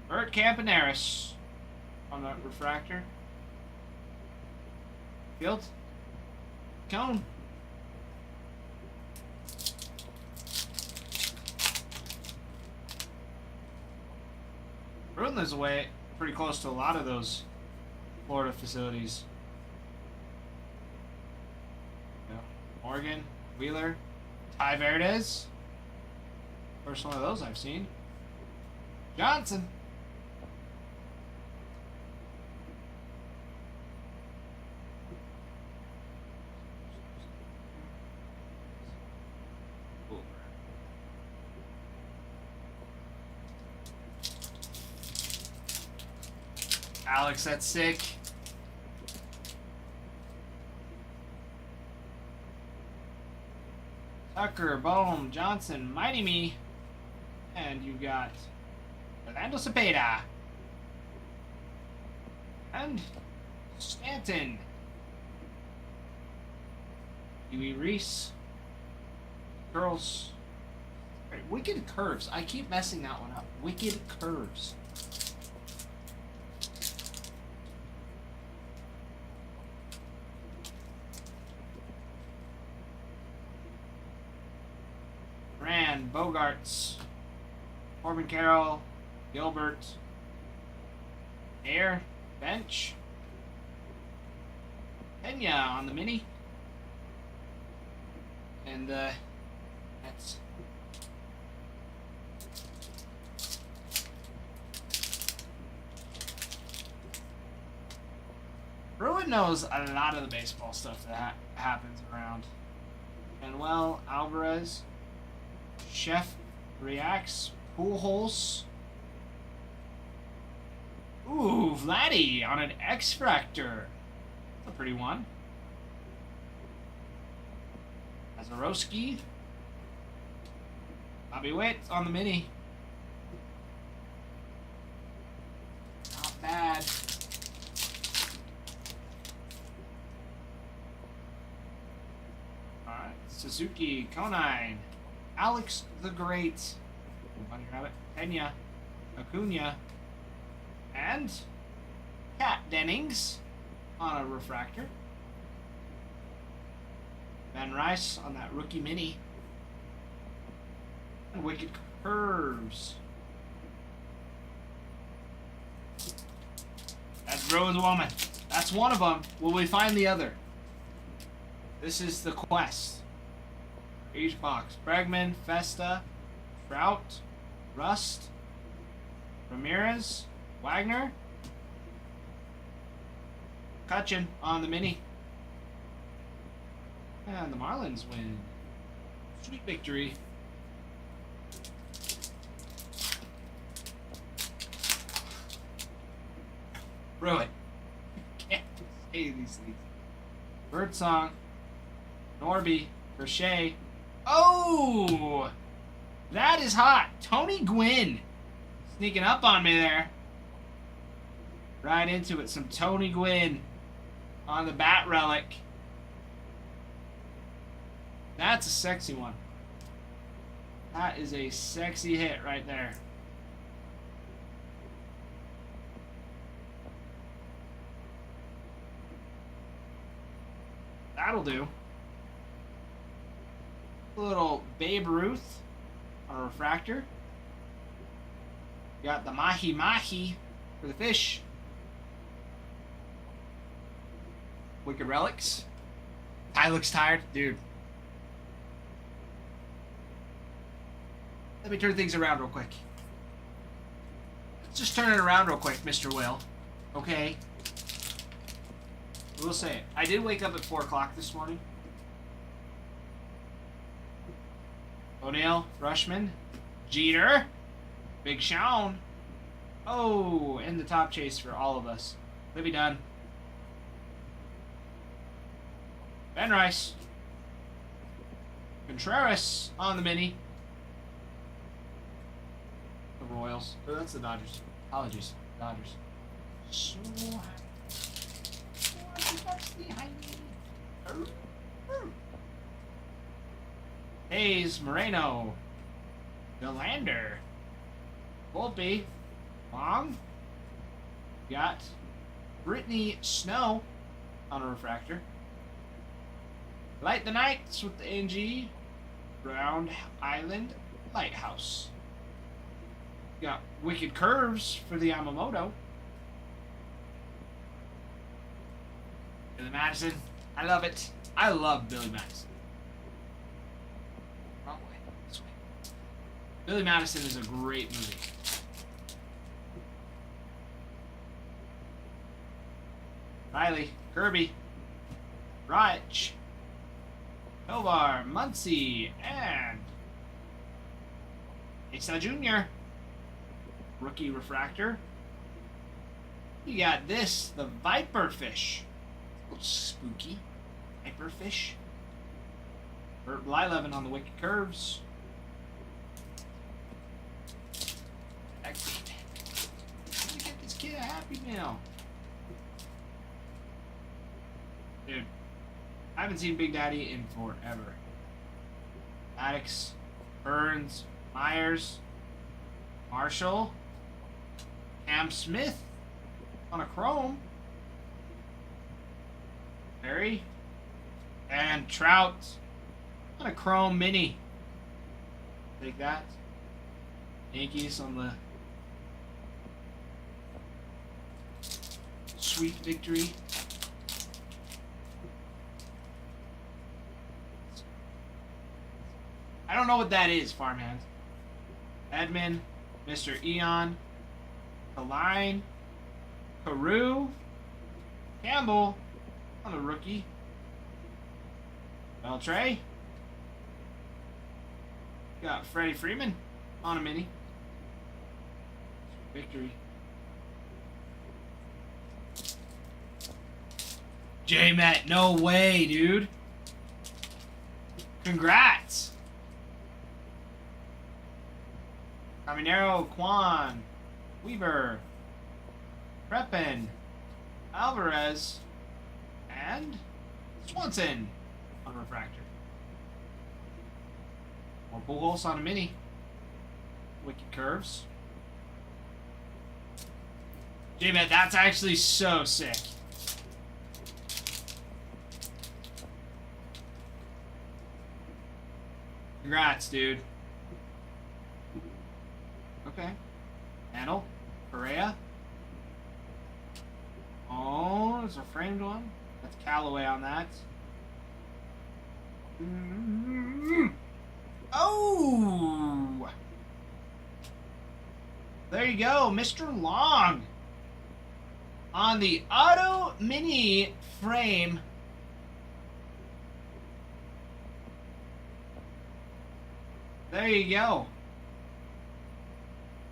Bert Campaneris on the refractor. Field. Cone. Bruin lives away pretty close to a lot of those Florida facilities. Yeah. Morgan, Wheeler, Ty Verdes. First one of those I've seen. Johnson. Alex, that's sick. Tucker, Bohm, Johnson, Mighty Me. And you got Orlando Cepeda. And Stanton. Huey Reese. Girls. Wicked Curves. I keep messing that one up. Wicked Curves. Rand, Bogarts, Corbin Carroll, Gilbert, Air, Bench, Pena on the mini, and that's Bruin knows a lot of the baseball stuff that happens around. Manuel Alvarez. Chef reacts. Pujols. Ooh, Vladdy on an X-Fractor. That's a pretty one. Azarowski. Bobby Witt on the mini. Not bad. Alright, Suzuki, Conine. Alex the Great, Bunny Rabbit, Pena, Acuna, and Kat Dennings. on a refractor. Van Rice on that rookie mini. And Wicked Curves. That's Rose Woman. That's one of them. Will we find the other? This is the quest. Each box. Bregman, Festa, Trout, Rust, Ramirez, Wagner, Cutchin on the mini. And the Marlins win. Sweet victory. Ruin. Can't say these things. Birdsong, Norby, Crochet. Oh! That is hot. Tony Gwynn. Sneaking up on me there. Right into it. Some Tony Gwynn on the bat relic. That's a sexy one. That is a sexy hit right there. That'll do. A little Babe Ruth on a refractor. Got the Mahi Mahi for the fish. Wicked Relics. Ty looks tired. Dude. Let me turn things around real quick. Let's just turn it around real quick, Mr. Will. Okay? We'll say it. I did wake up at 4 o'clock this morning. O'Neill, Rushman, Jeter, Big Sean. Oh, and the top chase for all of us. Libby Dunn. Ben Rice. Contreras on the mini. The Royals. Oh, that's the Dodgers. Apologies. Dodgers. So Hayes, Moreno, Delander, Volpe, Long. Got Brittany Snow on a refractor. Light the Nights with the NG. Round Island Lighthouse. Got Wicked Curves for the Yamamoto. Billy Madison. I love it. I love Billy Madison. Wrong way. This way. Billy Madison is a great movie. Riley. Kirby. Reich. Tovar. Muncie. And Asa Jr. Rookie refractor. You got this. The Viper Fish. A little spooky. Viperfish. Bert Blyleven on the Wicked Curves. Excellent. Let me get this kid a Happy Meal. Dude, I haven't seen Big Daddy in forever. Maddox, Burns, Myers, Marshall, Cam Smith on a chrome. Barry and Trout on a chrome mini. Take that. Yankees on the sweet victory. I don't know what that is, farmhand. Edmund, Mr. Eon, Kaline, Carew, Campbell on the rookie. Beltray. Got Freddie Freeman on a mini. Victory. J-Met, no way, dude. Congrats. Caminero, Quan, Weaver, Prepin, Alvarez, and Swanson on refractor. More Pujols on a mini. Wicked Curves. J-Man, that's actually so sick. Congrats, dude. Okay. Handle. Correa. Oh, there's a framed one. That's Callaway on that. Oh! There you go, Mr. Long. On the Auto Mini frame. There you go.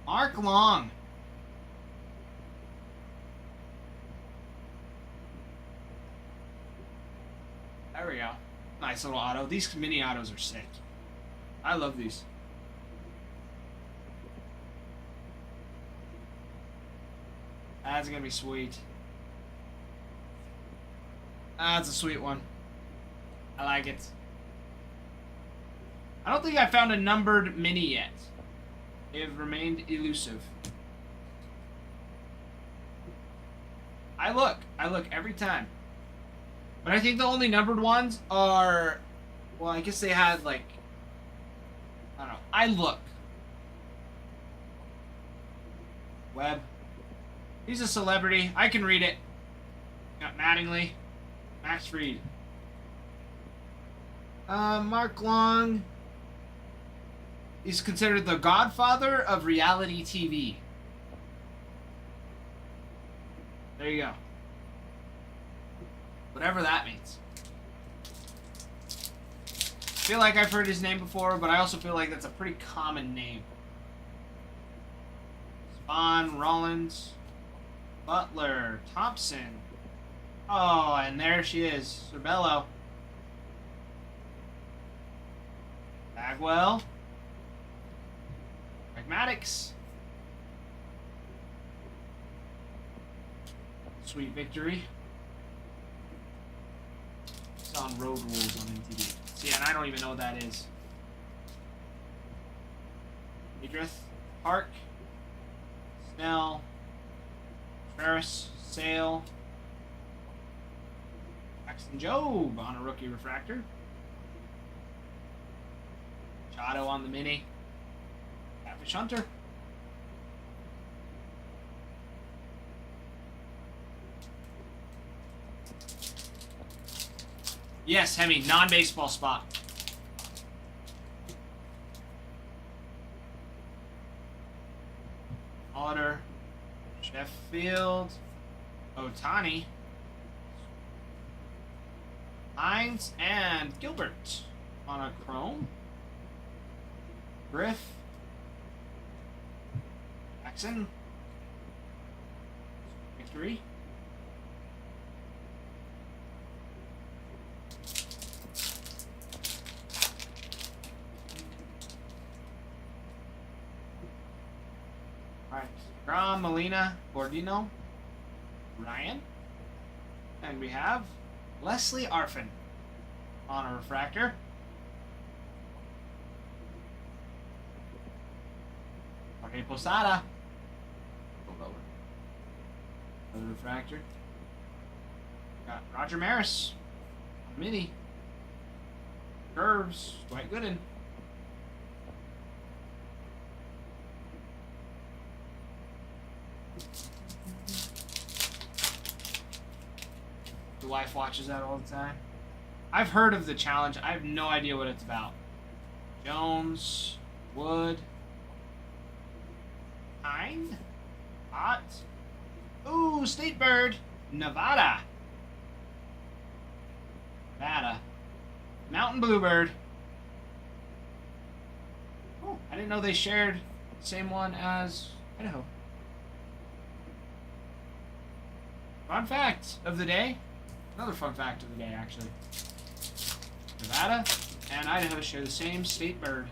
Mark Long. There we go. Nice little auto. These mini autos are sick. I love these. That's gonna be sweet. That's a sweet one. I like it. I don't think I found a numbered mini yet. They have remained elusive. I look every time. But I think the only numbered ones are, well, I guess they had like, I don't know. I look. Webb. He's a celebrity. I can read it. Got Mattingly. Max Fried. Mark Long. He's considered the godfather of reality TV. There you go. Whatever that means. I feel like I've heard his name before, but I also feel like that's a pretty common name. Spawn, Rollins, Butler, Thompson. Oh, and there she is. Cerbello. Bagwell. Pragmatics. Sweet victory. It's on Road Rules on MTV. See, and I don't even know what that is. Idrith, Park, Snell, Ferris, Sale, Paxton Job on a rookie refractor. Machado on the mini. Catfish Hunter. Yes, Hemi, non-baseball spot. Otter, Sheffield, Otani, Hines, and Gilbert on a chrome. Griff, Jackson, victory. Alright, Ram, Molina, Bordino, Ryan, and we have Leslie Arfin on a refractor. Jorge Posada. Go lower. Another refractor. Got Roger Maris. Mini. Curves. Dwight Gooden. The wife watches that all the time. I've heard of the challenge. I have no idea what it's about. Jones. Wood. Pine. Hot. Ooh, State Bird. Nevada. Nevada. Mountain Bluebird. Oh, I didn't know they shared the same one as Idaho. Fun fact of the day. Another fun fact of the day, actually. Nevada and Idaho share the same state bird.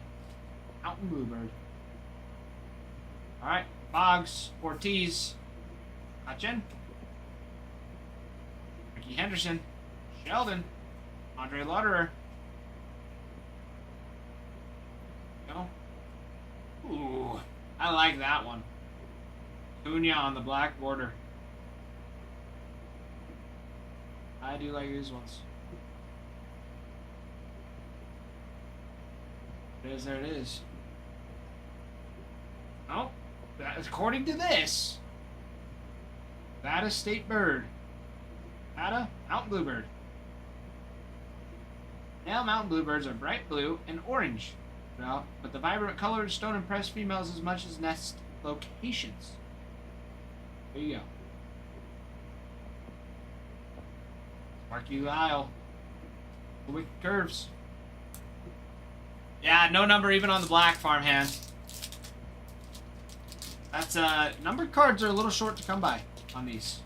Mountain Bluebird. Alright, Boggs, Ortiz, Hutchin, Ricky Henderson, Sheldon, Andre Lauderer. Go. Ooh, I like that one. Cunha on the black border. I do like these ones. There it is. Oh, according to this, that is state bird. Ada, mountain bluebird. Now mountain bluebirds are bright blue and orange. Well, but the vibrant colors don't impress females as much as nest locations. There you go. Sparky Isle. The wicked curves. Yeah, no number even on the black farmhand. That's numbered cards are a little short to come by on these.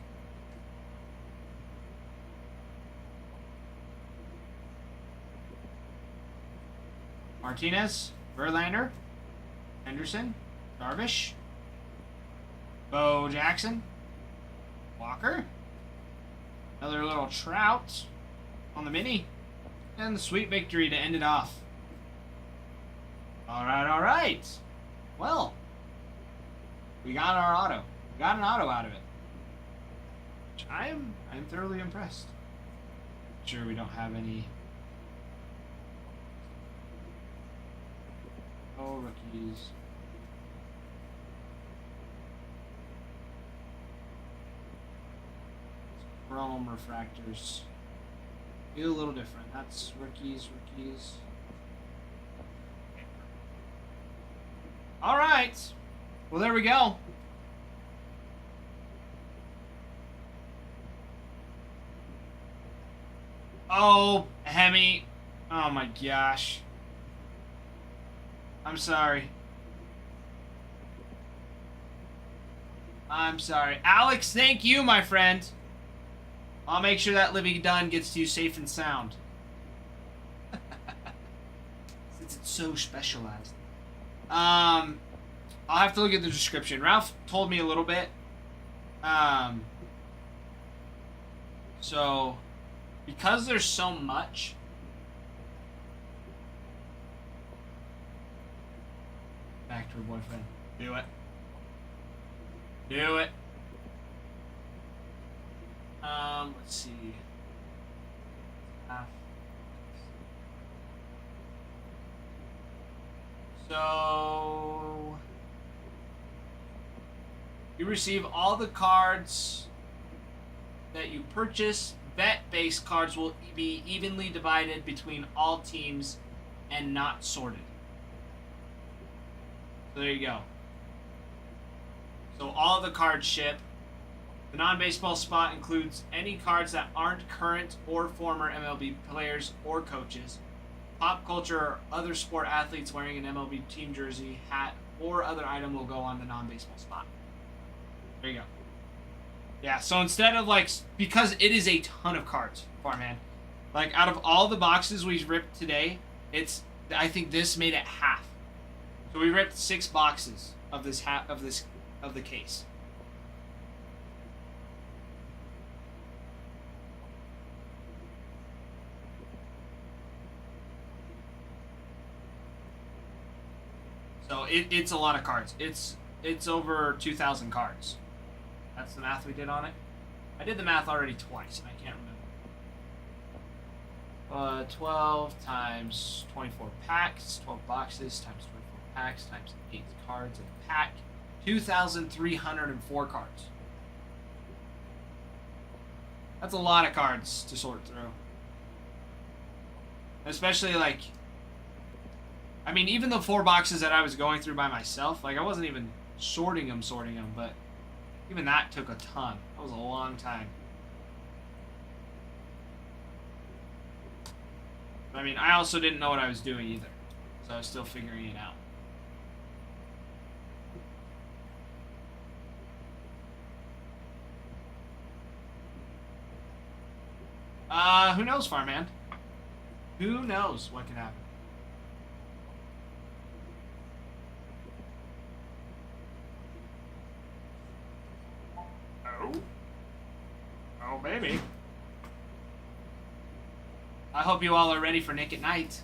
Martinez, Verlander, Henderson, Darvish, Bo Jackson, Walker, another little Trout on the mini, and the sweet victory to end it off. All right. Well, we got our auto. We got an auto out of it. Which I'm thoroughly impressed. Sure, we don't have any. Oh, rookies. Chrome refractors. Feel a little different. That's rookies. All right. Well, there we go. Oh, Hemi. Oh my gosh. I'm sorry. Alex, thank you, my friend. I'll make sure that Livy Dunn gets to you safe and sound. Since it's so specialized. I'll have to look at the description. Ralph told me a little bit. So, because there's so much, back to her boyfriend. Do it. Let's see. So you receive all the cards that you purchase. Bet-based cards will be evenly divided between all teams and not sorted. So there you go. So all the cards ship. The non-baseball spot includes any cards that aren't current or former MLB players or coaches, pop culture or other sport athletes wearing an MLB team jersey, hat, or other item will go on the non-baseball spot. There you go. Yeah, so instead of because it is a ton of cards, farmhand. Out of all the boxes we've ripped today, I think this made it half. So we ripped 6 boxes of this of the case. So it's a lot of cards. It's over 2,000 cards. That's the math we did on it. I did the math already twice, and I can't remember. 12 times 24 packs, 12 boxes times 24 packs times 8 cards in a pack. 2,304 cards. That's a lot of cards to sort through. Especially even the 4 boxes that I was going through by myself, I wasn't even sorting them, but even that took a ton. That was a long time. I also didn't know what I was doing either, so I was still figuring it out. Who knows, farmhand? Who knows what can happen? Oh, baby. I hope you all are ready for Nick at Night.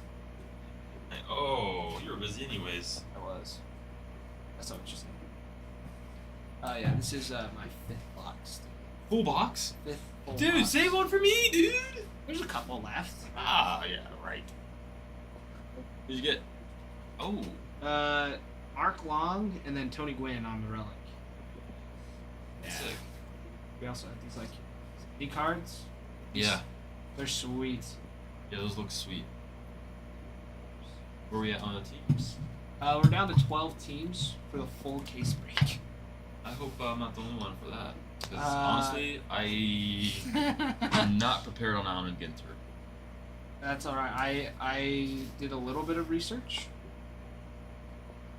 Oh, you were busy anyways. I was. That's not what you're saying. Oh, yeah, this is my 5th box. Full box? 5th full Dude, box. save one for me, dude! There's a couple left. Ah, yeah, right. What'd you get? Oh, Mark Long and then Tony Gwynn on the relic. Yeah. sick. We also have these like mini cards. Yeah. They're sweet. Yeah, those look sweet. Where are we at on the teams? We're down to 12 teams for the full case break. I hope I'm not the only one for that. Because honestly, I'm not prepared on Allen and Ginter. That's all right. I did a little bit of research.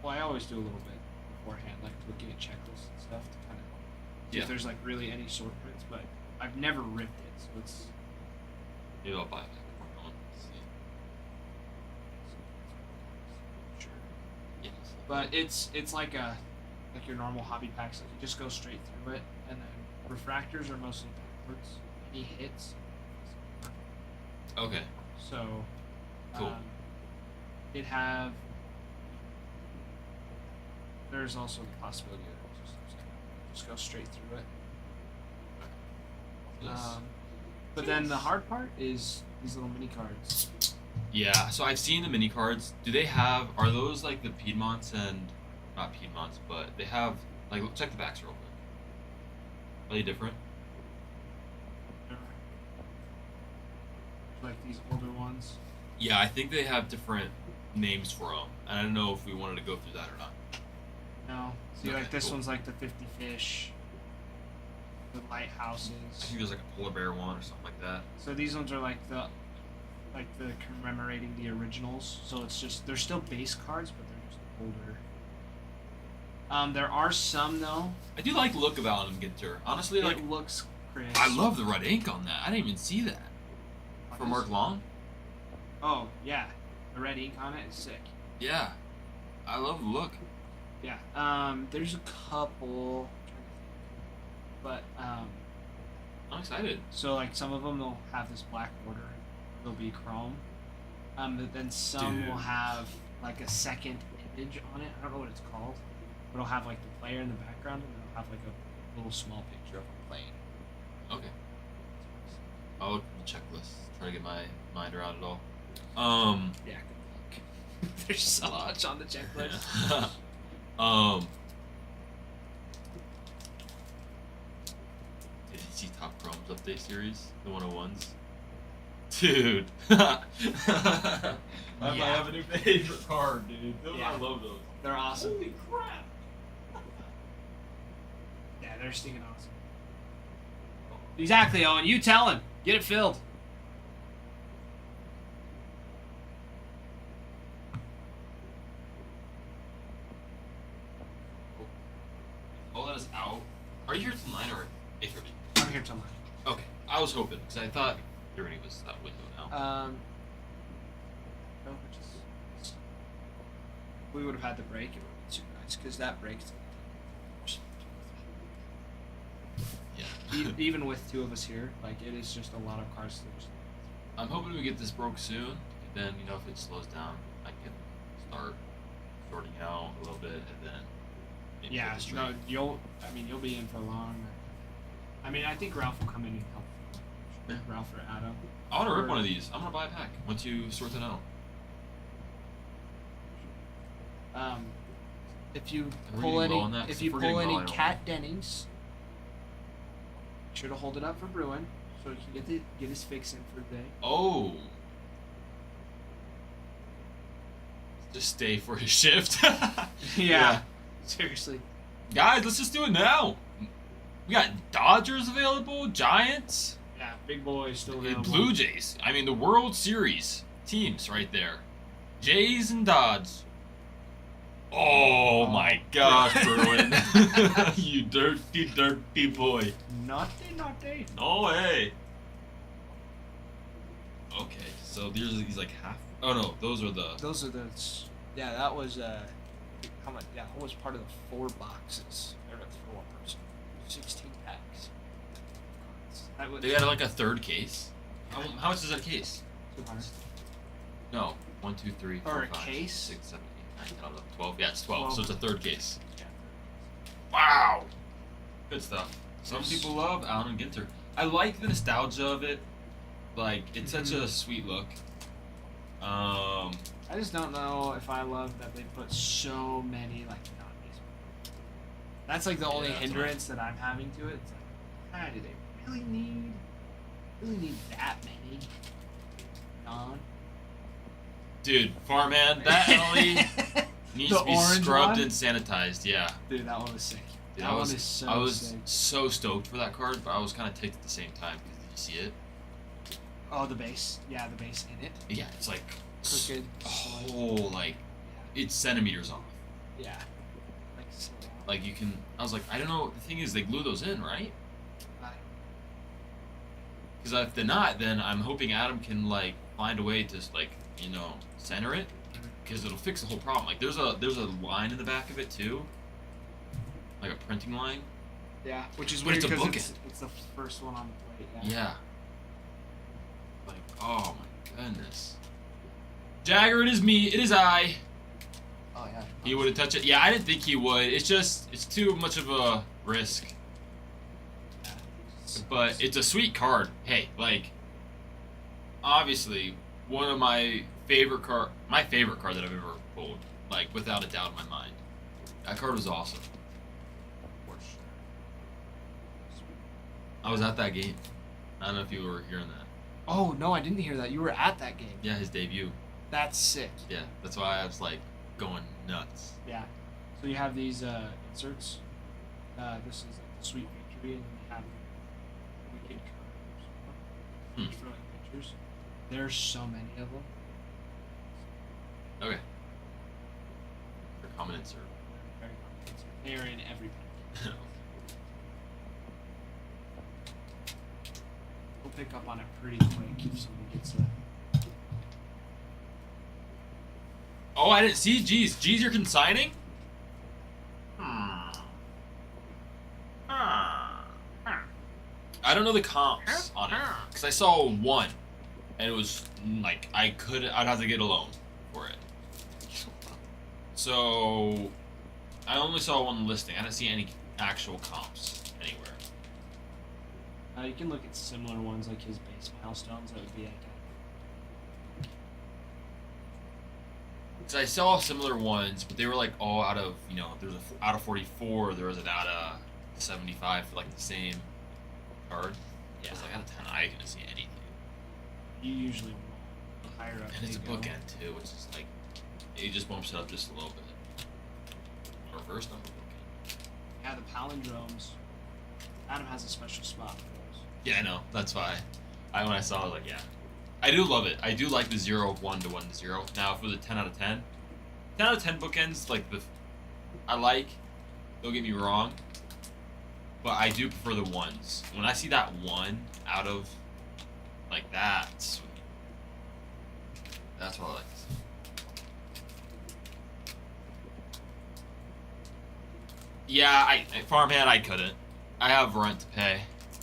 Well, I always do a little bit beforehand, like looking at checklists and stuff to kind of see if there's like really any sort prints. But I've never ripped it, so it's. Maybe I'll buy it. See. Sure. Yes. But it's like your normal hobby packs. Like you just go straight through it, and then refractors are mostly backwards. Any hits. Okay. So. Cool. It have. There's also the possibility of just go straight through it. Yes. But then the hard part is these little mini cards. Yeah, so I've seen the mini cards. Do they have? Are those like the Piedmonts and not Piedmonts, but they have like check the backs real quick. Are they different? Like these older ones. Yeah, I think they have different names for them, and I don't know if we wanted to go through that or not. No. See, Okay, like this cool. one's like the 50 fish. The lighthouses. I think there's like a polar bear one or something like that. So these ones are like the commemorating the originals. So it's just they're still base cards, but they're just older. There are some though. I do like the look of Allen and Ginter. Honestly, like It looks crisp. I love the red ink on that. I didn't even see that. For Mark Long? Oh yeah, the red ink on it is sick. Yeah. I love the look. Yeah. There's a couple. But I'm excited. so like some of them will have this black border. They'll be chrome. But then some Dude. will have like a second image on it. I don't know what it's called. But it'll have like the player in the background, and it'll have like a little small picture of him playing. Okay. I'll look at the checklist. Try to get my mind around it all. Yeah, good luck. There's so much on the checklist. Did you see Top Chrome's update series? The 101s? Dude. That's my Yeah. avenue favorite card, dude. Yeah. I love those. They're awesome. Holy crap. Yeah, they're stinking awesome. Exactly, Owen. You tell him. Get it filled. All that is out. Are you here till 9 or 8:30? I'm here till 9. Okay. I was hoping, because I thought 30 was that window now. No, we would have had the break. It would have been super nice because that breaks. Yeah. Even with two of us here, like it is just a lot of cars. To just... I'm hoping we get this broke soon. And then, if it slows down, I can start sorting out a little bit and then maybe Yeah, get the stream. no, you'll be in for long. I mean, I think Ralph will come in and help. Yeah. Ralph or Adam. I want to rip Or- one of these. I'm going to buy a pack once you sort that out. If you Are we pull getting any, low on that? 'Cause if you if we're pull getting any low, I don't Cat Dennings, make sure to hold it up for Bruin so he can get his fix in for the day. Oh. Just stay for his shift. Yeah. Seriously. Guys, let's just do it now. We got Dodgers available, Giants, Yeah, big boy still and available. Blue Jays. I mean, the World Series teams right there. Jays and Dodds. Oh my gosh, Bruin. You dirty, dirty boy. Naughty. No way. Okay, so these like half. Oh no, those are the. Those are the. Yeah, that was how much? Yeah, that was part of the 4 boxes. Or for one person. 16 packs. That was They got like a third case. How much is that case? 200. No. 1, 2, 3, 4, Or a 5, case? 6, 7, 8, 9, 10, 11, 12. Yeah, it's 12. 12. So it's a third case. Yeah. Wow. Good stuff. Some Yes. people love Allen and Ginter. I like the nostalgia of it. Like, it's such a sweet look. I just don't know if I love that they put so many like non-base. That's like the only that's hindrance that I'm having to it. It's like, do they really need that many non? Dude, farmhand, that alley needs The to be orange scrubbed one? and sanitized. Yeah. Dude, that one was sick. Dude, That I one was, is so I was sick. so stoked for that card, but I was kind of ticked at the same time because did you see it? Oh, the base. Yeah, the base in it. Yeah, it's like Crooked. a whole like it's centimeters off. Yeah. Like slow. Like you can. I was like, I don't know. The thing is, they glue those in, right? Because if they're not, then I'm hoping Adam can like find a way to like center it, because it'll fix the whole problem. Like there's a line in the back of it too, like a printing line. Yeah, which is But weird it's a because bookend. it's the first one on the plate. Yeah. Like, oh my goodness. Jagger, it is me. It is I. Oh yeah. He wouldn't touch it. Yeah, I didn't think he would. It's too much of a risk. Yeah. But it's a sweet card. Hey, like, obviously, one of my favorite card that I've ever pulled, like, without a doubt in my mind. That card was awesome. For sure. I was at that game. I don't know if you were hearing that. Oh no, I didn't hear that. You were at that game. Yeah, his debut. That's sick. Yeah, that's why I was, like, going nuts. Yeah. So you have these inserts. This is like the sweet victory, and you have wicked curves. Just for like pictures. There's so many of them. Okay. For common insert. Very common. They're in every pack. We'll pick up on it pretty quick if somebody gets a. Oh, I didn't see. Jeez, you're consigning? I don't know the comps on it because I saw one, and it was like I'd have to get a loan for it. So I only saw one listing. I didn't see any actual comps anywhere. You can look at similar ones like his base milestones. That would be like. Because I saw similar ones, but they were like all out of there was out of 44, there was an out of 75 for like the same card. Yeah. I was like out of 10, I didn't see anything. You usually want the higher up. And it's a they go. bookend too, which is like it just bumps it up just a little bit. Reverse number bookend. Yeah, the palindromes. Adam has a special spot for those. Yeah, I know. That's why. When I saw it, I was like, yeah. I do love it. I do like the 0-1 to 1-0. Now, if it was a 10 out of 10, 10 out of 10 bookends, like I like. Don't get me wrong, but I do prefer the ones. When I see that one out of like that, sweet. That's what I like to see. Yeah, farmhand, I couldn't. I have rent to pay,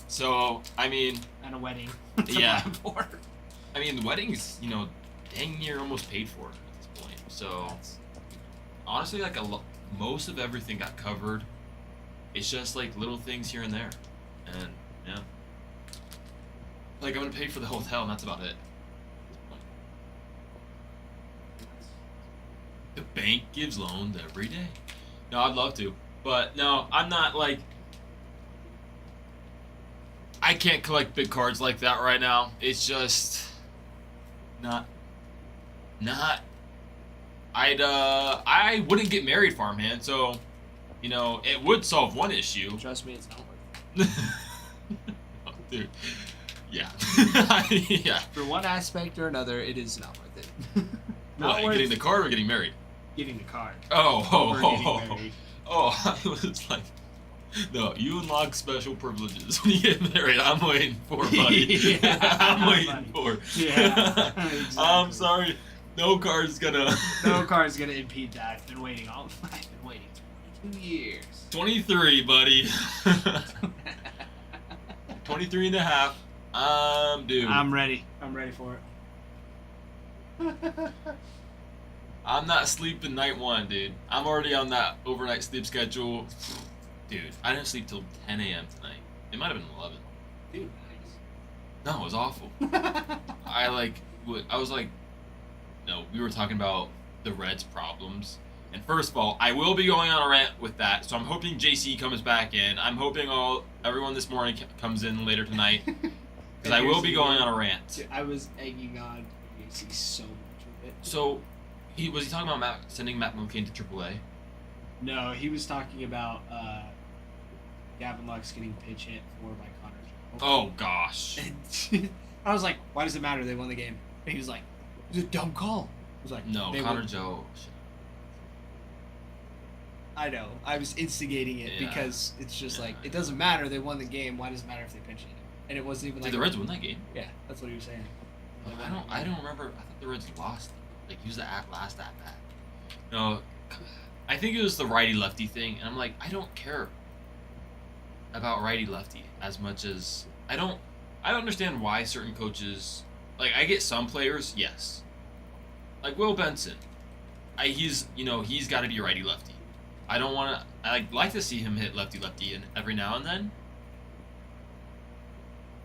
so I mean, And a wedding. Yeah. To plan for. I mean, the wedding's, dang near almost paid for at this point. So, honestly, like most of everything got covered. It's just like little things here and there. And, yeah. Like, I'm gonna pay for the hotel, and that's about it. The bank gives loans every day. No, I'd love to. But, no, I'm not, like... I can't collect big cards like that right now. It's just... Not. I wouldn't get married, farmhand, so, it would solve one issue. Trust me, it's not worth it. Oh, dude. Yeah. Yeah. For one aspect or another, it is not worth it. Not What, worth getting the card or getting married? getting the card. Oh, Over getting married. I was like, no, you unlock special privileges when you get married. I'm waiting for, buddy. Yeah, I'm waiting buddy. for. Yeah, I'm exactly. sorry. No card's gonna. No card's gonna impede that. I've been waiting 22 years. 23, buddy. 23 and a half. Dude. I'm ready. I'm ready for it. I'm not sleeping night one, dude. I'm already on that overnight sleep schedule. Dude, I didn't sleep till 10 a.m. tonight. It might have been 11. Dude, No, it was awful. I was like, no, we were talking about the Reds' problems. And first of all, I will be going on a rant with that. So I'm hoping JC comes back in. I'm hoping everyone this morning comes in later tonight because I will be going on a rant. Dude, I was egging on JC so much with it. So, was he talking about sending Matt McClain to AAA? No, he was talking about Gavin Lux getting pitch hit for by Connor Joe. Oh gosh. And I was like, why does it matter? They won the game. And he was like, it was a dumb call. I was like, No, they Connor won. Joe. I know. I was instigating it Yeah. because it's just Yeah, like, I it doesn't matter. They won the game. Why does it matter if they pinch hit? And it wasn't even Did like the Reds win that game? Yeah, that's what he was saying. They won I that game. don't remember. I thought the Reds lost. Like, he was the last at bat. No, I think it was the righty lefty thing, and I'm like, I don't care about righty lefty as much as I don't understand why certain coaches, like, I get some players, yes, like Will Benson, he's got to be righty lefty. I don't want to. I like to see him hit lefty and every now and then,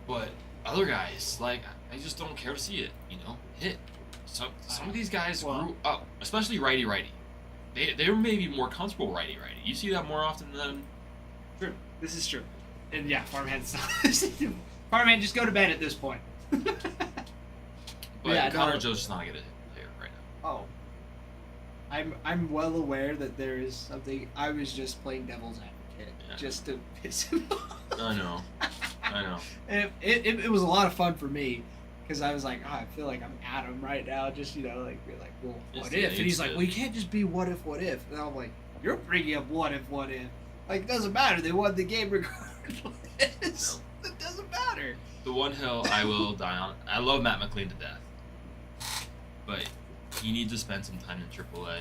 but other guys, like, I just don't care to see it. Hit. Some of these guys grew up, especially righty. They're maybe more comfortable righty. You see that more often than. True. This is true. And yeah, farmhands. Farmhand, just go to bed at this point. But Yeah, Connor no. Joe's just not a good player right now. Oh. I'm well aware that there is something. I was just playing devil's advocate Yeah. just to piss him off. I know. And it was a lot of fun for me because I was like, oh, I feel like I'm at him right now. Just be like, well, what if? And he's like, well, you can't just be what if. And I'm like, you're bringing up what if. Like, it doesn't matter. They won the game regardless. No. It doesn't matter. The one hill I will die on. I love Matt McClain to death, but he needs to spend some time in AAA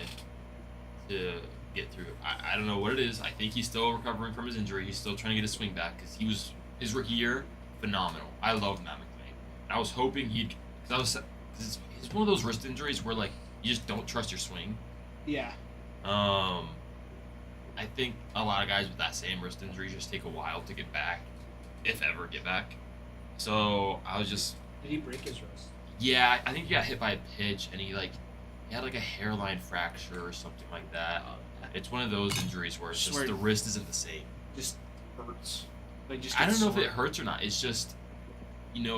to get through. I don't know what it is. I think he's still recovering from his injury. He's still trying to get his swing back because his rookie year phenomenal. I love Matt McClain. I was hoping it's one of those wrist injuries where, like, you just don't trust your swing. Yeah. I think a lot of guys with that same wrist injury just take a while to get back, if ever get back. So I was just, Did he break his wrist? yeah, I think he got hit by a pitch and he had like a hairline fracture or something like that. It's one of those injuries where it's just Swear- the wrist isn't the same. Just hurts. Like, just I gets don't know if sore. it hurts or not. It's just,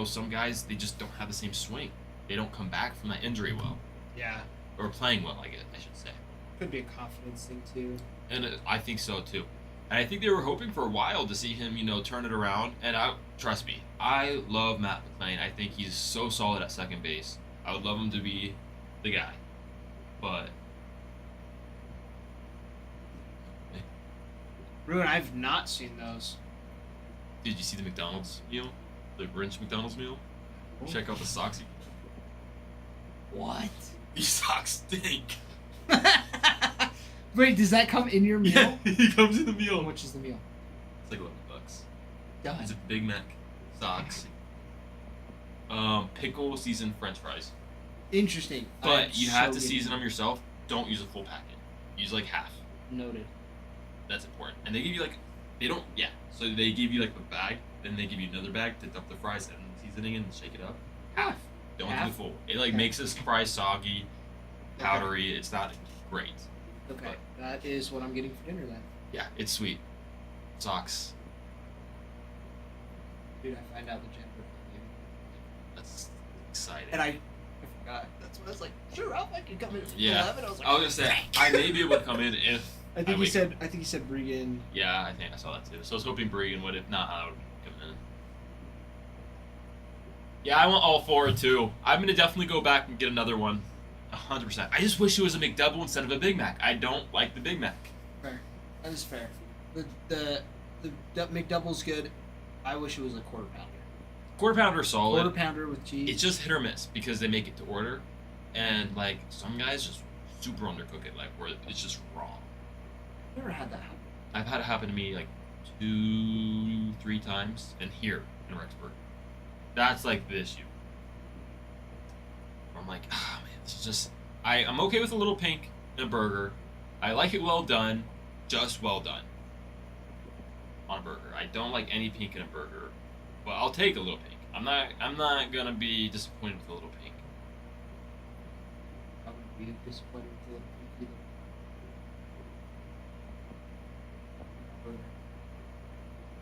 some guys, they just don't have the same swing. They don't come back from that injury well, Yeah. or playing well, I should say. Could be a confidence thing too. And I think so too. And I think they were hoping for a while to see him, turn it around. And trust me, I love Matt McClain. I think he's so solid at second base. I would love him to be the guy. But Ruin, I've not seen those. did you see the McDonald's meal? The Grinch McDonald's meal? Check out the socks. What? These socks stink. Wait, does that come in your meal? Yeah, he comes in the How meal. much is the meal? It's like $11. Done. It's a Big Mac, socks, pickle seasoned French fries. Interesting. I am But you have so to season them yourself. Don't use a full packet. Use like half. Noted. That's important. And they give you so they give you like the bag, then they give you another bag to dump the fries and seasoning in and shake it up. Half. Don't do Half? the full. It Okay. makes this fry soggy, powdery. It's not great. Okay, that is what I'm getting for dinner then. Yeah, it's sweet. Socks. Dude, I find out the gender. That's exciting. And I forgot. That's what I was like. Sure, I'll fucking come in at Yeah. 11. I was like, I was gonna say I maybe would come in if I think he wake said. I think he said Bregan. Yeah, I think I saw that too. So I was hoping Bregan would. If not, I would come in. Yeah, I want all four too. I'm gonna definitely go back and get another one. 100%. I just wish it was a McDouble instead of a Big Mac. I don't like the Big Mac. Fair. That is fair. The McDouble's good. I wish it was a quarter pounder. Quarter pounder solid. Quarter pounder with cheese. It's just hit or miss because they make it to order, and like some guys just super undercook it, like where it's just raw. Never had that happen. I've had it happen to me like 2-3 times, and here in Rexburg, that's like the issue. I'm like, ah man, this is just. I'm okay with a little pink in a burger. I like it well done, just well done. On a burger, I don't like any pink in a burger, but I'll take a little pink. I'm not gonna be disappointed with a little pink. be disappointed with it either.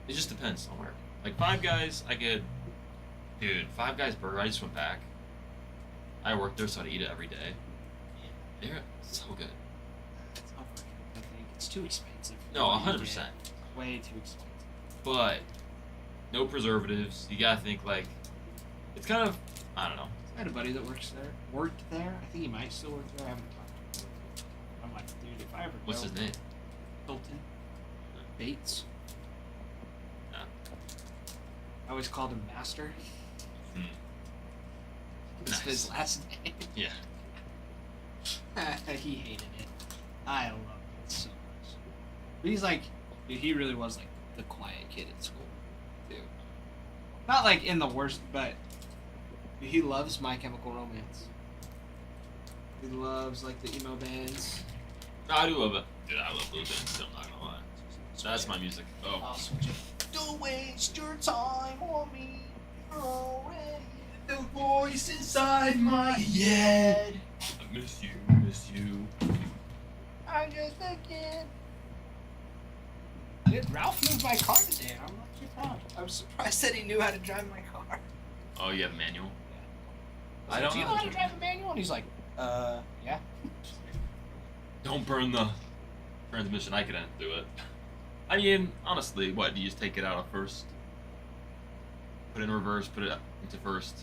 It just depends on where. Like Five Guys, I could. Dude, Five Guys Burger. I just went back. I work there, so I eat it every day. They're so good. It's overrated, I think. It's too expensive. No, What you 100%. get. Way too expensive. But no preservatives. You gotta think like it's kind of I don't know. I had a buddy that worked there. I think he might still work there. I haven't talked to him. I'm like, dude, if I ever What's go, his name? Hilton Bates. Yeah. I always called him Master. Hmm. It's Nice. his last name. Yeah. He hated it. I loved it so much. But he's like, dude, he really was like the quiet kid at school, too. Not like in the worst, but dude, he loves My Chemical Romance. He loves like the emo bands. I do love it. Dude, I love those bands. I'm not gonna lie. That's my music. Oh. I'll switch it. Don't waste your time on me. You're already the voice inside my head. I miss you. Miss you. I'm just a kid. Dude, Ralph moved my car today. I'm not too proud. I'm surprised that he knew how to drive my car. Oh, you have a manual? I don't Do you know how to drive a manual? And he's like, yeah. Don't burn the transmission. I couldn't do it. I mean, honestly, what? Do you just take it out of first? Put it in reverse, put it into first.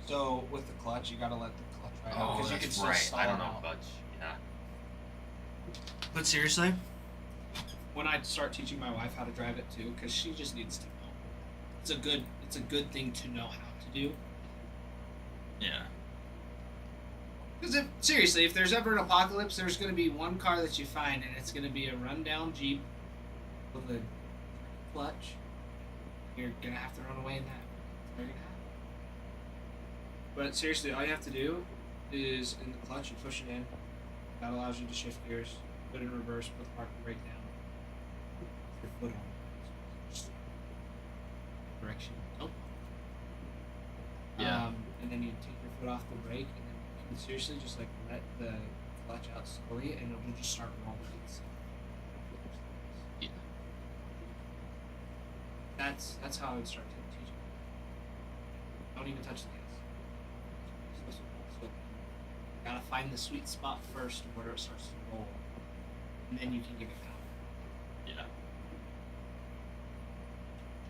So with the clutch, you gotta let the clutch ride out Oh, because you that's can still right. stall I don't it know out. clutch. Yeah. But seriously, when I start teaching my wife how to drive it too, because she just needs to know. It's a good thing to know how to do. Yeah. Because if there's ever an apocalypse, there's gonna be one car that you find, and it's gonna be a rundown Jeep with a clutch. You're gonna have to run away in that. They're gonna happen. But seriously, all you have to do is in the clutch, you push it in. That allows you to shift gears, put it in reverse, put the parking brake down. Your foot on. Just direction. Oh. Yeah. And then you take your foot off the brake, and then you can seriously just like let the clutch out slowly, and it'll just start rolling. Yeah. That's how I would start teaching. Don't even touch the gas. So you gotta find the sweet spot first where it starts to roll, and then you can give it power. Yeah.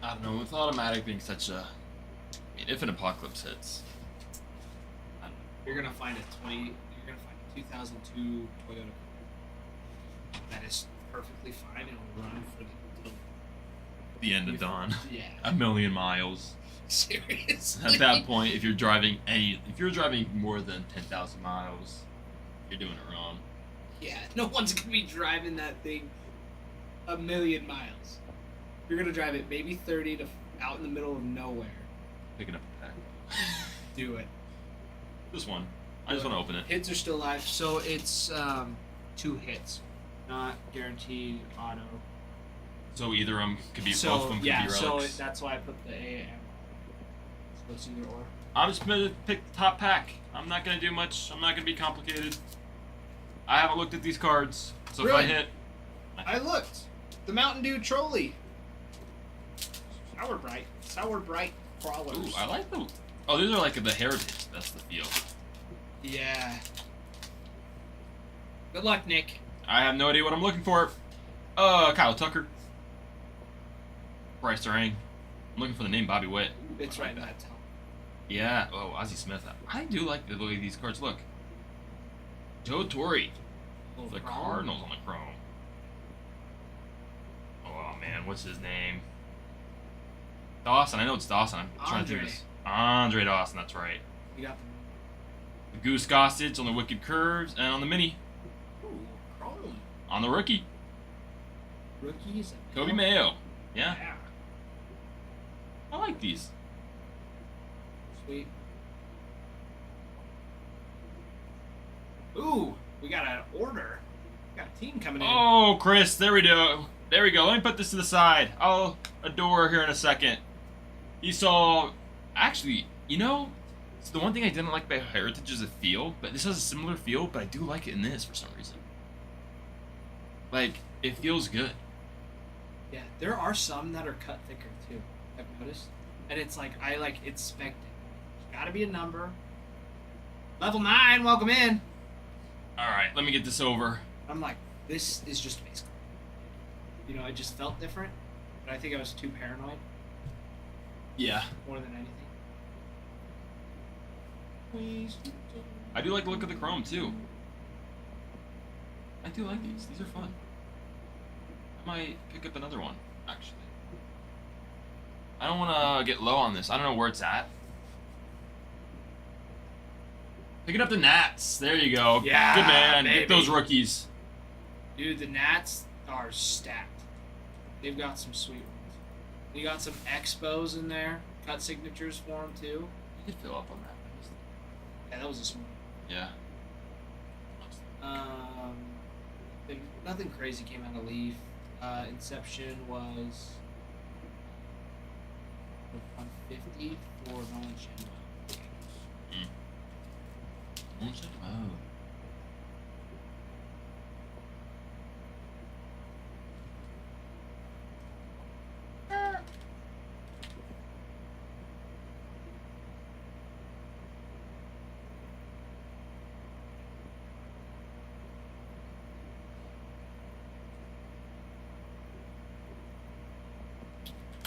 I don't know. With automatic being such a, I mean, if an apocalypse hits, I don't know. You're gonna find You're gonna find a 2002 Toyota that is perfectly fine and will run for The end of dawn. Yeah. A million miles. Seriously. At that point, if you're driving more than 10,000 miles, you're doing it wrong. Yeah, no one's gonna be driving that thing a million miles. You're gonna drive it maybe 30 to out in the middle of nowhere. Picking up a pack. Do it. Just one. I just want to open it. Hits are still live, so it's 2 hits, not guaranteed auto. So either could be both of them could yeah, be so relics. that's why I put the AM. So it's either or. I'm just gonna pick the top pack. I'm not gonna do much. I'm not gonna be complicated. I haven't looked at these cards, so Really? if I hit, I looked. The Mountain Dew Trolley. Sour Bright crawlers. ooh, I like them. Oh, these are like the heritage. That's the feel. Yeah. Good luck, Nick. I have no idea what I'm looking for. Kyle Tucker. Bryce Durang. I'm looking for the name Bobby Witt. It's right in that top. Yeah. Oh, Ozzie Smith. I do like the way these cards look. Joe Torre. The Cardinals on the chrome. Oh man, what's his name? Dawson. I know it's Dawson. I'm trying to do Andre. this. Andre Dawson. That's right. You got The Goose Gossage on the Wicked Curves and on the Mini. the Chrome. On the rookie, Rookies. Kobe Mayo. Yeah, Yeah. I like these. Sweet. Ooh, we got an order. We got a team coming in. Oh, Chris, there we go. There we go. Let me put this to the side. I'll adore here in a second. You saw, actually, So the one thing I didn't like about Heritage is the feel, but this has a similar feel, but I do like it in this for some reason. Like, it feels good. Yeah, there are some that are cut thicker too. I've noticed, and it's like I like inspect it. There's got to be a number. Level 9, welcome in. Alright, let me get this over. I'm like, this is just basic. You know, it just felt different, but I think I was too paranoid Yeah. more than anything. I do like the look of the chrome, too. I do like these. These are fun. I might pick up another one, actually. I don't want to get low on this. I don't know where it's at. Picking up the Nats. There you go. Yeah, good man. baby. Get those rookies. Dude, the Nats are stacked. They've got some sweet ones. You got some Expos in there. Cut signatures for them, too. You could fill up on that. Yeah, that was a small. Yeah. Nothing crazy came out of Leaf. Inception was 150 for Nolan Shannon. Oh.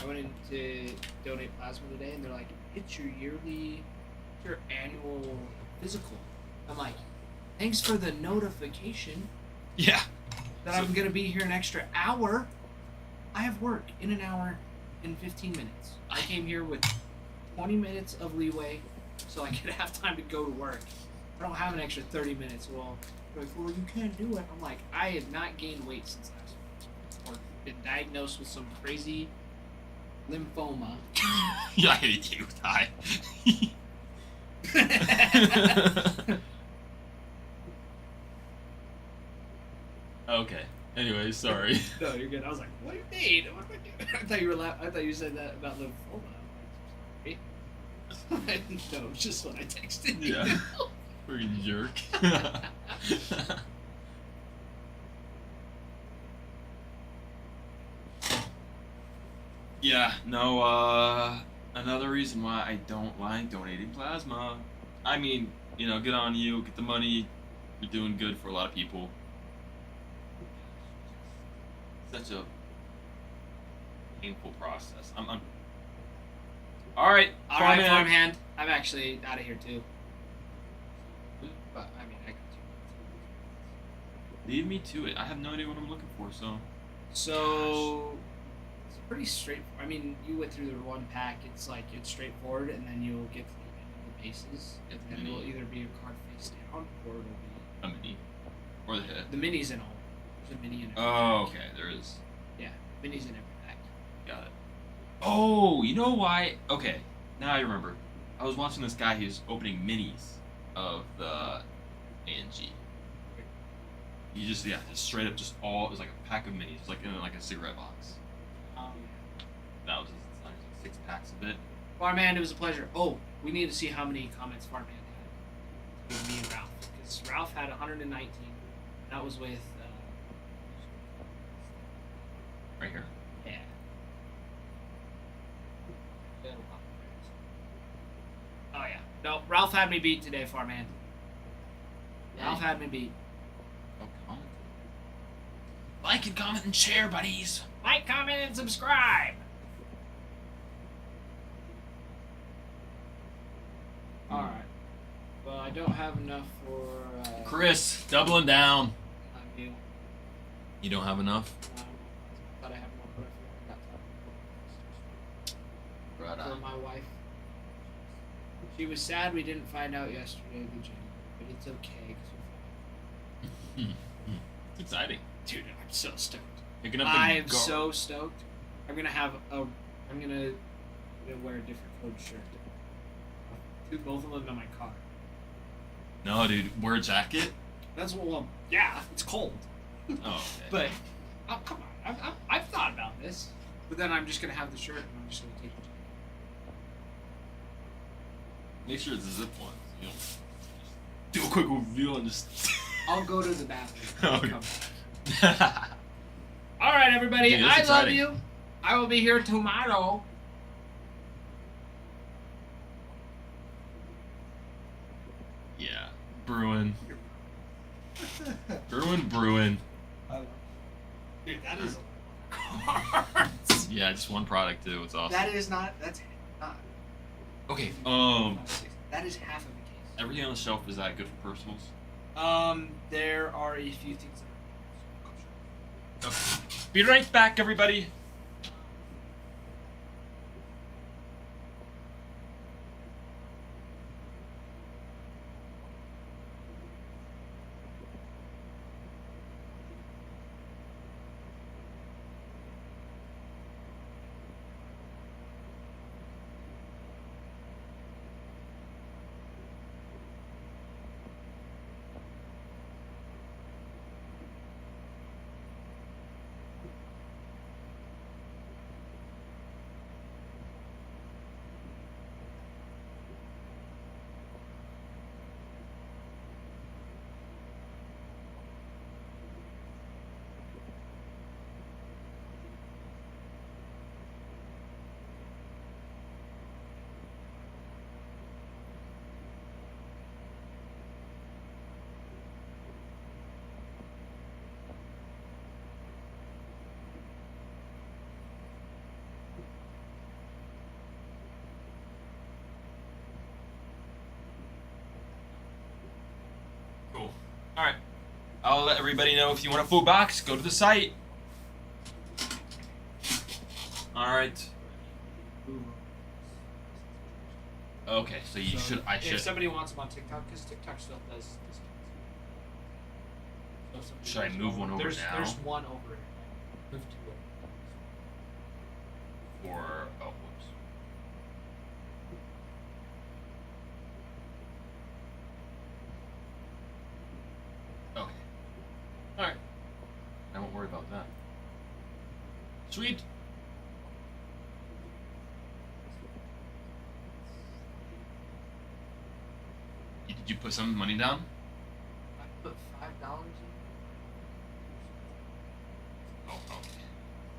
I went in to donate plasma today, and they're like, "It's your annual physical." I'm like, "Thanks for the notification Yeah. that So- I'm gonna be here an extra hour. I have work in an hour and 15 minutes. I came here with 20 minutes of leeway, so I could have time to go to work. I don't have an extra 30 minutes. Well, they're like, well, you can't do it. I'm like, I have not gained weight since last week, or been diagnosed with some crazy lymphoma." Yeah, I hate you, Ty. Okay. Anyway, sorry. No, you're good. I was like, "What do you mean? What am I doing?" I thought you were I thought you said that about lymphoma. I'm like, sorry. No, it's just what I texted you. Yeah. Freaking jerk. Yeah, no, another reason why I don't like donating plasma. I mean, you know, good on you, get the money, you're doing good for a lot of people. Such a painful process. I'm Alright, All right, farmhand. farmhand. I'm actually out of here too. But I mean, I got you. Leave me to it. I have no idea what I'm looking for, so. So it's pretty straightforward. I mean, you went through the one pack. It's like it's straightforward, and then you'll get to the end of the bases, Get the and mini. it'll either be a card face down, or it'll be A mini. Or the hit. the minis in all. There's a mini in every Oh, pack. okay, there is. Yeah, minis in every pack. Got it. Oh, you know why? Okay, now I remember. I was watching this guy. He was opening minis of the ANG. He just just straight up just all. It was like a pack of minis, like in like a cigarette box. That was just like 6 packs of it. Farmhand, it was a pleasure. Oh, we need to see how many comments Farmhand had with me and Ralph, because Ralph had 119. That was with Right here. yeah. Oh yeah. No, Ralph had me beat today, Farmhand. Ralph had me beat. Oh, comment. Like and comment and share, buddies. Like, comment, and subscribe. All right. Well, I don't have enough for. Chris, doubling down. I mean, You don't have enough? thought I had more, but I forgot Right for my wife. She was sad we didn't find out yesterday the gym, but it's okay. 'Cause It's exciting. dude, I'm so stoked. Picking up I the am so stoked. I'm gonna wear a different code shirt. Both of them in my car. No, dude, wear a jacket. That's what. Well, yeah, it's cold. Oh, okay. But oh, come on, I've thought about this. But then I'm just gonna have the shirt, and I'm just gonna take the Make sure it's a zip one. You know, just do a quick review and just. I'll go to the bathroom. Okay. Come back. All right, everybody. Dude, that's I love exciting. you. I will be here tomorrow. Yeah. Bruin. Bruin. Dude, that is cards. Yeah, just one product too. It's awesome. That is not. That's not. Okay. That is half of the case. Everything on the shelf, is that good for personals? There are a few things that are. Okay. Be right back, everybody. Cool. Alright. I'll let everybody know if you want a full box, go to the site. Alright. Okay, so you should. I If should. somebody wants them on TikTok, because TikTok still does this. So if somebody Should I wants move them, one over there's, now? There's one over here. Move two over. Or. Oh, whoops. Okay. Alright. I won't worry about that. Sweet. Did you put some money down? I put $5 in. Oh, okay.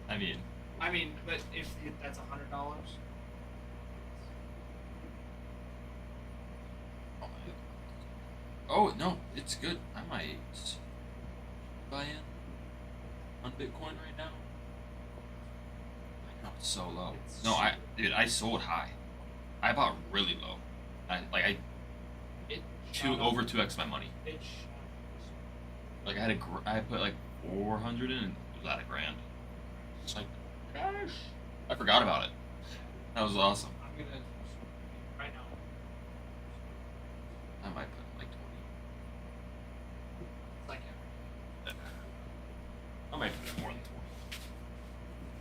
I mean, But if that's $100. oh no, it's good. I might buy in on Bitcoin right now. I know it's so low. It's No, dude, I sold high. I bought really low. It Over 2x my money. It Like I put like 400 in and it was at $1,000. It's like, gosh, I forgot about it. That was awesome. I'm gonna right now. I might put like 20. It's like I might put more than 20.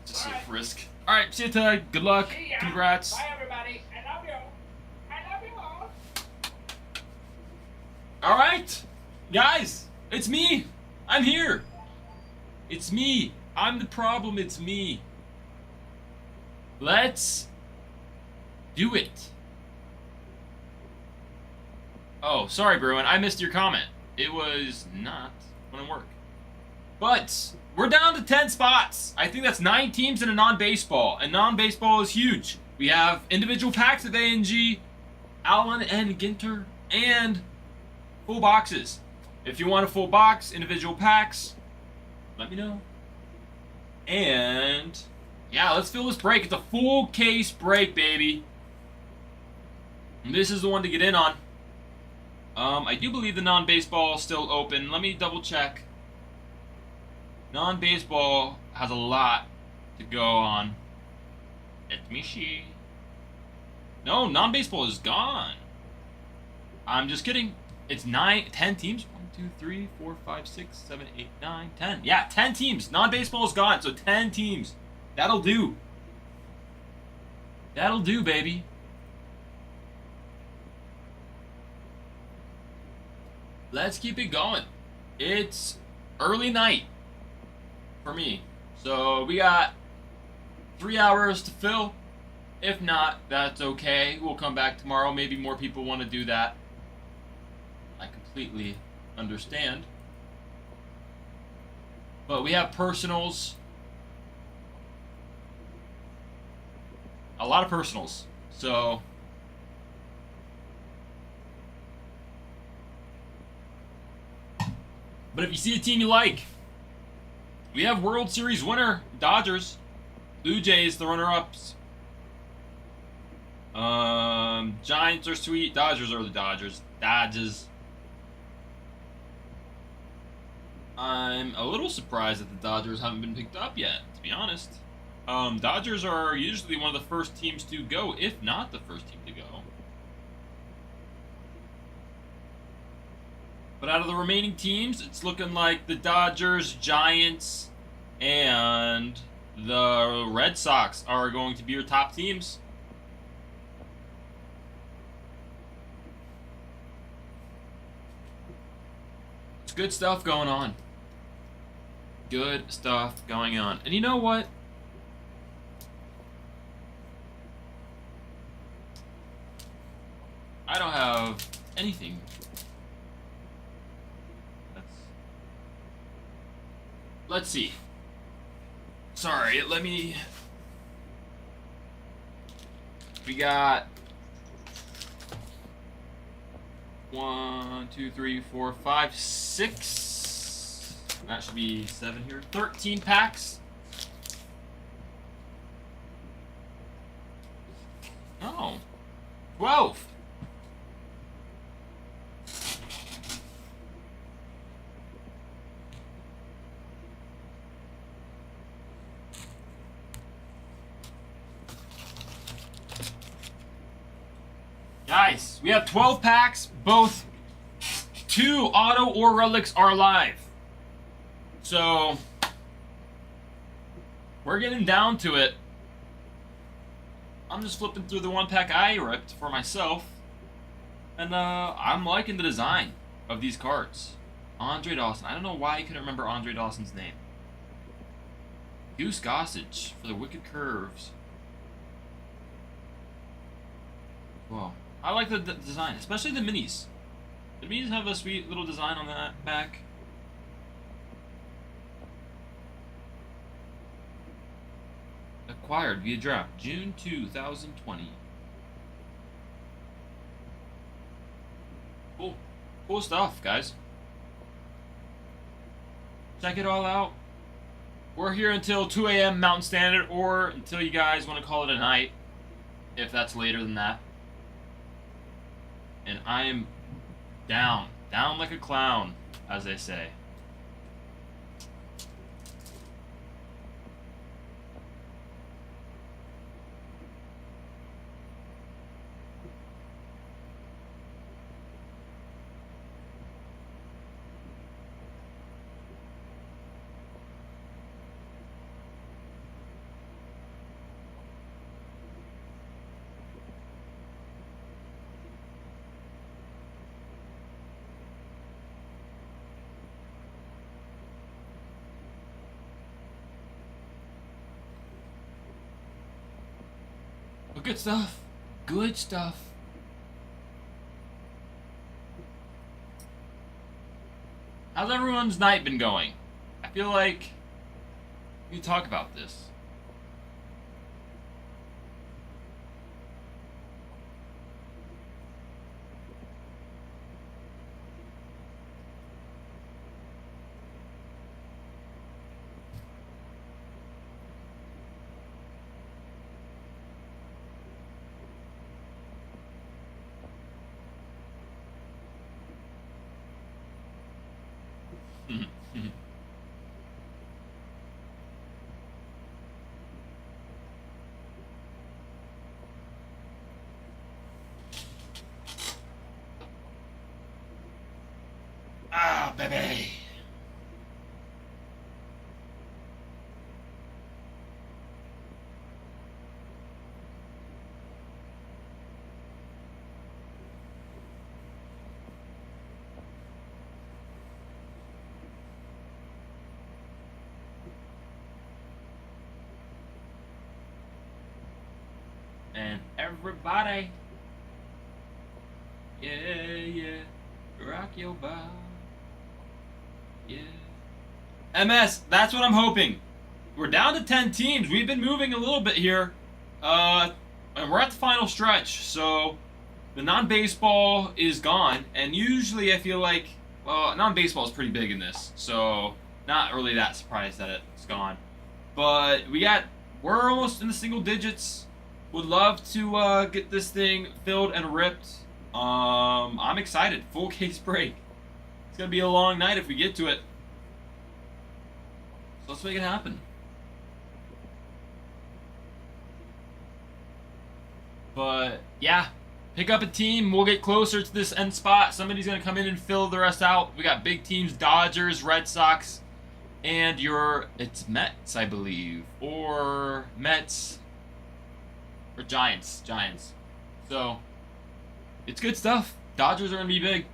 Just Alright. a risk. All right, see you tonight. Good luck. See ya. Congrats. Bye, everybody. I love you. I love you all. All right, guys, it's me. I'm here. It's me. I'm the problem. It's me. Let's do it. Oh, sorry, Bruin. I missed your comment. It was not going to work. But we're down to 10 spots. I think that's 9 teams in a non-baseball. And non-baseball is huge. We have individual packs of ANG, Allen and Ginter, and full boxes. If you want a full box, individual packs, let me know. And yeah, let's fill this break. It's a full case break, baby. And this is the one to get in on. I do believe the non-baseball is still open. Let me double check. Non-baseball has a lot to go on. Let me see. No, non-baseball is gone. I'm just kidding. It's 10 teams. 1, 2, 3, 4, 5, 6, 7, 8, 9, 10. Yeah, 10 teams. Non-baseball is gone, so 10 teams. That'll do. That'll do, baby. Let's keep it going. It's early night for me. So we got 3 hours to fill If not, that's okay. We'll come back tomorrow. Maybe more people want to do that. I completely understand. But we have personals. A lot of personals. So but if you see a team you like, we have World Series winner, Dodgers. Blue Jays, the runner-ups. Giants are sweet. Dodgers are the Dodgers. Dodgers. I'm a little surprised that the Dodgers haven't been picked up yet, to be honest. Dodgers are usually one of the first teams to go, if not the first team to go. But out of the remaining teams, it's looking like the Dodgers, Giants, and the Red Sox are going to be your top teams. It's good stuff going on. Good stuff going on. And you know what? I don't have anything. Let's see. Sorry, let me... We got 1, 2, 3, 4, 5, 6. That should be 7 here. 13 packs. Oh. 12. Guys, we have 12 packs. Both 2 auto or relics are live. So, we're getting down to it. I'm just flipping through the 1 pack I ripped for myself. And I'm liking the design of these cards. Andre Dawson. I don't know why I couldn't remember Andre Dawson's name. Goose Gossage for the Wicked Curves. Whoa. I like the design, especially the minis. The minis have a sweet little design on that back. Acquired via draft, June 2020. Cool. Cool stuff, guys. Check it all out. We're here until 2 a.m. Mountain Standard, or until you guys want to call it a night, if that's later than that. And I am down like a clown, as they say. But good stuff. Good stuff. How's everyone's night been going? I feel like we talk about this. Ah, baby. and everybody. Yeah, yeah. Rock your body. Yeah. MS, that's what I'm hoping. We're down to 10 teams. We've been moving a little bit here. And we're at the final stretch. So the non-baseball is gone. And usually I feel like, well, non-baseball is pretty big in this. So not really that surprised that it's gone. But we're almost in the single digits. Would love to get this thing filled and ripped. I'm excited. Full case break. It's going to be a long night if we get to it. So let's make it happen. But yeah, pick up a team. We'll get closer to this end spot. Somebody's going to come in and fill the rest out. We got big teams, Dodgers, Red Sox, and it's Mets, I believe. Or Mets. Or Giants. So, it's good stuff. Dodgers are going to be big.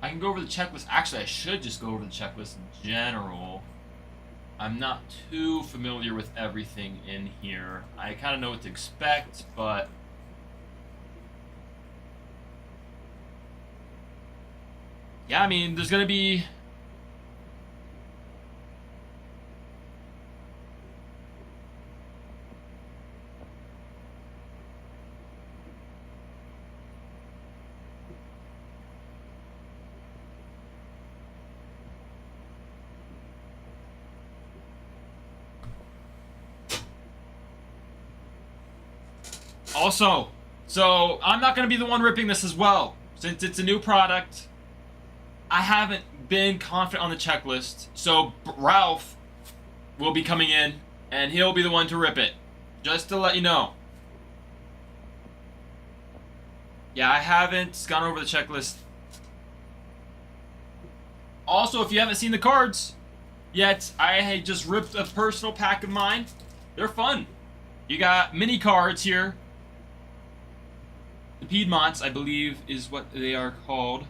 I can go over the checklist. Actually, I should just go over the checklist in general. I'm not too familiar with everything in here. I kind of know what to expect, but yeah, I mean, there's going to be also, so I'm not going to be the one ripping this as well. Since it's a new product, I haven't been confident on the checklist. So Ralph will be coming in, and he'll be the one to rip it. Just to let you know. Yeah, I haven't gone over the checklist. Also, if you haven't seen the cards yet, I just ripped a personal pack of mine. They're fun. You got mini cards here. The Piedmonts, I believe, is what they are called.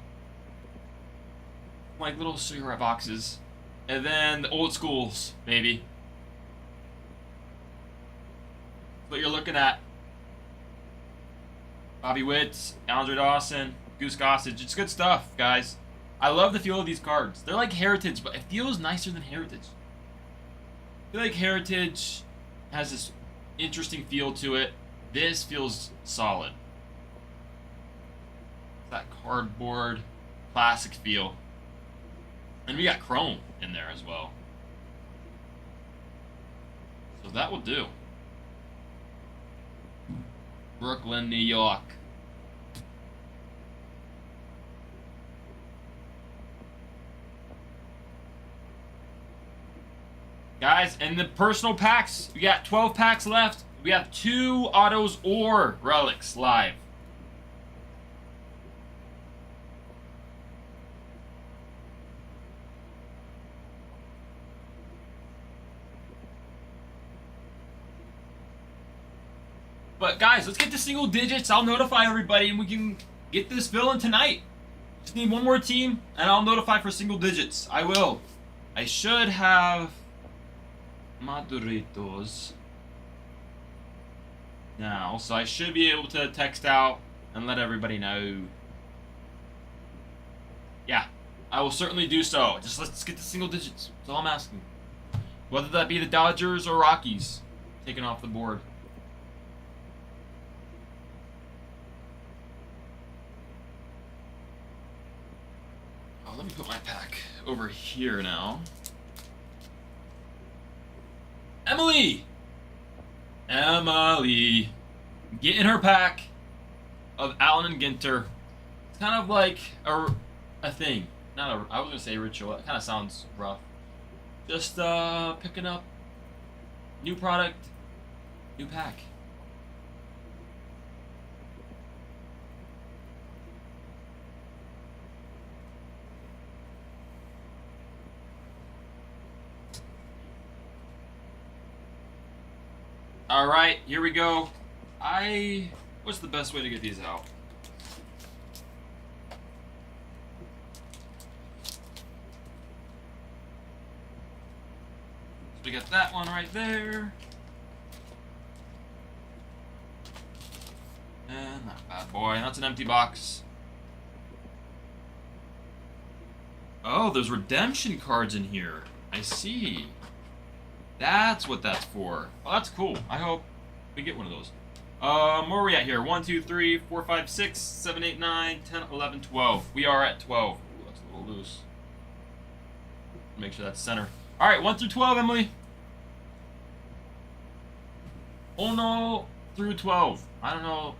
Like little cigarette boxes. And then the old schools, maybe. What you're looking at. Bobby Witt, Andre Dawson, Goose Gossage. It's good stuff, guys. I love the feel of these cards. They're like Heritage, but it feels nicer than Heritage. I feel like Heritage has this interesting feel to it. This feels solid. That cardboard classic feel. And we got chrome in there as well. So that will do. Brooklyn, New York. Guys, and the personal packs, we got 12 packs left. We have 2 autos or relics live. But guys, let's get to single digits. I'll notify everybody and we can get this filling tonight. Just need one more team and I'll notify for single digits. I will. I should have Maduritos now, so I should be able to text out and let everybody know. Yeah, I will certainly do so. Just let's get to single digits. That's all I'm asking. Whether that be the Dodgers or Rockies taken off the board. Let me put my pack over here now. Emily! Getting her pack of Allen and Ginter. It's kind of like a thing. I was going to say ritual. That kind of sounds rough. Just picking up new product, new pack. Alright, here we go. What's the best way to get these out? So we got that one right there. And that bad boy. That's an empty box. Oh, there's redemption cards in here. I see. That's what that's for. Oh, that's cool. I hope we get one of those. Where are we at here? 1, 2, 3, 4, 5, 6, 7, 8, 9, 10, 11, 12. We are at 12. Ooh, that's a little loose. Make sure that's center. All right, 1 through 12, Emily. Oh no, through 12. I don't know.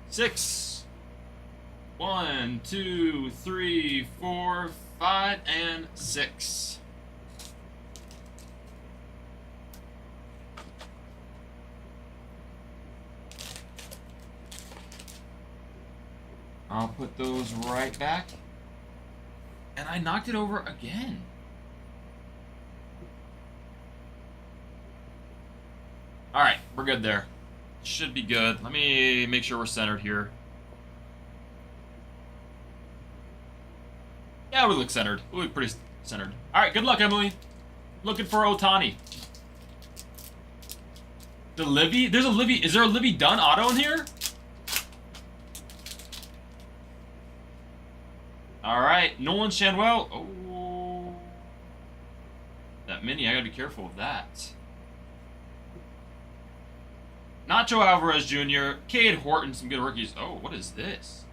6. 1, 2, 3, 4, 5, and 6. I'll put those right back. And I knocked it over again. Alright, we're good there. Should be good. Let me make sure we're centered here. Yeah, we look centered. We look pretty centered. Alright, good luck, Emily. Looking for Otani. The Livy? There's a Livy. Is there a Livy Dunn auto in here? Alright, Nolan Shanwell. Oh. That mini, I gotta be careful of that. Nacho Alvarez Jr., Cade Horton, some good rookies. Oh, what is this?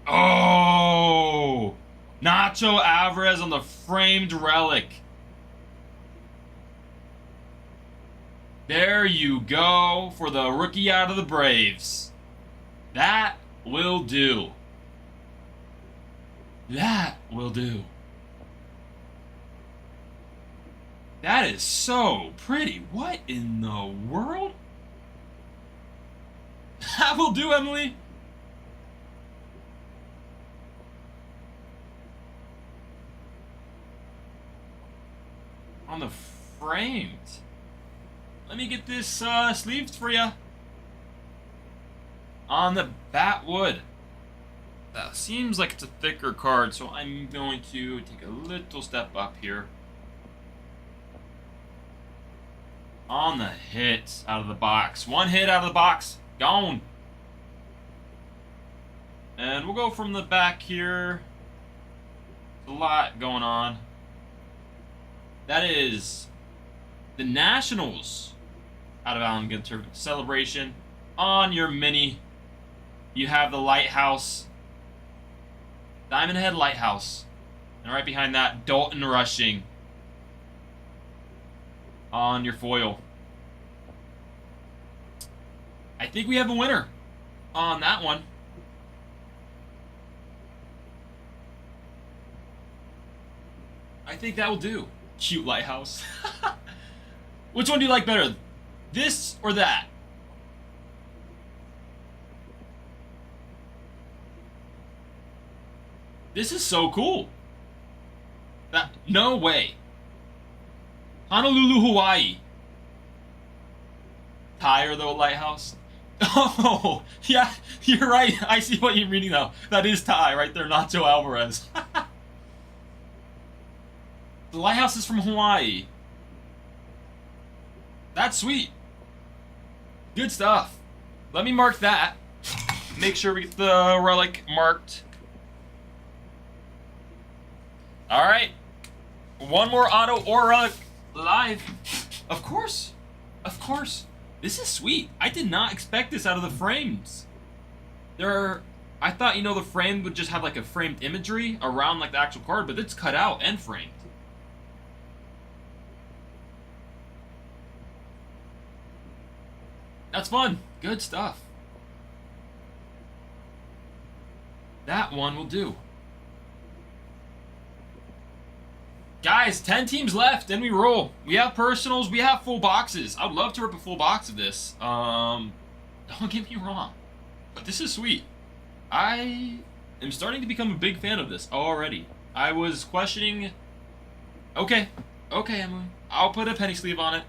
Oh! Nacho Alvarez on the framed relic. There you go for the rookie out of the Braves. That will do. That will do. That is so pretty. What in the world? That will do, Emily. On the framed. Let me get this sleeved for you. On the Batwood. That seems like it's a thicker card, so I'm going to take a little step up here. On the hit out of the box. One hit out of the box. Gone. And we'll go from the back here. There's a lot going on. That is the Nationals out of Allen Ginter celebration. On your mini, you have the Lighthouse. Diamond Head Lighthouse. And right behind that, Dalton Rushing. On your foil. I think we have a winner on that one. I think that will do. Cute lighthouse. Which one do you like better? This or that? This is so cool. That, no way. Honolulu, Hawaii. Tire though, lighthouse. Oh, yeah, you're right. I see what you're reading now. That is Ty right there, Nacho Alvarez. The lighthouse is from Hawaii. That's sweet. Good stuff. Let me mark that. Make sure we get the relic marked. All right. One more auto or relic live. Of course. Of course. This is sweet. I did not expect this out of the frames. I thought, you know, the frame would just have like a framed imagery around like the actual card, but it's cut out and framed. That's fun. Good stuff. That one will do. Guys, 10 teams left, and we roll. We have personals, we have full boxes. I would love to rip a full box of this. Don't get me wrong, but this is sweet. I am starting to become a big fan of this already. I was questioning... Okay, Emily. I'll put a penny sleeve on it.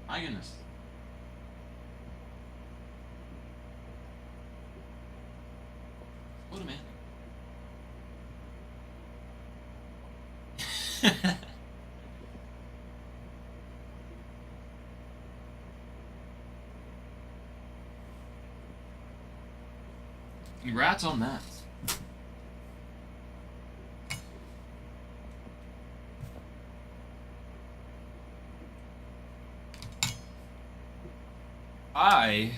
My goodness. What a man. Congrats on that. I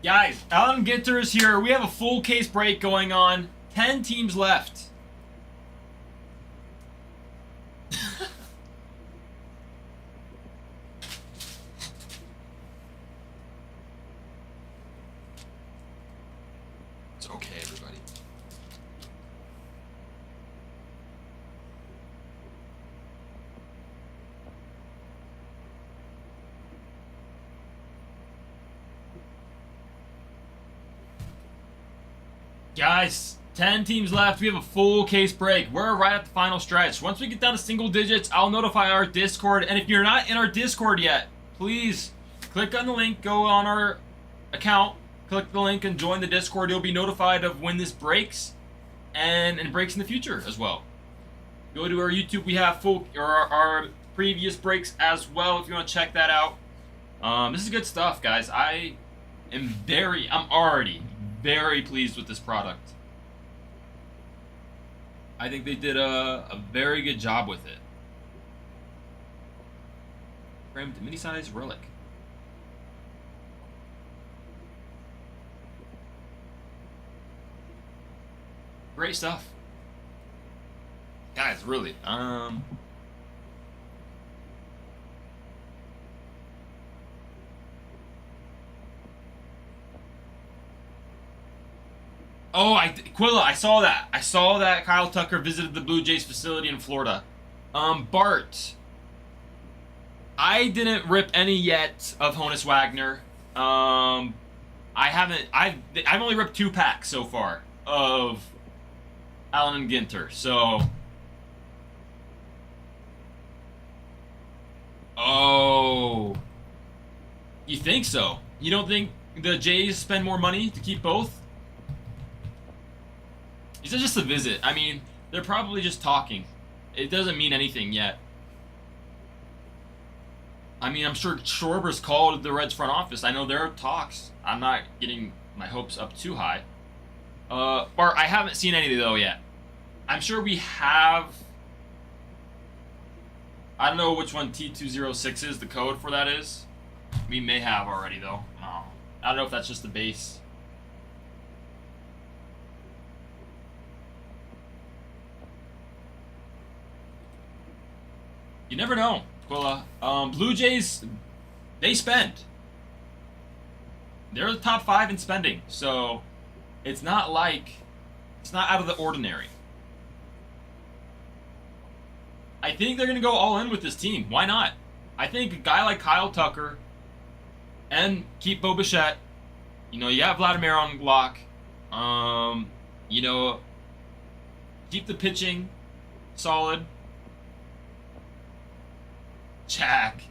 Guys, Alan Ginter is here. We have a full case break going on. 10 teams left. It's okay, everybody. Guys, 10 teams left. We have a full case break. We're right at the final stretch. Once we get down to single digits, I'll notify our Discord. And if you're not in our Discord yet, please click on the link, go on our account, click the link and join the Discord. You'll be notified of when this breaks and breaks in the future as well. Go to our YouTube. We have full or our previous breaks as well if you want to check that out. This is good stuff, guys. I'm already very pleased with this product. I think they did a very good job with it. Framed mini-size relic. Great stuff. Guys, really. Oh, Quilla, I saw that. I saw that Kyle Tucker visited the Blue Jays facility in Florida. Bart. I didn't rip any yet of Honus Wagner. I haven't. I've only ripped 2 packs so far of Allen and Ginter. So. Oh. You think so? You don't think the Jays spend more money to keep both? It's just a visit. I mean, they're probably just talking. It doesn't mean anything yet. I mean, I'm sure Schwarber's called the Reds front office. I know there are talks. I'm not getting my hopes up too high. Bart, I haven't seen any though yet. I'm sure we have. I don't know which one T206 is, the code for that is. We may have already though. I don't know if that's just the base. You never know, Quilla. Blue Jays, they spend. They're the top 5 in spending, so it's not out of the ordinary. I think they're going to go all in with this team. Why not? I think a guy like Kyle Tucker and keep Bo Bichette. You know, you have Vladimir on lock. You know, keep the pitching solid. Jack.